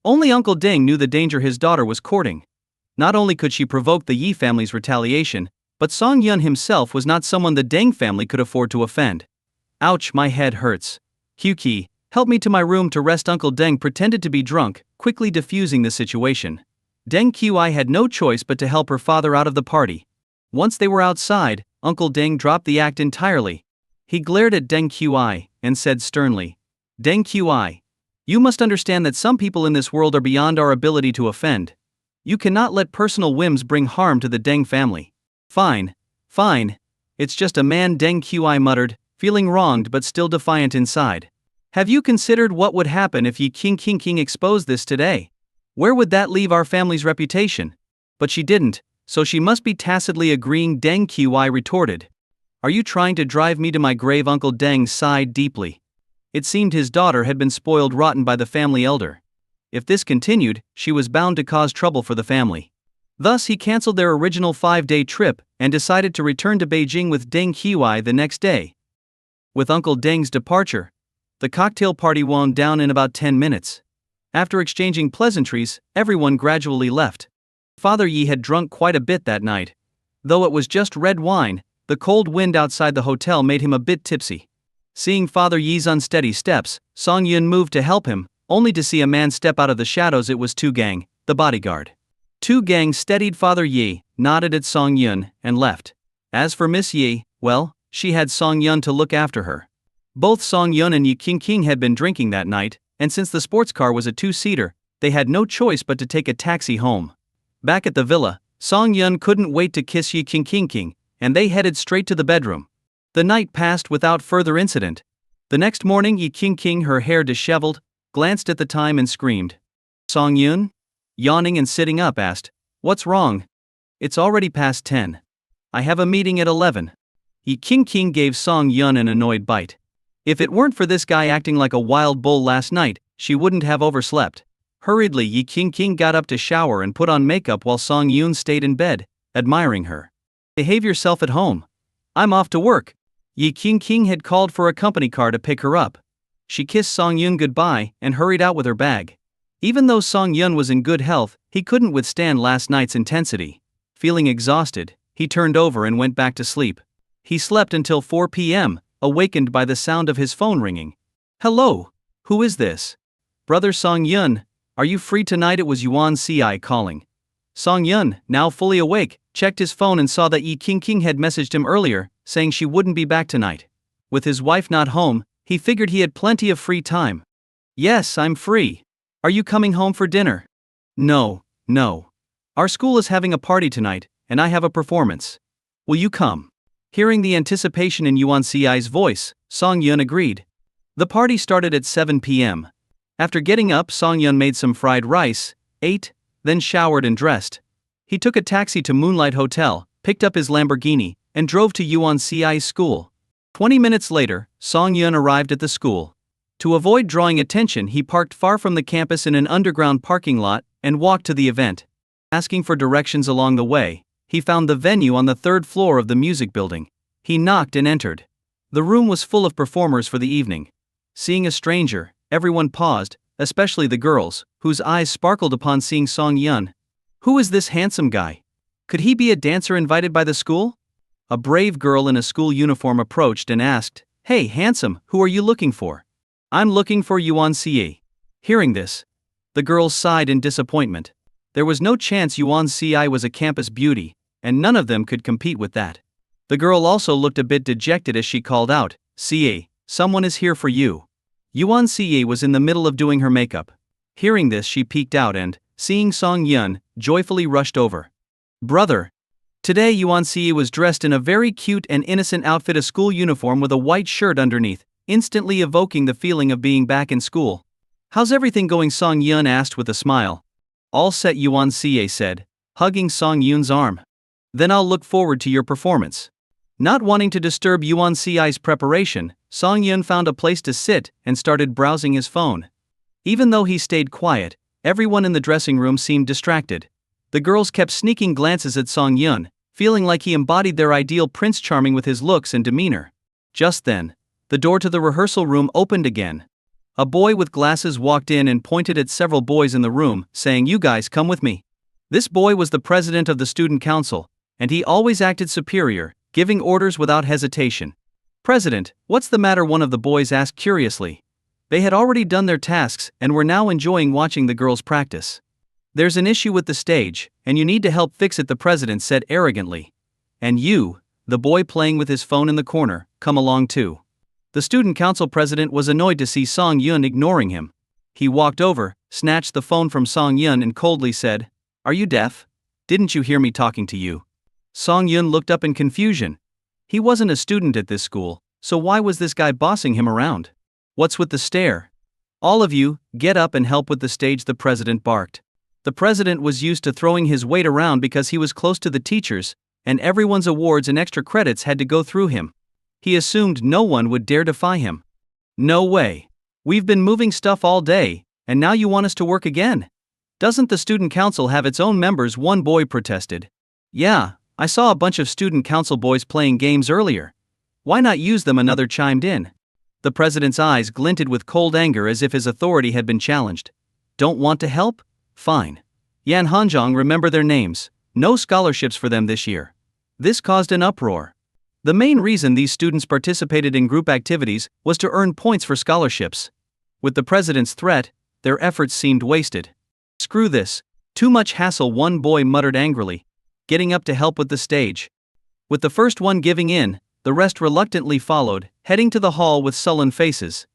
Only Uncle Deng knew the danger his daughter was courting. Not only could she provoke the Yi family's retaliation, but Song Yun himself was not someone the Deng family could afford to offend. Ouch, my head hurts. Qi, help me to my room to rest. Uncle Deng pretended to be drunk, quickly diffusing the situation. Deng Qi had no choice but to help her father out of the party. Once they were outside, Uncle Deng dropped the act entirely. He glared at Deng Qi and said sternly, Deng Qi, you must understand that some people in this world are beyond our ability to offend. You cannot let personal whims bring harm to the Deng family. Fine. It's just a man, Deng Qi muttered, feeling wronged but still defiant inside. Have you considered what would happen if Yi Qingqing exposed this today? Where would that leave our family's reputation? But she didn't, so she must be tacitly agreeing, Deng Qi retorted. Are you trying to drive me to my grave? Uncle Deng sighed deeply. It seemed his daughter had been spoiled rotten by the family elder. If this continued, she was bound to cause trouble for the family. Thus he cancelled their original 5-day trip and decided to return to Beijing with Deng Qi the next day. With Uncle Deng's departure, the cocktail party wound down in about 10 minutes. After exchanging pleasantries, everyone gradually left. Father Yi had drunk quite a bit that night. Though it was just red wine, the cold wind outside the hotel made him a bit tipsy. Seeing Father Yi's unsteady steps, Song Yun moved to help him, only to see a man step out of the shadows. It was Tu Gang, the bodyguard. Tu Gang steadied Father Yi, nodded at Song Yun, and left. As for Miss Yi, well, she had Song Yun to look after her. Both Song Yun and Yi Qingqing had been drinking that night, and since the sports car was a 2-seater, they had no choice but to take a taxi home. Back at the villa, Song Yun couldn't wait to kiss Yi King, and they headed straight to the bedroom. The night passed without further incident. The next morning, Yi King, her hair disheveled, glanced at the time and screamed. Song Yun? Yawning and sitting up, asked, "What's wrong?" "It's already past 10. I have a meeting at 11. Yi King gave Song Yun an annoyed bite. If it weren't for this guy acting like a wild bull last night, she wouldn't have overslept. Hurriedly, Yi King got up to shower and put on makeup while Song Yun stayed in bed, admiring her. "Behave yourself at home. I'm off to work." Yi King had called for a company car to pick her up. She kissed Song Yun goodbye and hurried out with her bag. Even though Song Yun was in good health, he couldn't withstand last night's intensity. Feeling exhausted, he turned over and went back to sleep. He slept until 4 p.m., awakened by the sound of his phone ringing. "Hello? Who is this?" "Brother Song Yun, are you free tonight?" It was Yuan Ci calling. Song Yun, now fully awake, checked his phone and saw that Yi King had messaged him earlier, saying she wouldn't be back tonight. With his wife not home, he figured he had plenty of free time. "Yes, I'm free. Are you coming home for dinner?" No. Our school is having a party tonight, and I have a performance. Will you come?" Hearing the anticipation in Yuan Ci's voice, Song Yun agreed. The party started at 7 p.m. After getting up, Song Yun made some fried rice, ate, then showered and dressed. He took a taxi to Moonlight Hotel, picked up his Lamborghini, and drove to Yuan Ci's school. 20 minutes later, Song Yun arrived at the school. To avoid drawing attention, he parked far from the campus in an underground parking lot and walked to the event. Asking for directions along the way, he found the venue on the 3rd floor of the music building. He knocked and entered. The room was full of performers for the evening. Seeing a stranger, everyone paused, especially the girls, whose eyes sparkled upon seeing Song Yun. Who is this handsome guy? Could he be a dancer invited by the school? A brave girl in a school uniform approached and asked, "Hey, handsome, who are you looking for?" "I'm looking for Yuan Ci." Hearing this, the girls sighed in disappointment. There was no chance Yuan Ci was a campus beauty, and none of them could compete with that. The girl also looked a bit dejected as she called out, "Ci, someone is here for you." Yuan Ci was in the middle of doing her makeup. Hearing this, she peeked out and, seeing Song Yun, joyfully rushed over. "Brother." Today Yuan Ci was dressed in a very cute and innocent outfit, a school uniform with a white shirt underneath, instantly evoking the feeling of being back in school. "How's everything going?" Song Yun asked with a smile. "All set," Yuan Ci said, hugging Song Yun's arm. "Then I'll look forward to your performance." Not wanting to disturb Yuan Ci's preparation, Song Yun found a place to sit and started browsing his phone. Even though he stayed quiet, everyone in the dressing room seemed distracted. The girls kept sneaking glances at Song Yun, feeling like he embodied their ideal Prince Charming with his looks and demeanor. Just then, the door to the rehearsal room opened again. A boy with glasses walked in and pointed at several boys in the room, saying, "You guys come with me." This boy was the president of the student council, and he always acted superior, giving orders without hesitation. "President, what's the matter?" one of the boys asked curiously. They had already done their tasks and were now enjoying watching the girls practice. "There's an issue with the stage, and you need to help fix it," the president said arrogantly. "And you," the boy playing with his phone in the corner, "come along too." The student council president was annoyed to see Song Yun ignoring him. He walked over, snatched the phone from Song Yun and coldly said, "Are you deaf? Didn't you hear me talking to you?" Song Yun looked up in confusion. He wasn't a student at this school, so why was this guy bossing him around? "What's with the stare? All of you, get up and help with the stage," the president barked. The president was used to throwing his weight around because he was close to the teachers, and everyone's awards and extra credits had to go through him. He assumed no one would dare defy him. "No way. We've been moving stuff all day, and now you want us to work again? Doesn't the student council have its own members?" one boy protested. "Yeah, I saw a bunch of student council boys playing games earlier. Why not use them?" another chimed in. The president's eyes glinted with cold anger as if his authority had been challenged. "Don't want to help? Fine. Yan Hanzhong, remember their names. No scholarships for them this year." This caused an uproar. The main reason these students participated in group activities was to earn points for scholarships. With the president's threat, their efforts seemed wasted. "Screw this. Too much hassle," one boy muttered angrily, getting up to help with the stage. With the first one giving in, the rest reluctantly followed, heading to the hall with sullen faces.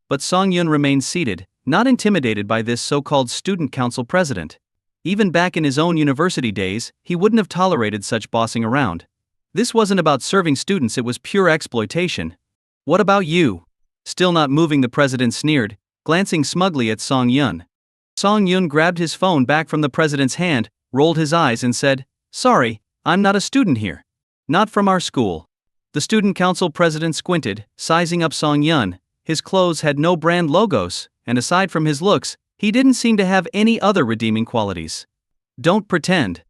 But Song Yun remained seated, not intimidated by this so-called student council president. Even back in his own university days, he wouldn't have tolerated such bossing around. This wasn't about serving students, it was pure exploitation. What about you? Still not moving, the president sneered, glancing smugly at Song Yun. Song Yun grabbed his phone back from the president's hand, rolled his eyes and said, "Sorry, I'm not a student here. Not from our school." The student council president squinted, sizing up Song Yun. His clothes had no brand logos, and aside from his looks, he didn't seem to have any other redeeming qualities. "Don't pretend.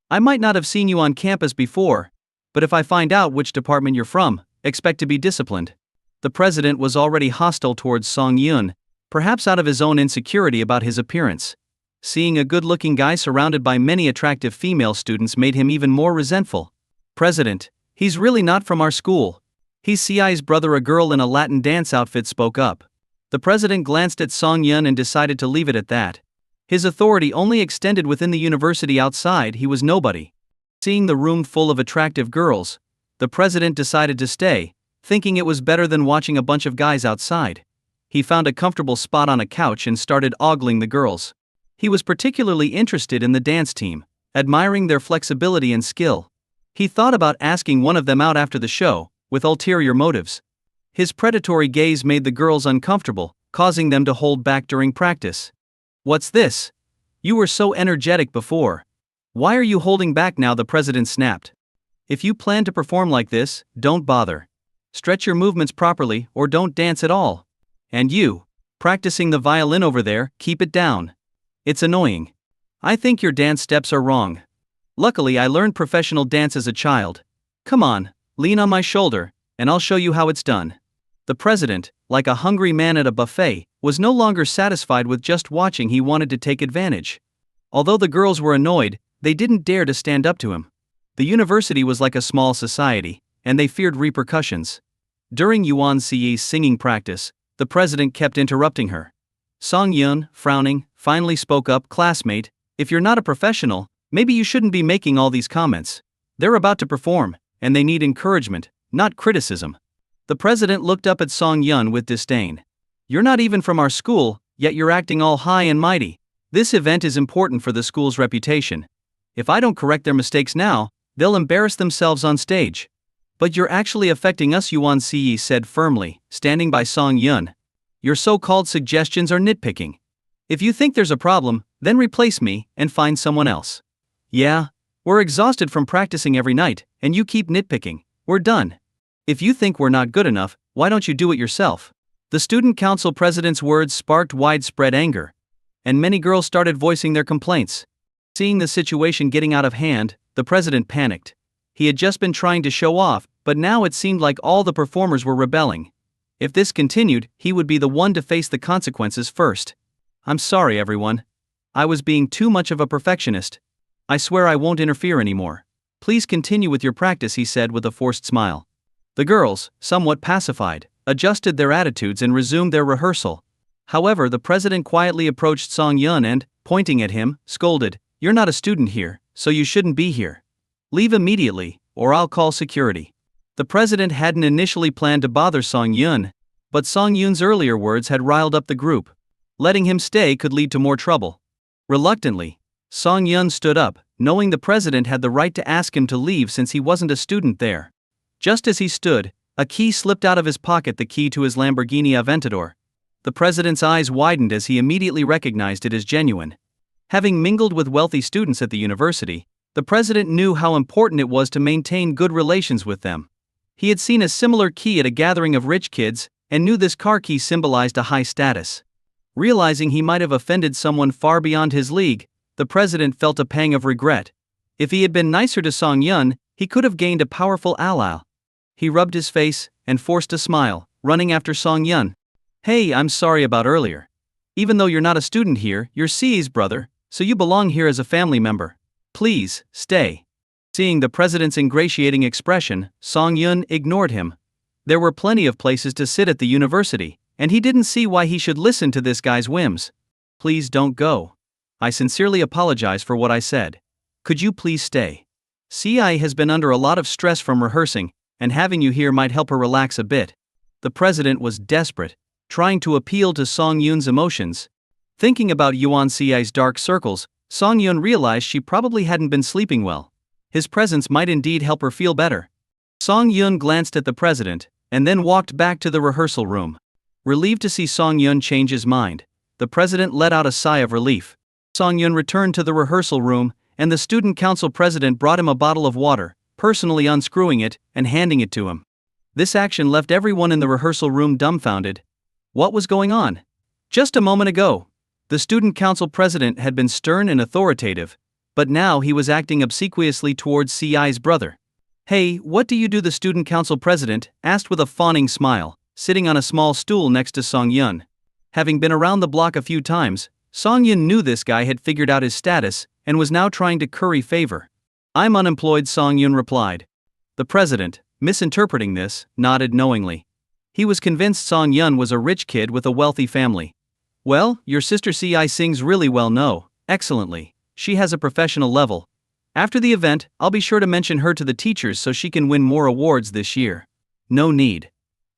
I might not have seen you on campus before, but if I find out which department you're from, expect to be disciplined." The president was already hostile towards Song Yun, perhaps out of his own insecurity about his appearance. Seeing a good-looking guy surrounded by many attractive female students made him even more resentful. "President, he's really not from our school. He's CI's brother." A girl in a Latin dance outfit spoke up. The president glanced at Song Yun and decided to leave it at that. His authority only extended within the university. Outside, he was nobody. Seeing the room full of attractive girls, the president decided to stay, thinking it was better than watching a bunch of guys outside. He found a comfortable spot on a couch and started ogling the girls. He was particularly interested in the dance team, admiring their flexibility and skill. He thought about asking one of them out after the show, with ulterior motives. His predatory gaze made the girls uncomfortable, causing them to hold back during practice. "What's this? You were so energetic before. Why are you holding back now?" the president snapped. "If you plan to perform like this, don't bother. Stretch your movements properly or don't dance at all. And you, practicing the violin over there, keep it down. It's annoying. I think your dance steps are wrong. Luckily, I learned professional dance as a child. Come on, lean on my shoulder, and I'll show you how it's done." The president, like a hungry man at a buffet, was no longer satisfied with just watching. He wanted to take advantage. Although the girls were annoyed, they didn't dare to stand up to him. The university was like a small society, and they feared repercussions. During Yuan Ci's singing practice, the president kept interrupting her. Song Yun, frowning, finally spoke up, "Classmate, if you're not a professional, maybe you shouldn't be making all these comments. They're about to perform, and they need encouragement, not criticism." The president looked up at Song Yun with disdain. "You're not even from our school, yet you're acting all high and mighty. This event is important for the school's reputation. If I don't correct their mistakes now, they'll embarrass themselves on stage." "But you're actually affecting us," Yuan Ce said firmly, standing by Song Yun. "Your so-called suggestions are nitpicking. If you think there's a problem, then replace me and find someone else." "Yeah, we're exhausted from practicing every night, and you keep nitpicking. We're done. If you think we're not good enough, why don't you do it yourself?" The student council president's words sparked widespread anger, and many girls started voicing their complaints. Seeing the situation getting out of hand, the president panicked. He had just been trying to show off, but now it seemed like all the performers were rebelling. If this continued, he would be the one to face the consequences first. "I'm sorry, everyone. I was being too much of a perfectionist. I swear I won't interfere anymore. Please continue with your practice," he said with a forced smile. The girls, somewhat pacified, adjusted their attitudes and resumed their rehearsal. However, the president quietly approached Song Yun and, pointing at him, scolded, "You're not a student here, so you shouldn't be here. Leave immediately, or I'll call security." The president hadn't initially planned to bother Song Yun, but Song Yun's earlier words had riled up the group. Letting him stay could lead to more trouble. Reluctantly, Song Yun stood up, knowing the president had the right to ask him to leave since he wasn't a student there. Just as he stood, a key slipped out of his pocket, the key to his Lamborghini Aventador. The president's eyes widened as he immediately recognized it as genuine. Having mingled with wealthy students at the university, the president knew how important it was to maintain good relations with them. He had seen a similar key at a gathering of rich kids, and knew this car key symbolized a high status. Realizing he might have offended someone far beyond his league, the president felt a pang of regret. If he had been nicer to Song Yun, he could have gained a powerful ally. He rubbed his face and forced a smile, running after Song Yun. "Hey, I'm sorry about earlier. Even though you're not a student here, you're C's brother, so you belong here as a family member. Please, stay." Seeing the president's ingratiating expression, Song Yun ignored him. There were plenty of places to sit at the university, and he didn't see why he should listen to this guy's whims. "Please don't go. I sincerely apologize for what I said. Could you please stay? CI has been under a lot of stress from rehearsing, and having you here might help her relax a bit." The president was desperate, trying to appeal to Song Yun's emotions. Thinking about Yuan Ci's dark circles, Song Yun realized she probably hadn't been sleeping well. His presence might indeed help her feel better. Song Yun glanced at the president, and then walked back to the rehearsal room. Relieved to see Song Yun change his mind, the president let out a sigh of relief. Song Yun returned to the rehearsal room, and the student council president brought him a bottle of water, personally unscrewing it and handing it to him. This action left everyone in the rehearsal room dumbfounded. What was going on? Just a moment ago, the student council president had been stern and authoritative, but now he was acting obsequiously towards CI's brother. "Hey, what do you do?" the student council president asked with a fawning smile, sitting on a small stool next to Song Yun. Having been around the block a few times, Song Yun knew this guy had figured out his status and was now trying to curry favor. "I'm unemployed," Song Yun replied. The president, misinterpreting this, nodded knowingly. He was convinced Song Yun was a rich kid with a wealthy family. "Well, your sister CI sings really well." "No, excellently. She has a professional level. After the event, I'll be sure to mention her to the teachers so she can win more awards this year." "No need.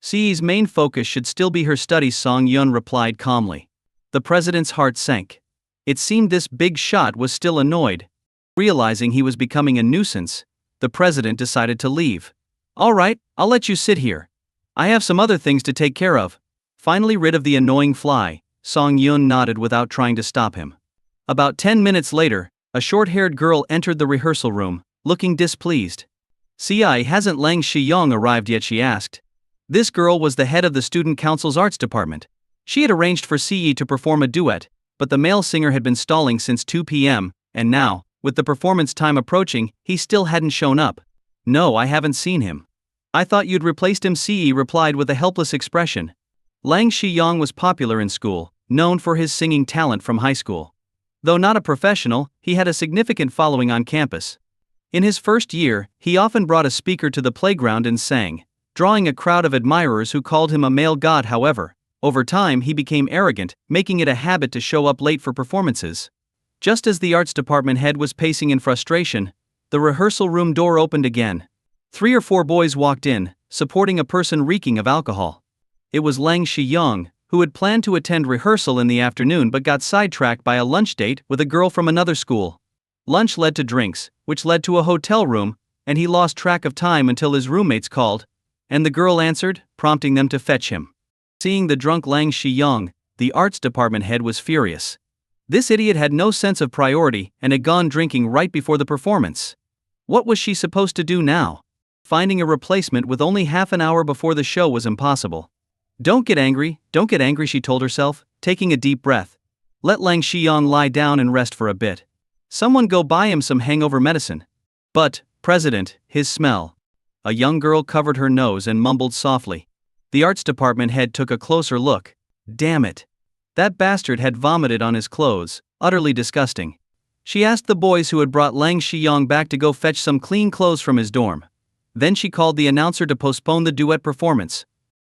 CI's main focus should still be her studies," Song Yun replied calmly. The president's heart sank. It seemed this big shot was still annoyed. Realizing he was becoming a nuisance, the president decided to leave. "All right, I'll let you sit here. I have some other things to take care of." Finally rid of the annoying fly, Song Yun nodded without trying to stop him. About 10 minutes later, a short-haired girl entered the rehearsal room, looking displeased. "CI, hasn't Lang Shiyong arrived yet?" she asked. This girl was the head of the student council's arts department. She had arranged for CE to perform a duet, but the male singer had been stalling since 2 p.m., and now, with the performance time approaching, he still hadn't shown up. "No, I haven't seen him." "I thought you'd replaced him," CE replied with a helpless expression. Lang Shiyong was popular in school, known for his singing talent from high school. Though not a professional, he had a significant following on campus. In his first year, he often brought a speaker to the playground and sang, drawing a crowd of admirers who called him a male god. However, over time he became arrogant, making it a habit to show up late for performances. Just as the arts department head was pacing in frustration, the rehearsal room door opened again. 3 or 4 boys walked in, supporting a person reeking of alcohol. It was Lang Shiyong, who had planned to attend rehearsal in the afternoon but got sidetracked by a lunch date with a girl from another school. Lunch led to drinks, which led to a hotel room, and he lost track of time until his roommates called, and the girl answered, prompting them to fetch him. Seeing the drunk Lang Shiyong, the arts department head was furious. This idiot had no sense of priority and had gone drinking right before the performance. What was she supposed to do now? Finding a replacement with only half an hour before the show was impossible. Don't get angry," she told herself, taking a deep breath. "Let Lang Shiyong lie down and rest for a bit. Someone go buy him some hangover medicine." "But, President, his smell." A young girl covered her nose and mumbled softly. The arts department head took a closer look. Damn it. That bastard had vomited on his clothes, utterly disgusting. She asked the boys who had brought Lang Shiyong back to go fetch some clean clothes from his dorm. Then she called the announcer to postpone the duet performance.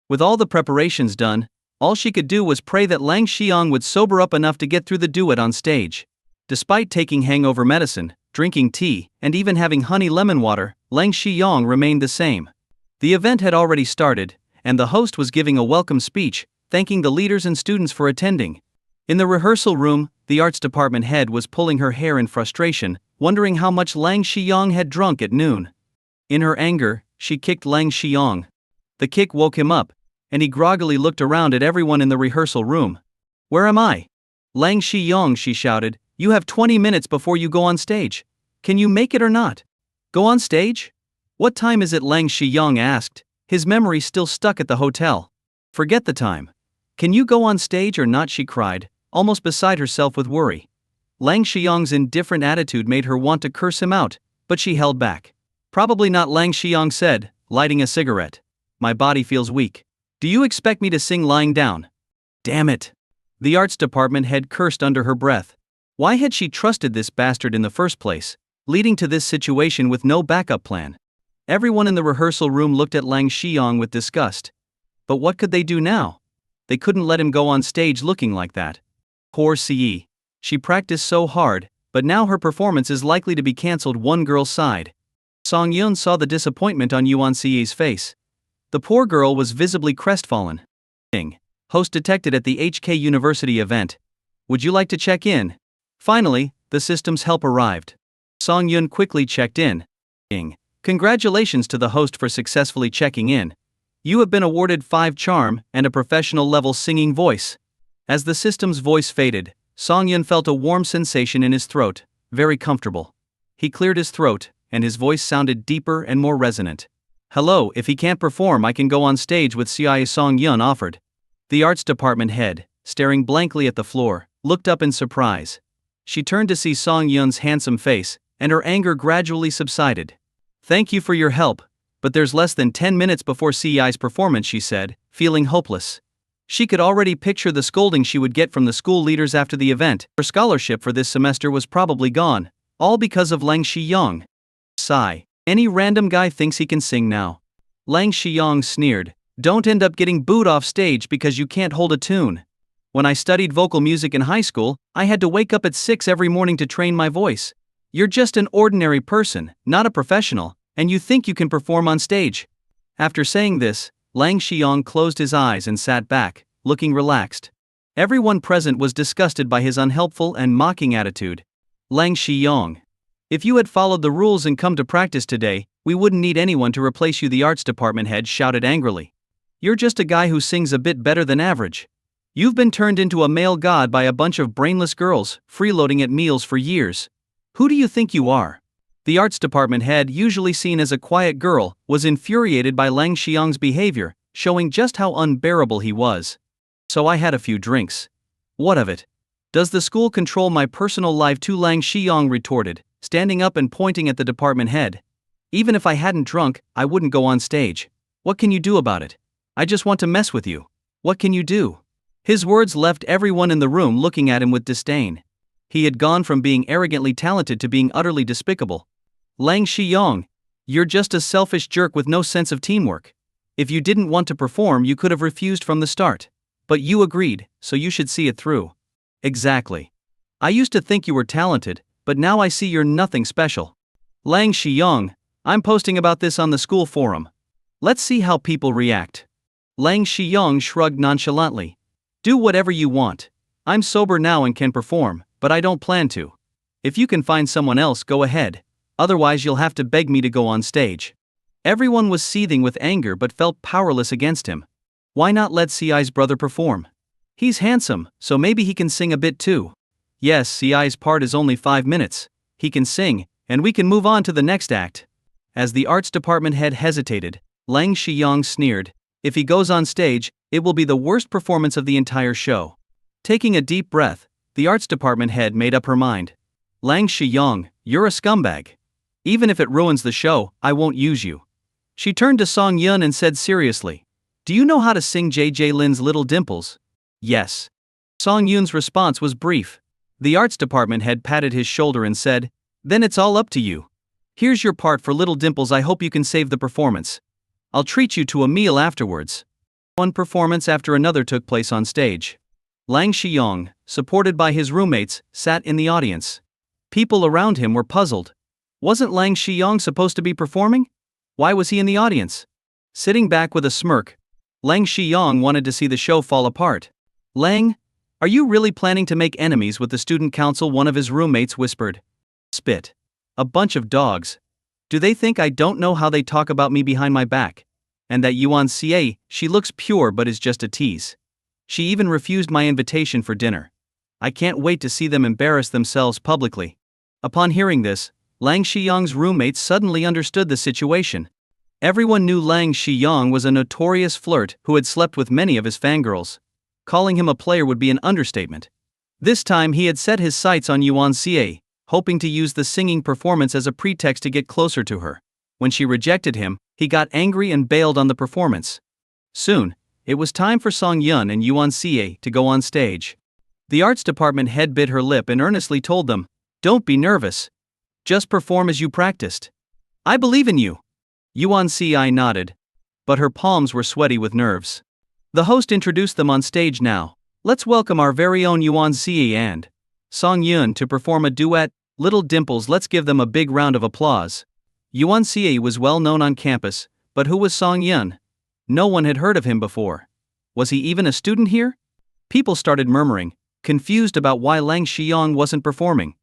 With all the preparations done, all she could do was pray that Lang Shiyong would sober up enough to get through the duet on stage. Despite taking hangover medicine, drinking tea, and even having honey lemon water, Lang Shiyong remained the same. The event had already started, and the host was giving a welcome speech, thanking the leaders and students for attending. In the rehearsal room, the arts department head was pulling her hair in frustration, wondering how much Lang Shiyong had drunk at noon. In her anger, she kicked Lang Shiyong. The kick woke him up, and he groggily looked around at everyone in the rehearsal room. "Where am I?" "Lang Shiyong," she shouted, "you have 20 minutes before you go on stage. Can you make it or not?" "Go on stage? What time is it?" Lang Shiyong asked, his memory still stuck at the hotel. "Forget the time. Can you go on stage or not?" she cried, almost beside herself with worry. Lang Shiyong's indifferent attitude made her want to curse him out, but she held back. "Probably not," Lang Shiyong said, lighting a cigarette. "My body feels weak. Do you expect me to sing lying down?" Damn it. The arts department head cursed under her breath. Why had she trusted this bastard in the first place, leading to this situation with no backup plan? Everyone in the rehearsal room looked at Lang Shiyong with disgust. But what could they do now? They couldn't let him go on stage looking like that. Poor CE. She practiced so hard, but now her performance is likely to be cancelled. One girl sighed. Song Yun saw the disappointment on Yuan CE's face. The poor girl was visibly crestfallen. Host detected at the HK University event. "Would you like to check in?" Finally, the system's help arrived. Song Yun quickly checked in. Congratulations to the host for successfully checking in. You have been awarded 5 charm and a professional level singing voice. As the system's voice faded, Song Yun felt a warm sensation in his throat, very comfortable. He cleared his throat, and his voice sounded deeper and more resonant. Hello, if he can't perform, I can go on stage with CI, Song Yun offered. The arts department head, staring blankly at the floor, looked up in surprise. She turned to see Song Yun's handsome face, and her anger gradually subsided. Thank you for your help, but there's less than 10 minutes before CI's performance, she said, feeling hopeless. She could already picture the scolding she would get from the school leaders after the event. Her scholarship for this semester was probably gone, all because of Lang Shiyong. Sigh. Any random guy thinks he can sing now. Lang Shiyong sneered. Don't end up getting booed off stage because you can't hold a tune. When I studied vocal music in high school, I had to wake up at 6 every morning to train my voice. You're just an ordinary person, not a professional, and you think you can perform on stage. After saying this, Lang Shiyong closed his eyes and sat back, looking relaxed. Everyone present was disgusted by his unhelpful and mocking attitude. Lang Shiyong. If you had followed the rules and come to practice today, we wouldn't need anyone to replace you, the arts department head shouted angrily. You're just a guy who sings a bit better than average. You've been turned into a male god by a bunch of brainless girls, freeloading at meals for years. Who do you think you are? The arts department head, usually seen as a quiet girl, was infuriated by Lang Shiyong's behavior, showing just how unbearable he was. So I had a few drinks. What of it? Does the school control my personal life too? Lang Shiyong retorted, standing up and pointing at the department head. Even if I hadn't drunk, I wouldn't go on stage. What can you do about it? I just want to mess with you. What can you do? His words left everyone in the room looking at him with disdain. He had gone from being arrogantly talented to being utterly despicable. Lang Shiyong, you're just a selfish jerk with no sense of teamwork. If you didn't want to perform, you could have refused from the start. But you agreed, so you should see it through. Exactly. I used to think you were talented, but now I see you're nothing special. Lang Shiyong, I'm posting about this on the school forum. Let's see how people react. Lang Shiyong shrugged nonchalantly. Do whatever you want. I'm sober now and can perform, but I don't plan to. If you can find someone else, go ahead. Otherwise you'll have to beg me to go on stage. Everyone was seething with anger but felt powerless against him. Why not let CI's brother perform? He's handsome, so maybe he can sing a bit too. Yes, CI's part is only 5 minutes. He can sing, and we can move on to the next act. As the arts department head hesitated, Lang Shiyong sneered, if he goes on stage, it will be the worst performance of the entire show. Taking a deep breath, the arts department head made up her mind. Lang Shiyong, you're a scumbag. Even if it ruins the show, I won't use you. She turned to Song Yun and said seriously, do you know how to sing JJ Lin's Little Dimples? Yes. Song Yun's response was brief. The arts department head patted his shoulder and said, then it's all up to you. Here's your part for Little Dimples. I hope you can save the performance. I'll treat you to a meal afterwards. One performance after another took place on stage. Lang Shiyong, supported by his roommates, sat in the audience. People around him were puzzled. Wasn't Lang Shiyong supposed to be performing? Why was he in the audience? Sitting back with a smirk, Lang Shiyong wanted to see the show fall apart. Lang, are you really planning to make enemies with the student council? One of his roommates whispered. Spit. A bunch of dogs. Do they think I don't know how they talk about me behind my back? And that Yuan, she looks pure but is just a tease. She even refused my invitation for dinner. I can't wait to see them embarrass themselves publicly. Upon hearing this, Lang Shiyong's roommates suddenly understood the situation. Everyone knew Lang Shiyong was a notorious flirt who had slept with many of his fangirls. Calling him a player would be an understatement. This time he had set his sights on Yuan, hoping to use the singing performance as a pretext to get closer to her. When she rejected him, he got angry and bailed on the performance. Soon, it was time for Song Yun and Yuan to go on stage. The arts department head bit her lip and earnestly told them, don't be nervous. Just perform as you practiced. I believe in you. Yuan nodded. But her palms were sweaty with nerves. The host introduced them on stage now. Let's welcome our very own Yuan and Song Yun to perform a duet, Little Dimples. Let's give them a big round of applause. Yuan was well known on campus, but who was Song Yun? No one had heard of him before. Was he even a student here? People started murmuring, confused about why Lang Shiyong wasn't performing.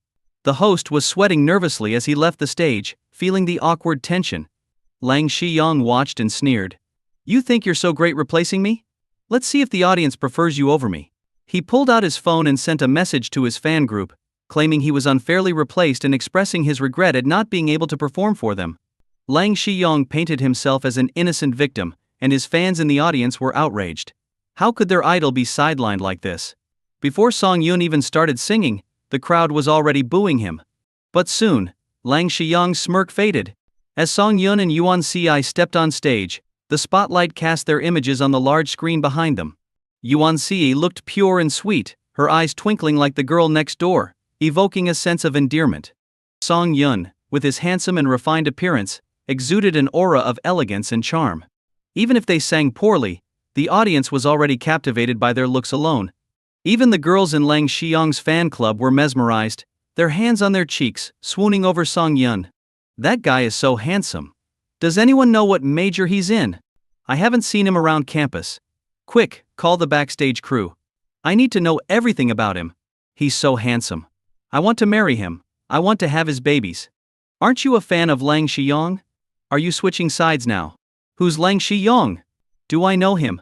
The host was sweating nervously as he left the stage, feeling the awkward tension. Lang Shiyong watched and sneered. "You think you're so great replacing me? Let's see if the audience prefers you over me." He pulled out his phone and sent a message to his fan group, claiming he was unfairly replaced and expressing his regret at not being able to perform for them. Lang Shiyong painted himself as an innocent victim, and his fans in the audience were outraged. How could their idol be sidelined like this? Before Song Yun even started singing, the crowd was already booing him. But soon, Lang Shiyong's smirk faded. As Song Yun and Yuan Si stepped on stage, the spotlight cast their images on the large screen behind them. Yuan Si looked pure and sweet, her eyes twinkling like the girl next door, evoking a sense of endearment. Song Yun, with his handsome and refined appearance, exuded an aura of elegance and charm. Even if they sang poorly, the audience was already captivated by their looks alone. Even the girls in Lang Shiyong's fan club were mesmerized, their hands on their cheeks, swooning over Song Yun. "That guy is so handsome. Does anyone know what major he's in? I haven't seen him around campus. Quick, call the backstage crew. I need to know everything about him. He's so handsome. I want to marry him. I want to have his babies." Aren't you a fan of Lang Shiyong? Are you switching sides now? Who's Lang Shiyong? Do I know him?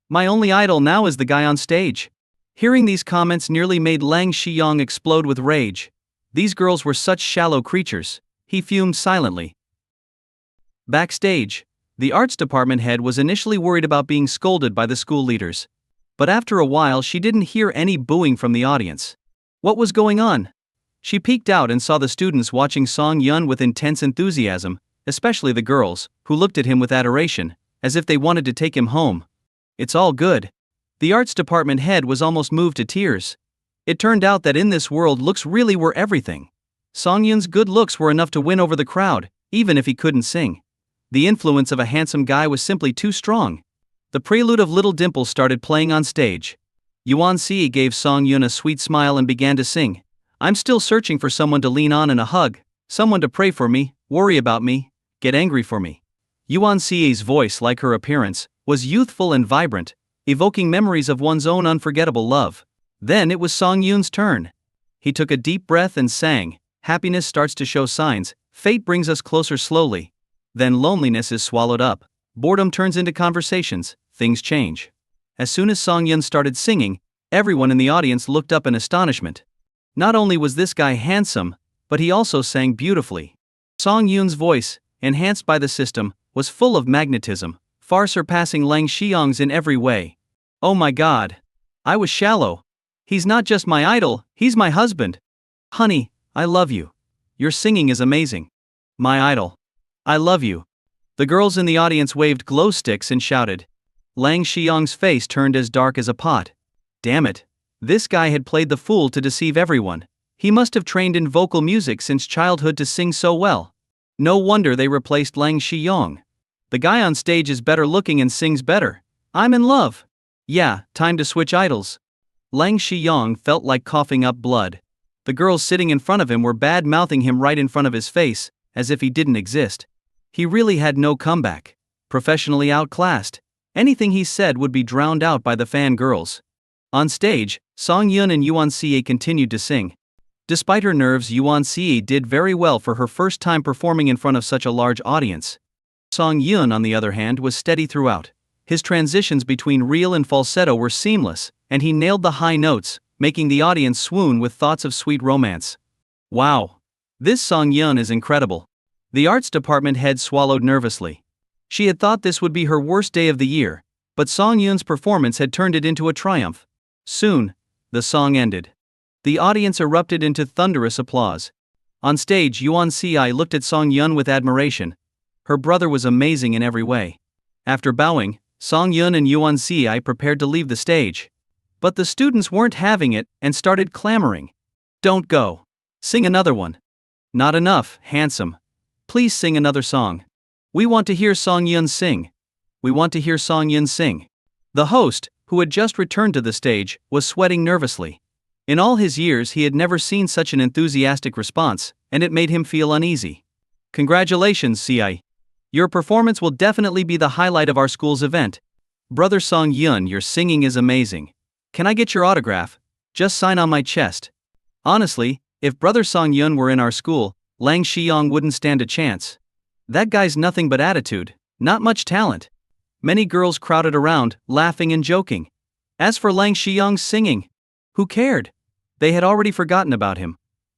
My only idol now is the guy on stage. Hearing these comments nearly made Lang Shiyong explode with rage. These girls were such shallow creatures. He fumed silently. Backstage, the arts department head was initially worried about being scolded by the school leaders. But after a while she didn't hear any booing from the audience. What was going on? She peeked out and saw the students watching Song Yun with intense enthusiasm, especially the girls, who looked at him with adoration, as if they wanted to take him home. "It's all good." The arts department head was almost moved to tears. It turned out that in this world looks really were everything. Song Yun's good looks were enough to win over the crowd, even if he couldn't sing. The influence of a handsome guy was simply too strong. The prelude of Little Dimple started playing on stage. Yuan Si gave Song Yun a sweet smile and began to sing. "I'm still searching for someone to lean on and a hug, someone to pray for me, worry about me, get angry for me." Yuan Si's voice, like her appearance, was youthful and vibrant, evoking memories of one's own unforgettable love. Then it was Song Yun's turn. He took a deep breath and sang, "Happiness starts to show signs, fate brings us closer slowly. Then loneliness is swallowed up, boredom turns into conversations, things change." As soon as Song Yun started singing, everyone in the audience looked up in astonishment. Not only was this guy handsome, but he also sang beautifully. Song Yun's voice, enhanced by the system, was full of magnetism, far surpassing Lang Shiyong's in every way. "Oh my God. I was shallow. He's not just my idol, he's my husband. Honey, I love you. Your singing is amazing. My idol. I love you." The girls in the audience waved glow sticks and shouted. Lang Shiyong's face turned as dark as a pot. Damn it. This guy had played the fool to deceive everyone. He must have trained in vocal music since childhood to sing so well. No wonder they replaced Lang Shiyong. The guy on stage is better looking and sings better. I'm in love. Yeah, time to switch idols. Lang Shiyong felt like coughing up blood. The girls sitting in front of him were bad-mouthing him right in front of his face, as if he didn't exist. He really had no comeback. Professionally outclassed. Anything he said would be drowned out by the fangirls. On stage, Song Yun and Yuan Si continued to sing. Despite her nerves, Yuan Si did very well for her first time performing in front of such a large audience. Song Yun, on the other hand, was steady throughout. His transitions between real and falsetto were seamless, and he nailed the high notes, making the audience swoon with thoughts of sweet romance. Wow! This Song Yun is incredible. The arts department head swallowed nervously. She had thought this would be her worst day of the year, but Song Yun's performance had turned it into a triumph. Soon, the song ended. The audience erupted into thunderous applause. On stage, Yuan Si looked at Song Yun with admiration. Her brother was amazing in every way. After bowing, Song Yun and Yuan Si prepared to leave the stage. But the students weren't having it and started clamoring. Don't go. Sing another one. Not enough, handsome. Please sing another song. We want to hear Song Yun sing. We want to hear Song Yun sing. The host, who had just returned to the stage, was sweating nervously. In all his years he had never seen such an enthusiastic response, and it made him feel uneasy. Congratulations, Si. Your performance will definitely be the highlight of our school's event. Brother Song Yun, your singing is amazing. Can I get your autograph? Just sign on my chest. Honestly, If brother Song Yun were in our school, Lang Shiyong wouldn't stand a chance. That guy's nothing but attitude, not much talent. Many girls crowded around, laughing and joking. As for Lang Shiyong's singing, who cared? They had already forgotten about him.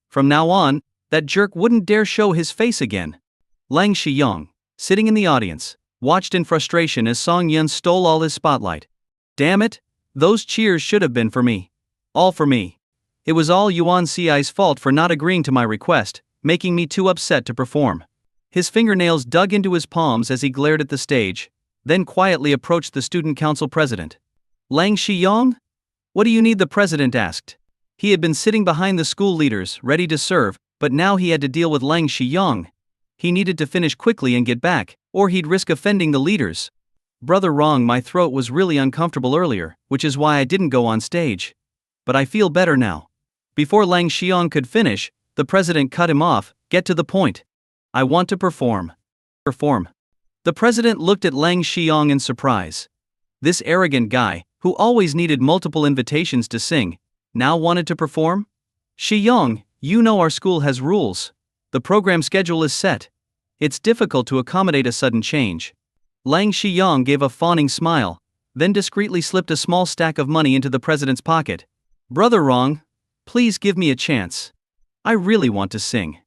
From now on, that jerk wouldn't dare show his face again. Lang Shiyong, sitting in the audience, watched in frustration as Song Yun stole all his spotlight. Damn it, those cheers should have been for me. All for me. It was all Yuan Ci's fault for not agreeing to my request, making me too upset to perform. His fingernails dug into his palms as he glared at the stage, then quietly approached the student council president. Lang Shiyong? What do you need? The president asked. He had been sitting behind the school leaders, ready to serve, but now he had to deal with Lang Shiyong. He needed to finish quickly and get back, or he'd risk offending the leaders. Brother Wrong, my throat was really uncomfortable earlier, which is why I didn't go on stage. But I feel better now. Before Lang Shiyong could finish, the president cut him off. Get to the point. I want to perform. Perform. The president looked at Lang Shiyong in surprise. This arrogant guy, who always needed multiple invitations to sing, now wanted to perform? Shiyong, you know our school has rules. The program schedule is set. It's difficult to accommodate a sudden change. Lang Shiyong gave a fawning smile, then discreetly slipped a small stack of money into the president's pocket. Brother Wrong, please give me a chance. I really want to sing.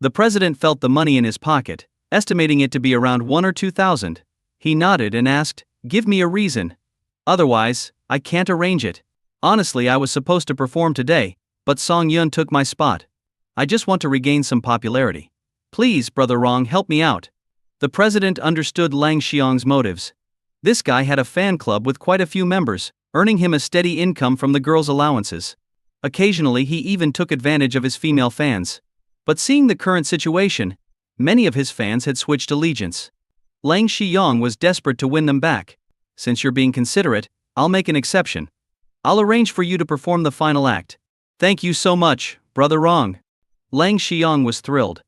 The president felt the money in his pocket, estimating it to be around 1,000 or 2,000. He nodded and asked, give me a reason. Otherwise, I can't arrange it. Honestly, I was supposed to perform today, but Song Yun took my spot. I just want to regain some popularity. Please, Brother Wrong, help me out. The president understood Lang Shiyong's motives. This guy had a fan club with quite a few members, earning him a steady income from the girls' allowances. Occasionally he even took advantage of his female fans. But seeing the current situation, many of his fans had switched allegiance. Lang Shiyong was desperate to win them back. Since you're being considerate, I'll make an exception. I'll arrange for you to perform the final act. Thank you so much, Brother Wrong. Lang Shiyong was thrilled.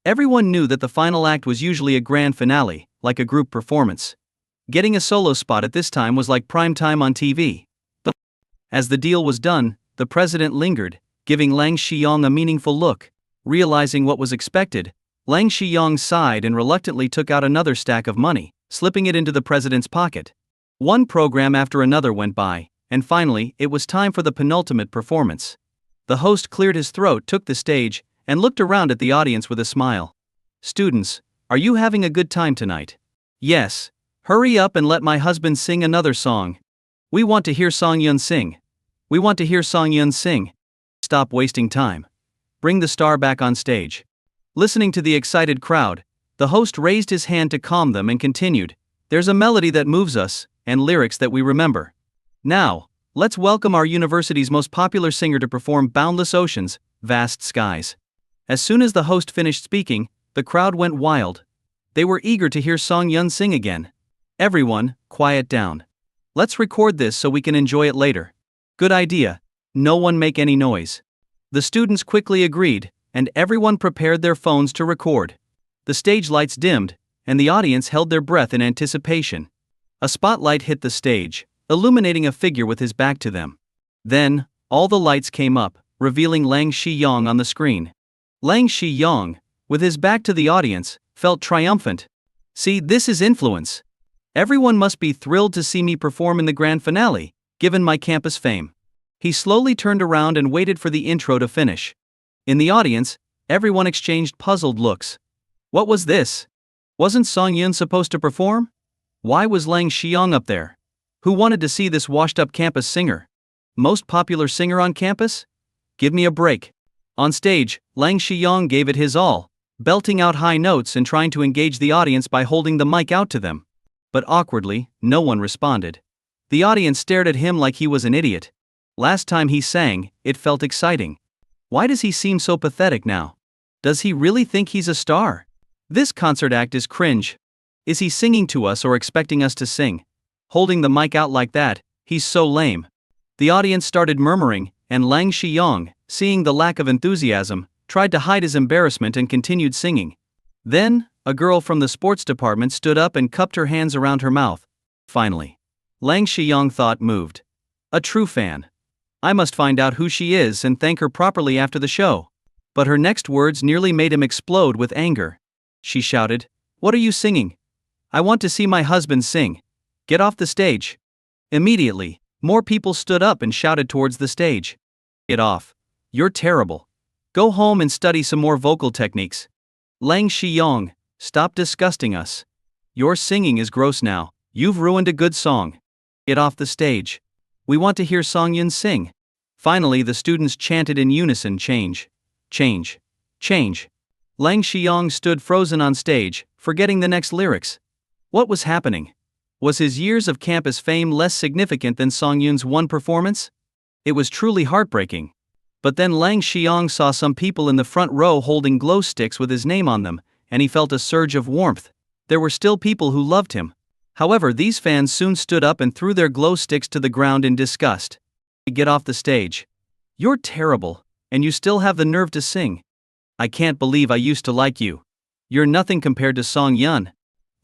Everyone knew that the final act was usually a grand finale, like a group performance. Getting a solo spot at this time was like prime time on TV. But as the deal was done, the president lingered, giving Lang Shiyong a meaningful look. Realizing what was expected, Lang Shiyong sighed and reluctantly took out another stack of money, slipping it into the president's pocket. One program after another went by, and finally, it was time for the penultimate performance. The host cleared his throat, took the stage, and looked around at the audience with a smile. Students, are you having a good time tonight? Yes. Hurry up and let my husband sing another song. We want to hear Song Yun sing. We want to hear Song Yun sing. Stop wasting time. Bring the star back on stage. Listening to the excited crowd, the host raised his hand to calm them and continued, there's a melody that moves us, and lyrics that we remember. Now, let's welcome our university's most popular singer to perform Boundless Oceans, Vast Skies. As soon as the host finished speaking, the crowd went wild. They were eager to hear Song Yun sing again. Everyone, quiet down. Let's record this so we can enjoy it later. Good idea. No one make any noise. The students quickly agreed, and everyone prepared their phones to record. The stage lights dimmed, and the audience held their breath in anticipation. A spotlight hit the stage, illuminating a figure with his back to them. Then, all the lights came up, revealing Lang Shiyong on the screen. Lang Shiyong, with his back to the audience, felt triumphant. See, this is influence. Everyone must be thrilled to see me perform in the grand finale, given my campus fame. He slowly turned around and waited for the intro to finish. In the audience, everyone exchanged puzzled looks. What was this? Wasn't Song Yun supposed to perform? Why was Lang Shiyong up there? Who wanted to see this washed-up campus singer? Most popular singer on campus? Give me a break. On stage, Lang Shiyong gave it his all, belting out high notes and trying to engage the audience by holding the mic out to them. But awkwardly, no one responded. The audience stared at him like he was an idiot. Last time he sang, it felt exciting. Why does he seem so pathetic now? Does he really think he's a star? This concert act is cringe. Is he singing to us or expecting us to sing? Holding the mic out like that, he's so lame. The audience started murmuring, and Lang Shiyong, seeing the lack of enthusiasm, tried to hide his embarrassment and continued singing. Then, a girl from the sports department stood up and cupped her hands around her mouth. Finally, Lang Shiyong thought moved. A true fan. I must find out who she is and thank her properly after the show. But her next words nearly made him explode with anger. She shouted, "What are you singing? I want to see my husband sing. Get off the stage." Immediately, more people stood up and shouted towards the stage. "Get off. You're terrible. Go home and study some more vocal techniques. Lang Shiyong, stop disgusting us. Your singing is gross now, you've ruined a good song. Get off the stage. We want to hear Song Yun sing." Finally, the students chanted in unison, "Change. Change. Change." Lang Shiyong stood frozen on stage, forgetting the next lyrics. What was happening? Was his years of campus fame less significant than Song Yun's one performance? It was truly heartbreaking. But then Lang Shiyong saw some people in the front row holding glow sticks with his name on them, and he felt a surge of warmth. There were still people who loved him. However, these fans soon stood up and threw their glow sticks to the ground in disgust. "Get off the stage. You're terrible, and you still have the nerve to sing. I can't believe I used to like you. You're nothing compared to Song Yun."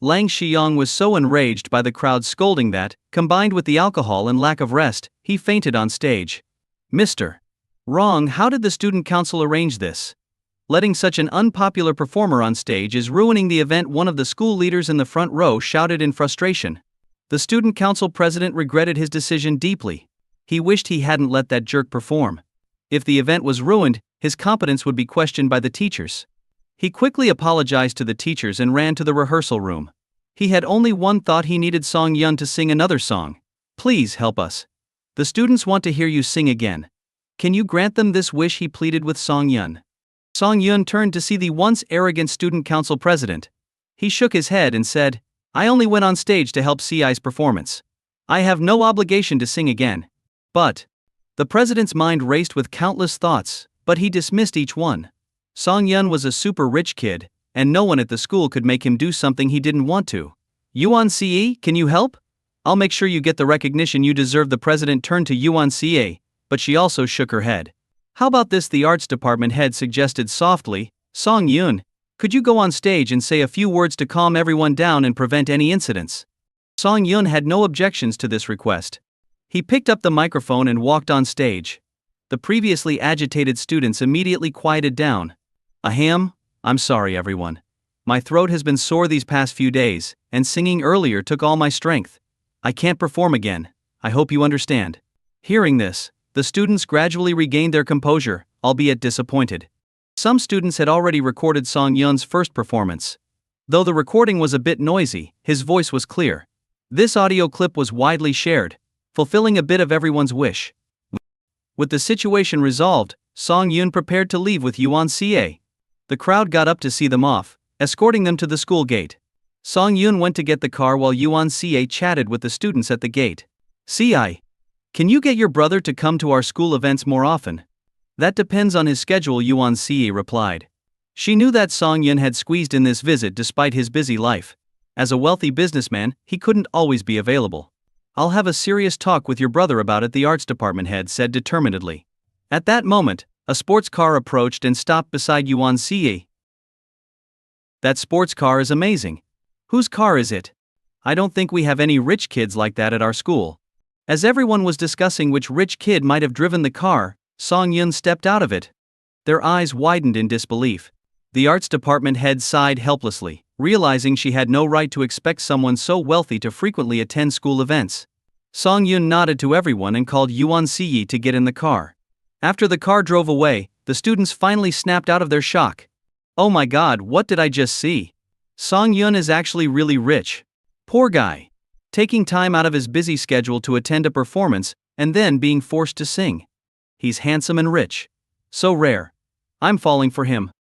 Lang Shiyong was so enraged by the crowd scolding that, combined with the alcohol and lack of rest, he fainted on stage. "Mr. Wrong, how did the student council arrange this? Letting such an unpopular performer on stage is ruining the event," one of the school leaders in the front row shouted in frustration. The student council president regretted his decision deeply. He wished he hadn't let that jerk perform. If the event was ruined, his competence would be questioned by the teachers. He quickly apologized to the teachers and ran to the rehearsal room. He had only one thought: he needed Song Yun to sing another song. "Please help us. The students want to hear you sing again. Can you grant them this wish?" he pleaded with Song Yun. Song Yun turned to see the once arrogant student council president. He shook his head and said, "I only went on stage to help CI's performance. I have no obligation to sing again." But the president's mind raced with countless thoughts, but he dismissed each one. Song Yun was a super rich kid, and no one at the school could make him do something he didn't want to. "Yuan Ce, can you help? I'll make sure you get the recognition you deserve." The president turned to Yuan Ce, but she also shook her head. "How about this?" the arts department head suggested softly. "Song Yun, could you go on stage and say a few words to calm everyone down and prevent any incidents?" Song Yun had no objections to this request. He picked up the microphone and walked on stage. The previously agitated students immediately quieted down. "Ahem, I'm sorry everyone. My throat has been sore these past few days, and singing earlier took all my strength. I can't perform again. I hope you understand." Hearing this, the students gradually regained their composure, albeit disappointed. Some students had already recorded Song Yun's first performance. Though the recording was a bit noisy, his voice was clear. This audio clip was widely shared, fulfilling a bit of everyone's wish. With the situation resolved, Song Yun prepared to leave with Yuan Ce. The crowd got up to see them off, escorting them to the school gate. Song Yun went to get the car while Yuan Ce chatted with the students at the gate. "Ci, can you get your brother to come to our school events more often?" "That depends on his schedule," Yuan Ce replied. She knew that Song Yun had squeezed in this visit despite his busy life. As a wealthy businessman, he couldn't always be available. "I'll have a serious talk with your brother about it," the arts department head said determinedly. At that moment, a sports car approached and stopped beside Yuan Ce. "That sports car is amazing. Whose car is it? I don't think we have any rich kids like that at our school." As everyone was discussing which rich kid might have driven the car, Song Yun stepped out of it. Their eyes widened in disbelief. The arts department head sighed helplessly, realizing she had no right to expect someone so wealthy to frequently attend school events. Song Yun nodded to everyone and called Yuan Ce to get in the car. After the car drove away, the students finally snapped out of their shock. "Oh my god, what did I just see? Song Yun is actually really rich. Poor guy. Taking time out of his busy schedule to attend a performance, and then being forced to sing. He's handsome and rich. So rare. I'm falling for him."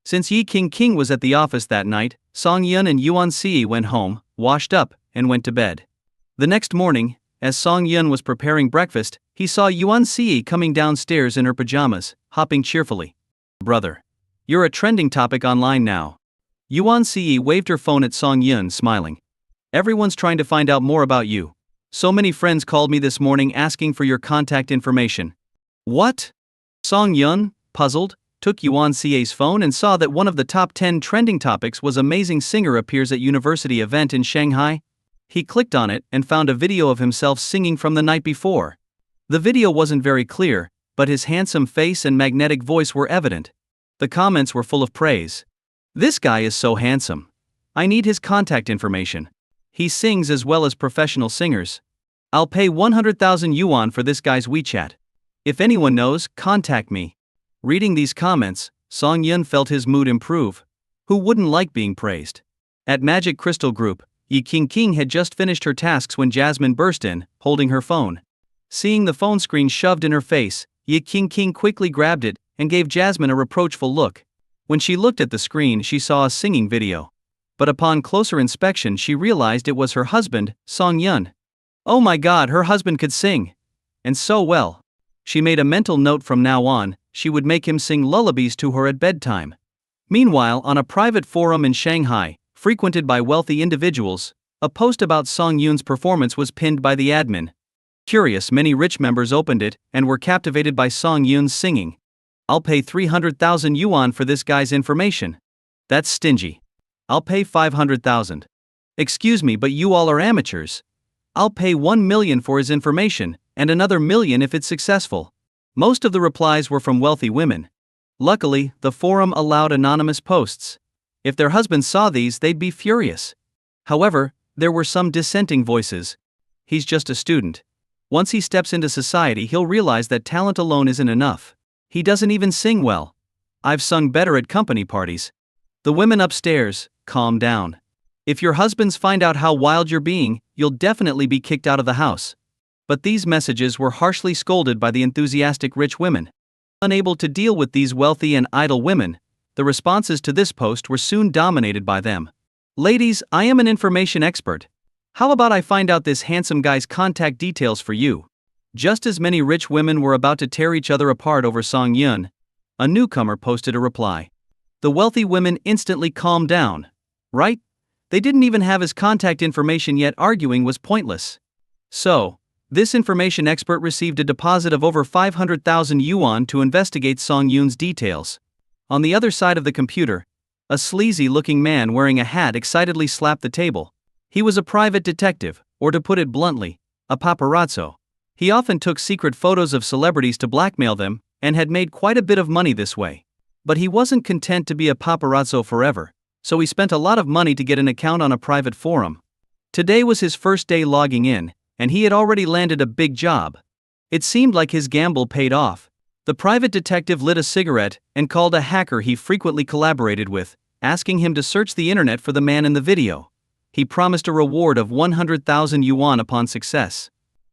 Since Yi King was at the office that night, Song Yun and Yuan Ce went home, washed up, and went to bed. The next morning, as Song Yun was preparing breakfast, he saw Yuan Ce coming downstairs in her pajamas, hopping cheerfully. "Brother, you're a trending topic online now." Yuan Ce waved her phone at Song Yun, smiling. "Everyone's trying to find out more about you. So many friends called me this morning asking for your contact information." "What?" Song Yun, puzzled, took Yuan Ce's phone and saw that one of the top 10 trending topics was "Amazing Singer Appears at University Event in Shanghai." He clicked on it and found a video of himself singing from the night before. The video wasn't very clear, but his handsome face and magnetic voice were evident. The comments were full of praise. This guy is so handsome. I need his contact information. He sings as well as professional singers. I'll pay 100,000 yuan for this guy's WeChat. If anyone knows, contact me. Reading these comments, Song Yun felt his mood improve. Who wouldn't like being praised? At Magic Crystal Group, Yi King had just finished her tasks when Jasmine burst in, holding her phone. Seeing the phone screen shoved in her face, Yi King quickly grabbed it and gave Jasmine a reproachful look. When she looked at the screen, she saw a singing video. But upon closer inspection, she realized it was her husband, Song Yun. Oh my god, her husband could sing! And so well. She made a mental note from now on, she would make him sing lullabies to her at bedtime. Meanwhile, on a private forum in Shanghai, frequented by wealthy individuals, a post about Song Yun's performance was pinned by the admin. Curious, many rich members opened it and were captivated by Song Yun's singing. I'll pay 300,000 yuan for this guy's information. That's stingy. I'll pay 500,000. Excuse me, but you all are amateurs. I'll pay 1 million for his information, and another million if it's successful. Most of the replies were from wealthy women. Luckily, the forum allowed anonymous posts. If their husbands saw these, they'd be furious. However, there were some dissenting voices. He's just a student. Once he steps into society, he'll realize that talent alone isn't enough. He doesn't even sing well. I've sung better at company parties. The women upstairs, calm down. If your husbands find out how wild you're being, you'll definitely be kicked out of the house. But these messages were harshly scolded by the enthusiastic rich women. Unable to deal with these wealthy and idle women, the responses to this post were soon dominated by them. Ladies, I am an information expert. How about I find out this handsome guy's contact details for you? Just as many rich women were about to tear each other apart over Song Yun, a newcomer posted a reply. The wealthy women instantly calmed down. Right? They didn't even have his contact information yet, arguing was pointless. So, this information expert received a deposit of over 500,000 yuan to investigate Song Yun's details. On the other side of the computer, a sleazy-looking man wearing a hat excitedly slapped the table. He was a private detective, or to put it bluntly, a paparazzo. He often took secret photos of celebrities to blackmail them, and had made quite a bit of money this way. But he wasn't content to be a paparazzo forever, so he spent a lot of money to get an account on a private forum. Today was his first day logging in, and he had already landed a big job. It seemed like his gamble paid off. The private detective lit a cigarette and called a hacker he frequently collaborated with, asking him to search the internet for the man in the video. He promised a reward of 100,000 yuan upon success.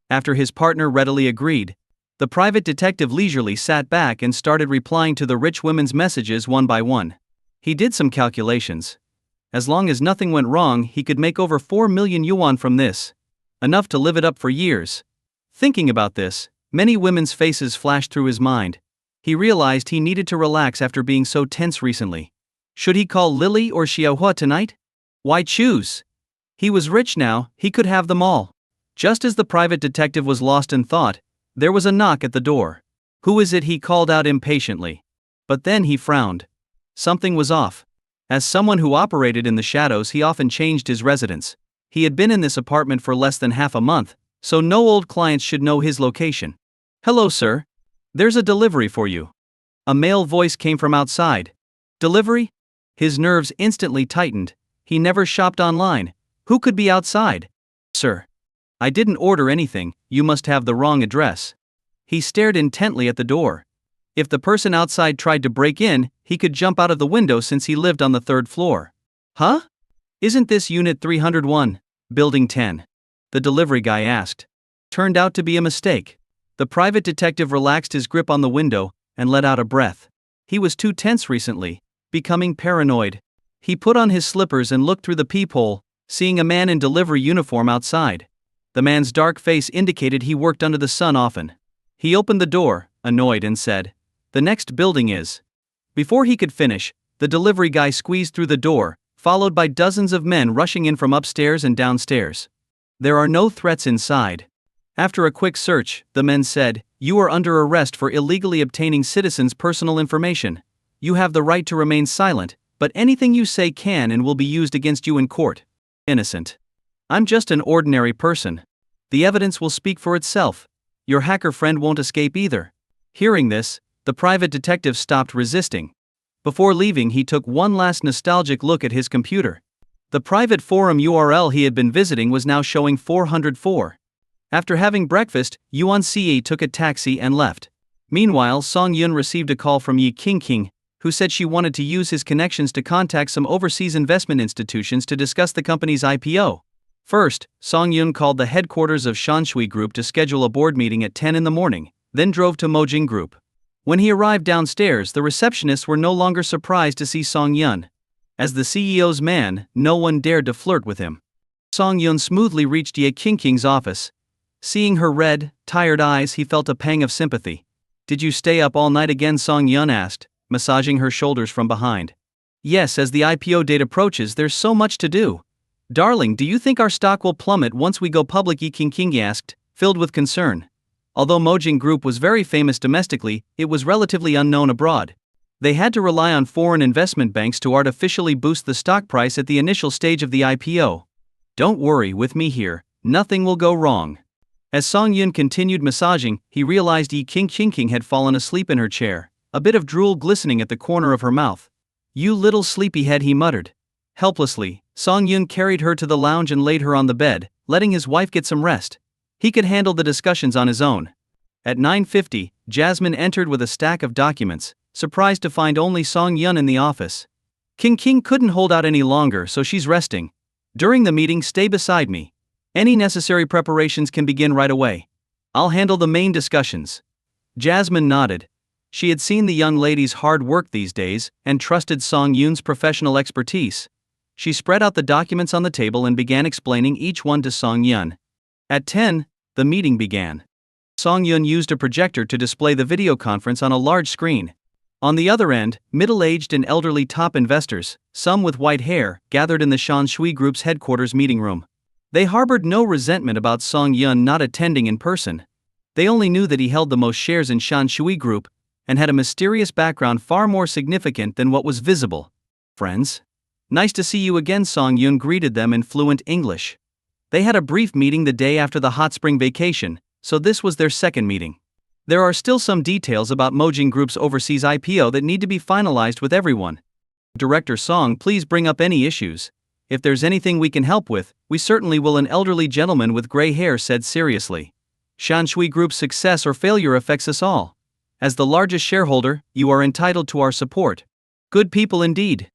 After his partner readily agreed, the private detective leisurely sat back and started replying to the rich women's messages one by one. He did some calculations. As long as nothing went wrong, he could make over 4 million yuan from this. Enough to live it up for years. Thinking about this, many women's faces flashed through his mind. He realized he needed to relax after being so tense recently. Should he call Lily or Xiaohua tonight? Why choose? He was rich now, he could have them all. Just as the private detective was lost in thought, there was a knock at the door. Who is it? He called out impatiently. But then he frowned. Something was off. As someone who operated in the shadows, he often changed his residence. He had been in this apartment for less than half a month, so no old clients should know his location. Hello, sir. There's a delivery for you. A male voice came from outside. Delivery? His nerves instantly tightened. He never shopped online. Who could be outside? Sir. I didn't order anything, you must have the wrong address. He stared intently at the door. If the person outside tried to break in, he could jump out of the window since he lived on the 3rd floor. Huh? Isn't this Unit 301, Building 10? The delivery guy asked. Turned out to be a mistake. The private detective relaxed his grip on the window and let out a breath. He was too tense recently, becoming paranoid. He put on his slippers and looked through the peephole, seeing a man in delivery uniform outside. The man's dark face indicated he worked under the sun often. He opened the door, annoyed, and said, "The next building is." Before he could finish, the delivery guy squeezed through the door, followed by dozens of men rushing in from upstairs and downstairs. There are no threats inside. After a quick search, the men said, "You are under arrest for illegally obtaining citizens' personal information. You have the right to remain silent, but anything you say can and will be used against you in court." Innocent. I'm just an ordinary person. The evidence will speak for itself. Your hacker friend won't escape either. Hearing this, the private detective stopped resisting. Before leaving, he took one last nostalgic look at his computer. The private forum URL he had been visiting was now showing 404. After having breakfast, Yuan Ce took a taxi and left. Meanwhile, Song Yun received a call from Yi Qingqing, who said she wanted to use his connections to contact some overseas investment institutions to discuss the company's IPO. First, Song Yun called the headquarters of Shanshui Group to schedule a board meeting at 10 in the morning, then drove to Mojing Group. When he arrived downstairs, the receptionists were no longer surprised to see Song Yun. As the CEO's man, no one dared to flirt with him. Song Yun smoothly reached Ye Qingqing's office. Seeing her red, tired eyes, he felt a pang of sympathy. "Did you stay up all night again?" Song Yun asked, massaging her shoulders from behind. "Yes, as the IPO date approaches, there's so much to do." "Darling, do you think our stock will plummet once we go public?" Ye Qingqing asked, filled with concern. Although Mojing Group was very famous domestically, it was relatively unknown abroad. They had to rely on foreign investment banks to artificially boost the stock price at the initial stage of the IPO. "Don't worry, with me here, nothing will go wrong." As Song Yun continued massaging, he realized Yi Qingqing had fallen asleep in her chair, a bit of drool glistening at the corner of her mouth. "You little sleepyhead," he muttered. Helplessly, Song Yun carried her to the lounge and laid her on the bed, letting his wife get some rest. He could handle the discussions on his own. At 9:50, Jasmine entered with a stack of documents, surprised to find only Song Yun in the office. Qingqing couldn't hold out any longer, so she's resting. "During the meeting, stay beside me. Any necessary preparations can begin right away. I'll handle the main discussions." Jasmine nodded. She had seen the young lady's hard work these days and trusted Song Yun's professional expertise. She spread out the documents on the table and began explaining each one to Song Yun. At 10, the meeting began. Song Yun used a projector to display the video conference on a large screen. On the other end, middle-aged and elderly top investors, some with white hair, gathered in the Shanshui Group's headquarters meeting room. They harbored no resentment about Song Yun not attending in person. They only knew that he held the most shares in Shanshui Group and had a mysterious background far more significant than what was visible. "Friends? Nice to see you again," Song Yun greeted them in fluent English. They had a brief meeting the day after the hot spring vacation, so this was their second meeting. There are still some details about Mojing Group's overseas IPO that need to be finalized with everyone. "Director Song, please bring up any issues. If there's anything we can help with, we certainly will," an elderly gentleman with gray hair said seriously. "Shanshui Group's success or failure affects us all. As the largest shareholder, you are entitled to our support." "Good people indeed."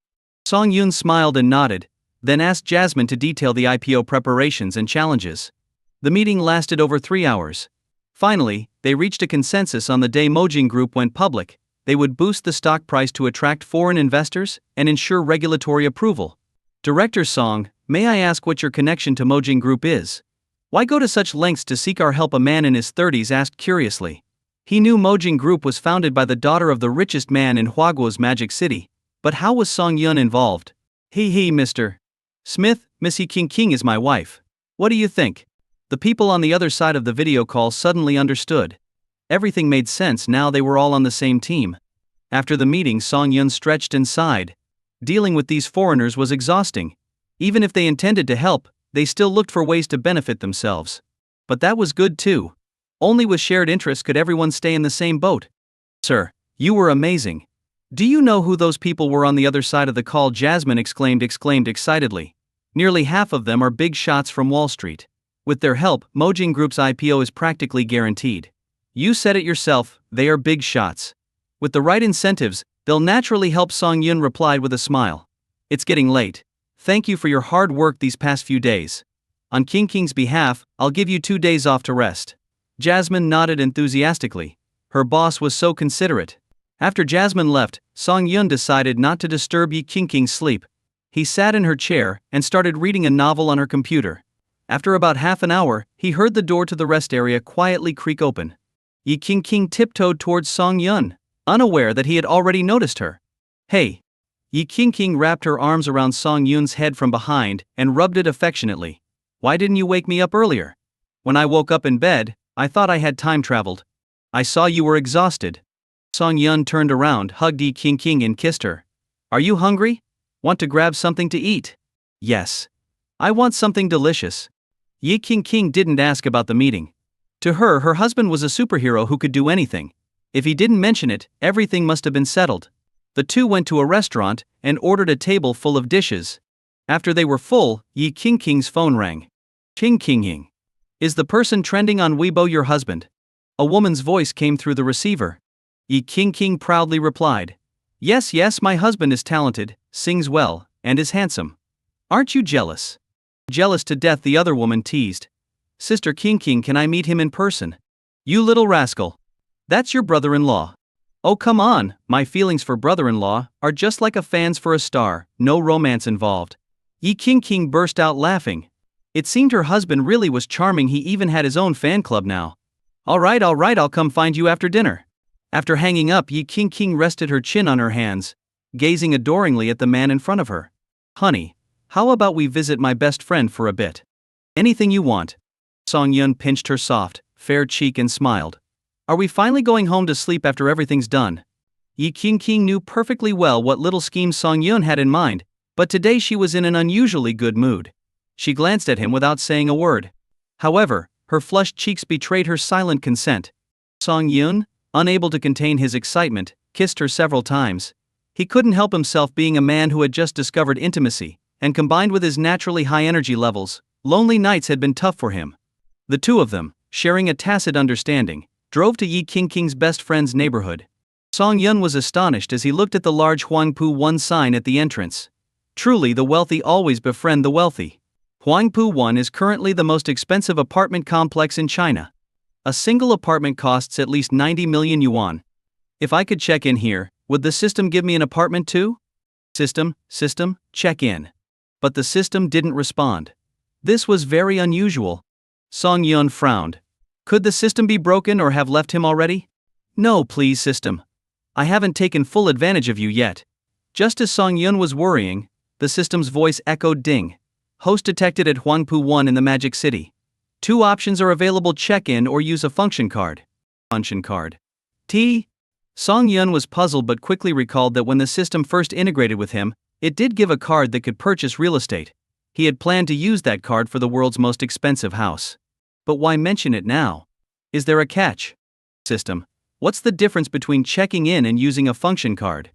Song Yun smiled and nodded, then asked Jasmine to detail the IPO preparations and challenges. The meeting lasted over 3 hours. Finally, they reached a consensus on the day Mojing Group went public. They would boost the stock price to attract foreign investors and ensure regulatory approval. "Director Song, may I ask what your connection to Mojing Group is? Why go to such lengths to seek our help?" a man in his 30s asked curiously. He knew Mojing Group was founded by the daughter of the richest man in Huaguo's Magic City, but how was Song Yun involved? He, Mr. Smith, Miss Yi Qingqing is my wife. What do you think?" The people on the other side of the video call suddenly understood. Everything made sense now. They were all on the same team. After the meeting, Song Yun stretched and sighed. Dealing with these foreigners was exhausting. Even if they intended to help, they still looked for ways to benefit themselves. But that was good too. Only with shared interests could everyone stay in the same boat. "Sir, you were amazing. Do you know who those people were on the other side of the call?" Jasmine exclaimed excitedly. "Nearly half of them are big shots from Wall Street. With their help, Mojing Group's IPO is practically guaranteed." "You said it yourself, they are big shots. With the right incentives, they'll naturally help," Song Yun replied with a smile. "It's getting late. Thank you for your hard work these past few days. On Qingqing's behalf, I'll give you 2 days off to rest." Jasmine nodded enthusiastically. Her boss was so considerate. After Jasmine left, Song Yun decided not to disturb Yi Qingqing's sleep. He sat in her chair and started reading a novel on her computer. After about half an hour, he heard the door to the rest area quietly creak open. Yi Qingqing tiptoed towards Song Yun, unaware that he had already noticed her. "Hey." Yi Qingqing wrapped her arms around Song Yun's head from behind and rubbed it affectionately. "Why didn't you wake me up earlier? When I woke up in bed, I thought I had time traveled. I saw you were exhausted." Song Yun turned around, hugged Yi Qingqing and kissed her. "Are you hungry? Want to grab something to eat?" "Yes. I want something delicious." Yi Qingqing didn't ask about the meeting. To her, her husband was a superhero who could do anything. If he didn't mention it, everything must have been settled. The two went to a restaurant and ordered a table full of dishes. After they were full, Yi Qingqing's phone rang. Qing Qingying. Is the person trending on Weibo your husband? A woman's voice came through the receiver. Yi Qingqing proudly replied. Yes, my husband is talented, sings well, and is handsome. Aren't you jealous? Jealous to death, the other woman teased. Sister Qingqing, can I meet him in person? You little rascal. That's your brother-in-law. Oh come on, my feelings for brother-in-law are just like a fan's for a star, no romance involved. Yi Qingqing burst out laughing. It seemed her husband really was charming, he even had his own fan club now. Alright, I'll come find you after dinner. After hanging up, Yi Qingqing rested her chin on her hands, gazing adoringly at the man in front of her. Honey, how about we visit my best friend for a bit? Anything you want. Song Yun pinched her soft, fair cheek and smiled. Are we finally going home to sleep after everything's done? Yi Qingqing knew perfectly well what little scheme Song Yun had in mind, but today she was in an unusually good mood. She glanced at him without saying a word. However, her flushed cheeks betrayed her silent consent. Song Yun, unable to contain his excitement, kissed her several times. He couldn't help himself, being a man who had just discovered intimacy, and combined with his naturally high energy levels, lonely nights had been tough for him. The two of them, sharing a tacit understanding, drove to Yi Qingqing's best friend's neighborhood. Song Yun was astonished as he looked at the large Huangpu 1 sign at the entrance. Truly, the wealthy always befriend the wealthy. Huangpu 1 is currently the most expensive apartment complex in China. A single apartment costs at least 90 million yuan. If I could check in here, would the system give me an apartment too? System, check in. But the system didn't respond. This was very unusual. Song Yun frowned. Could the system be broken or have left him already? No, please, system. I haven't taken full advantage of you yet. Just as Song Yun was worrying, the system's voice echoed ding. Host detected at Huangpu 1 in the Magic City. 2 options are available: check in or use a function card. Function card. Song Yun was puzzled but quickly recalled that when the system first integrated with him, it did give a card that could purchase real estate. He had planned to use that card for the world's most expensive house. But why mention it now? Is there a catch? System. What's the difference between checking in and using a function card?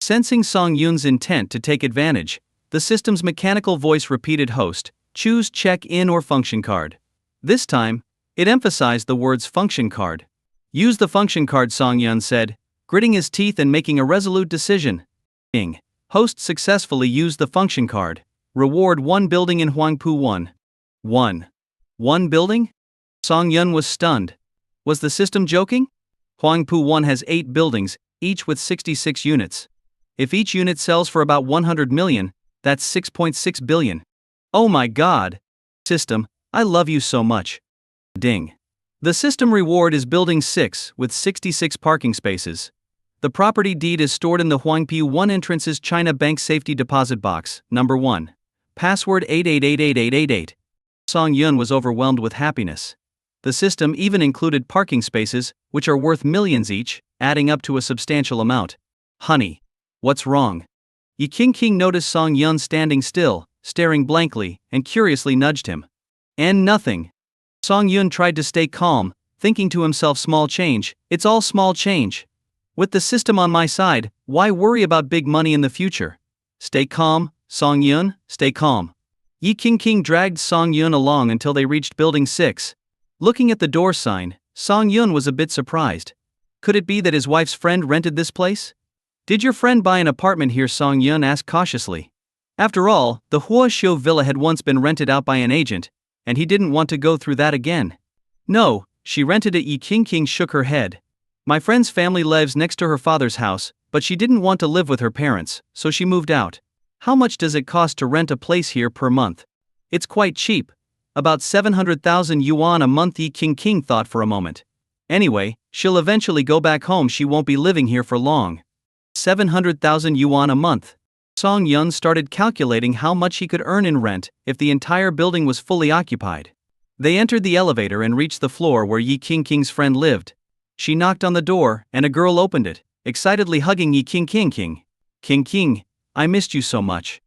Sensing Song Yun's intent to take advantage, the system's mechanical voice repeated, host, choose check in or function card. This time, it emphasized the words function card. Use the function card, Song Yun said, gritting his teeth and making a resolute decision. Host successfully used the function card. Reward 1 building in Huangpu 1. 1 building? Song Yun was stunned. Was the system joking? Huangpu 1 has 8 buildings, each with 66 units. If each unit sells for about 100 million, that's 6.6 billion. Oh my god! System, I love you so much. Ding. The system reward is Building 6 with 66 parking spaces. The property deed is stored in the Huangpu 1 entrance's China Bank Safety Deposit Box, number 1. Password 88888888. Song Yun was overwhelmed with happiness. The system even included parking spaces, which are worth millions each, adding up to a substantial amount. Honey. What's wrong? Yi Qingqing noticed Song Yun standing still, staring blankly, and curiously nudged him. And nothing. Song Yun tried to stay calm, thinking to himself, small change, it's all small change. With the system on my side, why worry about big money in the future? Stay calm, Song Yun, stay calm. Yi Qingqing dragged Song Yun along until they reached Building 6. Looking at the door sign, Song Yun was a bit surprised. Could it be that his wife's friend rented this place? Did your friend buy an apartment here? Song Yun asked cautiously. After all, the Hua Xiu villa had once been rented out by an agent, and he didn't want to go through that again. No, she rented it. Yi Qingqing shook her head. My friend's family lives next to her father's house, but she didn't want to live with her parents, so she moved out. How much does it cost to rent a place here per month? It's quite cheap. About 700,000 yuan a month. Yi Qingqing thought for a moment. Anyway, she'll eventually go back home, she won't be living here for long. 700,000 yuan a month. Song Yun started calculating how much he could earn in rent if the entire building was fully occupied. They entered the elevator and reached the floor where Yi Qingqing's friend lived. She knocked on the door, and a girl opened it, excitedly hugging Yi Qingqing. Qingqing, I missed you so much.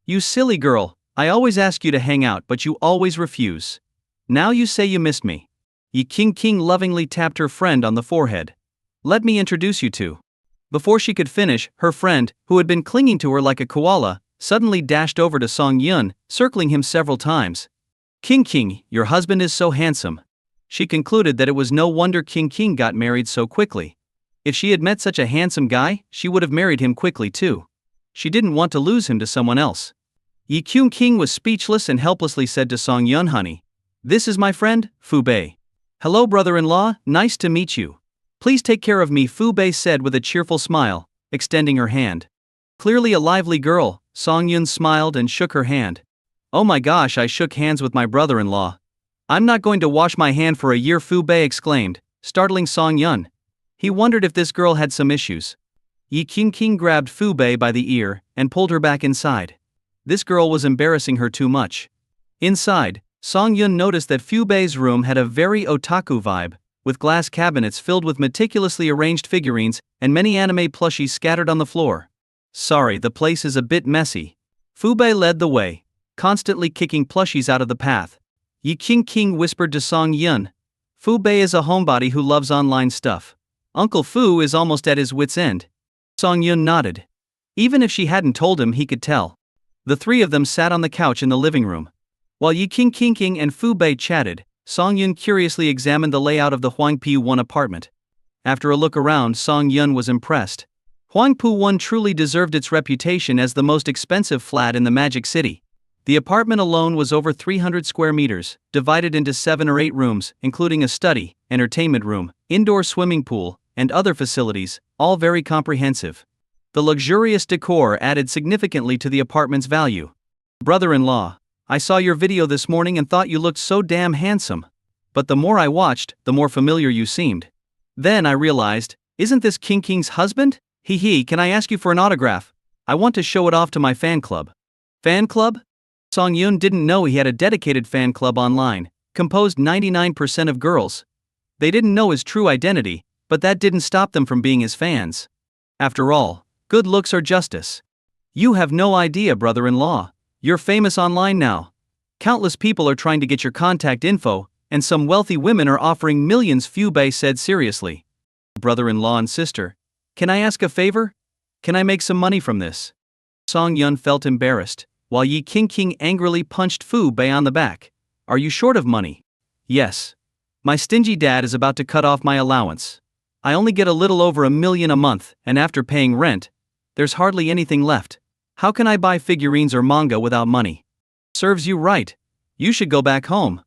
You silly girl, I always ask you to hang out but you always refuse. Now you say you missed me. Yi Qingqing lovingly tapped her friend on the forehead. Let me introduce you to Before she could finish, her friend, who had been clinging to her like a koala, suddenly dashed over to Song Yun, circling him several times. King, your husband is so handsome. She concluded that it was no wonder King got married so quickly. If she had met such a handsome guy, she would have married him quickly too. She didn't want to lose him to someone else. King was speechless and helplessly said to Song Yun, honey, this is my friend, Fu Bei. Hello brother-in-law, nice to meet you. Please take care of me, Fu Bei said with a cheerful smile, extending her hand. Clearly a lively girl, Song Yun smiled and shook her hand. Oh my gosh, I shook hands with my brother-in-law. I'm not going to wash my hand for a year, Fu Bei exclaimed, startling Song Yun. He wondered if this girl had some issues. King grabbed Fu Bei by the ear and pulled her back inside. This girl was embarrassing her too much. Inside, Song Yun noticed that Fu Bei's room had a very otaku vibe, with glass cabinets filled with meticulously arranged figurines and many anime plushies scattered on the floor. Sorry, the place is a bit messy. Fu Bei led the way, constantly kicking plushies out of the path. King whispered to Song Yun. Fu Bei is a homebody who loves online stuff. Uncle Fu is almost at his wit's end. Song Yun nodded. Even if she hadn't told him, he could tell. The three of them sat on the couch in the living room. While King and Fu Bei chatted, Song Yun curiously examined the layout of the Huangpu 1 apartment. After a look around, Song Yun was impressed. Huangpu 1 truly deserved its reputation as the most expensive flat in the Magic City. The apartment alone was over 300 square meters, divided into 7 or 8 rooms, including a study, entertainment room, indoor swimming pool, and other facilities, all very comprehensive. The luxurious decor added significantly to the apartment's value. Brother-in-law, I saw your video this morning and thought you looked so damn handsome. But the more I watched, the more familiar you seemed. Then I realized, isn't this King's husband? Can I ask you for an autograph? I want to show it off to my fan club. Fan club? Song Yun didn't know he had a dedicated fan club online, composed 99% of girls. They didn't know his true identity, but that didn't stop them from being his fans. After all, good looks are justice. You have no idea, brother-in-law. You're famous online now. Countless people are trying to get your contact info, and some wealthy women are offering millions, Fu Bei said seriously. Brother-in-law and sister, can I ask a favor? Can I make some money from this? Song Yun felt embarrassed, while King angrily punched Fu Bei on the back. Are you short of money? Yes. My stingy dad is about to cut off my allowance. I only get a little over $1 million a month, and after paying rent, there's hardly anything left. How can I buy figurines or manga without money? Serves you right. You should go back home.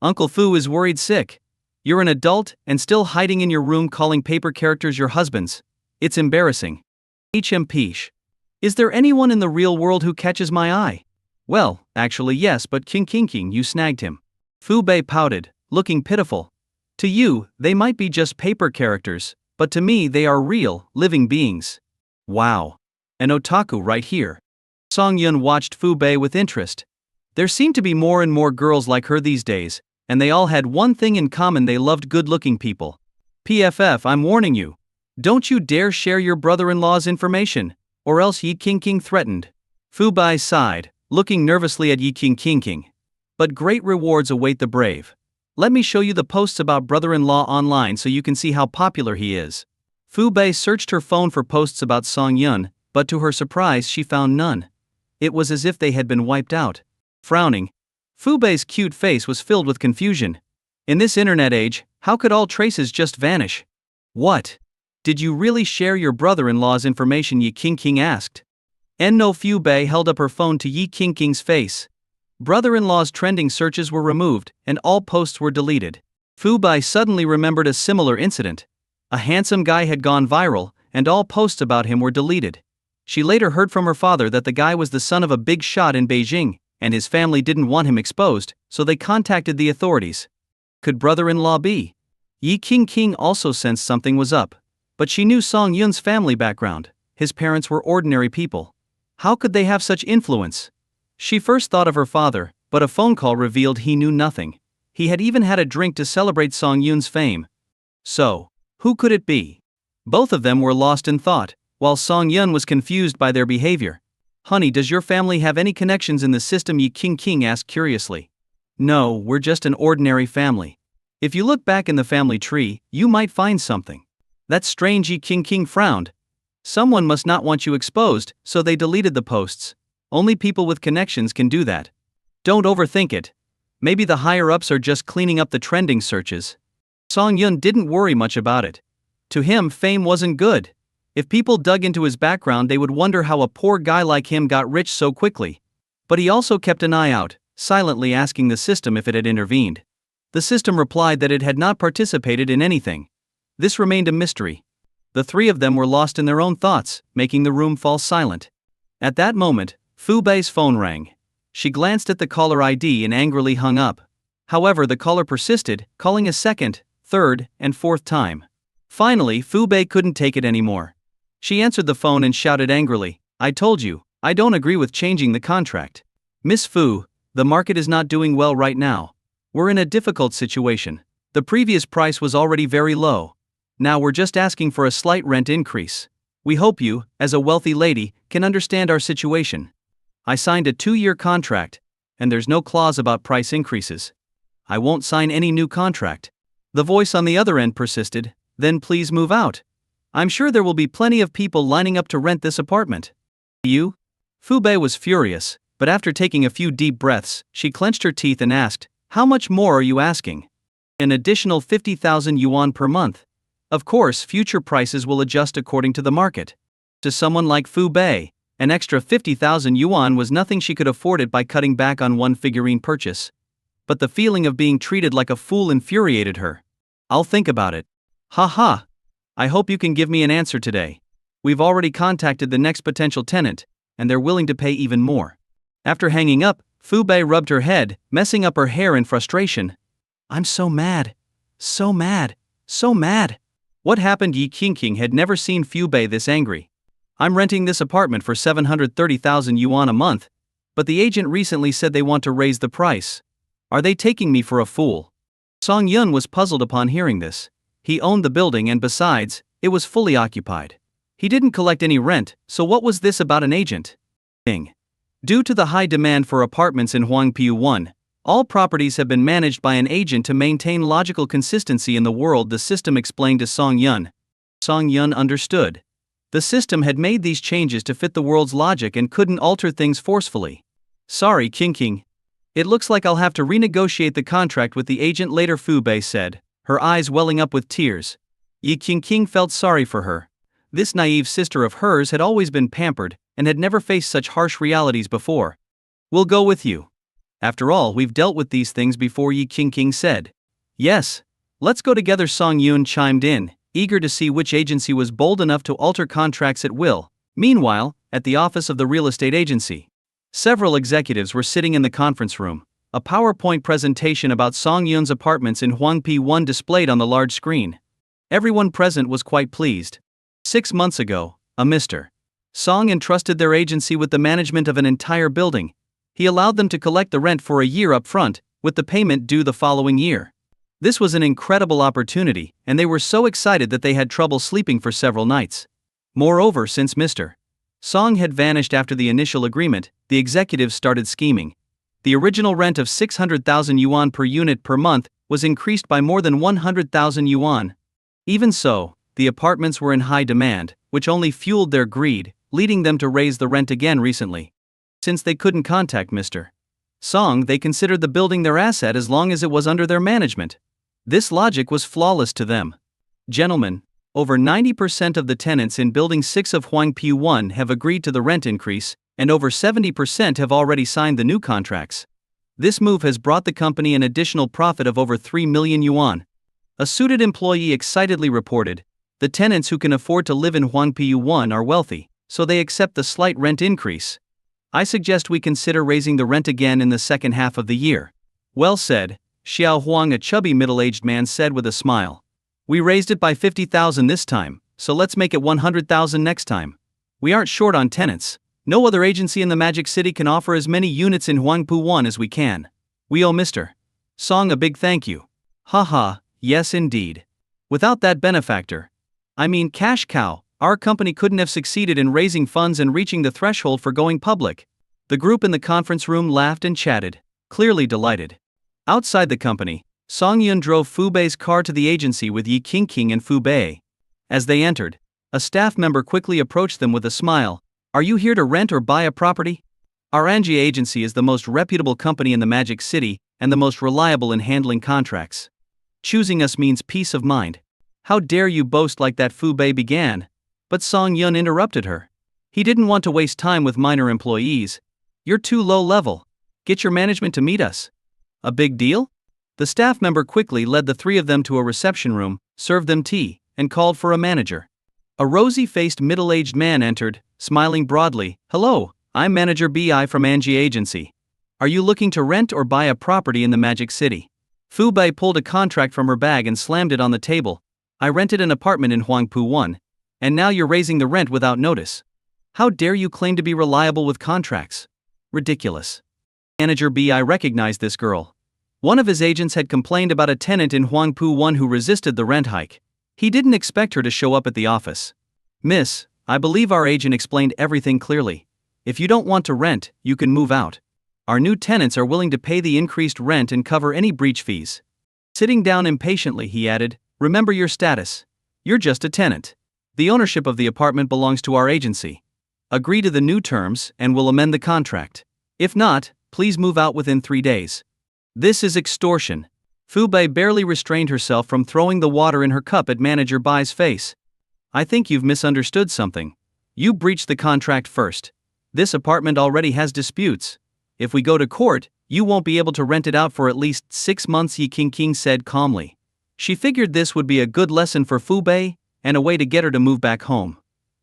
Uncle Fu is worried sick. You're an adult and still hiding in your room calling paper characters your husbands. It's embarrassing. Peesh. Is there anyone in the real world who catches my eye? Well, actually yes, but King, you snagged him. Fu Bei pouted, looking pitiful. To you, they might be just paper characters, but to me they are real, living beings. Wow. An otaku right here. Song Yun watched Fu Bei with interest. There seemed to be more and more girls like her these days, and they all had one thing in common: they loved good-looking people. PFF, I'm warning you. Don't you dare share your brother-in-law's information, or else King threatened. Fu Bei sighed, looking nervously at King. But great rewards await the brave. Let me show you the posts about brother-in-law online so you can see how popular he is. Fu Bei searched her phone for posts about Song Yun, but to her surprise she found none. It was as if they had been wiped out. Frowning, Fu Bei's cute face was filled with confusion. In this internet age, how could all traces just vanish? What? Did you really share your brother-in-law's information? King asked. No. Fu Bei held up her phone to King's face. Brother-in-law's trending searches were removed, and all posts were deleted. Fu Bei suddenly remembered a similar incident. A handsome guy had gone viral, and all posts about him were deleted. She later heard from her father that the guy was the son of a big shot in Beijing, and his family didn't want him exposed, so they contacted the authorities. Could brother-in-law be? King also sensed something was up. But she knew Song Yun's family background. His parents were ordinary people. How could they have such influence? She first thought of her father, but a phone call revealed he knew nothing. He had even had a drink to celebrate Song Yun's fame. So, who could it be? Both of them were lost in thought, while Song Yun was confused by their behavior. Honey, does your family have any connections in the system? King asked curiously. No, we're just an ordinary family. If you look back in the family tree, you might find something. That's strange. King frowned. Someone must not want you exposed, so they deleted the posts. Only people with connections can do that. Don't overthink it. Maybe the higher-ups are just cleaning up the trending searches. Song Yun didn't worry much about it. To him, fame wasn't good. If people dug into his background, they would wonder how a poor guy like him got rich so quickly. But he also kept an eye out, silently asking the system if it had intervened. The system replied that it had not participated in anything. This remained a mystery. The three of them were lost in their own thoughts, making the room fall silent. At that moment, Fu Bei's phone rang. She glanced at the caller ID and angrily hung up. However, the caller persisted, calling a second, third, and fourth time. Finally, Fu Bei couldn't take it anymore. She answered the phone and shouted angrily, "I told you, I don't agree with changing the contract. Miss Fu, the market is not doing well right now. We're in a difficult situation. The previous price was already very low. Now we're just asking for a slight rent increase. We hope you, as a wealthy lady, can understand our situation. I signed a 2-year contract, and there's no clause about price increases. I won't sign any new contract." The voice on the other end persisted, "Then please move out. I'm sure there will be plenty of people lining up to rent this apartment." "You?" Fu Bei was furious, but after taking a few deep breaths, she clenched her teeth and asked, "How much more are you asking?" "An additional 50,000 yuan per month. Of course, future prices will adjust according to the market." To someone like Fu Bei, an extra 50,000 yuan was nothing. She could afford it by cutting back on one figurine purchase. But the feeling of being treated like a fool infuriated her. "I'll think about it." "Ha ha. I hope you can give me an answer today. We've already contacted the next potential tenant, and they're willing to pay even more." After hanging up, Fu Bei rubbed her head, messing up her hair in frustration. "I'm so mad. So mad. So mad." What happened? Yi Qingqing had never seen Fu Bei this angry. "I'm renting this apartment for 730,000 yuan a month, but the agent recently said they want to raise the price. Are they taking me for a fool?" Song Yun was puzzled upon hearing this. He owned the building and besides, it was fully occupied. He didn't collect any rent, so what was this about an agent? Due to the high demand for apartments in Huangpu 1, all properties have been managed by an agent to maintain logical consistency in the world, the system explained to Song Yun. Song Yun understood. The system had made these changes to fit the world's logic and couldn't alter things forcefully. "Sorry, Qingqing. It looks like I'll have to renegotiate the contract with the agent later," Fu Bei said, her eyes welling up with tears. Yi Qingqing felt sorry for her. This naive sister of hers had always been pampered and had never faced such harsh realities before. "We'll go with you. After all, we've dealt with these things before," Yi Qingqing said. "Yes. Let's go together," Song Yun chimed in, eager to see which agency was bold enough to alter contracts at will. Meanwhile, at the office of the real estate agency, several executives were sitting in the conference room. A PowerPoint presentation about Song Yun's apartments in Huangpu 1 displayed on the large screen. Everyone present was quite pleased. 6 months ago, a Mr. Song entrusted their agency with the management of an entire building. He allowed them to collect the rent for a year up front, with the payment due the following year. This was an incredible opportunity, and they were so excited that they had trouble sleeping for several nights. Moreover, since Mr. Song had vanished after the initial agreement, the executives started scheming. The original rent of 600,000 yuan per unit per month was increased by more than 100,000 yuan. Even so, the apartments were in high demand, which only fueled their greed, leading them to raise the rent again recently. Since they couldn't contact Mr. Song, they considered the building their asset as long as it was under their management. This logic was flawless to them. "Gentlemen, over 90% of the tenants in Building 6 of Huangpu 1 have agreed to the rent increase, and over 70% have already signed the new contracts. This move has brought the company an additional profit of over 3 million yuan. A suited employee excitedly reported, "The tenants who can afford to live in Huangpu 1 are wealthy, so they accept the slight rent increase. I suggest we consider raising the rent again in the second half of the year." "Well said," Xiao Huang, a chubby middle-aged man, said with a smile. "We raised it by 50,000 this time, so let's make it 100,000 next time. We aren't short on tenants. No other agency in the Magic City can offer as many units in Huangpu 1 as we can. We owe Mr. Song a big thank you." "Haha, yes indeed. Without that benefactor, cash cow, our company couldn't have succeeded in raising funds and reaching the threshold for going public." The group in the conference room laughed and chatted, clearly delighted. Outside the company, Song Yun drove Fu Bei's car to the agency with Yi Qingqing and Fu Bei. As they entered, A staff member quickly approached them with a smile. Are you here to rent or buy a property? Our Angie agency is the most reputable company in the Magic City and the most reliable in handling contracts. Choosing us means peace of mind. How dare you boast like that, Fu Bei began. But Song Yun interrupted her. He didn't want to waste time with minor employees. You're too low level. Get your management to meet us. A big deal? The staff member quickly led the three of them to a reception room, served them tea, and called for a manager. A rosy-faced middle-aged man entered, smiling broadly. Hello, I'm Manager Bi from Angie Agency. Are you looking to rent or buy a property in the Magic City? Fu Bei pulled a contract from her bag and slammed it on the table. I rented an apartment in Huangpu 1, and now you're raising the rent without notice. How dare you claim to be reliable with contracts? Ridiculous. Manager Bi recognized this girl. One of his agents had complained about a tenant in Huangpu 1 who resisted the rent hike. He didn't expect her to show up at the office. Miss, I believe our agent explained everything clearly. If you don't want to rent, you can move out. Our new tenants are willing to pay the increased rent and cover any breach fees. Sitting down impatiently, he added, remember your status. You're just a tenant. The ownership of the apartment belongs to our agency. Agree to the new terms and we'll amend the contract. If not, please move out within 3 days. This is extortion. Fu Bei barely restrained herself from throwing the water in her cup at Manager Bai's face. I think you've misunderstood something. You breached the contract first. This apartment already has disputes. If we go to court, you won't be able to rent it out for at least 6 months, Yi Qingqing said calmly. She figured this would be a good lesson for Fu Bei, and a way to get her to move back home.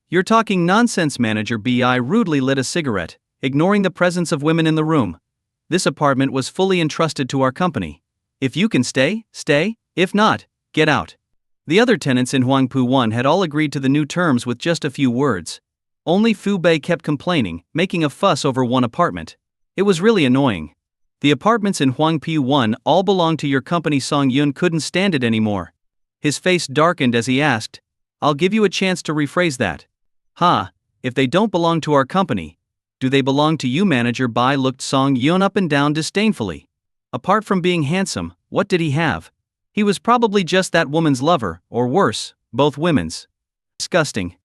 You're talking nonsense. Manager Bi rudely lit a cigarette, ignoring the presence of women in the room. This apartment was fully entrusted to our company. If you can stay, stay. If not, get out. The other tenants in Huangpu 1 had all agreed to the new terms with just a few words. Only Fu Bei kept complaining, making a fuss over one apartment. It was really annoying. The apartments in Huangpu 1 all belong to your company. Song Yun couldn't stand it anymore. His face darkened as he asked, I'll give you a chance to rephrase that. If they don't belong to our company, do they belong to you? Manager Bai looked Song Yun up and down disdainfully. Apart from being handsome, what did he have? He was probably just that woman's lover, or worse, both women's. Disgusting.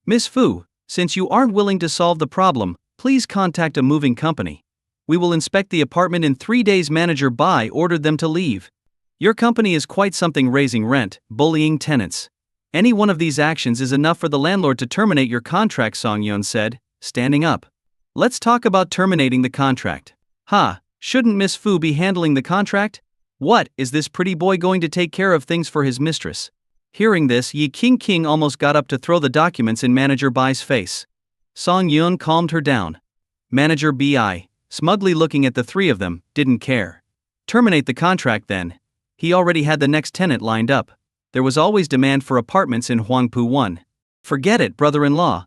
Miss Fu, since you aren't willing to solve the problem, please contact a moving company. We will inspect the apartment in 3 days. Manager Bai ordered them to leave. Your company is quite something, raising rent, bullying tenants. Any one of these actions is enough for the landlord to terminate your contract, Song Yun said, standing up. Let's talk about terminating the contract. Shouldn't Miss Fu be handling the contract? What, is this pretty boy going to take care of things for his mistress? Hearing this, Yi Qingqing almost got up to throw the documents in Manager Bai's face. Song Yun calmed her down. Manager Bi, smugly looking at the three of them, didn't care. Terminate the contract then. He already had the next tenant lined up. There was always demand for apartments in Huangpu 1. Forget it, brother-in-law.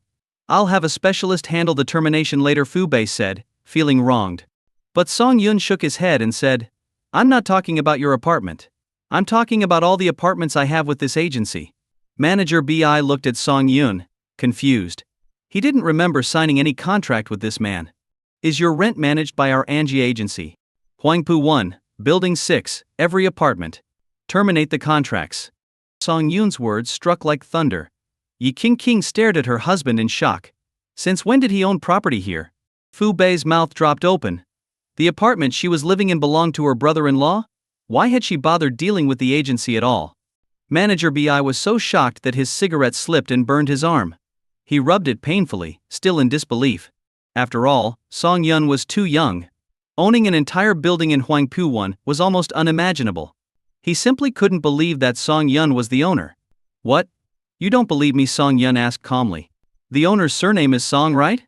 I'll have a specialist handle the termination later, Fu Bei said, feeling wronged. But Song Yun shook his head and said, I'm not talking about your apartment. I'm talking about all the apartments I have with this agency. Manager Bi looked at Song Yun, confused. He didn't remember signing any contract with this man. Is your rent managed by our Angie agency? Huangpu 1, Building 6, every apartment. Terminate the contracts. Song Yun's words struck like thunder. Yi Qingqing stared at her husband in shock. Since when did he own property here? Fu Bei's mouth dropped open. The apartment she was living in belonged to her brother-in-law? Why had she bothered dealing with the agency at all? Manager Bi was so shocked that his cigarette slipped and burned his arm. He rubbed it painfully, still in disbelief. After all, Song Yun was too young. Owning an entire building in Huangpu 1 was almost unimaginable. He simply couldn't believe that Song Yun was the owner. What? You don't believe me? Song Yun asked calmly. The owner's surname is Song, right?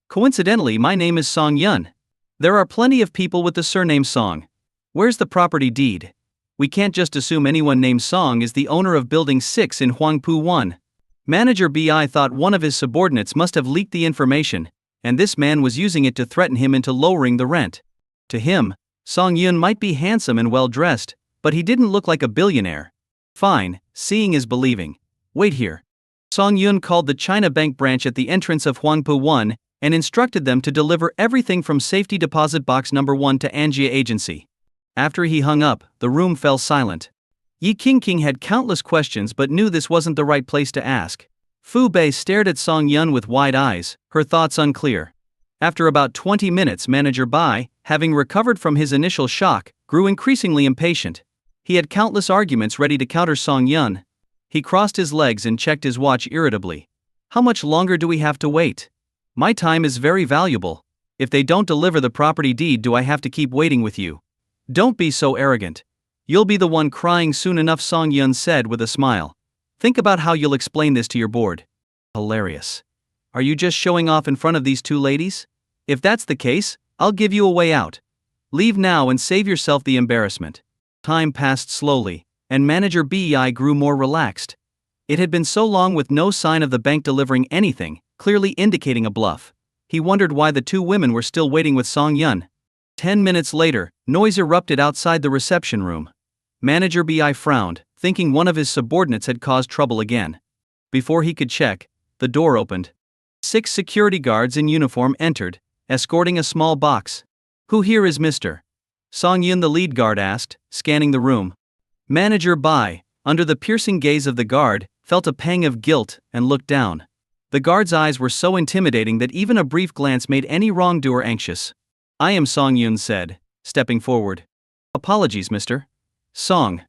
Coincidentally, my name is Song Yun. There are plenty of people with the surname Song. Where's the property deed? We can't just assume anyone named Song is the owner of Building 6 in Huangpu 1. Manager Bi thought one of his subordinates must have leaked the information, and this man was using it to threaten him into lowering the rent. To him, Song Yun might be handsome and well-dressed, but he didn't look like a billionaire. Fine, seeing is believing. Wait here. Song Yun called the China Bank branch at the entrance of Huangpu 1 and instructed them to deliver everything from safety deposit box number 1 to Angie agency. After he hung up, the room fell silent. Yi Qingqing had countless questions but knew this wasn't the right place to ask. Fu Bei stared at Song Yun with wide eyes, her thoughts unclear. After about 20 minutes, Manager Bai, having recovered from his initial shock, grew increasingly impatient. He had countless arguments ready to counter Song Yun. He crossed his legs and checked his watch irritably. How much longer do we have to wait? My time is very valuable. If they don't deliver the property deed, do I have to keep waiting with you? Don't be so arrogant. You'll be the one crying soon enough, Song Yun said with a smile. Think about how you'll explain this to your board. Hilarious. Are you just showing off in front of these two ladies? If that's the case, I'll give you a way out. Leave now and save yourself the embarrassment. Time passed slowly, and Manager Bei grew more relaxed. It had been so long with no sign of the bank delivering anything, clearly indicating a bluff. He wondered why the two women were still waiting with Song Yun. 10 minutes later, noise erupted outside the reception room. Manager Bei frowned, thinking one of his subordinates had caused trouble again. Before he could check, the door opened. 6 security guards in uniform entered, escorting a small box. Who here is Mr. Song Yun, the lead guard asked, scanning the room. Manager Bai, under the piercing gaze of the guard, felt a pang of guilt and looked down. The guard's eyes were so intimidating that even a brief glance made any wrongdoer anxious. I am Song Yun said, stepping forward. Apologies, Mr. Song.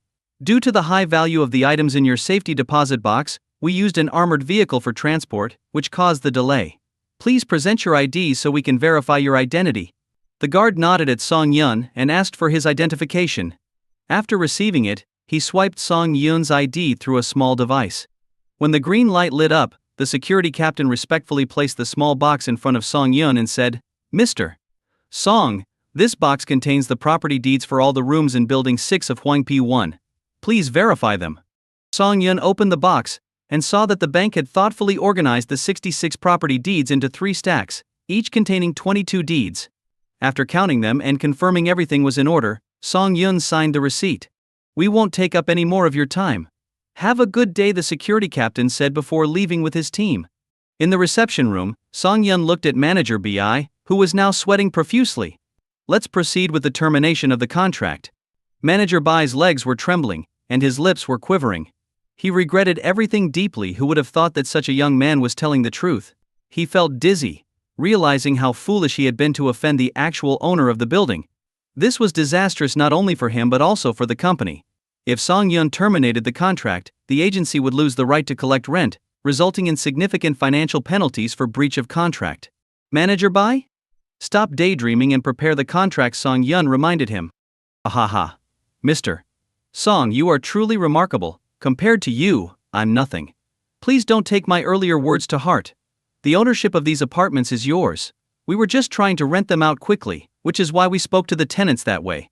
Due to the high value of the items in your safety deposit box, we used an armored vehicle for transport, which caused the delay. Please present your ID so we can verify your identity. The guard nodded at Song Yun and asked for his identification. After receiving it, he swiped Song Yun's ID through a small device. When the green light lit up, the security captain respectfully placed the small box in front of Song Yun and said, Mr. Song, this box contains the property deeds for all the rooms in Building 6 of Huangpu 1. Please verify them. Song Yun opened the box and saw that the bank had thoughtfully organized the 66 property deeds into 3 stacks, each containing 22 deeds. After counting them and confirming everything was in order, Song Yun signed the receipt. We won't take up any more of your time. Have a good day, the security captain said before leaving with his team. In the reception room, Song Yun looked at Manager Bei, who was now sweating profusely. Let's proceed with the termination of the contract. Manager Bai's legs were trembling, and his lips were quivering. He regretted everything deeply. Who would have thought that such a young man was telling the truth? He felt dizzy, realizing how foolish he had been to offend the actual owner of the building. This was disastrous not only for him but also for the company. If Song Yun terminated the contract, the agency would lose the right to collect rent, resulting in significant financial penalties for breach of contract. Manager Bai? Stop daydreaming and prepare the contract, Song Yun reminded him. Ahaha. Mr. Song, you are truly remarkable. Compared to you, I'm nothing. Please don't take my earlier words to heart. The ownership of these apartments is yours. We were just trying to rent them out quickly, which is why we spoke to the tenants that way.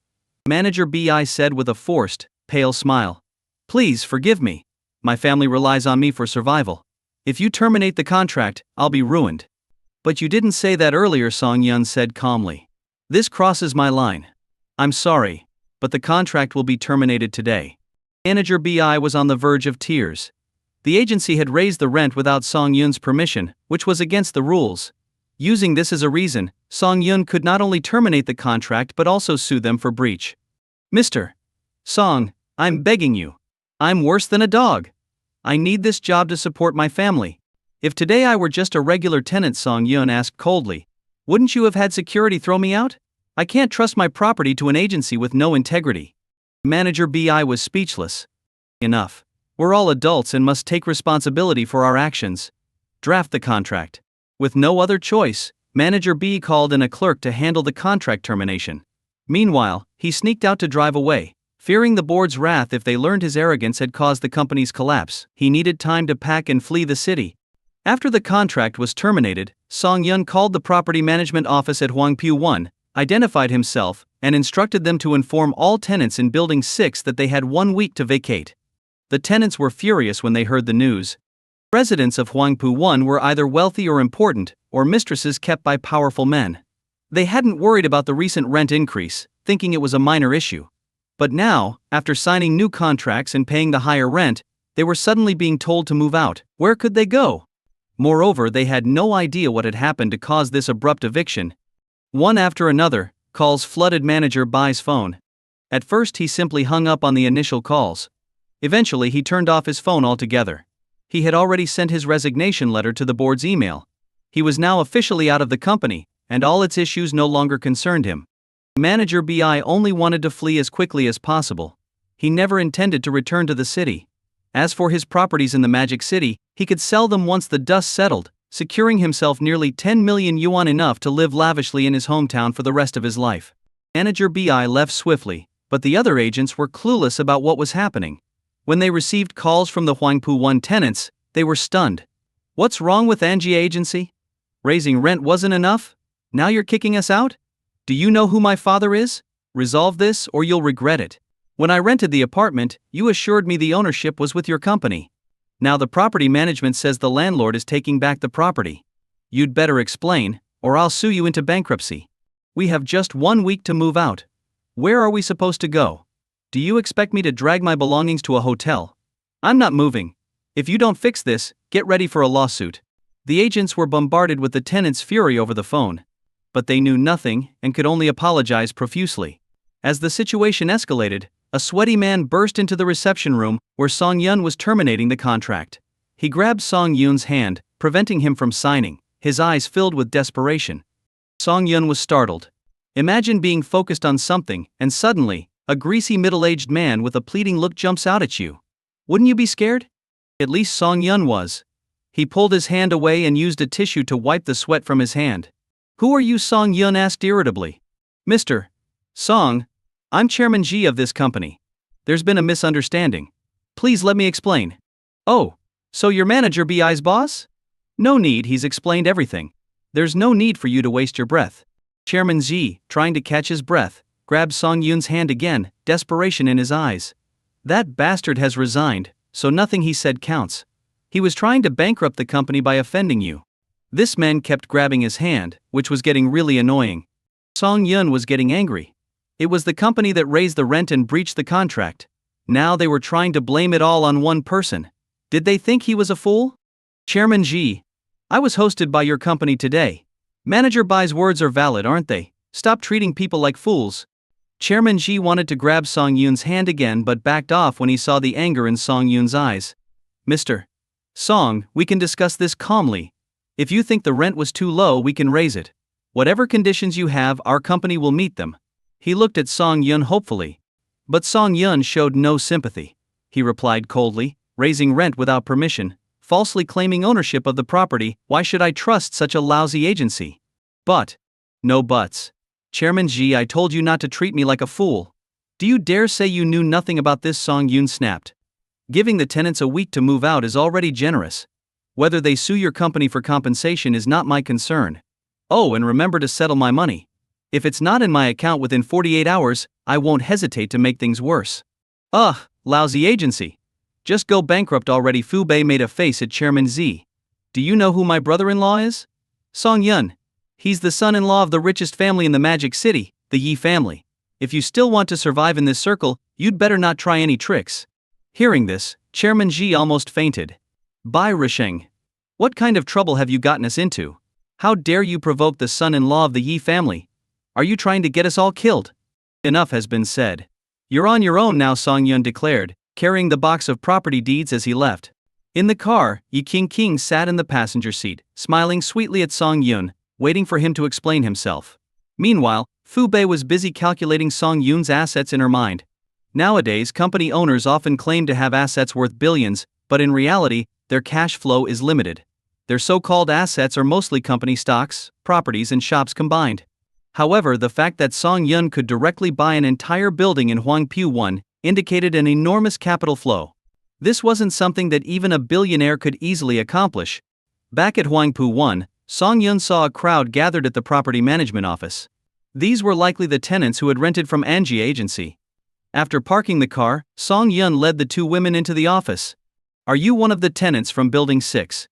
Manager Bei said with a forced, pale smile. Please forgive me. My family relies on me for survival. If you terminate the contract, I'll be ruined. But you didn't say that earlier, Song Yun said calmly. This crosses my line. I'm sorry, but the contract will be terminated today. Manager Bei was on the verge of tears. The agency had raised the rent without Song Yun's permission, which was against the rules. Using this as a reason, Song Yun could not only terminate the contract but also sue them for breach. Mr. Song, I'm begging you. I'm worse than a dog. I need this job to support my family. If today I were just a regular tenant, Song Yun asked coldly, wouldn't you have had security throw me out? I can't trust my property to an agency with no integrity. Manager Bei was speechless. Enough. We're all adults and must take responsibility for our actions. Draft the contract. With no other choice, Manager Bei called in a clerk to handle the contract termination. Meanwhile, he sneaked out to drive away, fearing the board's wrath if they learned his arrogance had caused the company's collapse. He needed time to pack and flee the city. After the contract was terminated, Song Yun called the property management office at Huangpu 1, identified himself, and instructed them to inform all tenants in Building 6 that they had 1 week to vacate. The tenants were furious when they heard the news. Residents of Huangpu 1 were either wealthy or important, or mistresses kept by powerful men. They hadn't worried about the recent rent increase, thinking it was a minor issue. But now, after signing new contracts and paying the higher rent, they were suddenly being told to move out. Where could they go? Moreover, they had no idea what had happened to cause this abrupt eviction. One after another, calls flooded Manager Bai's phone. At first he simply hung up on the initial calls. Eventually he turned off his phone altogether. He had already sent his resignation letter to the board's email. He was now officially out of the company, and all its issues no longer concerned him. Manager BI only wanted to flee as quickly as possible. He never intended to return to the city. As for his properties in the Magic City, he could sell them once the dust settled, securing himself nearly 10 million yuan, enough to live lavishly in his hometown for the rest of his life. Manager BI left swiftly, but the other agents were clueless about what was happening. When they received calls from the Huangpu 1 tenants, they were stunned. What's wrong with Angie Agency? Raising rent wasn't enough? Now you're kicking us out? Do you know who my father is? Resolve this or you'll regret it. When I rented the apartment, you assured me the ownership was with your company. Now the property management says the landlord is taking back the property. You'd better explain, or I'll sue you into bankruptcy. We have just 1 week to move out. Where are we supposed to go? Do you expect me to drag my belongings to a hotel? I'm not moving. If you don't fix this, get ready for a lawsuit. The agents were bombarded with the tenants' fury over the phone. But they knew nothing and could only apologize profusely. As the situation escalated, a sweaty man burst into the reception room where Song Yun was terminating the contract. He grabbed Song Yun's hand, preventing him from signing, his eyes filled with desperation. Song Yun was startled. Imagine being focused on something, and suddenly, a greasy middle-aged man with a pleading look jumps out at you. Wouldn't you be scared? At least Song Yun was. He pulled his hand away and used a tissue to wipe the sweat from his hand. Who are you? Song Yun asked irritably. Mr. Song, I'm Chairman Ji of this company. There's been a misunderstanding. Please let me explain. Oh, so you're Manager BI's boss? No need, he's explained everything. There's no need for you to waste your breath. Chairman Ji, trying to catch his breath, grabbed Song Yun's hand again, desperation in his eyes. That bastard has resigned, so nothing he said counts. He was trying to bankrupt the company by offending you. This man kept grabbing his hand, which was getting really annoying. Song Yun was getting angry. It was the company that raised the rent and breached the contract. Now they were trying to blame it all on one person. Did they think he was a fool? Chairman Ji, I was hosted by your company today. Manager Bai's words are valid, aren't they? Stop treating people like fools. Chairman Ji wanted to grab Song Yun's hand again but backed off when he saw the anger in Song Yun's eyes. Mr. Song, we can discuss this calmly. If you think the rent was too low, we can raise it. Whatever conditions you have, our company will meet them. He looked at Song Yun hopefully. But Song Yun showed no sympathy. He replied coldly, raising rent without permission, falsely claiming ownership of the property. Why should I trust such a lousy agency? But. No buts. Chairman Ji, I told you not to treat me like a fool. Do you dare say you knew nothing about this? Song Yun snapped. Giving the tenants a week to move out is already generous. Whether they sue your company for compensation is not my concern. Oh, and remember to settle my money. If it's not in my account within 48 hours, I won't hesitate to make things worse. Ugh, lousy agency. Just go bankrupt already. Fu Bei made a face at Chairman Z. Do you know who my brother-in-law is? Song Yun. He's the son-in-law of the richest family in the Magic City, the Yi family. If you still want to survive in this circle, you'd better not try any tricks. Hearing this, Chairman Ji almost fainted. Bai Risheng. What kind of trouble have you gotten us into? How dare you provoke the son-in-law of the Yi family? Are you trying to get us all killed? Enough has been said. You're on your own now, Song Yun declared, carrying the box of property deeds as he left. In the car, Yi King sat in the passenger seat, smiling sweetly at Song Yun, waiting for him to explain himself. Meanwhile, Fu Bei was busy calculating Song Yun's assets in her mind. Nowadays, company owners often claim to have assets worth billions, but in reality, their cash flow is limited. Their so-called assets are mostly company stocks, properties and shops combined. However, the fact that Song Yun could directly buy an entire building in Huangpu 1 indicated an enormous capital flow. This wasn't something that even a billionaire could easily accomplish. Back at Huangpu 1, Song Yun saw a crowd gathered at the property management office. These were likely the tenants who had rented from Angie Agency. After parking the car, Song Yun led the two women into the office. Are you one of the tenants from Building 6?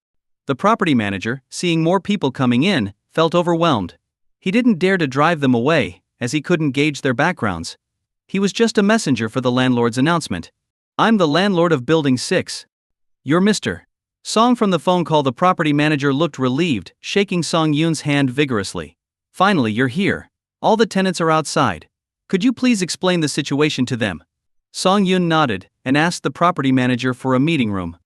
The property manager, seeing more people coming in, felt overwhelmed. He didn't dare to drive them away, as he couldn't gauge their backgrounds. He was just a messenger for the landlord's announcement. I'm the landlord of Building 6. You're Mr. Song. From the phone call, the property manager looked relieved, shaking Song Yun's hand vigorously. Finally, you're here. All the tenants are outside. Could you please explain the situation to them? Song Yun nodded, and asked the property manager for a meeting room.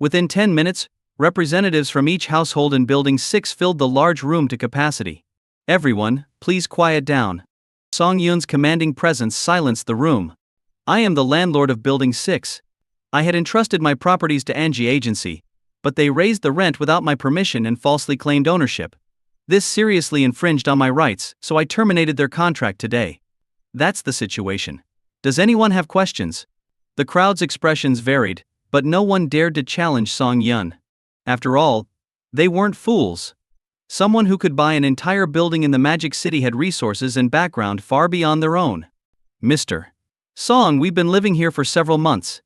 Within 10 minutes, representatives from each household in Building 6 filled the large room to capacity. "Everyone, please quiet down." Song Yun's commanding presence silenced the room. "I am the landlord of Building 6. I had entrusted my properties to Angie Agency, but they raised the rent without my permission and falsely claimed ownership. This seriously infringed on my rights, so I terminated their contract today. That's the situation. Does anyone have questions?" The crowd's expressions varied, but no one dared to challenge Song Yun. After all, they weren't fools. Someone who could buy an entire building in the Magic City had resources and background far beyond their own. "Mr. Song, we've been living here for several months.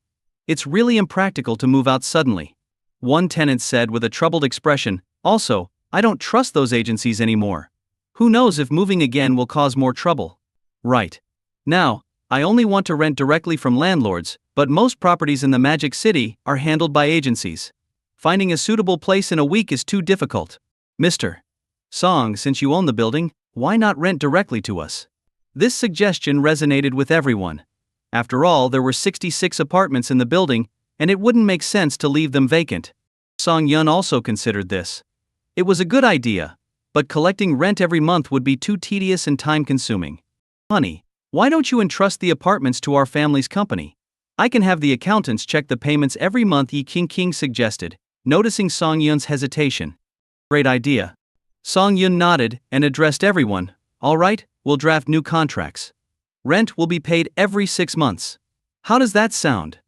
It's really impractical to move out suddenly," one tenant said with a troubled expression. "Also, I don't trust those agencies anymore. Who knows if moving again will cause more trouble." "Right. Now, I only want to rent directly from landlords, but most properties in the Magic City are handled by agencies. Finding a suitable place in a week is too difficult. Mr. Song, since you own the building, why not rent directly to us?" This suggestion resonated with everyone. After all, there were 66 apartments in the building, and it wouldn't make sense to leave them vacant. Song Yun also considered this. It was a good idea, but collecting rent every month would be too tedious and time-consuming. "Honey, why don't you entrust the apartments to our family's company? I can have the accountants check the payments every month," Yi King suggested, noticing Song Yun's hesitation. "Great idea." Song Yun nodded and addressed everyone. "All right, we'll draft new contracts. Rent will be paid every 6 months. How does that sound?"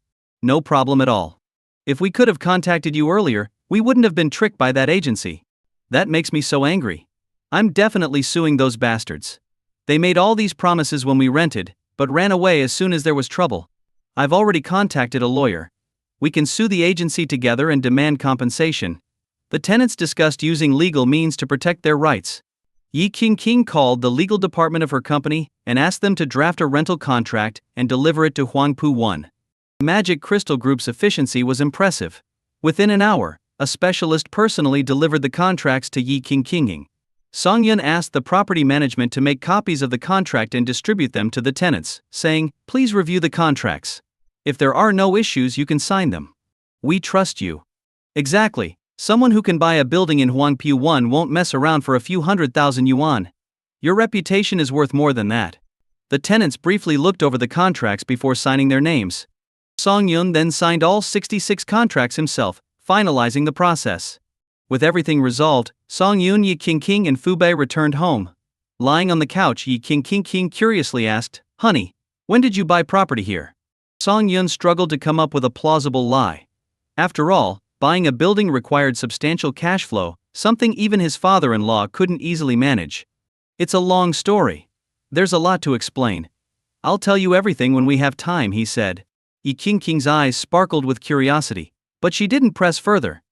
"No problem at all. If we could have contacted you earlier, we wouldn't have been tricked by that agency. That makes me so angry. I'm definitely suing those bastards. They made all these promises when we rented, but ran away as soon as there was trouble. I've already contacted a lawyer. We can sue the agency together and demand compensation." The tenants discussed using legal means to protect their rights. Yi King called the legal department of her company and asked them to draft a rental contract and deliver it to Huangpu 1. Magic Crystal Group's efficiency was impressive. Within an hour, a specialist personally delivered the contracts to Yi King. Song Yun asked the property management to make copies of the contract and distribute them to the tenants, saying, "Please review the contracts. If there are no issues, you can sign them. We trust you." "Exactly. Someone who can buy a building in Huangpu 1 won't mess around for a few 100,000 yuan. Your reputation is worth more than that." The tenants briefly looked over the contracts before signing their names. Song Yun then signed all 66 contracts himself, finalizing the process. With everything resolved, Song Yun, Yi King, and Fu Bei returned home. Lying on the couch, Yi King curiously asked, "Honey, when did you buy property here?" Song Yun struggled to come up with a plausible lie. After all, buying a building required substantial cash flow, something even his father-in-law couldn't easily manage. "It's a long story. There's a lot to explain. I'll tell you everything when we have time," he said. Yi King's eyes sparkled with curiosity, but she didn't press further.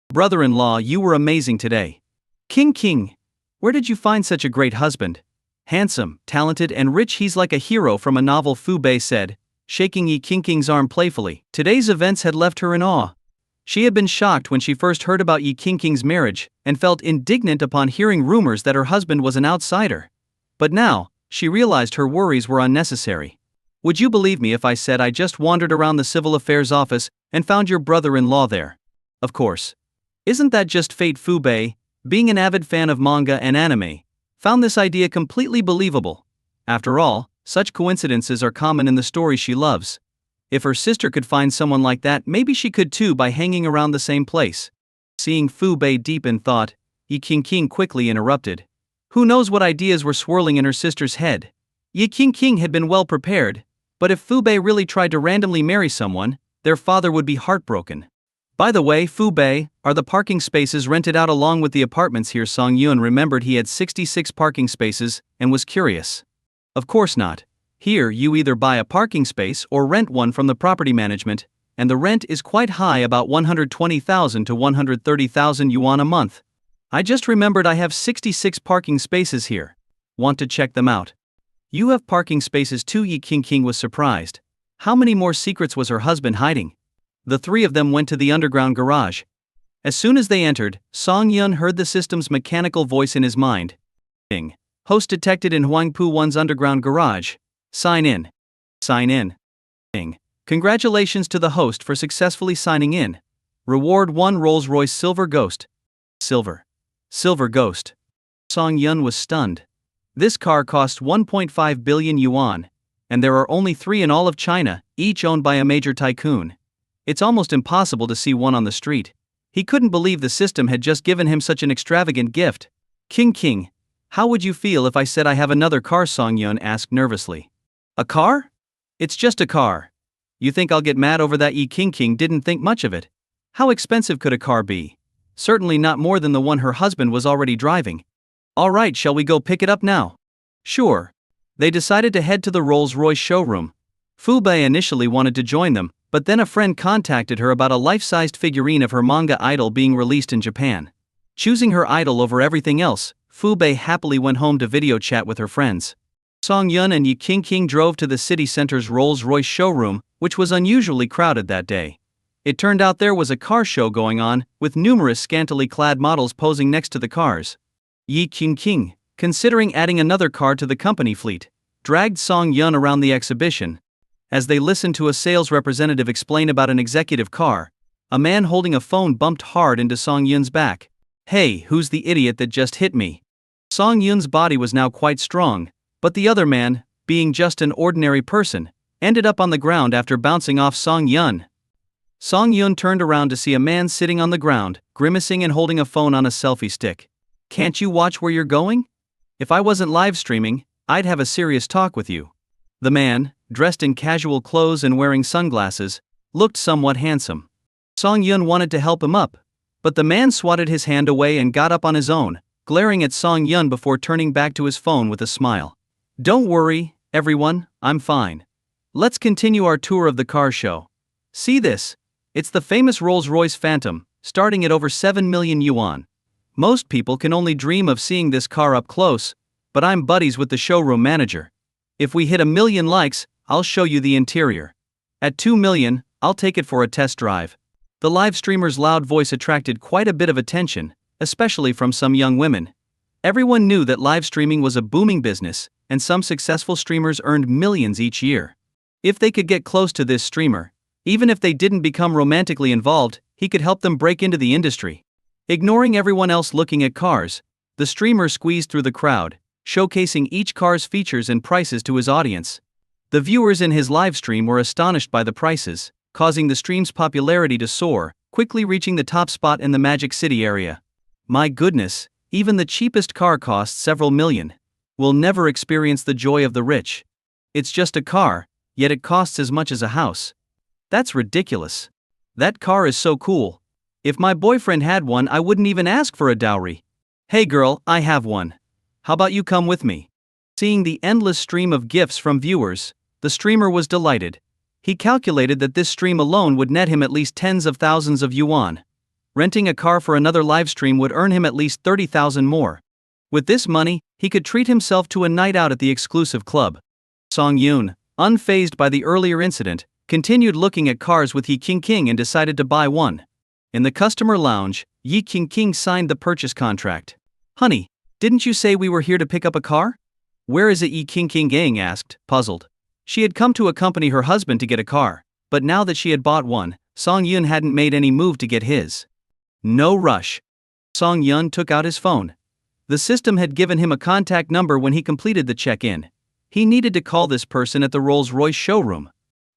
"Brother-in-law, you were amazing today." King, where did you find such a great husband? Handsome, talented and rich, he's like a hero from a novel," Fu Bei said, shaking Yi King's arm playfully. Today's events had left her in awe. She had been shocked when she first heard about Yi King's marriage, and felt indignant upon hearing rumors that her husband was an outsider. But now, she realized her worries were unnecessary. "Would you believe me if I said I just wandered around the civil affairs office and found your brother-in-law there?" "Of course. Isn't that just fate?" Fu Bei, being an avid fan of manga and anime, found this idea completely believable. After all, such coincidences are common in the stories she loves. If her sister could find someone like that, maybe she could too by hanging around the same place. Seeing Fu Bei deep in thought, Yi King quickly interrupted. Who knows what ideas were swirling in her sister's head? Yi King had been well prepared, but if Fu Bei really tried to randomly marry someone, their father would be heartbroken. "By the way, Fu Bei, are the parking spaces rented out along with the apartments here?" Song Yun remembered he had 66 parking spaces and was curious. "Of course not. Here you either buy a parking space or rent one from the property management, and the rent is quite high, about 120,000 to 130,000 yuan a month. I just remembered I have 66 parking spaces here. Want to check them out?" "You have parking spaces too?" Yi King was surprised. How many more secrets was her husband hiding? The three of them went to the underground garage. As soon as they entered, Song Yun heard the system's mechanical voice in his mind. "Host detected in Huangpu 1's underground garage. Sign in." "Sign in." "Congratulations to the host for successfully signing in. Reward 1 Rolls-Royce Silver Ghost. Silver. Silver Ghost. Song Yun was stunned. This car cost 1.5 billion yuan, and there are only 3 in all of China, each owned by a major tycoon. It's almost impossible to see one on the street. He couldn't believe the system had just given him such an extravagant gift. King, how would you feel if I said I have another car? Song Yun asked nervously. A car? It's just a car. You think I'll get mad over that? King didn't think much of it. How expensive could a car be? Certainly not more than the one her husband was already driving. Alright, shall we go pick it up now? Sure. They decided to head to the Rolls-Royce showroom. Fu Bei initially wanted to join them, but then a friend contacted her about a life-sized figurine of her manga idol being released in Japan. Choosing her idol over everything else, Fu Bei happily went home to video chat with her friends. Song Yun and King drove to the city center's Rolls-Royce showroom, which was unusually crowded that day. It turned out there was a car show going on, with numerous scantily clad models posing next to the cars. King, considering adding another car to the company fleet, dragged Song Yun around the exhibition. As they listened to a sales representative explain about an executive car, a man holding a phone bumped hard into Song Yun's back. Hey, who's the idiot that just hit me? Song Yun's body was now quite strong, but the other man, being just an ordinary person, ended up on the ground after bouncing off Song Yun. Song Yun turned around to see a man sitting on the ground, grimacing and holding a phone on a selfie stick. Can't you watch where you're going? If I wasn't live streaming, I'd have a serious talk with you. The man, dressed in casual clothes and wearing sunglasses, looked somewhat handsome. Song Yun wanted to help him up, but the man swatted his hand away and got up on his own, glaring at Song Yun before turning back to his phone with a smile. Don't worry, everyone, I'm fine. Let's continue our tour of the car show. See this? It's the famous Rolls-Royce Phantom, starting at over 7 million yuan. Most people can only dream of seeing this car up close, but I'm buddies with the showroom manager. If we hit 1 million likes, I'll show you the interior. At 2 million, I'll take it for a test drive. The live streamer's loud voice attracted quite a bit of attention, especially from some young women. Everyone knew that live streaming was a booming business, and some successful streamers earned millions each year. If they could get close to this streamer, even if they didn't become romantically involved, he could help them break into the industry. Ignoring everyone else looking at cars, the streamer squeezed through the crowd, showcasing each car's features and prices to his audience. The viewers in his live stream were astonished by the prices, causing the stream's popularity to soar, quickly reaching the top spot in the Magic City area. My goodness, even the cheapest car costs several million. We'll never experience the joy of the rich. It's just a car, yet it costs as much as a house. That's ridiculous. That car is so cool. If my boyfriend had one, I wouldn't even ask for a dowry. Hey girl, I have one. How about you come with me? Seeing the endless stream of gifts from viewers, the streamer was delighted. He calculated that this stream alone would net him at least tens of thousands of yuan. Renting a car for another livestream would earn him at least 30,000 more. With this money, he could treat himself to a night out at the exclusive club. Song Yun, unfazed by the earlier incident, continued looking at cars with King and decided to buy one. In the customer lounge, King signed the purchase contract. Honey, didn't you say we were here to pick up a car? Where is it? King asked, puzzled. She had come to accompany her husband to get a car, but now that she had bought one, Song Yun hadn't made any move to get his. No rush. Song Yun took out his phone. The system had given him a contact number when he completed the check-in. He needed to call this person at the Rolls-Royce showroom.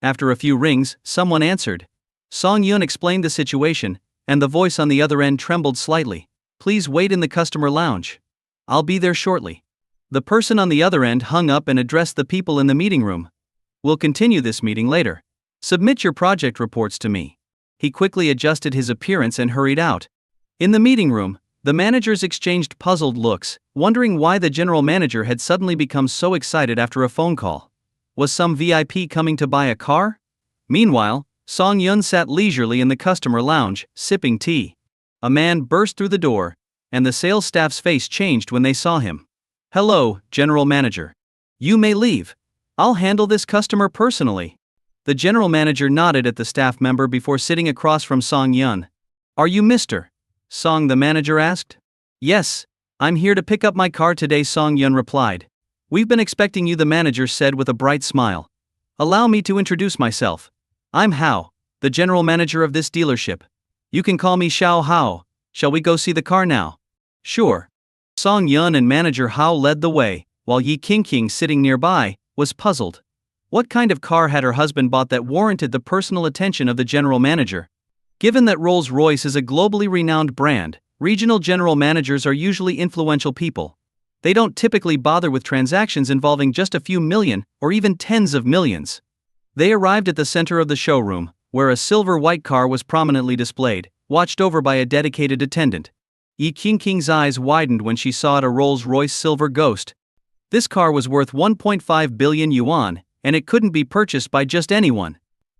After a few rings, someone answered. Song Yun explained the situation, and the voice on the other end trembled slightly. Please wait in the customer lounge. I'll be there shortly. The person on the other end hung up and addressed the people in the meeting room. We'll continue this meeting later. Submit your project reports to me. He quickly adjusted his appearance and hurried out. In the meeting room, the managers exchanged puzzled looks, wondering why the general manager had suddenly become so excited after a phone call. Was some VIP coming to buy a car? Meanwhile, Song Yun sat leisurely in the customer lounge, sipping tea. A man burst through the door, and the sales staff's face changed when they saw him. Hello, General Manager. You may leave. I'll handle this customer personally. The general manager nodded at the staff member before sitting across from Song Yun. Are you Mr. Song? The manager asked. Yes, I'm here to pick up my car today, Song Yun replied. We've been expecting you, the manager said with a bright smile. Allow me to introduce myself. I'm Hao, the general manager of this dealership. You can call me Xiao Hao. Shall we go see the car now? Sure. Song Yun and manager Hao led the way, while Yi Qingqing, sitting nearby, was puzzled. What kind of car had her husband bought that warranted the personal attention of the general manager? Given that Rolls-Royce is a globally renowned brand, regional general managers are usually influential people. They don't typically bother with transactions involving just a few million or even tens of millions. They arrived at the center of the showroom, where a silver white car was prominently displayed, watched over by a dedicated attendant. Yi Qingqing's eyes widened when she saw it, a Rolls-Royce Silver Ghost. This car was worth 1.5 billion yuan, and it couldn't be purchased by just anyone.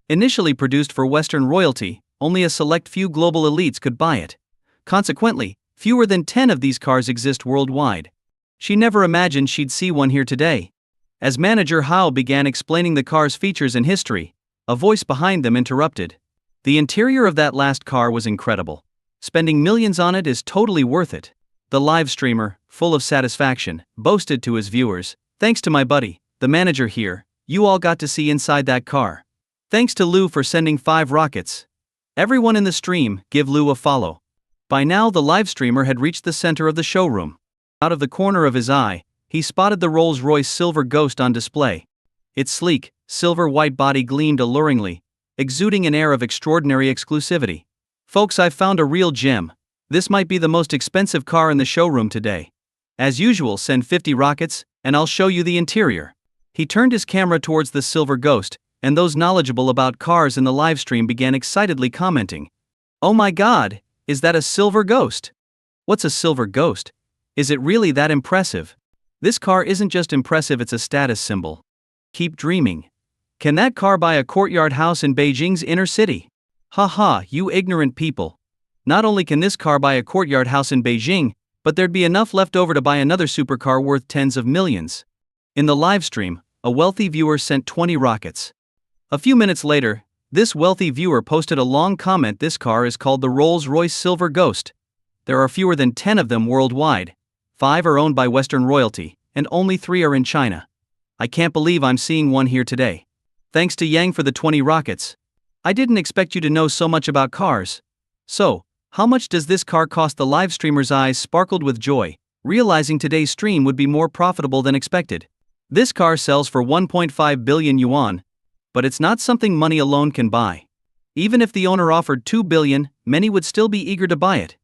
Initially produced for Western royalty, only a select few global elites could buy it. Consequently, fewer than 10 of these cars exist worldwide. She never imagined she'd see one here today. As manager Hao began explaining the car's features and history, a voice behind them interrupted. The interior of that last car was incredible. Spending millions on it is totally worth it. The live streamer, full of satisfaction, boasted to his viewers, "Thanks to my buddy, the manager here, you all got to see inside that car. Thanks to Lou for sending 5 rockets. Everyone in the stream, give Lou a follow." By now the live streamer had reached the center of the showroom. Out of the corner of his eye, he spotted the Rolls-Royce Silver Ghost on display. Its sleek, silver-white body gleamed alluringly, exuding an air of extraordinary exclusivity. "Folks, I've found a real gem. This might be the most expensive car in the showroom today. As usual, send 50 rockets, and I'll show you the interior." He turned his camera towards the Silver Ghost, and those knowledgeable about cars in the livestream began excitedly commenting. "Oh my god, is that a Silver Ghost? What's a Silver Ghost? Is it really that impressive? This car isn't just impressive, it's a status symbol. Keep dreaming. Can that car buy a courtyard house in Beijing's inner city? Haha, you ignorant people. Not only can this car buy a courtyard house in Beijing, but there'd be enough left over to buy another supercar worth tens of millions." In the livestream, a wealthy viewer sent 20 rockets. A few minutes later, this wealthy viewer posted a long comment. "This car is called the Rolls-Royce Silver Ghost. There are fewer than 10 of them worldwide. 5 are owned by Western royalty, and only 3 are in China. I can't believe I'm seeing one here today. Thanks to Yang for the 20 rockets. I didn't expect you to know so much about cars. So, how much does this car cost?" The live streamer's eyes sparkled with joy, realizing today's stream would be more profitable than expected. "This car sells for 1.5 billion yuan, but it's not something money alone can buy. Even if the owner offered 2 billion, many would still be eager to buy it.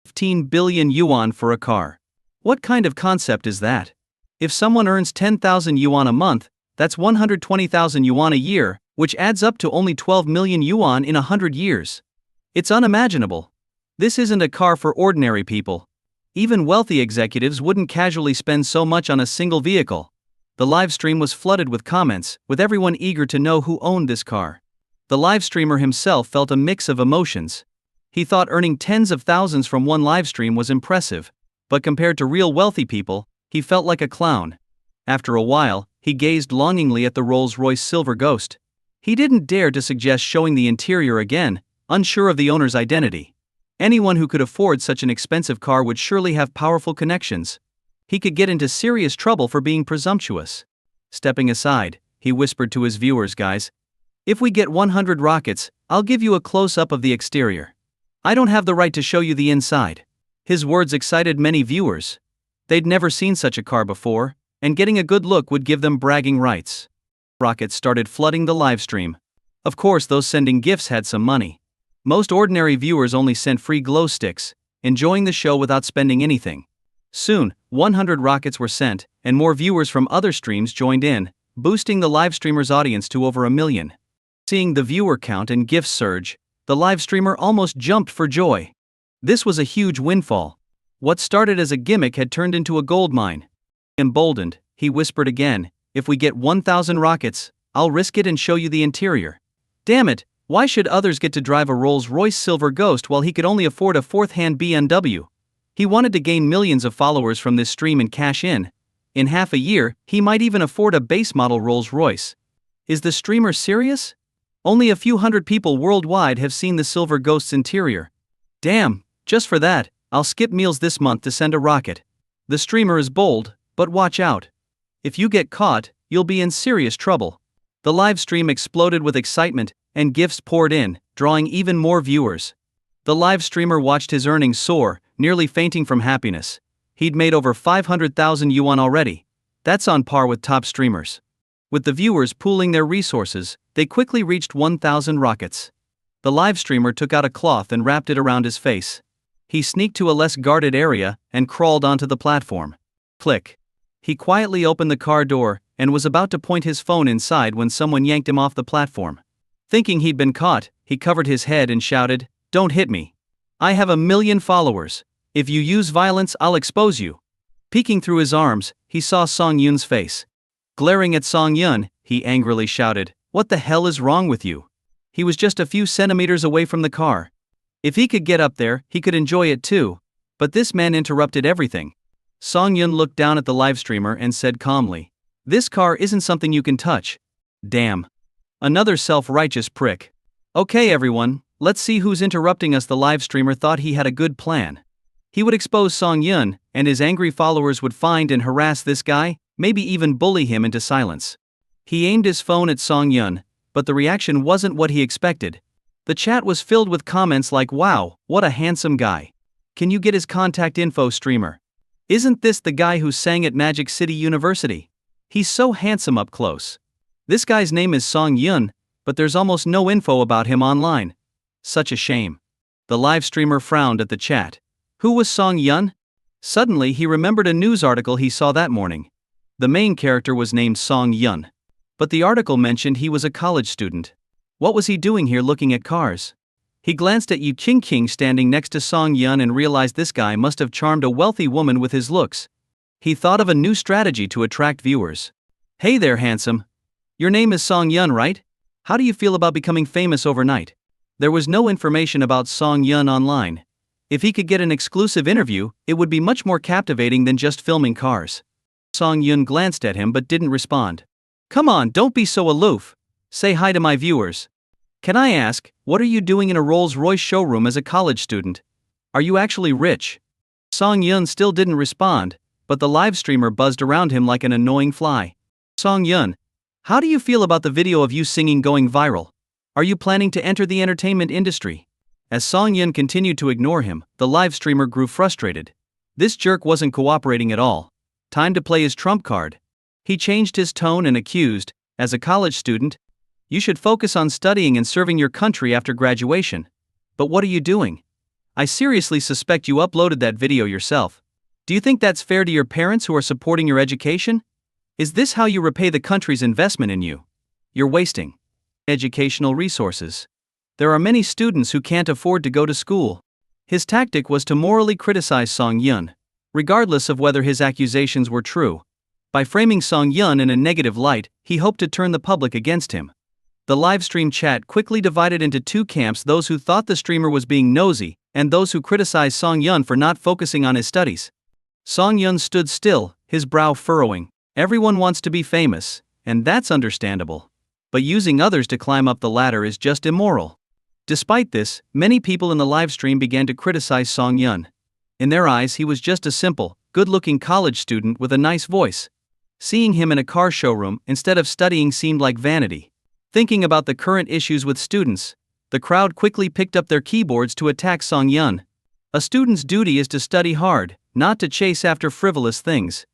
15 billion yuan for a car. What kind of concept is that? If someone earns 10,000 yuan a month, that's 120,000 yuan a year, which adds up to only 12 million yuan in 100 years. It's unimaginable. This isn't a car for ordinary people. Even wealthy executives wouldn't casually spend so much on a single vehicle." The live stream was flooded with comments, with everyone eager to know who owned this car. The live streamer himself felt a mix of emotions. He thought earning tens of thousands from one live stream was impressive, but compared to real wealthy people, he felt like a clown. After a while, he gazed longingly at the Rolls-Royce Silver Ghost. He didn't dare to suggest showing the interior again, unsure of the owner's identity. Anyone who could afford such an expensive car would surely have powerful connections. He could get into serious trouble for being presumptuous. Stepping aside, he whispered to his viewers, "Guys, if we get 100 rockets, I'll give you a close-up of the exterior. I don't have the right to show you the inside." His words excited many viewers. They'd never seen such a car before, and getting a good look would give them bragging rights. Rockets started flooding the livestream. Of course, those sending gifts had some money. Most ordinary viewers only sent free glow sticks, enjoying the show without spending anything. Soon, 100 rockets were sent, and more viewers from other streams joined in, boosting the live streamer's audience to over 1 million. Seeing the viewer count and gifts surge, the live streamer almost jumped for joy. This was a huge windfall. What started as a gimmick had turned into a goldmine. Emboldened, he whispered again, "If we get 1,000 rockets, I'll risk it and show you the interior." Damn it, why should others get to drive a Rolls-Royce Silver Ghost while he could only afford a fourth-hand BMW? He wanted to gain millions of followers from this stream and cash in. In half a year, he might even afford a base-model Rolls-Royce. Is the streamer serious? Only a few hundred people worldwide have seen the Silver Ghost's interior. Damn, just for that, I'll skip meals this month to send a rocket. The streamer is bold, but watch out. If you get caught, you'll be in serious trouble. The live stream exploded with excitement, and gifts poured in, drawing even more viewers. The live streamer watched his earnings soar, nearly fainting from happiness. He'd made over 500,000 yuan already. That's on par with top streamers. With the viewers pooling their resources, they quickly reached 1,000 rockets. The live streamer took out a cloth and wrapped it around his face. He sneaked to a less guarded area and crawled onto the platform. Click. He quietly opened the car door and was about to point his phone inside when someone yanked him off the platform. Thinking he'd been caught, he covered his head and shouted, "Don't hit me. I have 1 million followers. If you use violence, I'll expose you." Peeking through his arms, he saw Song Yun's face. Glaring at Song Yun, he angrily shouted, "What the hell is wrong with you?" He was just a few centimeters away from the car. If he could get up there, he could enjoy it too. But this man interrupted everything. Song Yun looked down at the live streamer and said calmly, "This car isn't something you can touch." Damn. Another self-righteous prick. "Okay everyone, let's see who's interrupting us." The live streamer thought he had a good plan. He would expose Song Yun, and his angry followers would find and harass this guy, maybe even bully him into silence. He aimed his phone at Song Yun, but the reaction wasn't what he expected. The chat was filled with comments like, "Wow, what a handsome guy. Can you get his contact info, streamer? Isn't this the guy who sang at Magic City University? He's so handsome up close. This guy's name is Song Yun, but there's almost no info about him online. Such a shame." The live streamer frowned at the chat. Who was Song Yun? Suddenly he remembered a news article he saw that morning. The main character was named Song Yun. But the article mentioned he was a college student. What was he doing here looking at cars? He glanced at Yu Qingqing standing next to Song Yun and realized this guy must have charmed a wealthy woman with his looks. He thought of a new strategy to attract viewers. "Hey there, handsome. Your name is Song Yun, right? How do you feel about becoming famous overnight?" There was no information about Song Yun online. If he could get an exclusive interview, it would be much more captivating than just filming cars. Song Yun glanced at him but didn't respond. "Come on, don't be so aloof. Say hi to my viewers. Can I ask, what are you doing in a Rolls-Royce showroom as a college student? Are you actually rich?" Song Yun still didn't respond, but the live streamer buzzed around him like an annoying fly. "Song Yun, how do you feel about the video of you singing going viral? Are you planning to enter the entertainment industry?" As Song Yun continued to ignore him, the live streamer grew frustrated. This jerk wasn't cooperating at all. Time to play his trump card. He changed his tone and accused, "As a college student, you should focus on studying and serving your country after graduation. But what are you doing? I seriously suspect you uploaded that video yourself. Do you think that's fair to your parents who are supporting your education? Is this how you repay the country's investment in you? You're wasting educational resources. There are many students who can't afford to go to school." His tactic was to morally criticize Song Yun, regardless of whether his accusations were true. By framing Song Yun in a negative light, he hoped to turn the public against him. The livestream chat quickly divided into two camps: those who thought the streamer was being nosy, and those who criticized Song Yun for not focusing on his studies. Song Yun stood still, his brow furrowing. Everyone wants to be famous, and that's understandable. But using others to climb up the ladder is just immoral. Despite this, many people in the livestream began to criticize Song Yun. In their eyes, he was just a simple, good-looking college student with a nice voice. Seeing him in a car showroom instead of studying seemed like vanity. Thinking about the current issues with students, the crowd quickly picked up their keyboards to attack Song Yun. A student's duty is to study hard, not to chase after frivolous things.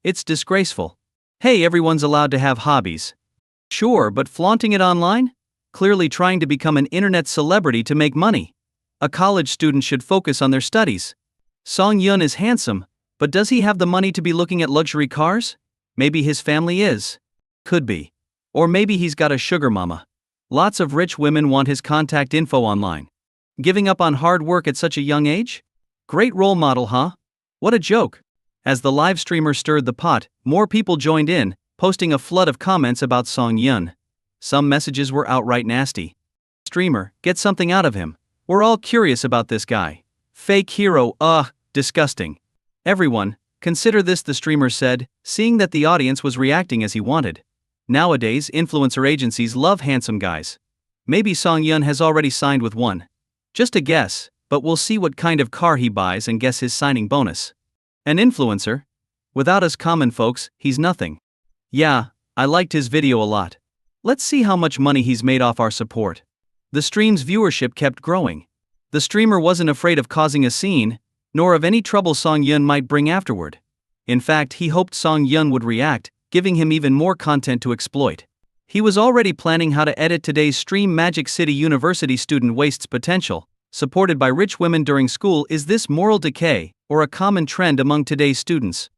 It's disgraceful. Hey, everyone's allowed to have hobbies. Sure, but flaunting it online? Clearly trying to become an internet celebrity to make money. A college student should focus on their studies. Song Yun is handsome, but does he have the money to be looking at luxury cars? Maybe his family is. Could be. Or maybe he's got a sugar mama. Lots of rich women want his contact info online. Giving up on hard work at such a young age? Great role model, huh? What a joke. As the live streamer stirred the pot, more people joined in, posting a flood of comments about Song Yun. Some messages were outright nasty. "Streamer, get something out of him. We're all curious about this guy. Fake hero, disgusting. Everyone, consider this," the streamer said, seeing that the audience was reacting as he wanted. Nowadays, influencer agencies love handsome guys. Maybe Song Yun has already signed with one. Just a guess, but we'll see what kind of car he buys and guess his signing bonus. An influencer? Without us common folks, he's nothing. Yeah, I liked his video a lot. Let's see how much money he's made off our support. The stream's viewership kept growing. The The streamer wasn't afraid of causing a scene, nor of any trouble Song Yun might bring afterward. In fact, he hoped Song Yun would react, giving him even more content to exploit. He was already planning how to edit today's stream. Magic City University student wastes potential, supported by rich women during school. Is this moral decay, or a common trend among today's students?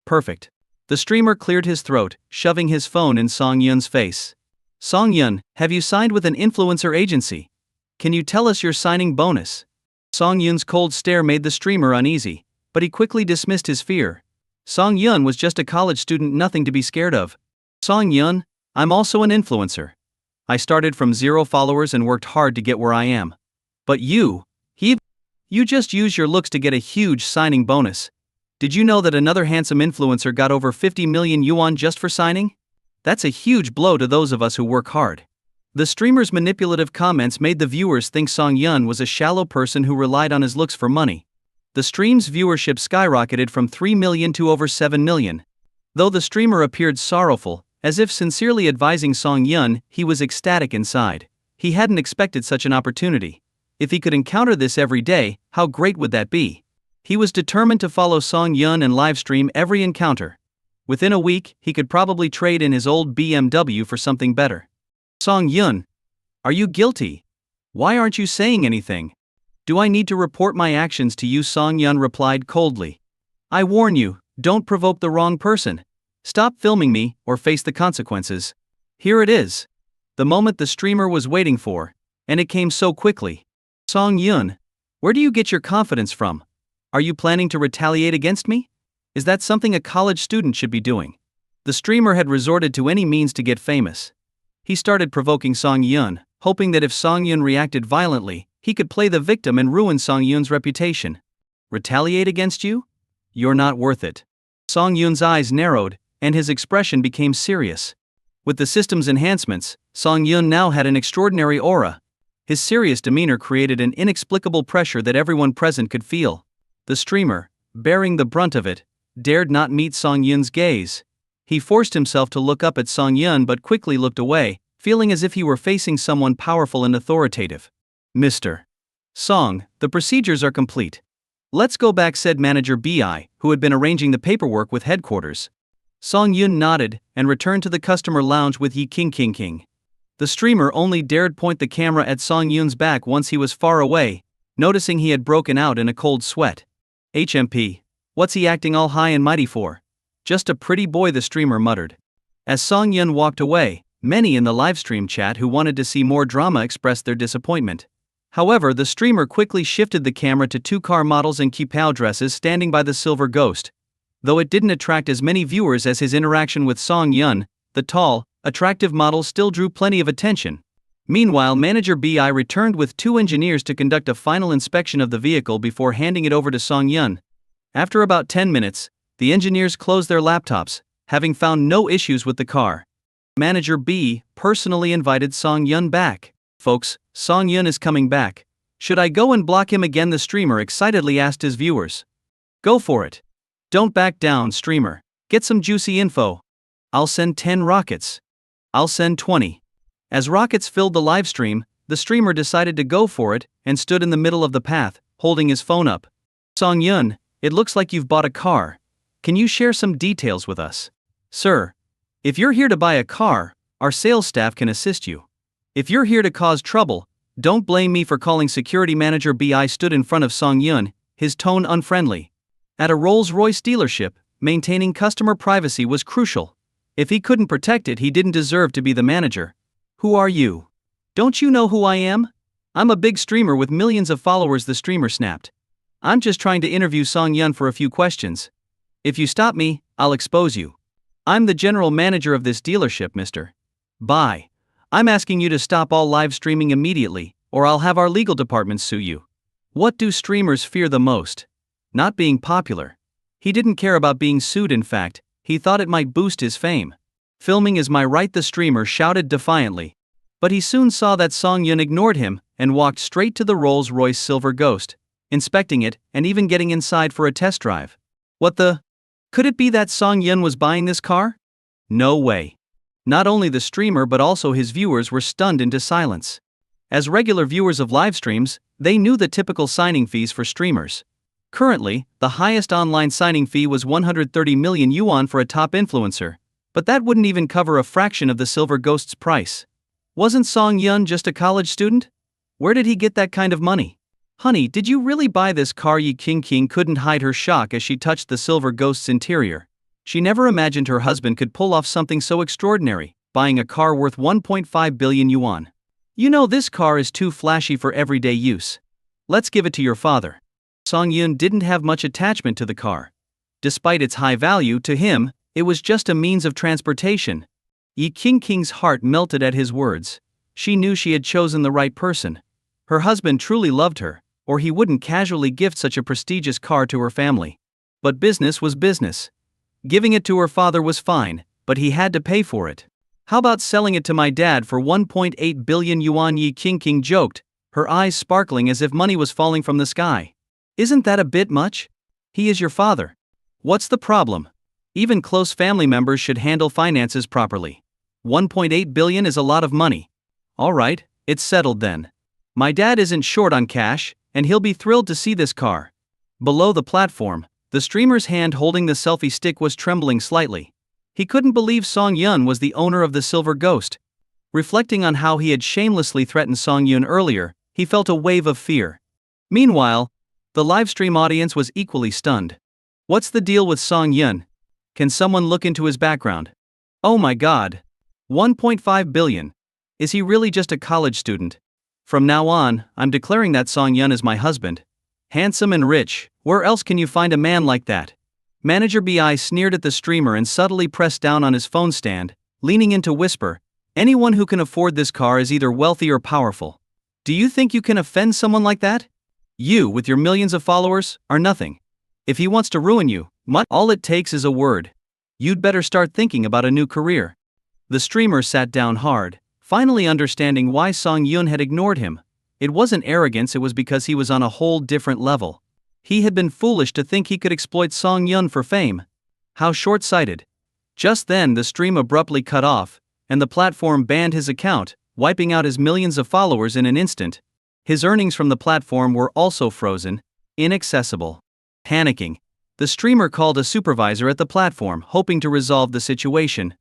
Perfect. The streamer cleared his throat, shoving his phone in Song Yun's face. Song Yun, have you signed with an influencer agency? Can you tell us your signing bonus? Song Yun's cold stare made the streamer uneasy, but he quickly dismissed his fear. Song Yun was just a college student, nothing to be scared of. Song Yun, I'm also an influencer. I started from 0 followers and worked hard to get where I am. But you just use your looks to get a huge signing bonus. Did you know that another handsome influencer got over 50 million yuan just for signing? That's a huge blow to those of us who work hard. The streamer's manipulative comments made the viewers think Song Yun was a shallow person who relied on his looks for money. The stream's viewership skyrocketed from 3 million to over 7 million. Though the streamer appeared sorrowful, as if sincerely advising Song Yun, he was ecstatic inside. He hadn't expected such an opportunity. If he could encounter this every day, how great would that be? He was determined to follow Song Yun and livestream every encounter. Within a week, he could probably trade in his old BMW for something better. Song Yun, are you guilty? Why aren't you saying anything? Do I need to report my actions to you? Song Yun replied coldly. I warn you, don't provoke the wrong person. Stop filming me, or face the consequences. Here it is. The moment the streamer was waiting for, and it came so quickly. Song Yun, where do you get your confidence from? Are you planning to retaliate against me? Is that something a college student should be doing? The streamer had resorted to any means to get famous. He started provoking Song Yun, hoping that if Song Yun reacted violently, he could play the victim and ruin Song Yun's reputation. Retaliate against you? You're not worth it. Song Yun's eyes narrowed, and his expression became serious. With the system's enhancements, Song Yun now had an extraordinary aura. His serious demeanor created an inexplicable pressure that everyone present could feel. The streamer, bearing the brunt of it, dared not meet Song Yun's gaze. He forced himself to look up at Song Yun but quickly looked away, feeling as if he were facing someone powerful and authoritative. Mr. Song, the procedures are complete. Let's go back, said Manager Bi, who had been arranging the paperwork with headquarters. Song Yun nodded and returned to the customer lounge with Yi King. The streamer only dared point the camera at Song Yun's back once he was far away, noticing he had broken out in a cold sweat. HMP, what's he acting all high and mighty for? Just a pretty boy, the streamer muttered. As Song Yun walked away, many in the livestream chat who wanted to see more drama expressed their disappointment. However, the streamer quickly shifted the camera to 2 car models in kipao dresses standing by the silver ghost. Though it didn't attract as many viewers as his interaction with Song Yun, the tall, attractive model still drew plenty of attention. Meanwhile, Manager Bi returned with 2 engineers to conduct a final inspection of the vehicle before handing it over to Song Yun. After about 10 minutes, the engineers closed their laptops, having found no issues with the car. Manager B personally invited Song Yun back. Folks, Song Yun is coming back. Should I go and block him again? The streamer excitedly asked his viewers. Go for it. Don't back down, streamer. Get some juicy info. I'll send 10 rockets. I'll send 20. As rockets filled the livestream, the streamer decided to go for it and stood in the middle of the path, holding his phone up. Song Yun, it looks like you've bought a car. Can you share some details with us? Sir, if you're here to buy a car, our sales staff can assist you. If you're here to cause trouble, don't blame me for calling security. Manager Bi stood in front of Song Yun, his tone unfriendly. At a Rolls-Royce dealership, maintaining customer privacy was crucial. If he couldn't protect it, he didn't deserve to be the manager. Who are you? Don't you know who I am? I'm a big streamer with millions of followers, the streamer snapped. I'm just trying to interview Song Yun for a few questions. If you stop me, I'll expose you. I'm the general manager of this dealership, Mr. Bi. I'm asking you to stop all live streaming immediately, or I'll have our legal department sue you. What do streamers fear the most? Not being popular. He didn't care about being sued. In fact, he thought it might boost his fame. Filming is my right, the streamer shouted defiantly. But he soon saw that Song Yun ignored him and walked straight to the Rolls-Royce Silver Ghost, inspecting it and even getting inside for a test drive. What the? Could it be that Song Yun was buying this car? No way. Not only the streamer but also his viewers were stunned into silence. As regular viewers of live streams, they knew the typical signing fees for streamers. Currently, the highest online signing fee was 130 million yuan for a top influencer, but that wouldn't even cover a fraction of the Silver Ghost's price. Wasn't Song Yun just a college student? Where did he get that kind of money? Honey, did you really buy this car? Yi King couldn't hide her shock as she touched the Silver Ghost's interior. She never imagined her husband could pull off something so extraordinary, buying a car worth 1.5 billion yuan. You know, this car is too flashy for everyday use. Let's give it to your father. Song Yun didn't have much attachment to the car. Despite its high value, to him, it was just a means of transportation. Yi King's heart melted at his words. She knew she had chosen the right person. Her husband truly loved her, or he wouldn't casually gift such a prestigious car to her family. But business was business. Giving it to her father was fine, but he had to pay for it. How about selling it to my dad for 1.8 billion yuan? Yi King joked, her eyes sparkling as if money was falling from the sky. Isn't that a bit much? He is your father. What's the problem? Even close family members should handle finances properly. 1.8 billion is a lot of money. All right, it's settled then. My dad isn't short on cash, and he'll be thrilled to see this car. Below the platform, the streamer's hand holding the selfie stick was trembling slightly. He couldn't believe Song Yun was the owner of the Silver Ghost. Reflecting on how he had shamelessly threatened Song Yun earlier, he felt a wave of fear. Meanwhile, the livestream audience was equally stunned. What's the deal with Song Yun? Can someone look into his background? Oh my god. 1.5 billion. Is he really just a college student? From now on, I'm declaring that Song Yun is my husband. Handsome and rich, where else can you find a man like that? Manager Bi sneered at the streamer and subtly pressed down on his phone stand, leaning in to whisper, anyone who can afford this car is either wealthy or powerful. Do you think you can offend someone like that? You, with your millions of followers, are nothing. If he wants to ruin you, all it takes is a word. You'd better start thinking about a new career. The streamer sat down hard, finally understanding why Song Yun had ignored him. It wasn't arrogance, it was because he was on a whole different level. He had been foolish to think he could exploit Song Yun for fame. How short-sighted. Just then the stream abruptly cut off, and the platform banned his account, wiping out his millions of followers in an instant. His earnings from the platform were also frozen, inaccessible. Panicking, the streamer called a supervisor at the platform, hoping to resolve the situation.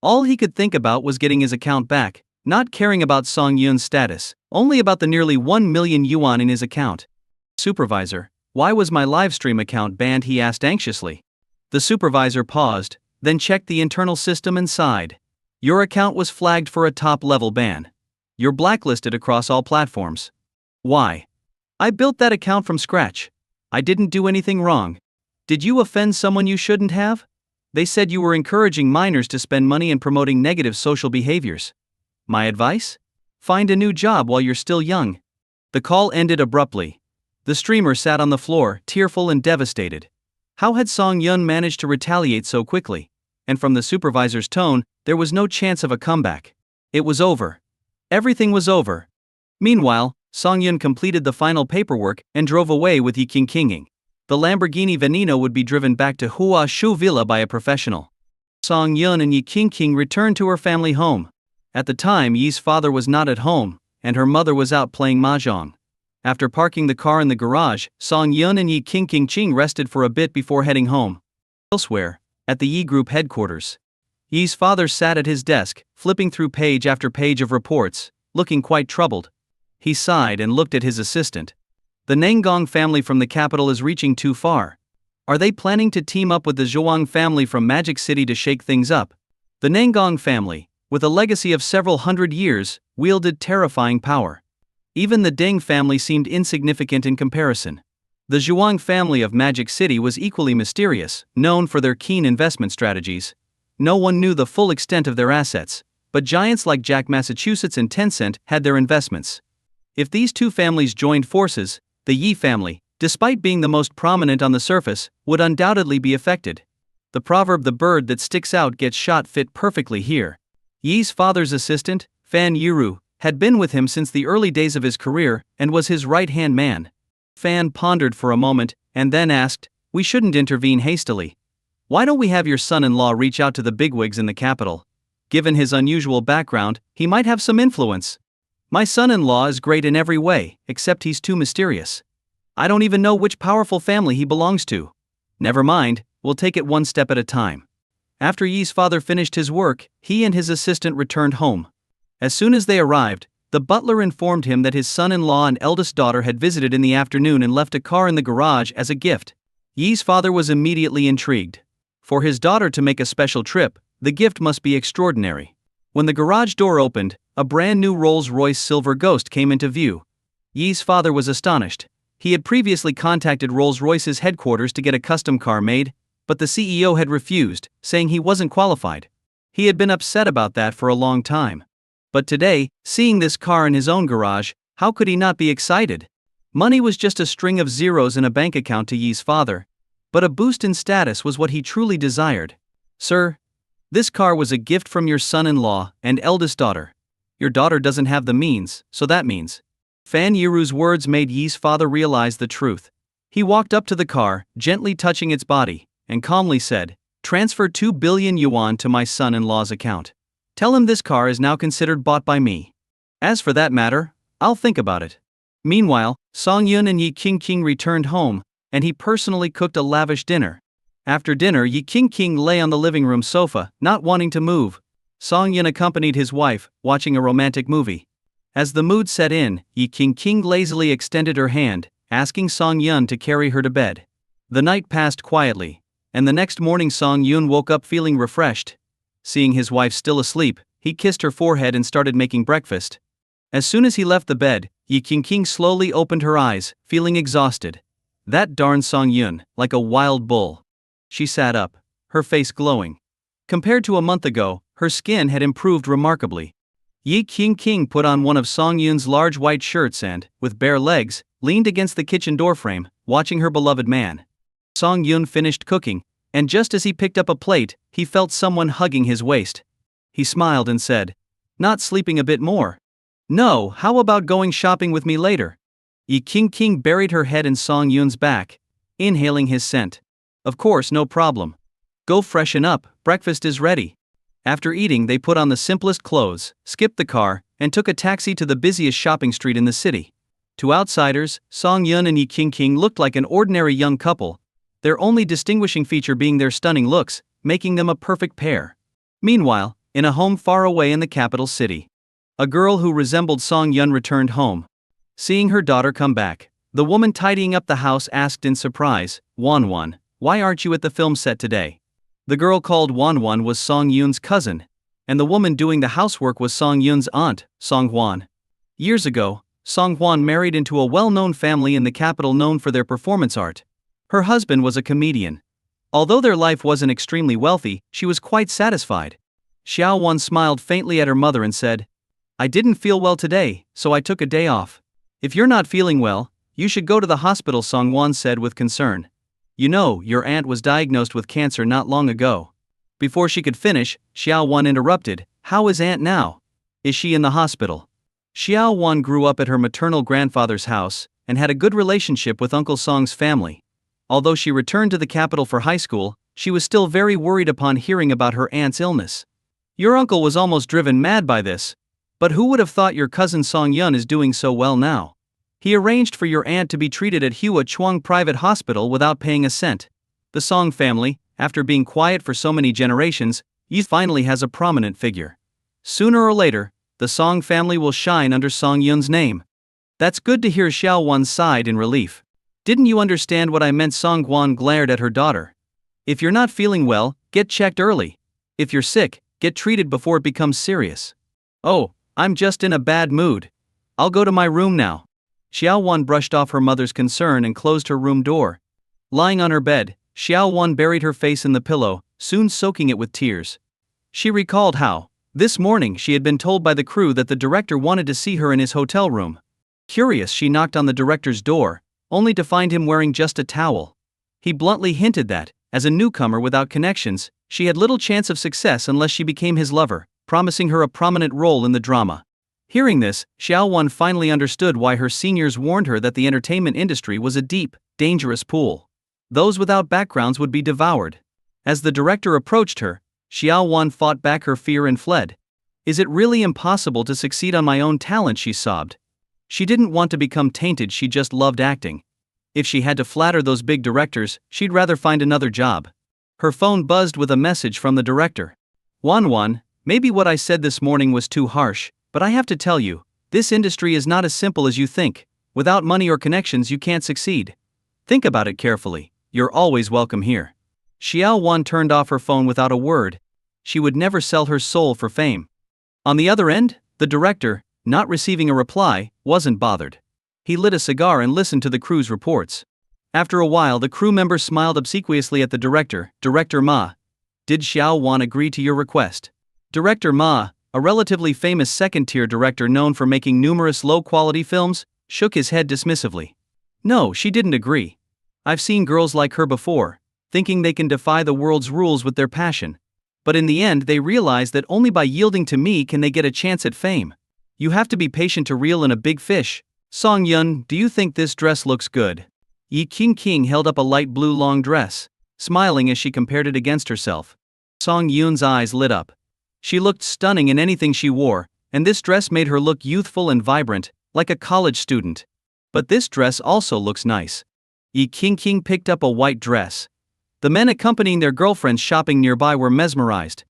All he could think about was getting his account back, not caring about Song Yun's status, only about the nearly 1 million yuan in his account. Supervisor, why was my livestream account banned? He asked anxiously. The supervisor paused, then checked the internal system and sighed. Your account was flagged for a top-level ban. You're blacklisted across all platforms. Why? I built that account from scratch. I didn't do anything wrong. Did you offend someone you shouldn't have? They said you were encouraging minors to spend money and promoting negative social behaviors. My advice? Find a new job while you're still young. The call ended abruptly. The streamer sat on the floor, tearful and devastated. How had Song Yun managed to retaliate so quickly? And from the supervisor's tone, there was no chance of a comeback. It was over. Everything was over. Meanwhile, Song Yun completed the final paperwork and drove away with Yi King. The Lamborghini Veneno would be driven back to Hua Shu Villa by a professional. Song Yun and Yi King returned to her family home. At the time, Yi's father was not at home, and her mother was out playing mahjong. After parking the car in the garage, Song Yun and Yi King rested for a bit before heading home. Elsewhere, at the Yi Group headquarters, Yi's father sat at his desk, flipping through page after page of reports, looking quite troubled. He sighed and looked at his assistant. The Nanggong family from the capital is reaching too far. Are they planning to team up with the Zhuang family from Magic City to shake things up? The Nanggong family, with a legacy of several hundred years, wielded terrifying power. Even the Deng family seemed insignificant in comparison. The Zhuang family of Magic City was equally mysterious, known for their keen investment strategies. No one knew the full extent of their assets, but giants like Jack Massachusetts and Tencent had their investments. If these two families joined forces, the Yi family, despite being the most prominent on the surface, would undoubtedly be affected. The proverb "the bird that sticks out gets shot" fit perfectly here. Yi's father's assistant, Fan Yiru, had been with him since the early days of his career and was his right-hand man. Fan pondered for a moment and then asked, "We shouldn't intervene hastily. Why don't we have your son-in-law reach out to the bigwigs in the capital? Given his unusual background, he might have some influence." My son-in-law is great in every way, except he's too mysterious. I don't even know which powerful family he belongs to. Never mind, we'll take it one step at a time. After Yi's father finished his work, he and his assistant returned home. As soon as they arrived, the butler informed him that his son-in-law and eldest daughter had visited in the afternoon and left a car in the garage as a gift. Yi's father was immediately intrigued. For his daughter to make a special trip, the gift must be extraordinary. When the garage door opened, a brand new Rolls-Royce Silver Ghost came into view. Yi's father was astonished. He had previously contacted Rolls-Royce's headquarters to get a custom car made, but the CEO had refused, saying he wasn't qualified. He had been upset about that for a long time. But today, seeing this car in his own garage, how could he not be excited? Money was just a string of zeros in a bank account to Yi's father, but a boost in status was what he truly desired. Sir, this car was a gift from your son-in-law and eldest daughter. Your daughter doesn't have the means, so that means. Fan Yiru's words made Yi's father realize the truth. He walked up to the car, gently touching its body, and calmly said, "Transfer 2 billion yuan to my son-in-law's account. Tell him this car is now considered bought by me. As for that matter, I'll think about it." Meanwhile, Song Yun and Yi Qingqing returned home, and he personally cooked a lavish dinner. After dinner, Yi Qingqing lay on the living room sofa, not wanting to move. Song Yun accompanied his wife, watching a romantic movie. As the mood set in, Yi Qingqing lazily extended her hand, asking Song Yun to carry her to bed. The night passed quietly, and the next morning Song Yun woke up feeling refreshed. Seeing his wife still asleep, he kissed her forehead and started making breakfast. As soon as he left the bed, Yi Qingqing slowly opened her eyes, feeling exhausted. That darn Song Yun, like a wild bull. She sat up, her face glowing. Compared to a month ago, her skin had improved remarkably. Yi Qingqing put on one of Song Yun's large white shirts and, with bare legs, leaned against the kitchen doorframe, watching her beloved man. Song Yun finished cooking, and just as he picked up a plate, he felt someone hugging his waist. He smiled and said, "Not sleeping a bit more?" "No, how about going shopping with me later?" Yi Qingqing buried her head in Song Yun's back, inhaling his scent. "Of course, no problem. Go freshen up, breakfast is ready." After eating, they put on the simplest clothes, skipped the car, and took a taxi to the busiest shopping street in the city. To outsiders, Song Yun and Yi Qingqing looked like an ordinary young couple, their only distinguishing feature being their stunning looks, making them a perfect pair. Meanwhile, in a home far away in the capital city, a girl who resembled Song Yun returned home. Seeing her daughter come back, the woman tidying up the house asked in surprise, "Wan, why aren't you at the film set today?" The girl called Wan was Song Yun's cousin, and the woman doing the housework was Song Yun's aunt, Song Hwan. Years ago, Song Hwan married into a well-known family in the capital known for their performance art. Her husband was a comedian. Although their life wasn't extremely wealthy, she was quite satisfied. Xiao Wan smiled faintly at her mother and said, "I didn't feel well today, so I took a day off." "If you're not feeling well, you should go to the hospital," Song Hwan said with concern. "You know, your aunt was diagnosed with cancer not long ago." Before she could finish, Xiao Wan interrupted, "How is aunt now? Is she in the hospital?" Xiao Wan grew up at her maternal grandfather's house, and had a good relationship with Uncle Song's family. Although she returned to the capital for high school, she was still very worried upon hearing about her aunt's illness. "Your uncle was almost driven mad by this. But who would have thought your cousin Song Yun is doing so well now? He arranged for your aunt to be treated at Hua Chuang Private Hospital without paying a cent." The Song family, after being quiet for so many generations, finally has a prominent figure. Sooner or later, the Song family will shine under Song Yun's name. "That's good to hear." Xiao Wan sighed in relief. "Didn't you understand what I meant?" Song Hwan glared at her daughter. "If you're not feeling well, get checked early. If you're sick, get treated before it becomes serious." "Oh, I'm just in a bad mood. I'll go to my room now." Xiao Wan brushed off her mother's concern and closed her room door. Lying on her bed, Xiao Wan buried her face in the pillow, soon soaking it with tears. She recalled how, this morning, she had been told by the crew that the director wanted to see her in his hotel room. Curious, she knocked on the director's door, only to find him wearing just a towel. He bluntly hinted that, as a newcomer without connections, she had little chance of success unless she became his lover, promising her a prominent role in the drama. Hearing this, Xiao Wan finally understood why her seniors warned her that the entertainment industry was a deep, dangerous pool. Those without backgrounds would be devoured. As the director approached her, Xiao Wan fought back her fear and fled. Is it really impossible to succeed on my own talent, she sobbed. She didn't want to become tainted, she just loved acting. If she had to flatter those big directors, she'd rather find another job. Her phone buzzed with a message from the director. Wan, maybe what I said this morning was too harsh, but I have to tell you, this industry is not as simple as you think. Without money or connections, you can't succeed. Think about it carefully. You're always welcome here. Xiao Wan turned off her phone without a word. She would never sell her soul for fame. On the other end, the director, not receiving a reply, wasn't bothered. He lit a cigar and listened to the crew's reports. After a while, the crew member smiled obsequiously at the director. Director Ma, did Xiao Wan agree to your request? Director Ma, a relatively famous second-tier director known for making numerous low-quality films, shook his head dismissively. No, she didn't agree. I've seen girls like her before, thinking they can defy the world's rules with their passion. But in the end, they realize that only by yielding to me can they get a chance at fame. You have to be patient to reel in a big fish. Song Yun, do you think this dress looks good? Yi King held up a light blue long dress, smiling as she compared it against herself. Song Yun's eyes lit up. She looked stunning in anything she wore, and this dress made her look youthful and vibrant, like a college student. But this dress also looks nice. Yi King picked up a white dress. The men accompanying their girlfriends shopping nearby were mesmerized.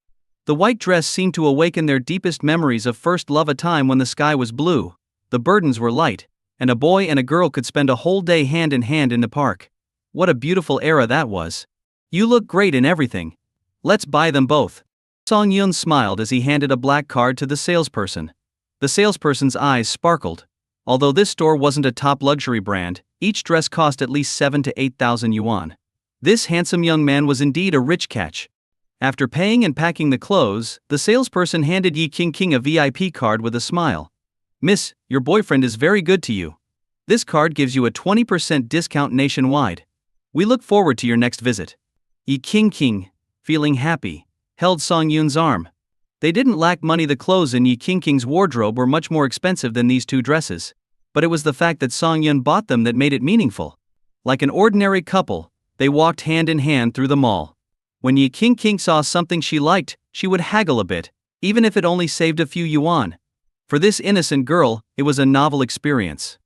The white dress seemed to awaken their deepest memories of first love, a time when the sky was blue, the burdens were light, and a boy and a girl could spend a whole day hand in hand in the park. What a beautiful era that was. You look great in everything. Let's buy them both. Song Yun smiled as he handed a black card to the salesperson. The salesperson's eyes sparkled. Although this store wasn't a top luxury brand, each dress cost at least 7,000 to 8,000 yuan. This handsome young man was indeed a rich catch. After paying and packing the clothes, the salesperson handed Yi King a VIP card with a smile. Miss, your boyfriend is very good to you. This card gives you a 20% discount nationwide. We look forward to your next visit. Yi King, feeling happy, held Song Yun's arm. They didn't lack money. The clothes in Yi King's wardrobe were much more expensive than these two dresses. But it was the fact that Song Yun bought them that made it meaningful. Like an ordinary couple, they walked hand in hand through the mall. When Yi King saw something she liked, she would haggle a bit, even if it only saved a few yuan. For this innocent girl, it was a novel experience.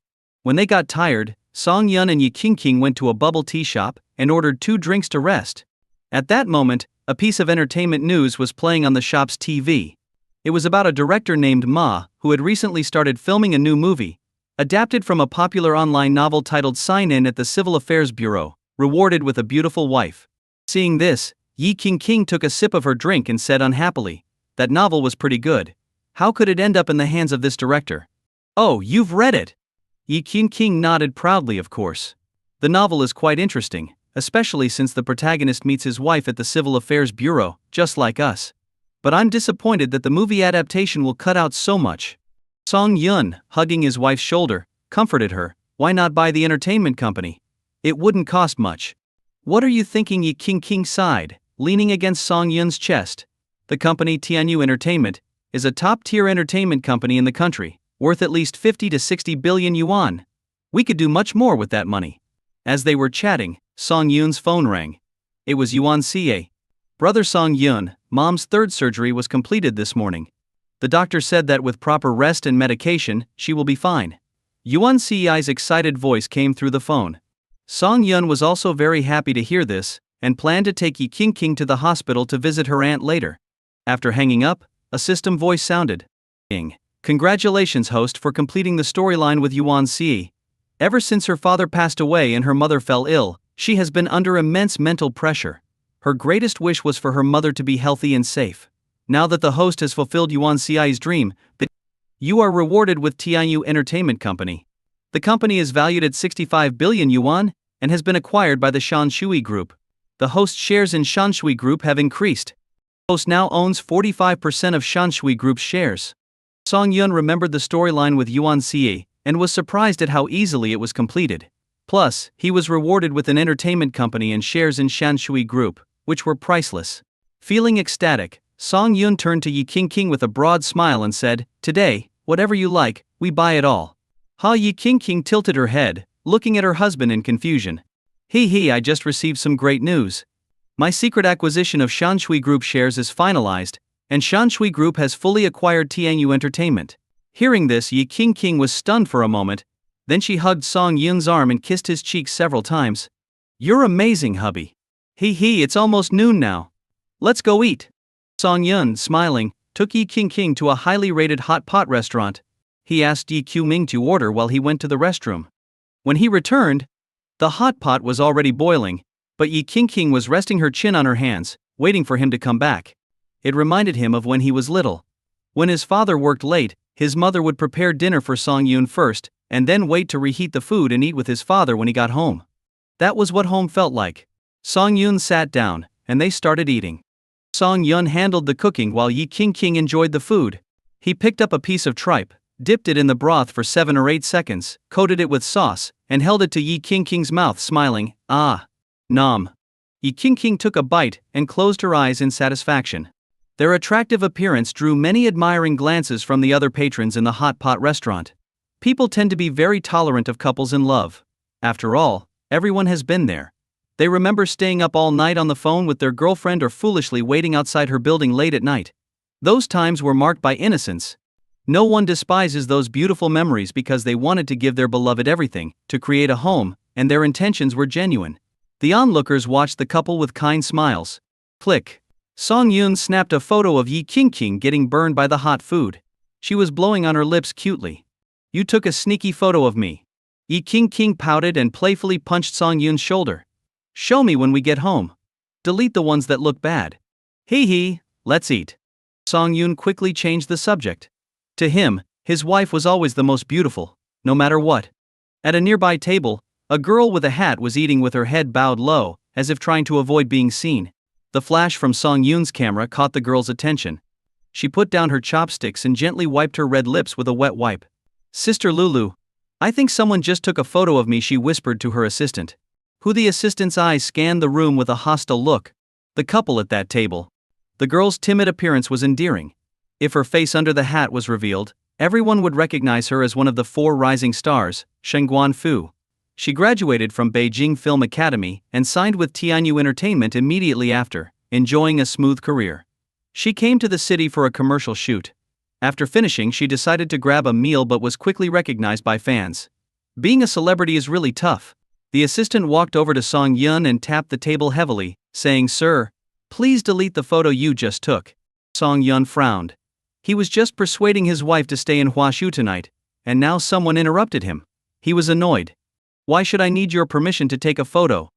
When they got tired, Song Yun and Yi King went to a bubble tea shop and ordered 2 drinks to rest. At that moment, a piece of entertainment news was playing on the shop's TV. It was about a director named Ma, who had recently started filming a new movie, adapted from a popular online novel titled Sign In at the Civil Affairs Bureau, rewarded with a beautiful wife. Seeing this, Yi King took a sip of her drink and said unhappily, that novel was pretty good. How could it end up in the hands of this director? Oh, you've read it! Yi King nodded proudly, of course. The novel is quite interesting, especially since the protagonist meets his wife at the Civil Affairs Bureau, just like us. But I'm disappointed that the movie adaptation will cut out so much. Song Yun, hugging his wife's shoulder, comforted her. Why not buy the entertainment company? It wouldn't cost much. What are you thinking? Yi King sighed, leaning against Song Yun's chest. The company Tianyu Entertainment is a top-tier entertainment company in the country, worth at least 50 to 60 billion yuan. We could do much more with that money. As they were chatting, Song Yun's phone rang. It was Yuan Xie. Brother Song Yun, Mom's 3rd surgery was completed this morning. The doctor said that with proper rest and medication, she will be fine. Yuan Xie's excited voice came through the phone. Song Yun was also very happy to hear this, and planned to take Yi King to the hospital to visit her aunt later. After hanging up, a system voice sounded. Congratulations, host, for completing the storyline with Yuan Xie. Ever since her father passed away and her mother fell ill, she has been under immense mental pressure. Her greatest wish was for her mother to be healthy and safe. Now that the host has fulfilled Yuan Xie's dream, you are rewarded with Tianyu Entertainment Company. The company is valued at 65 billion yuan and has been acquired by the Shanshui Group. The host shares in Shanshui Group have increased. The host now owns 45% of Shanshui Group's shares. Song Yun remembered the storyline with Yuan Xie and was surprised at how easily it was completed. Plus, he was rewarded with an entertainment company and shares in Shanshui Group, which were priceless. Feeling ecstatic, Song Yun turned to Yi King with a broad smile and said, "Today, whatever you like, we buy it all." Yi King tilted her head, looking at her husband in confusion. I just received some great news. My secret acquisition of Shanshui Group shares is finalized, and Shanshui Group has fully acquired Tianyu Entertainment. Hearing this, Yi Qingqing was stunned for a moment, then she hugged Song Yun's arm and kissed his cheek several times. "You're amazing, hubby. Hee, it's almost noon now. Let's go eat." Song Yun, smiling, took Yi Qingqing to a highly rated hot pot restaurant. He asked Yi Qiming to order while he went to the restroom. When he returned, the hot pot was already boiling, but Yi Qingqing was resting her chin on her hands, waiting for him to come back. It reminded him of when he was little. When his father worked late, his mother would prepare dinner for Song Yun first, and then wait to reheat the food and eat with his father when he got home. That was what home felt like. Song Yun sat down, and they started eating. Song Yun handled the cooking while Yi Qingqing enjoyed the food. He picked up a piece of tripe, dipped it in the broth for 7 or 8 seconds, coated it with sauce, and held it to Yi Qingqing's mouth, smiling. "Ah. Nom." Yi Qingqing took a bite and closed her eyes in satisfaction. Their attractive appearance drew many admiring glances from the other patrons in the hot pot restaurant. People tend to be very tolerant of couples in love. After all, everyone has been there. They remember staying up all night on the phone with their girlfriend or foolishly waiting outside her building late at night. Those times were marked by innocence. No one despises those beautiful memories because they wanted to give their beloved everything, to create a home, and their intentions were genuine. The onlookers watched the couple with kind smiles. Click. Song Yun snapped a photo of Yi Qingqing getting burned by the hot food. She was blowing on her lips cutely. "You took a sneaky photo of me." Yi Qingqing pouted and playfully punched Song Yun's shoulder. "Show me when we get home. Delete the ones that look bad." Hee, let's eat." Song Yun quickly changed the subject. To him, his wife was always the most beautiful, no matter what. At a nearby table, a girl with a hat was eating with her head bowed low, as if trying to avoid being seen. The flash from Song Yun's camera caught the girl's attention. She put down her chopsticks and gently wiped her red lips with a wet wipe. "Sister Lulu, I think someone just took a photo of me," she whispered to her assistant. The assistant's eyes scanned the room with a hostile look. The couple at that table. The girl's timid appearance was endearing. If her face under the hat was revealed, everyone would recognize her as one of the 4 rising stars, Shengguan Fu. She graduated from Beijing Film Academy and signed with Tianyu Entertainment immediately after, enjoying a smooth career. She came to the city for a commercial shoot. After finishing, she decided to grab a meal but was quickly recognized by fans. Being a celebrity is really tough. The assistant walked over to Song Yun and tapped the table heavily, saying, "Sir, please delete the photo you just took." Song Yun frowned. He was just persuading his wife to stay in Huashu tonight, and now someone interrupted him. He was annoyed. "Why should I need your permission to take a photo?"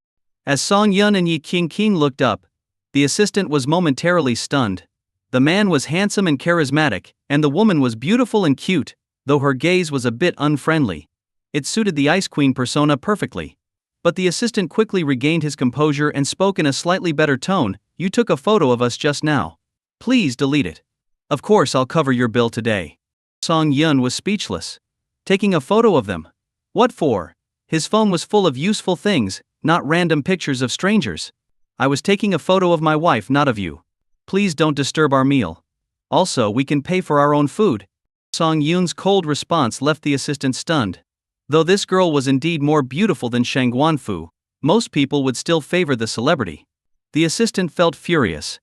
As Song Yun and Yi Qingqing looked up, the assistant was momentarily stunned. The man was handsome and charismatic, and the woman was beautiful and cute, though her gaze was a bit unfriendly. It suited the Ice Queen persona perfectly. But the assistant quickly regained his composure and spoke in a slightly better tone. "You took a photo of us just now. Please delete it." "Of course I'll cover your bill today." Song Yun was speechless. Taking a photo of them? What for? His phone was full of useful things, not random pictures of strangers. "I was taking a photo of my wife, not of you. Please don't disturb our meal. Also, we can pay for our own food." Song Yun's cold response left the assistant stunned. Though this girl was indeed more beautiful than Shengguan Fu, most people would still favor the celebrity. The assistant felt furious.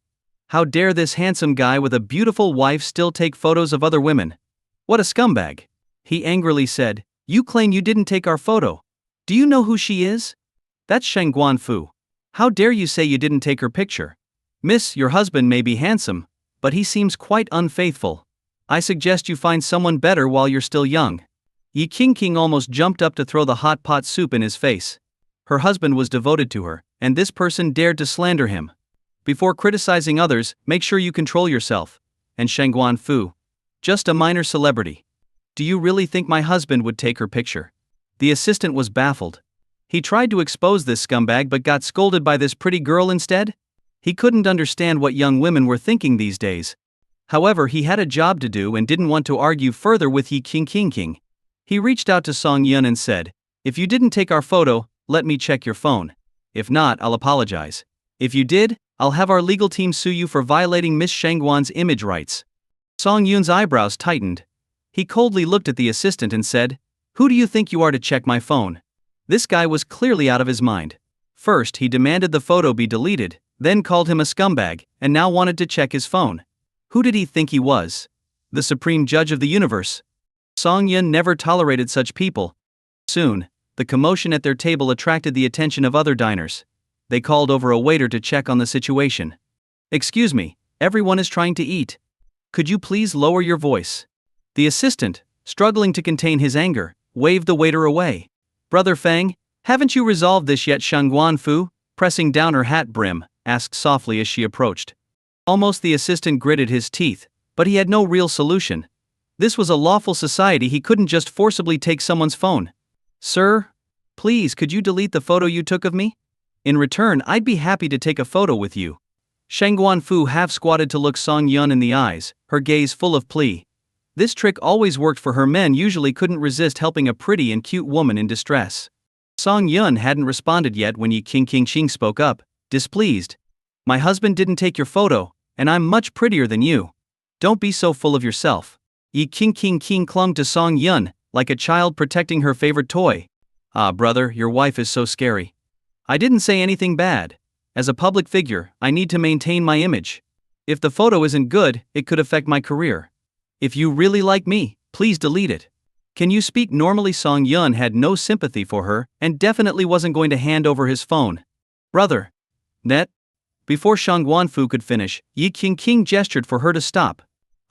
How dare this handsome guy with a beautiful wife still take photos of other women? What a scumbag. He angrily said, "You claim you didn't take our photo. Do you know who she is? That's Shengguan Fu. How dare you say you didn't take her picture? Miss, your husband may be handsome, but he seems quite unfaithful. I suggest you find someone better while you're still young." Yi Qingqing almost jumped up to throw the hot pot soup in his face. Her husband was devoted to her, and this person dared to slander him. Before criticizing others, make sure you control yourself. And Shengguan Fu? Just a minor celebrity. Do you really think my husband would take her picture? The assistant was baffled. He tried to expose this scumbag but got scolded by this pretty girl instead? He couldn't understand what young women were thinking these days. However, he had a job to do and didn't want to argue further with Yi Qingqing. He reached out to Song Yun and said, "If you didn't take our photo, let me check your phone. If not, I'll apologize. If you did, I'll have our legal team sue you for violating Miss Shengguan's image rights." Song Yun's eyebrows tightened. He coldly looked at the assistant and said, "Who do you think you are to check my phone?" This guy was clearly out of his mind. First, he demanded the photo be deleted, then called him a scumbag, and now wanted to check his phone. Who did he think he was? The supreme judge of the universe? Song Yun never tolerated such people. Soon, the commotion at their table attracted the attention of other diners. They called over a waiter to check on the situation. "Excuse me, everyone is trying to eat. Could you please lower your voice?" The assistant, struggling to contain his anger, waved the waiter away. "Brother Feng, haven't you resolved this yet?" Shangguan Fu, pressing down her hat brim, asked softly as she approached. Almost the assistant gritted his teeth, but he had no real solution. This was a lawful society, he couldn't just forcibly take someone's phone. "Sir, please could you delete the photo you took of me? In return, I'd be happy to take a photo with you." Shangguan Fu half squatted to look Song Yun in the eyes, her gaze full of plea. This trick always worked for her. Men usually couldn't resist helping a pretty and cute woman in distress. Song Yun hadn't responded yet when Yi Qingqing spoke up, displeased. "My husband didn't take your photo, and I'm much prettier than you. Don't be so full of yourself." Yi Qingqing clung to Song Yun, like a child protecting her favorite toy. "Ah, brother, your wife is so scary. I didn't say anything bad. As a public figure, I need to maintain my image. If the photo isn't good, it could affect my career. If you really like me, please delete it. Can you speak normally?" Song Yun had no sympathy for her, and definitely wasn't going to hand over his phone. "Brother." Net. Before Shangguan Fu could finish, Yi Qingqing gestured for her to stop.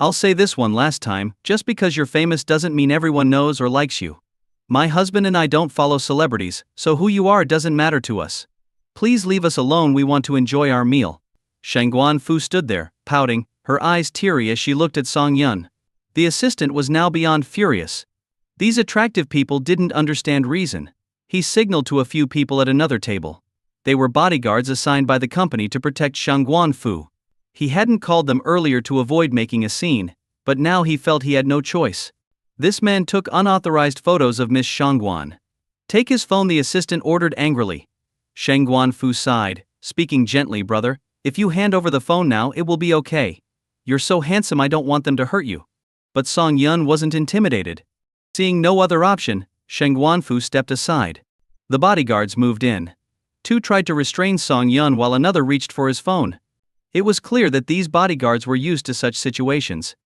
"I'll say this one last time, just because you're famous doesn't mean everyone knows or likes you. My husband and I don't follow celebrities, so who you are doesn't matter to us. Please leave us alone, we want to enjoy our meal." Shangguan Fu stood there, pouting, her eyes teary as she looked at Song Yun. The assistant was now beyond furious. These attractive people didn't understand reason. He signaled to a few people at another table. They were bodyguards assigned by the company to protect Shangguan Fu. He hadn't called them earlier to avoid making a scene, but now he felt he had no choice. This man took unauthorized photos of Miss Shangguan. "Take his phone," the assistant ordered angrily. Shangguan Fu sighed, speaking gently. "Brother, if you hand over the phone now, it will be okay. You're so handsome, I don't want them to hurt you." But Song Yun wasn't intimidated. Seeing no other option, Shangguan Fu stepped aside. The bodyguards moved in. Two tried to restrain Song Yun while another reached for his phone. It was clear that these bodyguards were used to such situations.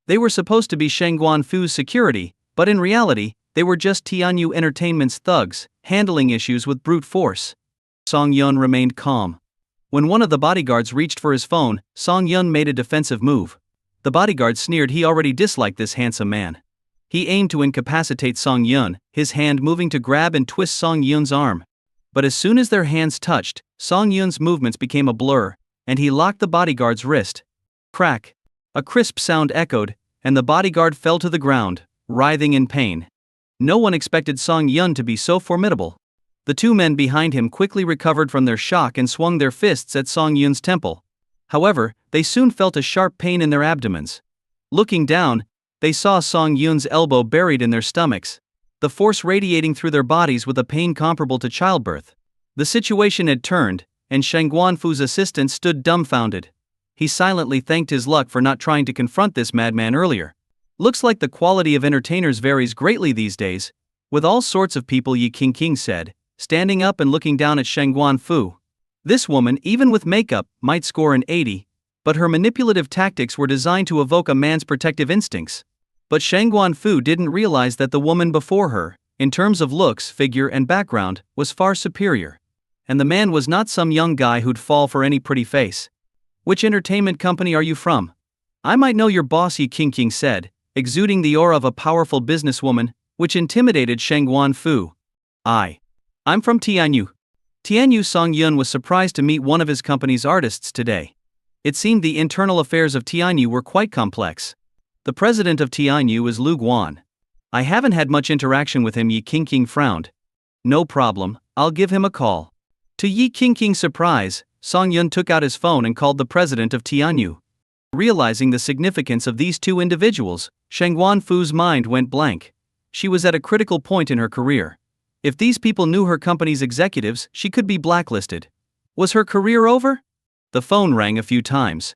They were supposed to be Shangguan Fu's security, but in reality, they were just Tianyu Entertainment's thugs, handling issues with brute force. Song Yun remained calm. When one of the bodyguards reached for his phone, Song Yun made a defensive move. The bodyguard sneered. He already disliked this handsome man. He aimed to incapacitate Song Yun, his hand moving to grab and twist Song Yun's arm. But as soon as their hands touched, Song Yun's movements became a blur, and he locked the bodyguard's wrist. Crack! A crisp sound echoed, and the bodyguard fell to the ground, writhing in pain. No one expected Song Yun to be so formidable. The two men behind him quickly recovered from their shock and swung their fists at Song Yun's temple. However, they soon felt a sharp pain in their abdomens. Looking down, they saw Song Yun's elbow buried in their stomachs, the force radiating through their bodies with a pain comparable to childbirth. The situation had turned, and Shangguan Fu's assistant stood dumbfounded. He silently thanked his luck for not trying to confront this madman earlier. "Looks like the quality of entertainers varies greatly these days, with all sorts of people," Yi Qingqing said, standing up and looking down at Shangguan Fu. This woman, even with makeup, might score an 80, but her manipulative tactics were designed to evoke a man's protective instincts. But Shangguan Fu didn't realize that the woman before her, in terms of looks, figure, and background, was far superior. And the man was not some young guy who'd fall for any pretty face. "Which entertainment company are you from? I might know your boss," Yi Qingqing said, exuding the aura of a powerful businesswoman, which intimidated Shangguan Fu. I'm from Tianyu." Tianyu. Song Yun was surprised to meet one of his company's artists today. It seemed the internal affairs of Tianyu were quite complex. The president of Tianyu is Lu Guan. "I haven't had much interaction with him," Yi Qingqing frowned. "No problem, I'll give him a call." To Yi Qingqing's surprise, Song Yun took out his phone and called the president of Tianyu. Realizing the significance of these two individuals, Shangguan Fu's mind went blank. She was at a critical point in her career. If these people knew her company's executives, she could be blacklisted. Was her career over? The phone rang a few times.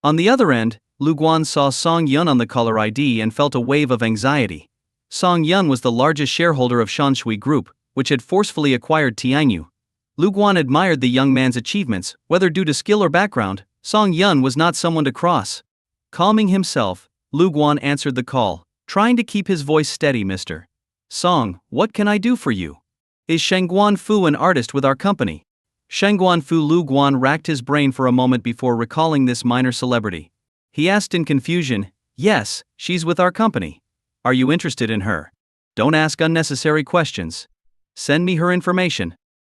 On the other end, Lu Guan saw Song Yun on the caller ID and felt a wave of anxiety. Song Yun was the largest shareholder of Shanshui Group, which had forcefully acquired Tianyu. Lu Guan admired the young man's achievements, whether due to skill or background. Song Yun was not someone to cross. Calming himself, Lu Guan answered the call, trying to keep his voice steady. Mr. Song, what can I do for you? Is Shengguan Fu an artist with our company? Shengguan Fu. Lu Guan racked his brain for a moment before recalling this minor celebrity. He asked in confusion, yes, she's with our company. Are you interested in her? Don't ask unnecessary questions. Send me her information.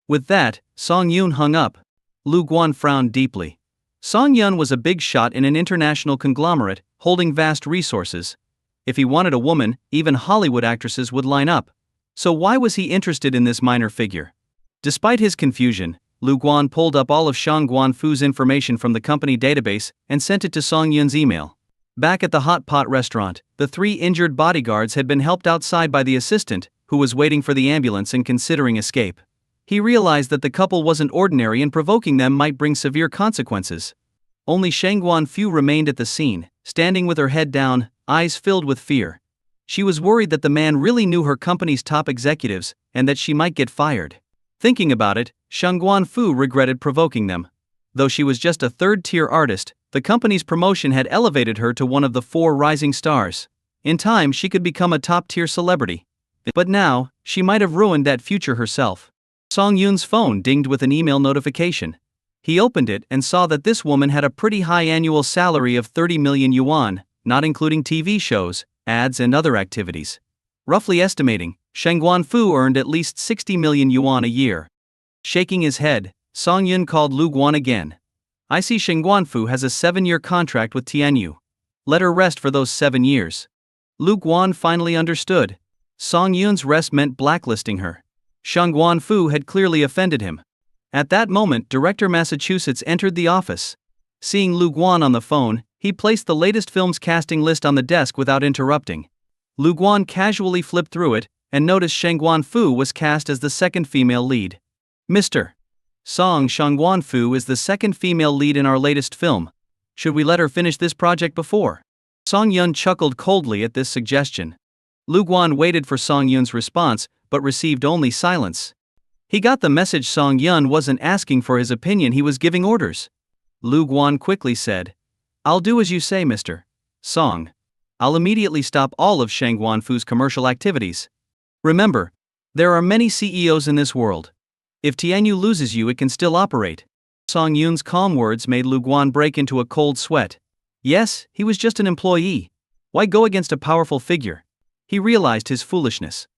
With that, Song Yun hung up. Lu Guan frowned deeply. Song Yun was a big shot in an international conglomerate, holding vast resources. If he wanted a woman, even Hollywood actresses would line up. So why was he interested in this minor figure? Despite his confusion, Lu Guan pulled up all of Shengguan Fu's information from the company database and sent it to Song Yun's email. Back at the hot pot restaurant, the 3 injured bodyguards had been helped outside by the assistant, who was waiting for the ambulance and considering escape. He realized that the couple wasn't ordinary and provoking them might bring severe consequences. Only Shengguan Fu remained at the scene, standing with her head down, eyes filled with fear. She was worried that the man really knew her company's top executives, and that she might get fired. Thinking about it, Shengguan Fu regretted provoking them. Though she was just a third-tier artist, the company's promotion had elevated her to one of the 4 rising stars. In time she could become a top-tier celebrity. But now, she might have ruined that future herself. Song Yun's phone dinged with an email notification. He opened it and saw that this woman had a pretty high annual salary of 30 million yuan, not including TV shows, ads and other activities. Roughly estimating, Shengguan Fu earned at least 60 million yuan a year. Shaking his head, Song Yun called Lu Guan again. I see Shengguan Fu has a 7-year contract with Tianyu. Let her rest for those 7 years. Lu Guan finally understood. Song Yun's rest meant blacklisting her. Shengguan Fu had clearly offended him. At that moment, Director Massachusetts entered the office. Seeing Lu Guan on the phone, he placed the latest film's casting list on the desk without interrupting. Lu Guan casually flipped through it, and noticed Shengguan Fu was cast as the second female lead. Mr. Song, Shengguan Fu is the second female lead in our latest film. Should we let her finish this project before? Song Yun chuckled coldly at this suggestion. Lu Guan waited for Song Yun's response, but received only silence. He got the message Song Yun wasn't asking for his opinion, he was giving orders. Lu Guan quickly said, I'll do as you say, Mr. Song. I'll immediately stop all of Shengguan Fu's commercial activities. Remember, there are many CEOs in this world. If Tianyu loses you, it can still operate. Song Yun's calm words made Lu Guan break into a cold sweat. Yes, he was just an employee. Why go against a powerful figure? He realized his foolishness.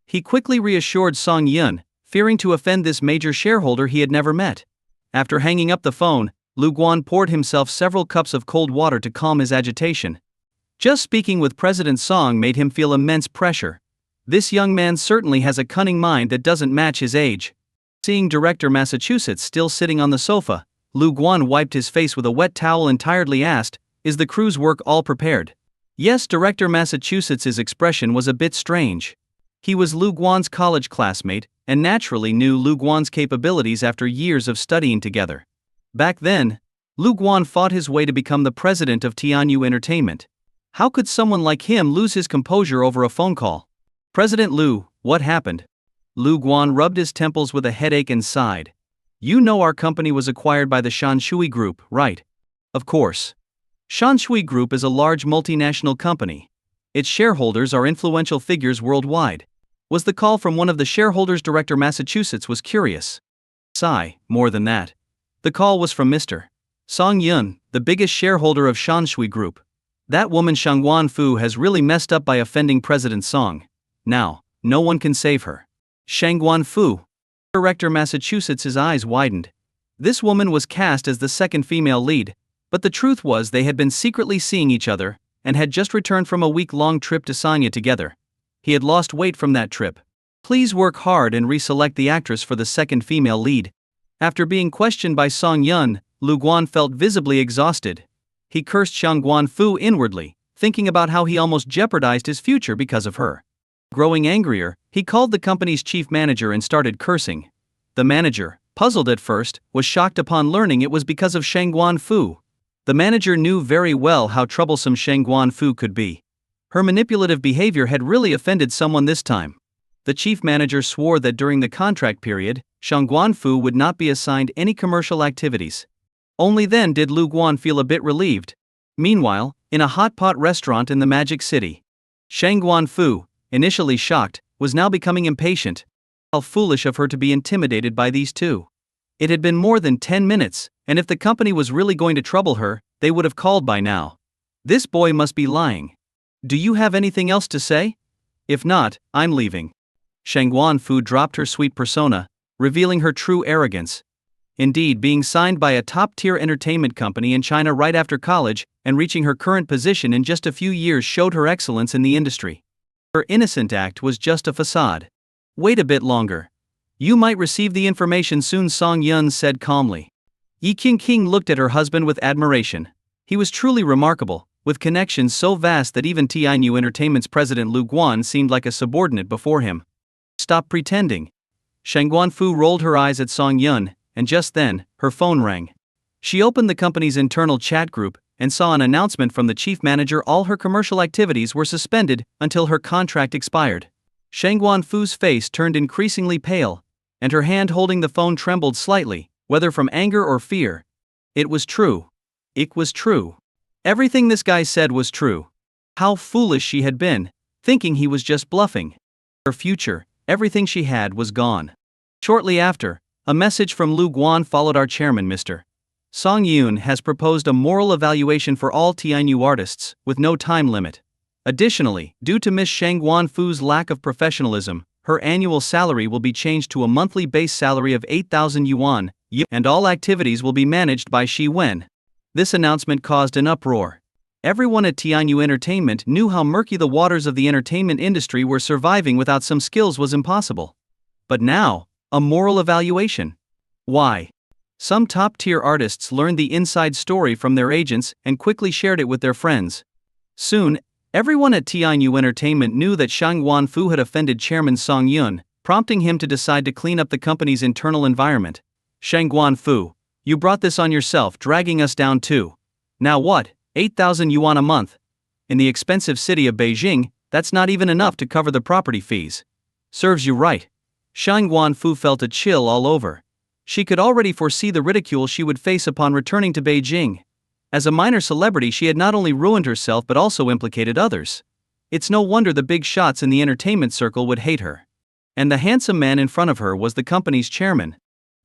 He quickly reassured Song Yun, fearing to offend this major shareholder he had never met. After hanging up the phone, Lu Guan poured himself several cups of cold water to calm his agitation. Just speaking with President Song made him feel immense pressure. This young man certainly has a cunning mind that doesn't match his age. Seeing Director Massachusetts still sitting on the sofa, Lu Guan wiped his face with a wet towel and tiredly asked, Is the crew's work all prepared? Yes, Director Massachusetts's expression was a bit strange. He was Lu Guan's college classmate, and naturally knew Lu Guan's capabilities after years of studying together. Back then, Lu Guan fought his way to become the president of Tianyu Entertainment. How could someone like him lose his composure over a phone call? President Lu, what happened? Lu Guan rubbed his temples with a headache and sighed. You know our company was acquired by the Shanshui Group, right? Of course. Shanshui Group is a large multinational company. Its shareholders are influential figures worldwide. Was the call from one of the shareholders? Director Massachusetts was curious. Sigh, more than that. The call was from Mr. Song Yun, the biggest shareholder of Shanshui Group. That woman Shengguan Fu has really messed up by offending President Song. Now, no one can save her. Shengguan Fu. Director Massachusetts' eyes widened. This woman was cast as the second female lead, but the truth was they had been secretly seeing each other, and had just returned from a week-long trip to Sanya together. He had lost weight from that trip. Please work hard and reselect the actress for the second female lead. After being questioned by Song Yun, Lu Guan felt visibly exhausted. He cursed Shengguan Fu inwardly, thinking about how he almost jeopardized his future because of her. Growing angrier, he called the company's chief manager and started cursing. The manager, puzzled at first, was shocked upon learning it was because of Shengguan Fu. The manager knew very well how troublesome Shengguan Fu could be. Her manipulative behavior had really offended someone this time. The chief manager swore that during the contract period, Shengguan Fu would not be assigned any commercial activities. Only then did Lu Guan feel a bit relieved. Meanwhile, in a hot pot restaurant in the Magic City. Shang Guanfu, initially shocked, was now becoming impatient. How foolish of her to be intimidated by these two. It had been more than 10 minutes, and if the company was really going to trouble her, they would have called by now. This boy must be lying. Do you have anything else to say? If not, I'm leaving. Shang Guanfu dropped her sweet persona, revealing her true arrogance. Indeed, being signed by a top-tier entertainment company in China right after college and reaching her current position in just a few years showed her excellence in the industry. Her innocent act was just a facade. Wait a bit longer. You might receive the information soon, Song Yun said calmly. Yi Qingqing looked at her husband with admiration. He was truly remarkable, with connections so vast that even TINU Entertainment's president Lu Guan seemed like a subordinate before him. Stop pretending. Shang Guanfu rolled her eyes at Song Yun, and just then, her phone rang. She opened the company's internal chat group and saw an announcement from the chief manager: all her commercial activities were suspended until her contract expired. Shang Guanfu's face turned increasingly pale, and her hand holding the phone trembled slightly, whether from anger or fear. It was true. It was true. Everything this guy said was true. How foolish she had been, thinking he was just bluffing. Her future, everything she had, was gone. Shortly after, a message from Lu Guan followed. Our chairman, Mr. Song Yun, has proposed a moral evaluation for all TINU artists, with no time limit. Additionally, due to Miss Shang Guanfu's lack of professionalism, her annual salary will be changed to a monthly base salary of 8,000 yuan, and all activities will be managed by Shi Wen. This announcement caused an uproar. Everyone at TINU Entertainment knew how murky the waters of the entertainment industry were. Surviving without some skills was impossible. But now, a moral evaluation. Why? Some top-tier artists learned the inside story from their agents and quickly shared it with their friends. Soon, everyone at TINU Entertainment knew that Shang Guanfu had offended Chairman Song Yun, prompting him to decide to clean up the company's internal environment. Shang Guanfu, you brought this on yourself, dragging us down too. Now what, 8,000 yuan a month? In the expensive city of Beijing, that's not even enough to cover the property fees. Serves you right. Shang Guanfu felt a chill all over. She could already foresee the ridicule she would face upon returning to Beijing. As a minor celebrity, she had not only ruined herself but also implicated others. It's no wonder the big shots in the entertainment circle would hate her. And the handsome man in front of her was the company's chairman.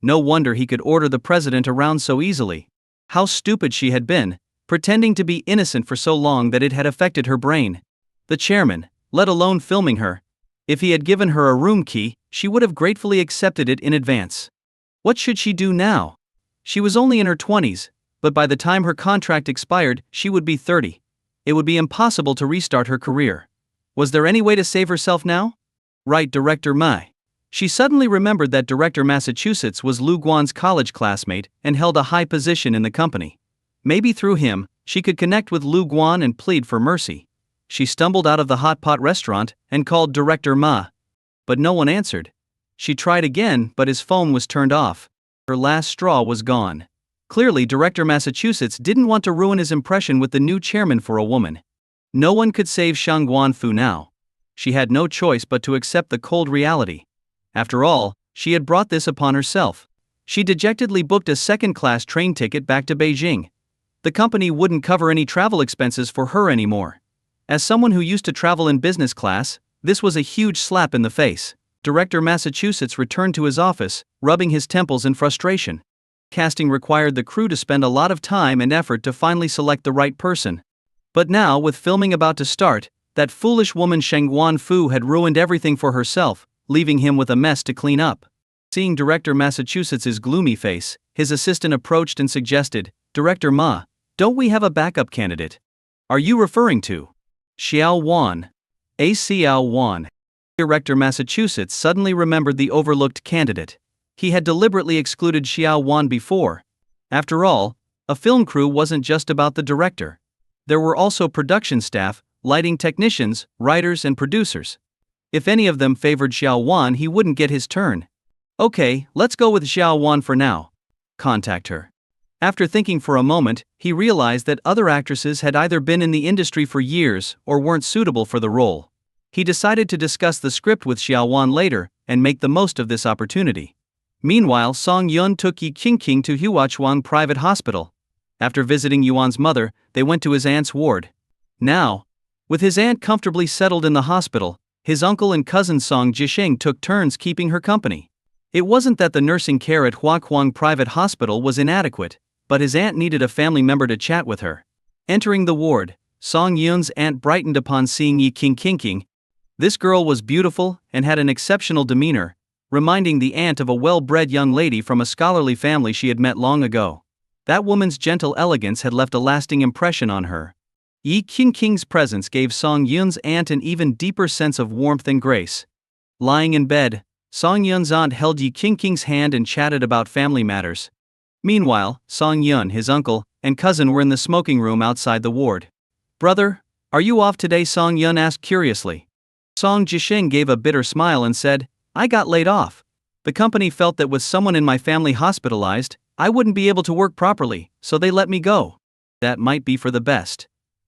No wonder he could order the president around so easily. How stupid she had been, pretending to be innocent for so long that it had affected her brain. The chairman, let alone filming her. If he had given her a room key, she would have gratefully accepted it in advance. What should she do now? She was only in her 20s, but by the time her contract expired, she would be 30. It would be impossible to restart her career. Was there any way to save herself now? Right, Director Mai. She suddenly remembered that Director Massachusetts was Lu Guan's college classmate and held a high position in the company. Maybe through him, she could connect with Lu Guan and plead for mercy. She stumbled out of the hot pot restaurant and called Director Ma. But no one answered. She tried again, but his phone was turned off. Her last straw was gone. Clearly, Director Massachusetts didn't want to ruin his impression with the new chairman for a woman. No one could save Shang Guanfu now. She had no choice but to accept the cold reality. After all, she had brought this upon herself. She dejectedly booked a second-class train ticket back to Beijing. The company wouldn't cover any travel expenses for her anymore. As someone who used to travel in business class, this was a huge slap in the face. Director Massachusetts returned to his office, rubbing his temples in frustration. Casting required the crew to spend a lot of time and effort to finally select the right person. But now, with filming about to start, that foolish woman Shang Guanfu had ruined everything for herself, leaving him with a mess to clean up. Seeing Director Massachusetts' gloomy face, his assistant approached and suggested, "Director Ma, don't we have a backup candidate? Are you referring to Xiao Wan?" Xiao Wan. Director Massachusetts suddenly remembered the overlooked candidate. He had deliberately excluded Xiao Wan before. After all, a film crew wasn't just about the director. There were also production staff, lighting technicians, writers and producers. If any of them favored Xiao Wan, he wouldn't get his turn. Okay, let's go with Xiao Wan for now. Contact her. After thinking for a moment, he realized that other actresses had either been in the industry for years or weren't suitable for the role. He decided to discuss the script with Xiao Wan later and make the most of this opportunity. Meanwhile, Song Yun took Yi Qingqing to Huachuang Private Hospital. After visiting Yuan's mother, they went to his aunt's ward. Now, with his aunt comfortably settled in the hospital, his uncle and cousin Song Jisheng took turns keeping her company. It wasn't that the nursing care at Huakuang Private Hospital was inadequate, but his aunt needed a family member to chat with her. Entering the ward, Song Yun's aunt brightened upon seeing Yi King. This girl was beautiful and had an exceptional demeanor, reminding the aunt of a well-bred young lady from a scholarly family she had met long ago. That woman's gentle elegance had left a lasting impression on her. Yi King's presence gave Song Yun's aunt an even deeper sense of warmth and grace. Lying in bed, Song Yun's aunt held Yi King's hand and chatted about family matters. Meanwhile, Song Yun, his uncle, and cousin were in the smoking room outside the ward. "Brother, are you off today?" Song Yun asked curiously. Song Jisheng gave a bitter smile and said, "I got laid off. The company felt that with someone in my family hospitalized, I wouldn't be able to work properly, so they let me go. That might be for the best.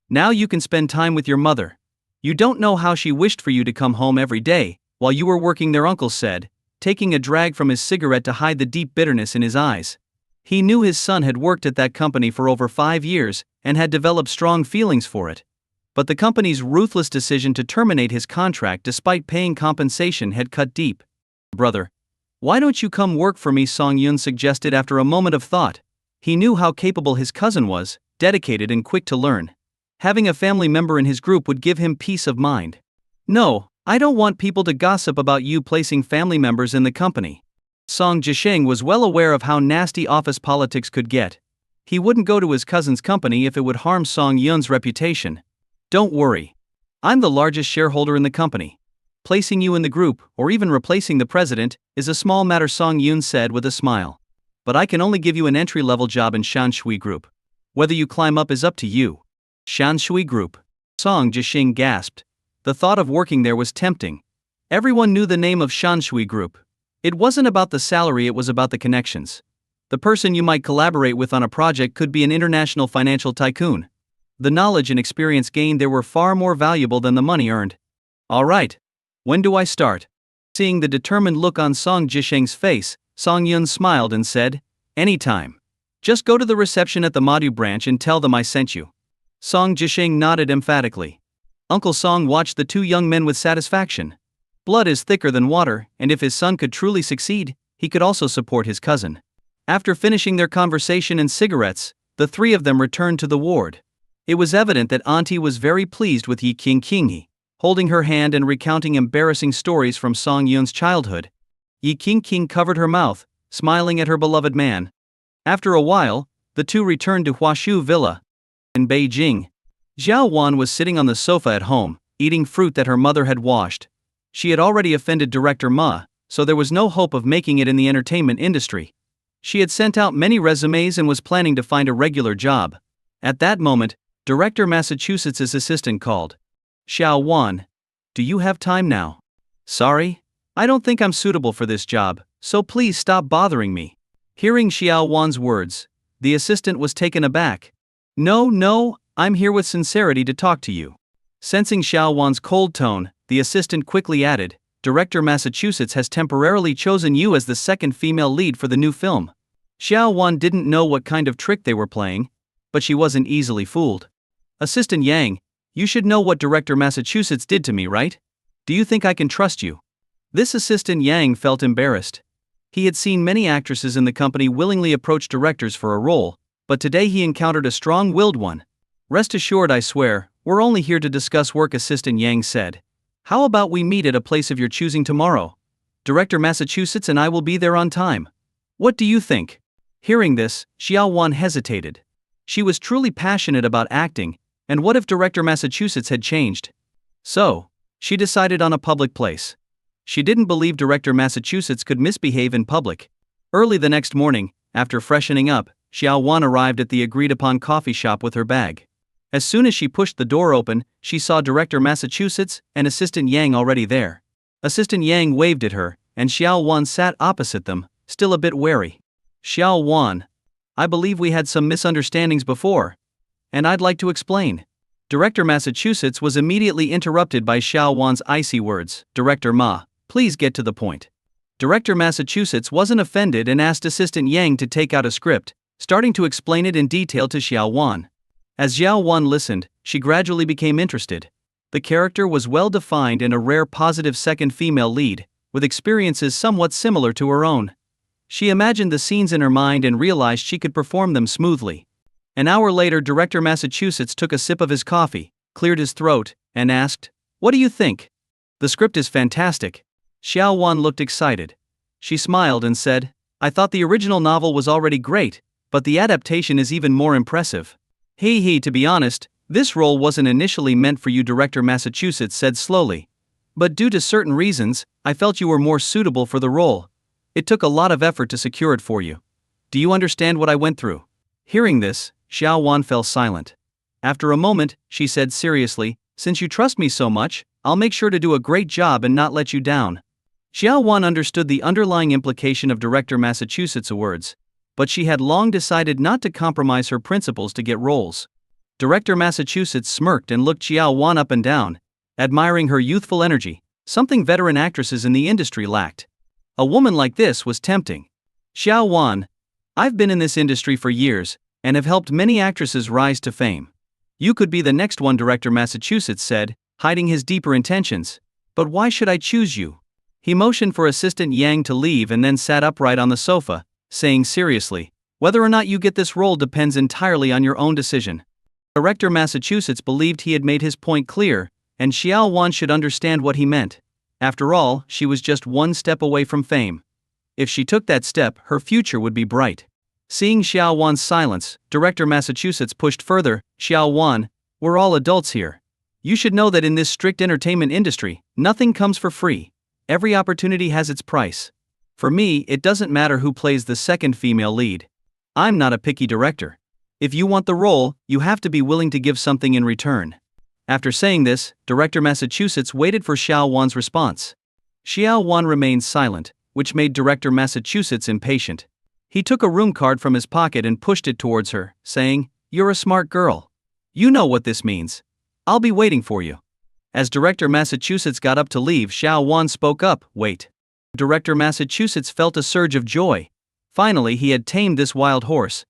Now you can spend time with your mother. You don't know how she wished for you to come home every day, while you were working there," uncle said, taking a drag from his cigarette to hide the deep bitterness in his eyes. He knew his son had worked at that company for over 5 years, and had developed strong feelings for it. But the company's ruthless decision to terminate his contract despite paying compensation had cut deep. "Brother, why don't you come work for me?" Song Yun suggested after a moment of thought. He knew how capable his cousin was, dedicated and quick to learn. Having a family member in his group would give him peace of mind. "No, I don't want people to gossip about you placing family members in the company." Song Jisheng was well aware of how nasty office politics could get. He wouldn't go to his cousin's company if it would harm Song Yun's reputation. "Don't worry. I'm the largest shareholder in the company. Placing you in the group, or even replacing the president, is a small matter," Song Yun said with a smile. "But I can only give you an entry-level job in Shanshui Group. Whether you climb up is up to you." Shanshui Group. Song Jisheng gasped. The thought of working there was tempting. Everyone knew the name of Shanshui Group. It wasn't about the salary, it was about the connections. The person you might collaborate with on a project could be an international financial tycoon. The knowledge and experience gained there were far more valuable than the money earned. "All right. When do I start?" Seeing the determined look on Song Jisheng's face, Song Yun smiled and said, "Anytime. Just go to the reception at the Madu branch and tell them I sent you." Song Jisheng nodded emphatically. Uncle Song watched the two young men with satisfaction. Blood is thicker than water, and if his son could truly succeed, he could also support his cousin. After finishing their conversation and cigarettes, the three of them returned to the ward. It was evident that Auntie was very pleased with Yi King, holding her hand and recounting embarrassing stories from Song Yun's childhood. Yi King covered her mouth, smiling at her beloved man. After a while, the two returned to Huashu Villa. In Beijing, Xiao Wan was sitting on the sofa at home, eating fruit that her mother had washed. She had already offended Director Ma, so there was no hope of making it in the entertainment industry. She had sent out many resumes and was planning to find a regular job. At that moment, Director Massachusetts' assistant called. "Xiao Wan, do you have time now?" "Sorry, I don't think I'm suitable for this job, so please stop bothering me." Hearing Xiao Wan's words, the assistant was taken aback. No, I'm here with sincerity to talk to you." Sensing Xiao Wan's cold tone, the assistant quickly added, "Director Massachusetts has temporarily chosen you as the second female lead for the new film." Xiao Wan didn't know what kind of trick they were playing, but she wasn't easily fooled. "Assistant Yang, you should know what Director Massachusetts did to me, right? Do you think I can trust you?" This assistant Yang felt embarrassed. He had seen many actresses in the company willingly approach directors for a role, but today he encountered a strong-willed one. "Rest assured, I swear, we're only here to discuss work," Assistant Yang said. "How about we meet at a place of your choosing tomorrow? Director Massachusetts and I will be there on time. What do you think?" Hearing this, Xiao Wan hesitated. She was truly passionate about acting, and what if Director Massachusetts had changed? So, she decided on a public place. She didn't believe Director Massachusetts could misbehave in public. Early the next morning, after freshening up, Xiao Wan arrived at the agreed-upon coffee shop with her bag. As soon as she pushed the door open, she saw Director Massachusetts and Assistant Yang already there. Assistant Yang waved at her, and Xiao Wan sat opposite them, still a bit wary. "Xiao Wan, I believe we had some misunderstandings before, and I'd like to explain." Director Massachusetts was immediately interrupted by Xiao Wan's icy words. "Director Ma, please get to the point." Director Massachusetts wasn't offended and asked Assistant Yang to take out a script, starting to explain it in detail to Xiao Wan. As Xiao Wan listened, she gradually became interested. The character was well defined and a rare positive second female lead, with experiences somewhat similar to her own. She imagined the scenes in her mind and realized she could perform them smoothly. An hour later, Director Massachusetts took a sip of his coffee, cleared his throat, and asked, "What do you think?" "The script is fantastic." Xiao Wan looked excited. She smiled and said, "I thought the original novel was already great, but the adaptation is even more impressive." To be honest, this role wasn't initially meant for you," Director Massachusetts said slowly. "But due to certain reasons, I felt you were more suitable for the role. It took a lot of effort to secure it for you. Do you understand what I went through?" Hearing this, Xiao Wan fell silent. After a moment, she said seriously, "Since you trust me so much, I'll make sure to do a great job and not let you down." Xiao Wan understood the underlying implication of Director Massachusetts' words, but she had long decided not to compromise her principles to get roles. Director Massachusetts smirked and looked Xiao Wan up and down, admiring her youthful energy, something veteran actresses in the industry lacked. A woman like this was tempting. "Xiao Wan, I've been in this industry for years, and have helped many actresses rise to fame. You could be the next one," Director Massachusetts said, hiding his deeper intentions. "But why should I choose you?" He motioned for Assistant Yang to leave and then sat upright on the sofa, saying seriously, "Whether or not you get this role depends entirely on your own decision." Director Massachusetts believed he had made his point clear, and Xiao Wan should understand what he meant. After all, she was just one step away from fame. If she took that step, her future would be bright. Seeing Xiao Wan's silence, Director Massachusetts pushed further, "Xiao Wan, we're all adults here. You should know that in this strict entertainment industry, nothing comes for free. Every opportunity has its price. For me, it doesn't matter who plays the second female lead. I'm not a picky director. If you want the role, you have to be willing to give something in return." After saying this, Director Massachusetts waited for Xiao Wan's response. Xiao Wan remained silent, which made Director Massachusetts impatient. He took a room card from his pocket and pushed it towards her, saying, "You're a smart girl. You know what this means. I'll be waiting for you." As Director Massachusetts got up to leave, Xiao Wan spoke up, "Wait." Director Massachusetts felt a surge of joy. Finally, he had tamed this wild horse.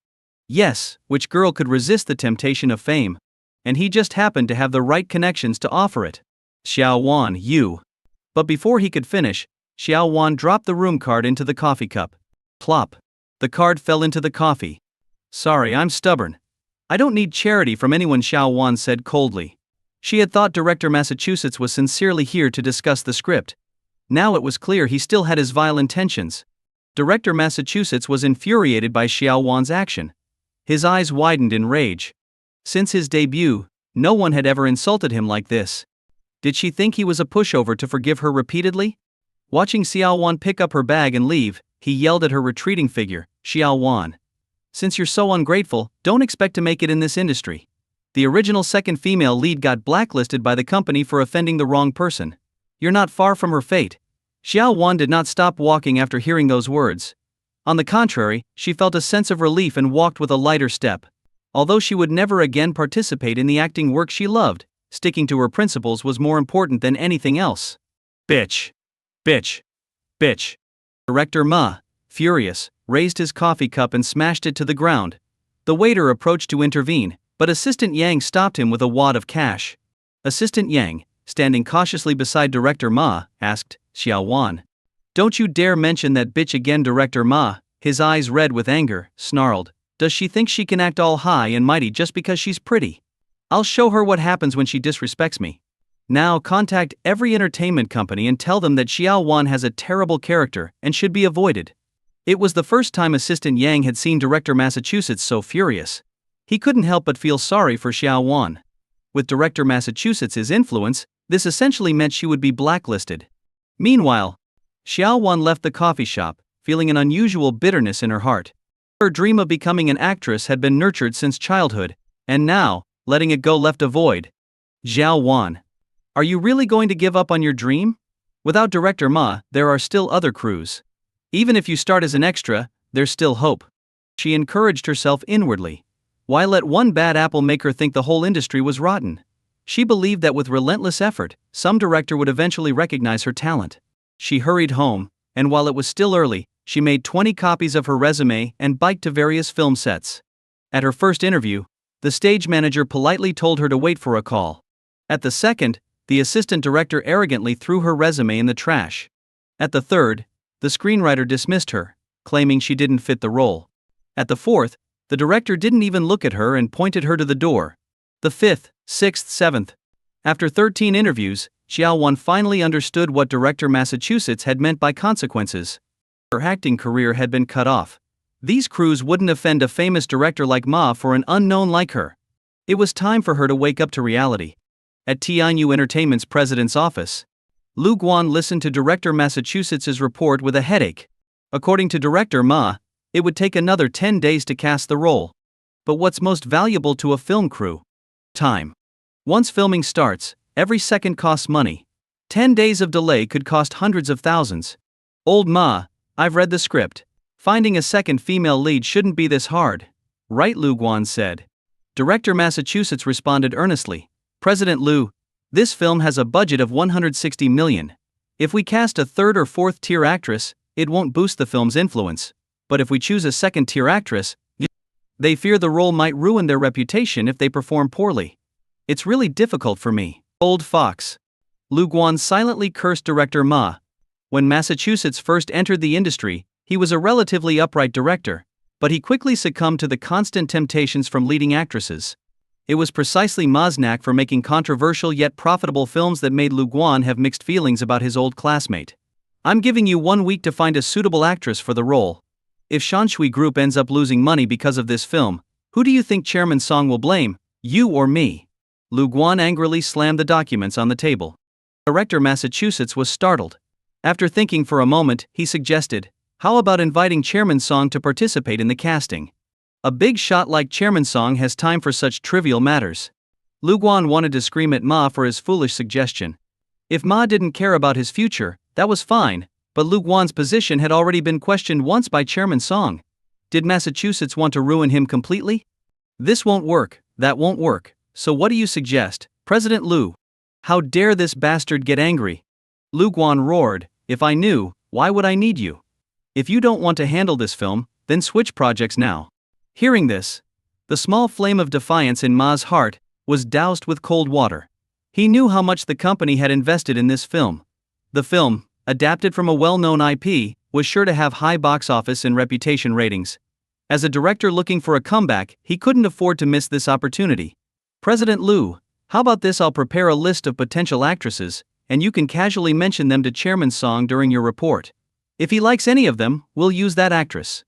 Yes, which girl could resist the temptation of fame? And he just happened to have the right connections to offer it. "Xiao Wan, you." But before he could finish, Xiao Wan dropped the room card into the coffee cup. Plop. The card fell into the coffee. "Sorry, I'm stubborn. I don't need charity from anyone," Xiao Wan said coldly. She had thought Director Massachusetts was sincerely here to discuss the script. Now it was clear he still had his vile intentions. Director Massachusetts was infuriated by Xiao Wan's action. His eyes widened in rage. Since his debut, no one had ever insulted him like this. Did she think he was a pushover to forgive her repeatedly? Watching Xiao Wan pick up her bag and leave, he yelled at her retreating figure, "Xiao Wan. Since you're so ungrateful, don't expect to make it in this industry. The original second female lead got blacklisted by the company for offending the wrong person. You're not far from her fate." Xiao Wan did not stop walking after hearing those words. On the contrary, she felt a sense of relief and walked with a lighter step. Although she would never again participate in the acting work she loved, sticking to her principles was more important than anything else. "Bitch. Bitch. Bitch." Director Ma, furious, raised his coffee cup and smashed it to the ground. The waiter approached to intervene, but Assistant Yang stopped him with a wad of cash. Assistant Yang, standing cautiously beside Director Ma, asked, "Xiao Wan, don't you dare mention that bitch again." Director Ma, his eyes red with anger, snarled, "Does she think she can act all high and mighty just because she's pretty? I'll show her what happens when she disrespects me. Now contact every entertainment company and tell them that Xiao Wan has a terrible character and should be avoided." It was the first time Assistant Yang had seen Director Massachusetts so furious. He couldn't help but feel sorry for Xiao Wan. With Director Massachusetts' influence, this essentially meant she would be blacklisted. Meanwhile, Xiao Wan left the coffee shop, feeling an unusual bitterness in her heart. Her dream of becoming an actress had been nurtured since childhood, and now, letting it go left a void. "Xiao Wan, are you really going to give up on your dream? Without Director Ma, there are still other crews. Even if you start as an extra, there's still hope." She encouraged herself inwardly. Why let one bad apple make her think the whole industry was rotten? She believed that with relentless effort, some director would eventually recognize her talent. She hurried home, and while it was still early, she made 20 copies of her resume and biked to various film sets. At her first interview, The stage manager politely told her to wait for a call. At the second, the assistant director arrogantly threw her resume in the trash. At the third, the screenwriter dismissed her, claiming she didn't fit the role. At the fourth, the director didn't even look at her and pointed her to the door. The fifth, sixth, seventh. After 13 interviews, Xiaowan finally understood what Director Massachusetts had meant by consequences. Her acting career had been cut off. These crews wouldn't offend a famous director like Ma for an unknown like her. It was time for her to wake up to reality. At Tianyu Entertainment's president's office, Lu Guan listened to Director Massachusetts' report with a headache. According to Director Ma, it would take another 10 days to cast the role. But what's most valuable to a film crew? Time. Once filming starts, every second costs money. 10 days of delay could cost hundreds of thousands. Old Ma, I've read the script. Finding a second female lead shouldn't be this hard. Right, Lu Guan said. Director Massachusetts responded earnestly. President Lu, this film has a budget of $160 million. If we cast a third or fourth tier actress, it won't boost the film's influence. But if we choose a second tier actress, they fear the role might ruin their reputation if they perform poorly. It's really difficult for me. Old fox. Lu Guan silently cursed Director Ma. When Massachusetts first entered the industry, he was a relatively upright director, but he quickly succumbed to the constant temptations from leading actresses. It was precisely Ma's knack for making controversial yet profitable films that made Lu Guan have mixed feelings about his old classmate. I'm giving you 1 week to find a suitable actress for the role. If Shanshui Group ends up losing money because of this film, who do you think Chairman Song will blame, you or me? Lu Guan angrily slammed the documents on the table. Director Massachusetts was startled. After thinking for a moment, he suggested, how about inviting Chairman Song to participate in the casting? A big shot like Chairman Song has time for such trivial matters. Lu Guan wanted to scream at Ma for his foolish suggestion. If Ma didn't care about his future, that was fine, but Lu Guan's position had already been questioned once by Chairman Song. Did Massachusetts want to ruin him completely? This won't work, that won't work, so what do you suggest, President Lu? How dare this bastard get angry? Lu Guan roared, if I knew, why would I need you? If you don't want to handle this film, then switch projects now. Hearing this, the small flame of defiance in Ma's heart was doused with cold water. He knew how much the company had invested in this film. The film, adapted from a well-known IP, was sure to have high box office and reputation ratings. As a director looking for a comeback, he couldn't afford to miss this opportunity. President Lu, how about this? I'll prepare a list of potential actresses, and you can casually mention them to Chairman Song during your report. If he likes any of them, we'll use that actress.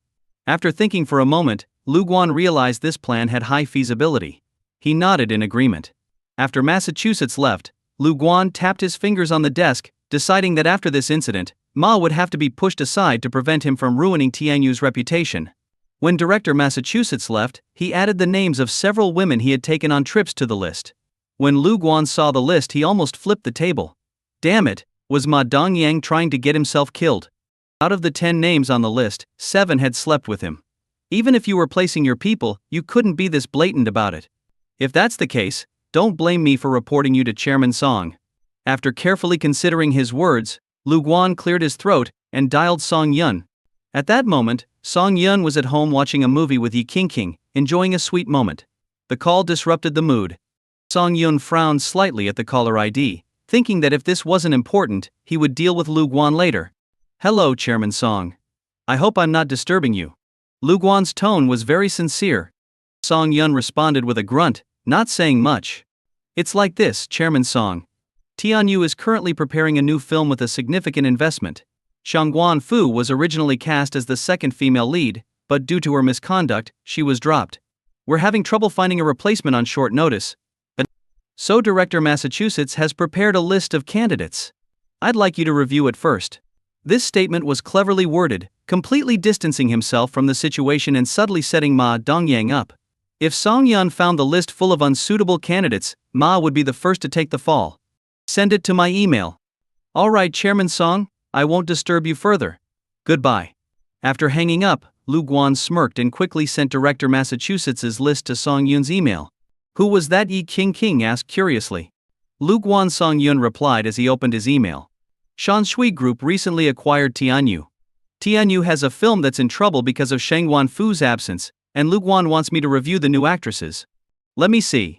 After thinking for a moment, Lu Guan realized this plan had high feasibility. He nodded in agreement. After Massachusetts left, Lu Guan tapped his fingers on the desk, deciding that after this incident, Ma would have to be pushed aside to prevent him from ruining Tianyu's reputation. When Director Massachusetts left, he added the names of several women he had taken on trips to the list. When Lu Guan saw the list, he almost flipped the table. Damn it, was Ma Dongyang trying to get himself killed? Out of the 10 names on the list, 7 had slept with him. Even if you were placing your people, you couldn't be this blatant about it. If that's the case, don't blame me for reporting you to Chairman Song. After carefully considering his words, Lu Guan cleared his throat and dialed Song Yun. At that moment, Song Yun was at home watching a movie with Yi Qingqing, enjoying a sweet moment. The call disrupted the mood. Song Yun frowned slightly at the caller ID, thinking that if this wasn't important, he would deal with Lu Guan later. Hello, Chairman Song. I hope I'm not disturbing you. Lu Guan's tone was very sincere. Song Yun responded with a grunt, not saying much. It's like this, Chairman Song. Tianyu is currently preparing a new film with a significant investment. Shangguan Fu was originally cast as the second female lead, but due to her misconduct, she was dropped. We're having trouble finding a replacement on short notice. So Director Massachusetts has prepared a list of candidates. I'd like you to review it first. This statement was cleverly worded, completely distancing himself from the situation and subtly setting Ma Dongyang up. If Song Yun found the list full of unsuitable candidates, Ma would be the first to take the fall. Send it to my email. All right, Chairman Song, I won't disturb you further. Goodbye. After hanging up, Lu Guan smirked and quickly sent Director Massachusetts' list to Song Yun's email. Who was that? Yi Qingqing asked curiously. Lu Guan. Song Yun replied as he opened his email. Shanshui Group recently acquired Tianyu. Tianyu has a film that's in trouble because of Shangguan Fu's absence, and Lu Guan wants me to review the new actresses. Let me see.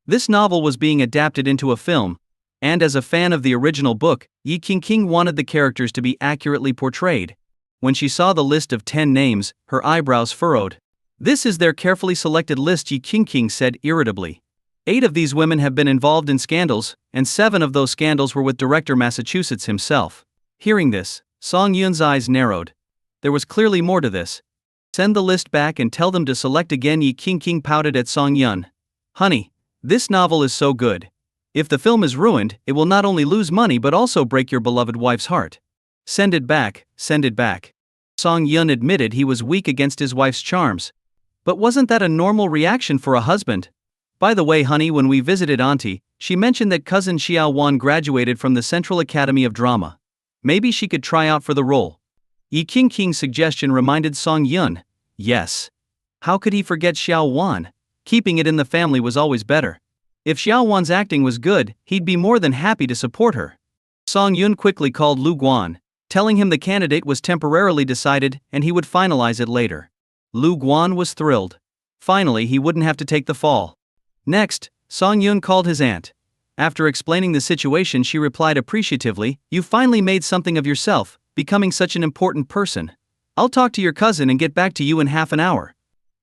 This novel was being adapted into a film, and as a fan of the original book, Yi Qingqing wanted the characters to be accurately portrayed. When she saw the list of 10 names, her eyebrows furrowed. This is their carefully selected list, Yi Qingqing said irritably. 8 of these women have been involved in scandals, and 7 of those scandals were with director Massachusetts himself. Hearing this, Song Yun's eyes narrowed. There was clearly more to this. Send the list back and tell them to select again, Yi Qingqing pouted at Song Yun. Honey, this novel is so good. If the film is ruined, it will not only lose money but also break your beloved wife's heart. Send it back, send it back. Song Yun admitted he was weak against his wife's charms. But wasn't that a normal reaction for a husband? By the way, honey, when we visited Auntie, she mentioned that cousin Xiao Wan graduated from the Central Academy of Drama. Maybe she could try out for the role. Yi Qingqing's suggestion reminded Song Yun. Yes. How could he forget Xiao Wan? Keeping it in the family was always better. If Xiao Wan's acting was good, he'd be more than happy to support her. Song Yun quickly called Lu Guan, telling him the candidate was temporarily decided and he would finalize it later. Lu Guan was thrilled. Finally, he wouldn't have to take the fall. Next, Song Yun called his aunt. After explaining the situation, she replied appreciatively, "You finally made something of yourself, becoming such an important person. I'll talk to your cousin and get back to you in half an hour."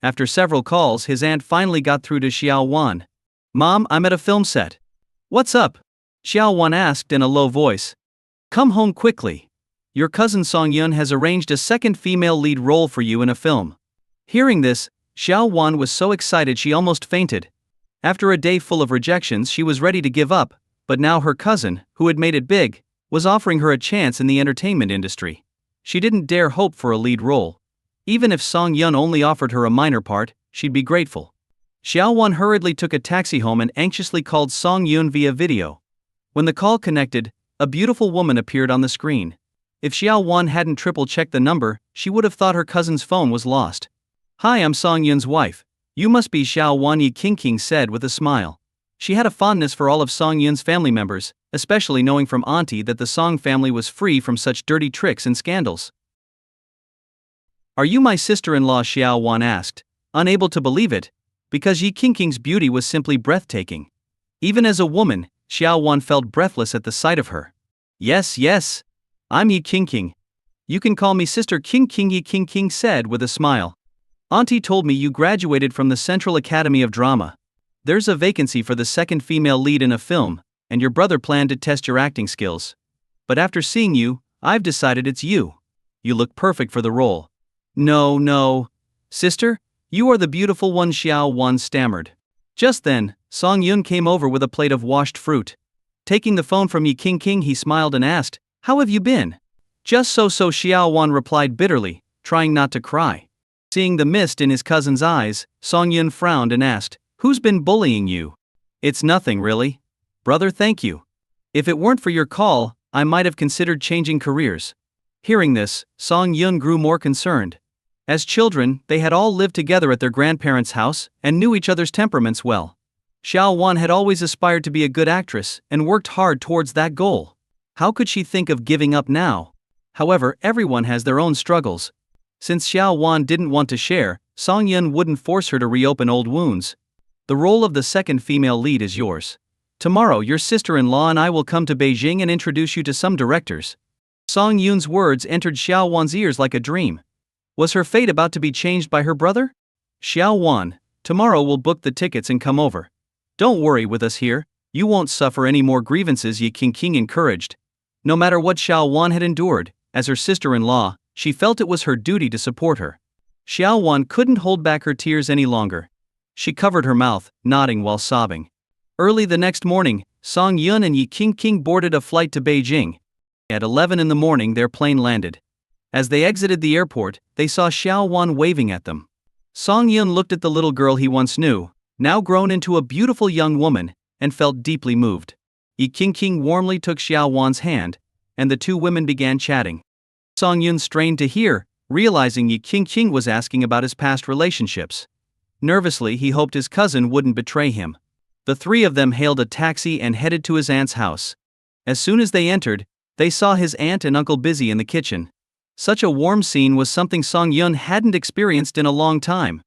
After several calls, his aunt finally got through to Xiao Wan. "Mom, I'm at a film set." "What's up?" Xiao Wan asked in a low voice. "Come home quickly. Your cousin Song Yun has arranged a second female lead role for you in a film." Hearing this, Xiao Wan was so excited she almost fainted. After a day full of rejections, she was ready to give up, but now her cousin, who had made it big, was offering her a chance in the entertainment industry. She didn't dare hope for a lead role. Even if Song Yun only offered her a minor part, she'd be grateful. Xiao Wan hurriedly took a taxi home and anxiously called Song Yun via video. When the call connected, a beautiful woman appeared on the screen. If Xiao Wan hadn't triple-checked the number, she would have thought her cousin's phone was lost. "Hi, I'm Song Yun's wife. You must be Xiao Wan," Yi Qingqing said with a smile. She had a fondness for all of Song Yun's family members, especially knowing from Auntie that the Song family was free from such dirty tricks and scandals. "Are you my sister-in-law?" Xiao Wan asked, unable to believe it, because Yi Qingqing's beauty was simply breathtaking. Even as a woman, Xiao Wan felt breathless at the sight of her. Yes, I'm Yi Qingqing. You can call me Sister Qingqing," Yi Qingqing said with a smile. "Auntie told me you graduated from the Central Academy of Drama. There's a vacancy for the second female lead in a film, and your brother planned to test your acting skills. But after seeing you, I've decided it's you. You look perfect for the role." No. Sister, you are the beautiful one," Xiao Wan stammered. Just then, Song Yun came over with a plate of washed fruit. Taking the phone from Yi Qingqing, he smiled and asked, "How have you been?" "Just so," Xiao Wan replied bitterly, trying not to cry. Seeing the mist in his cousin's eyes, Song Yun frowned and asked, "Who's been bullying you?" "It's nothing really. Brother, thank you. If it weren't for your call, I might have considered changing careers." Hearing this, Song Yun grew more concerned. As children, they had all lived together at their grandparents' house and knew each other's temperaments well. Xiao Wan had always aspired to be a good actress and worked hard towards that goal. How could she think of giving up now? However, everyone has their own struggles. Since Xiao Wan didn't want to share, Song Yun wouldn't force her to reopen old wounds. "The role of the second female lead is yours. Tomorrow your sister-in-law and I will come to Beijing and introduce you to some directors." Song Yun's words entered Xiao Wan's ears like a dream. Was her fate about to be changed by her brother? "Xiao Wan, tomorrow we'll book the tickets and come over. Don't worry with us here, you won't suffer any more grievances," Yi Qingqing encouraged. No matter what Xiao Wan had endured, as her sister-in-law, she felt it was her duty to support her. Xiao Wan couldn't hold back her tears any longer. She covered her mouth, nodding while sobbing. Early the next morning, Song Yun and Yi Qingqing boarded a flight to Beijing. At 11 in the morning their plane landed. As they exited the airport, they saw Xiao Wan waving at them. Song Yun looked at the little girl he once knew, now grown into a beautiful young woman, and felt deeply moved. Yi Qingqing warmly took Xiao Wan's hand, and the two women began chatting. Song Yun strained to hear, realizing Yi Qingqing was asking about his past relationships. Nervously, he hoped his cousin wouldn't betray him. The three of them hailed a taxi and headed to his aunt's house. As soon as they entered, they saw his aunt and uncle busy in the kitchen. Such a warm scene was something Song Yun hadn't experienced in a long time.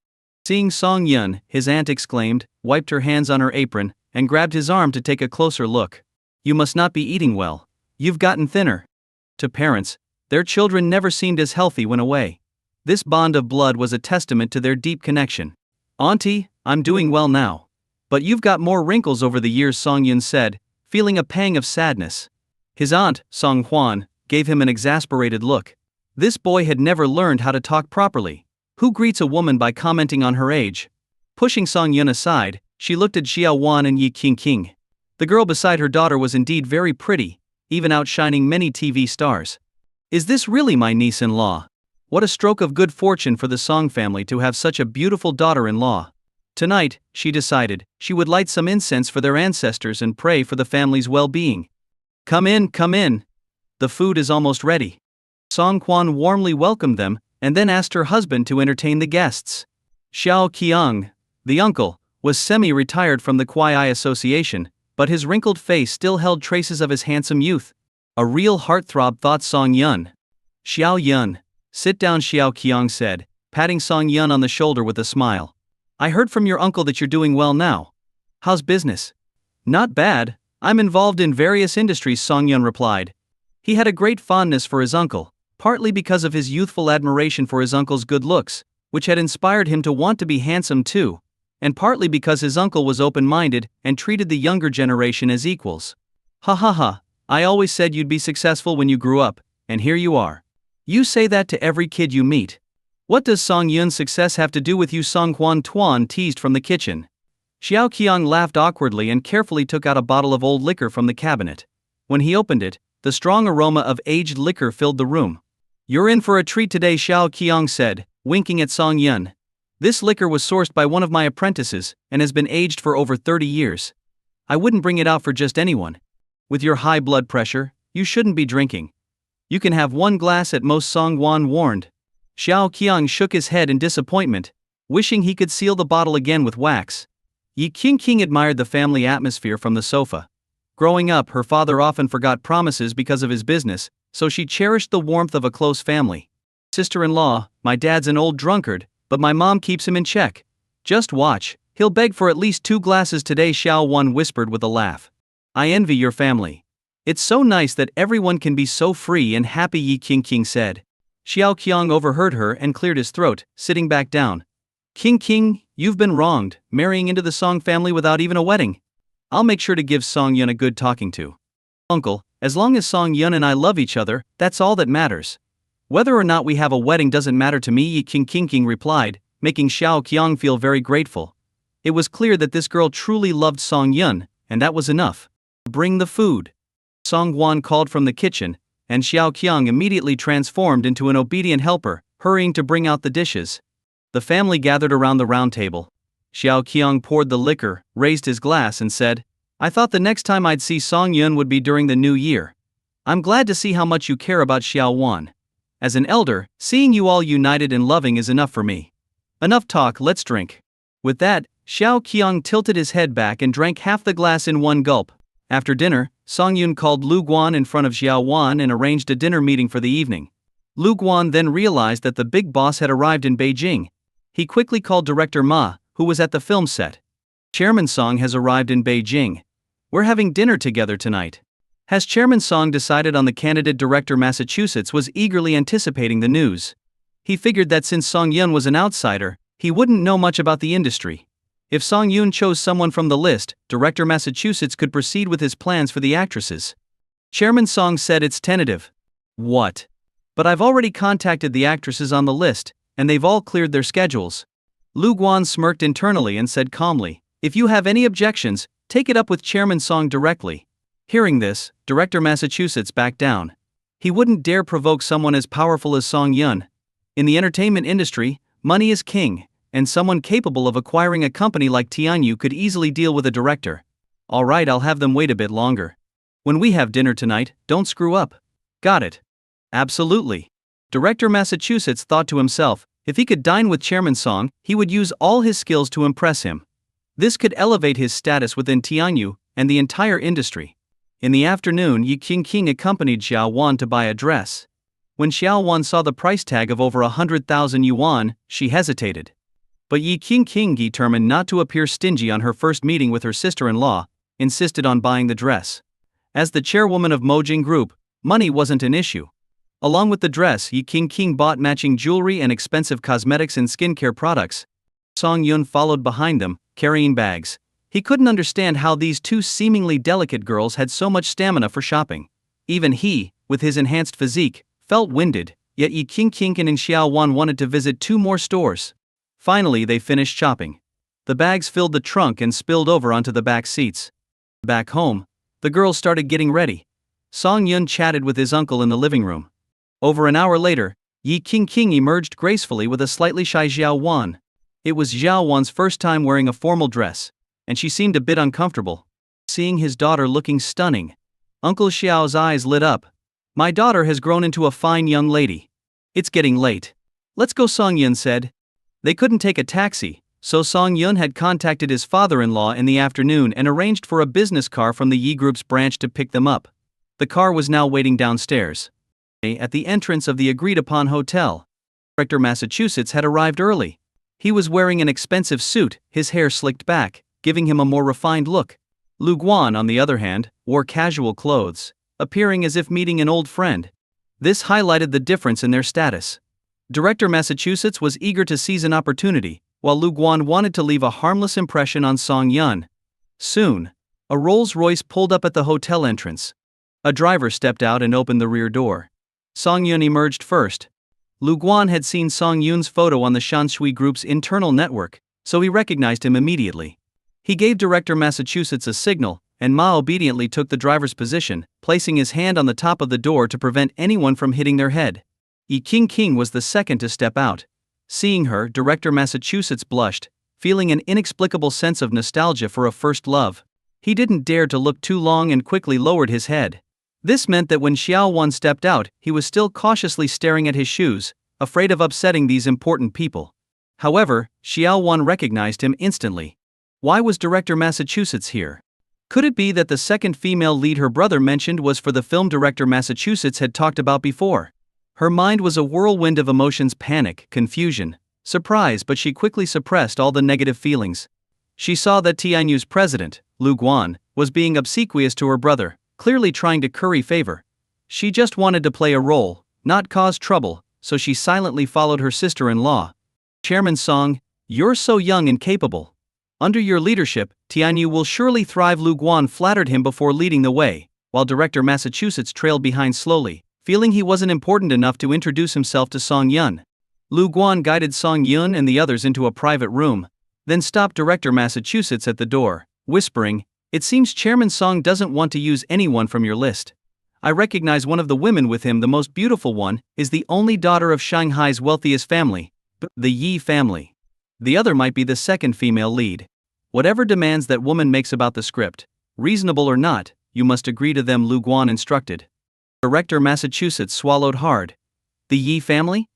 Seeing Song Yun, his aunt exclaimed, wiped her hands on her apron, and grabbed his arm to take a closer look. You must not be eating well. You've gotten thinner. To parents, their children never seemed as healthy when away. This bond of blood was a testament to their deep connection. Auntie, I'm doing well now. But you've got more wrinkles over the years, Song Yun said, feeling a pang of sadness. His aunt, Song Hwan, gave him an exasperated look. This boy had never learned how to talk properly. Who greets a woman by commenting on her age? Pushing Song Yun aside, she looked at Xiao Wan and Yi Qingqing. The girl beside her daughter was indeed very pretty, even outshining many TV stars. Is this really my niece-in-law? What a stroke of good fortune for the Song family to have such a beautiful daughter-in-law. Tonight, she decided, she would light some incense for their ancestors and pray for the family's well-being. Come in, come in. The food is almost ready. Song Quan warmly welcomed them, and then asked her husband to entertain the guests. Xiao Qiang, the uncle, was semi-retired from the Kuai Association, but his wrinkled face still held traces of his handsome youth. A real heartthrob, thought Song Yun. Xiao Yun, sit down, Xiao Qiang said, patting Song Yun on the shoulder with a smile. I heard from your uncle that you're doing well now. How's business? Not bad, I'm involved in various industries, Song Yun replied. He had a great fondness for his uncle, partly because of his youthful admiration for his uncle's good looks, which had inspired him to want to be handsome too, and partly because his uncle was open-minded and treated the younger generation as equals. Ha ha ha, I always said you'd be successful when you grew up, and here you are. You say that to every kid you meet. What does Song Yun's success have to do with you? Song Huan Tuan teased from the kitchen. Xiao Qiang laughed awkwardly and carefully took out a bottle of old liquor from the cabinet. When he opened it, the strong aroma of aged liquor filled the room. You're in for a treat today, Xiao Qiang said, winking at Song Yun. This liquor was sourced by one of my apprentices, and has been aged for over 30 years. I wouldn't bring it out for just anyone. With your high blood pressure, you shouldn't be drinking. You can have one glass at most, Song Wan warned. Xiao Qiang shook his head in disappointment, wishing he could seal the bottle again with wax. Yi Qingqing admired the family atmosphere from the sofa. Growing up, her father often forgot promises because of his business, so she cherished the warmth of a close family. Sister-in-law, my dad's an old drunkard, but my mom keeps him in check. Just watch, he'll beg for at least 2 glasses today, Xiao Wan whispered with a laugh. I envy your family. It's so nice that everyone can be so free and happy, Yi Qingqing said. Xiao Qiang overheard her and cleared his throat, sitting back down. Qingqing, you've been wronged, marrying into the Song family without even a wedding. I'll make sure to give Song Yun a good talking to. Uncle, as long as Song Yun and I love each other, that's all that matters. Whether or not we have a wedding doesn't matter to me, Yi Qingqing replied, making Xiao Qiang feel very grateful. It was clear that this girl truly loved Song Yun, and that was enough. Bring the food. Song Wan called from the kitchen, and Xiao Qiang immediately transformed into an obedient helper, hurrying to bring out the dishes. The family gathered around the round table. Xiao Qiang poured the liquor, raised his glass and said, I thought the next time I'd see Song Yun would be during the new year. I'm glad to see how much you care about Xiao Wan. As an elder, seeing you all united and loving is enough for me. Enough talk, let's drink. With that, Xiao Qiang tilted his head back and drank half the glass in one gulp. After dinner, Song Yun called Lu Guan in front of Xiao Wan and arranged a dinner meeting for the evening. Lu Guan then realized that the big boss had arrived in Beijing. He quickly called director Ma, who was at the film set. Chairman Song has arrived in Beijing. We're having dinner together tonight. Has Chairman Song decided on the candidate? Director Massachusetts was eagerly anticipating the news. He figured that since Song Yun was an outsider, he wouldn't know much about the industry. If Song Yun chose someone from the list, Director Massachusetts could proceed with his plans for the actresses. Chairman Song said it's tentative. What? But I've already contacted the actresses on the list, and they've all cleared their schedules. Lu Guan smirked internally and said calmly, if you have any objections, take it up with Chairman Song directly. Hearing this, Director Massachusetts backed down. He wouldn't dare provoke someone as powerful as Song Yun. In the entertainment industry, money is king, and someone capable of acquiring a company like Tianyu could easily deal with a director. Alright, I'll have them wait a bit longer. When we have dinner tonight, don't screw up. Got it? Absolutely. Director Massachusetts thought to himself, if he could dine with Chairman Song, he would use all his skills to impress him. This could elevate his status within Tianyu and the entire industry. In the afternoon, Yi Qingqing accompanied Xiao Wan to buy a dress. When Xiao Wan saw the price tag of over 100,000 yuan, she hesitated. But Yi Qingqing, determined not to appear stingy on her first meeting with her sister-in-law, insisted on buying the dress. As the chairwoman of Mojing Group, money wasn't an issue. Along with the dress, Yi Qingqing bought matching jewelry and expensive cosmetics and skincare products. Song Yun followed behind them, carrying bags. He couldn't understand how these two seemingly delicate girls had so much stamina for shopping. Even he, with his enhanced physique, felt winded, yet Yi Qingqing and Xiaowan wanted to visit 2 more stores. Finally, they finished shopping. The bags filled the trunk and spilled over onto the back seats. Back home, the girls started getting ready. Song Yun chatted with his uncle in the living room. Over an hour later, Yi Qingqing emerged gracefully with a slightly shy Xiaowan. It was Xiaowan's first time wearing a formal dress, and she seemed a bit uncomfortable. Seeing his daughter looking stunning, Uncle Xiao's eyes lit up. "My daughter has grown into a fine young lady. It's getting late. Let's go," Song Yun said. They couldn't take a taxi, so Song Yun had contacted his father-in-law in the afternoon and arranged for a business car from the Yi Group's branch to pick them up. The car was now waiting downstairs. At the entrance of the agreed-upon hotel, Director Massachusetts had arrived early. He was wearing an expensive suit, his hair slicked back, giving him a more refined look. Lu Guan, on the other hand, wore casual clothes, appearing as if meeting an old friend. This highlighted the difference in their status. Director Massachusetts was eager to seize an opportunity, while Lu Guan wanted to leave a harmless impression on Song Yun. Soon, a Rolls-Royce pulled up at the hotel entrance. A driver stepped out and opened the rear door. Song Yun emerged first. Lu Guan had seen Song Yun's photo on the Shanshui Group's internal network, so he recognized him immediately. He gave Director Massachusetts a signal, and Ma obediently took the driver's position, placing his hand on the top of the door to prevent anyone from hitting their head. Yi Qingqing was the second to step out. Seeing her, Director Massachusetts blushed, feeling an inexplicable sense of nostalgia for a first love. He didn't dare to look too long and quickly lowered his head. This meant that when Xiaowan stepped out, he was still cautiously staring at his shoes, afraid of upsetting these important people. However, Xiaowan recognized him instantly. Why was Director Massachusetts here? Could it be that the second female lead her brother mentioned was for the film director Massachusetts had talked about before? Her mind was a whirlwind of emotions: panic, confusion, surprise, but she quickly suppressed all the negative feelings. She saw that Tianyu's president, Lu Guan, was being obsequious to her brother, clearly trying to curry favor. She just wanted to play a role, not cause trouble, so she silently followed her sister-in-law. "Chairman Song, you're so young and capable. Under your leadership, Tianyu will surely thrive." Lu Guan flattered him before leading the way, while Director Massachusetts trailed behind slowly, feeling he wasn't important enough to introduce himself to Song Yun. Lu Guan guided Song Yun and the others into a private room, then stopped Director Massachusetts at the door, whispering, "It seems Chairman Song doesn't want to use anyone from your list. I recognize one of the women with him. The most beautiful one is the only daughter of Shanghai's wealthiest family, the Yi family. The other might be the second female lead. Whatever demands that woman makes about the script, reasonable or not, you must agree to them," Lu Guan instructed. Director Massachusetts swallowed hard. The Yi family?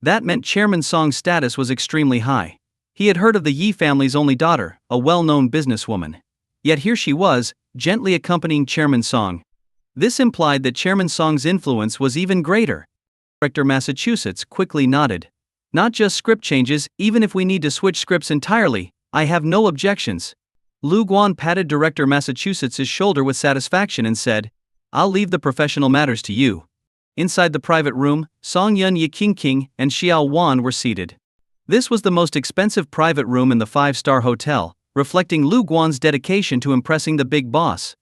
That meant Chairman Song's status was extremely high. He had heard of the Yi family's only daughter, a well-known businesswoman. Yet here she was, gently accompanying Chairman Song. This implied that Chairman Song's influence was even greater. Director Massachusetts quickly nodded. "Not just script changes, even if we need to switch scripts entirely, I have no objections." Lu Guan patted Director Massachusetts' shoulder with satisfaction and said, "I'll leave the professional matters to you." Inside the private room, Song Yun, Yi Qingqing, and Xiao Wan were seated. This was the most expensive private room in the 5-star hotel, reflecting Lu Guan's dedication to impressing the big boss.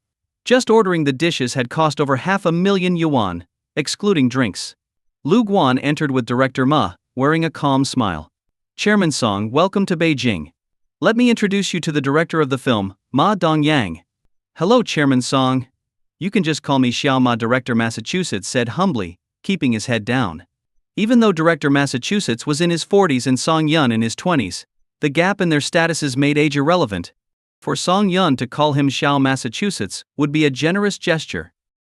Just ordering the dishes had cost over 500,000 yuan, excluding drinks. Lu Guan entered with Director Ma, wearing a calm smile. "Chairman Song, welcome to Beijing. Let me introduce you to the director of the film, Ma Dongyang." "Hello, Chairman Song. You can just call me Xiao Ma," Director Massachusetts said humbly, keeping his head down. Even though Director Massachusetts was in his 40s and Song Yun in his 20s, the gap in their statuses made age irrelevant. For Song Yun to call him Xiao Massachusetts would be a generous gesture.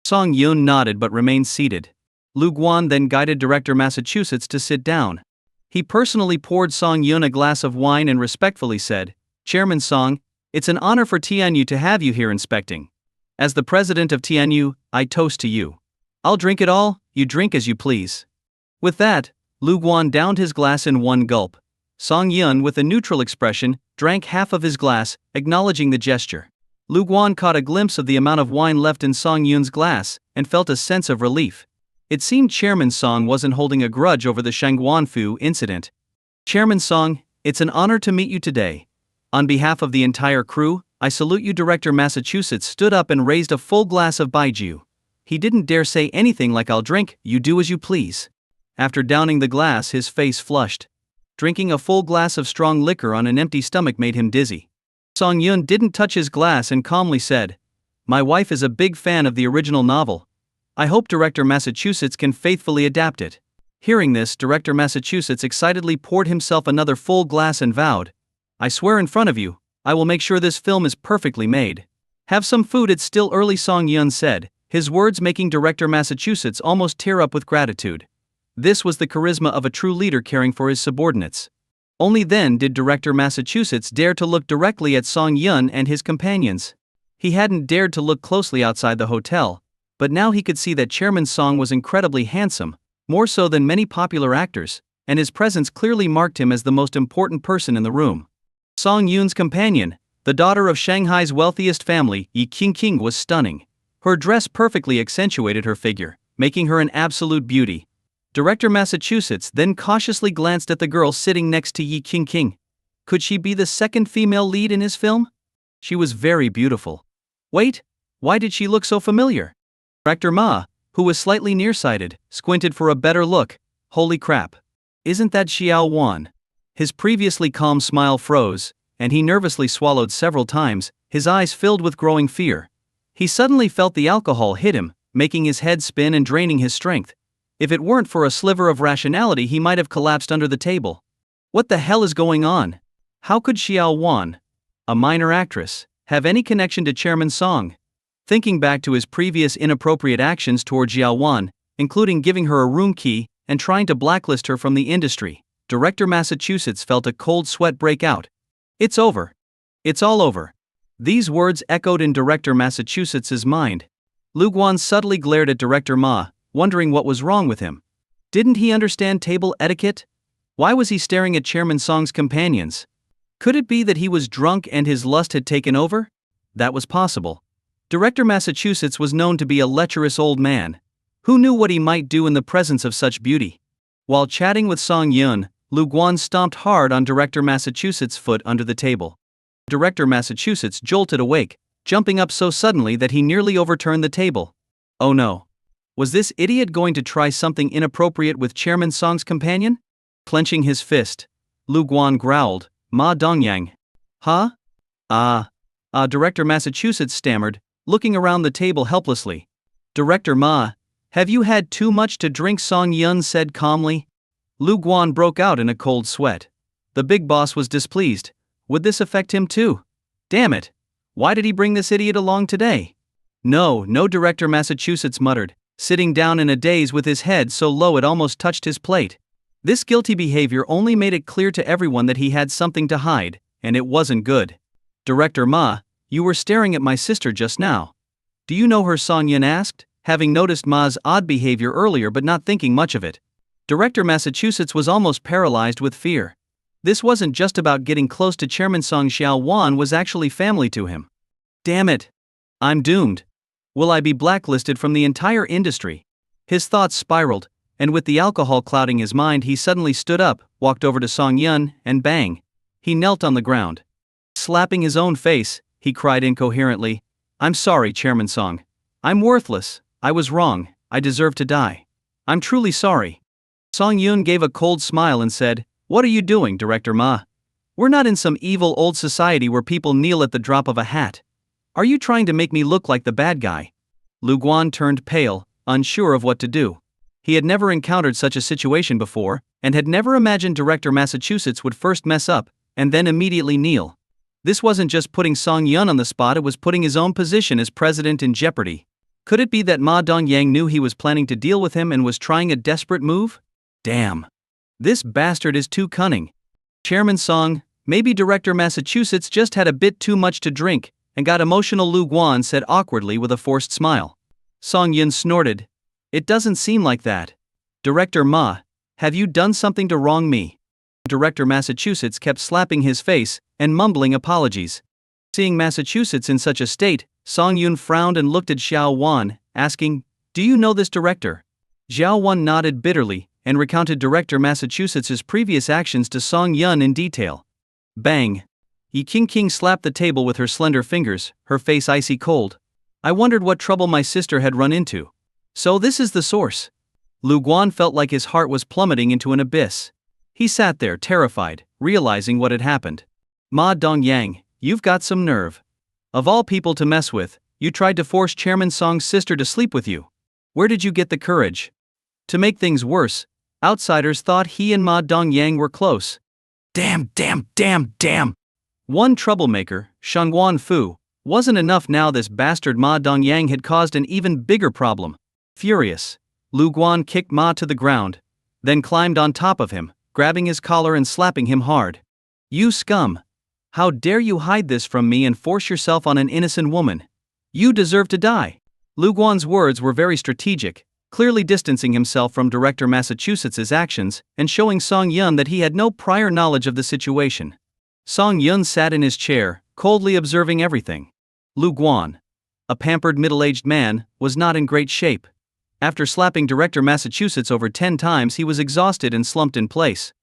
Song Yun nodded but remained seated. Lu Guan then guided Director Massachusetts to sit down. He personally poured Song Yun a glass of wine and respectfully said, "Chairman Song, it's an honor for Tianyu to have you here inspecting. As the president of Tianyu, I toast to you. I'll drink it all, you drink as you please." With that, Lu Guan downed his glass in one gulp. Song Yun, with a neutral expression, drank half of his glass, acknowledging the gesture. Lu Guan caught a glimpse of the amount of wine left in Song Yun's glass, and felt a sense of relief. It seemed Chairman Song wasn't holding a grudge over the Shangguanfu incident. Chairman Song, it's an honor to meet you today. On behalf of the entire crew, I salute you. Director Massachusetts stood up and raised a full glass of baijiu. He didn't dare say anything like I'll drink, you do as you please. After downing the glass, his face flushed. Drinking a full glass of strong liquor on an empty stomach made him dizzy. Song Yun didn't touch his glass and calmly said, "My wife is a big fan of the original novel. I hope Director Massachusetts can faithfully adapt it." Hearing this, Director Massachusetts excitedly poured himself another full glass and vowed, "I swear in front of you, I will make sure this film is perfectly made." "Have some food, it's still early," Song Yun said, his words making Director Massachusetts almost tear up with gratitude. This was the charisma of a true leader caring for his subordinates. Only then did Director Massachusetts dare to look directly at Song Yun and his companions. He hadn't dared to look closely outside the hotel, but now he could see that Chairman Song was incredibly handsome, more so than many popular actors, and his presence clearly marked him as the most important person in the room. Song Yun's companion, the daughter of Shanghai's wealthiest family, Yi Qingqing, was stunning. Her dress perfectly accentuated her figure, making her an absolute beauty. Director Massachusetts then cautiously glanced at the girl sitting next to Yi Qingqing. Could she be the second female lead in his film? She was very beautiful. Wait, why did she look so familiar? Director Ma, who was slightly nearsighted, squinted for a better look. Holy crap. Isn't that Xiao Wan? His previously calm smile froze, and he nervously swallowed several times, his eyes filled with growing fear. He suddenly felt the alcohol hit him, making his head spin and draining his strength. If it weren't for a sliver of rationality, he might have collapsed under the table. What the hell is going on? How could Xiao Wan, a minor actress, have any connection to Chairman Song? Thinking back to his previous inappropriate actions toward Xiao Wan, including giving her a room key and trying to blacklist her from the industry, Director Massachusetts felt a cold sweat break out. It's over. It's all over. These words echoed in Director Massachusetts's mind. Lu Guan subtly glared at Director Ma, wondering what was wrong with him. Didn't he understand table etiquette? Why was he staring at Chairman Song's companions? Could it be that he was drunk and his lust had taken over? That was possible. Director Massachusetts was known to be a lecherous old man. Who knew what he might do in the presence of such beauty? While chatting with Song Yun, Lu Guan stomped hard on Director Massachusetts' foot under the table. Director Massachusetts jolted awake, jumping up so suddenly that he nearly overturned the table. Oh no. Was this idiot going to try something inappropriate with Chairman Song's companion? Clenching his fist, Lu Guan growled, "Ma Dongyang." Huh? Director Massachusetts stammered, looking around the table helplessly. "Director Ma, have you had too much to drink?" Song Yun said calmly. Lu Guan broke out in a cold sweat. The big boss was displeased. Would this affect him too? Damn it. Why did he bring this idiot along today? No, Director Massachusetts muttered, sitting down in a daze with his head so low it almost touched his plate. This guilty behavior only made it clear to everyone that he had something to hide, and it wasn't good. "Director Ma, you were staring at my sister just now. Do you know her?" Song Yun asked, having noticed Ma's odd behavior earlier but not thinking much of it. Director Massachusetts was almost paralyzed with fear. This wasn't just about getting close to Chairman Song. Xiao Wan was actually family to him. Damn it. I'm doomed. Will I be blacklisted from the entire industry? His thoughts spiraled, and with the alcohol clouding his mind, he suddenly stood up, walked over to Song Yun, and bang. He knelt on the ground. Slapping his own face, he cried incoherently, "I'm sorry, Chairman Song. I'm worthless. I was wrong. I deserve to die. I'm truly sorry." Song Yun gave a cold smile and said, "What are you doing, Director Ma? We're not in some evil old society where people kneel at the drop of a hat. Are you trying to make me look like the bad guy?" Lu Guan turned pale, unsure of what to do. He had never encountered such a situation before, and had never imagined Director Massachusetts would first mess up, and then immediately kneel. This wasn't just putting Song Yun on the spot, it was putting his own position as president in jeopardy. Could it be that Ma Dongyang knew he was planning to deal with him and was trying a desperate move? Damn. This bastard is too cunning. Chairman Song, maybe Director Massachusetts just had a bit too much to drink, and got emotional, Lu Guan said awkwardly with a forced smile. Song Yun snorted. It doesn't seem like that. Director Ma, have you done something to wrong me? Director Massachusetts kept slapping his face and mumbling apologies. Seeing Massachusetts in such a state, Song Yun frowned and looked at Xiao Wan, asking, "Do you know this director?" Xiao Wan nodded bitterly and recounted Director Massachusetts's previous actions to Song Yun in detail. Bang! Yi King slapped the table with her slender fingers, her face icy cold. I wondered what trouble my sister had run into. So this is the source. Lu Guan felt like his heart was plummeting into an abyss. He sat there terrified, realizing what had happened. Ma Dongyang, you've got some nerve. Of all people to mess with, you tried to force Chairman Song's sister to sleep with you. Where did you get the courage? To make things worse, outsiders thought he and Ma Dongyang were close. Damn. One troublemaker, Shangguan Fu, wasn't enough. Now this bastard Ma Dongyang had caused an even bigger problem. Furious, Lu Guan kicked Ma to the ground, then climbed on top of him, grabbing his collar and slapping him hard. You scum! How dare you hide this from me and force yourself on an innocent woman? You deserve to die. Lu Guan's words were very strategic, clearly distancing himself from Director Massachusetts's actions and showing Song Yun that he had no prior knowledge of the situation. Song Yun sat in his chair, coldly observing everything. Lu Guan, a pampered middle-aged man, was not in great shape. After slapping Director Massachusetts over 10 times, he was exhausted and slumped in place.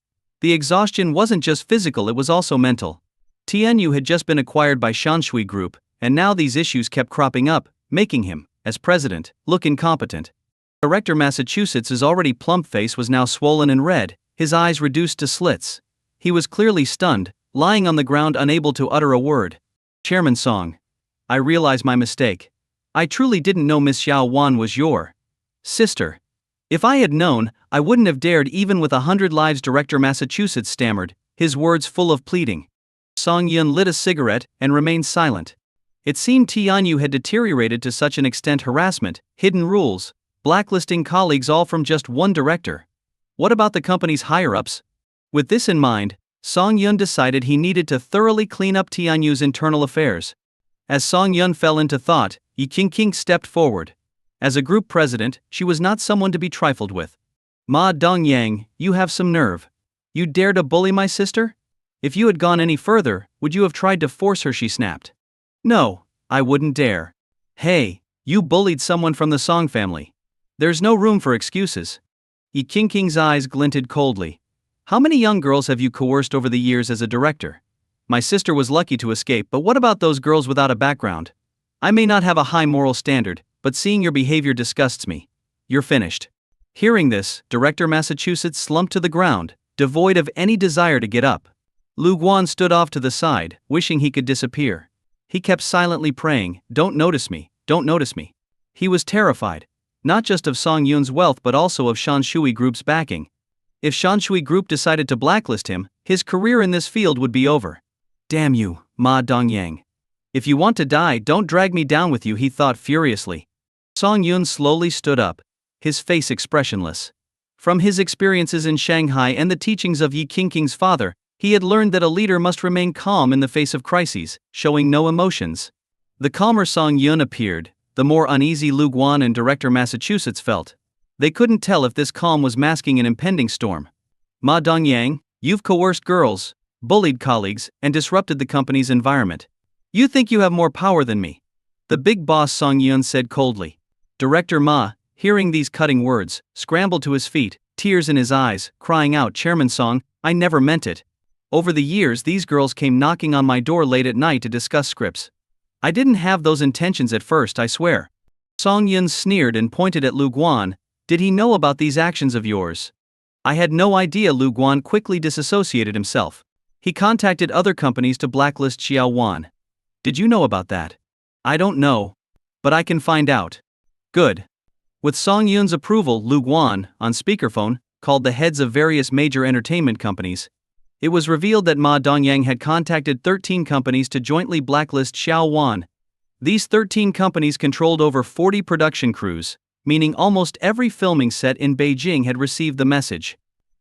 The exhaustion wasn't just physical, it was also mental. Tianyu had just been acquired by Shanshui Group, and now these issues kept cropping up, making him, as president, look incompetent. Director Massachusetts's already plump face was now swollen and red, his eyes reduced to slits. He was clearly stunned, lying on the ground unable to utter a word. Chairman Song, I realize my mistake. I truly didn't know Miss Xiao Wan was your sister. If I had known, I wouldn't have dared, even with 100 lives. Director Massachusetts stammered, his words full of pleading. Song Yun lit a cigarette and remained silent. It seemed Tianyu had deteriorated to such an extent: harassment, hidden rules, blacklisting colleagues, all from just one director. What about the company's higher-ups? With this in mind, Song Yun decided he needed to thoroughly clean up Tianyu's internal affairs. As Song Yun fell into thought, Yi King stepped forward. As a group president, she was not someone to be trifled with. Ma Dongyang, you have some nerve. You dare to bully my sister? If you had gone any further, would you have tried to force her? She snapped. No, I wouldn't dare. Hey, you bullied someone from the Song family. There's no room for excuses. Yi King's eyes glinted coldly. How many young girls have you coerced over the years as a director? My sister was lucky to escape, but what about those girls without a background? I may not have a high moral standard, but seeing your behavior disgusts me. You're finished. Hearing this, Director Massachusetts slumped to the ground, devoid of any desire to get up. Lu Guan stood off to the side, wishing he could disappear. He kept silently praying, don't notice me, don't notice me. He was terrified, not just of Song Yun's wealth but also of Shanshui Group's backing. If Shanshui Group decided to blacklist him, his career in this field would be over. Damn you, Ma Dongyang. If you want to die, don't drag me down with you, he thought furiously. Song Yun slowly stood up, his face expressionless. From his experiences in Shanghai and the teachings of Yi King's father, he had learned that a leader must remain calm in the face of crises, showing no emotions. The calmer Song Yun appeared, the more uneasy Lu Guan and Director Massachusetts felt. They couldn't tell if this calm was masking an impending storm. Ma Dongyang, you've coerced girls, bullied colleagues, and disrupted the company's environment. You think you have more power than me? The big boss, Song Yun said coldly. Director Ma, hearing these cutting words, scrambled to his feet, tears in his eyes, crying out, Chairman Song, I never meant it. Over the years, these girls came knocking on my door late at night to discuss scripts. I didn't have those intentions at first, I swear. Song Yun sneered and pointed at Lu Guan. Did he know about these actions of yours? I had no idea. Lu Guan quickly disassociated himself. He contacted other companies to blacklist Xiao Wan. Did you know about that? I don't know. But I can find out. Good. With Song Yun's approval, Lu Guan, on speakerphone, called the heads of various major entertainment companies. It was revealed that Ma Dongyang had contacted 13 companies to jointly blacklist Xiao Wan. These 13 companies controlled over 40 production crews, meaning almost every filming set in Beijing had received the message.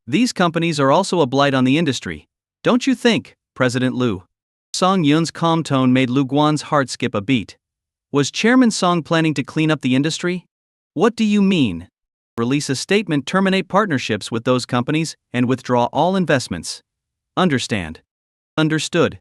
These companies are also a blight on the industry. Don't you think, President Lu? Song Yun's calm tone made Lu Guan's heart skip a beat. Was Chairman Song planning to clean up the industry? What do you mean? Release a statement, terminate partnerships with those companies, and withdraw all investments. Understand. Understood.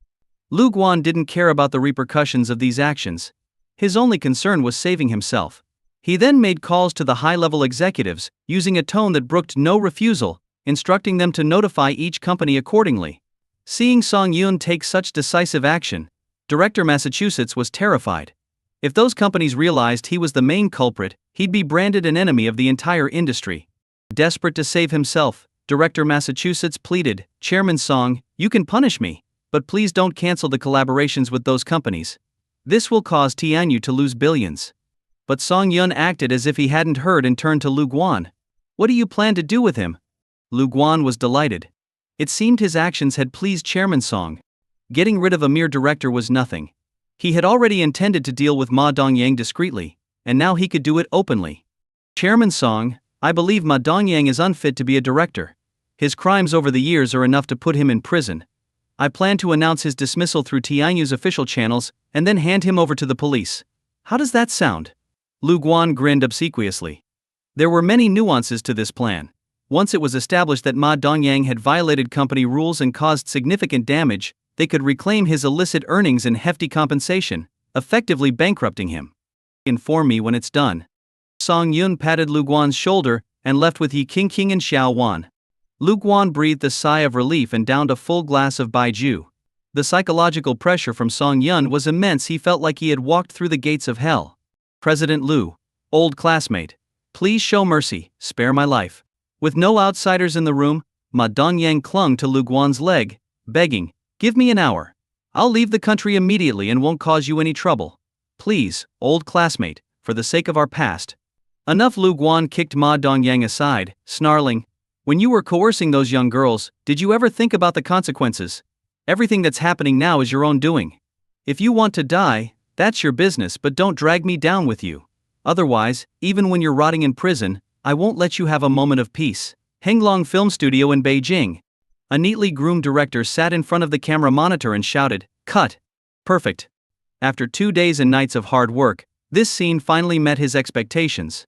Lu Guan didn't care about the repercussions of these actions. His only concern was saving himself. He then made calls to the high-level executives, using a tone that brooked no refusal, instructing them to notify each company accordingly. Seeing Song Yun take such decisive action, Director Massachusetts was terrified. If those companies realized he was the main culprit, he'd be branded an enemy of the entire industry. Desperate to save himself, Director Massachusetts pleaded, "Chairman Song, you can punish me, but please don't cancel the collaborations with those companies. This will cause Tianyu to lose billions." But Song Yun acted as if he hadn't heard and turned to Lu Guan. "What do you plan to do with him?" Lu Guan was delighted. It seemed his actions had pleased Chairman Song. Getting rid of a mere director was nothing. He had already intended to deal with Ma Dongyang discreetly, and now he could do it openly. "Chairman Song, I believe Ma Dongyang is unfit to be a director. His crimes over the years are enough to put him in prison. I plan to announce his dismissal through Tianyu's official channels and then hand him over to the police. How does that sound?" Lu Guan grinned obsequiously. There were many nuances to this plan. Once it was established that Ma Dongyang had violated company rules and caused significant damage, they could reclaim his illicit earnings and hefty compensation, effectively bankrupting him. "Inform me when it's done." Song Yun patted Lu Guan's shoulder and left with Yi Qingqing and Xiao Wan. Lu Guan breathed a sigh of relief and downed a full glass of baijiu. The psychological pressure from Song Yun was immense. He felt like he had walked through the gates of hell. "President Lu, old classmate, please show mercy, spare my life." With no outsiders in the room, Ma Dongyang clung to Lu Guan's leg, begging, "Give me an hour. I'll leave the country immediately and won't cause you any trouble. Please, old classmate, for the sake of our past." Enough. Lu Guan kicked Ma Dongyang aside, snarling, "When you were coercing those young girls, did you ever think about the consequences? Everything that's happening now is your own doing. If you want to die, that's your business, but don't drag me down with you. Otherwise, even when you're rotting in prison, I won't let you have a moment of peace." Henglong Film Studio in Beijing. A neatly groomed director sat in front of the camera monitor and shouted, "Cut!" Perfect. After 2 days and nights of hard work, this scene finally met his expectations.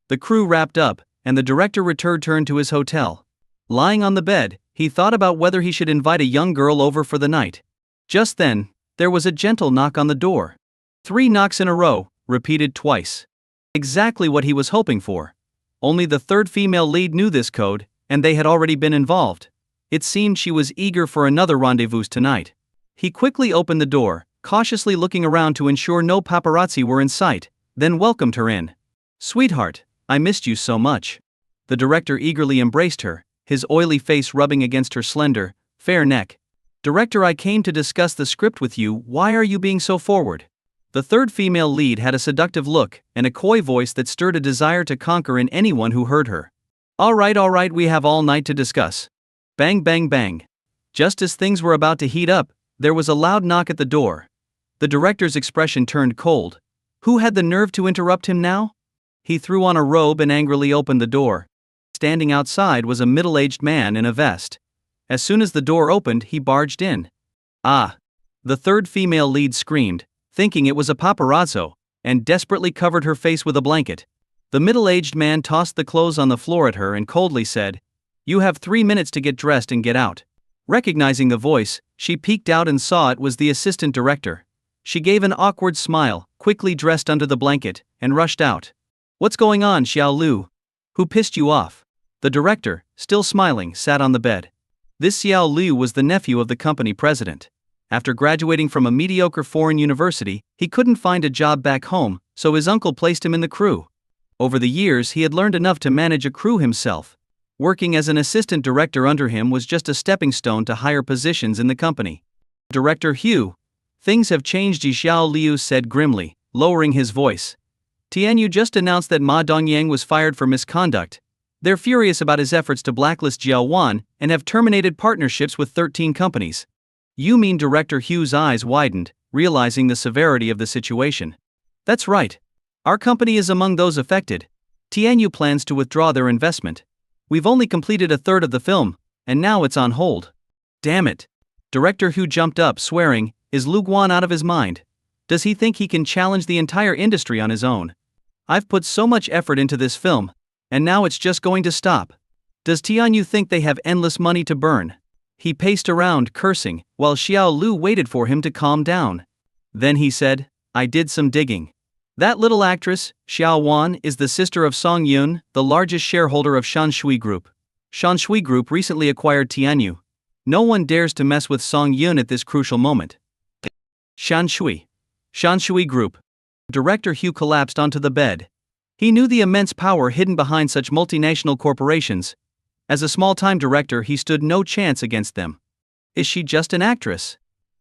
The crew wrapped up, and the director returned to his hotel. Lying on the bed, he thought about whether he should invite a young girl over for the night. Just then, there was a gentle knock on the door. 3 knocks in a row, repeated twice. Exactly what he was hoping for. Only the third female lead knew this code, and they had already been involved. It seemed she was eager for another rendezvous tonight. He quickly opened the door, cautiously looking around to ensure no paparazzi were in sight, then welcomed her in. "Sweetheart, I missed you so much." The director eagerly embraced her, his oily face rubbing against her slender, fair neck. "Director, I came to discuss the script with you. Why are you being so forward?" The third female lead had a seductive look and a coy voice that stirred a desire to conquer in anyone who heard her. All right, we have all night to discuss." Bang bang bang. Just as things were about to heat up, there was a loud knock at the door. The director's expression turned cold. Who had the nerve to interrupt him now? He threw on a robe and angrily opened the door. Standing outside was a middle-aged man in a vest. As soon as the door opened, he barged in. "Ah!" The third female lead screamed, thinking it was a paparazzo, and desperately covered her face with a blanket. The middle-aged man tossed the clothes on the floor at her and coldly said, "You have 3 minutes to get dressed and get out." Recognizing the voice, she peeked out and saw it was the assistant director. She gave an awkward smile, quickly dressed under the blanket, and rushed out. "What's going on, Xiao Lu? Who pissed you off?" The director, still smiling, sat on the bed. This Xiao Lu was the nephew of the company president. After graduating from a mediocre foreign university, he couldn't find a job back home, so his uncle placed him in the crew. Over the years, he had learned enough to manage a crew himself. Working as an assistant director under him was just a stepping stone to higher positions in the company. "Director Hu, things have changed," Xiao Liu said grimly, lowering his voice. "Tianyu just announced that Ma Dongyang was fired for misconduct. They're furious about his efforts to blacklist Jiao Wan and have terminated partnerships with 13 companies. "You mean?" Director Hu's eyes widened, realizing the severity of the situation. "That's right. Our company is among those affected. Tianyu plans to withdraw their investment. We've only completed a third of the film, and now it's on hold." "Damn it." Director Hu jumped up, swearing, "Is Lu Guan out of his mind? Does he think he can challenge the entire industry on his own? I've put so much effort into this film, and now it's just going to stop. Does Tianyu think they have endless money to burn?" He paced around, cursing, while Xiao Lu waited for him to calm down. Then he said, I did some digging. That little actress, Xiao Wan, is the sister of Song Yun, the largest shareholder of Shanshui Group. Shanshui Group recently acquired Tianyu. No one dares to mess with Song Yun at this crucial moment. Shanshui Group. Director Hugh collapsed onto the bed. He knew the immense power hidden behind such multinational corporations. As a small-time director, he stood no chance against them. Is she just an actress?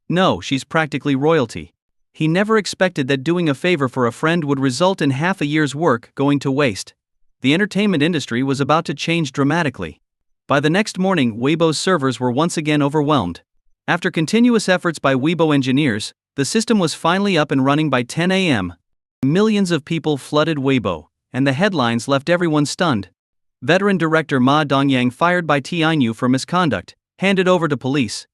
No, she's practically royalty. He never expected that doing a favor for a friend would result in half a year's work going to waste. The entertainment industry was about to change dramatically. By the next morning, Weibo's servers were once again overwhelmed. After continuous efforts by Weibo engineers, the system was finally up and running by 10 a.m. Millions of people flooded Weibo, and the headlines left everyone stunned. Veteran director Ma Dongyang fired by Tianyu for misconduct, handed over to police.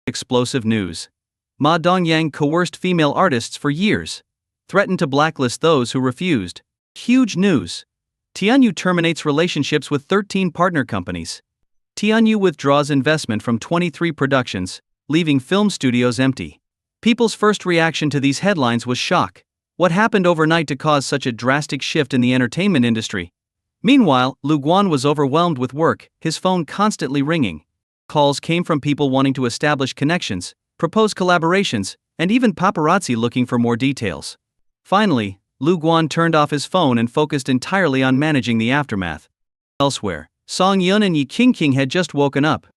Explosive news. Ma Dongyang coerced female artists for years. Threatened to blacklist those who refused. Huge news. Tianyu terminates relationships with 13 partner companies. Tianyu withdraws investment from 23 productions, leaving film studios empty. People's first reaction to these headlines was shock. What happened overnight to cause such a drastic shift in the entertainment industry? Meanwhile, Lu Guan was overwhelmed with work, his phone constantly ringing. Calls came from people wanting to establish connections, propose collaborations, and even paparazzi looking for more details. Finally, Lu Guan turned off his phone and focused entirely on managing the aftermath. Elsewhere, Song Yun and Yi Qingqing had just woken up.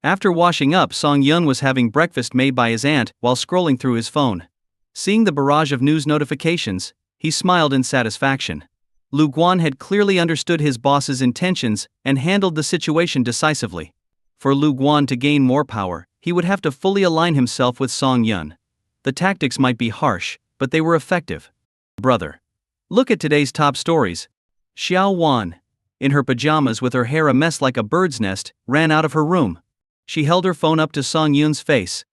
After washing up, Song Yun was having breakfast made by his aunt while scrolling through his phone. Seeing the barrage of news notifications, he smiled in satisfaction. Lu Guan had clearly understood his boss's intentions and handled the situation decisively. For Lu Guan to gain more power, he would have to fully align himself with Song Yun. The tactics might be harsh, but they were effective. Brother. Look at today's top stories. Xiao Wan, in her pajamas with her hair a mess like a bird's nest, ran out of her room. She held her phone up to Song Yun's face.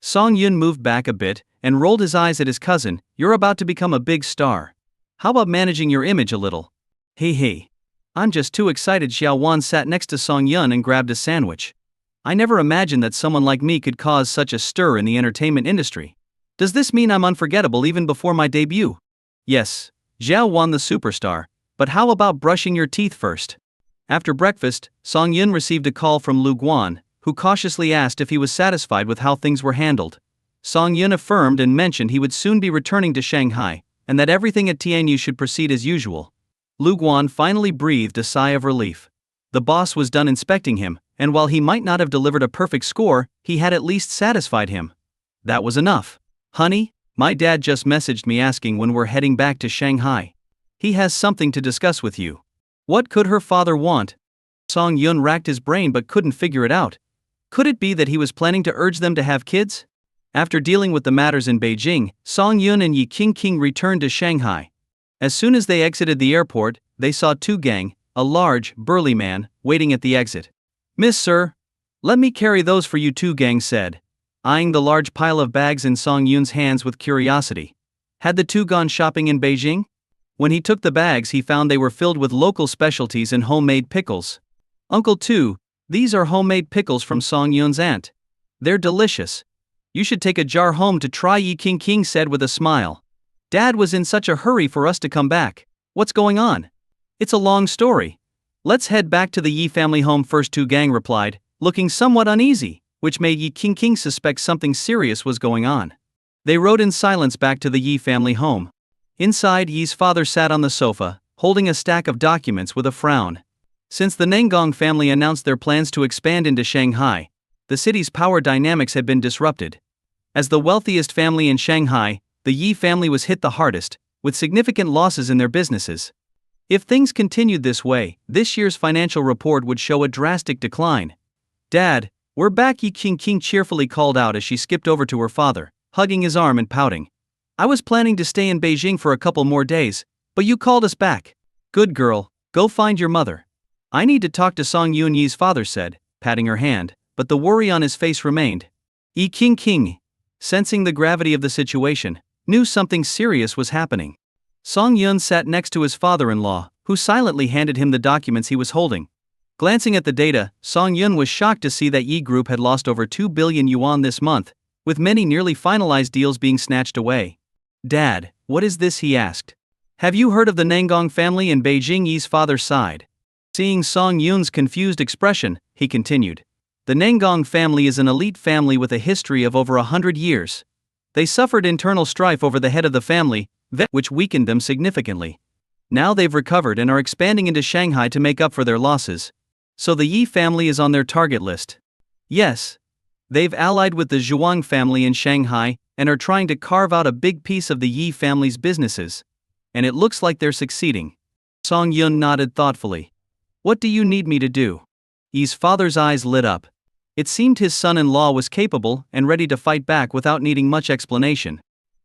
Song Yun moved back a bit and rolled his eyes at his cousin. You're about to become a big star. How about managing your image a little? Hey. I'm just too excited. Xiao Wan sat next to Song Yun and grabbed a sandwich. I never imagined that someone like me could cause such a stir in the entertainment industry. Does this mean I'm unforgettable even before my debut? Yes, Xiao Wan the superstar, but how about brushing your teeth first? After breakfast, Song Yun received a call from Lu Guan, who cautiously asked if he was satisfied with how things were handled. Song Yun affirmed and mentioned he would soon be returning to Shanghai, and that everything at Tianyu should proceed as usual. Lu Guan finally breathed a sigh of relief. The boss was done inspecting him, and while he might not have delivered a perfect score, he had at least satisfied him. That was enough. Honey, my dad just messaged me asking when we're heading back to Shanghai. He has something to discuss with you. What could her father want? Song Yun racked his brain but couldn't figure it out. Could it be that he was planning to urge them to have kids? After dealing with the matters in Beijing, Song Yun and Yi Qingqing returned to Shanghai. As soon as they exited the airport, they saw Tu Gang, a large, burly man, waiting at the exit. Miss Sir, let me carry those for you, Tu Gang said, eyeing the large pile of bags in Song Yun's hands with curiosity. Had the two gone shopping in Beijing? When he took the bags, he found they were filled with local specialties and homemade pickles. Uncle Tu, these are homemade pickles from Song Yun's aunt. They're delicious. You should take a jar home to try, Yi Qingqing said with a smile. Dad was in such a hurry for us to come back. What's going on? It's a long story. Let's head back to the Yi family home first, Tu Gang replied, looking somewhat uneasy, which made Yi Qingqing suspect something serious was going on. They rode in silence back to the Yi family home. Inside, Yi's father sat on the sofa, holding a stack of documents with a frown. Since the Nengong family announced their plans to expand into Shanghai, the city's power dynamics had been disrupted. As the wealthiest family in Shanghai, the Yi family was hit the hardest, with significant losses in their businesses. If things continued this way, this year's financial report would show a drastic decline. Dad, we're back, Yi Qingqing cheerfully called out as she skipped over to her father, hugging his arm and pouting. I was planning to stay in Beijing for a couple more days, but you called us back. Good girl, go find your mother. I need to talk to Song Yun, Yi's father said, patting her hand, but the worry on his face remained. Yi Qingqing, sensing the gravity of the situation, knew something serious was happening. Song Yun sat next to his father-in-law, who silently handed him the documents he was holding. Glancing at the data, Song Yun was shocked to see that Yi Group had lost over 2 billion yuan this month, with many nearly finalized deals being snatched away. Dad, what is this? He asked. Have you heard of the Nangong family in Beijing? Yi's father sighed. Seeing Song Yun's confused expression, he continued. The Nangong family is an elite family with a history of over 100 years. They suffered internal strife over the head of the family, which weakened them significantly. Now they've recovered and are expanding into Shanghai to make up for their losses. So the Yi family is on their target list. Yes. They've allied with the Zhuang family in Shanghai and are trying to carve out a big piece of the Yi family's businesses. And it looks like they're succeeding. Song Yun nodded thoughtfully. What do you need me to do? Yi's father's eyes lit up. It seemed his son-in-law was capable and ready to fight back without needing much explanation.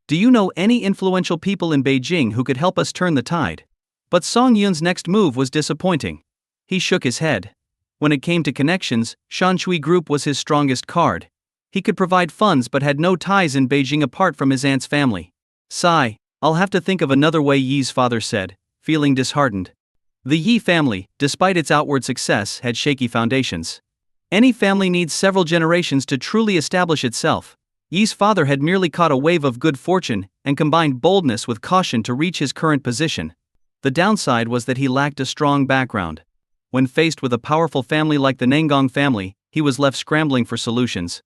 Do you know any influential people in Beijing who could help us turn the tide? But Song Yun's next move was disappointing. He shook his head. When it came to connections, Shanshui Group was his strongest card. He could provide funds but had no ties in Beijing apart from his aunt's family. Sigh, I'll have to think of another way, Yi's father said, feeling disheartened. The Yi family, despite its outward success, had shaky foundations. Any family needs several generations to truly establish itself. Yi's father had merely caught a wave of good fortune and combined boldness with caution to reach his current position. The downside was that he lacked a strong background. When faced with a powerful family like the Nangong family, he was left scrambling for solutions.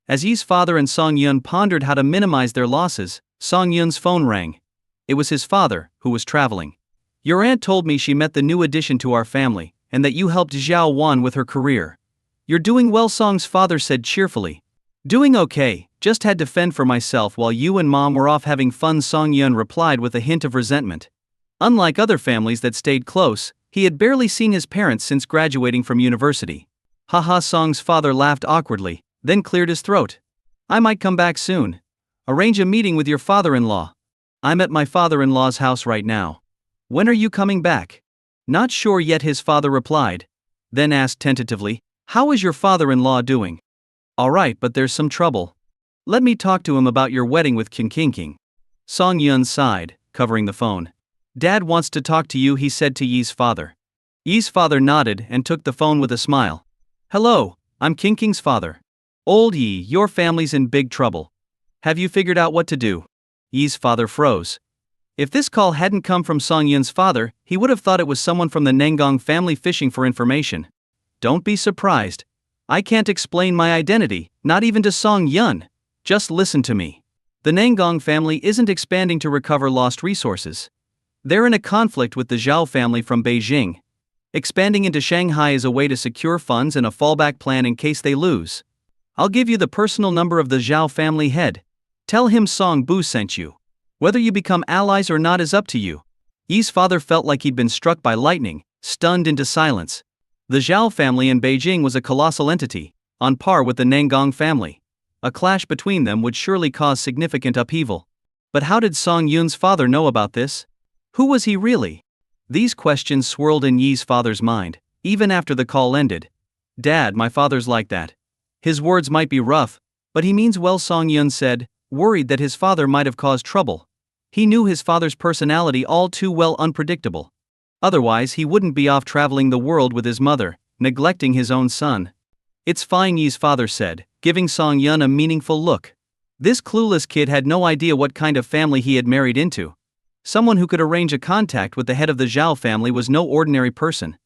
As Yi's father and Song Yun pondered how to minimize their losses, Song Yun's phone rang. It was his father, who was traveling. Your aunt told me she met the new addition to our family, and that you helped Zhao Wan with her career. You're doing well, Song's father said cheerfully. Doing okay, just had to fend for myself while you and Mom were off having fun, Song Yun replied with a hint of resentment. Unlike other families that stayed close, he had barely seen his parents since graduating from university. Haha, Song's father laughed awkwardly, then cleared his throat. I might come back soon. Arrange a meeting with your father-in-law. I'm at my father-in-law's house right now. When are you coming back? Not sure yet, his father replied. Then asked tentatively, how is your father-in-law doing? Alright, but there's some trouble. Let me talk to him about your wedding with King. Song Yun sighed, covering the phone. Dad wants to talk to you, he said to Yi's father. Yi's father nodded and took the phone with a smile. Hello, I'm King's father. Old Yi, your family's in big trouble. Have you figured out what to do? Yi's father froze. If this call hadn't come from Song Yun's father, he would have thought it was someone from the Nangong family fishing for information. Don't be surprised. I can't explain my identity, not even to Song Yun. Just listen to me. The Nangong family isn't expanding to recover lost resources. They're in a conflict with the Zhao family from Beijing. Expanding into Shanghai is a way to secure funds and a fallback plan in case they lose. I'll give you the personal number of the Zhao family head. Tell him Song Bu sent you. Whether you become allies or not is up to you. Yi's father felt like he'd been struck by lightning, stunned into silence. The Zhao family in Beijing was a colossal entity, on par with the Nangong family. A clash between them would surely cause significant upheaval. But how did Song Yun's father know about this? Who was he really? These questions swirled in Yi's father's mind, even after the call ended. Dad, my father's like that. His words might be rough, but he means well, Song Yun said, worried that his father might have caused trouble. He knew his father's personality all too well, unpredictable. Otherwise he wouldn't be off traveling the world with his mother, neglecting his own son. It's fine, Yi's father said, giving Song Yun a meaningful look. This clueless kid had no idea what kind of family he had married into. Someone who could arrange a contact with the head of the Zhao family was no ordinary person.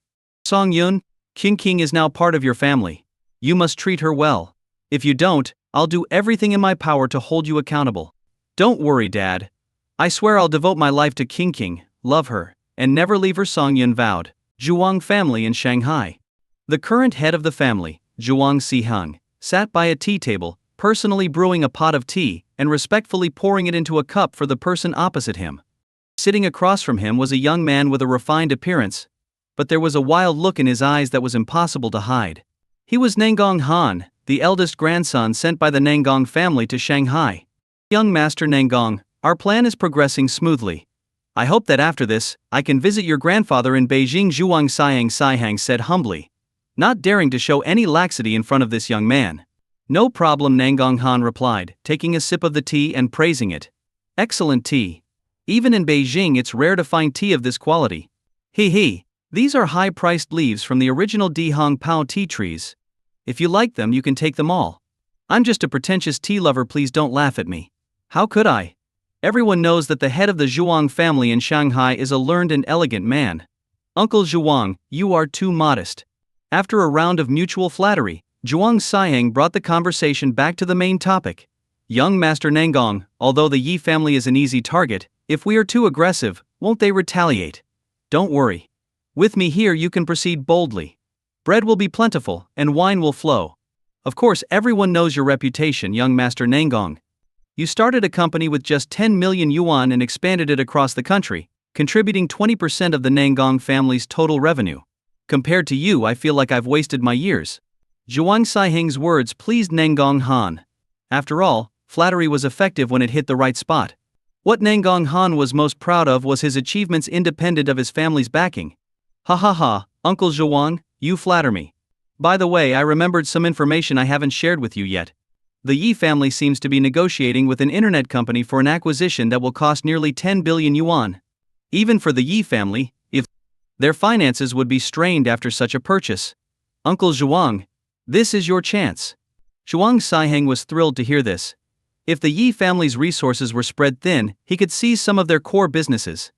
Song Yun, King is now part of your family. You must treat her well. If you don't, I'll do everything in my power to hold you accountable. Don't worry, Dad. I swear I'll devote my life to King, love her, and never leave her, Song Yun vowed. Zhuang family in Shanghai. The current head of the family, Zhuang Siheng, sat by a tea table, personally brewing a pot of tea and respectfully pouring it into a cup for the person opposite him. Sitting across from him was a young man with a refined appearance, but there was a wild look in his eyes that was impossible to hide. He was Nangong Han, the eldest grandson sent by the Nangong family to Shanghai. Young Master Nangong, our plan is progressing smoothly. I hope that after this, I can visit your grandfather in Beijing, Zhuang Siheng said humbly, not daring to show any laxity in front of this young man. No problem, Nangong Han replied, taking a sip of the tea and praising it. Excellent tea. Even in Beijing it's rare to find tea of this quality. These These are high-priced leaves from the original Di Hong Pao tea trees. If you like them, you can take them all. I'm just a pretentious tea lover, please don't laugh at me. How could I? Everyone knows that the head of the Zhuang family in Shanghai is a learned and elegant man. Uncle Zhuang, you are too modest. After a round of mutual flattery, Zhuang Saiheng brought the conversation back to the main topic. Young Master Nangong, although the Yi family is an easy target, if we are too aggressive, won't they retaliate? Don't worry. With me here you can proceed boldly. Bread will be plentiful, and wine will flow. Of course everyone knows your reputation, young Master Nangong. You started a company with just 10 million yuan and expanded it across the country, contributing 20% of the Nangong family's total revenue. Compared to you, I feel like I've wasted my years. Zhuang Saiheng's words pleased Nangong Han. After all, flattery was effective when it hit the right spot. What Nangong Han was most proud of was his achievements independent of his family's backing. Ha ha ha, Uncle Zhuang, you flatter me. By the way, I remembered some information I haven't shared with you yet. The Yi family seems to be negotiating with an internet company for an acquisition that will cost nearly 10 billion yuan. Even for the Yi family, if their finances would be strained after such a purchase. Uncle Zhuang, this is your chance. Zhuang Saiheng was thrilled to hear this. If the Yi family's resources were spread thin, he could seize some of their core businesses.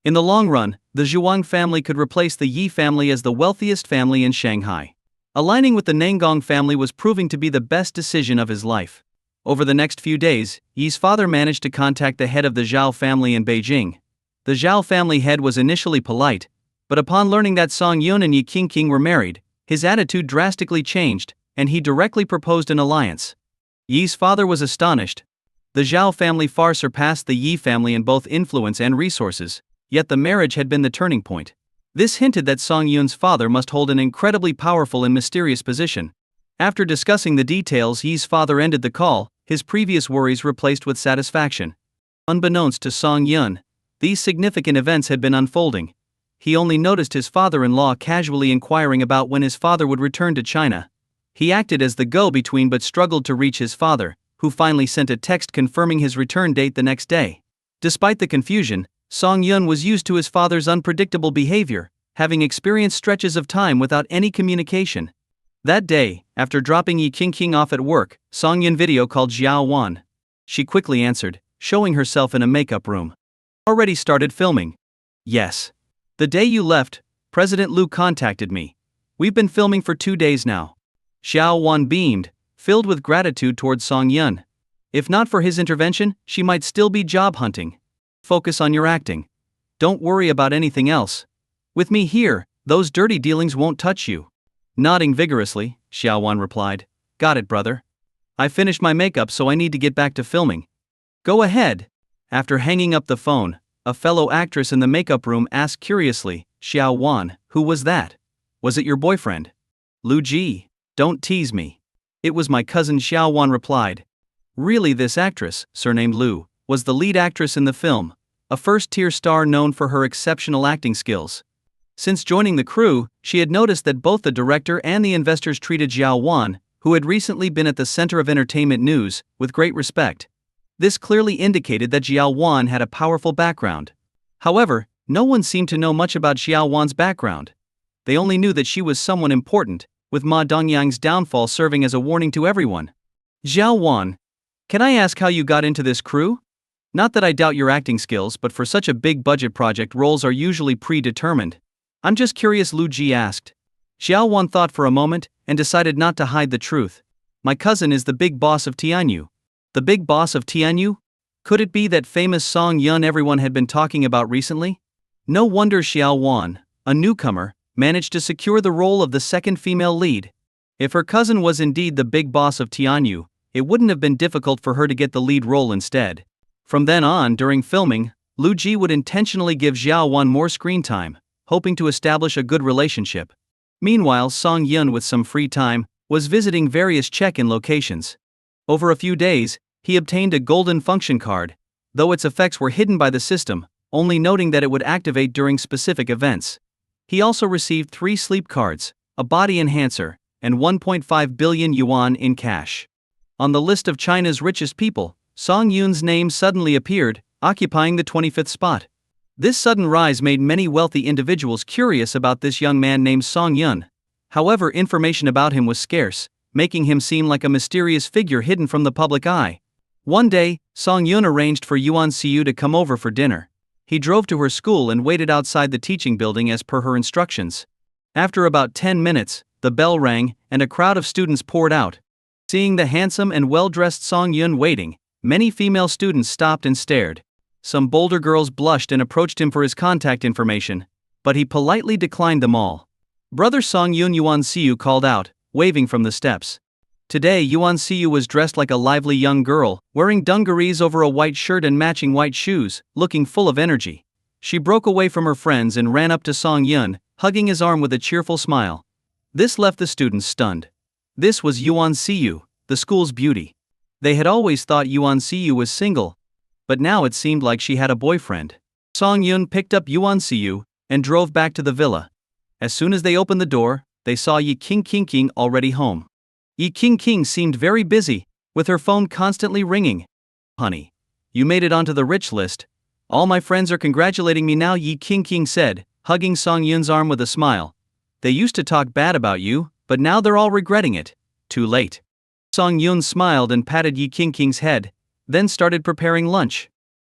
In the long run, the Zhuang family could replace the Yi family as the wealthiest family in Shanghai. Aligning with the Nangong family was proving to be the best decision of his life. Over the next few days, Yi's father managed to contact the head of the Zhao family in Beijing. The Zhao family head was initially polite, but upon learning that Song Yun and Yi Qingqing were married, his attitude drastically changed, and he directly proposed an alliance. Yi's father was astonished. The Zhao family far surpassed the Yi family in both influence and resources, yet the marriage had been the turning point. This hinted that Song Yun's father must hold an incredibly powerful and mysterious position. After discussing the details, Yi's father ended the call, his previous worries replaced with satisfaction. Unbeknownst to Song Yun, these significant events had been unfolding. He only noticed his father-in-law casually inquiring about when his father would return to China. He acted as the go-between but struggled to reach his father, who finally sent a text confirming his return date the next day. Despite the confusion, Song Yun was used to his father's unpredictable behavior, having experienced stretches of time without any communication. That day, after dropping Yi Qingqing off at work, Song Yun video called Xiao Wan. She quickly answered, showing herself in a makeup room. Already started filming. Yes. The day you left, President Liu contacted me. We've been filming for 2 days now. Xiao Wan beamed, filled with gratitude towards Song Yun. If not for his intervention, she might still be job hunting. Focus on your acting. Don't worry about anything else. With me here, those dirty dealings won't touch you. Nodding vigorously, Xiao Wan replied. Got it, brother. I finished my makeup, so I need to get back to filming. Go ahead. After hanging up the phone, a fellow actress in the makeup room asked curiously, Xiao Wan, who was that? Was it your boyfriend? Lu Ji, don't tease me. It was my cousin, Xiao Wan replied. Really, this actress, surnamed Lu, was the lead actress in the film, a first-tier star known for her exceptional acting skills. Since joining the crew, she had noticed that both the director and the investors treated Xiao Wan, who had recently been at the center of entertainment news, with great respect. This clearly indicated that Xiao Wan had a powerful background. However, no one seemed to know much about Xiao Wan's background. They only knew that she was someone important, with Ma Dongyang's downfall serving as a warning to everyone. Xiao Wan, can I ask how you got into this crew? Not that I doubt your acting skills, but for such a big budget project, roles are usually predetermined. I'm just curious, Lu Ji asked. Xiao Wan thought for a moment, and decided not to hide the truth. My cousin is the big boss of Tianyu. The big boss of Tianyu? Could it be that famous Song Yun everyone had been talking about recently? No wonder Xiao Wan, a newcomer, managed to secure the role of the second female lead. If her cousin was indeed the big boss of Tianyu, it wouldn't have been difficult for her to get the lead role instead. From then on, during filming, Lu Ji would intentionally give Xiao Wan more screen time, hoping to establish a good relationship. Meanwhile, Song Yun, with some free time, was visiting various check-in locations. Over a few days, he obtained a golden function card, though its effects were hidden by the system, only noting that it would activate during specific events. He also received 3 sleep cards, a body enhancer, and 1.5 billion yuan in cash. On the list of China's richest people, Song Yun's name suddenly appeared, occupying the 25th spot. This sudden rise made many wealthy individuals curious about this young man named Song Yun. However, information about him was scarce, making him seem like a mysterious figure hidden from the public eye. One day, Song Yun arranged for Yuan Siu to come over for dinner. He drove to her school and waited outside the teaching building as per her instructions. After about 10 minutes, the bell rang, and a crowd of students poured out. Seeing the handsome and well-dressed Song Yun waiting, many female students stopped and stared. Some bolder girls blushed and approached him for his contact information, but he politely declined them all. Brother Song Yun, Yuan Siu called out, waving from the steps. Today Yuan Siu was dressed like a lively young girl, wearing dungarees over a white shirt and matching white shoes, looking full of energy. She broke away from her friends and ran up to Song Yun, hugging his arm with a cheerful smile. This left the students stunned. This was Yuan Siu, the school's beauty. They had always thought Yuan Siu was single, but now it seemed like she had a boyfriend. Song Yun picked up Yuan Siu and drove back to the villa. As soon as they opened the door, they saw Yi King already home. Yi King seemed very busy, with her phone constantly ringing. "Honey, you made it onto the rich list. All my friends are congratulating me now," Yi King said, hugging Song Yun's arm with a smile. "They used to talk bad about you, but now they're all regretting it. Too late." Song Yun smiled and patted Yi King's head, then started preparing lunch.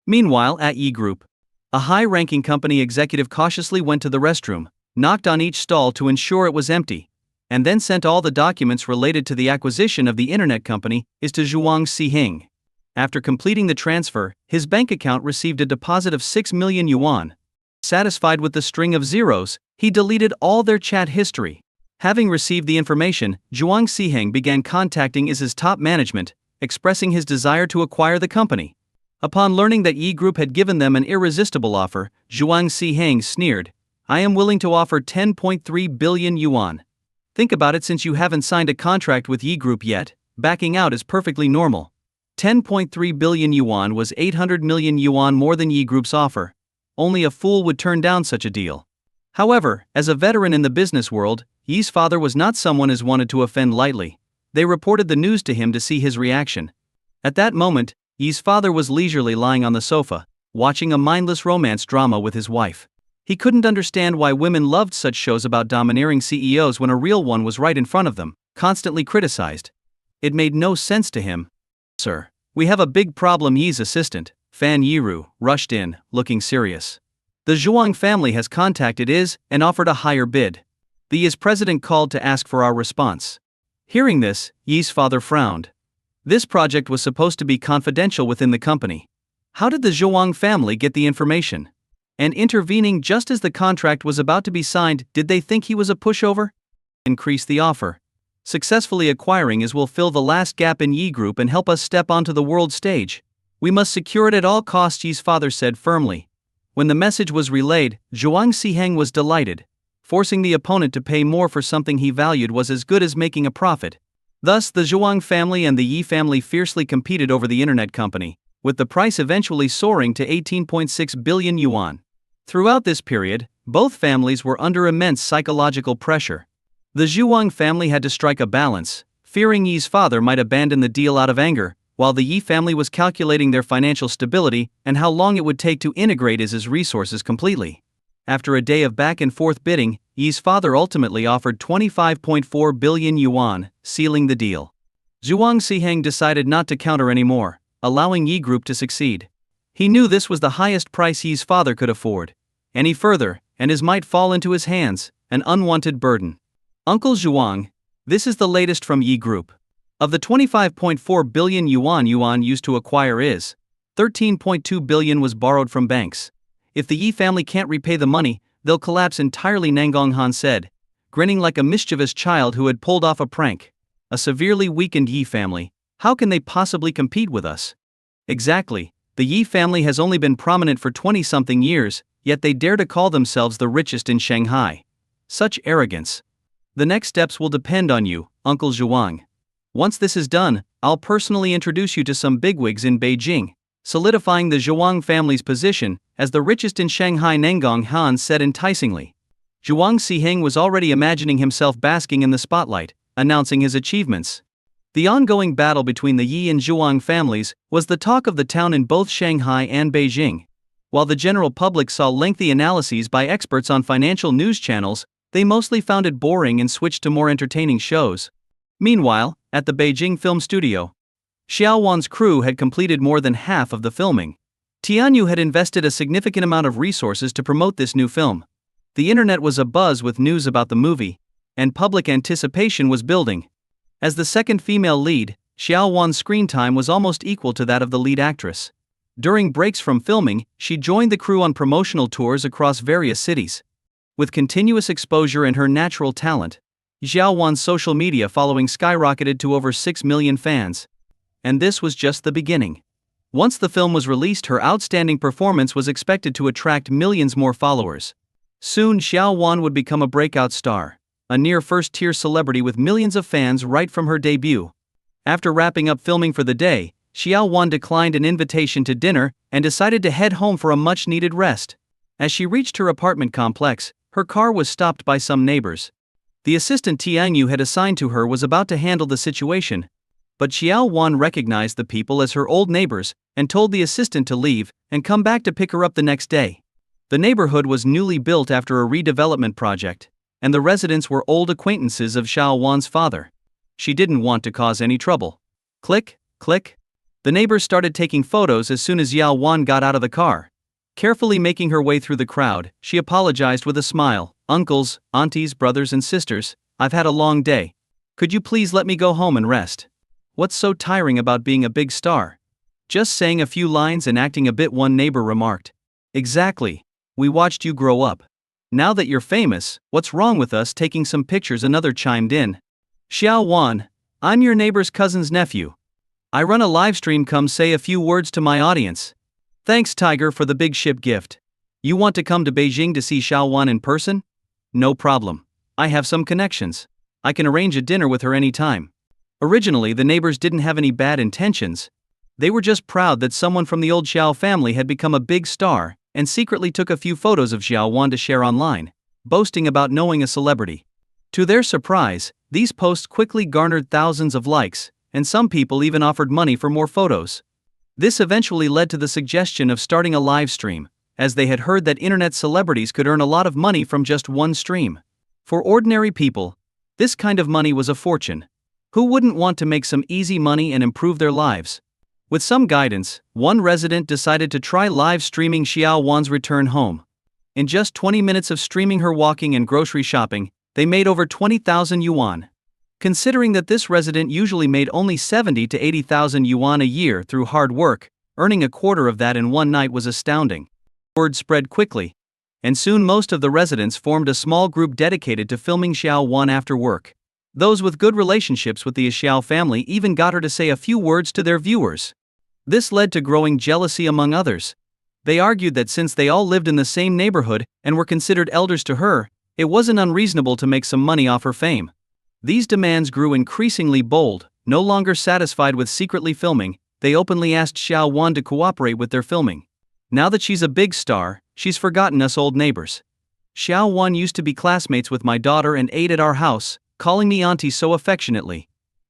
Meanwhile, at Yi Group, a high-ranking company executive cautiously went to the restroom, knocked on each stall to ensure it was empty, and then sent all the documents related to the acquisition of the internet company to Zhuang Xiheng. After completing the transfer, his bank account received a deposit of 6 million yuan. Satisfied with the string of zeros, he deleted all their chat history. Having received the information, Zhuang Xiheng began contacting his top management, expressing his desire to acquire the company. Upon learning that Yi Group had given them an irresistible offer, Zhuang Xiheng sneered, "I am willing to offer 10.3 billion yuan. Think about it, since you haven't signed a contract with Yi Group yet, backing out is perfectly normal." 10.3 billion yuan was 800 million yuan more than Yi Group's offer. Only a fool would turn down such a deal. However, as a veteran in the business world, Yi's father was not someone who wanted to offend lightly. They reported the news to him to see his reaction. At that moment, Yi's father was leisurely lying on the sofa, watching a mindless romance drama with his wife. He couldn't understand why women loved such shows about domineering CEOs when a real one was right in front of them, constantly criticized. It made no sense to him. "Sir, we have a big problem." Yi's assistant, Fan Yiru, rushed in, looking serious. "The Zhuang family has contacted us and offered a higher bid. The Yi's president called to ask for our response." Hearing this, Yi's father frowned. This project was supposed to be confidential within the company. How did the Zhuang family get the information? And intervening just as the contract was about to be signed, did they think he was a pushover? Increase the offer. Successfully acquiring us will fill the last gap in Yi Group and help us step onto the world stage. We must secure it at all costs, Yi's father said firmly. When the message was relayed, Zhuang Xiheng was delighted. Forcing the opponent to pay more for something he valued was as good as making a profit. Thus, the Zhuang family and the Yi family fiercely competed over the internet company, with the price eventually soaring to 18.6 billion yuan. Throughout this period, both families were under immense psychological pressure. The Zhuang family had to strike a balance, fearing Yi's father might abandon the deal out of anger, while the Yi family was calculating their financial stability and how long it would take to integrate his resources completely. After a day of back-and-forth bidding, Yi's father ultimately offered 25.4 billion yuan, sealing the deal. Zhuang Xiheng decided not to counter anymore, allowing Yi Group to succeed. He knew this was the highest price Yi's father could afford. Any further, and his might fall into his hands, an unwanted burden. Uncle Zhuang, this is the latest from Yi Group. Of the 25.4 billion yuan used to acquire 13.2 billion was borrowed from banks. If the Yi family can't repay the money, they'll collapse entirely, Nangong Han said, grinning like a mischievous child who had pulled off a prank. A severely weakened Yi family, how can they possibly compete with us? Exactly. The Yi family has only been prominent for 20-something years, yet they dare to call themselves the richest in Shanghai. Such arrogance. The next steps will depend on you, Uncle Zhuang. Once this is done, I'll personally introduce you to some bigwigs in Beijing, solidifying the Zhuang family's position as the richest in Shanghai, Nangong Han said enticingly. Zhuang Xiheng was already imagining himself basking in the spotlight, announcing his achievements. The ongoing battle between the Yi and Zhuang families was the talk of the town in both Shanghai and Beijing. While the general public saw lengthy analyses by experts on financial news channels, they mostly found it boring and switched to more entertaining shows. Meanwhile, at the Beijing film studio, Xiao Wan's crew had completed more than half of the filming. Tianyu had invested a significant amount of resources to promote this new film. The internet was abuzz with news about the movie, and public anticipation was building. As the second female lead, Xiao Wan's screen time was almost equal to that of the lead actress. During breaks from filming, she joined the crew on promotional tours across various cities. With continuous exposure and her natural talent, Xiao Wan's social media following skyrocketed to over 6 million fans. And this was just the beginning. Once the film was released, her outstanding performance was expected to attract millions more followers. Soon Xiao Wan would become a breakout star, a near first-tier celebrity with millions of fans right from her debut. After wrapping up filming for the day, Xiao Wan declined an invitation to dinner and decided to head home for a much-needed rest. As she reached her apartment complex, her car was stopped by some neighbors. The assistant Tianyu had assigned to her was about to handle the situation, but Xiao Wan recognized the people as her old neighbors and told the assistant to leave and come back to pick her up the next day. The neighborhood was newly built after a redevelopment project, and the residents were old acquaintances of Xiao Wan's father. She didn't want to cause any trouble. Click, click. The neighbors started taking photos as soon as Xiao Wan got out of the car. Carefully making her way through the crowd, she apologized with a smile. "Uncles, aunties, brothers and sisters, I've had a long day. Could you please let me go home and rest? What's so tiring about being a big star? Just saying a few lines and acting a bit," one neighbor remarked. "Exactly. We watched you grow up. Now that you're famous, what's wrong with us taking some pictures?" another chimed in. "Xiao Wan, I'm your neighbor's cousin's nephew. I run a live stream, come say a few words to my audience." "Thanks, Tiger, for the big ship gift. You want to come to Beijing to see Xiao Wan in person? No problem. I have some connections. I can arrange a dinner with her anytime." Originally, the neighbors didn't have any bad intentions. They were just proud that someone from the old Xiao family had become a big star, and secretly took a few photos of Xiao Wan to share online, boasting about knowing a celebrity. To their surprise, these posts quickly garnered thousands of likes, and some people even offered money for more photos. This eventually led to the suggestion of starting a live stream, as they had heard that internet celebrities could earn a lot of money from just one stream. For ordinary people, this kind of money was a fortune. Who wouldn't want to make some easy money and improve their lives? With some guidance, one resident decided to try live streaming Xiao Wan's return home. In just 20 minutes of streaming her walking and grocery shopping, they made over 20,000 yuan. Considering that this resident usually made only 70 to 80,000 yuan a year through hard work, earning a quarter of that in one night was astounding. Word spread quickly, and soon most of the residents formed a small group dedicated to filming Xiao Wan after work. Those with good relationships with the Xiao family even got her to say a few words to their viewers. This led to growing jealousy among others. They argued that since they all lived in the same neighborhood and were considered elders to her, it wasn't unreasonable to make some money off her fame. These demands grew increasingly bold. No longer satisfied with secretly filming, they openly asked Xiao Wan to cooperate with their filming. "Now that she's a big star, she's forgotten us old neighbors. Xiao Wan used to be classmates with my daughter and ate at our house, calling me auntie so affectionately.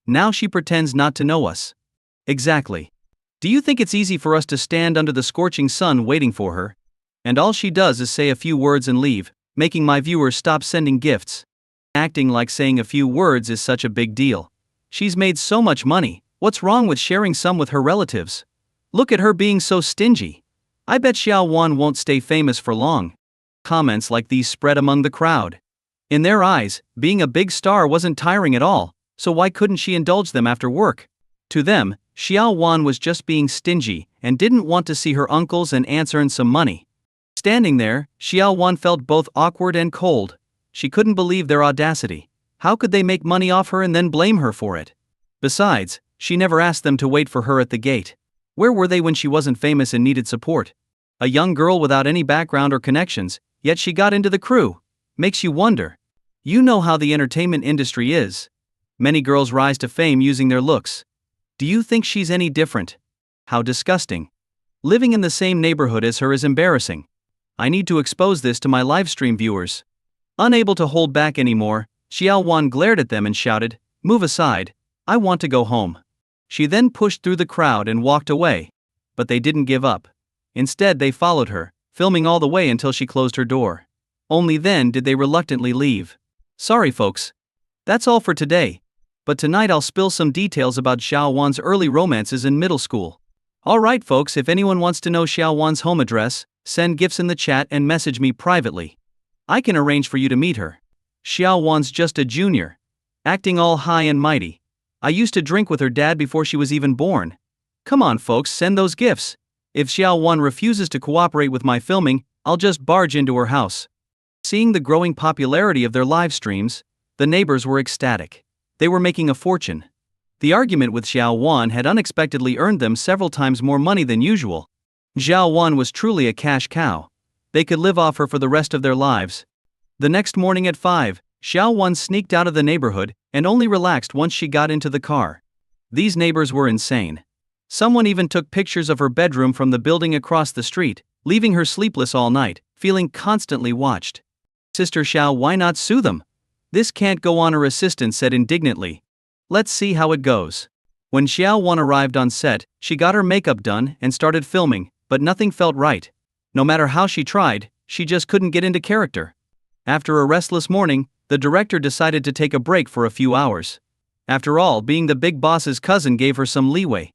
Now she pretends not to know us." Exactly. Do you think it's easy for us to stand under the scorching sun waiting for her? And all she does is say a few words and leave, making my viewers stop sending gifts. Acting like saying a few words is such a big deal. She's made so much money, what's wrong with sharing some with her relatives? Look at her being so stingy. I bet Xiao Wan won't stay famous for long. Comments like these spread among the crowd. In their eyes, being a big star wasn't tiring at all, so why couldn't she indulge them after work? To them, Xiao Wan was just being stingy and didn't want to see her uncles and aunts earn some money. Standing there, Xiao Wan felt both awkward and cold. She couldn't believe their audacity. How could they make money off her and then blame her for it? Besides, she never asked them to wait for her at the gate. Where were they when she wasn't famous and needed support? A young girl without any background or connections, yet she got into the crew. Makes you wonder. You know how the entertainment industry is. Many girls rise to fame using their looks. Do you think she's any different? How disgusting. Living in the same neighborhood as her is embarrassing. I need to expose this to my livestream viewers. Unable to hold back anymore, Xiao Wan glared at them and shouted, "Move aside, I want to go home." She then pushed through the crowd and walked away. But they didn't give up. Instead, they followed her, filming all the way until she closed her door. Only then did they reluctantly leave. Sorry folks. That's all for today. But tonight I'll spill some details about Xiao Wan's early romances in middle school. Alright folks, if anyone wants to know Xiao Wan's home address, send gifts in the chat and message me privately. I can arrange for you to meet her. Xiao Wan's just a junior. Acting all high and mighty. I used to drink with her dad before she was even born. Come on folks, send those gifts. If Xiao Wan refuses to cooperate with my filming, I'll just barge into her house. Seeing the growing popularity of their live streams, the neighbors were ecstatic. They were making a fortune. The argument with Xiao Wan had unexpectedly earned them several times more money than usual. Xiao Wan was truly a cash cow. They could live off her for the rest of their lives. The next morning at 5, Xiao Wan sneaked out of the neighborhood and only relaxed once she got into the car. These neighbors were insane. Someone even took pictures of her bedroom from the building across the street, leaving her sleepless all night, feeling constantly watched. Sister Xiao, why not sue them? This can't go on, her assistant said indignantly. Let's see how it goes. When Xiao Wan arrived on set, she got her makeup done and started filming, but nothing felt right. No matter how she tried, she just couldn't get into character. After a restless morning, the director decided to take a break for a few hours. After all, being the big boss's cousin gave her some leeway.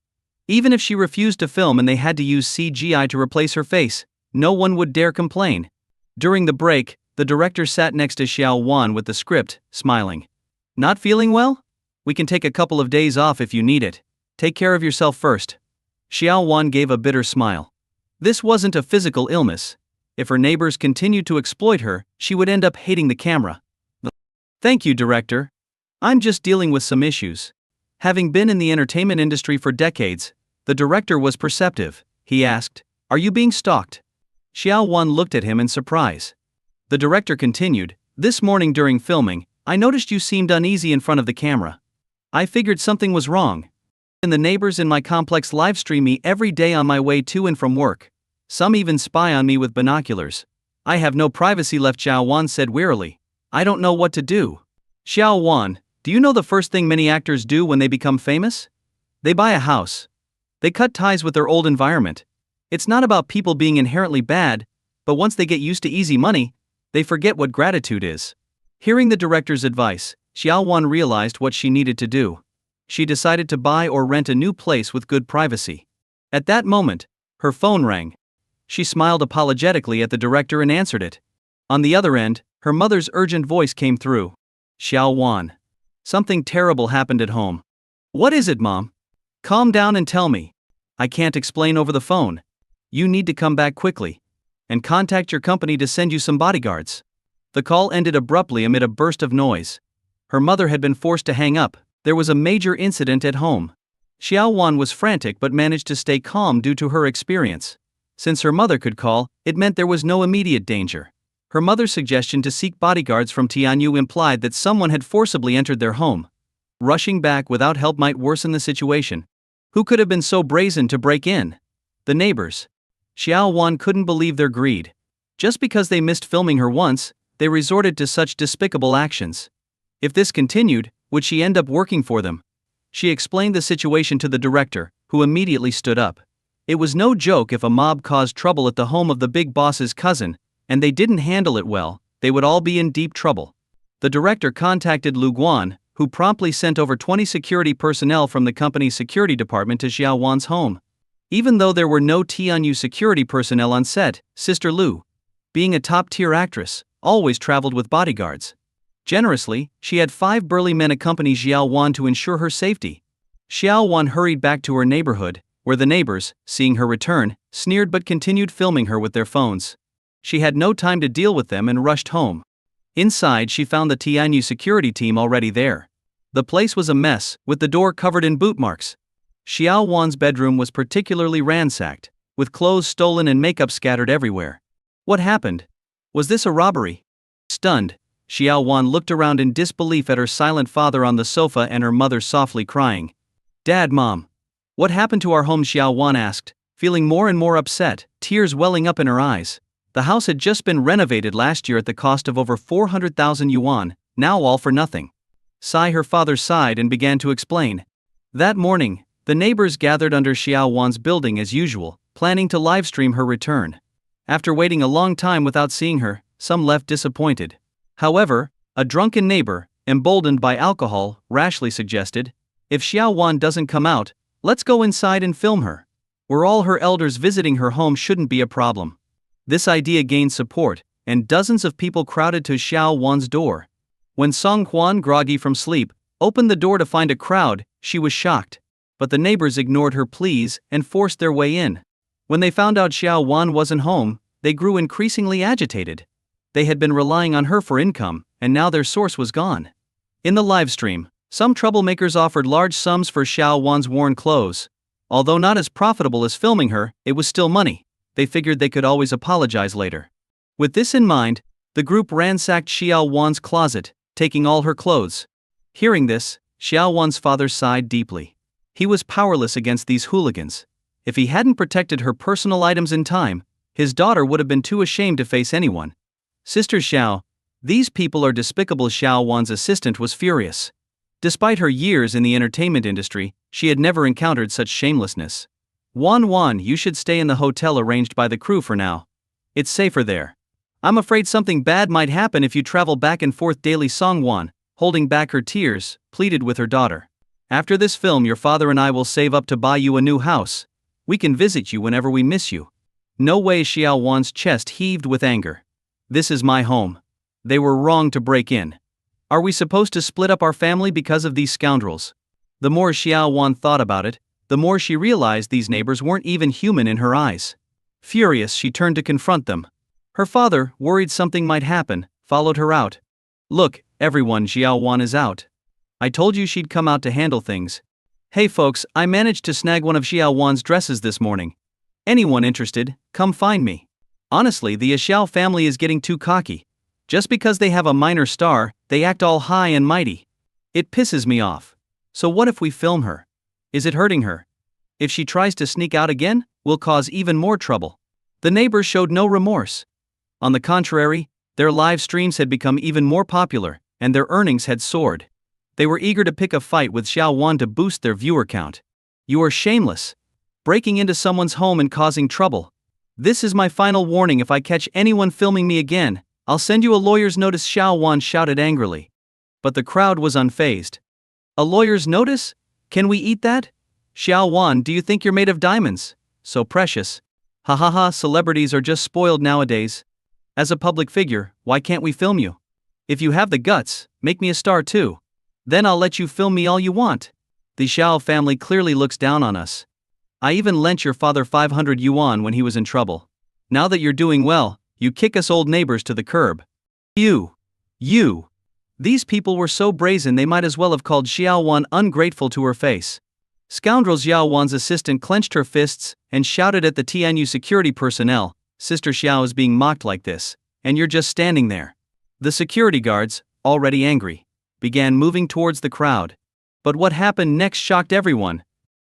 Even if she refused to film and they had to use CGI to replace her face, no one would dare complain. During the break, the director sat next to Xiao Wan with the script, smiling. Not feeling well? We can take a couple of days off if you need it. Take care of yourself first. Xiao Wan gave a bitter smile. This wasn't a physical illness. If her neighbors continued to exploit her, she would end up hating the camera. Thank you, director. I'm just dealing with some issues. Having been in the entertainment industry for decades, the director was perceptive. He asked, "Are you being stalked?" Xiao Wan looked at him in surprise. The director continued, "This morning during filming, I noticed you seemed uneasy in front of the camera. I figured something was wrong. And the neighbors in my complex livestream me every day on my way to and from work. Some even spy on me with binoculars. I have no privacy left," Xiao Wan said wearily. "I don't know what to do." Xiao Wan, do you know the first thing many actors do when they become famous? They buy a house. They cut ties with their old environment. It's not about people being inherently bad, but once they get used to easy money, they forget what gratitude is. Hearing the director's advice, Xiao Wan realized what she needed to do. She decided to buy or rent a new place with good privacy. At that moment, her phone rang. She smiled apologetically at the director and answered it. On the other end, her mother's urgent voice came through. Xiao Wan. Something terrible happened at home. What is it, Mom? Calm down and tell me. I can't explain over the phone. You need to come back quickly. And contact your company to send you some bodyguards. The call ended abruptly amid a burst of noise. Her mother had been forced to hang up. There was a major incident at home. Xiao Wan was frantic but managed to stay calm due to her experience. Since her mother could call, it meant there was no immediate danger. Her mother's suggestion to seek bodyguards from Tianyu implied that someone had forcibly entered their home. Rushing back without help might worsen the situation. Who could have been so brazen to break in? The neighbors. Xiao Wan couldn't believe their greed. Just because they missed filming her once, they resorted to such despicable actions. If this continued, would she end up working for them? She explained the situation to the director, who immediately stood up. It was no joke if a mob caused trouble at the home of the big boss's cousin, and they didn't handle it well, they would all be in deep trouble. The director contacted Lu Guan, who promptly sent over 20 security personnel from the company's security department to Xiao Wan's home. Even though there were no Tianyu security personnel on set, Sister Lu, being a top-tier actress, always traveled with bodyguards. Generously, she had 5 burly men accompany Xiao Wan to ensure her safety. Xiao Wan hurried back to her neighborhood, where the neighbors, seeing her return, sneered but continued filming her with their phones. She had no time to deal with them and rushed home. Inside, she found the Tianyu security team already there. The place was a mess, with the door covered in boot marks. Xiao Wan's bedroom was particularly ransacked, with clothes stolen and makeup scattered everywhere. What happened? Was this a robbery? Stunned, Xiao Wan looked around in disbelief at her silent father on the sofa and her mother softly crying. Dad, Mom. What happened to our home? Xiao Wan asked, feeling more and more upset, tears welling up in her eyes. The house had just been renovated last year at the cost of over 400,000 yuan, now all for nothing. Her father sighed and began to explain. That morning, the neighbors gathered under Xiao Wan's building as usual, planning to livestream her return. After waiting a long time without seeing her, some left disappointed. However, a drunken neighbor, emboldened by alcohol, rashly suggested, "If Xiao Wan doesn't come out, let's go inside and film her. We're all her elders visiting her home shouldn't be a problem." This idea gained support, and dozens of people crowded to Xiao Wan's door. When Song Huan, groggy from sleep, opened the door to find a crowd, she was shocked. But the neighbors ignored her pleas and forced their way in. When they found out Xiao Wan wasn't home, they grew increasingly agitated. They had been relying on her for income, and now their source was gone. In the livestream, some troublemakers offered large sums for Xiao Wan's worn clothes. Although not as profitable as filming her, it was still money. They figured they could always apologize later. With this in mind, the group ransacked Xiao Wan's closet, taking all her clothes. Hearing this, Xiao Wan's father sighed deeply. He was powerless against these hooligans. If he hadn't protected her personal items in time, his daughter would have been too ashamed to face anyone. "Sister Xiao, these people are despicable." Xiao Wan's assistant was furious. Despite her years in the entertainment industry, she had never encountered such shamelessness. Wan, you should stay in the hotel arranged by the crew for now. It's safer there. I'm afraid something bad might happen if you travel back and forth daily. Song Wan, holding back her tears, pleaded with her daughter. "After this film, your father and I will save up to buy you a new house. We can visit you whenever we miss you." "No way." Xiao Wan's chest heaved with anger. "This is my home. They were wrong to break in. Are we supposed to split up our family because of these scoundrels?" The more Xiao Wan thought about it, the more she realized these neighbors weren't even human in her eyes. Furious, she turned to confront them. Her father, worried something might happen, followed her out. "Look, everyone, Xiao Wan is out. I told you she'd come out to handle things. Hey folks, I managed to snag one of Xiao Wan's dresses this morning. Anyone interested, come find me." Honestly, the Xiao family is getting too cocky. Just because they have a minor star, they act all high and mighty. It pisses me off. So what if we film her? Is it hurting her? If she tries to sneak out again, we'll cause even more trouble. The neighbors showed no remorse. On the contrary, their live streams had become even more popular, and their earnings had soared. They were eager to pick a fight with Xiao Wan to boost their viewer count. "You are shameless. Breaking into someone's home and causing trouble. This is my final warning. If I catch anyone filming me again, I'll send you a lawyer's notice." Xiao Wan shouted angrily. But the crowd was unfazed. "A lawyer's notice? Can we eat that? Xiao Wan, do you think you're made of diamonds? So precious. Ha ha ha, celebrities are just spoiled nowadays. As a public figure, why can't we film you? If you have the guts, make me a star too. Then I'll let you film me all you want. The Xiao family clearly looks down on us. I even lent your father 500 yuan when he was in trouble. Now that you're doing well, you kick us old neighbors to the curb. You. These people were so brazen they might as well have called Xiao Wan ungrateful to her face. Scoundrels." Xiao Wan's assistant clenched her fists and shouted at the TNU security personnel, "Sister Xiao is being mocked like this, and you're just standing there." The security guards, already angry, began moving towards the crowd. But what happened next shocked everyone.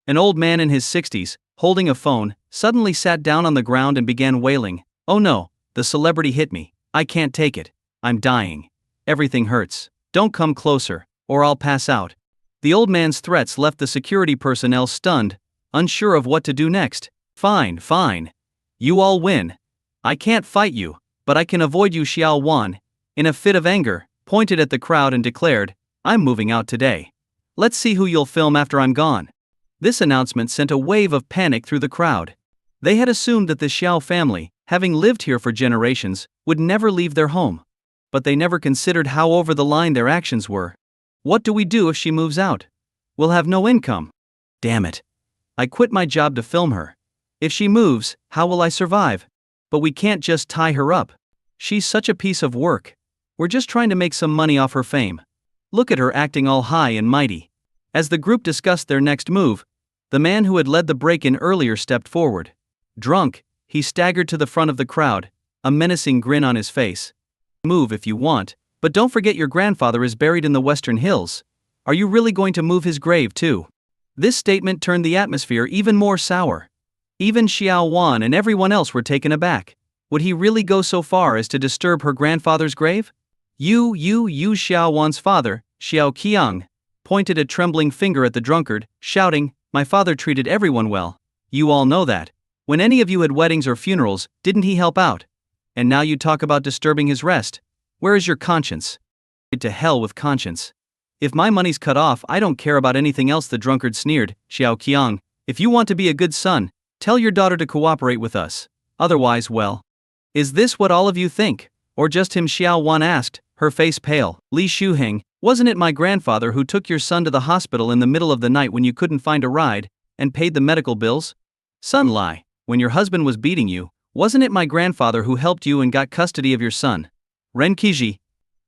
An old man in his 60s, holding a phone, suddenly sat down on the ground and began wailing, "Oh no, the celebrity hit me. I can't take it. I'm dying. Everything hurts. Don't come closer, or I'll pass out." The old man's threats left the security personnel stunned, unsure of what to do next. Fine. You all win. I can't fight you, but I can avoid you." Xiao Wan, in a fit of anger, pointed at the crowd and declared, "I'm moving out today. Let's see who you'll film after I'm gone." This announcement sent a wave of panic through the crowd. They had assumed that the Xiao family, having lived here for generations, would never leave their home. But they never considered how over the line their actions were. "What do we do if she moves out? We'll have no income. Damn it. I quit my job to film her. If she moves, how will I survive? But we can't just tie her up. She's such a piece of work. We're just trying to make some money off her fame. Look at her acting all high and mighty." As the group discussed their next move, the man who had led the break-in earlier stepped forward. Drunk, he staggered to the front of the crowd, a menacing grin on his face. "Move if you want, but don't forget your grandfather is buried in the Western Hills. Are you really going to move his grave too?" This statement turned the atmosphere even more sour. Even Xiao Wan and everyone else were taken aback. Would he really go so far as to disturb her grandfather's grave? You, Xiao Wan's father, Xiao Qiang, pointed a trembling finger at the drunkard, shouting, "My father treated everyone well. You all know that. When any of you had weddings or funerals, didn't he help out? And now you talk about disturbing his rest. Where is your conscience? To hell with conscience. If my money's cut off, I don't care about anything else, the drunkard sneered. Xiao Qiang, if you want to be a good son, tell your daughter to cooperate with us. Otherwise, well. Is this what all of you think? Or just him? Xiao Wan asked, her face pale. Li Shuheng, wasn't it my grandfather who took your son to the hospital in the middle of the night when you couldn't find a ride, and paid the medical bills? Son Lai, when your husband was beating you, wasn't it my grandfather who helped you and got custody of your son? Ren Kiji,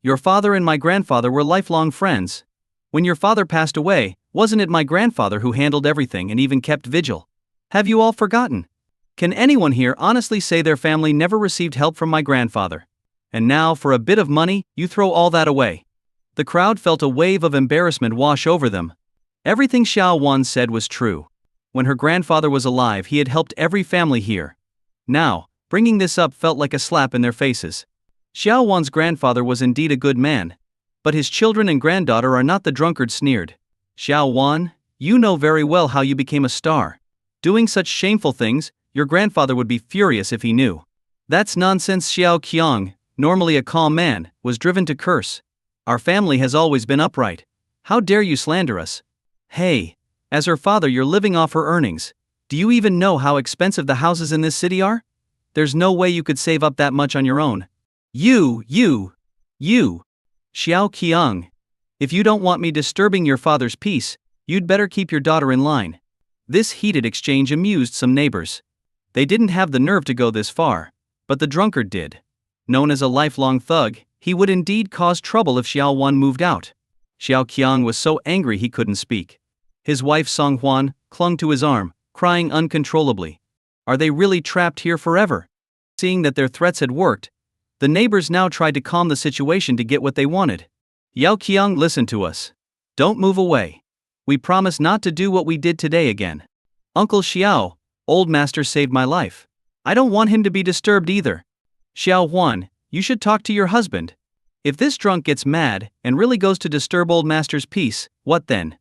your father and my grandfather were lifelong friends. When your father passed away, wasn't it my grandfather who handled everything and even kept vigil? Have you all forgotten? Can anyone here honestly say their family never received help from my grandfather? And now, for a bit of money, you throw all that away. The crowd felt a wave of embarrassment wash over them. Everything Xiao Wan said was true. When her grandfather was alive, he had helped every family here. Now, bringing this up felt like a slap in their faces. Xiao Wan's grandfather was indeed a good man. But his children and granddaughter are not, the drunkard sneered. Xiao Wan, you know very well how you became a star. Doing such shameful things, your grandfather would be furious if he knew. That's nonsense. Xiao Qiang, normally a calm man, was driven to curse. Our family has always been upright. How dare you slander us? Hey, as her father, you're living off her earnings. Do you even know how expensive the houses in this city are? There's no way you could save up that much on your own. You. Xiao Qiang. If you don't want me disturbing your father's peace, you'd better keep your daughter in line. This heated exchange amused some neighbors. They didn't have the nerve to go this far, but the drunkard did. Known as a lifelong thug, he would indeed cause trouble if Xiao Wan moved out. Xiao Qiang was so angry he couldn't speak. His wife Song Huan clung to his arm, crying uncontrollably. Are they really trapped here forever? Seeing that their threats had worked, the neighbors now tried to calm the situation to get what they wanted. Yao Qiang, listen to us. Don't move away. We promise not to do what we did today again. Uncle Xiao, old master saved my life. I don't want him to be disturbed either. Xiao Huan, you should talk to your husband. If this drunk gets mad and really goes to disturb old master's peace, what then?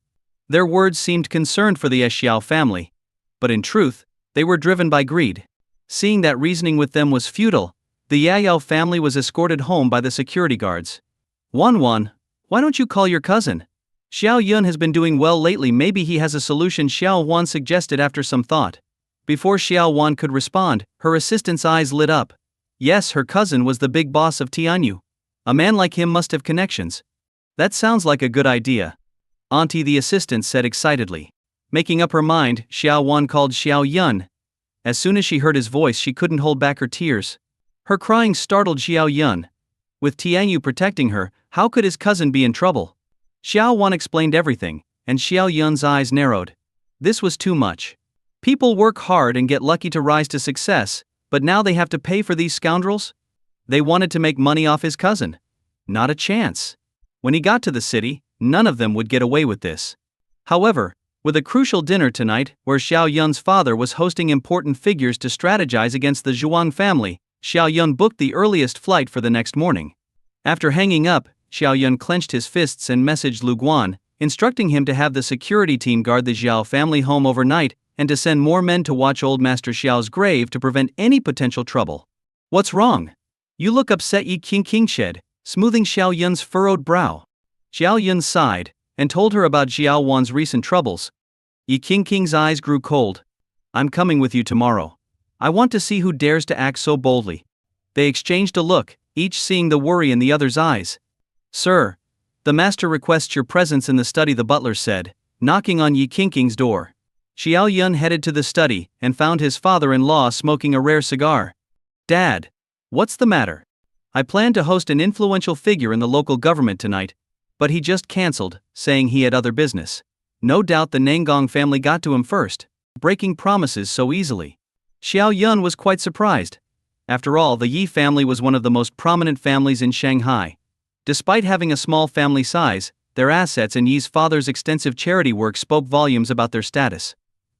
Their words seemed concerned for the Xiao family, but in truth, they were driven by greed. Seeing that reasoning with them was futile, the Yao family was escorted home by the security guards. Wan, why don't you call your cousin? Xiao Yun has been doing well lately, maybe he has a solution, Xiao Wan suggested after some thought. Before Xiao Wan could respond, her assistant's eyes lit up. Yes, her cousin was the big boss of Tianyu. A man like him must have connections. That sounds like a good idea. Auntie, the assistant said excitedly. Making up her mind, Xiao Wan called Xiao Yun. As soon as she heard his voice, she couldn't hold back her tears. Her crying startled Xiao Yun. With Tianyu protecting her, how could his cousin be in trouble? Xiao Wan explained everything, and Xiao Yun's eyes narrowed. This was too much. People work hard and get lucky to rise to success, but now they have to pay for these scoundrels? They wanted to make money off his cousin. Not a chance. When he got to the city, none of them would get away with this. However, with a crucial dinner tonight, where Xiao Yun's father was hosting important figures to strategize against the Zhuang family, Xiao Yun booked the earliest flight for the next morning. After hanging up, Xiao Yun clenched his fists and messaged Lu Guan, instructing him to have the security team guard the Zhao family home overnight and to send more men to watch old Master Xiao's grave to prevent any potential trouble. What's wrong? You look upset, Yi King said, smoothing Xiao Yun's furrowed brow. Xiao Yun sighed and told her about Xiao Wan's recent troubles. Yi King's eyes grew cold. I'm coming with you tomorrow. I want to see who dares to act so boldly. They exchanged a look, each seeing the worry in the other's eyes. Sir, the master requests your presence in the study, the butler said, knocking on Yi King's door. Xiao Yun headed to the study and found his father-in-law smoking a rare cigar. Dad, what's the matter? I planned to host an influential figure in the local government tonight, but he just cancelled, saying he had other business. No doubt the Nanggong family got to him first, breaking promises so easily. Xiao Yun was quite surprised. After all, the Yi family was one of the most prominent families in Shanghai. Despite having a small family size, their assets and Yi's father's extensive charity work spoke volumes about their status.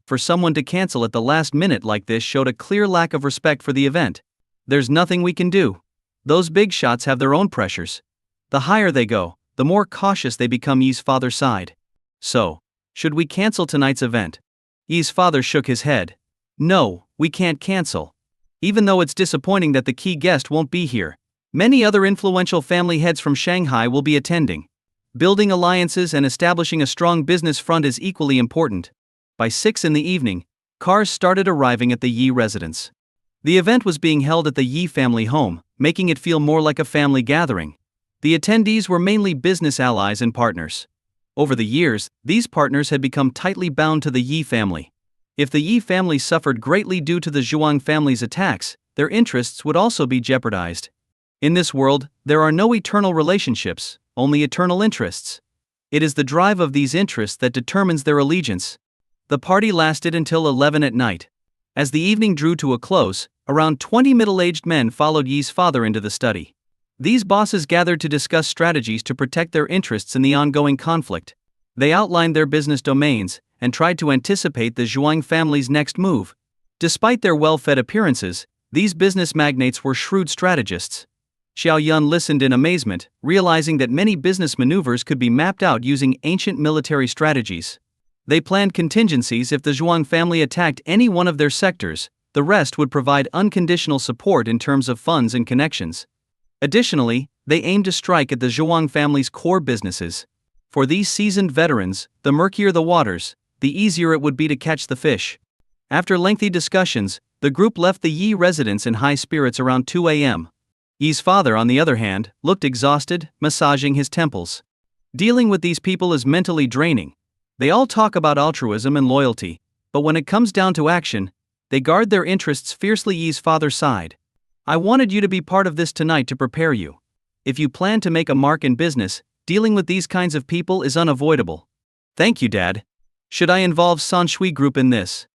For someone to cancel at the last minute like this showed a clear lack of respect for the event. There's nothing we can do. Those big shots have their own pressures. The higher they go, the more cautious they become, Yi's father sighed. So, should we cancel tonight's event? Yi's father shook his head. No, We can't cancel. Even though it's disappointing that the key guest won't be here, many other influential family heads from Shanghai will be attending. Building alliances and establishing a strong business front is equally important. By 6 in the evening, cars started arriving at the Yi residence. The event was being held at the Yi family home, making it feel more like a family gathering. The attendees were mainly business allies and partners. Over the years, these partners had become tightly bound to the Yi family. If the Yi family suffered greatly due to the Zhuang family's attacks, their interests would also be jeopardized. In this world, there are no eternal relationships, only eternal interests. It is the drive of these interests that determines their allegiance. The party lasted until 11 at night. As the evening drew to a close, around 20 middle-aged men followed Yi's father into the study. These bosses gathered to discuss strategies to protect their interests in the ongoing conflict. They outlined their business domains and tried to anticipate the Zhuang family's next move. Despite their well-fed appearances, these business magnates were shrewd strategists. Xiao Yun listened in amazement, realizing that many business maneuvers could be mapped out using ancient military strategies. They planned contingencies if the Zhuang family attacked any one of their sectors. The rest would provide unconditional support in terms of funds and connections. Additionally, they aimed to strike at the Zhuang family's core businesses. For these seasoned veterans, the murkier the waters, the easier it would be to catch the fish. After lengthy discussions, the group left the Yi residence in high spirits around 2 a.m. Yi's father, on the other hand, looked exhausted, massaging his temples. Dealing with these people is mentally draining. They all talk about altruism and loyalty, but when it comes down to action, they guard their interests fiercely. Yi's father sighed. I wanted you to be part of this tonight to prepare you. If you plan to make a mark in business, dealing with these kinds of people is unavoidable. Thank you, Dad. Should I involve Sanshui Group in this?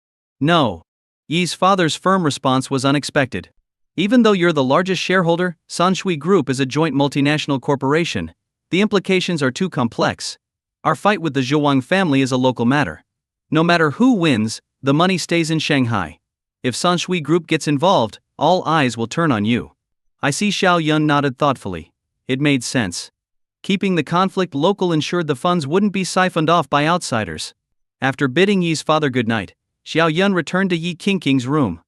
No. Yi's father's firm response was unexpected. Even though you're the largest shareholder, Sanshui Group is a joint multinational corporation. The implications are too complex. Our fight with the Zhuang family is a local matter. No matter who wins, the money stays in Shanghai. If Sanshui Group gets involved, all eyes will turn on you. I see. Xiao Yun nodded thoughtfully. It made sense. Keeping the conflict local ensured the funds wouldn't be siphoned off by outsiders. After bidding Yi's father goodnight, Xiao Yun returned to Yi Qingqing's room.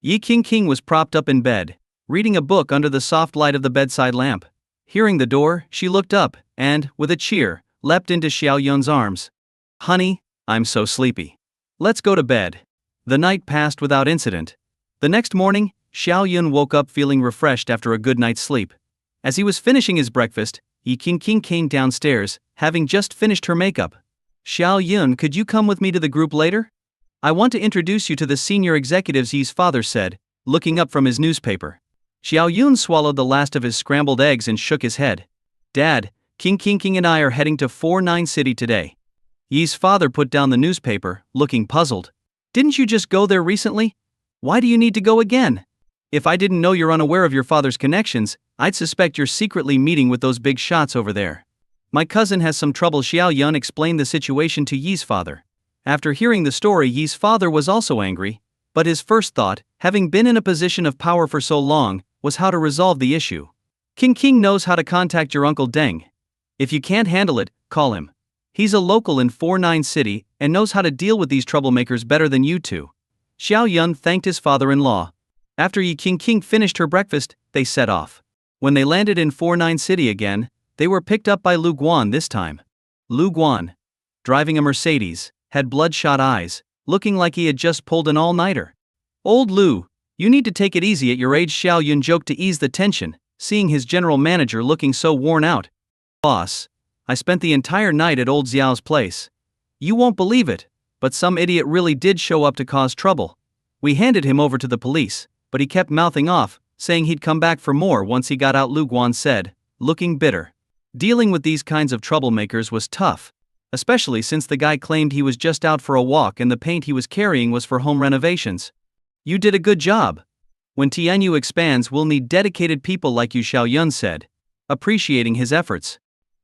Yi Qingqing was propped up in bed, reading a book under the soft light of the bedside lamp. Hearing the door, she looked up and, with a cheer, leapt into Xiao Yun's arms. Honey, I'm so sleepy. Let's go to bed. The night passed without incident. The next morning, Xiao Yun woke up feeling refreshed after a good night's sleep. As he was finishing his breakfast, Yi Qingqing came downstairs, having just finished her makeup. Xiao Yun, could you come with me to the group later? I want to introduce you to the senior executives, Yi's father said, looking up from his newspaper. Xiao Yun swallowed the last of his scrambled eggs and shook his head. Dad, Qingqing and I are heading to 49 City today. Yi's father put down the newspaper, looking puzzled. Didn't you just go there recently? Why do you need to go again? If I didn't know you're unaware of your father's connections, I'd suspect you're secretly meeting with those big shots over there. My cousin has some trouble. Xiao Yun explained the situation to Yi's father. After hearing the story, Yi's father was also angry, but his first thought, having been in a position of power for so long, was how to resolve the issue. Qingqing knows how to contact your Uncle Deng. If you can't handle it, call him. He's a local in 49 City and knows how to deal with these troublemakers better than you two. Xiao Yun thanked his father-in-law. After Yi Qingqing finished her breakfast, they set off. When they landed in 49 City again, they were picked up by Lu Guan this time. Lu Guan, driving a Mercedes, had bloodshot eyes, looking like he had just pulled an all-nighter. Old Lu, you need to take it easy at your age, Xiao Yun joked to ease the tension, seeing his general manager looking so worn out. Boss, I spent the entire night at old Xiao's place. You won't believe it, but some idiot really did show up to cause trouble. We handed him over to the police, but he kept mouthing off, saying he'd come back for more once he got out, Lu Guan said, looking bitter. Dealing with these kinds of troublemakers was tough, especially since the guy claimed he was just out for a walk and the paint he was carrying was for home renovations. You did a good job. When Tianyu expands, we'll need dedicated people like you, Xiao Yun said, appreciating his efforts.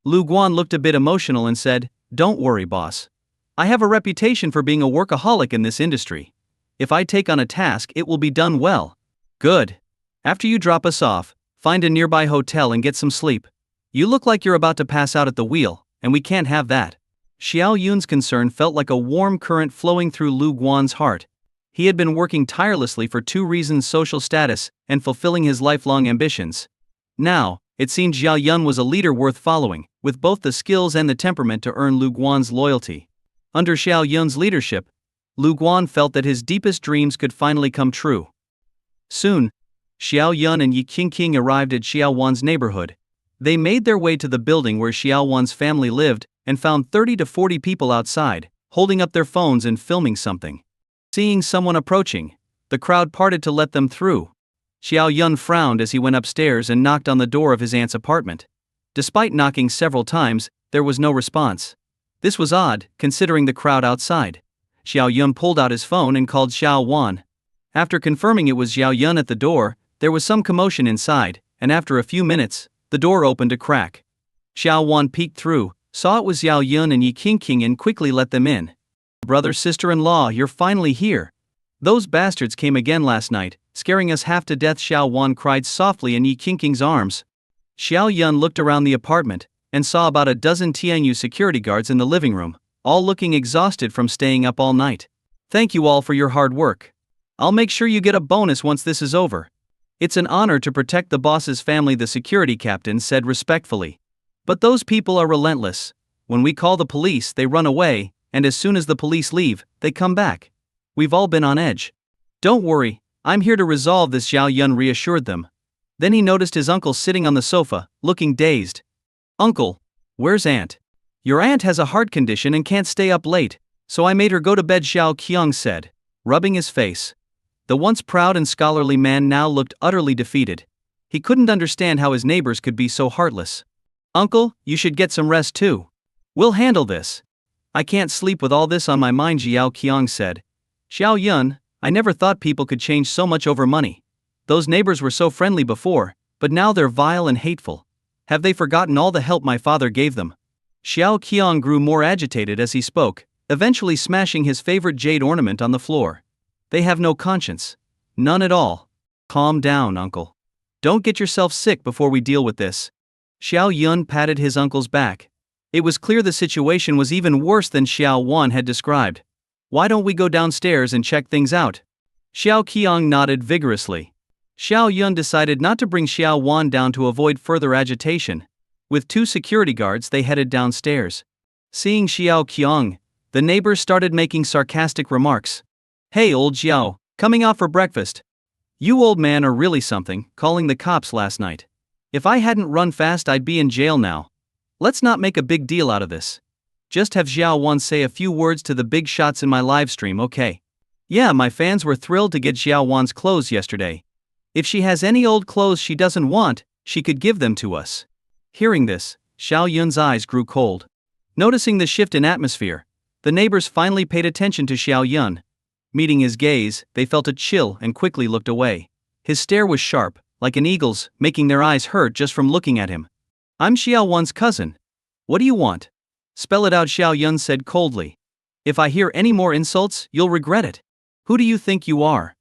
Lu Guan looked a bit emotional and said, Don't worry, boss. I have a reputation for being a workaholic in this industry. If I take on a task, it will be done well. Good. After you drop us off, find a nearby hotel and get some sleep. You look like you're about to pass out at the wheel, and we can't have that. Xiao Yun's concern felt like a warm current flowing through Lu Guan's heart. He had been working tirelessly for two reasons: social status and fulfilling his lifelong ambitions. Now, it seemed Xiao Yun was a leader worth following, with both the skills and the temperament to earn Lu Guan's loyalty. Under Xiao Yun's leadership, Lu Guan felt that his deepest dreams could finally come true. Soon, Xiao Yun and Yi Qingqing arrived at Xiao Wan's neighborhood. They made their way to the building where Xiao Wan's family lived and found 30 to 40 people outside, holding up their phones and filming something. Seeing someone approaching, the crowd parted to let them through. Xiao Yun frowned as he went upstairs and knocked on the door of his aunt's apartment. Despite knocking several times, there was no response. This was odd, considering the crowd outside. Xiao Yun pulled out his phone and called Xiao Wan. After confirming it was Xiao Yun at the door, there was some commotion inside, and after a few minutes, the door opened a crack. Xiao Wan peeked through, saw it was Xiao Yun and Yi Qingqing and quickly let them in. "Brother, sister-in-law, you're finally here. Those bastards came again last night, scaring us half to death," Xiao Wan cried softly in Yi Qingqing's arms. Xiao Yun looked around the apartment and saw about a dozen Tianyu security guards in the living room, all looking exhausted from staying up all night. "Thank you all for your hard work. I'll make sure you get a bonus once this is over." "It's an honor to protect the boss's family," the security captain said respectfully. "But those people are relentless. When we call the police, they run away, and as soon as the police leave, they come back. We've all been on edge." "Don't worry, I'm here to resolve this," Xiao Yun reassured them. Then he noticed his uncle sitting on the sofa, looking dazed. "Uncle, where's Aunt?" "Your aunt has a heart condition and can't stay up late, so I made her go to bed," Xiao Qiang said, rubbing his face. The once proud and scholarly man now looked utterly defeated. He couldn't understand how his neighbors could be so heartless. "Uncle, you should get some rest too. We'll handle this." "I can't sleep with all this on my mind," Xiao Qiang said. "Xiao Yun, I never thought people could change so much over money. Those neighbors were so friendly before, but now they're vile and hateful. Have they forgotten all the help my father gave them?" Xiao Qiang grew more agitated as he spoke, eventually smashing his favorite jade ornament on the floor. "They have no conscience. None at all. Calm down, uncle. Don't get yourself sick before we deal with this." Xiao Yun patted his uncle's back. It was clear the situation was even worse than Xiao Wan had described. "Why don't we go downstairs and check things out?" Xiao Qiang nodded vigorously. Xiao Yun decided not to bring Xiao Wan down to avoid further agitation. With two security guards, they headed downstairs. Seeing Xiao Qiang, the neighbors started making sarcastic remarks. "Hey, old Xiao, coming out for breakfast? You old man are really something, calling the cops last night. If I hadn't run fast, I'd be in jail now. Let's not make a big deal out of this. Just have Xiao Wan say a few words to the big shots in my live stream, okay? Yeah, my fans were thrilled to get Xiao Wan's clothes yesterday. If she has any old clothes she doesn't want, she could give them to us." Hearing this, Xiao Yun's eyes grew cold. Noticing the shift in atmosphere, the neighbors finally paid attention to Xiao Yun. Meeting his gaze, they felt a chill and quickly looked away. His stare was sharp, like an eagle's, making their eyes hurt just from looking at him. "I'm Xiao Wan's cousin. What do you want?" "Spell it out," Xiao Yun said coldly. "If I hear any more insults, you'll regret it. Who do you think you are?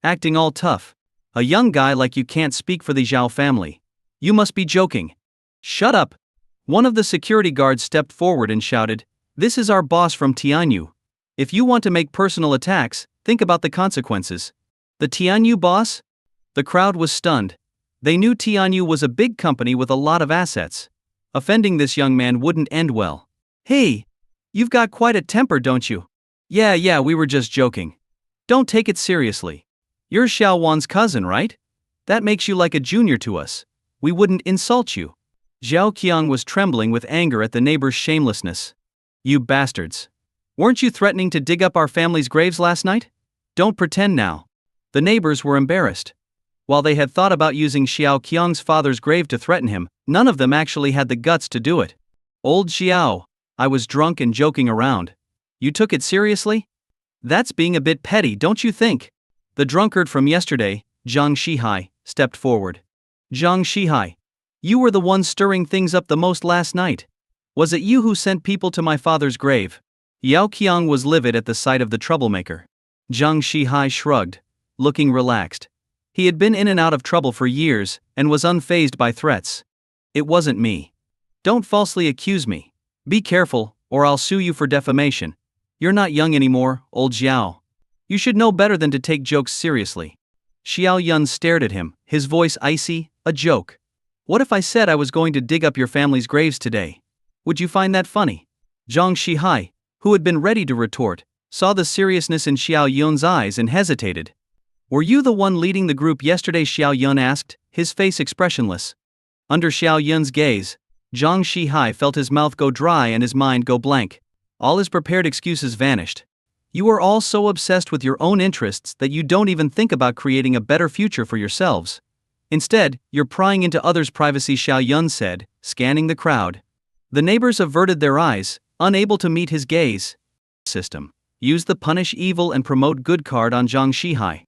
Acting all tough. A young guy like you can't speak for the Zhao family. You must be joking." "Shut up." One of the security guards stepped forward and shouted, "This is our boss from Tianyu. If you want to make personal attacks, think about the consequences." "The Tianyu boss?" The crowd was stunned. They knew Tianyu was a big company with a lot of assets. Offending this young man wouldn't end well. "Hey, you've got quite a temper, don't you?" Yeah, we were just joking. Don't take it seriously. You're Xiao Wan's cousin, right? That makes you like a junior to us. We wouldn't insult you." Zhao Qiang was trembling with anger at the neighbor's shamelessness. "You bastards. Weren't you threatening to dig up our family's graves last night? Don't pretend now." The neighbors were embarrassed. While they had thought about using Xiao Qiang's father's grave to threaten him, none of them actually had the guts to do it. "Old Xiao, I was drunk and joking around. You took it seriously? That's being a bit petty, don't you think?" The drunkard from yesterday, Zhang Shihai, stepped forward. "Zhang Shihai, you were the one stirring things up the most last night. Was it you who sent people to my father's grave?" Yao Qiang was livid at the sight of the troublemaker. Zhang Shihai shrugged, looking relaxed. He had been in and out of trouble for years, and was unfazed by threats. "It wasn't me. Don't falsely accuse me. Be careful, or I'll sue you for defamation. You're not young anymore, old Xiao." You should know better than to take jokes seriously. Xiao Yun stared at him, his voice icy. A joke? What if I said I was going to dig up your family's graves today? Would you find that funny? Zhang Shihai, who had been ready to retort, saw the seriousness in Xiao Yun's eyes and hesitated. Were you the one leading the group yesterday? Xiao Yun asked, his face expressionless. Under Xiao Yun's gaze, Zhang Shihai felt his mouth go dry and his mind go blank. All his prepared excuses vanished. You are all so obsessed with your own interests that you don't even think about creating a better future for yourselves. Instead, you're prying into others' privacy, Xiao Yun said, scanning the crowd. The neighbors averted their eyes, unable to meet his gaze. System. Use the punish evil and promote good card on Zhang Shihai.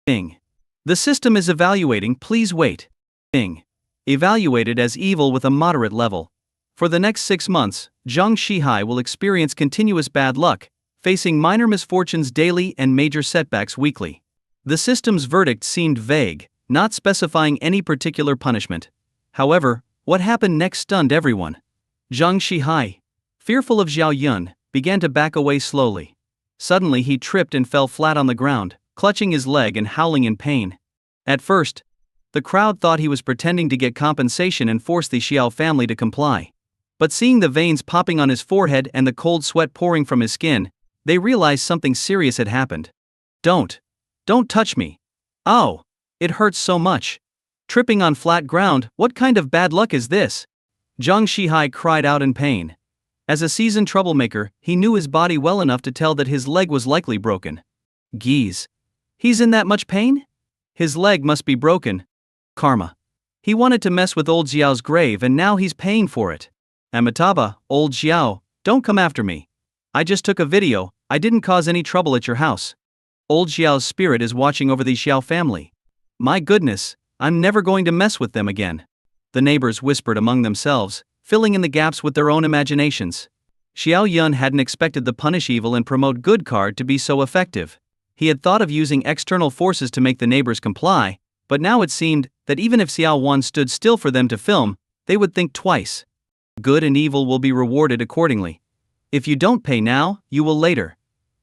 Bing. The system is evaluating, please wait. Bing. Evaluated as evil with a moderate level. For the next 6 months, Zhang Shihai will experience continuous bad luck, facing minor misfortunes daily and major setbacks weekly. The system's verdict seemed vague, not specifying any particular punishment. However, what happened next stunned everyone. Zhang Shihai, fearful of Xiao Yun, began to back away slowly. Suddenly he tripped and fell flat on the ground, clutching his leg and howling in pain. At first, the crowd thought he was pretending to get compensation and force the Xiao family to comply. But seeing the veins popping on his forehead and the cold sweat pouring from his skin, they realized something serious had happened. Don't touch me. Ow! It hurts so much. Tripping on flat ground, what kind of bad luck is this? Zhang Shihai cried out in pain. As a seasoned troublemaker, he knew his body well enough to tell that his leg was likely broken. Geez. He's in that much pain? His leg must be broken. Karma. He wanted to mess with old Xiao's grave and now he's paying for it. Amitabha, old Xiao, don't come after me. I just took a video, I didn't cause any trouble at your house. Old Xiao's spirit is watching over the Xiao family. My goodness, I'm never going to mess with them again. The neighbors whispered among themselves, filling in the gaps with their own imaginations. Xiao Yun hadn't expected the punish evil and promote good card to be so effective. He had thought of using external forces to make the neighbors comply, but now it seemed that even if Xiao Wan stood still for them to film, they would think twice. Good and evil will be rewarded accordingly. If you don't pay now, you will later.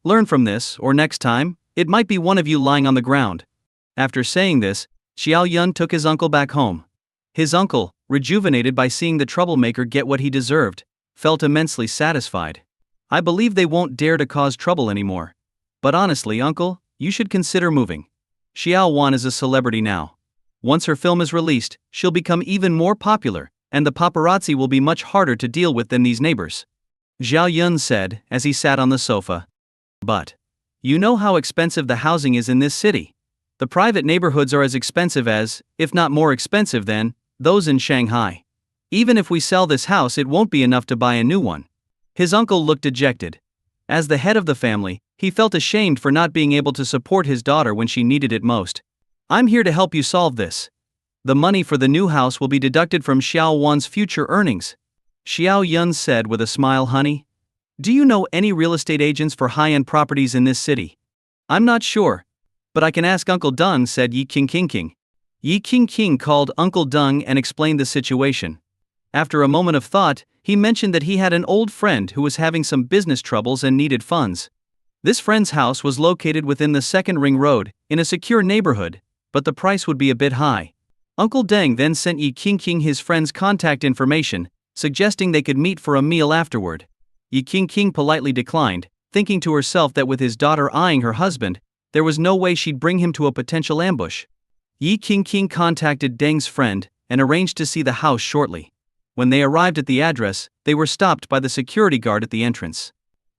Learn from this, or next time, it might be one of you lying on the ground. After saying this, Xiao Yun took his uncle back home. His uncle, rejuvenated by seeing the troublemaker get what he deserved, felt immensely satisfied. I believe they won't dare to cause trouble anymore. But honestly, uncle, you should consider moving. Xiao Wan is a celebrity now. Once her film is released, she'll become even more popular, and the paparazzi will be much harder to deal with than these neighbors. Xiao Yun said, as he sat on the sofa. But you know how expensive the housing is in this city. The private neighborhoods are as expensive as, if not more expensive than, those in Shanghai. Even if we sell this house, it won't be enough to buy a new one. His uncle looked dejected. As the head of the family, he felt ashamed for not being able to support his daughter when she needed it most. I'm here to help you solve this. The money for the new house will be deducted from Xiao Wan's future earnings. Xiao Yun said with a smile, honey. Do you know any real estate agents for high-end properties in this city? I'm not sure. But I can ask Uncle Deng, said Yi King. Yi King called Uncle Deng and explained the situation. After a moment of thought, he mentioned that he had an old friend who was having some business troubles and needed funds. This friend's house was located within the second ring road, in a secure neighborhood, but the price would be a bit high. Uncle Deng then sent Yi King his friend's contact information, suggesting they could meet for a meal afterward. Yi King politely declined, thinking to herself that with his daughter eyeing her husband, there was no way she'd bring him to a potential ambush. Yi King contacted Deng's friend and arranged to see the house shortly. When they arrived at the address, they were stopped by the security guard at the entrance.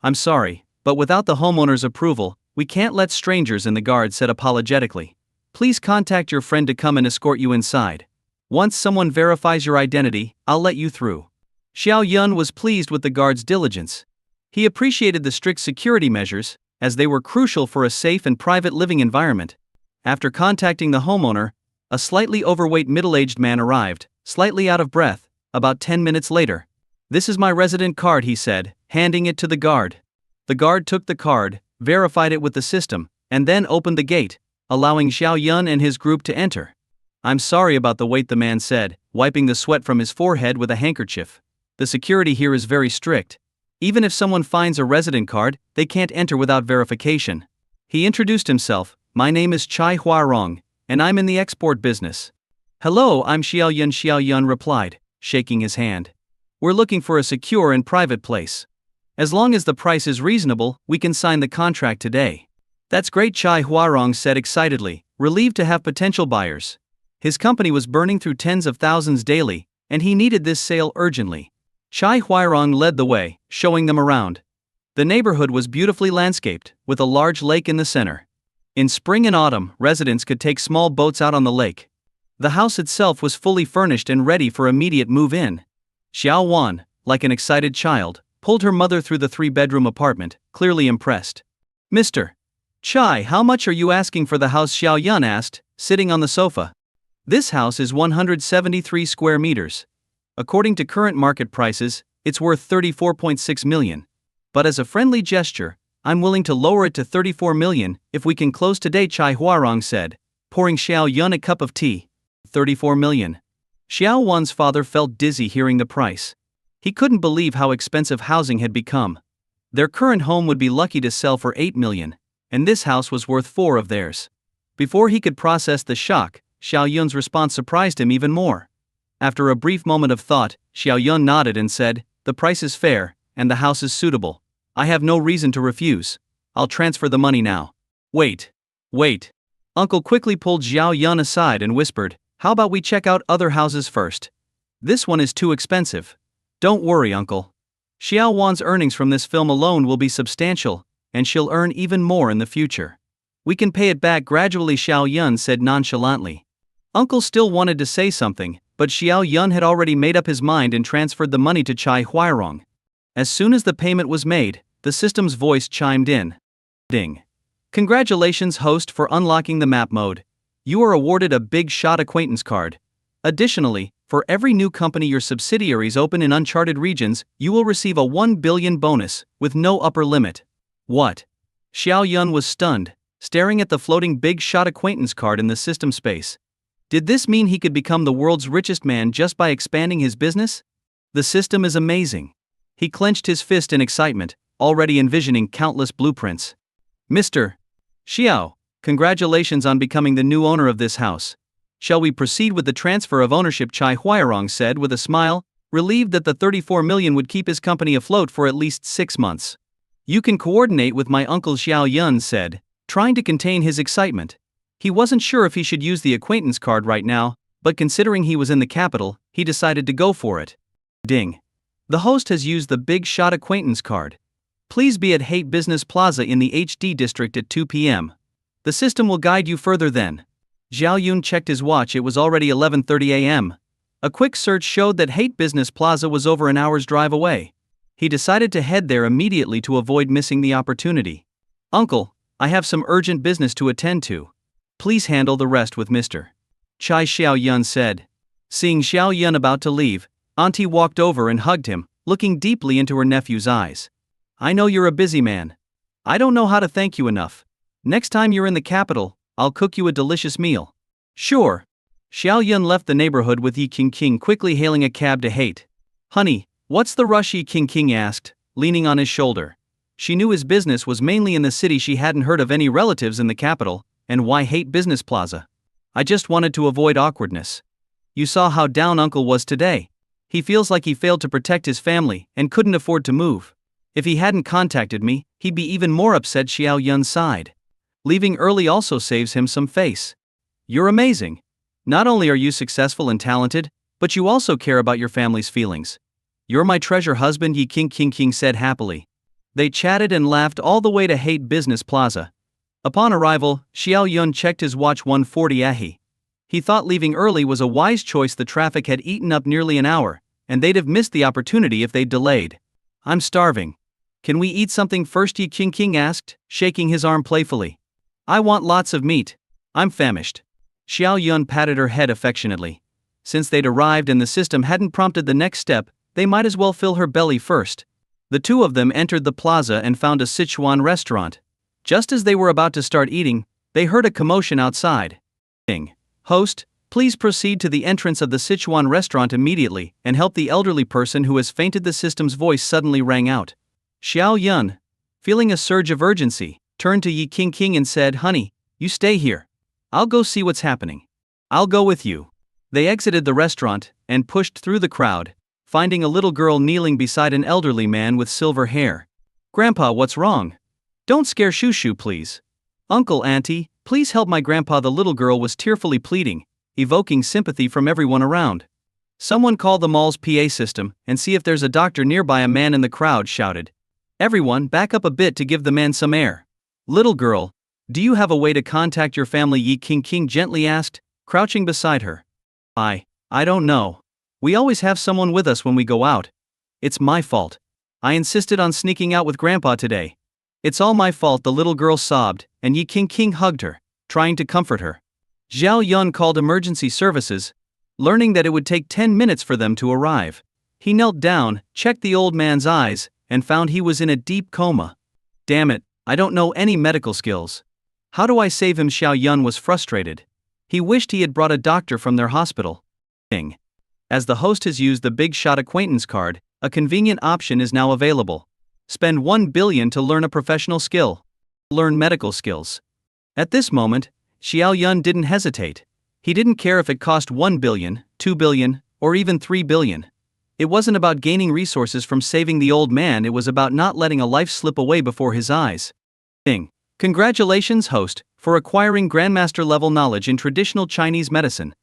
I'm sorry, but without the homeowner's approval, we can't let strangers in, the guard said apologetically. Please contact your friend to come and escort you inside. Once someone verifies your identity, I'll let you through. Xiao Yun was pleased with the guard's diligence. He appreciated the strict security measures, as they were crucial for a safe and private living environment. After contacting the homeowner, a slightly overweight middle-aged man arrived, slightly out of breath, about 10 minutes later. This is my resident card, he said, handing it to the guard. The guard took the card, verified it with the system, and then opened the gate, allowing Xiao Yun and his group to enter. I'm sorry about the wait, the man said, wiping the sweat from his forehead with a handkerchief. The security here is very strict. Even if someone finds a resident card, they can't enter without verification. He introduced himself. My name is Chai Huarong, and I'm in the export business. Hello, I'm Xiaoyun. Xiaoyun replied, shaking his hand. We're looking for a secure and private place. As long as the price is reasonable, we can sign the contract today. That's great, Chai Huarong said excitedly, relieved to have potential buyers. His company was burning through tens of thousands daily, and he needed this sale urgently. Chai Huarong led the way, showing them around. The neighborhood was beautifully landscaped, with a large lake in the center. In spring and autumn, residents could take small boats out on the lake. The house itself was fully furnished and ready for immediate move-in. Xiao Wan, like an excited child, pulled her mother through the 3-bedroom apartment, clearly impressed. Mr. Chai, how much are you asking for the house? Xiao Yun asked, sitting on the sofa. This house is 173 square meters. According to current market prices, it's worth 34.6 million. But as a friendly gesture, I'm willing to lower it to 34 million if we can close today, Chai Huarong said, pouring Xiao Yun a cup of tea. 34 million. Xiao Wan's father felt dizzy hearing the price. He couldn't believe how expensive housing had become. Their current home would be lucky to sell for 8 million, and this house was worth 4 of theirs. Before he could process the shock, Xiao Yun's response surprised him even more. After a brief moment of thought, Xiao Yun nodded and said, "The price is fair, and the house is suitable. I have no reason to refuse. I'll transfer the money now." Wait. Uncle quickly pulled Xiao Yun aside and whispered, "How about we check out other houses first? This one is too expensive." "Don't worry, Uncle. Xiao Wan's earnings from this film alone will be substantial, and she'll earn even more in the future. We can pay it back gradually," Xiao Yun said nonchalantly. Uncle still wanted to say something, but Xiao Yun had already made up his mind and transferred the money to Chai Huarong. As soon as the payment was made, the system's voice chimed in. Ding. Congratulations, host, for unlocking the map mode. You are awarded a big shot acquaintance card. Additionally, for every new company your subsidiaries open in uncharted regions, you will receive a 1 billion bonus, with no upper limit. What? Xiao Yun was stunned, staring at the floating big shot acquaintance card in the system space. Did this mean he could become the world's richest man just by expanding his business? The system is amazing. He clenched his fist in excitement, already envisioning countless blueprints. Mr. Xiao, congratulations on becoming the new owner of this house. Shall we proceed with the transfer of ownership? Chai Huarong said with a smile, relieved that the 34 million would keep his company afloat for at least 6 months. You can coordinate with my uncle, Xiao Yun said, trying to contain his excitement. He wasn't sure if he should use the acquaintance card right now, but considering he was in the capital, he decided to go for it. Ding. The host has used the big shot acquaintance card. Please be at Haight Business Plaza in the HD district at 2 p.m. The system will guide you further then. Xiao Yun checked his watch. It was already 11:30 a.m. A quick search showed that Haight Business Plaza was over an hour's drive away. He decided to head there immediately to avoid missing the opportunity. Uncle, I have some urgent business to attend to. Please handle the rest with Mr. Chai, Xiao Yun said. Seeing Xiao Yun about to leave, Auntie walked over and hugged him, looking deeply into her nephew's eyes. I know you're a busy man. I don't know how to thank you enough. Next time you're in the capital, I'll cook you a delicious meal. Sure. Xiao Yun left the neighborhood with Yi Qingqing quickly hailing a cab to Haight. Honey, what's the rush? Yi Qingqing asked, leaning on his shoulder. She knew his business was mainly in the city. She hadn't heard of any relatives in the capital, and why Haight Business Plaza? I just wanted to avoid awkwardness. You saw how down Uncle was today. He feels like he failed to protect his family and couldn't afford to move. If he hadn't contacted me, he'd be even more upset. Xiao Yun sighed. Leaving early also saves him some face. You're amazing. Not only are you successful and talented, but you also care about your family's feelings. You're my treasure husband, Yi Qingqing said happily. They chatted and laughed all the way to Haight Business Plaza. Upon arrival, Xiao Yun checked his watch. 1:40 ahi. He thought leaving early was a wise choice. The traffic had eaten up nearly an hour, and they'd have missed the opportunity if they'd delayed. I'm starving. Can we eat something first? Yi Qingqing asked, shaking his arm playfully. I want lots of meat. I'm famished. Xiao Yun patted her head affectionately. Since they'd arrived and the system hadn't prompted the next step, they might as well fill her belly first. The two of them entered the plaza and found a Sichuan restaurant. Just as they were about to start eating, they heard a commotion outside. Host, please proceed to the entrance of the Sichuan restaurant immediately and help the elderly person who has fainted. The system's voice suddenly rang out. Xiao Yun, feeling a surge of urgency, turned to Yi King and said, "Honey, you stay here. I'll go see what's happening." "I'll go with you." They exited the restaurant and pushed through the crowd, finding a little girl kneeling beside an elderly man with silver hair. "Grandpa, what's wrong? Don't scare Shushu, please." "Uncle, auntie, please help my grandpa," the little girl was tearfully pleading, evoking sympathy from everyone around. "Someone call the mall's PA system and see if there's a doctor nearby," a man in the crowd shouted. "Everyone, back up a bit to give the man some air." "Little girl, do you have a way to contact your family?" Yi King gently asked, crouching beside her. I don't know. We always have someone with us when we go out. It's my fault. I insisted on sneaking out with Grandpa today. It's all my fault," the little girl sobbed, and Yi King hugged her, trying to comfort her. Xiao Yun called emergency services, learning that it would take 10 minutes for them to arrive. He knelt down, checked the old man's eyes, and found he was in a deep coma. "Damn it, I don't know any medical skills. How do I save him?" Xiao Yun was frustrated. He wished he had brought a doctor from their hospital. As the host has used the Big Shot acquaintance card, a convenient option is now available. Spend 1 billion to learn a professional skill. Learn medical skills. At this moment, Xiao Yun didn't hesitate. He didn't care if it cost 1 billion, 2 billion, or even 3 billion. It wasn't about gaining resources from saving the old man, it was about not letting a life slip away before his eyes. Congratulations, host, for acquiring Grandmaster level knowledge in traditional Chinese medicine.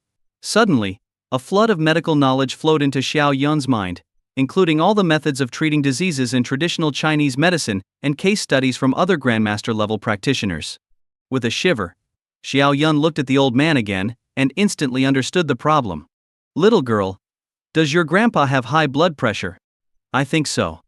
Suddenly, a flood of medical knowledge flowed into Xiao Yun's mind, including all the methods of treating diseases in traditional Chinese medicine and case studies from other Grandmaster level practitioners. With a shiver, Xiao Yun looked at the old man again and instantly understood the problem. "Little girl, does your grandpa have high blood pressure?" "I think so.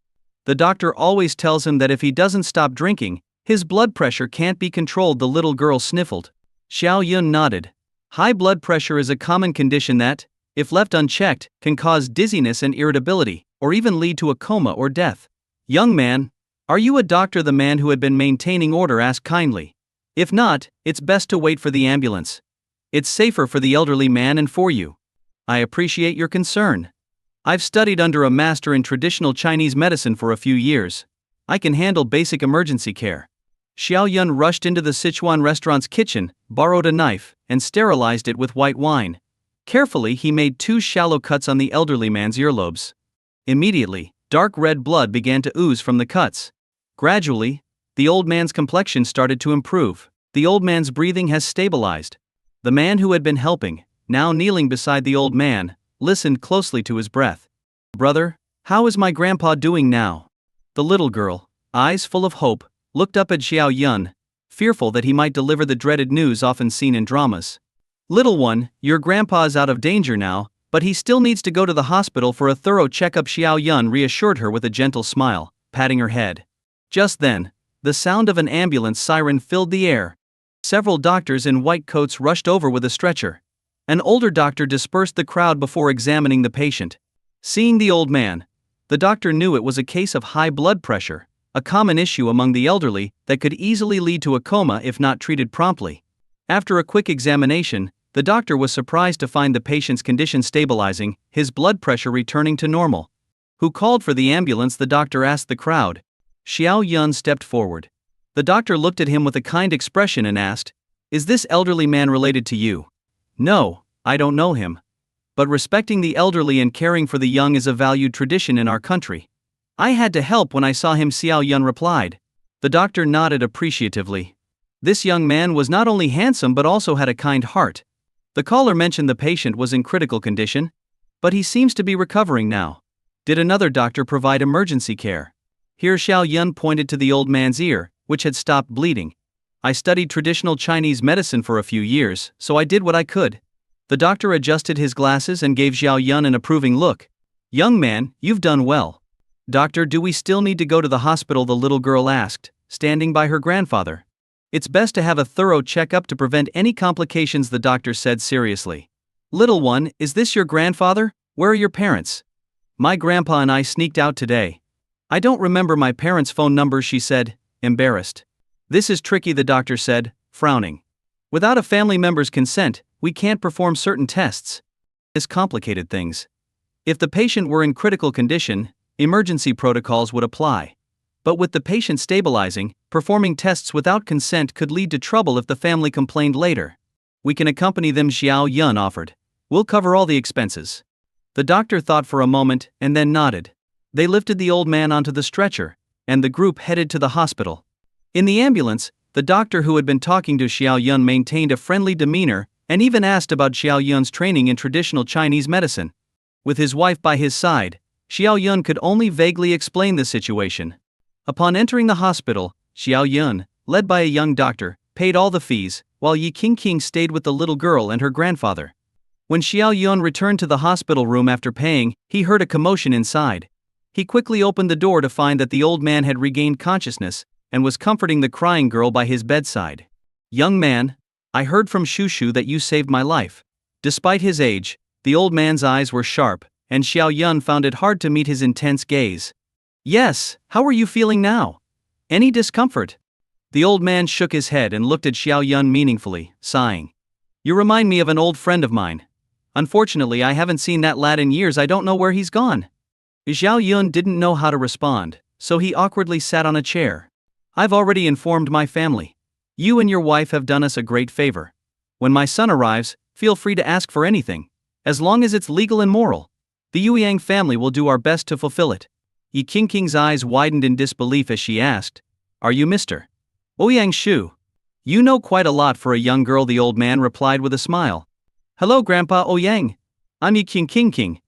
The doctor always tells him that if he doesn't stop drinking, his blood pressure can't be controlled," the little girl sniffled. Xiao Yun nodded. "High blood pressure is a common condition that, if left unchecked, can cause dizziness and irritability, or even lead to a coma or death." "Young man, are you a doctor?" the man who had been maintaining order asked kindly. "If not, it's best to wait for the ambulance. It's safer for the elderly man and for you." "I appreciate your concern. I've studied under a master in traditional Chinese medicine for a few years. I can handle basic emergency care." Xiao Yun rushed into the Sichuan restaurant's kitchen, borrowed a knife, and sterilized it with white wine. Carefully, he made 2 shallow cuts on the elderly man's earlobes. Immediately, dark red blood began to ooze from the cuts. Gradually, the old man's complexion started to improve. The old man's breathing has stabilized. The man who had been helping, now kneeling beside the old man, listened closely to his breath. "Brother, how is my grandpa doing now?" The little girl, eyes full of hope, looked up at Xiao Yun, fearful that he might deliver the dreaded news often seen in dramas. "Little one, your grandpa is out of danger now, but he still needs to go to the hospital for a thorough checkup," Xiao Yun reassured her with a gentle smile, patting her head. Just then, the sound of an ambulance siren filled the air. Several doctors in white coats rushed over with a stretcher. An older doctor dispersed the crowd before examining the patient. Seeing the old man, the doctor knew it was a case of high blood pressure, a common issue among the elderly that could easily lead to a coma if not treated promptly. After a quick examination, the doctor was surprised to find the patient's condition stabilizing, his blood pressure returning to normal. "Who called for the ambulance?" the doctor asked the crowd. Xiao Yun stepped forward. The doctor looked at him with a kind expression and asked, "Is this elderly man related to you?" "No, I don't know him. But respecting the elderly and caring for the young is a valued tradition in our country. I had to help when I saw him," Xiao Yun replied. The doctor nodded appreciatively. This young man was not only handsome but also had a kind heart. The caller mentioned the patient was in critical condition, but he seems to be recovering now. Did another doctor provide emergency care? Here Xiao Yun pointed to the old man's ear, which had stopped bleeding. "I studied traditional Chinese medicine for a few years, so I did what I could." The doctor adjusted his glasses and gave Xiao Yun an approving look. "Young man, you've done well." "Doctor, do we still need to go to the hospital?" the little girl asked, standing by her grandfather. "It's best to have a thorough checkup to prevent any complications," the doctor said seriously. "Little one, is this your grandfather? Where are your parents?" "My grandpa and I sneaked out today. I don't remember my parents' phone numbers," she said, embarrassed. "This is tricky," the doctor said, frowning. "Without a family member's consent, we can't perform certain tests. This complicated things. If the patient were in critical condition, emergency protocols would apply. But with the patient stabilizing, performing tests without consent could lead to trouble if the family complained later. We can accompany them, Xiao Yun offered. We'll cover all the expenses. The doctor thought for a moment and then nodded. They lifted the old man onto the stretcher, and the group headed to the hospital. In the ambulance, the doctor who had been talking to Xiao Yun maintained a friendly demeanor and even asked about Xiao Yun's training in traditional Chinese medicine. With his wife by his side, Xiao Yun could only vaguely explain the situation. Upon entering the hospital, Xiao Yun, led by a young doctor, paid all the fees, while Yi Qingqing stayed with the little girl and her grandfather. When Xiao Yun returned to the hospital room after paying, he heard a commotion inside. He quickly opened the door to find that the old man had regained consciousness and was comforting the crying girl by his bedside. "Young man, I heard from Shushu that you saved my life." Despite his age, the old man's eyes were sharp, and Xiao Yun found it hard to meet his intense gaze. "Yes, how are you feeling now? Any discomfort?" The old man shook his head and looked at Xiao Yun meaningfully, sighing. "You remind me of an old friend of mine. Unfortunately, I haven't seen that lad in years. I don't know where he's gone." Xiao Yun didn't know how to respond, so he awkwardly sat on a chair. "I've already informed my family. You and your wife have done us a great favor. When my son arrives, feel free to ask for anything, as long as it's legal and moral. The Ouyang family will do our best to fulfill it." Yi Qingqing's eyes widened in disbelief as she asked, "Are you Mr. Ouyang Shu?" "You know quite a lot for a young girl," the old man replied with a smile. "Hello, Grandpa Ouyang. I'm Yi Qingqing.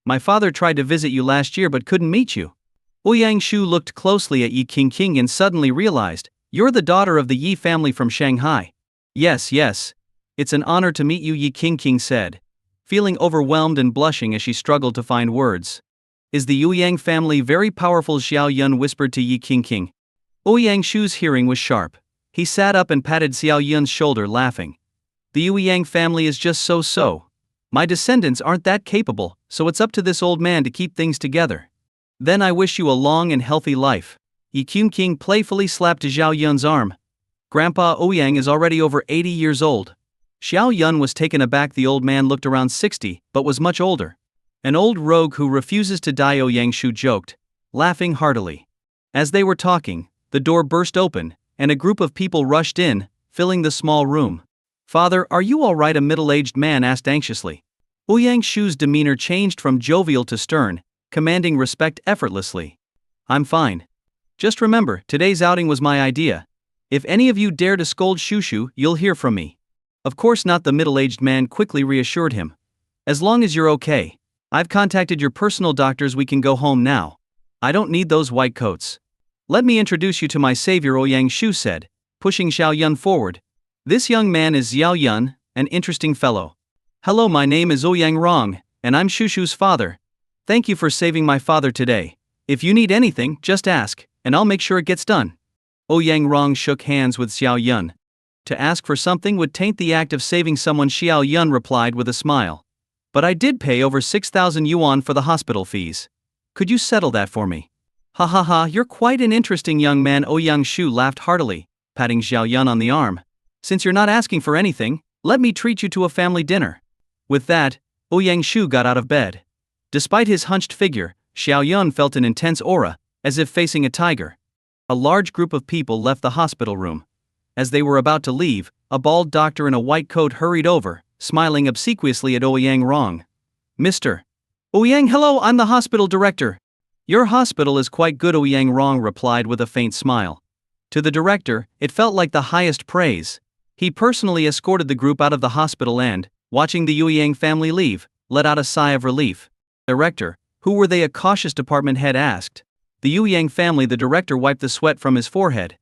My father tried to visit you last year but couldn't meet you." Ouyang Shu looked closely at Yi Qingqing and suddenly realized, "You're the daughter of the Yi family from Shanghai." Yes. It's an honor to meet you," Yi Qingqing said, feeling overwhelmed and blushing as she struggled to find words. "Is the Ouyang family very powerful?" Xiao Yun whispered to Yi Qingqing. Ouyang Shu's hearing was sharp. He sat up and patted Xiao Yun's shoulder, laughing. "The Ouyang family is just so. My descendants aren't that capable, so it's up to this old man to keep things together." "Then I wish you a long and healthy life." Yi Qingqing playfully slapped Xiao Yun's arm. "Grandpa Ouyang is already over 80 years old." Xiao Yun was taken aback. The old man looked around 60, but was much older. "An old rogue who refuses to die," Ouyang Shu joked, laughing heartily. As they were talking, the door burst open, and a group of people rushed in, filling the small room. "Father, are you all right?" a middle-aged man asked anxiously. Ouyang Shu's demeanor changed from jovial to stern, commanding respect effortlessly. "I'm fine. Just remember, today's outing was my idea. If any of you dare to scold Shushu, you'll hear from me." "Of course not," the middle-aged man quickly reassured him. "As long as you're okay. I've contacted your personal doctors. We can go home now. I don't need those white coats." "Let me introduce you to my savior," Ouyang Shu said, pushing Xiao Yun forward. "This young man is Xiao Yun, an interesting fellow. Hello, my name is Ouyang Rong, and I'm Shushu's father. Thank you for saving my father today. If you need anything, just ask, and I'll make sure it gets done." Ouyang Rong shook hands with Xiao Yun. "To ask for something would taint the act of saving someone," Xiao Yun replied with a smile. "But I did pay over 6,000 yuan for the hospital fees. Could you settle that for me?" Ha, you're quite an interesting young man." Ouyang Shu laughed heartily, patting Xiao Yun on the arm. "Since you're not asking for anything, let me treat you to a family dinner." With that, Ouyang Shu got out of bed. Despite his hunched figure, Xiao Yun felt an intense aura, as if facing a tiger. A large group of people left the hospital room. As they were about to leave, a bald doctor in a white coat hurried over, smiling obsequiously at Ouyang Rong. "Mr. Ouyang, hello, I'm the hospital director." "Your hospital is quite good," Ouyang Rong replied with a faint smile. To the director, it felt like the highest praise. He personally escorted the group out of the hospital and, watching the Ouyang family leave, let out a sigh of relief. "Director, who were they?" a cautious department head asked. "The Ouyang family." The director wiped the sweat from his forehead.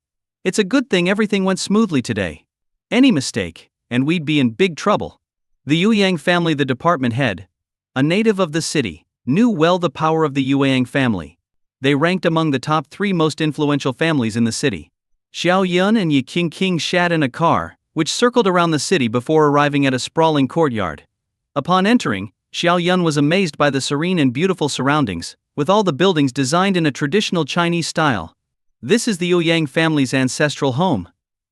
"It's a good thing everything went smoothly today. Any mistake, and we'd be in big trouble." The Ouyang family. The department head, a native of the city, knew well the power of the Ouyang family. They ranked among the top 3 most influential families in the city. Xiao Yun and Yi Qingqing sat in a car, which circled around the city before arriving at a sprawling courtyard. Upon entering, Xiao Yun was amazed by the serene and beautiful surroundings, with all the buildings designed in a traditional Chinese style. "This is the Ouyang family's ancestral home.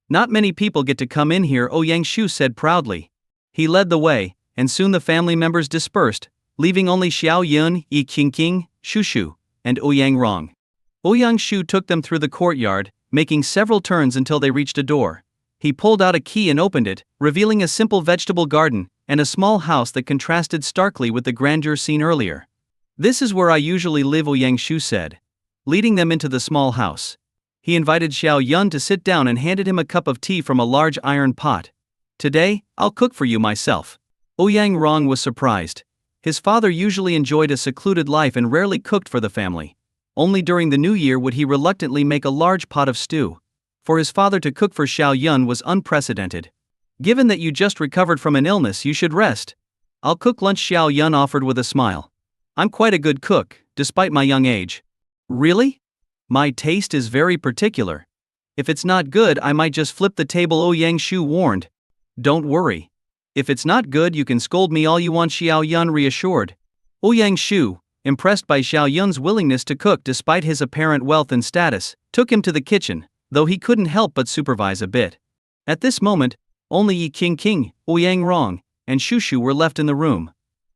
Not many people get to come in here," Ouyang Shu said proudly. He led the way, and soon the family members dispersed, leaving only Xiao Yun, Yi Qingqing, Shushu, and Ouyang Rong. Ouyang Shu took them through the courtyard, making several turns until they reached a door. He pulled out a key and opened it, revealing a simple vegetable garden and a small house that contrasted starkly with the grandeur seen earlier. "This is where I usually live," Ouyang Shu said, leading them into the small house. He invited Xiao Yun to sit down and handed him a cup of tea from a large iron pot. "Today, I'll cook for you myself." Ouyang Rong was surprised. His father usually enjoyed a secluded life and rarely cooked for the family. Only during the New Year would he reluctantly make a large pot of stew. For his father to cook for Xiao Yun was unprecedented. "Given that you just recovered from an illness, you should rest. I'll cook lunch," Xiao Yun offered with a smile. "I'm quite a good cook, despite my young age." "Really? My taste is very particular. If it's not good, I might just flip the table," Ouyang Shu warned. "Don't worry. If it's not good, you can scold me all you want," Xiao Yun reassured. Ouyang Shu, impressed by Xiao Yun's willingness to cook despite his apparent wealth and status, took him to the kitchen, though he couldn't help but supervise a bit. At this moment, only Yi Qingqing, Ouyang Rong, and Shushu were left in the room.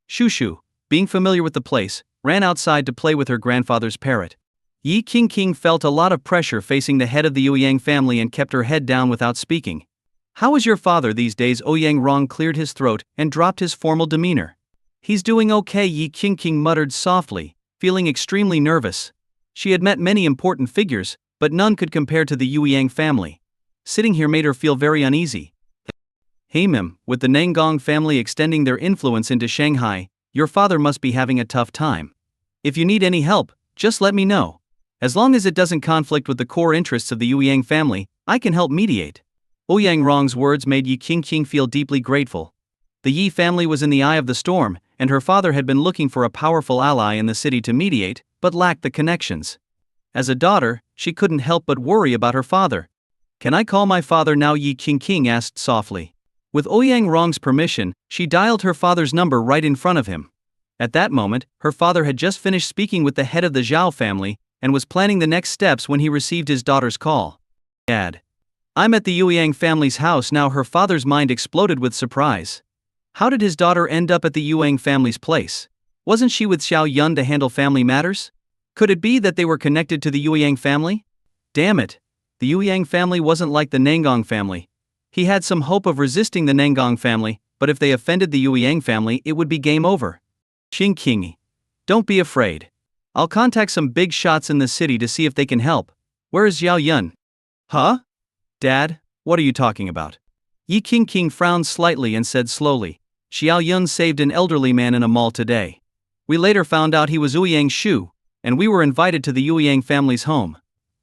Shushu, being familiar with the place, ran outside to play with her grandfather's parrot. Yi Qingqing felt a lot of pressure facing the head of the Ouyang family and kept her head down without speaking. "How is your father these days?" Ouyang Rong cleared his throat and dropped his formal demeanor. "He's doing okay," Yi Qingqing muttered softly, feeling extremely nervous. She had met many important figures, but none could compare to the Ouyang family. Sitting here made her feel very uneasy. "Hey Mim, with the Nanggong family extending their influence into Shanghai, your father must be having a tough time. If you need any help, just let me know. As long as it doesn't conflict with the core interests of the Ouyang family, I can help mediate." Ouyang Rong's words made Yi Qingqing feel deeply grateful. The Yi family was in the eye of the storm, and her father had been looking for a powerful ally in the city to mediate, but lacked the connections. As a daughter, she couldn't help but worry about her father. "Can I call my father now?" Yi Qingqing asked softly. With Ouyang Rong's permission, she dialed her father's number right in front of him. At that moment, her father had just finished speaking with the head of the Zhao family and was planning the next steps when he received his daughter's call. "Dad, I'm at the Ouyang family's house now." Her father's mind exploded with surprise. How did his daughter end up at the Ouyang family's place? Wasn't she with Xiao Yun to handle family matters? Could it be that they were connected to the Ouyang family? Damn it! The Ouyang family wasn't like the Nanggong family. He had some hope of resisting the Nanggong family, but if they offended the Ouyang family, it would be game over. "Qingqing, don't be afraid. I'll contact some big shots in the city to see if they can help. Where is Xiao Yun?" "Huh? Dad, what are you talking about?" Yi Qingqing frowned slightly and said slowly, "Xiao Yun saved an elderly man in a mall today. We later found out he was Ouyang Shu, and we were invited to the Ouyang family's home.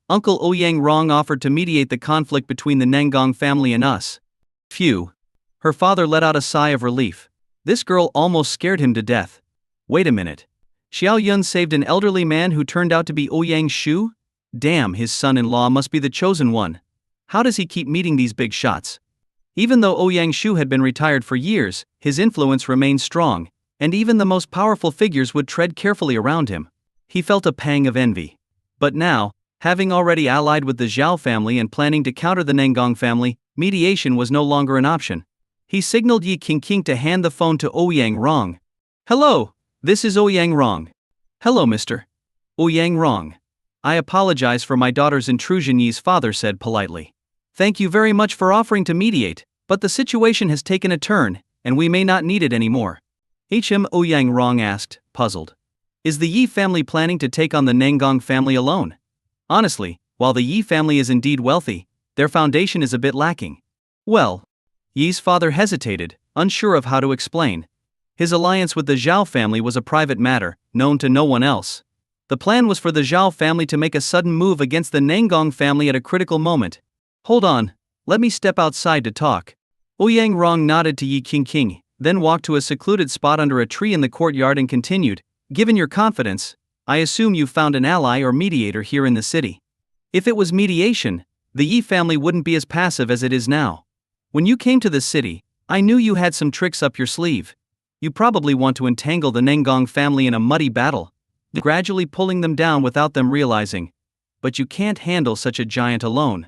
Uncle Ouyang Rong offered to mediate the conflict between the Nanggong family and us." Phew. Her father let out a sigh of relief. This girl almost scared him to death. Wait a minute. Xiao Yun saved an elderly man who turned out to be Ouyang Shu? Damn, his son-in-law must be the chosen one. How does he keep meeting these big shots? Even though Ouyang Shu had been retired for years, his influence remained strong, and even the most powerful figures would tread carefully around him. He felt a pang of envy. But now, having already allied with the Zhao family and planning to counter the Nanggong family, mediation was no longer an option. He signaled Yi Qingqing to hand the phone to Ouyang Rong. "Hello, this is Ouyang Rong." "Hello, Mr. Ouyang Rong. I apologize for my daughter's intrusion," Yi's father said politely. "Thank you very much for offering to mediate, but the situation has taken a turn, and we may not need it anymore." Ouyang Rong asked, puzzled. "Is the Yi family planning to take on the Nanggong family alone? Honestly, while the Yi family is indeed wealthy, their foundation is a bit lacking." "Well," Yi's father hesitated, unsure of how to explain. His alliance with the Zhao family was a private matter, known to no one else. The plan was for the Zhao family to make a sudden move against the Nanggong family at a critical moment. "Hold on, let me step outside to talk." Ouyang Rong nodded to Yi Qingqing, then walked to a secluded spot under a tree in the courtyard and continued, "Given your confidence, I assume you found an ally or mediator here in the city. If it was mediation, the Yi family wouldn't be as passive as it is now. When you came to the city, I knew you had some tricks up your sleeve. You probably want to entangle the Nanggong family in a muddy battle, gradually pulling them down without them realizing. But you can't handle such a giant alone.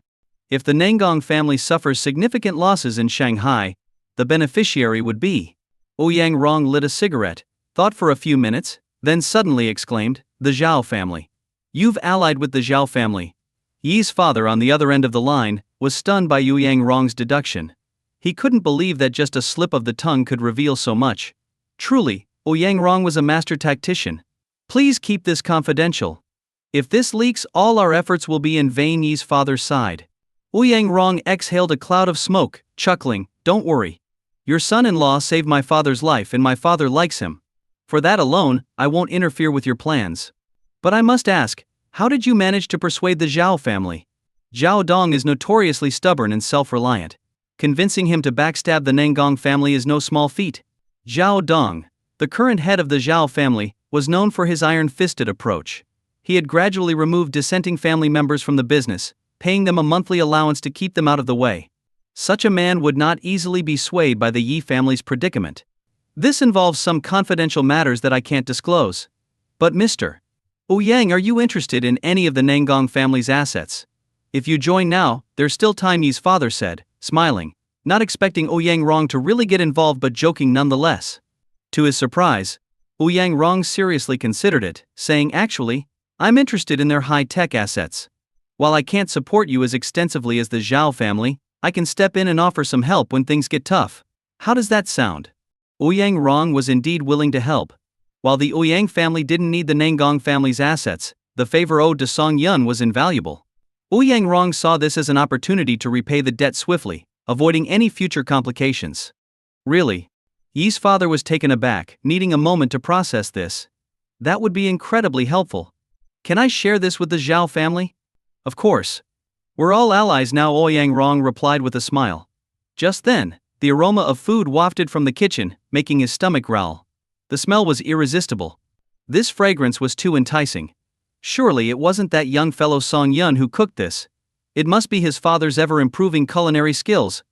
If the Nanggong family suffers significant losses in Shanghai, the beneficiary would be." Ouyang Rong lit a cigarette, thought for a few minutes, then suddenly exclaimed, "The Zhao family. You've allied with the Zhao family. Yi's father, on the other end of the line, was stunned by Ouyang Rong's deduction. He couldn't believe that just a slip of the tongue could reveal so much. Truly, Ouyang Rong was a master tactician. Please keep this confidential. If this leaks, all our efforts will be in vain, Yi's father sighed. Ouyang Rong exhaled a cloud of smoke, chuckling, don't worry. Your son-in-law saved my father's life and my father likes him. For that alone, I won't interfere with your plans. But I must ask, how did you manage to persuade the Zhao family? Zhao Dong is notoriously stubborn and self-reliant. Convincing him to backstab the Nangong family is no small feat. Zhao Dong, the current head of the Zhao family, was known for his iron-fisted approach. He had gradually removed dissenting family members from the business, paying them a monthly allowance to keep them out of the way. Such a man would not easily be swayed by the Yi family's predicament. This involves some confidential matters that I can't disclose. But Mr. Ouyang, are you interested in any of the Nangong family's assets? If you join now, there's still time, Yi's father said, smiling, not expecting Ouyang Rong to really get involved but joking nonetheless. To his surprise, Ouyang Rong seriously considered it, saying, actually, I'm interested in their high-tech assets. While I can't support you as extensively as the Zhao family, I can step in and offer some help when things get tough. How does that sound? Ouyang Rong was indeed willing to help. While the Ouyang family didn't need the Nangong family's assets, the favor owed to Song Yun was invaluable. Ouyang Rong saw this as an opportunity to repay the debt swiftly, avoiding any future complications. Really? Yi's father was taken aback, needing a moment to process this. That would be incredibly helpful. Can I share this with the Zhao family? Of course. We're all allies now, Ouyang Rong replied with a smile. Just then, the aroma of food wafted from the kitchen, making his stomach growl. The smell was irresistible. This fragrance was too enticing. Surely it wasn't that young fellow Song Yun who cooked this. It must be his father's ever-improving culinary skills.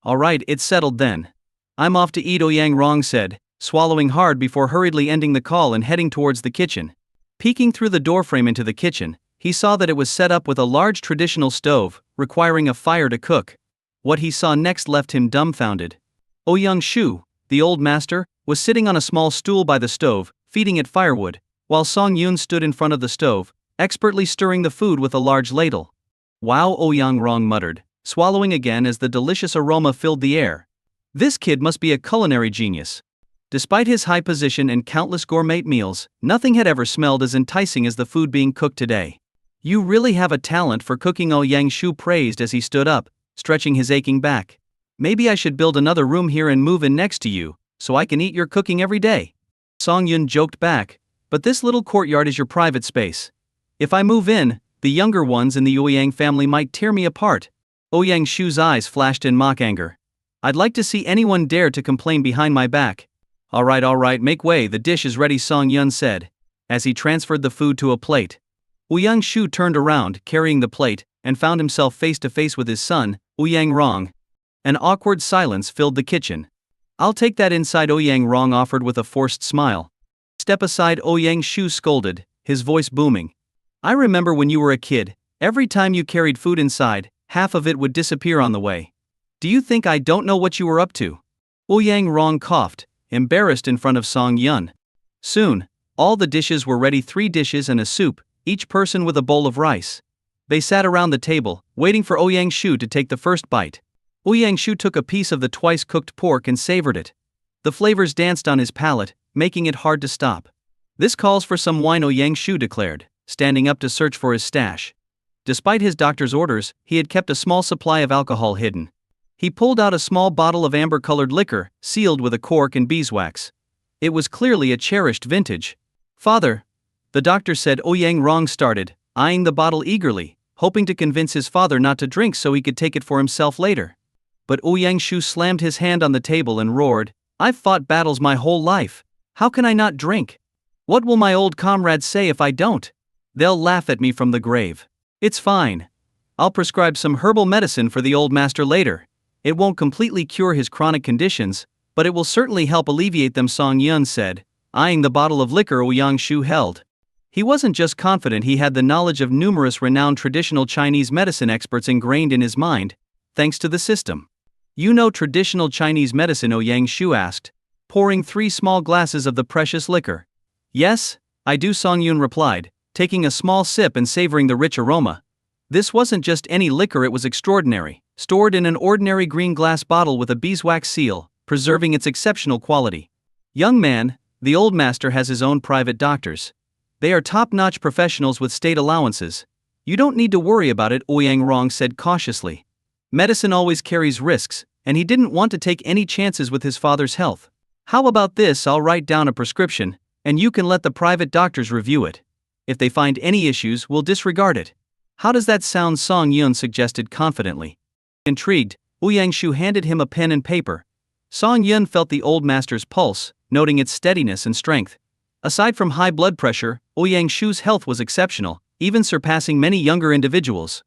Alright, it's settled then. I'm off to eat, Ouyang Rong said, swallowing hard before hurriedly ending the call and heading towards the kitchen. Peeking through the doorframe into the kitchen, he saw that it was set up with a large traditional stove, requiring a fire to cook. What he saw next left him dumbfounded. Ouyang Shu, the old master, was sitting on a small stool by the stove, feeding it firewood, while Song Yun stood in front of the stove, expertly stirring the food with a large ladle. Wow, Ouyang Rong muttered, swallowing again as the delicious aroma filled the air. This kid must be a culinary genius. Despite his high position and countless gourmet meals, nothing had ever smelled as enticing as the food being cooked today. You really have a talent for cooking, Ouyang Shu praised as he stood up, stretching his aching back. Maybe I should build another room here and move in next to you, so I can eat your cooking every day. Song Yun joked back, but this little courtyard is your private space. If I move in, the younger ones in the Ouyang family might tear me apart. Ouyang Shu's eyes flashed in mock anger. I'd like to see anyone dare to complain behind my back. Alright, make way, the dish is ready, Song Yun said, as he transferred the food to a plate. Ouyang Shu turned around, carrying the plate, and found himself face to face with his son, Ouyang Rong. An awkward silence filled the kitchen. I'll take that inside, Ouyang Rong offered with a forced smile. Step aside, Ouyang Shu scolded, his voice booming. I remember when you were a kid, every time you carried food inside, half of it would disappear on the way. Do you think I don't know what you were up to? Ouyang Rong coughed, embarrassed in front of Song Yun. Soon, all the dishes were ready, 3 dishes and a soup, each person with a bowl of rice. They sat around the table, waiting for Ouyang Shu to take the first bite. Ouyang Shu took a piece of the twice-cooked pork and savored it. The flavors danced on his palate, making it hard to stop. This calls for some wine, Ouyang Shu declared, standing up to search for his stash. Despite his doctor's orders, he had kept a small supply of alcohol hidden. He pulled out a small bottle of amber-colored liquor, sealed with a cork and beeswax. It was clearly a cherished vintage. Father, the doctor said. Ouyang Rong started, eyeing the bottle eagerly, hoping to convince his father not to drink so he could take it for himself later. But Ouyang Shu slammed his hand on the table and roared, I've fought battles my whole life. How can I not drink? What will my old comrades say if I don't? They'll laugh at me from the grave. It's fine. I'll prescribe some herbal medicine for the old master later. It won't completely cure his chronic conditions, but it will certainly help alleviate them, Song Yun said, eyeing the bottle of liquor Ouyang Shu held. He wasn't just confident, he had the knowledge of numerous renowned traditional Chinese medicine experts ingrained in his mind, thanks to the system. You know traditional Chinese medicine? Ouyang Shu asked, pouring 3 small glasses of the precious liquor. Yes, I do, Song Yun replied, taking a small sip and savoring the rich aroma. This wasn't just any liquor, it was extraordinary, stored in an ordinary green glass bottle with a beeswax seal, preserving its exceptional quality. Young man, the old master has his own private doctors. They are top-notch professionals with state allowances. You don't need to worry about it, Ouyang Rong said cautiously. Medicine always carries risks, and he didn't want to take any chances with his father's health. How about this? I'll write down a prescription, and you can let the private doctors review it. If they find any issues, we'll disregard it. How does that sound? Song Yun suggested confidently. Intrigued, Ouyang Shu handed him a pen and paper. Song Yun felt the old master's pulse, noting its steadiness and strength. Aside from high blood pressure, Ouyang Shu's health was exceptional, even surpassing many younger individuals.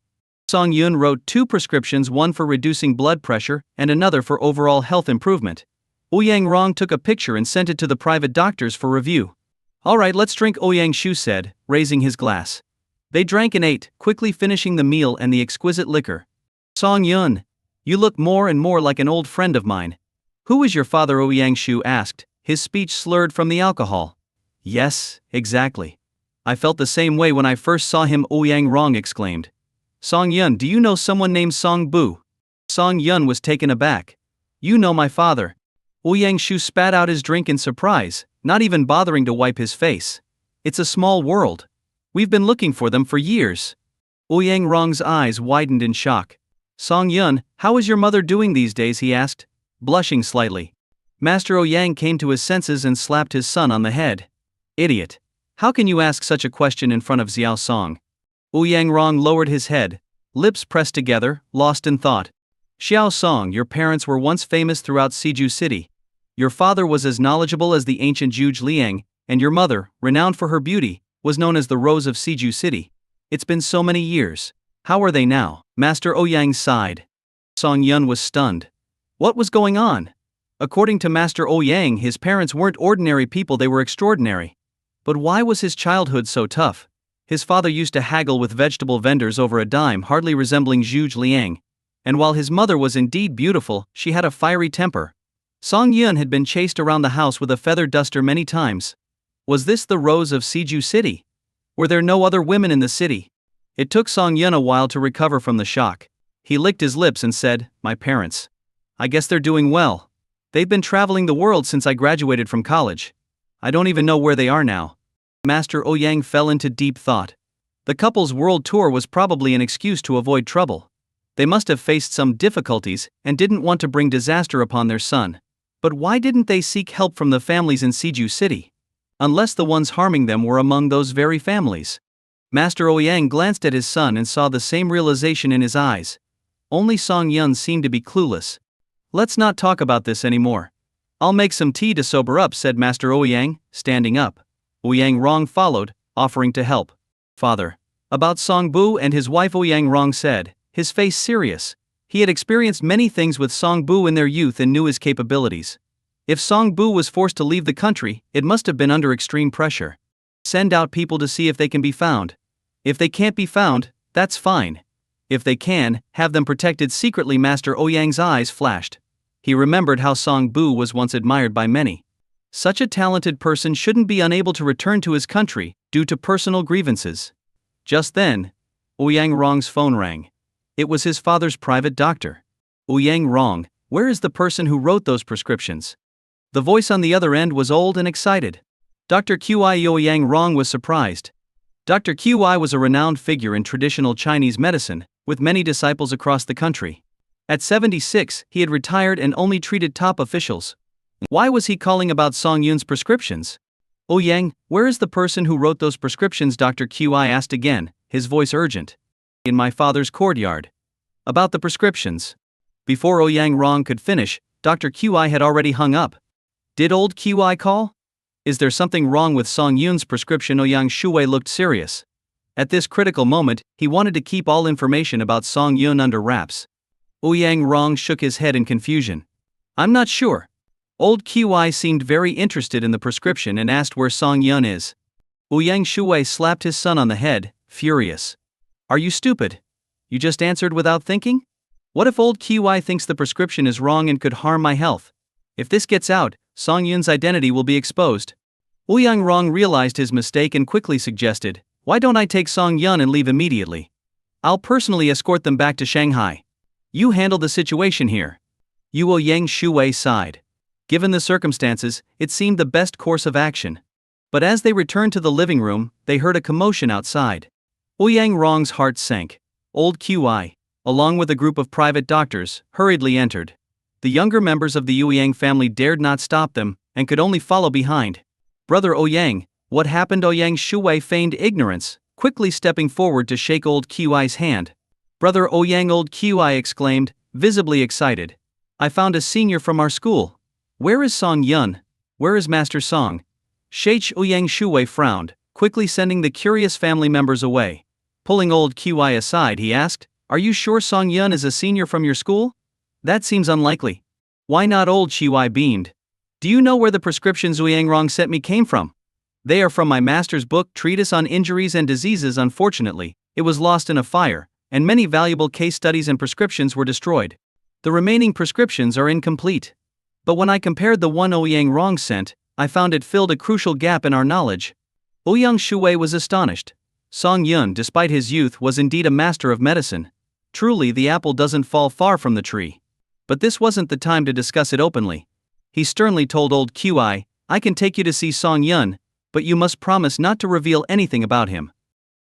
Song Yun wrote 2 prescriptions, one for reducing blood pressure and another for overall health improvement. Ouyang Rong took a picture and sent it to the private doctors for review. All right, let's drink, Ouyang Shu said, raising his glass. They drank and ate, quickly finishing the meal and the exquisite liquor. Song Yun, you look more and more like an old friend of mine. Who is your father? Ouyang Shu asked, his speech slurred from the alcohol. Yes, exactly. I felt the same way when I first saw him, Ouyang Rong exclaimed. Song Yun, do you know someone named Song Bu? Song Yun was taken aback. You know my father. Ouyang Shu spat out his drink in surprise, not even bothering to wipe his face. It's a small world. We've been looking for them for years. Ouyang Rong's eyes widened in shock. Song Yun, how is your mother doing these days? He asked, blushing slightly. Master Ouyang came to his senses and slapped his son on the head. Idiot. How can you ask such a question in front of Xiao Song? Ouyang Rong lowered his head, lips pressed together, lost in thought. Xiao Song, your parents were once famous throughout Siju City. Your father was as knowledgeable as the ancient Zhuge Liang, and your mother, renowned for her beauty, was known as the Rose of Siju City. It's been so many years. How are they now? Master Ouyang sighed. Song Yun was stunned. What was going on? According to Master Ouyang, his parents weren't ordinary people, they were extraordinary. But why was his childhood so tough? His father used to haggle with vegetable vendors over a dime, hardly resembling Zhuge Liang. And while his mother was indeed beautiful, she had a fiery temper. Song Yun had been chased around the house with a feather duster many times. Was this the Rose of Siju City? Were there no other women in the city? It took Song Yun a while to recover from the shock. He licked his lips and said, my parents. I guess they're doing well. They've been traveling the world since I graduated from college. I don't even know where they are now. Master Ouyang fell into deep thought. The couple's world tour was probably an excuse to avoid trouble. They must have faced some difficulties and didn't want to bring disaster upon their son. But why didn't they seek help from the families in Siju City? Unless the ones harming them were among those very families. Master Ouyang glanced at his son and saw the same realization in his eyes. Only Song Yun seemed to be clueless. Let's not talk about this anymore. I'll make some tea to sober up, said Master Ouyang, standing up. Ouyang Rong followed, offering to help. Father. About Song Bu and his wife, Ouyang Rong said, his face serious. He had experienced many things with Song Bu in their youth and knew his capabilities. If Song Bu was forced to leave the country, it must have been under extreme pressure. Send out people to see if they can be found. If they can't be found, that's fine. If they can, have them protected secretly. Master Ouyang's eyes flashed. He remembered how Song Bu was once admired by many. Such a talented person shouldn't be unable to return to his country due to personal grievances. Just then, Ouyang Rong's phone rang. It was his father's private doctor. Ouyang Rong, where is the person who wrote those prescriptions? The voice on the other end was old and excited. Dr. Qi. Ouyang Rong was surprised. Dr. Qi was a renowned figure in traditional Chinese medicine, with many disciples across the country. At 76, he had retired and only treated top officials. Why was he calling about Song Yun's prescriptions? Ouyang, where is the person who wrote those prescriptions? Dr. Qi asked again, his voice urgent. In my father's courtyard. About the prescriptions. Before Ouyang Rong could finish, Dr. Qi had already hung up. Did old Qi call? Is there something wrong with Song Yun's prescription? Ouyang Shuwei looked serious. At this critical moment, he wanted to keep all information about Song Yun under wraps. Ouyang Rong shook his head in confusion. I'm not sure. Old Qi seemed very interested in the prescription and asked where Song Yun is. Ouyang Shuwei slapped his son on the head, furious. Are you stupid? You just answered without thinking? What if old Qi thinks the prescription is wrong and could harm my health? If this gets out, Song Yun's identity will be exposed. Ouyang Rong realized his mistake and quickly suggested, Why don't I take Song Yun and leave immediately? I'll personally escort them back to Shanghai. You handle the situation here. Ouyang Shuwei sighed. Given the circumstances, it seemed the best course of action. But as they returned to the living room, they heard a commotion outside. Ouyang Rong's heart sank. Old Qi, along with a group of private doctors, hurriedly entered. The younger members of the Ouyang family dared not stop them, and could only follow behind. Brother Ouyang, what happened? Ouyang Shuwei feigned ignorance, quickly stepping forward to shake old Qi's hand. Brother Ouyang, old Qi exclaimed, visibly excited. I found a senior from our school. Where is Song Yun? Where is Master Song? Sheikh Ouyang Shuwei frowned, quickly sending the curious family members away. Pulling old Qi aside, he asked, Are you sure Song Yun is a senior from your school? That seems unlikely. Why not? Old Qi beamed. Do you know where the prescriptions Ouyang Rong sent me came from? They are from my master's book Treatise on Injuries and Diseases. Unfortunately, it was lost in a fire, and many valuable case studies and prescriptions were destroyed. The remaining prescriptions are incomplete. But when I compared the one Ouyang Rong sent, I found it filled a crucial gap in our knowledge. Ouyang Shuwei was astonished. Song Yun, despite his youth, was indeed a master of medicine. Truly, the apple doesn't fall far from the tree. But this wasn't the time to discuss it openly. He sternly told old Qi, I can take you to see Song Yun, but you must promise not to reveal anything about him.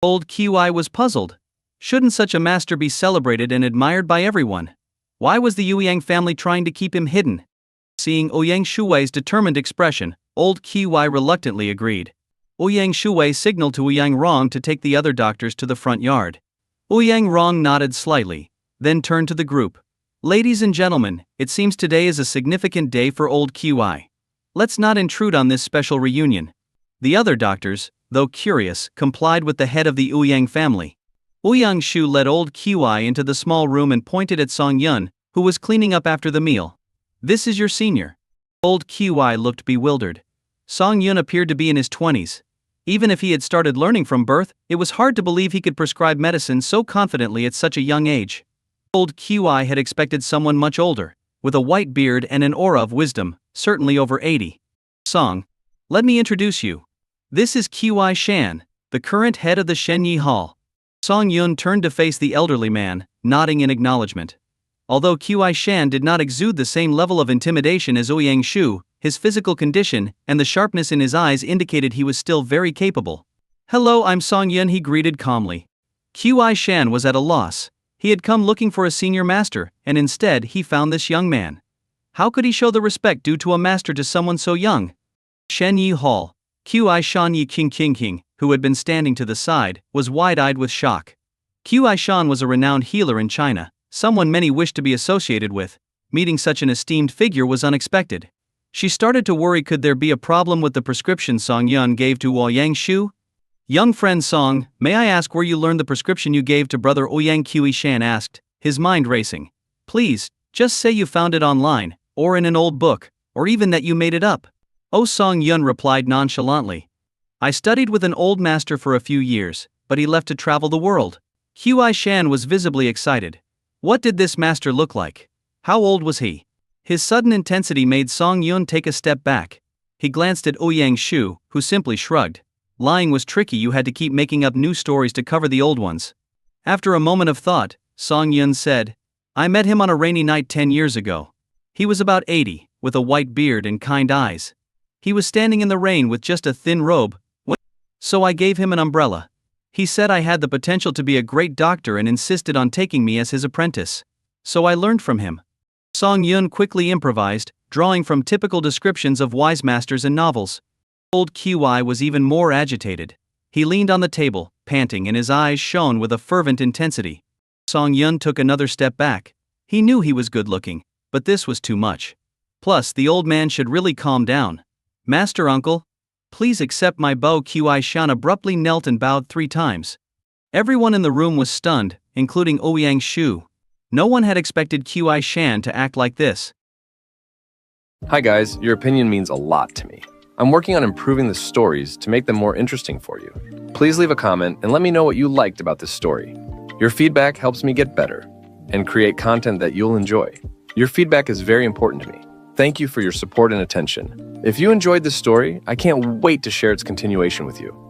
Old Qi was puzzled. Shouldn't such a master be celebrated and admired by everyone? Why was the Ouyang family trying to keep him hidden? Seeing Ouyang Shuwei's determined expression, old Qi reluctantly agreed. Ouyang Shuwei signaled to Ouyang Rong to take the other doctors to the front yard. Ouyang Rong nodded slightly, then turned to the group. Ladies and gentlemen, it seems today is a significant day for old Qi. Let's not intrude on this special reunion. The other doctors, though curious, complied with the head of the Ouyang family. Ouyang Shu led old Qi into the small room and pointed at Song Yun, who was cleaning up after the meal. This is your senior. Old Qi looked bewildered. Song Yun appeared to be in his 20s. Even if he had started learning from birth, it was hard to believe he could prescribe medicine so confidently at such a young age. Old Qi had expected someone much older, with a white beard and an aura of wisdom, certainly over 80. Song, let me introduce you. This is Qi Shan, the current head of the Shenyi Hall. Song Yun turned to face the elderly man, nodding in acknowledgement. Although Qi Shan did not exude the same level of intimidation as Ouyang Shu, his physical condition and the sharpness in his eyes indicated he was still very capable. Hello, I'm Song Yun, he greeted calmly. Qi Shan was at a loss. He had come looking for a senior master, and instead he found this young man. How could he show the respect due to a master to someone so young? Shenyi Hall. Qi Shan Yi King, who had been standing to the side, was wide-eyed with shock. Qi Shan was a renowned healer in China, someone many wished to be associated with. Meeting such an esteemed figure was unexpected. She started to worry, could there be a problem with the prescription Song Yun gave to Ouyang Shu? Young friend Song, may I ask where you learned the prescription you gave to brother Ouyang? Qi Shan asked, his mind racing. Please, just say you found it online, or in an old book, or even that you made it up. Oh, Song Yun replied nonchalantly. I studied with an old master for a few years, but he left to travel the world. Qi Shan was visibly excited. What did this master look like? How old was he? His sudden intensity made Song Yun take a step back. He glanced at Ouyang Shu, who simply shrugged. Lying was tricky, you had to keep making up new stories to cover the old ones. After a moment of thought, Song Yun said, I met him on a rainy night 10 years ago. He was about 80, with a white beard and kind eyes. He was standing in the rain with just a thin robe, so I gave him an umbrella. He said I had the potential to be a great doctor and insisted on taking me as his apprentice. So I learned from him. Song Yun quickly improvised, drawing from typical descriptions of wise masters in novels. Old Qi was even more agitated. He leaned on the table, panting, and his eyes shone with a fervent intensity. Song Yun took another step back. He knew he was good-looking, but this was too much. Plus, the old man should really calm down. Master Uncle, please accept my bow. Qi Shan abruptly knelt and bowed 3 times. Everyone in the room was stunned, including Ouyang Shu. No one had expected Qi Shan to act like this. Hi guys, your opinion means a lot to me. I'm working on improving the stories to make them more interesting for you. Please leave a comment and let me know what you liked about this story. Your feedback helps me get better and create content that you'll enjoy. Your feedback is very important to me. Thank you for your support and attention. If you enjoyed this story, I can't wait to share its continuation with you.